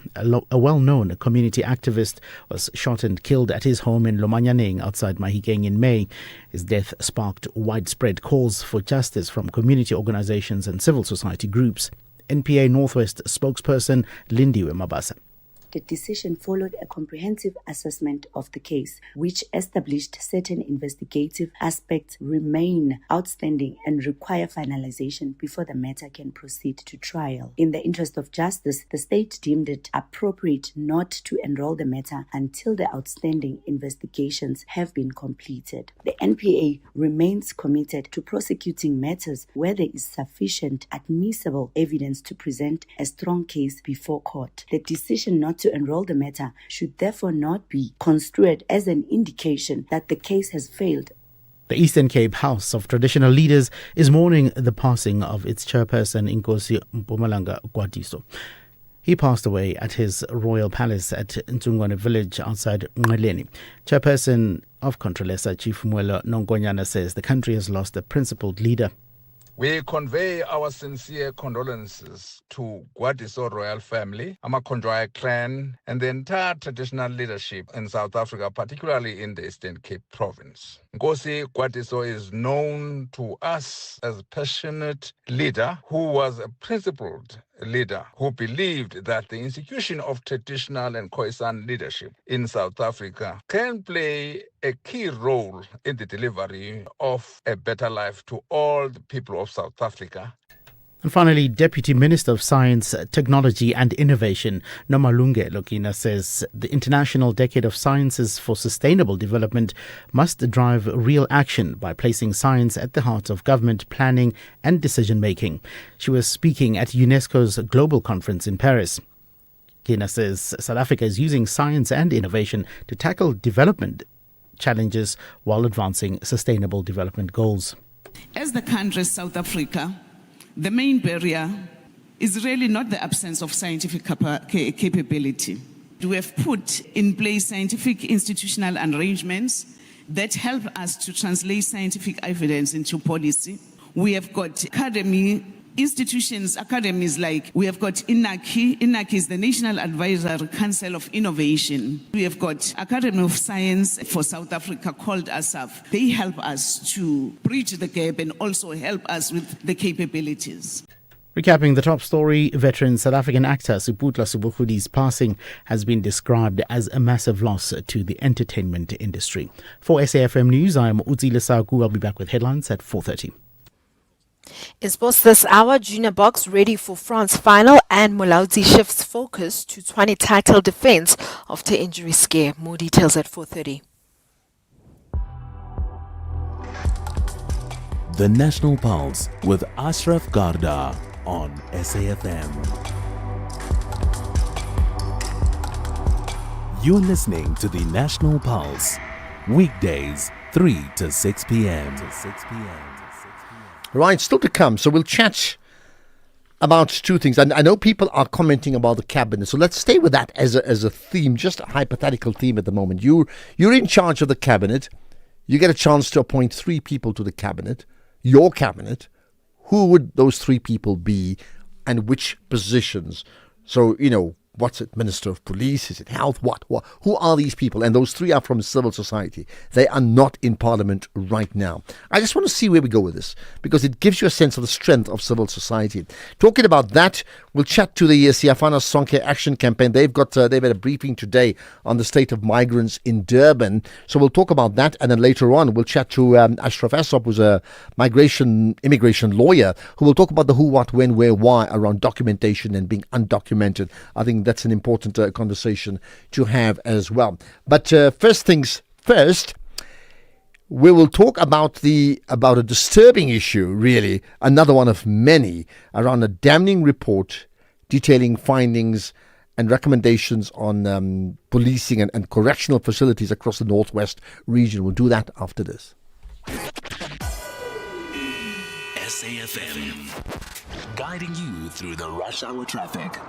a well-known community activist, was shot and killed at his home in Lomanyaneng outside Mahikeng in May. His death sparked widespread calls for justice from community organizations and civil society groups. NPA Northwest spokesperson Lindiwe Mabasa.
The decision followed a comprehensive assessment of the case, which established certain investigative aspects remain outstanding and require finalization before the matter can proceed to trial. In the interest of justice, the state deemed it appropriate not to enroll the matter until the outstanding investigations have been completed. The NPA remains committed to prosecuting matters where there is sufficient admissible evidence to present a strong case before court. The decision not to enroll the matter should therefore not be construed as an indication that the case has failed.
The Eastern Cape House of Traditional Leaders is mourning the passing of its chairperson Inkosi Mpumalanga Gwadiso. He passed away at his royal palace at Ntungwane village outside Nqeleni. Chairperson of Controlesa, Chief Mwelo Nongonyana, says the country has lost a principled leader.
We convey our sincere condolences to Gwadiso royal family, Amakondraya clan, and the entire traditional leadership in South Africa, particularly in the Eastern Cape province. Nkosi Gwadiso is known to us as a passionate leader who was a principled leader who believed that the institution of traditional and Khoisan leadership in South Africa can play a key role in the delivery of a better life to all the people of South Africa.
And finally, Deputy Minister of Science, Technology and Innovation, Nomalunge Lokina, says the International Decade of Sciences for Sustainable Development must drive real action by placing science at the heart of government planning and decision-making. She was speaking at UNESCO's Global Conference in Paris. Kina says South Africa is using science and innovation to tackle development challenges while advancing sustainable development goals.
As the country South Africa, the main barrier is really not the absence of scientific capability. We have put in place scientific institutional arrangements that help us to translate scientific evidence into policy. We have got academies like we have got INACI. INACI is the National Advisory Council of Innovation. We have got Academy of Science for South Africa called SAF. They help us to bridge the gap and also help us with the capabilities.
Recapping the top story, veteran South African actor Siputla Subuhudi's passing has been described as a massive loss to the entertainment industry. For SAFM News, I am Uzi Lesaku. I'll be back with headlines at 4:30.
In sports this hour, Junior Box ready for France final and Mulaudzi shifts focus to 20 title defense after injury scare. More details at 4:30.
The National Pulse with Ashraf Garda on SAFM. You're listening to the National Pulse, weekdays 3 to 6 p.m.
Right, still to come. So we'll chat about two things. And I know people are commenting about the cabinet. So let's stay with that as a theme, just a hypothetical theme at the moment. You're in charge of the cabinet. You get a chance to appoint 3 people to the cabinet, your cabinet. Who would those 3 people be and which positions? So, what's it? Minister of Police? Is it Health? What? Who are these people? And those 3 are from civil society. They are not in Parliament right now. I just want to see where we go with this because it gives you a sense of the strength of civil society. Talking about that, we'll chat to the Siafana Sonke Action Campaign. They've had a briefing today on the state of migrants in Durban. So we'll talk about that. And then later on, we'll chat to Ashraf Assop, who's a immigration lawyer, who will talk about the who, what, when, where, why around documentation and being undocumented. I think that's an important conversation to have as well. But first things first, we will talk about a disturbing issue, really, another one of many, around a damning report detailing findings and recommendations on policing and correctional facilities across the Northwest region. We'll do that after this.
SAFM, guiding you through the rush hour traffic.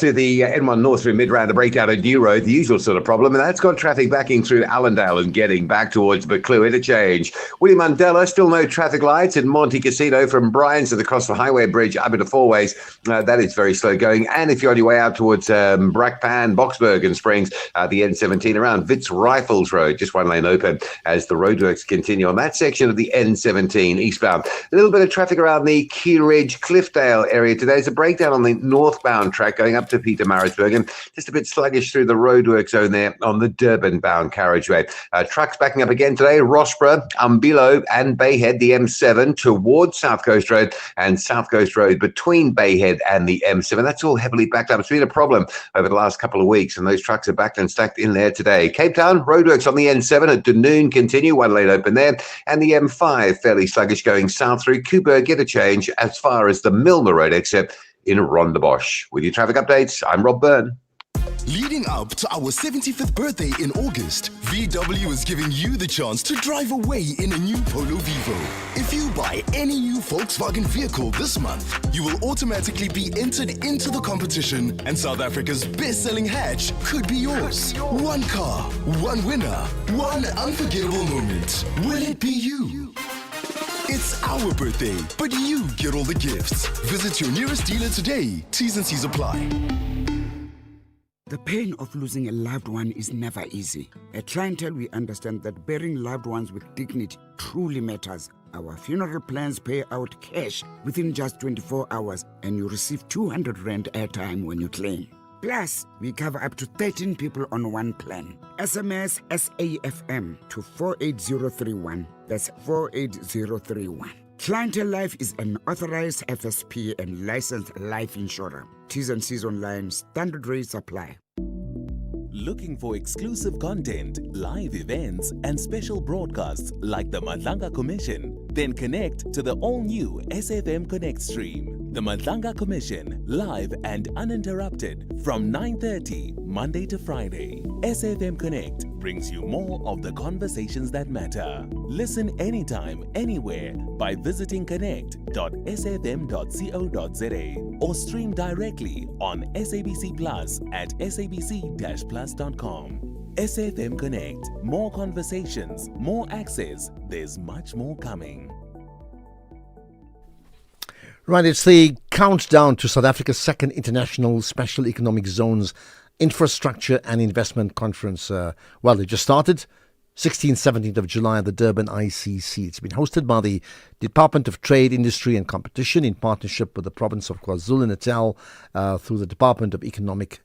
To the N1 North through Midrand, the breakdown at New Road, the usual sort of problem, and that's got traffic backing through Allendale and getting back towards Buccleuch interchange. William Mandela, still no traffic lights in Monte Casino from Bryan's to the Crossford Highway Bridge up into Four Ways. That is very slow going. And if you're on your way out towards Brakpan, Boksburg and Springs, the N17 around Wits Rifles Road, just one lane open as the roadworks continue on that section of the N17 eastbound. A little bit of traffic around the Key Ridge, Cliffdale area today. There's a breakdown on the northbound track going up to Pietermaritzburg and just a bit sluggish through the roadwork zone there on the Durban-bound carriageway. Trucks backing up again today, Rossborough, Umbilo and Bayhead, the M7 towards South Coast Road and South Coast Road between Bayhead and the M7. That's all heavily backed up. It's been a problem over the last couple of weeks and those trucks are backed and stacked in there today. Cape Town, roadworks on the N7 at Dunoon continue, one lane open there, and the M5 fairly sluggish going south through Coburg interchange as far as the Milner Road exit in Rondebosch. With your traffic updates, I'm Rob Byrne.
Leading up to our 75th birthday in August, VW is giving you the chance to drive away in a new Polo Vivo. If you buy any new Volkswagen vehicle this month, you will automatically be entered into the competition, and South Africa's best-selling hatch could be yours. One car, one winner, one unforgettable moment. Will it be you? It's our birthday, but you get all the gifts. Visit your nearest dealer today. T's and C's apply.
The pain of losing a loved one is never easy. At Clientele, we understand that burying loved ones with dignity truly matters. Our funeral plans pay out cash within just 24 hours, and you receive 200 Rand airtime when you claim. Plus, we cover up to 13 people on one plan. SMS SAFM to 48031. That's 48031. Clientele Life is an authorized FSP and licensed life insurer. T's and C's online. Standard rates apply.
Looking for exclusive content, live events, and special broadcasts like the Madlanga Commission? Then connect to the all-new SAfm Connect stream. The Madlanga Commission, live and uninterrupted from 9:30 Monday to Friday. SAfm Connect brings you more of the conversations that matter. Listen anytime, anywhere by visiting connect.safm.co.za or stream directly on SABC Plus at sabc-plus.com. SAfm Connect. More conversations, more access. There's much more coming.
Right, it's the countdown to South Africa's second International Special Economic Zones Infrastructure and Investment Conference. Well, it just started 16th, 17th of July at the Durban ICC. It's been hosted by the Department of Trade, Industry and Competition in partnership with the province of KwaZulu-Natal through the Department of Economic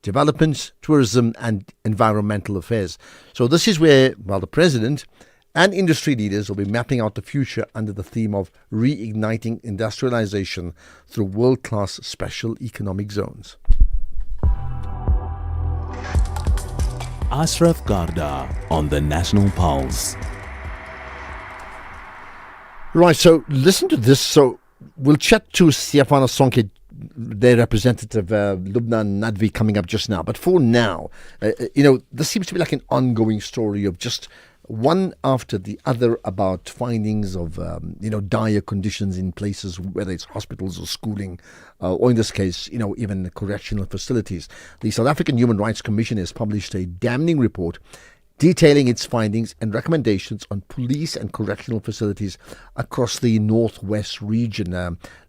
Development, Tourism and Environmental Affairs. So this is where, the President and industry leaders will be mapping out the future under the theme of reigniting industrialization through world-class special economic zones.
Ashraf Garda on the National Pulse.
Right, so listen to this. So we'll chat to Siafana Sonke, their representative, Lubna Nadvi, coming up just now. But for now, this seems to be like an ongoing story of just one after the other about findings of, dire conditions in places, whether it's hospitals or schooling, or in this case, even correctional facilities. The South African Human Rights Commission has published a damning report detailing its findings and recommendations on police and correctional facilities across the Northwest region.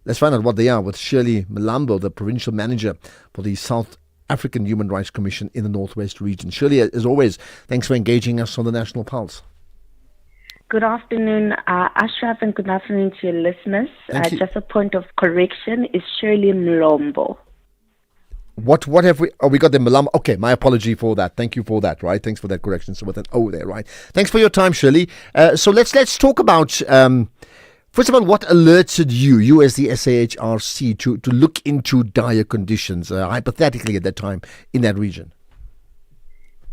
Let's find out what they are with Shirley Malambo, the provincial manager for the South African Human Rights Commission in the Northwest region. Shirley, as always, thanks for engaging us on the National Pulse.
Good afternoon, Ashraf, and good afternoon to your listeners. Just a point of correction, is Shirley Mlombo.
What have we? Oh, we got the Malambo. Okay, my apology for that. Thank you for that, right? Thanks for that correction. So with an O there, right? Thanks for your time, Shirley. So let's talk about, first of all, what alerted you as the SAHRC to look into dire conditions, hypothetically at that time, in that region?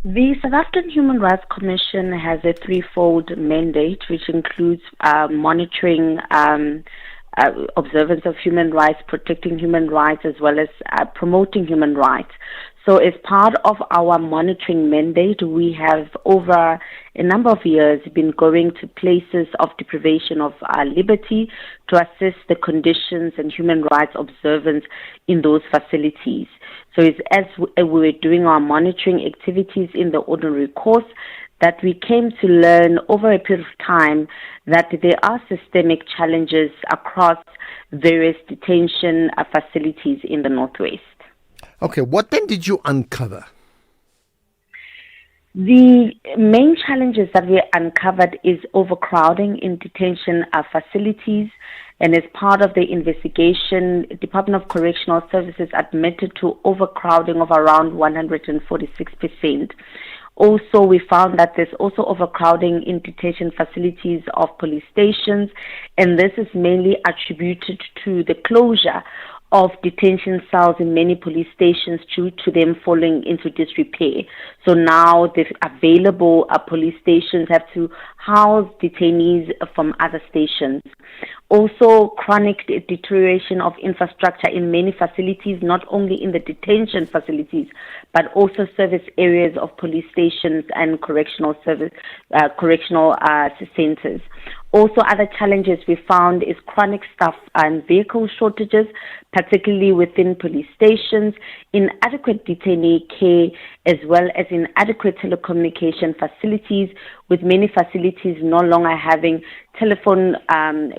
The South African Human Rights Commission has a threefold mandate, which includes monitoring observance of human rights, protecting human rights, as well as promoting human rights. So as part of our monitoring mandate, we have over a number of years been going to places of deprivation of liberty to assess the conditions and human rights observance in those facilities. So it's as we were doing our monitoring activities in the ordinary course that we came to learn over a period of time that there are systemic challenges across various detention facilities in the Northwest.
Okay, what then did you uncover?
The main challenges that we uncovered is overcrowding in detention facilities, and as part of the investigation, Department of Correctional Services admitted to overcrowding of around 146%. Also, we found that there's also overcrowding in detention facilities of police stations, and this is mainly attributed to the closure of detention cells in many police stations due to them falling into disrepair. So now the available police stations have to house detainees from other stations. Also, chronic deterioration of infrastructure in many facilities, not only in the detention facilities, but also service areas of police stations and correctional centers. Also, other challenges we found is chronic staff and vehicle shortages, particularly within police stations, inadequate detainee care, as well as inadequate telecommunication facilities, with many facilities no longer having telephone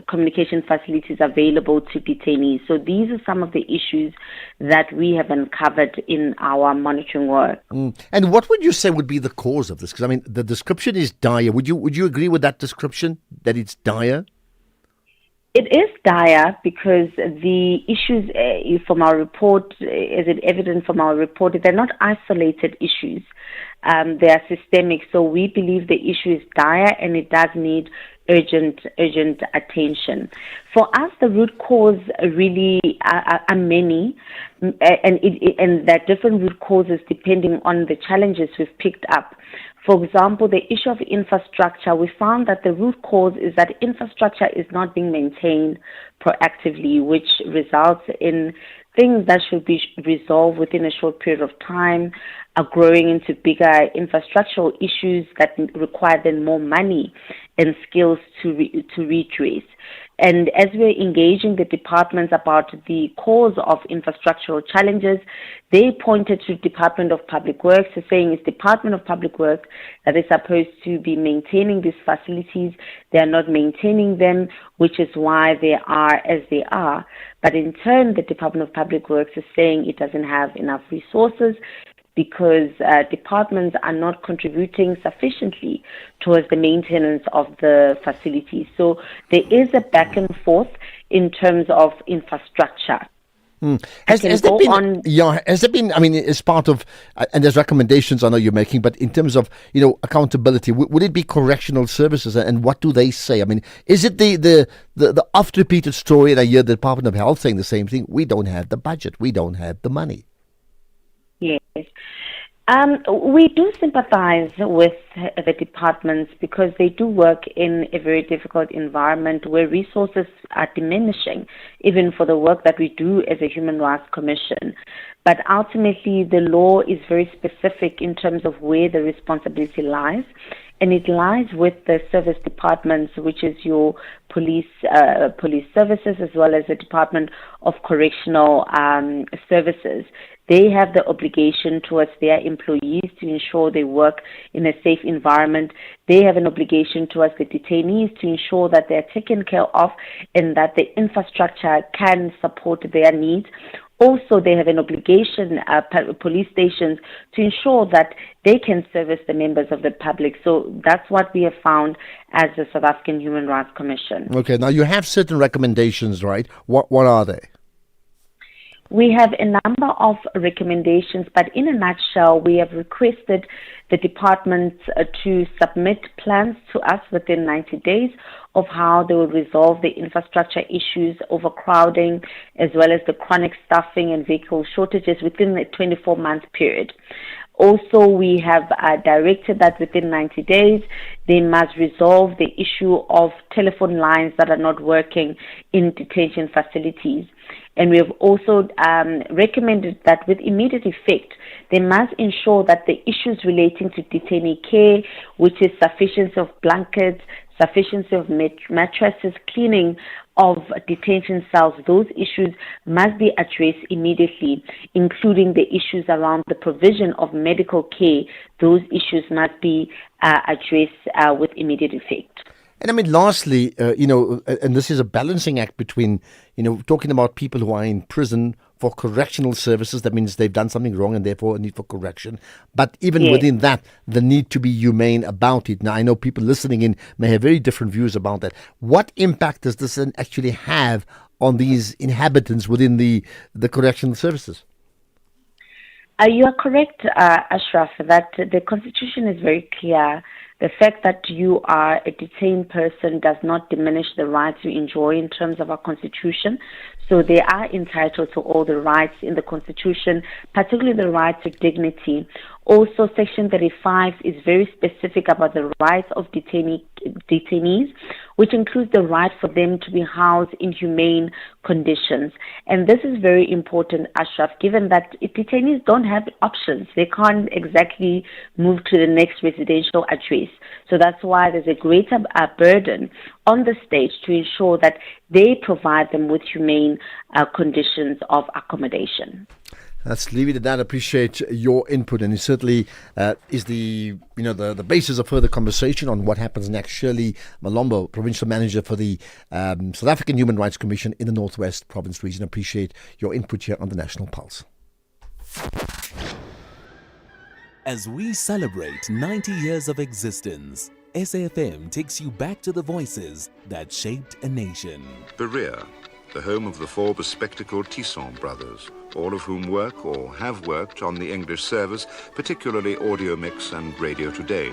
communication facilities available to detainees. So these are some of the issues that we have uncovered in our monitoring work.
And what would you say would be the cause of this? Because, I mean, the description is dire. Would you agree with that description, that it's dire?
It is dire because the issues from our report, is it evident from our report, they're not isolated issues. They are systemic. So we believe the issue is dire and it does need urgent attention. For us, the root cause really are many, and there are different root causes depending on the challenges we've picked up. For example, the issue of infrastructure, we found that the root cause is that infrastructure is not being maintained proactively, which results in things that should be resolved within a short period of time are growing into bigger infrastructural issues that require then more money and skills to redress. And as we're engaging the departments about the cause of infrastructural challenges, they pointed to Department of Public Works, saying it's Department of Public Works that is supposed to be maintaining these facilities. They are not maintaining them, which is why they are as they are. But in turn, the Department of Public Works is saying it doesn't have enough resources because departments are not contributing sufficiently towards the maintenance of the facilities. So there is a back and forth in terms of infrastructure.
Has there been, I mean, as part of, and there's recommendations I know you're making, but in terms of, accountability, would it be correctional services, and what do they say? I mean, is it the oft-repeated story, and I hear the Department of Health saying the same thing, we don't have the budget, we don't have the money?
Yes. We do sympathize with the departments because they do work in a very difficult environment where resources are diminishing, even for the work that we do as a Human Rights Commission. But ultimately, the law is very specific in terms of where the responsibility lies. And it lies with the service departments, which is your police services, as well as the Department of Correctional Services. They have the obligation towards their employees to ensure they work in a safe environment. They have an obligation towards the detainees to ensure that they're taken care of and that the infrastructure can support their needs. Also, they have an obligation, police stations, to ensure that they can service the members of the public. So that's what we have found as the South African Human Rights Commission.
Okay, now you have certain recommendations, right? What are they?
We have a number of recommendations, but in a nutshell, we have requested the departments to submit plans to us within 90 days of how they will resolve the infrastructure issues, overcrowding, as well as the chronic staffing and vehicle shortages within a 24-month period. Also, we have directed that within 90 days, they must resolve the issue of telephone lines that are not working in detention facilities. And we have also recommended that with immediate effect, they must ensure that the issues relating to detainee care, which is sufficiency of blankets, sufficiency of mattresses, cleaning of detention cells, those issues must be addressed immediately, including the issues around the provision of medical care. Those issues must be addressed with immediate effect.
And I mean, lastly, and this is a balancing act between, talking about people who are in prison for correctional services. That means they've done something wrong and therefore a need for correction. But even within that, the need to be humane about it. Now, I know people listening in may have very different views about that. What impact does this actually have on these inhabitants within the correctional services?
You are correct, Ashraf, that the Constitution is very clear. The fact that you are a detained person does not diminish the rights you enjoy in terms of our Constitution. So they are entitled to all the rights in the Constitution, particularly the right to dignity. Also, Section 35 is very specific about the rights of detainees, which includes the right for them to be housed in humane conditions. And this is very important, Ashraf, given that detainees don't have options. They can't exactly move to the next residential address. So that's why there's a greater burden on the state to ensure that they provide them with humane conditions of accommodation.
Let's leave it at that. Appreciate your input, and it certainly is the basis of further conversation on what happens next. Shirley Malombo, Provincial Manager for the South African Human Rights Commission in the Northwest Province region. Appreciate your input here on the National Pulse.
As we celebrate 90 years of existence, SAFM takes you back to the voices that shaped a nation.
Berea, the home of the four bespectacled Tisson brothers, all of whom work or have worked on the English service, particularly Audio Mix and Radio Today.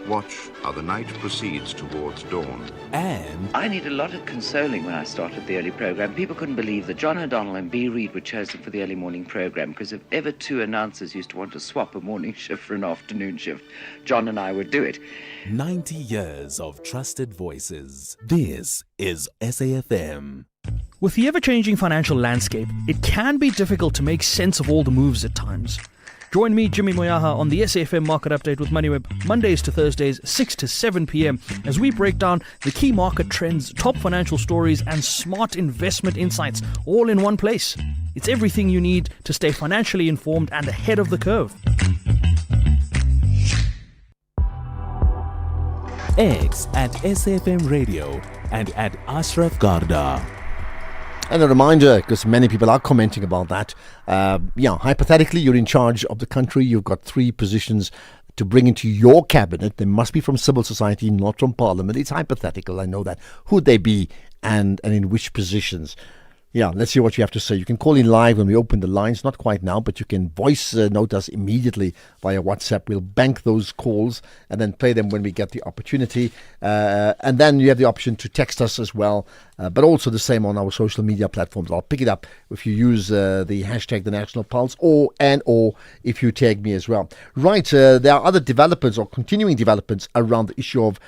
Watch how the night proceeds towards dawn.
And
I need a lot of consoling when I started the early program. People couldn't believe that John O'Donnell and B. Reid were chosen for the early morning program, because if ever two announcers used to want to swap a morning shift for an afternoon shift, John and I would do it.
90 years of trusted voices. This is SAFM.
With the ever-changing financial landscape, it can be difficult to make sense of all the moves at times. Join me, Jimmy Moyaha, on the SAFM Market Update with MoneyWeb, Mondays to Thursdays, 6 to 7 p.m, as we break down the key market trends, top financial stories, and smart investment insights, all in one place. It's everything you need to stay financially informed and ahead of the curve.
X at SAFM Radio and at Ashraf Garda.
And a reminder, because many people are commenting about that, hypothetically, you're in charge of the country. You've got 3 positions to bring into your cabinet. They must be from civil society, not from parliament. It's hypothetical, I know that. Who'd they be and in which positions? Yeah, let's see what you have to say. You can call in live when we open the lines. Not quite now, but you can voice note us immediately via WhatsApp. We'll bank those calls and then play them when we get the opportunity. And then you have the option to text us as well, but also the same on our social media platforms. I'll pick it up if you use the hashtag The National Pulse or if you tag me as well. Right, there are other developments or continuing developments around the issue of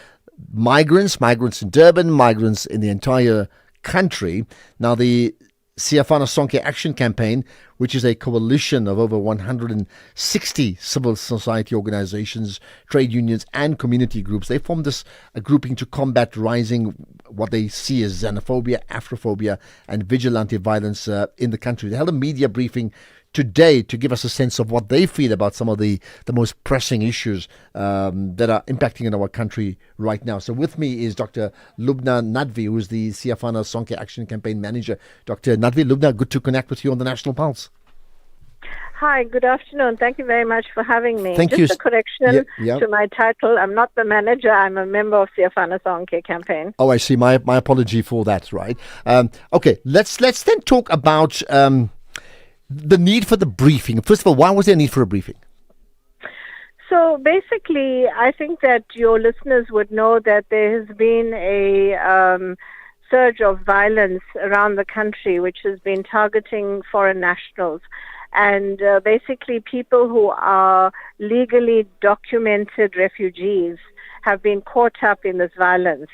migrants in Durban, migrants in the entire country. Now, the Siafana Sonke Action Campaign, which is a coalition of over 160 civil society organizations, trade unions and community groups, they formed this grouping to combat rising what they see as xenophobia, Afrophobia and vigilante violence in the country. They held a media briefing today to give us a sense of what they feel about some of the most pressing issues that are impacting in our country right now. So with me is Dr. Lubna Nadvi, who is the Siafana Sonke Action Campaign Manager. Dr. Nadvi, Lubna, good to connect with you on the National Pulse.
Hi, good afternoon. Thank you very much for having me.
Thank you.
Just a correction to my title. I'm not the manager. I'm a member of Siafana Sonke Campaign.
Oh, I see. My apology for that, right? Okay, let's then talk about the need for the briefing. First of all, why was there a need for a briefing?
So basically, I think that your listeners would know that there has been a surge of violence around the country, which has been targeting foreign nationals. And basically, people who are legally documented refugees have been caught up in this violence.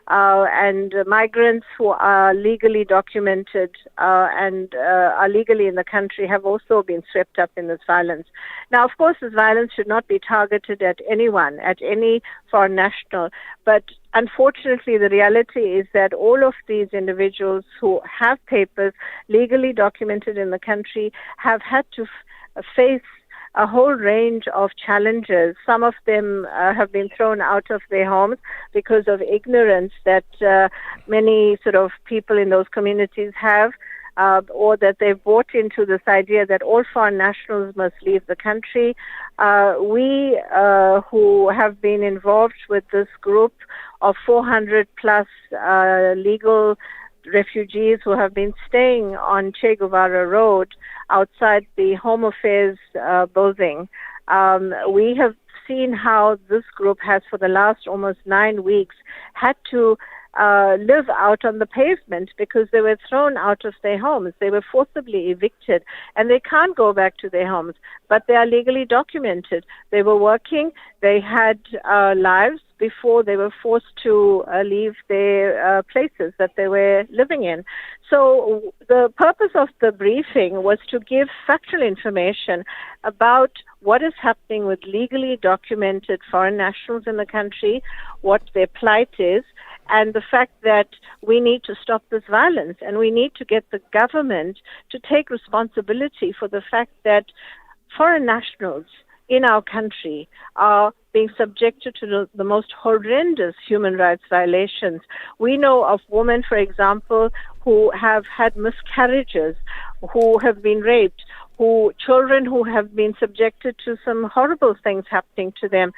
And migrants who are legally documented and are legally in the country have also been swept up in this violence. Now, of course, this violence should not be targeted at anyone, at any foreign national. But unfortunately, the reality is that all of these individuals who have papers legally documented in the country have had to face a whole range of challenges. Some of them have been thrown out of their homes because of ignorance that many sort of people in those communities have, or that they've bought into this idea that all foreign nationals must leave the country. We who have been involved with this group of 400 plus legal refugees who have been staying on Che Guevara Road outside the Home Affairs building. We have seen how this group has, for the last almost 9 weeks, had to live out on the pavement because they were thrown out of their homes. They were forcibly evicted, and they can't go back to their homes, but they are legally documented. They were working, they had lives before they were forced to leave their places that they were living in. So the purpose of the briefing was to give factual information about what is happening with legally documented foreign nationals in the country, what their plight is, and the fact that we need to stop this violence, and we need to get the government to take responsibility for the fact that foreign nationals in our country are being subjected to the most horrendous human rights violations. We know of women, for example, who have had miscarriages, who have been raped, children who have been subjected to some horrible things happening to them,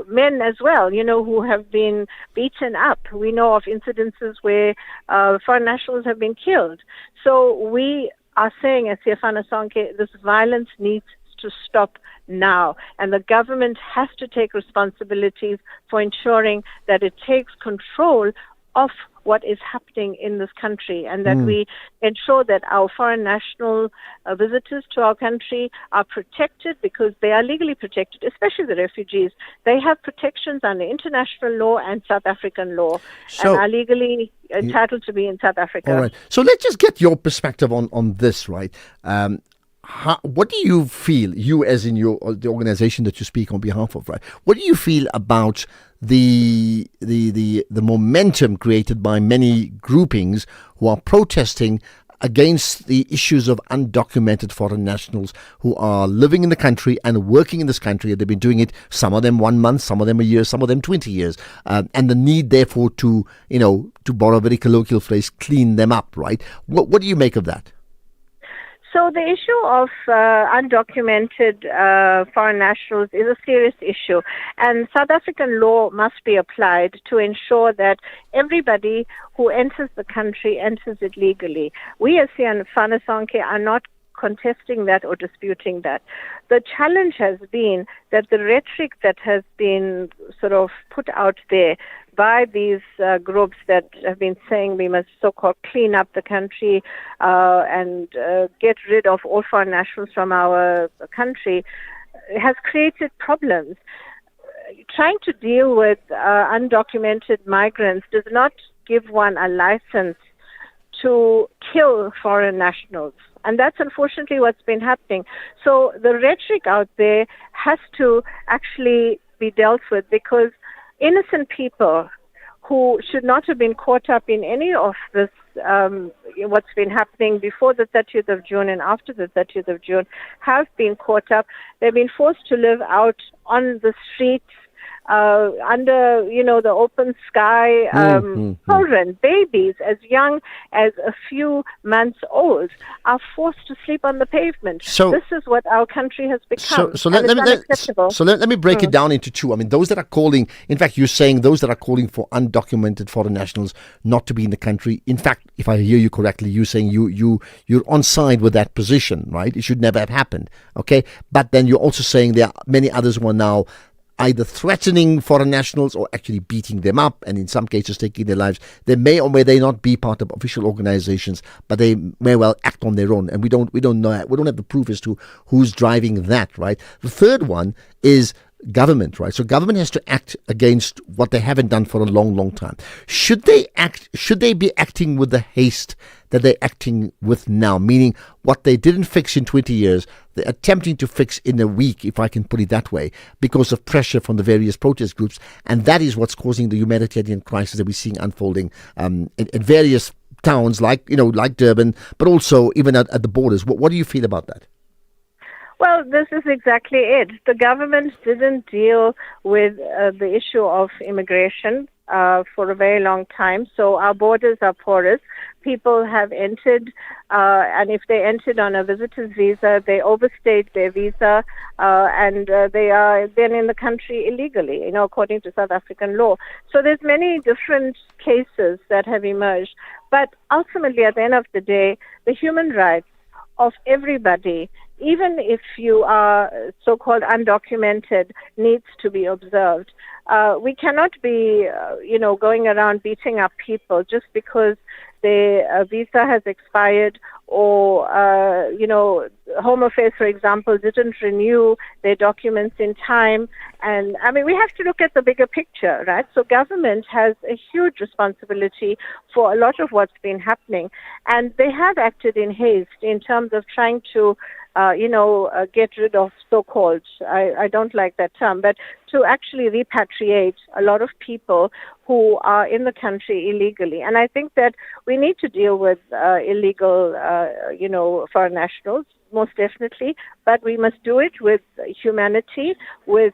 men as well, who have been beaten up. We know of incidences where foreign nationals have been killed. So we are saying at Siafana Sonke, this violence needs to stop now, and the government has to take responsibilities for ensuring that it takes control of what is happening in this country, and that we ensure that our foreign national visitors to our country are protected, because they are legally protected, especially the refugees. They have protections under international law and South African law, and are legally entitled to be in South Africa.
All right. So let's just get your perspective on this, right? What do you feel, you as in the organization that you speak on behalf of, right? What do you feel about the momentum created by many groupings who are protesting against the issues of undocumented foreign nationals who are living in the country and working in this country? They've been doing it, some of them 1 month, some of them a year, some of them 20 years, and the need therefore to borrow a very colloquial phrase, clean them up, right? What do you make of that?
So the issue of undocumented foreign nationals is a serious issue, and South African law must be applied to ensure that everybody who enters the country enters it legally. We as Siafana Sonke are not contesting that or disputing that. The challenge has been that the rhetoric that has been sort of put out there by these groups that have been saying we must so-called clean up the country and get rid of all foreign nationals from our country has created problems. Trying to deal with undocumented migrants does not give one a license to kill foreign nationals. And that's unfortunately what's been happening. So the rhetoric out there has to actually be dealt with, because innocent people who should not have been caught up in any of this, what's been happening before the 30th of June and after the 30th of June, have been caught up. They've been forced to live out on the streets, under, the open sky. Children, babies as young as a few months old are forced to sleep on the pavement.
So
this is what our country has become.
Let me break it down into two. I mean, those that are calling, in fact, you're saying those that are calling for undocumented foreign nationals not to be in the country. In fact, if I hear you correctly, you're saying you're on side with that position, right? It should never have happened. Okay. But then you're also saying there are many others who are now either threatening foreign nationals or actually beating them up, and in some cases taking their lives. They may or may they not be part of official organizations, but they may well act on their own, and we don't know. We don't have the proof as to who's driving that, right? The third one is government, right? So government has to act against what they haven't done for a long, long time. Should they be acting with the haste that they're acting with now? Meaning what they didn't fix in 20 years, they're attempting to fix in a week, if I can put it that way, because of pressure from the various protest groups. And that is what's causing the humanitarian crisis that we're seeing unfolding in various towns like Durban, but also even at the borders. What do you feel about that?
Well, this is exactly it. The government didn't deal with the issue of immigration for a very long time. So our borders are porous. People have entered, and if they entered on a visitor's visa, they overstayed their visa, and they are then in the country illegally, according to South African law. So there's many different cases that have emerged. But ultimately, at the end of the day, the human rights of everybody even if you are so-called undocumented, needs to be observed. We cannot be, going around beating up people just because their visa has expired, or, Home Affairs, for example, didn't renew their documents in time. And, we have to look at the bigger picture, right? So government has a huge responsibility for a lot of what's been happening. And they have acted in haste in terms of trying to get rid of so-called, I don't like that term, but to actually repatriate a lot of people who are in the country illegally. And I think that we need to deal with illegal, foreign nationals, most definitely, but we must do it with humanity, with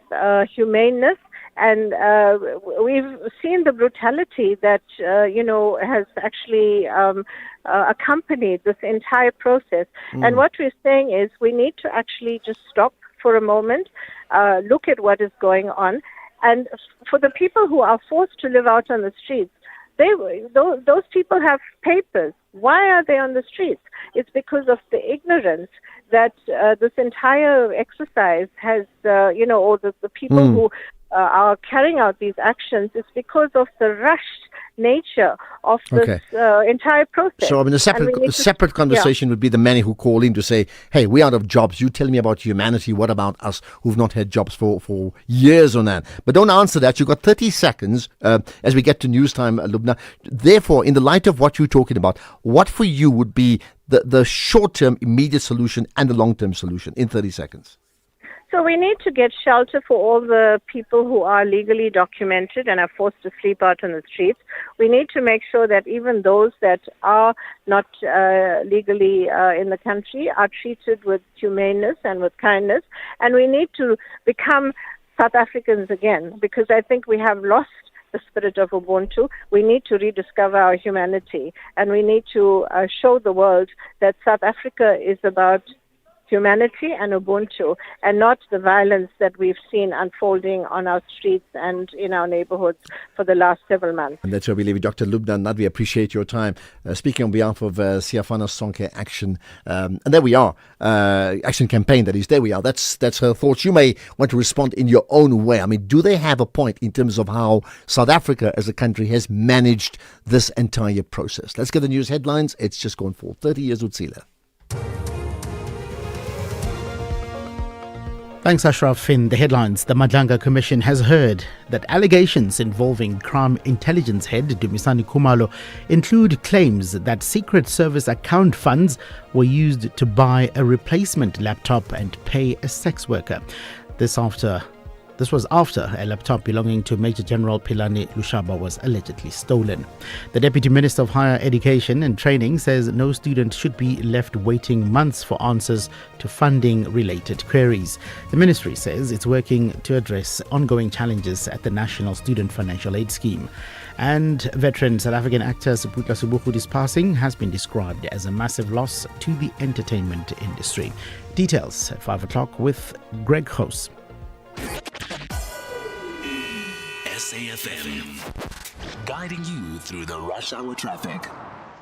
humaneness. And we've seen the brutality that, has actually accompanied this entire process. And what we're saying is we need to actually just stop for a moment, look at what is going on. And for the people who are forced to live out on the streets, those people have papers. Why are they on the streets? It's because of the ignorance that this entire exercise has, or the people who are carrying out these actions. It's because of the rushed nature of this entire process.
So, a separate conversation would be the many who call in to say, hey, we're out of jobs. You tell me about humanity. What about us who've not had jobs for years on that? But don't answer that. You've got 30 seconds as we get to news time, Lubna. Therefore, in the light of what you're talking about, what for you would be the short-term immediate solution and the long-term solution in 30 seconds?
So we need to get shelter for all the people who are legally documented and are forced to sleep out on the streets. We need to make sure that even those that are not legally in the country are treated with humaneness and with kindness. And we need to become South Africans again, because I think we have lost the spirit of Ubuntu. We need to rediscover our humanity, and we need to show the world that South Africa is about humanity and Ubuntu, and not the violence that we've seen unfolding on our streets and in our neighborhoods for the last several months. And
that's where we leave it. Dr. Lubna Nad, we appreciate your time. Speaking on behalf of Siafana Sonke Action, and there we are, Action Campaign, that is, there we are. That's her thoughts. You may want to respond in your own way. Do they have a point in terms of how South Africa as a country has managed this entire process? Let's get the news headlines. It's just gone for 30 years with Sila.
Thanks, Ashraf. In the headlines, the Madlanga Commission has heard that allegations involving Crime Intelligence Head Dumisani Khumalo include claims that Secret Service account funds were used to buy a replacement laptop and pay a sex worker. This was after a laptop belonging to Major General Philani Lushaba was allegedly stolen. The Deputy Minister of Higher Education and Training says no student should be left waiting months for answers to funding-related queries. The ministry says it's working to address ongoing challenges at the National Student Financial Aid Scheme. And veteran South African actor Suputla Sobukhudi's passing has been described as a massive loss to the entertainment industry. Details at 5 o'clock with Greg House.
SAfm, guiding you through the rush hour traffic.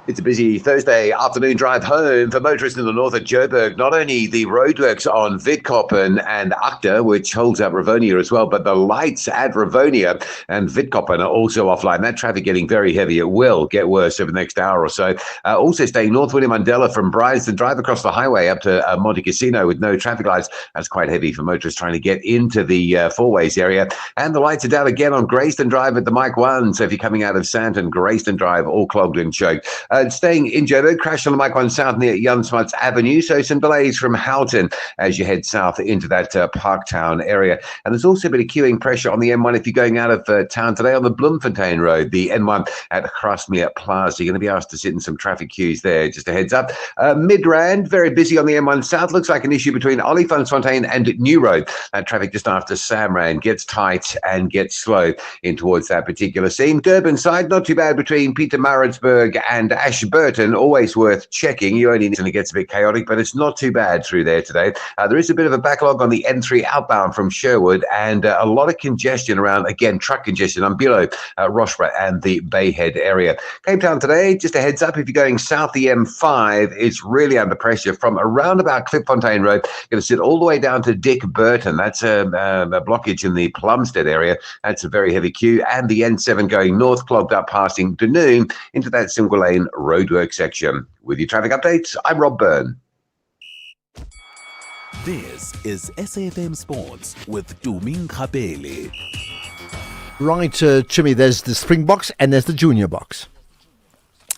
It's a busy Thursday afternoon drive home for motorists in the north at Joburg. Not only the roadworks on Witkoppen and Acta, which holds up Rivonia as well, but the lights at Rivonia and Witkoppen are also offline. That traffic getting very heavy. It will get worse over the next hour or so. Also staying north, William Mandela from Bryanston, drive across the highway up to Monte Cassino with no traffic lights. That's quite heavy for motorists trying to get into the four-ways area. And the lights are down again on Grayston Drive at the Mike 1. So if you're coming out of Sandton, Grayston Drive, all clogged and choked. Staying in Joburg, crash on the Mike 1 South near Jan Smuts Avenue. So some delays from Houghton as you head south into that Parktown area. And there's also a bit of queuing pressure on the M1 if you're going out of town today on the Bloemfontein Road, the N1 at Grasmere Plaza. You're going to be asked to sit in some traffic queues there, just a heads up. Midrand, very busy on the M1 South. Looks like an issue between Olifantsfontein and New Road. That traffic just after SAmRadio gets tight and gets slow in towards that particular scene. Durban side, not too bad between Pietermaritzburg and Ashburton, always worth checking. You only need to, and it gets a bit chaotic, but it's not too bad through there today. There is a bit of a backlog on the N3 outbound from Sherwood, and a lot of congestion around, again, truck congestion on below Roxburgh and the Bayhead area. Cape Town today, just a heads up, if you're going south the M5, it's really under pressure from around about Klipfontein Road. Going to sit all the way down to Dick Burton. That's a blockage in the Plumstead area. That's a very heavy queue. And the N7 going north, clogged up passing Dunoon into that single lane roadwork section. With your traffic updates, I'm Rob Byrne.
This is SAFM Sports with Tuming Kapele.
Right, Jimmy, there's the Springboks and there's the Junior Boks.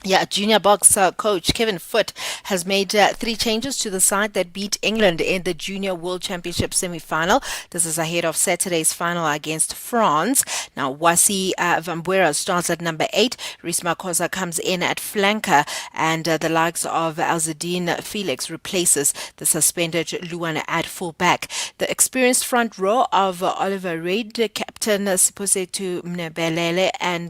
Yeah, junior box coach Kevin Foote has made 3 changes to the side that beat England in the Junior World Championship semi-final. This is ahead of Saturday's final against France. Now, Wasi Vambuera starts at number 8. Reece Makosa comes in at flanker, and the likes of Alzadine Felix replaces the suspended Luan at full-back. The experienced front row of Oliver Reid, Captain Siposetu Mnebelele, and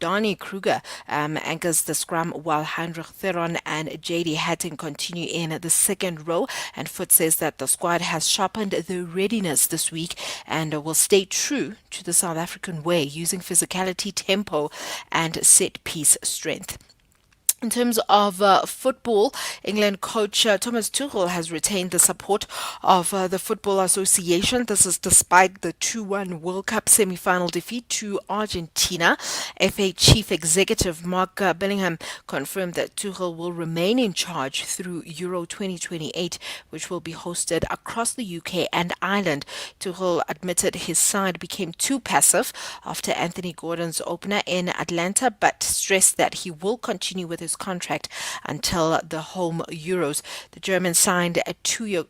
Donnie Kruger anchors the scrum, while Heinrich Theron and JD Hatton continue in the second row. And Foote says that the squad has sharpened their readiness this week and will stay true to the South African way, using physicality, tempo, and set-piece strength. In terms of football, England coach Thomas Tuchel has retained the support of the Football Association. This is despite the 2-1 World Cup semi-final defeat to Argentina. FA Chief Executive Mark Bellingham confirmed that Tuchel will remain in charge through Euro 2028, which will be hosted across the UK and Ireland. Tuchel admitted his side became too passive after Anthony Gordon's opener in Atlanta, but stressed that he will continue with his contract until the home Euros. The German signed a two-year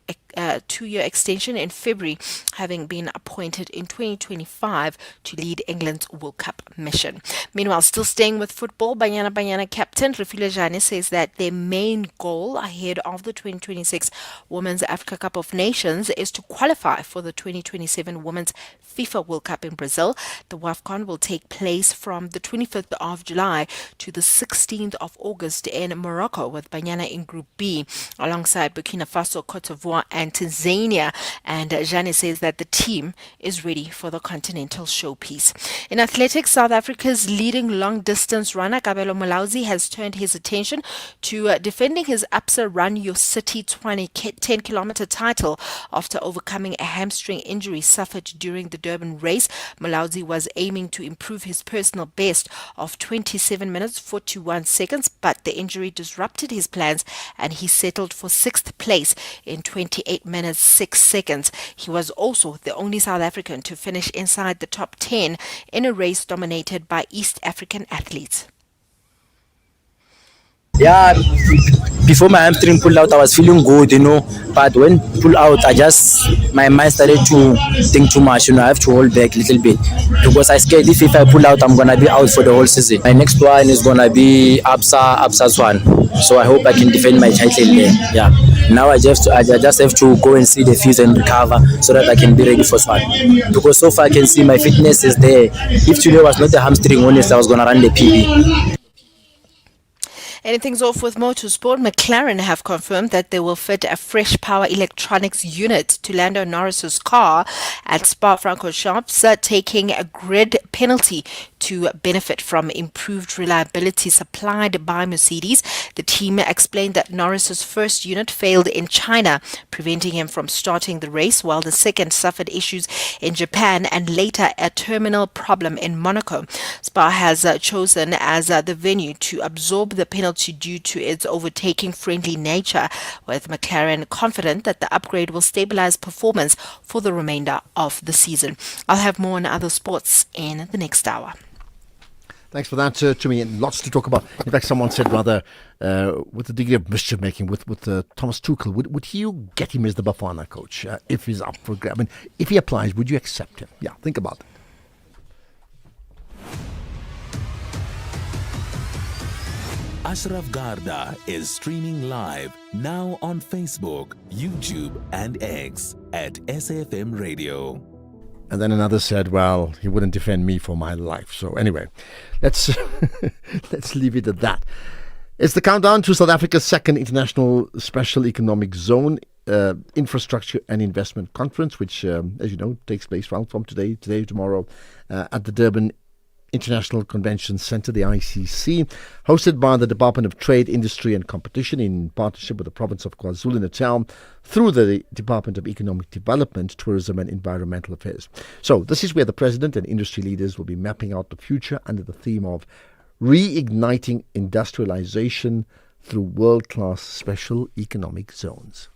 extension in February, having been appointed in 2025 to lead England's World Cup mission. Meanwhile, still staying with football, Banyana captain Refilwe Jane says that their main goal ahead of the 2026 Women's Africa Cup of Nations is to qualify for the 2027 Women's FIFA World Cup in Brazil. The WAFCON will take place from the 25th of July to the 16th of August in Morocco, with Banyana in Group B alongside Burkina Faso, Cote d'Ivoire and Tanzania. And Jane says that the team is ready for the continental showpiece. In athletics, South Africa's leading long-distance runner Kabelo Mulauzi has turned his attention to defending his Absa Run Your City 10-kilometer title after overcoming a hamstring injury suffered during the Durban race. Mulauzi was aiming to improve his personal best of 27 minutes 41 seconds, but the injury disrupted his plans and he settled for 6th place in 28 minutes 6 seconds. He was also the only South African to finish inside the top 10 in a race dominated by East African athletes.
Yeah, before my hamstring pulled out, I was feeling good, but when pulled out, my mind started to think too much, I have to hold back a little bit, because I scared if I pull out, I'm going to be out for the whole season. My next one is going to be Absa's one, so I hope I can defend my title there. Yeah, now I just have to go and see the fuse and recover so that I can be ready for Swan, because so far I can see my fitness is there. If today was not the hamstring, honestly, I was going to run the PB.
Ending things off with motorsport, McLaren have confirmed that they will fit a fresh power electronics unit to Lando Norris's car at Spa-Francorchamps, taking a grid penalty to benefit from improved reliability supplied by Mercedes. The team explained that Norris's first unit failed in China, preventing him from starting the race, while the second suffered issues in Japan and later a terminal problem in Monaco. Spa has chosen as the venue to absorb the penalty due to its overtaking-friendly nature, with McLaren confident that the upgrade will stabilize performance for the remainder of the season. I'll have more on other sports in the next hour.
Thanks for that, Jimmy. And lots to talk about. In fact, someone said rather, with the degree of mischief making with Thomas Tuchel, would you get him as the Bafana coach if he's up for grab? I mean, if he applies, would you accept him? Yeah, think about it.
Ashraf Garda is streaming live now on Facebook, YouTube, and X at SAFM Radio.
And then another said, well, he wouldn't defend me for my life. So anyway, let's let's leave it at that. It's the countdown to South Africa's second International Special Economic Zone Infrastructure and Investment Conference, which, as you know, takes place from today, tomorrow, at the Durban International Convention Centre, the ICC, hosted by the Department of Trade, Industry and Competition in partnership with the province of KwaZulu-Natal through the Department of Economic Development, Tourism and Environmental Affairs. So this is where the President and industry leaders will be mapping out the future under the theme of reigniting industrialization through world-class special economic zones.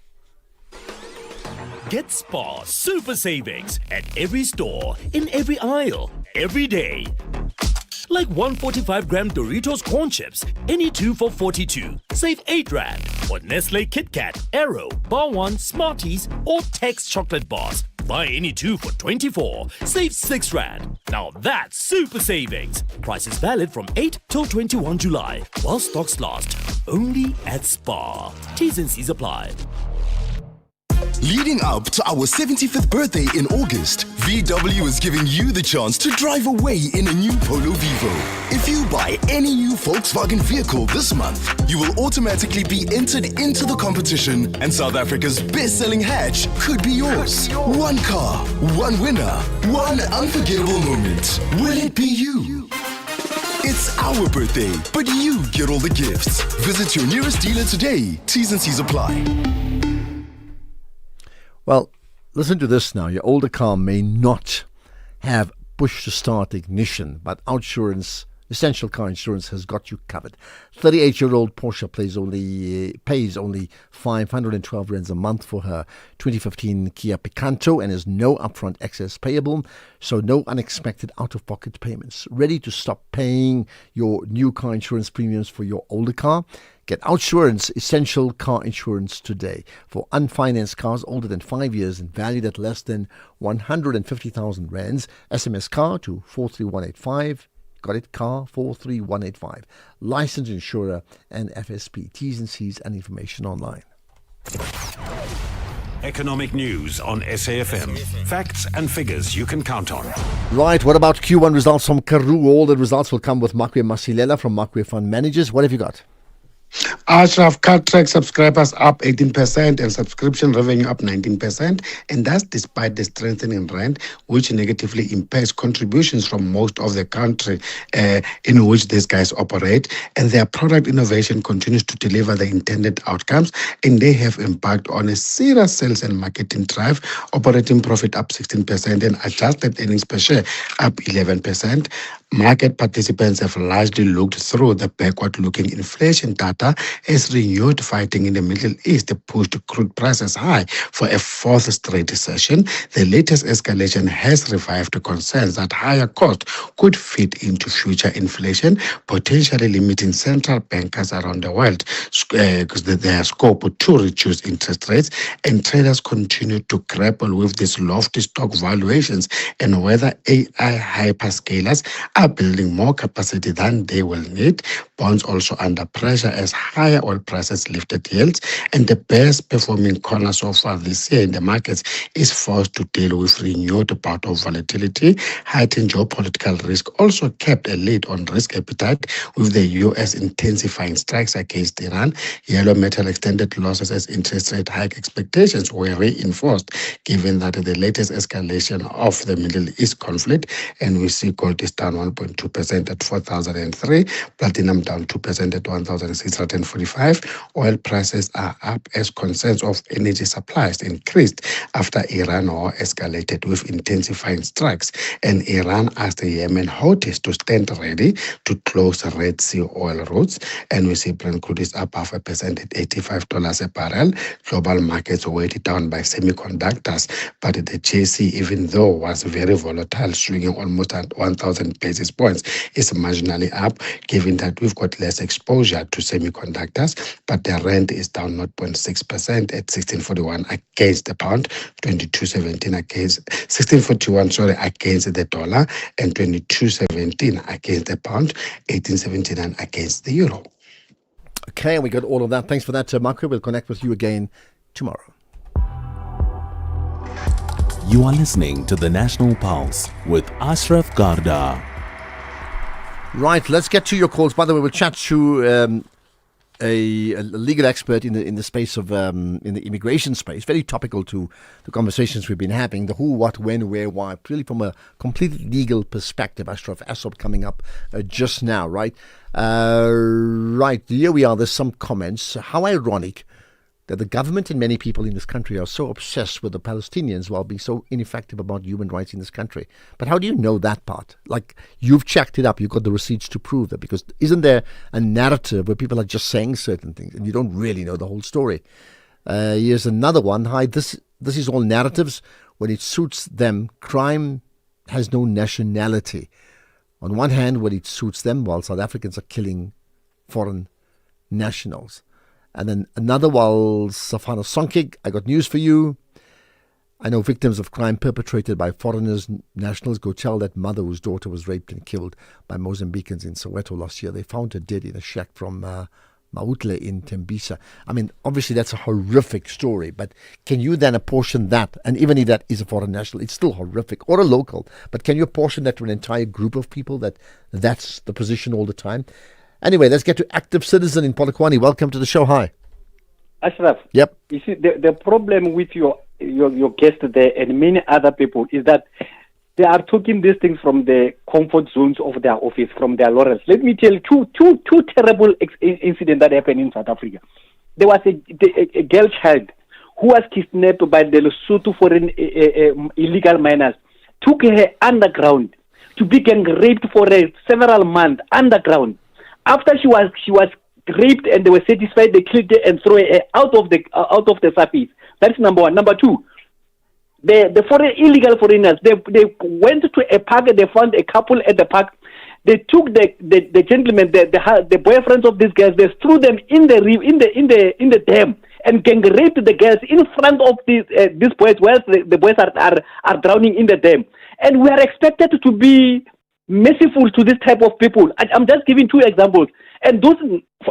Get Spar super savings at every store, in every aisle, every day. Like 145-gram Doritos corn chips, any 2 for 42. Save 8 Rand. Or Nestle Kit Kat, Aero, Bar 1, Smarties, or Tex chocolate bars. Buy any 2 for 24. Save 6 Rand. Now that's super savings. Price is valid from 8 till 21 July. While stocks last. Only at Spar. T's and C's apply.
Leading up to our 75th birthday in August, VW is giving you the chance to drive away in a new Polo Vivo. If you buy any new Volkswagen vehicle this month, you will automatically be entered into the competition, and South Africa's best-selling hatch could be yours. One car, one winner, one unforgettable moment. Will it be you? It's our birthday, but you get all the gifts. Visit your nearest dealer today. T's and C's apply.
Well, listen to this now. Your older car may not have push-to-start ignition, but OUTsurance, Essential Car Insurance, has got you covered. 38-year-old Portia pays only 512 rands a month for her 2015 Kia Picanto and has no upfront excess payable, so no unexpected out-of-pocket payments. Ready to stop paying your new car insurance premiums for your older car? Get OUTsurance Essential Car Insurance today for unfinanced cars older than 5 years and valued at less than 150,000 rands. SMS car to 43185. Got it? Car 43185. Licensed insurer and FSP. T's and C's and information online.
Economic news on SAFM. Facts and figures you can count on.
Right, what about Q1 results from Karoo? All the results will come with Makwe Masilela from Makwe Fund Managers. What have you got?
Ashraf, CarTrack subscribers up 18% and subscription revenue up 19%, and that's despite the strengthening rand, which negatively impacts contributions from most of the country in which these guys operate. And their product innovation continues to deliver the intended outcomes, and they have impact on a serious sales and marketing drive. Operating profit up 16% and adjusted earnings per share up 11%. Market participants have largely looked through the backward-looking inflation data as renewed fighting in the Middle East pushed crude prices high for a fourth straight session. The latest escalation has revived concerns that higher costs could feed into future inflation, potentially limiting central bankers around the world because their scope to reduce interest rates, and traders continue to grapple with these lofty stock valuations and whether AI hyperscalers are building more capacity than they will need. Bonds also under pressure as higher oil prices lifted yields, and the best performing corner so far this year in the markets is forced to deal with renewed bout of volatility. Heightened geopolitical risk also kept a lid on risk appetite, with the US intensifying strikes against Iran. Yellow metal extended losses as interest rate hike expectations were reinforced, given that the latest escalation of the Middle East conflict, and we see gold is down 1.2% at 4,003, platinum down 2% at 1,645. Oil prices are up as concerns of energy supplies increased after Iran war escalated with intensifying strikes, and Iran asked the Yemen Houthis to stand ready to close Red Sea oil routes. And we see Brent crude is up 0.5% at $85 a barrel. Global markets weighted down by semiconductors, but the JC, even though was very volatile, swinging almost at 1,000 basis points, is marginally up, given that we've got less exposure to semiconductors. But the rand is down 0.6% at 16.41 against the pound, 22.17 against 16.41 against the dollar, and 22.17 against the pound, 18.79 against the euro.
Okay, we got all of that. Thanks for that, Marco. We'll connect with you again tomorrow.
You are listening to the National Pulse with Ashraf Garda.
Right, let's get to your calls. By the way, we'll chat to a legal expert in the space of in the immigration space. Very topical to the conversations we've been having. The who, what, when, where, why. Really from a completely legal perspective. Ashraf Assop coming up just now, right? Right, here we are. There's some comments. How ironic that the government and many people in this country are so obsessed with the Palestinians while being so ineffective about human rights in this country. But how do you know that part? Like, you've checked it up, you've got the receipts to prove that, because isn't there a narrative where people are just saying certain things and you don't really know the whole story? Here's another one. Hi, this is all narratives. When it suits them, crime has no nationality. On one hand, when it suits them, while South Africans are killing foreign nationals. And then another, while Safana Sonkig, I got news for you. I know victims of crime perpetrated by foreigners, nationals. Go tell that mother whose daughter was raped and killed by Mozambicans in Soweto last year. They found her dead in a shack from Mautle in Tembisa. I mean, obviously that's a horrific story, but can you then apportion that, and even if that is a foreign national, it's still horrific, or a local, but can you apportion that to an entire group of people that's the position all the time? Anyway, let's get to Active Citizen in Polokwane. Welcome to the show. Hi.
Ashraf.
Yep.
You see, the problem with your guest there and many other people is that they are talking these things from the comfort zones of their office, from their laurels. Let me tell you two terrible incidents that happened in South Africa. There was a girl child who was kidnapped by the Lesotho foreign illegal miners, took her underground to be gang raped for several months underground. After she was raped and they were satisfied, they killed her and threw her out of the surface. That's number one. Number two, the illegal foreigners, they went to a park and they found a couple at the park. They took the gentlemen, the boyfriends of these girls, they threw them in the dam and gang raped the girls in front of these boys, while the boys are drowning in the dam. And we are expected to be merciful to this type of people. I'm just giving two examples. And those,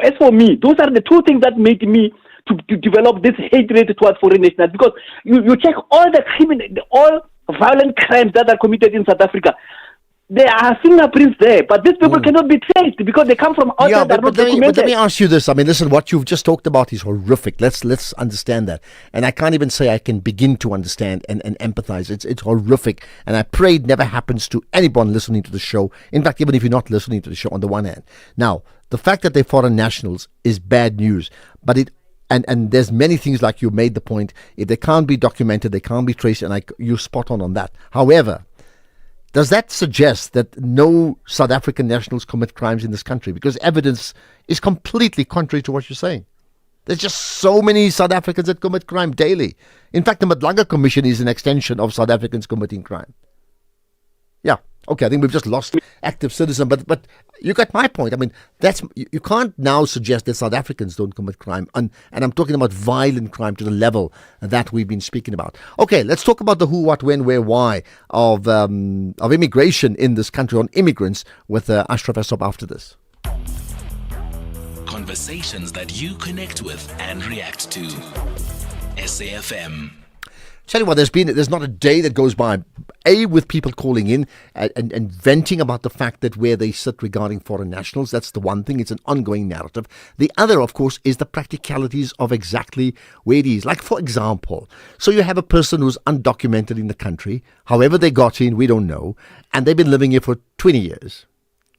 as for me, those are the two things that made me to develop this hatred towards foreign nationals. Because you check all violent crimes that are committed in South Africa. There are fingerprints there, but these people cannot be traced because they come from outside.
Yeah,
but
let me ask you this. I mean, listen, what you've just talked about is horrific. Let's understand that. And I can't even say I can begin to understand and empathize. It's horrific. And I pray it never happens to anyone listening to the show. In fact, even if you're not listening to the show, on the one hand. Now, the fact that they're foreign nationals is bad news. But and there's many things, like you made the point. If they can't be documented, they can't be traced, and you're spot on that. However, does that suggest that no South African nationals commit crimes in this country? Because evidence is completely contrary to what you're saying. There's just so many South Africans that commit crime daily. In fact, the Madlanga Commission is an extension of South Africans committing crime. Yeah, okay, I think we've just lost Active Citizen, but you got my point. I mean, you can't now suggest that South Africans don't commit crime, and I'm talking about violent crime to the level that we've been speaking about. Okay, let's talk about the who, what, when, where, why of immigration in this country, on immigrants, with Ashraf Assop after this.
Conversations that you connect with and react to. SAFM.
Tell you what, there's not a day that goes by, with people calling in and venting about the fact that where they sit regarding foreign nationals. That's the one thing. It's an ongoing narrative. The other, of course, is the practicalities of exactly where it is. Like, for example, so you have a person who's undocumented in the country. However they got in, we don't know. And they've been living here for 20 years.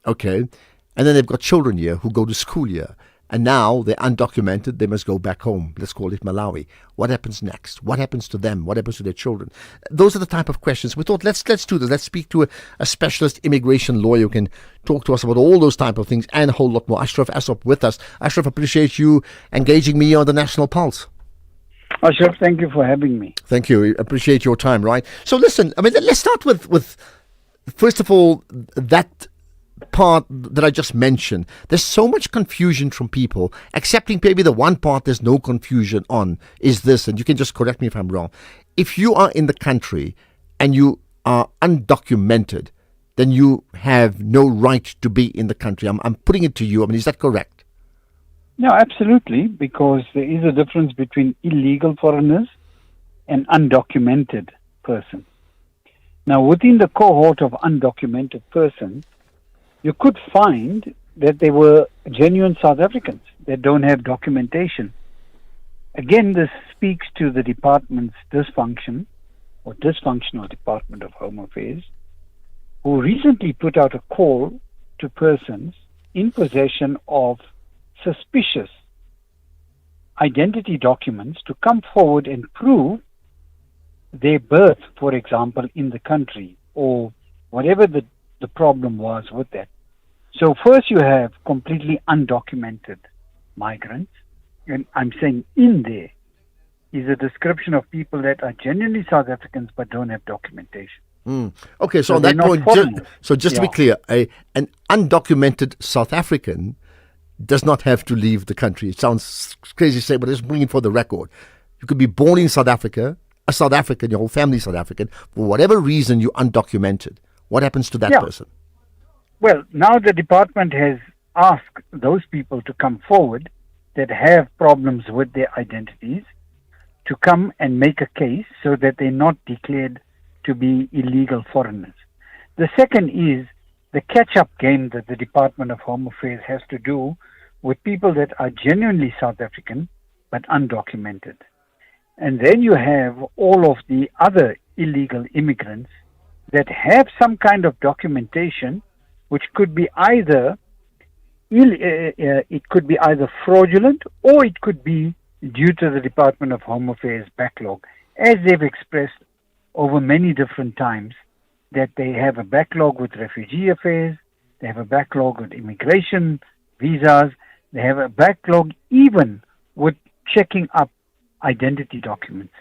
Okay. And then they've got children here who go to school here. And now they're undocumented, they must go back home. Let's call it Malawi. What happens next? What happens to them? What happens to their children? Those are the type of questions. We thought, let's do this. Let's speak to a specialist immigration lawyer who can talk to us about all those type of things and a whole lot more. Ashraf Assop with us. Ashraf, appreciate you engaging me on the National Pulse.
Ashraf, thank you for having me.
Thank you. Appreciate your time, right? So listen, I mean, let's start with first of all, that part that I just mentioned. There's so much confusion from people, excepting maybe the one part there's no confusion on is this, and you can just correct me if I'm wrong. If you are in the country and you are undocumented, then you have no right to be in the country. I'm putting it to you. I mean, is that correct?
No, absolutely, because there is a difference between illegal foreigners and undocumented
persons. Now, within the cohort of undocumented persons, you could find that they were genuine South Africans that don't have documentation. Again, this speaks to the department's dysfunctional Department of Home Affairs, who recently put out a call to persons in possession of suspicious identity documents to come forward and prove their birth, for example, in the country, or whatever the problem was with that. So first you have completely undocumented migrants, and I'm saying in there is a description of people that are genuinely South Africans but don't have documentation.
Okay, so on
they're
that
not
point,
foreigners.
just to be clear, an undocumented South African does not have to leave the country. It sounds crazy to say, but just bring it for the record. You could be born in South Africa, a South African, your whole family is South African. For whatever reason, you're undocumented. What happens to that person?
Well, now the department has asked those people to come forward that have problems with their identities to come and make a case so that they're not declared to be illegal foreigners. The second is the catch-up game that the Department of Home Affairs has to do with people that are genuinely South African but undocumented. And then you have all of the other illegal immigrants that have some kind of documentation, which could be either fraudulent, or it could be due to the Department of Home Affairs backlog, as they've expressed over many different times, that they have a backlog with refugee affairs, they have a backlog with immigration visas, they have a backlog even with checking up identity documents.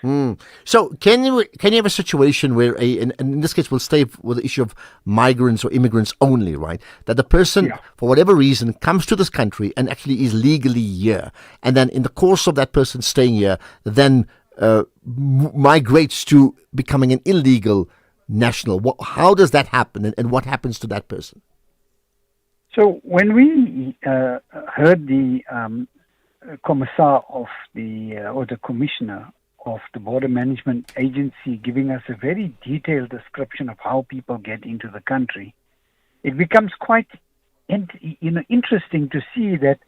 So can you have a situation where and in this case we'll stay with the issue of migrants or immigrants only, right? That the person, for whatever reason, comes to this country and actually is legally here, and then in the course of that person staying here, then migrates to becoming an illegal national. How does that happen, and what happens to that person?
So when we heard the commissar of or the commissioner of the Border Management Agency giving us a very detailed description of how people get into the country, it becomes quite interesting to see that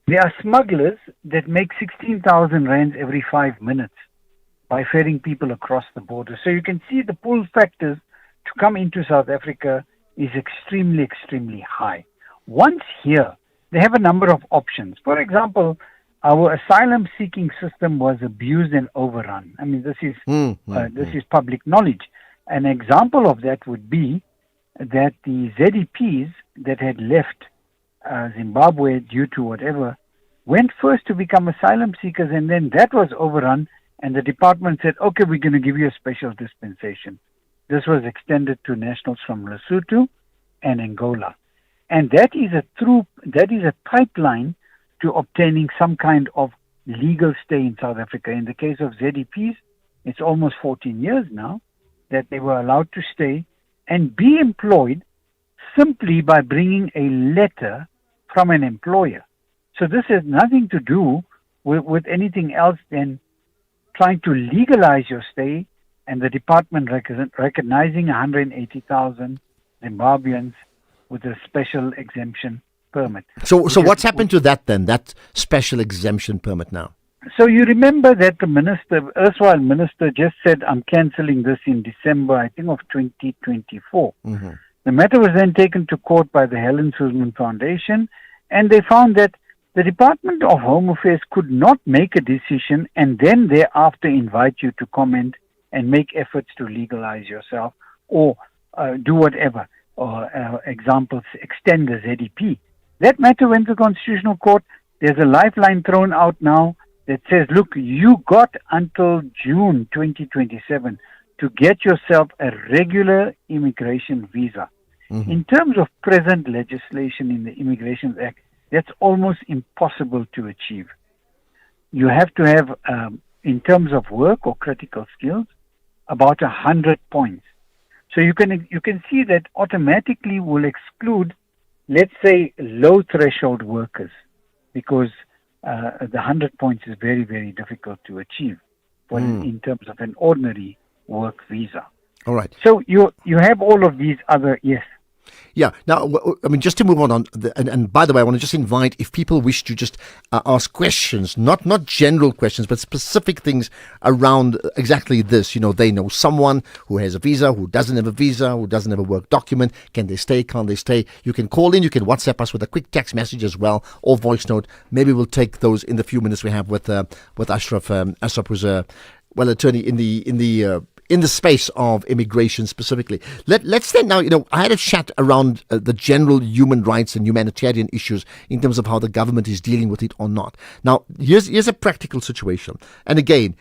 there are smugglers that make 16,000 rands every 5 minutes by ferrying people across the border. So you can see the pull factors to come into South Africa is extremely, extremely high. Once here, they have a number of options. For example, our asylum-seeking system was abused and overrun. I mean, this is public knowledge. An example of that would be that the ZEPs that had left Zimbabwe due to whatever went first to become asylum seekers, and then that was overrun, and the department said, okay, we're going to give you a special dispensation. This was extended to nationals from Lesotho and Angola. And that is a pipeline to obtaining some kind of legal stay in South Africa. In the case of ZEPs, it's almost 14 years now that they were allowed to stay and be employed simply by bringing a letter from an employer. So this has nothing to do with anything else than trying to legalize your stay, and the department recognizing 180,000 Zimbabweans with a special exemption permit.
So what's happened to that then, that special exemption permit now?
So you remember that the erstwhile minister just said, I'm cancelling this in December, I think, of 2024.
Mm-hmm.
The matter was then taken to court by the Helen Suzman Foundation, and they found that the Department of Home Affairs could not make a decision and then thereafter invite you to comment and make efforts to legalize yourself or do whatever. Or examples, extend the ZEP. That matter went to Constitutional Court. There's a lifeline thrown out now that says, look, you got until June 2027 to get yourself a regular immigration visa.
Mm-hmm.
In terms of present legislation in the Immigration Act, that's almost impossible to achieve. You have to have, in terms of work or critical skills, about 100 points. So you can see that automatically will exclude, let's say, low threshold workers, because the 100 points is very, very difficult to achieve in terms of an ordinary work visa.
All right.
So you have all of these other, yes.
Yeah. Now, I mean, just to move on, and by the way, I want to just invite, if people wish to just ask questions, not general questions, but specific things around exactly this. You know, they know someone who has a visa, who doesn't have a visa, who doesn't have a work document. Can they stay? Can't they stay? You can call in. You can WhatsApp us with a quick text message as well, or voice note. Maybe we'll take those in the few minutes we have with Ashraf. Ashraf was a attorney in the space of immigration specifically. Let's then now, I had a chat around the general human rights and humanitarian issues in terms of how the government is dealing with it or not. Now, here's a practical situation. And again,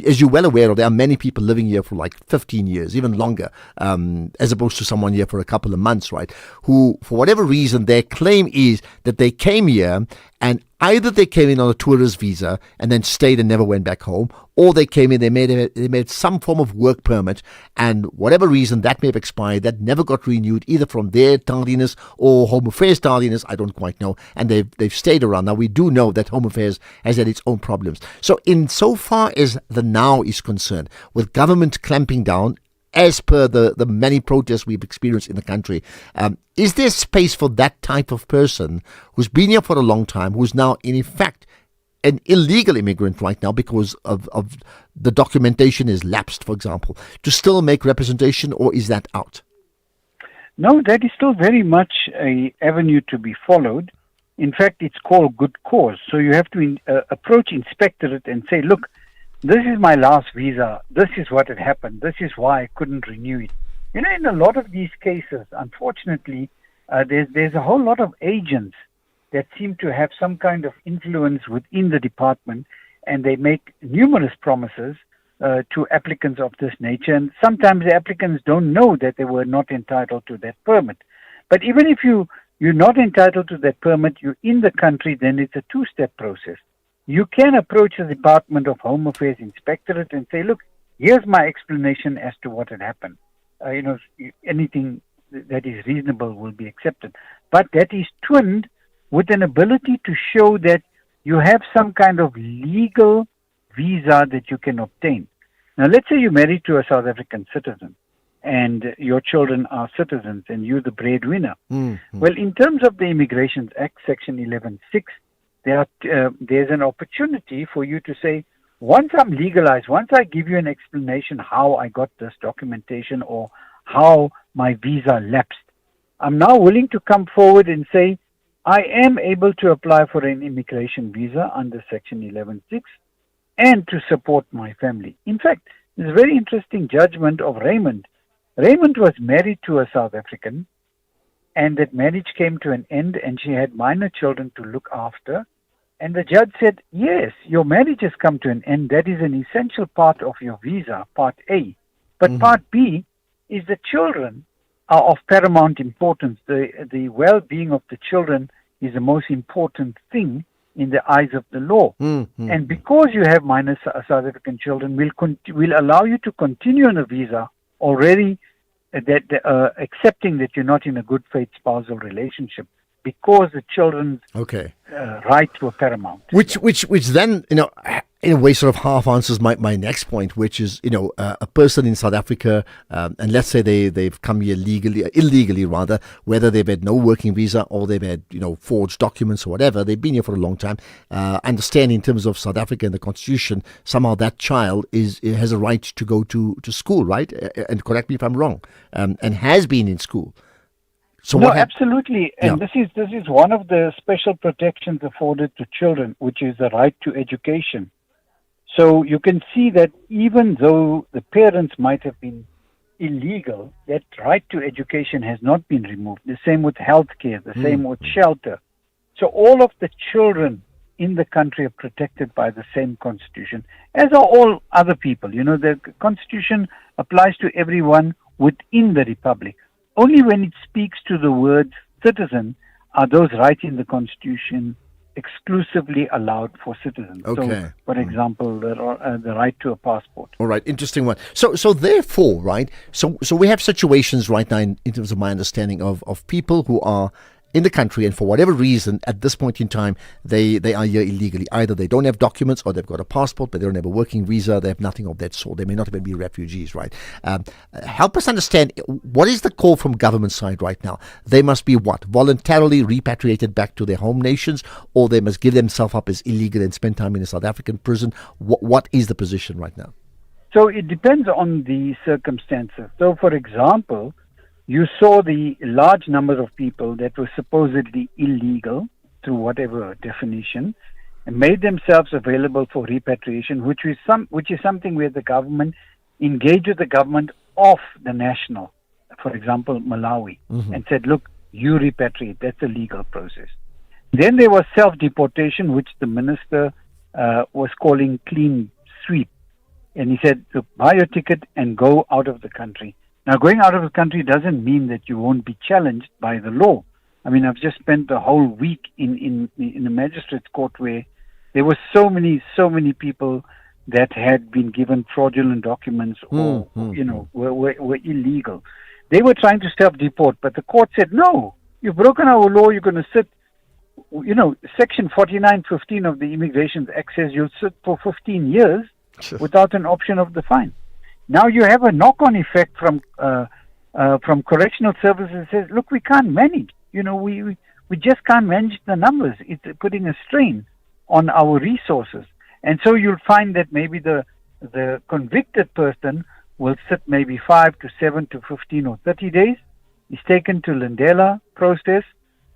as you're well aware of, there are many people living here for like 15 years, even longer, as opposed to someone here for a couple of months, right? Who, for whatever reason, their claim is that they came here and either they came in on a tourist visa and then stayed and never went back home, or they came in, they made some form of work permit, and whatever reason that may have expired, that never got renewed, either from their tardiness or Home Affairs tardiness, I don't quite know, and they've stayed around. Now, we do know that Home Affairs has had its own problems. So insofar as the now is concerned, with government clamping down, as per the many protests we've experienced in the country, is there space for that type of person who's been here for a long time, who's now in effect an illegal immigrant right now because of the documentation is lapsed, for example, to still make representation, or is that out?
No, that is still very much a avenue to be followed. In fact, it's called good cause. So you have to approach inspectorate and say, look, this is my last visa. This is what had happened. This is why I couldn't renew it. In a lot of these cases, unfortunately, there's a whole lot of agents that seem to have some kind of influence within the department, and they make numerous promises to applicants of this nature. And sometimes the applicants don't know that they were not entitled to that permit. But even if you're not entitled to that permit, you're in the country, then it's a two-step process. You can approach the Department of Home Affairs Inspectorate and say, look, here's my explanation as to what had happened. Anything that is reasonable will be accepted. But that is twinned with an ability to show that you have some kind of legal visa that you can obtain. Now, let's say you're married to a South African citizen and your children are citizens and you're the breadwinner. Mm-hmm. Well, in terms of the Immigration Act, Section 11.6, there's an opportunity for you to say, once I'm legalized, once I give you an explanation how I got this documentation or how my visa lapsed, I'm now willing to come forward and say, I am able to apply for an immigration visa under Section 11.6 and to support my family. In fact, there's a very interesting judgment of Raymond. Raymond was married to a South African, and that marriage came to an end, and she had minor children to look after. And the judge said, yes, your marriage has come to an end. That is an essential part of your visa, Part A. But Part B is the children are of paramount importance. The well-being of the children is the most important thing in the eyes of the law. And because you have minor South African children, will allow you to continue on a visa already accepting that you're not in a good faith spousal relationship, because the children's rights were paramount.
Which then, in a way sort of half answers my next point, which is, a person in South Africa, and let's say they've come here illegally rather, whether they've had no working visa or they've had, forged documents or whatever, they've been here for a long time, understand in terms of South Africa and the Constitution, somehow that child has a right to go to school, right? And correct me if I'm wrong, and has been in school. So
no, absolutely. And this is one of the special protections afforded to children, which is the right to education. So you can see that even though the parents might have been illegal, that right to education has not been removed. The same with healthcare, the same with shelter. So all of the children in the country are protected by the same Constitution, as are all other people. The Constitution applies to everyone within the Republic. Only when it speaks to the word citizen are those rights in the Constitution exclusively allowed for citizens.
Okay.
So, for example, the right to a passport.
All right, interesting one. So therefore, right, so we have situations right now in terms of my understanding of people who are in the country, and for whatever reason, at this point in time, they are here illegally. Either they don't have documents, or they've got a passport, but they don't have a working visa. They have nothing of that sort. They may not even be refugees, right? Help us understand, what is the call from government side right now? They must be what? Voluntarily repatriated back to their home nations, or they must give themselves up as illegal and spend time in a South African prison? What is the position right now?
So it depends on the circumstances. So, for example, you saw the large number of people that were supposedly illegal, through whatever definition, and made themselves available for repatriation, which is something where the government engaged with the government of the national, for example, Malawi, and said, look, you repatriate. That's a legal process. Then there was self-deportation, which the minister was calling clean sweep. And he said, look, buy your ticket and go out of the country. Now, going out of the country doesn't mean that you won't be challenged by the law. I mean, I've just spent the whole week in the magistrate's court where there were so many people that had been given fraudulent documents or, were illegal. They were trying to self-deport, but the court said, no, you've broken our law, you're going to sit. Section 4915 of the Immigration Act says you'll sit for 15 years without an option of the fine. Now you have a knock-on effect from correctional services that says, look, we can't manage. We just can't manage the numbers. It's putting a strain on our resources. And so you'll find that maybe the convicted person will sit maybe 5 to 7 to 15 or 30 days. He's taken to Lindela process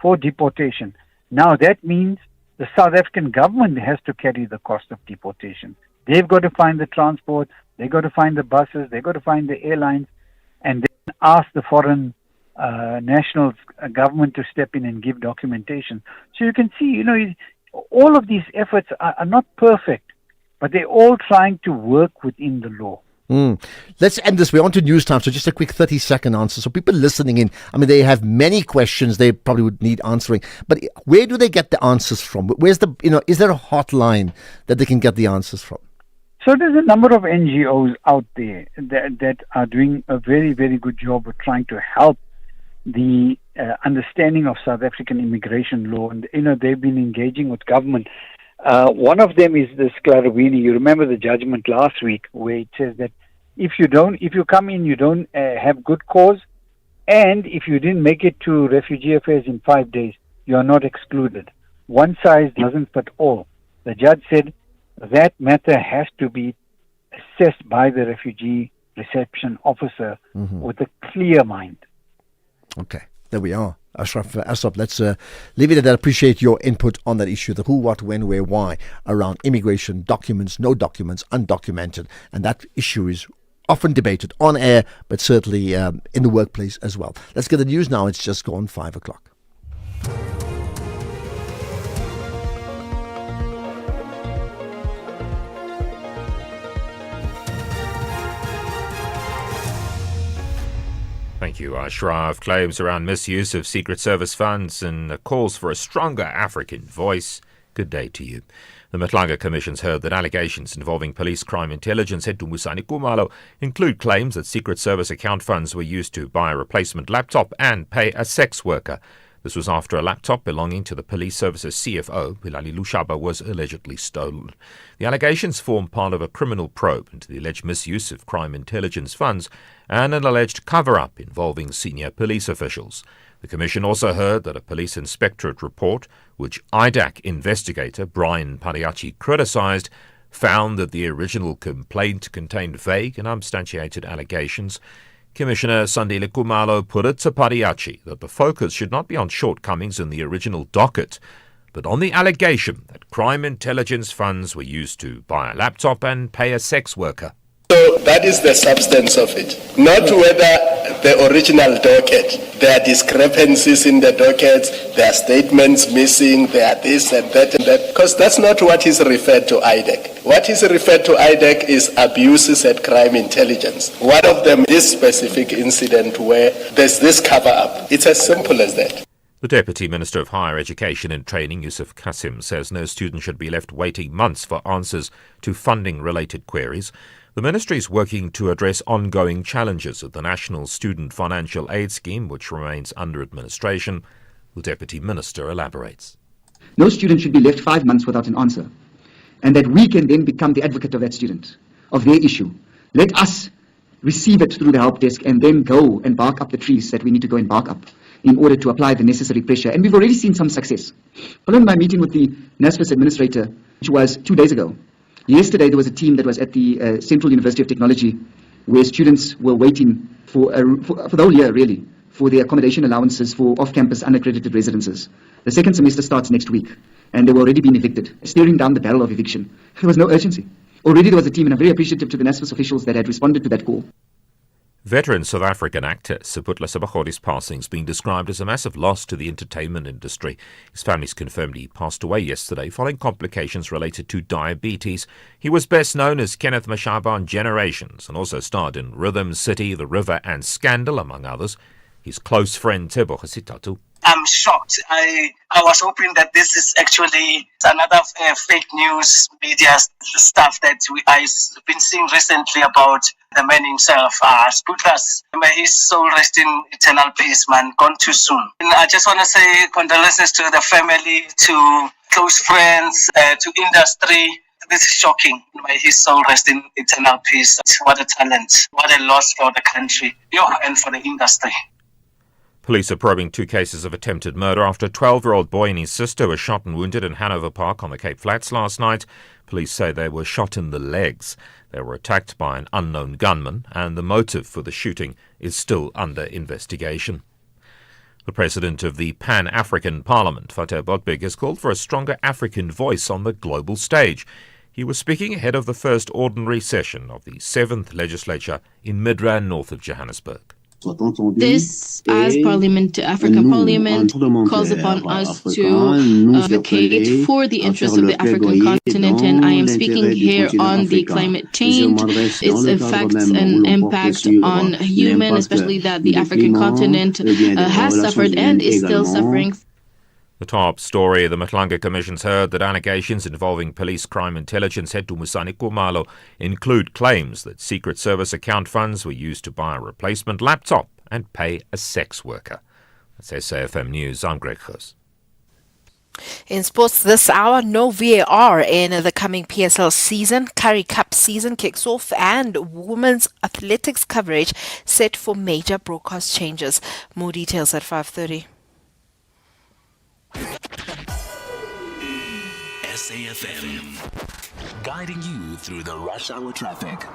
for deportation. Now that means the South African government has to carry the cost of deportation. They've got to find the transport, they've got to find the buses, they've got to find the airlines, and then ask the foreign national government to step in and give documentation. So you can see, all of these efforts are not perfect, but they're all trying to work within the law.
Let's end this. We're on to news time, so just a quick 30-second answer. So people listening in, I mean, they have many questions they probably would need answering, but where do they get the answers from? Where's is there a hotline that they can get the answers from?
So there's a number of NGOs out there that are doing a very, very good job of trying to help the understanding of South African immigration law. And, they've been engaging with government. One of them is the Sclaravini. You remember the judgment last week where it says that if you come in, you don't have good cause, and if you didn't make it to refugee affairs in 5 days, you are not excluded. One size doesn't fit all. The judge said that matter has to be assessed by the refugee reception officer with a clear mind.
Okay, there we are. Ashraf, let's leave it at that. Appreciate your input on that issue, the who, what, when, where, why, around immigration, documents, no documents, undocumented. And that issue is often debated on air, but certainly in the workplace as well. Let's get the news now. It's just gone 5 o'clock.
Thank you, Ashraf. Claims around misuse of Secret Service funds and calls for a stronger African voice. Good day to you. The Matlanga Commission's heard that allegations involving police crime intelligence head Dumisani Kumalo include claims that Secret Service account funds were used to buy a replacement laptop and pay a sex worker. This was after a laptop belonging to the police service's CFO, Pilali Lushaba, was allegedly stolen. The allegations form part of a criminal probe into the alleged misuse of crime intelligence funds and an alleged cover-up involving senior police officials. The Commission also heard that a police inspectorate report, which IDAC investigator Brian Padiachi criticised, found that the original complaint contained vague and unsubstantiated allegations. Commissioner Sandile Kumalo put it to Padiachi that the focus should not be on shortcomings in the original docket, but on the allegation that crime intelligence funds were used to buy a laptop and pay a sex worker.
So that is the substance of it. Not whether the original docket, there are discrepancies in the dockets, there are statements missing, there are this and that, because that's not what is referred to IDAC. What is referred to IDAC is abuses at crime intelligence. One of them is specific incident where there's this cover-up. It's as simple as that.
The Deputy Minister of Higher Education and Training, Yusuf Kasim, says no student should be left waiting months for answers to funding-related queries. The ministry is working to address ongoing challenges of the National Student Financial Aid Scheme, which remains under administration. The Deputy Minister elaborates.
No student should be left 5 months without an answer, and that we can then become the advocate of that student, of their issue. Let us receive it through the help desk and then go and bark up the trees that we need to go and bark up in order to apply the necessary pressure. And we've already seen some success. Following my meeting with the NSFAS administrator, which was 2 days ago, yesterday there was a team that was at the Central University of Technology where students were waiting for the whole year, really, for the accommodation allowances for off-campus unaccredited residences. The second semester starts next week, and they were already being evicted, staring down the barrel of eviction. There was no urgency. Already there was a team, and I'm very appreciative to the NSFAS officials that had responded to that call.
Veteran South African actor Siputla Sebagodi's passing is being described as a massive loss to the entertainment industry. His family's confirmed he passed away yesterday following complications related to diabetes. He was best known as Kenneth Mashaba on Generations and also starred in Rhythm City, The River and Scandal, among others. His close friend Tebo Gesitatu.
I'm shocked. I was hoping that this is actually another fake news media stuff that I've been seeing recently about the man himself. Sputless. May his soul rest in eternal peace, man. Gone too soon. And I just want to say condolences to the family, to close friends, to industry. This is shocking. May his soul rest in eternal peace. What a talent. What a loss for the country and for the industry.
Police are probing 2 cases of attempted murder after a 12-year-old boy and his sister were shot and wounded in Hanover Park on the Cape Flats last night. Police say they were shot in the legs. They were attacked by an unknown gunman, and the motive for the shooting is still under investigation. The president of the Pan-African Parliament, Fatah Botbig, has called for a stronger African voice on the global stage. He was speaking ahead of the first ordinary session of the 7th legislature in Midrand, north of Johannesburg.
This, as Parliament, African Parliament, calls upon us to advocate for the interests of the African continent, and I am speaking here on the climate change, its effects and impact on human, especially that the African continent has suffered and is still suffering.
The top story, the Matlanga Commission's heard that allegations involving police crime intelligence head Dumisani Kumalo include claims that Secret Service account funds were used to buy a replacement laptop and pay a sex worker. That's SAFM News. I'm Greg Hus.
In sports this hour, no VAR in the coming PSL season. Currie Cup season kicks off and women's athletics coverage set for major broadcast changes. More details at 5:30.
SAFM, guiding you through the rush hour traffic.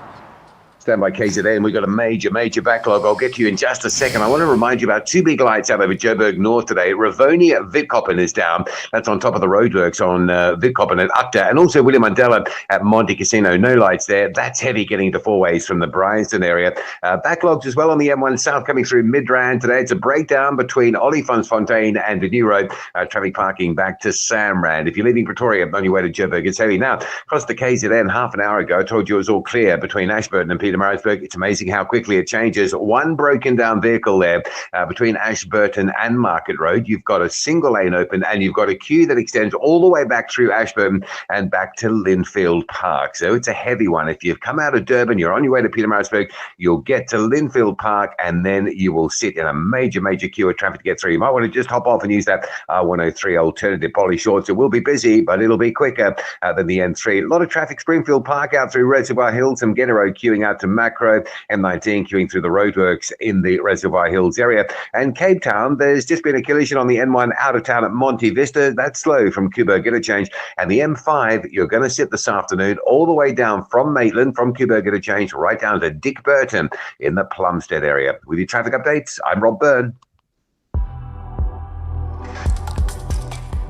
Stand by KZN. We've got a major backlog. I'll get to you in just a second. I want to remind you about 2 big lights out over Joburg North today. Ravonia Witkoppen is down. That's on top of the roadworks on Witkoppen at Ukta. And also William Mandela at Monte Casino. No lights there. That's heavy getting into 4 ways from the Bryanston area. Backlogs as well on the M1 South coming through Midrand today. It's a breakdown between Olifantsfontein and the New Road. Traffic parking back to SAmRadio. If you're leaving Pretoria on your way to Joburg, it's heavy. Now, across the KZN half an hour ago, I told you it was all clear between Ashburton and Pietermaritzburg. It's amazing how quickly it changes. One broken down vehicle there between Ashburton and Market Road. You've got a single lane open and you've got a queue that extends all the way back through Ashburton and back to Linfield Park. So it's a heavy one. If you've come out of Durban, you're on your way to Pietermaritzburg, you'll get to Linfield Park and then you will sit in a major queue of traffic to get through. You might want to just hop off and use that R103 alternative Polly Shorts. It will be busy, but it'll be quicker than the N3. A lot of traffic, Springfield Park out through Reservoir Hills, some Geta Road queuing out to Macro, M19 queuing through the roadworks in the Reservoir Hills area. And Cape Town, there's just been a collision on the N1 out of town at Monte Vista. That's slow from Kuberg Interchange. And the M5, you're going to sit this afternoon all the way down from Maitland, from Kuberg Interchange, right down to Dick Burton in the Plumstead area. With your traffic updates, I'm Rob Byrne.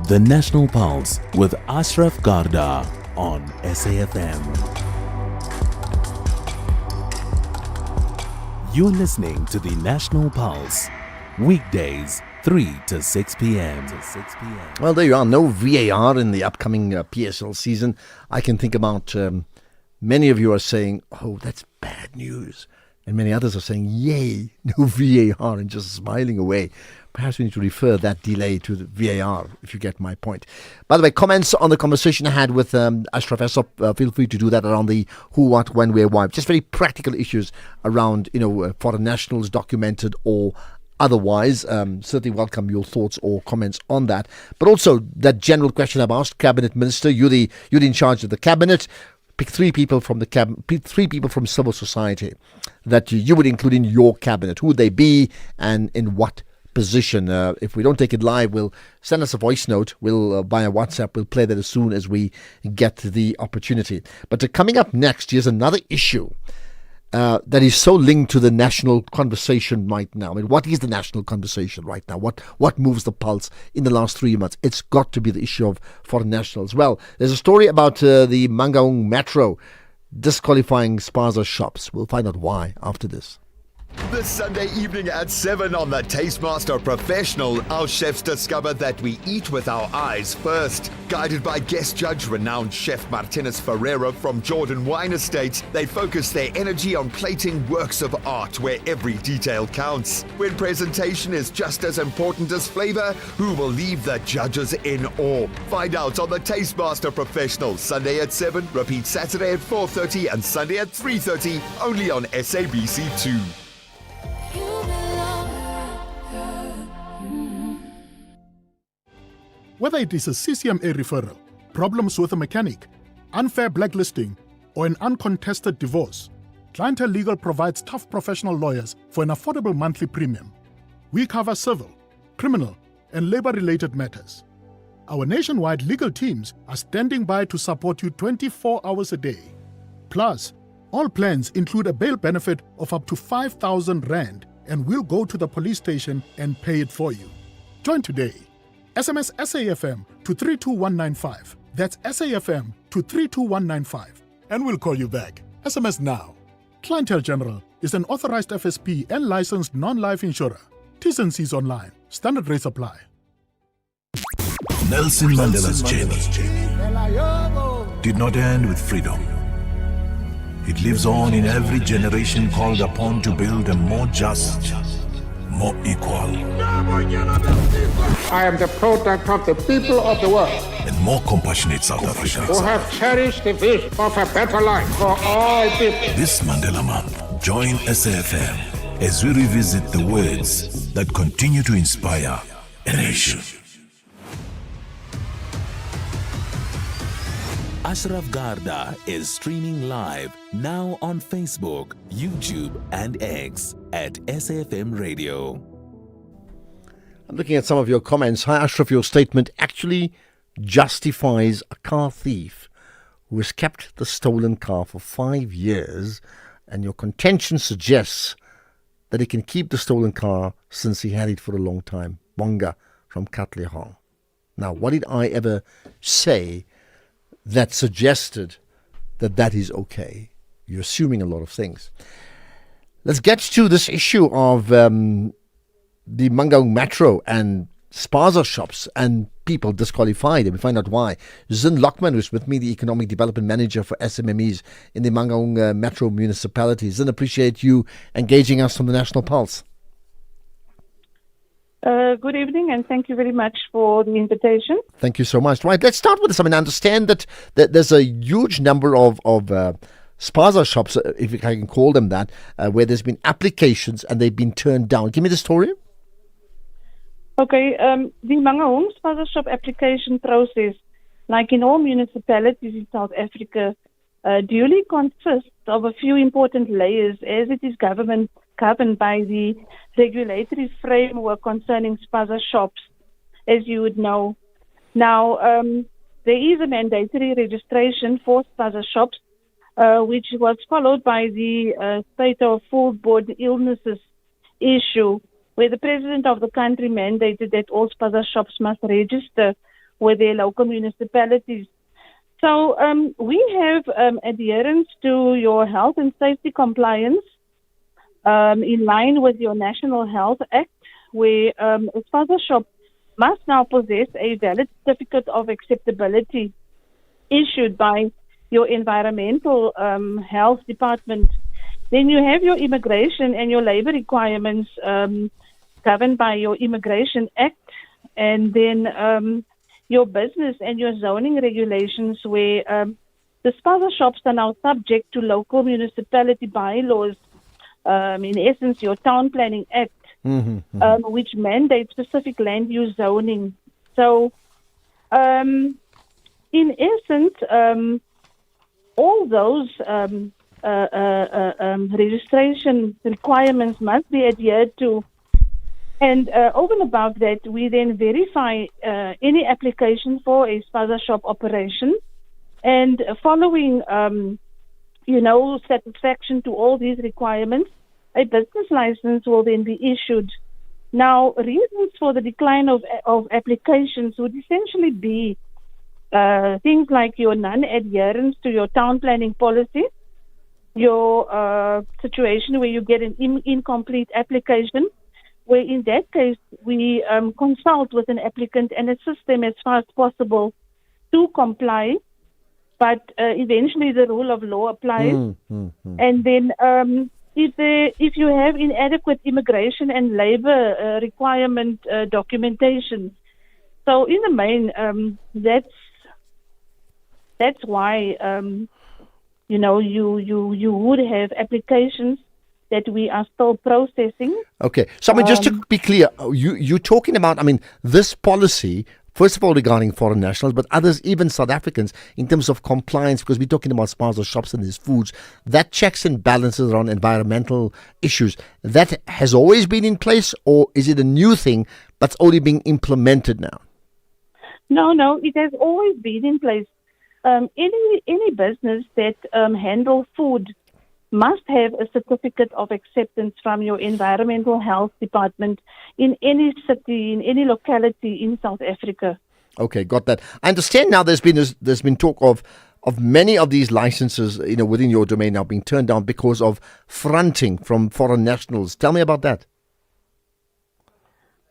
The National Pulse with Ashraf Garda on SAFM. You're listening to the National Pulse, weekdays 3 to 6 p.m.
Well, there you are. No VAR in the upcoming PSL season. I can think about many of you are saying, oh, that's bad news. And many others are saying, yay, no VAR, and just smiling away. Perhaps we need to refer that delay to the VAR, if you get my point. By the way, comments on the conversation I had with Ashraf Esop, feel free to do that around the who, what, when, where, why. Just very practical issues around, foreign nationals documented or otherwise. Certainly welcome your thoughts or comments on that. But also that general question I've asked, Cabinet Minister, you're in charge of the Cabinet. Pick three people from the cabinet, pick three people from civil society that you would include in your cabinet. Who would they be and in what position? If we don't take it live, we'll send us a voice note. We'll via WhatsApp. We'll play that as soon as we get the opportunity. But coming up next, here's another issue that is so linked to the national conversation right now. I mean, what is the national conversation right now? What moves the pulse in the last 3 months? It's got to be the issue of foreign nationals. Well, there's a story about the Mangaung Metro disqualifying spaza shops. We'll find out why after this.
This Sunday evening at 7 on the Tastemaster Professional, our chefs discover that we eat with our eyes first. Guided by guest judge renowned chef Martinez Ferreira from Jordan Wine Estates, they focus their energy on plating works of art where every detail counts. When presentation is just as important as flavor, who will leave the judges in awe? Find out on the Tastemaster Professional, Sunday at 7, repeat Saturday at 4:30 and Sunday at 3:30, only on SABC2.
Whether it is a CCMA referral, problems with a mechanic, unfair blacklisting, or an uncontested divorce, Clientele Legal provides tough professional lawyers for an affordable monthly premium. We cover civil, criminal, and labor-related matters. Our nationwide legal teams are standing by to support you 24 hours a day. Plus, all plans include a bail benefit of up to 5,000 Rand, and we'll go to the police station and pay it for you. Join today. SMS SAFM to 32195. That's SAFM to 32195. And we'll call you back. SMS now. Clientele General is an authorized FSP and licensed non-life insurer. T's and C's online. Standard rates apply.
Nelson Mandela's journey did not end with freedom. It lives on in every generation called upon to build a more just, more equal,
I am the product of the people of the world
and more compassionate South Africans
who have cherished the vision of a better life for all people.
This Mandela Month, join SAFM as we revisit the words that continue to inspire a nation.
Ashraf Garda is streaming live now on Facebook, YouTube, and X at SAFM Radio.
I'm looking at some of your comments. Hi, Ashraf, your statement actually justifies a car thief who has kept the stolen car for 5 years, and your contention suggests that he can keep the stolen car since he had it for a long time. Wanga from Katlehong. Now, what did I ever say that suggested that that is okay? You're assuming a lot of things. Let's get to this issue of the Mangaung Metro and spaza shops and people disqualified, and we find out why. Zin Lockman, who's with me, the Economic Development Manager for SMMEs in the Mangaung Metro municipality. Zin, appreciate you engaging us from the National Pulse.
Good evening, and thank you very much for the invitation.
Thank you so much. Right, let's start with this. I mean, I understand that there's a huge number of spaza shops, if I can call them that, where there's been applications and they've been turned down. Give me the story.
Okay, the Mangaung spaza shop application process, like in all municipalities in South Africa, duly consists of a few important layers, as it is governed by the regulatory framework concerning spaza shops, as you would know. Now, there is a mandatory registration for spaza shops, which was followed by the State of Foodborne Illnesses issue, where the President of the country mandated that all spaza shops must register with their local municipalities. So we have adherence to your health and safety compliance in line with your National Health Act, where a spaza shop must now possess a valid certificate of acceptability issued by your environmental health department. Then you have your immigration and your labor requirements governed by your Immigration Act, and then your business and your zoning regulations, where the spaza shops are now subject to local municipality bylaws. In essence, your Town Planning Act. which mandate specific land use zoning. So, in essence, all those registration requirements must be adhered to. And over and above that, we then verify any application for a spaza shop operation. And following, satisfaction to all these requirements, a business license will then be issued. Now, reasons for the decline of applications would essentially be things like your non-adherence to your town planning policy, your situation where you get an incomplete application, where in that case we consult with an applicant and assist them as far as possible to comply, but eventually the rule of law applies. And then if you have inadequate immigration and labor requirement documentation, so in the main, that's why you would have applications that we are still processing.
Okay, so just to be clear, you're talking about, this policy, first of all, regarding foreign nationals, but others, even South Africans, in terms of compliance, because we're talking about spaza shops and these foods, that checks and balances around environmental issues, that has always been in place, or is it a new thing that's only being implemented now?
No, it has always been in place. Any business that handles food must have a certificate of acceptance from your environmental health department in any city, in any locality in South Africa.
Okay, got that. I understand now there's been talk of many of these licenses, within your domain now being turned down because of fronting from foreign nationals. Tell me about that.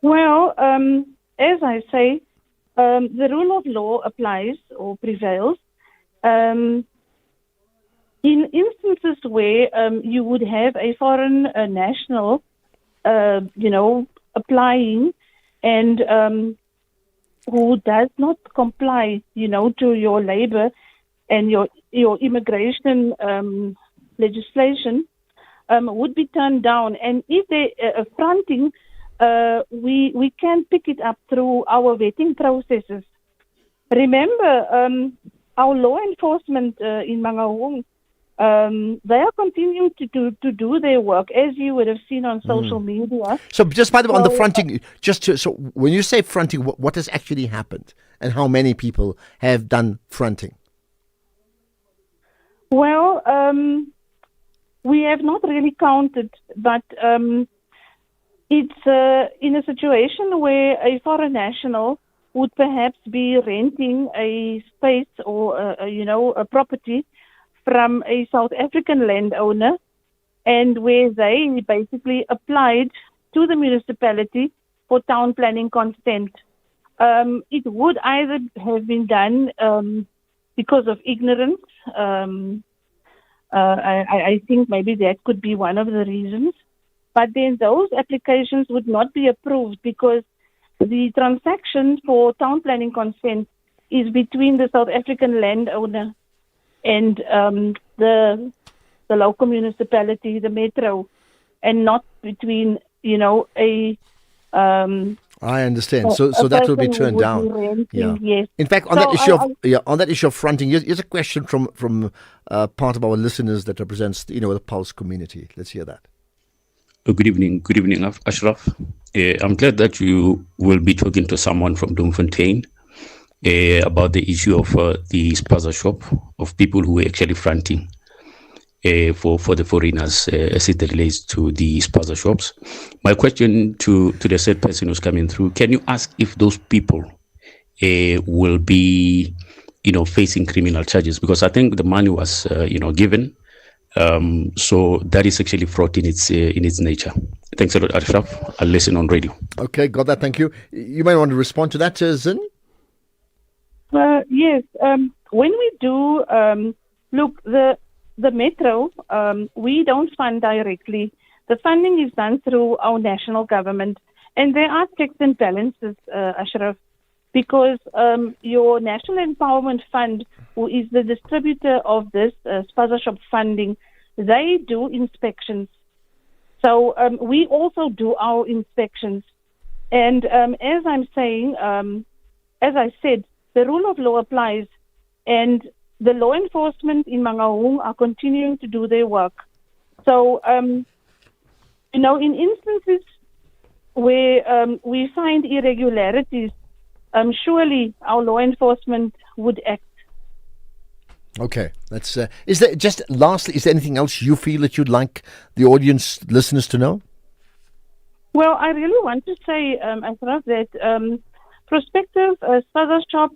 Well, as I say, the rule of law applies or prevails. In instances where you would have a foreign national, applying and who does not comply, to your labor and your immigration legislation, would be turned down. And if they are fronting, we can pick it up through our vetting processes. Remember, our law enforcement in Mangaung, they are continuing to do their work, as you would have seen on social media.
So just by the way, on the fronting, so when you say fronting, what has actually happened and how many people have done fronting?
Well, we have not really counted, but it's in a situation where a foreign national would perhaps be renting a space or, a property from a South African landowner, and where they basically applied to the municipality for town planning consent. It would either have been done because of ignorance. I think maybe that could be one of the reasons. But then those applications would not be approved because the transaction for town planning consent is between the South African landowner and the local municipality, the metro, and not between, a
I understand. So that will be turned down.
Yes.
In fact, on that issue of fronting, here's a question from part of our listeners that represents the Pulse community. Let's hear that.
Good evening, Ashraf. I'm glad that you will be talking to someone from Bloemfontein about the issue of the spaza shop, of people who are actually fronting for the foreigners as it relates to the spaza shops. My question to the said person who's coming through, can you ask if those people will be facing criminal charges? Because I think the money was given. So that is actually fraud in its nature. Thanks a lot, Ashraf. I'll listen on radio.
Okay, got that. Thank you. You might want to respond to that, Zin.
Yes. When we do look, the metro, we don't fund directly. The funding is done through our national government, and there are checks and balances, Ashraf, because your National Empowerment Fund, who is the distributor of this spaza shop funding, they do inspections. So we also do our inspections. And as I'm saying, as I said, the rule of law applies, and the law enforcement in Mangaung are continuing to do their work. So, in instances where we find irregularities, surely our law enforcement would act.
Okay, that's. Is there just lastly? Is there anything else you feel that you'd like the audience, listeners, to know?
Well, I really want to say, Ashraf, that prospective spaza shop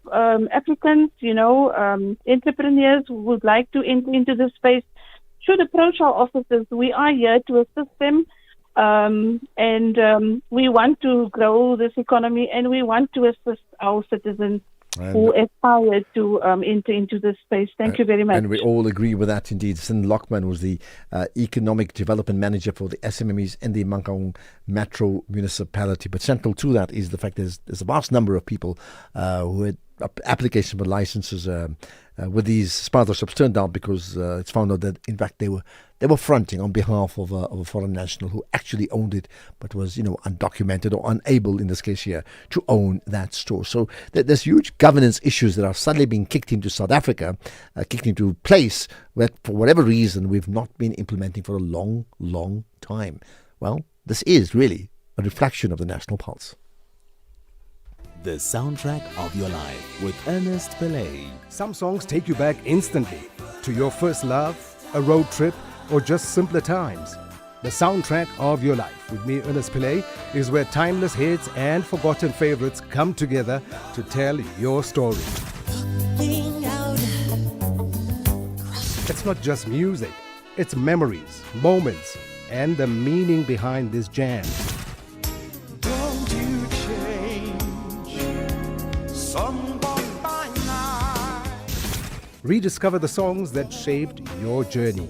applicants, entrepreneurs who would like to enter into this space should approach our offices. We are here to assist them, and we want to grow this economy, and we want to assist our citizens who aspire to enter into this space. Thank you very much.
And we all agree with that indeed. Sin Lockman was the Economic Development Manager for the SMMEs in the Mangaung Metro Municipality. But central to that is the fact there's a vast number of people who had applications for licenses with these spaza shops turned down because it's found out that in fact they were fronting on behalf of a foreign national who actually owned it but was undocumented or unable in this case here to own that store. So there's huge governance issues that are suddenly being kicked into South Africa, kicked into place where for whatever reason we've not been implementing for a long time. Well, this is really a reflection of the national pulse.
The soundtrack of your life with Ernest Pillay.
Some songs take you back instantly to your first love, a road trip, or just simpler times. The soundtrack of your life with me, Ernest Pillay, is where timeless hits and forgotten favorites come together to tell your story. It's not just music, it's memories, moments, and the meaning behind this jam.
Don't you change someone by night.
Rediscover the songs that shaped your journey.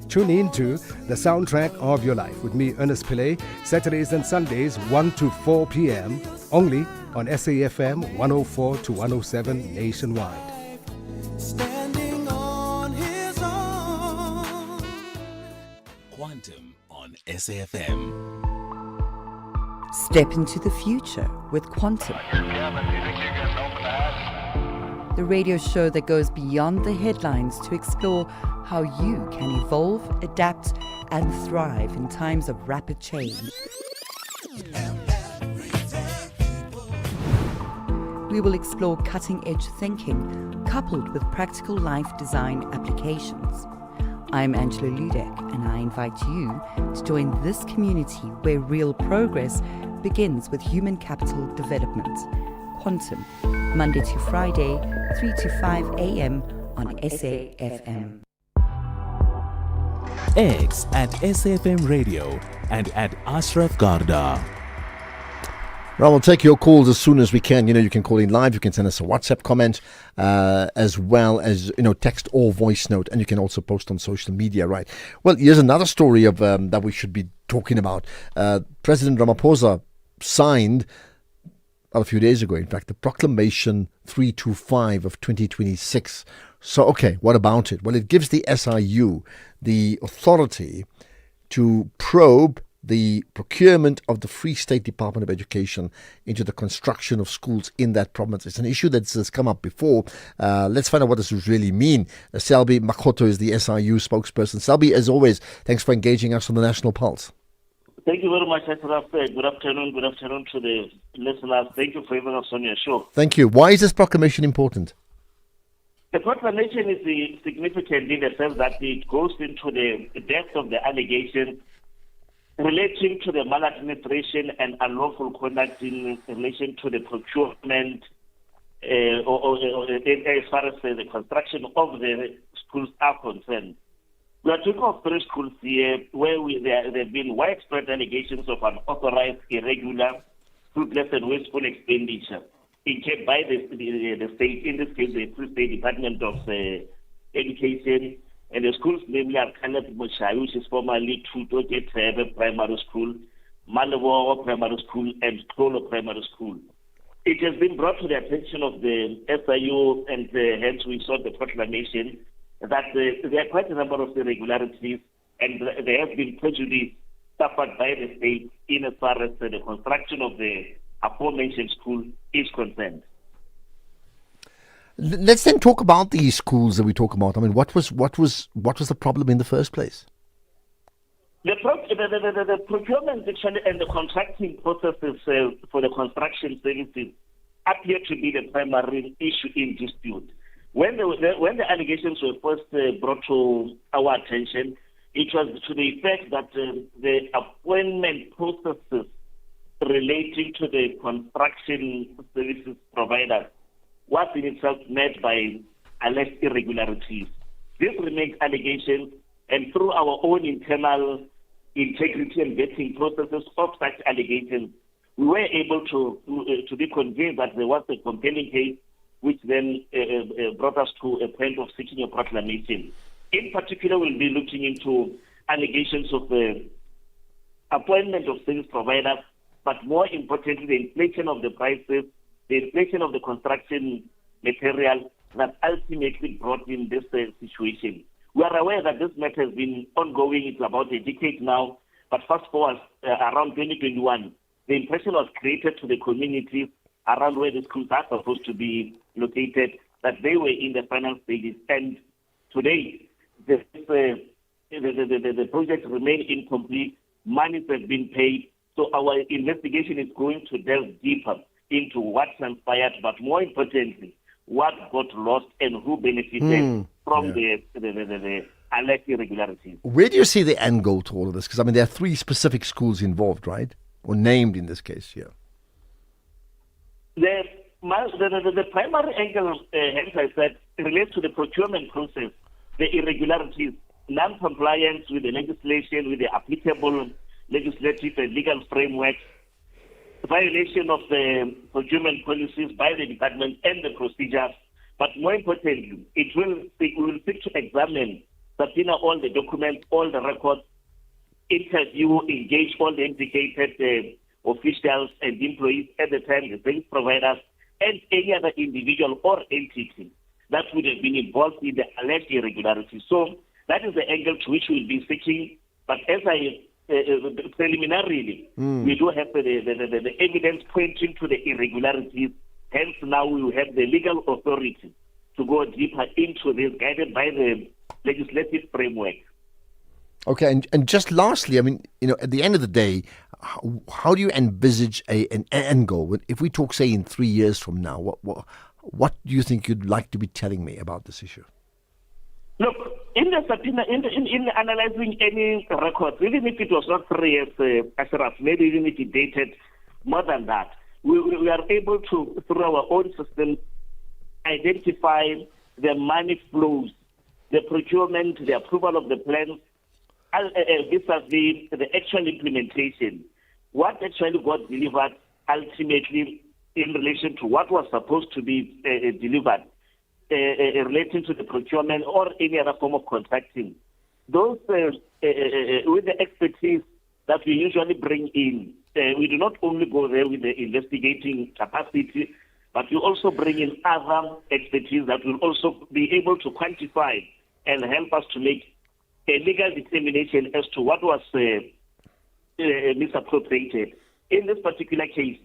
Tune in to The Soundtrack of Your Life with me, Ernest Pillay, Saturdays and Sundays, 1 to 4 p.m., only on SAFM 104 to 107 nationwide.
Standing on his own.
Quantum on SAFM.
Step into the future with Quantum. The radio show that goes beyond the headlines to explore how you can evolve, adapt, and thrive in times of rapid change. We will explore cutting-edge thinking coupled with practical life design applications. I'm Angela Ludek, and I invite you to join this community where real progress begins with human capital development. Quantum, Monday to Friday, 3 to 5 a.m. on SAFM.
X at SAfmRadio and at Ashraf Garda.
Well, we'll take your calls as soon as we can. You can call in live. You can send us a WhatsApp comment as well as, text or voice note. And you can also post on social media, right? Well, here's another story of that we should be talking about. President Ramaphosa signed a few days ago, in fact, the Proclamation 325 of 2026. So, okay, what about it? Well, it gives the SIU the authority to probe the procurement of the Free State Department of Education into the construction of schools in that province. It's an issue that has come up before. Let's find out what this would really mean. Selby Makoto is the SIU spokesperson. Selby, as always, thanks for engaging us on the National Pulse.
Thank you very much, Ashraf. Good afternoon to the listeners. Thank you for having us on your show.
Thank you. Why is this proclamation important?
The proclamation is significant in the sense that it goes into the depth of the allegations relating to the maladministration and unlawful conduct in relation to the procurement or as far as the construction of the schools are concerned. We are talking of three schools here where there have been widespread allegations of unauthorized, irregular, fruitless and wasteful expenditure incurred by the state, in this case the Free State Department of Education, and the schools namely are Khaled Moshai, which is formerly Tutoke Trebe Primary School, Malabo Primary School, and Krolo Primary School. It has been brought to the attention of the SIU, and hence we saw the proclamation that there are quite a number of irregularities, and there has been prejudice suffered by the state in as far as the construction of the aforementioned school is concerned.
Let's then talk about these schools that we talk about. I mean, what was the problem in the first place?
The procurement actually and the contracting processes for the construction services appear to be the primary issue in dispute. When the allegations were first brought to our attention, it was to the effect that the appointment processes relating to the construction services providers was in itself met by alleged irregularities. This remains allegations, and through our own internal integrity and vetting processes of such allegations, we were able to be convinced that there was a compelling case, which then brought us to a point of seeking a proclamation. In particular, we'll be looking into allegations of the appointment of service providers, but more importantly, the inflation of the prices, the inflation of the construction material that ultimately brought in this situation. We are aware that this matter has been ongoing. It's about a decade now, but fast forward around 2021, the impression was created to the communities around where the schools are supposed to be located that they were in the final stages. And today, the project remain incomplete. Monies have been paid. So our investigation is going to delve deeper into what transpired, but more importantly, what got lost and who benefited from the alleged irregularities.
Where do you see the end goal to all of this? Because, I mean, there are 3 specific schools involved, right? Or named in this case here.
The primary angle, hence I said, relates to the procurement process, the irregularities, non-compliance with the legislation, with the applicable legislative and legal framework, violation of the procurement policies by the department and the procedures. But more importantly, we will seek to examine, subpoena all the documents, all the records, interview, engage all the implicated officials and employees at the time, the service providers, and any other individual or entity that would have been involved in the alleged irregularities. So that is the angle to which we'll be seeking. But as I preliminarily, we do have the evidence pointing to the irregularities. Hence, now we will have the legal authority to go deeper into this, guided by the legislative framework.
Okay, and just lastly, I mean, you know, at the end of the day, how do you envisage an end goal? If we talk, say, in 3 years from now, what do you think you'd like to be telling me about this issue?
Look, in the subpoena, in analyzing any records, even if it was not 3 years, Ashraf, maybe even if it dated more than that, we are able to, through our own system, identify the money flows, the procurement, the approval of the plans, vis-a-vis the actual implementation. What actually got delivered ultimately in relation to what was supposed to be delivered, relating to the procurement or any other form of contracting. Those, with the expertise that we usually bring in, we do not only go there with the investigating capacity, but we also bring in other expertise that will also be able to quantify and help us to make a legal determination as to what was misappropriated. In this particular case,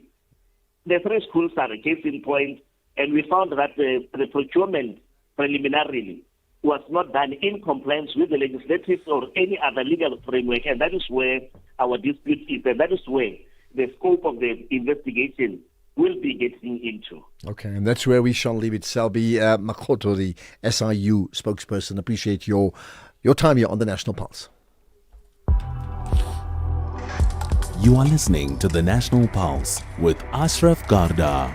the 3 schools are a case in point, and we found that the procurement preliminarily was not done in compliance with the legislative or any other legal framework, and that is where our dispute is, and that is where the scope of the investigation will be getting into.
Okay, and that's where we shall leave it. Selby Makoto, the SIU spokesperson, appreciate your time here on the National Pulse.
You are listening to the National Pulse with Ashraf Garda.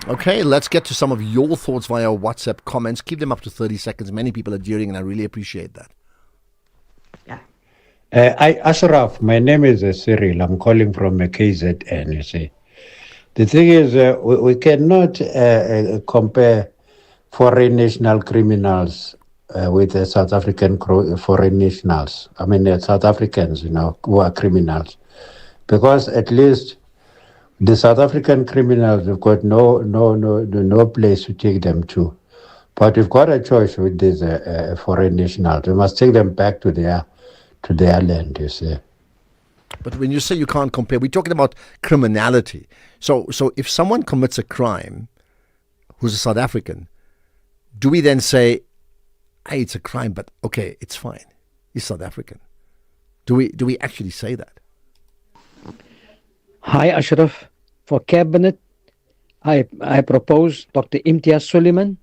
Okay, let's get to some of your thoughts via WhatsApp comments. Keep them up to 30 seconds. Many people are jeering, and I really appreciate that.
Ashraf, my name is Cyril. I'm calling from KZN, you see. The thing is, we cannot compare foreign national criminals with South African foreign nationals. I mean, South Africans, who are criminals. Because at least the South African criminals have got no place to take them to. But we've got a choice with these foreign nationals. We must take them back to their to their land, you see.
But when you say you can't compare, we're talking about criminality. So if someone commits a crime who's a South African, do we then say, hey, it's a crime, but okay, it's fine, he's South African? Do we actually say that?
Hi, Ashraf. For Cabinet, I propose Dr. Imtiaz Suleiman,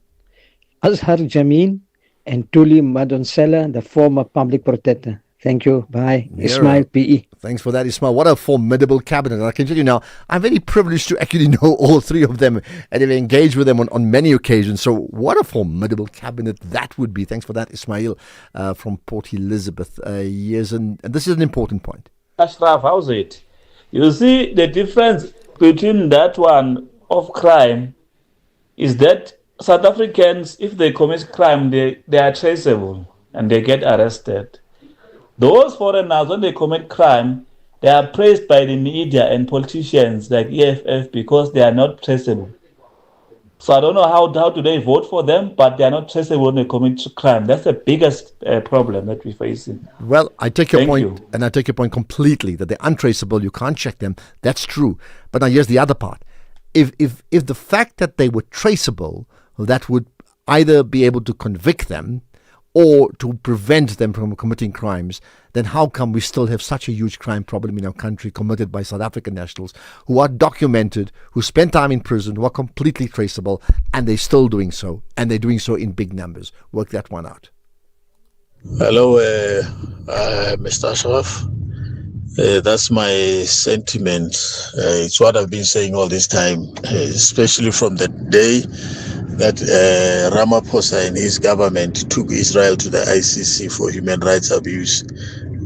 Azhar Jameen, and Tuli Madonsela, the former public protector. Thank you. Bye.
Yeah.
Ismail PE.
Thanks for that, Ismail. What a formidable cabinet. And I can tell you now, I'm very privileged to actually know all three of them and have engaged with them on many occasions. So what a formidable cabinet that would be. Thanks for that, Ismail, from Port Elizabeth. Yes, and this is an important point.
Ashraf, how's it? You see, the difference between that one of crime is that South Africans, if they commit crime, they are traceable and they get arrested. Those foreigners, when they commit crime, they are praised by the media and politicians like EFF because they are not traceable. So I don't know how do they vote for them, but they are not traceable when they commit crime. That's the biggest problem that we're facing.
Well, I take your point, and I take your point completely, that they're untraceable, you can't check them. That's true. But now here's the other part. If the fact that they were traceable, that would either be able to convict them or to prevent them from committing crimes, then how come we still have such a huge crime problem in our country committed by South African nationals who are documented, who spend time in prison, who are completely traceable, and they're still doing so, and they're doing so in big numbers? Work that one out.
Hello, Mr. Ashraf. That's my sentiment. It's what I've been saying all this time, especially from the day that Ramaphosa and his government took Israel to the ICC for human rights abuse,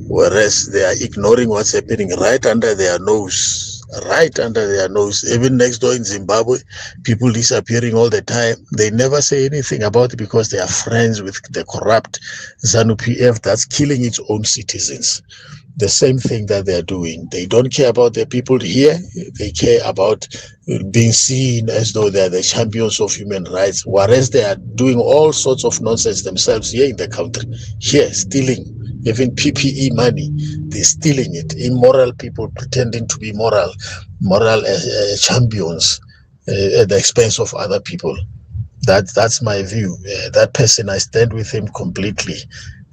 whereas they are ignoring what's happening right under their nose. Even next door in Zimbabwe, people disappearing all the time. They never say anything about it because they are friends with the corrupt ZANU-PF that's killing its own citizens. The same thing that they're doing. They don't care about the people here. They care about being seen as though they're the champions of human rights, whereas they are doing all sorts of nonsense themselves here in the country. Here, stealing, even PPE money, they're stealing it. Immoral people pretending to be moral champions at the expense of other people. That's my view. That person, I stand with him completely.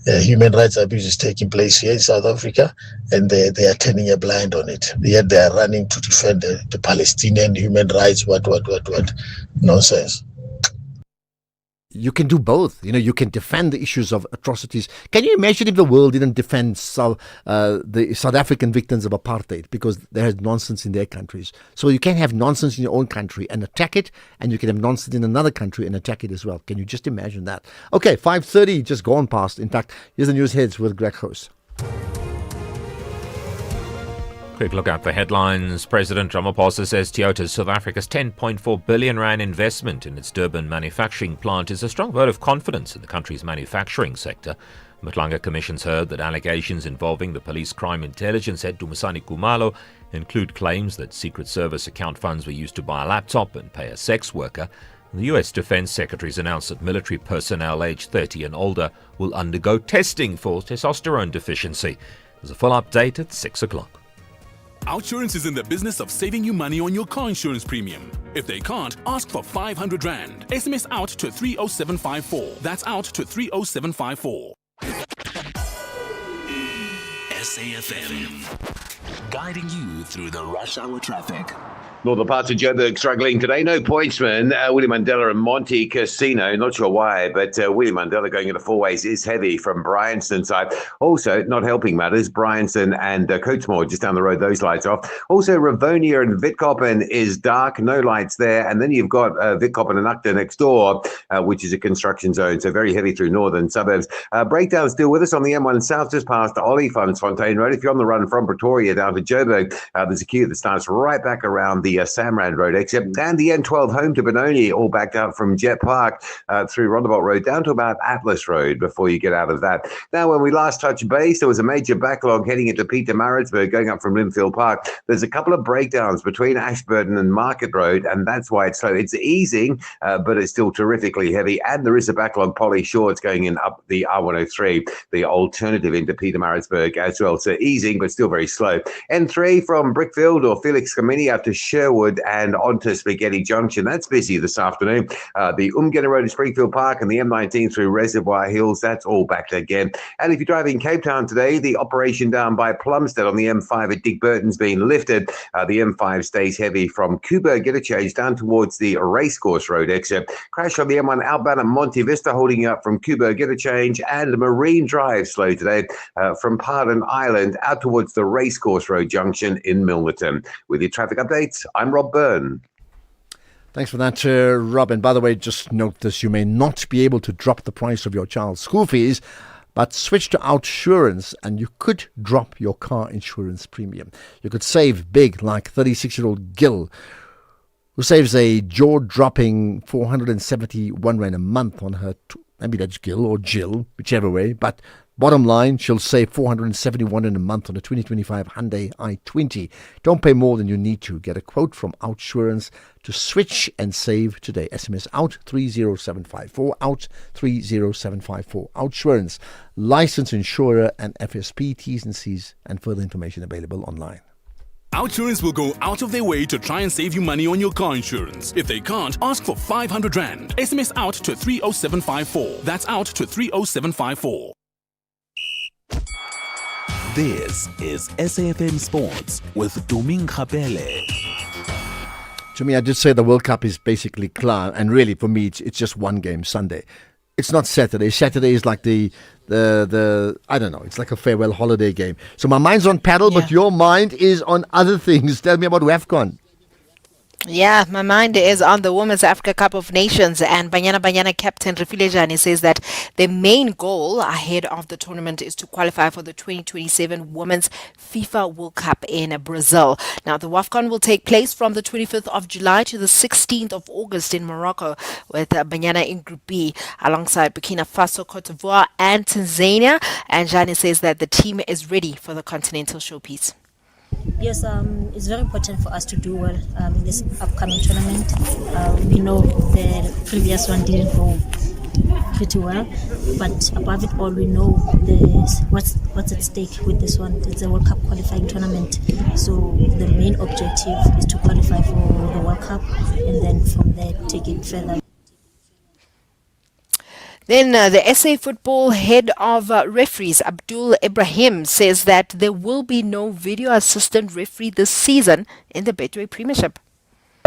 Human rights abuse is taking place here in South Africa, and they are turning a blind on it. Yet they are running to defend the Palestinian human rights. What nonsense.
You can do both. You can defend the issues of atrocities. Can you imagine if the world didn't defend the South African victims of apartheid because there is nonsense in their countries? So you can have nonsense in your own country and attack it, and you can have nonsense in another country and attack it as well. Can you just imagine that? Okay, 5:30 just gone past. In fact, here's the news heads with Greg Host.
Quick look at the headlines. President Ramaphosa says Toyota's South Africa's 10.4 billion rand investment in its Durban manufacturing plant is a strong vote of confidence in the country's manufacturing sector. Matlanga Commission's heard that allegations involving the police crime intelligence head Dumisani Kumalo include claims that Secret Service account funds were used to buy a laptop and pay a sex worker. The U.S. Defense Secretary's announced that military personnel aged 30 and older will undergo testing for testosterone deficiency. There's a full update at 6 o'clock.
Outsurance is in the business of saving you money on your car insurance premium. If they can't, ask for 500 Rand. SMS out to 30754. That's out to 30754.
SAfm, guiding you through the rush hour traffic.
Northern parts of Joburg struggling today. No pointsman. Willie Mandela and Monte Casino. Not sure why, but Willie Mandela going into four ways is heavy from Bryanston side. Also, not helping matters, Bryanston and Coatesmore just down the road, those lights off. Also, Rivonia and Witkoppen is dark, no lights there. And then you've got Witkoppen and Ukta next door, which is a construction zone. So very heavy through northern suburbs. Breakdown still with us on the M1 South, just past Oliphantfontein Road. If you're on the run from Pretoria down to Joburg, there's a queue that starts right back around the the Samrand Road exit, and the N12 home to Benoni, all backed up from Jet Park through Roundabout Road down to about Atlas Road before you get out of that. Now, when we last touched base, there was a major backlog heading into Pietermaritzburg going up from Linfield Park. There's a couple of breakdowns between Ashburton and Market Road, and that's why it's slow. It's easing, but it's still terrifically heavy, and there is a backlog Polly Shorts going in up the R103, the alternative into Pietermaritzburg as well. So easing, but still very slow. N3 from Brickfield or Felix Kamini out to Sherwood and onto Spaghetti Junction. That's busy this afternoon. The Umgena Road to Springfield Park and the M19 through Reservoir Hills, that's all back again. And if you're driving Cape Town today, the operation down by Plumstead on the M5 at Dick Burton's been lifted. The M5 stays heavy from Coburg Interchange down towards the Racecourse Road exit. Crash on the M1 outbound at Monte Vista holding you up from Coburg Interchange, and Marine Drive slow today from Pardon Island out towards the Racecourse Road junction in Milnerton. With your traffic updates, I'm Rob Byrne.
Thanks for that, Rob. And by the way, just note this, you may not be able to drop the price of your child's school fees, but switch to Outsurance and you could drop your car insurance premium. You could save big, like 36-year-old Gil, who saves a jaw-dropping 471 Rand a month on her, maybe that's Gil or Jill, whichever way, but bottom line, she'll save 471 in a month on a 2025 Hyundai i20. Don't pay more than you need to. Get a quote from Outsurance to switch and save today. SMS out 30754, out 30754. Outsurance, licensed insurer and FSP, T's and C's, and further information available online.
Outsurance will go out of their way to try and save you money on your car insurance. If they can't, ask for 500 Rand. SMS out to 30754. That's out to 30754.
This is SAFM Sports with Tuming Khapele.
To me, I did say the World Cup is basically clear, and really for me, it's just one game, Sunday. It's not Saturday. Saturday is like the I don't know, it's like a farewell holiday game. So my mind's on paddle, but your mind is on other things. Tell me about WAFCON.
Yeah, my mind is on the Women's Africa Cup of Nations, and Banyana captain Refile Jani says that the main goal ahead of the tournament is to qualify for the 2027 Women's FIFA World Cup in Brazil. Now, the WAFCON will take place from the 25th of July to the 16th of August in Morocco, with Banyana in Group B alongside Burkina Faso, Cote d'Ivoire and Tanzania. And Jani says that the team is ready for the continental showpiece.
Yes, it's very important for us to do well in this upcoming tournament. We know the previous one didn't go pretty well, but above it all, we know what's at stake with this one. It's a World Cup qualifying tournament, so the main objective is to qualify for the World Cup and then from there take it further.
Then the SA Football head of referees, Abdul Ibrahim, says that there will be no video assistant referee this season in the Betway Premiership.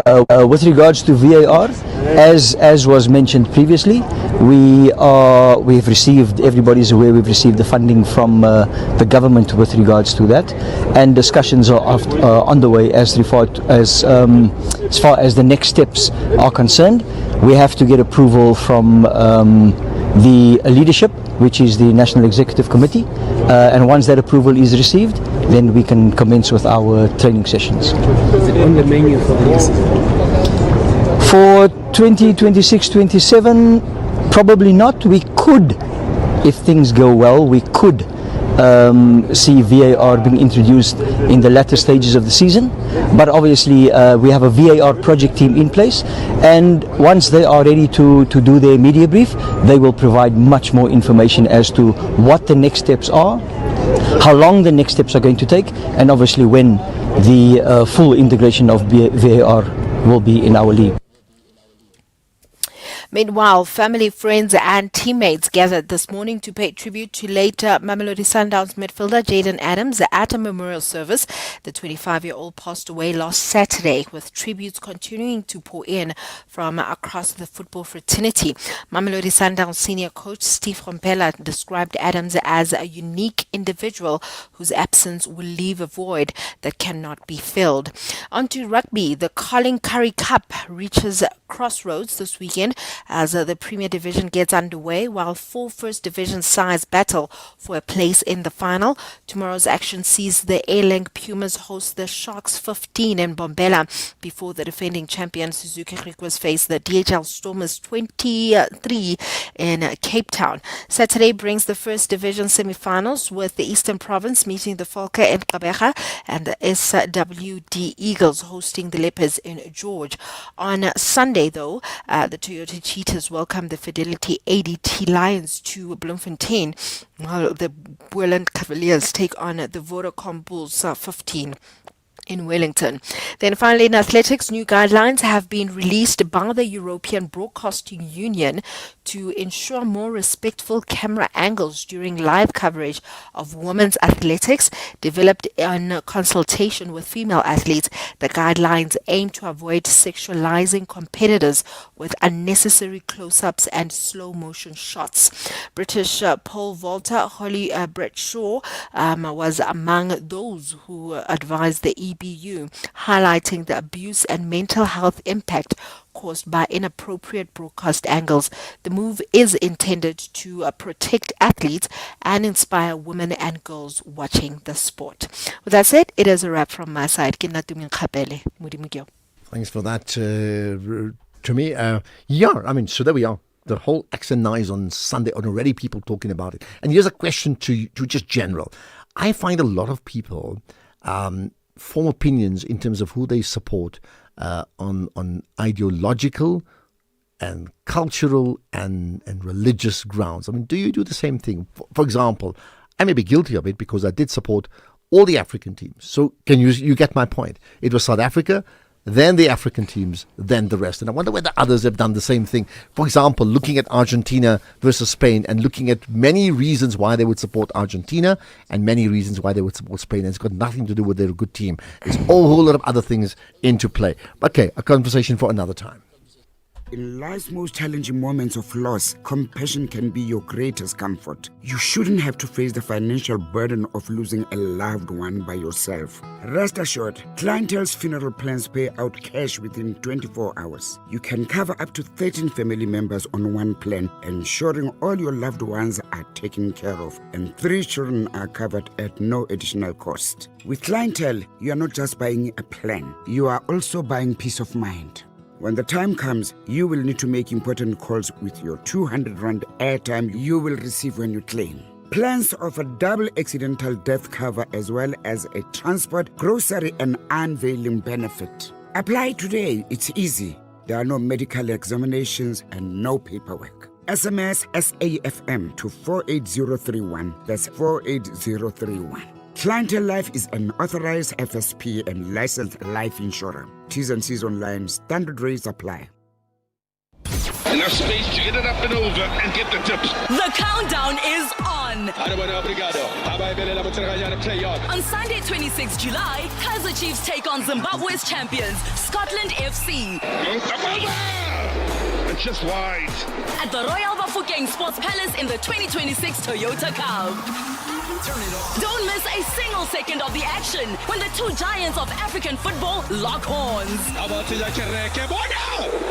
With regards to VAR, as was mentioned previously, we've received, everybody's aware, we've received the funding from the government with regards to that, and discussions are on the way as far as the next steps are concerned. We have to get approval from the leadership, which is the National Executive Committee, and once that approval is received, then we can commence with our training sessions.
Is it on the menu for this?
For 2026-27, probably not. We could, if things go well, we could see VAR being introduced in the latter stages of the season, but obviously we have a VAR project team in place, and once they are ready to do their media brief, they will provide much more information as to what the next steps are, how long the next steps are going to take, and obviously when the full integration of VAR will be in our league.
Meanwhile, family, friends and teammates gathered this morning to pay tribute to late Mamelodi Sundowns midfielder Jaden Adams at a memorial service. The 25-year-old passed away last Saturday, with tributes continuing to pour in from across the football fraternity. Mamelodi Sundowns senior coach Steve Rompela described Adams as a unique individual whose absence will leave a void that cannot be filled. On to rugby. The Colin Currie Cup reaches crossroads this weekend as the Premier Division gets underway, while 4 First Division sides battle for a place in the final. Tomorrow's action sees the A-Link Pumas host the Sharks 15 in Bombela before the defending champion Suzuki Griquas face the DHL Stormers 23 in Cape Town. Saturday brings the First Division semi-finals with the Eastern Province meeting the Volker in Gqeberha and the SWD Eagles hosting the Leopards in George. On Sunday, though, the Toyota Cheetahs welcome the Fidelity ADT Lions to Bloemfontein, while the Boerland Cavaliers take on the Vodacom Bulls 15 in Wellington. Then finally, in athletics, new guidelines have been released by the European Broadcasting Union to ensure more respectful camera angles during live coverage of women's athletics. Developed in consultation with female athletes, the guidelines aim to avoid sexualizing competitors with unnecessary close-ups and slow-motion shots. British pole vaulter Holly Bradshaw was among those who advised the EBU, highlighting the abuse and mental health impact caused by inappropriate broadcast angles. The move is intended to protect athletes and inspire women and girls watching the sport. With that said, it is a wrap from my side.
Thanks for that, to me. So there we are. The whole exercise on Sunday, and already people talking about it. And here's a question to just general. I find a lot of people form opinions in terms of who they support on ideological and cultural and religious grounds. I mean, do you do the same thing? For example, I may be guilty of it because I did support all the African teams. So can you get my point? It was South Africa, then the African teams, then the rest. And I wonder whether others have done the same thing. For example, looking at Argentina versus Spain and looking at many reasons why they would support Argentina and many reasons why they would support Spain. And it's got nothing to do with they're a good team. There's a whole lot of other things into play. Okay, a conversation for another time.
In life's most challenging moments of loss, compassion can be your greatest comfort. You shouldn't have to face the financial burden of losing a loved one by yourself. Rest assured, Clientele's funeral plans pay out cash within 24 hours. You can cover up to 13 family members on one plan, ensuring all your loved ones are taken care of, and 3 children are covered at no additional cost. With Clientele, you are not just buying a plan, you are also buying peace of mind. When the time comes, you will need to make important calls with your 200 Rand airtime you will receive when you claim. Plans offer double accidental death cover as well as a transport, grocery and unveiling benefit. Apply today, it's easy. There are no medical examinations and no paperwork. SMS SAFM to 48031. That's 48031. Clientele Life is an authorized FSP and licensed life insurer. T's and C's online. Standard rates apply.
Enough space to get it up and over and get the tips.
The countdown is on. On Sunday, 26 July, Kaizer Chiefs take on Zimbabwe's champions, Scotland FC.
It's just wide.
At the Royal Bafokeng Sports Palace in the 2026 Toyota Cup. Don't miss a single second of the action when the two giants of African football lock horns.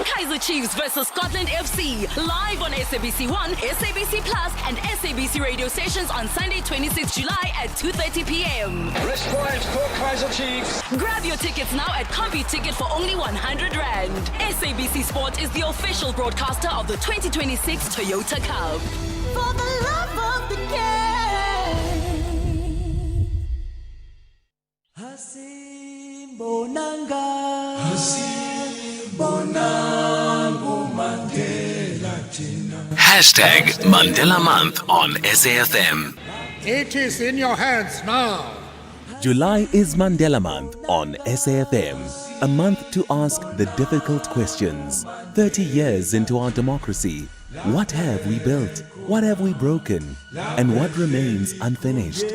Kaizer Chiefs versus Scotland FC, live on SABC 1, SABC Plus, and SABC radio stations on Sunday, 26 July at 2:30 p.m.
Rest point for Kaizer Chiefs.
Grab your tickets now at CompuTicket for only 100 Rand. SABC Sport is the official broadcaster of the 2026 Toyota Cup.
For the love of the game.
Hashtag Mandela Month on SAFM.
It is in your hands now.
July is Mandela Month on SAFM. A month to ask the difficult questions. 30 years into our democracy. What have we built? What have we broken? And what remains unfinished?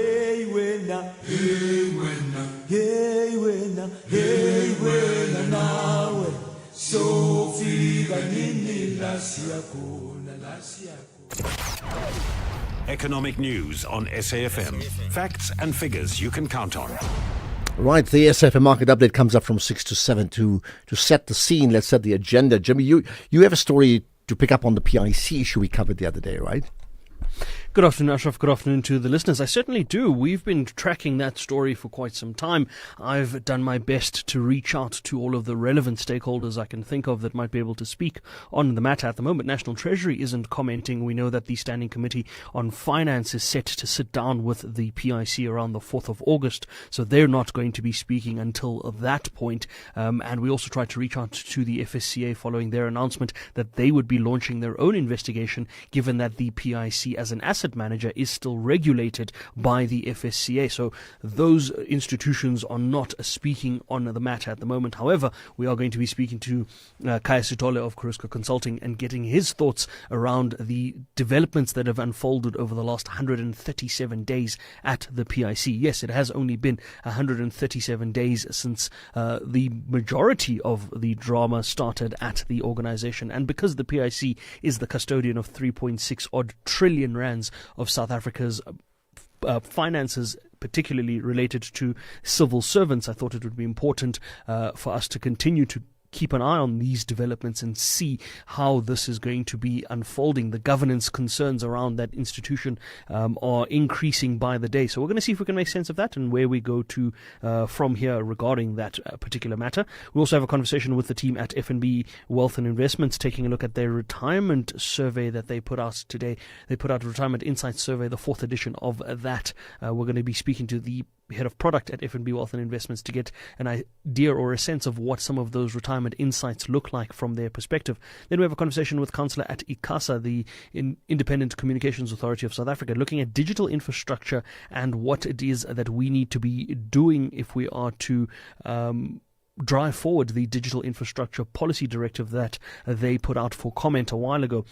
Economic news on SAFM. Facts and figures you can count on.
Right, the SAfm market update comes up from 6 to 7 to set the scene. Let's set the agenda. Jimmy, you have a story to pick up on the PIC issue we covered the other day, right?
Good afternoon, Ashraf. Good afternoon to the listeners. I certainly do. We've been tracking that story for quite some time. I've done my best to reach out to all of the relevant stakeholders I can think of that might be able to speak on the matter. At the moment, National Treasury isn't commenting. We know that the Standing Committee on Finance is set to sit down with the PIC around the 4th of August, so they're not going to be speaking until that point. And we also tried to reach out to the FSCA following their announcement that they would be launching their own investigation, given that the PIC as an asset manager is still regulated by the FSCA. So those institutions are not speaking on the matter at the moment. However, we are going to be speaking to Kaya Sitole of Kuriska Consulting and getting his thoughts around the developments that have unfolded over the last 137 days at the PIC. Yes, it has only been 137 days since the majority of the drama started at the organization. And because the PIC is the custodian of 3.6 odd trillion rands of South Africa's finances, particularly related to civil servants, I thought it would be important for us to continue to keep an eye on these developments and see how this is going to be unfolding. The governance concerns around that institution are increasing by the day. So we're going to see if we can make sense of that and where we go to from here regarding that particular matter. We also have a conversation with the team at FNB Wealth and Investments, taking a look at their retirement survey that they put out today. They put out a Retirement Insights Survey, the 4th edition of that. We're going to be speaking to the head of product at FNB Wealth and Investments to get an idea or a sense of what some of those retirement insights look like from their perspective. Then we have a conversation with Councillor at ICASA, the Independent Communications Authority of South Africa, looking at digital infrastructure and what it is that we need to be doing if we are to drive forward the digital infrastructure policy directive that they put out for comment a while ago.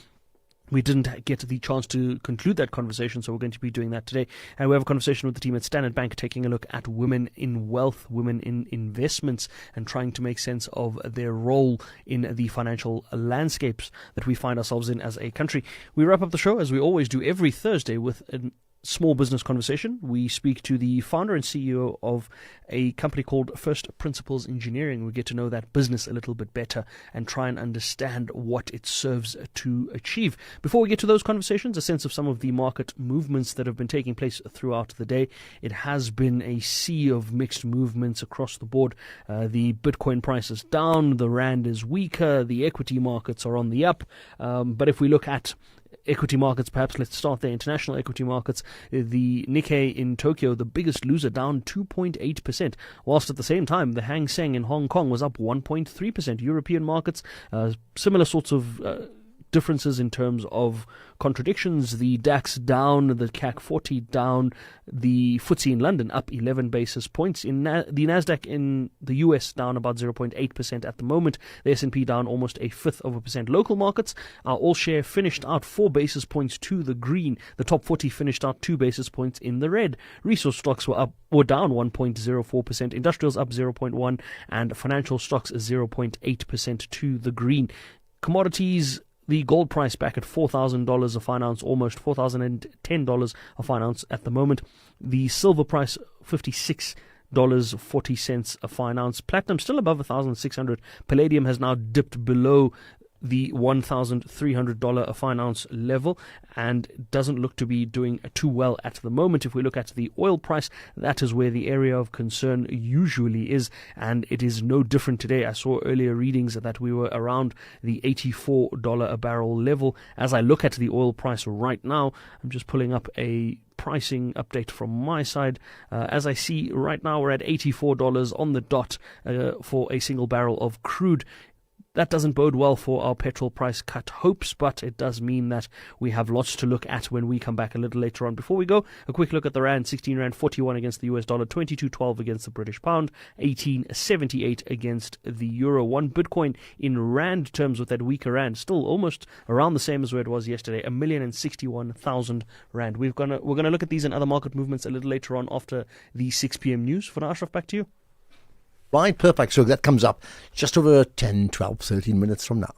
We didn't get the chance to conclude that conversation, so we're going to be doing that today. And we have a conversation with the team at Standard Bank, taking a look at women in wealth, women in investments, and trying to make sense of their role in the financial landscapes that we find ourselves in as a country. We wrap up the show, as we always do every Thursday, with an small business conversation. We speak to the founder and CEO of a company called First Principles Engineering. We get to know that business a little bit better and try and understand what it serves to achieve. Before we get to those conversations, a sense of some of the market movements that have been taking place throughout the day. It has been a sea of mixed movements across the board. The Bitcoin price is down, the Rand is weaker, the equity markets are on the up. But if we look at equity markets, perhaps let's start there. International equity markets, the Nikkei in Tokyo, the biggest loser, down 2.8%, whilst at the same time the Hang Seng in Hong Kong was up 1.3%. European markets, similar sorts of differences in terms of contradictions. The DAX down, the CAC 40 down, the FTSE in London up 11 basis points. In the Nasdaq in the US down about 0.8% at the moment. The S&P down almost 0.1%. Local markets, our all share finished out 4 basis points to the green. The top 40 finished out 2 basis points in the red. Resource stocks were down 1.04%. Industrials up 0.1%, and financial stocks 0.8% to the green. Commodities, the gold price back at $4,000 a fine ounce, almost $4,010 a fine ounce at the moment. The silver price, $56.40 a fine ounce. Platinum still above 1,600. Palladium has now dipped below the $1,300 a fine ounce level and doesn't look to be doing too well at the moment. If we look at the oil price, that is where the area of concern usually is, and it is no different today. I saw earlier readings that we were around the $84 a barrel level. As I look at the oil price right now, I'm just pulling up a pricing update from my side. As I see right now, we're at $84 on the dot for a single barrel of crude. That doesn't bode well for our petrol price cut hopes, but it does mean that we have lots to look at when we come back a little later on. Before we go, a quick look at the Rand. 16 Rand 41 against the US dollar, 22.12 against the British pound, 18.78 against the euro. One Bitcoin in Rand terms with that weaker Rand, still almost around the same as where it was yesterday, 1,061,000 Rand. We're gonna look at these and other market movements a little later on after the 6 p.m. news. For now, Ashraf, back to you.
Right, perfect. So that comes up just over 10, 12, 13 minutes from now.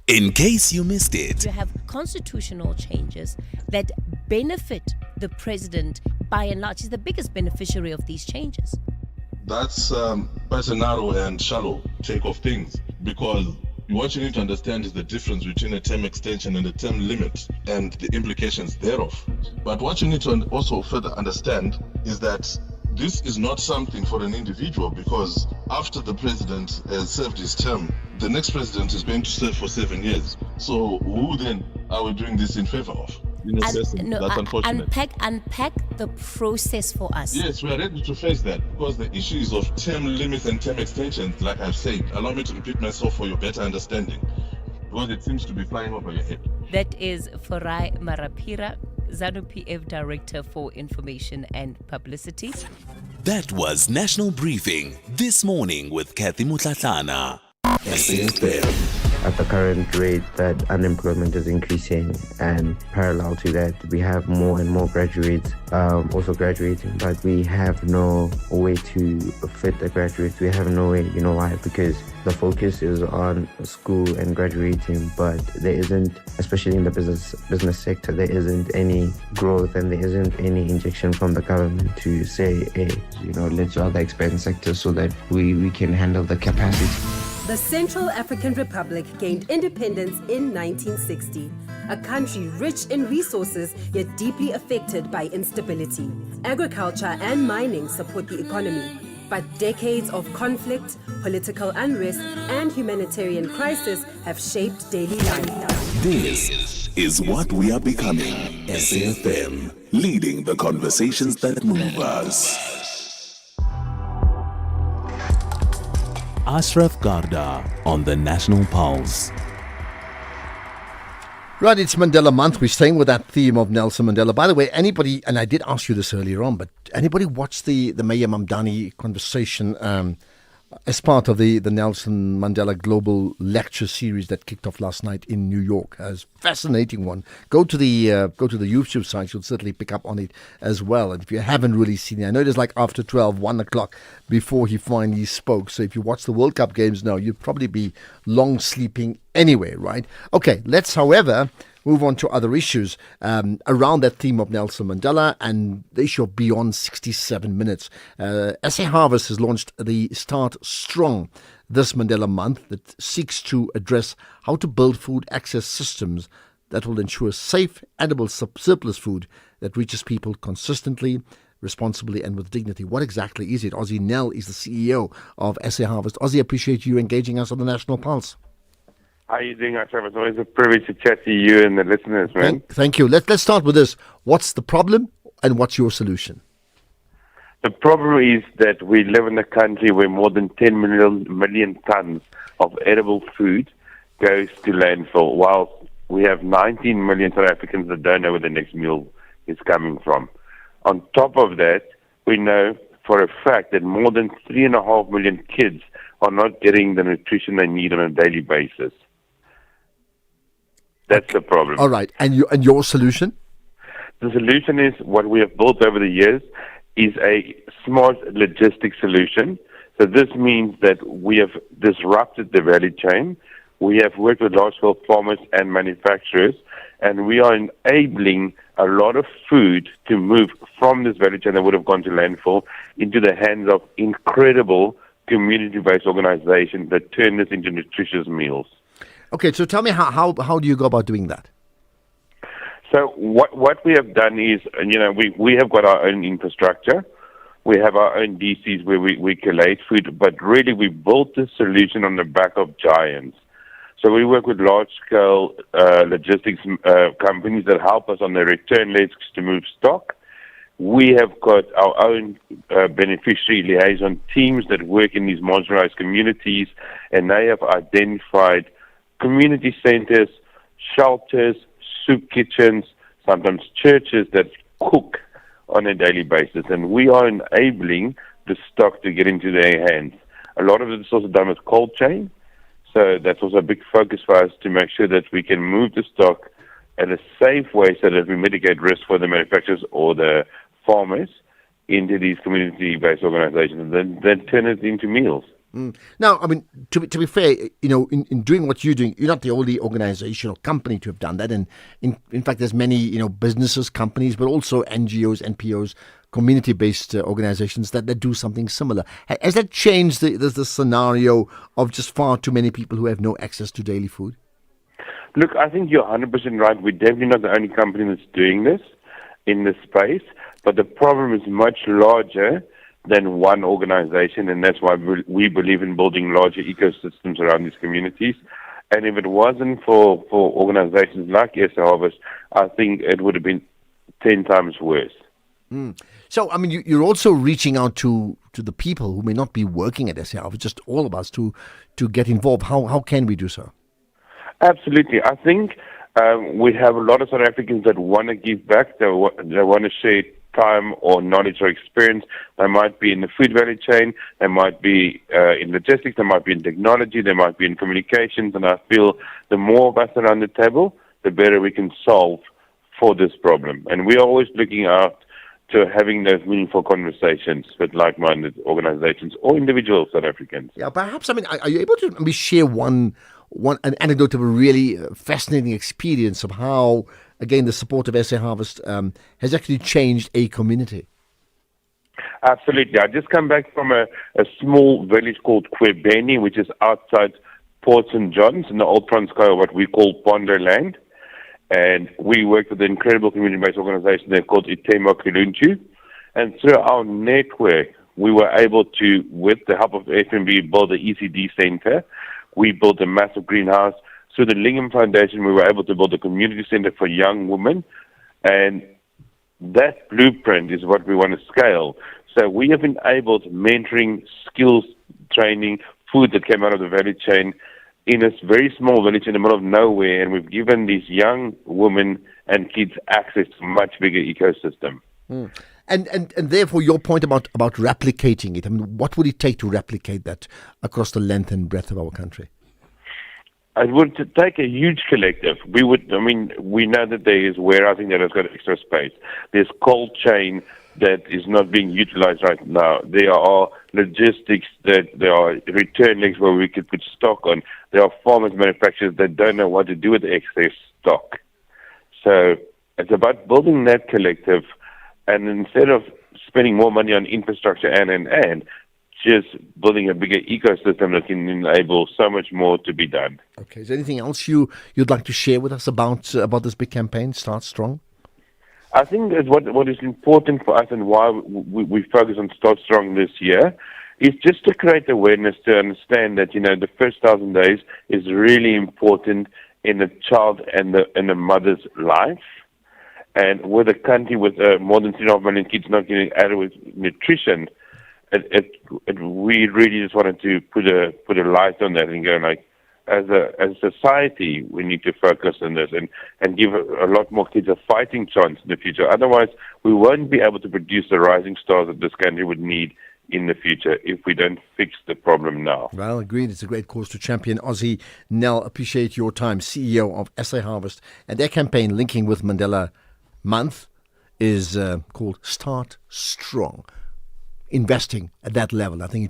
In case you missed it.
You have constitutional changes that benefit the president by and large. He's the biggest beneficiary of these changes.
that's quite a narrow and shallow take of things, because what you need to understand is the difference between a term extension and a term limit and the implications thereof. But what you need to also further understand is that this is not something for an individual, because after the president has served his term, the next president is going to serve for 7 years. So who then are we doing this in favor of? In a sense, that's unfortunate.
Unpack the process for us.
Yes, we are ready to face that, because the issues of term limits and term extensions, like I've said, allow me to repeat myself for your better understanding, because it seems to be flying over your head.
That is Farai Marapira, ZANU PF Director for Information and Publicity.
That was National Briefing this morning with Kathy Mutlatlana. SAfm.
At the current rate that unemployment is increasing, and parallel to that, we have more and more graduates also graduating, but we have no way to fit the graduates. We have no way, you know why? Because the focus is on school and graduating, but there isn't, especially in the business sector, there isn't any growth and there isn't any injection from the government to say, hey, let's do other expense sectors so that we can handle the capacity.
The Central African Republic gained independence in 1960, a country rich in resources yet deeply affected by instability. Agriculture and mining support the economy, but decades of conflict, political unrest, and humanitarian crisis have shaped daily life.
This is what we are becoming. SAfm, leading the conversations that move us. Ashraf Garda on the National Pulse.
Right, it's Mandela Month. We're staying with that theme of Nelson Mandela. By the way, anybody, and I did ask you this earlier on, but anybody watch the Mayor Mamdani conversation as part of the Nelson Mandela Global Lecture Series that kicked off last night in New York? It was a fascinating one. Go to the YouTube site. You'll certainly pick up on it as well. And if you haven't really seen it, I know it is like after 12, 1 o'clock before he finally spoke. So if you watch the World Cup games now, you'd probably be long sleeping anyway, right? Okay, let's, however, move on to other issues around that theme of Nelson Mandela and the issue of beyond 67 minutes. SA Harvest has launched the Start Strong this Mandela Month that seeks to address how to build food access systems that will ensure safe, edible surplus food that reaches people consistently, responsibly and with dignity. What exactly is it? Ozzy Nell is the CEO of SA Harvest. Ozzy, appreciate you engaging us on the National Pulse.
How are you doing, Ashraf? It's always a privilege to chat to you and the listeners, man.
Thank you. Let's start with this. What's the problem and what's your solution?
The problem is that we live in a country where more than 10 million tons of edible food goes to landfill, while we have 19 million South Africans that don't know where the next meal is coming from. On top of that, we know for a fact that more than 3.5 million kids are not getting the nutrition they need on a daily basis. That's the problem.
All right. And your solution?
The solution is what we have built over the years is a smart logistics solution. So this means that we have disrupted the value chain. We have worked with large-scale farmers and manufacturers, and we are enabling a lot of food to move from this value chain that would have gone to landfill into the hands of incredible community-based organizations that turn this into nutritious meals.
Okay, so tell me how do you go about doing that?
So what we have done is, we have got our own infrastructure. We have our own DCs where we collate food, but really we built this solution on the back of giants. So we work with large-scale logistics companies that help us on the return legs to move stock. We have got our own beneficiary liaison teams that work in these marginalized communities, and they have identified community centers, shelters, soup kitchens, sometimes churches that cook on a daily basis. And we are enabling the stock to get into their hands. A lot of it is also done with cold chain. So that's also a big focus for us to make sure that we can move the stock in a safe way so that we mitigate risk for the manufacturers or the farmers into these community-based organizations and then turn it into meals.
Now, I mean, to be fair, in doing what you're doing, you're not the only organization or company to have done that. And in fact, there's many, businesses, companies, but also NGOs, NPOs community-based organizations that do something similar. Has that changed the scenario of just far too many people who have no access to daily food?
Look, I think you're 100% right. We're definitely not the only company that's doing this in this space, but the problem is much larger than one organization, and that's why we believe in building larger ecosystems around these communities. And if it wasn't for organizations like SAharvest, I think it would have been 10 times worse.
So, I mean, you're also reaching out to the people who may not be working at SAharvest, just all of us, to get involved. How can we do so?
Absolutely. I think we have a lot of South Africans that want to give back. They want to share time or knowledge or experience. They might be in the food value chain. They might be in logistics. They might be in technology. They might be in communications. And I feel the more of us around the table, the better we can solve for this problem. And we are always looking out to having those meaningful conversations with like-minded organizations or individual South Africans.
Yeah, perhaps, I mean, are you able to share an anecdote of a really fascinating experience of how, again, the support of SAharvest has actually changed a community?
Absolutely. I just come back from a small village called Kwebeni, which is outside Port St. John's in the Old Transkei, what we call Ponderland. And we work with an incredible community-based organization there called Itema Kuluntu. And through our network, we were able to, with the help of FNB, build an ECD center. We built a massive greenhouse. Through the Lingham Foundation, we were able to build a community center for young women. And that blueprint is what we want to scale. So we have enabled mentoring, skills training, food that came out of the value chain in a very small village in the middle of nowhere, and we've given these young women and kids access to a much bigger ecosystem.
And therefore, your point about replicating it, I mean, what would it take to replicate that across the length and breadth of our country?
It would take a huge collective. We know that there is warehousing that has got extra space. There's cold chain that is not being utilized right now. There are logistics, there are return links where we could put stock on. There are farmers, manufacturers that don't know what to do with the excess stock. So it's about building that collective, and instead of spending more money on infrastructure and just building a bigger ecosystem that can enable so much more to be done.
Okay. Is there anything else you'd like to share with us about this big campaign, Start Strong?
I think that what is important for us and why we focus on Start Strong this year is just to create awareness, to understand that, the first 1,000 days is really important in the child and the mother's life. And with a country with more than 3.5 million kids not getting adequate nutrition, we really just wanted to put a light on that and go, like, as a society, we need to focus on this and give a lot more kids a fighting chance in the future. Otherwise, we won't be able to produce the rising stars that this country would need in the future if we don't fix the problem now.
Well, agreed. It's a great cause to champion. Ozzy Nell, appreciate your time. CEO of SAharvest, and their campaign linking with Mandela Month is called Start Strong. Investing at that level, I think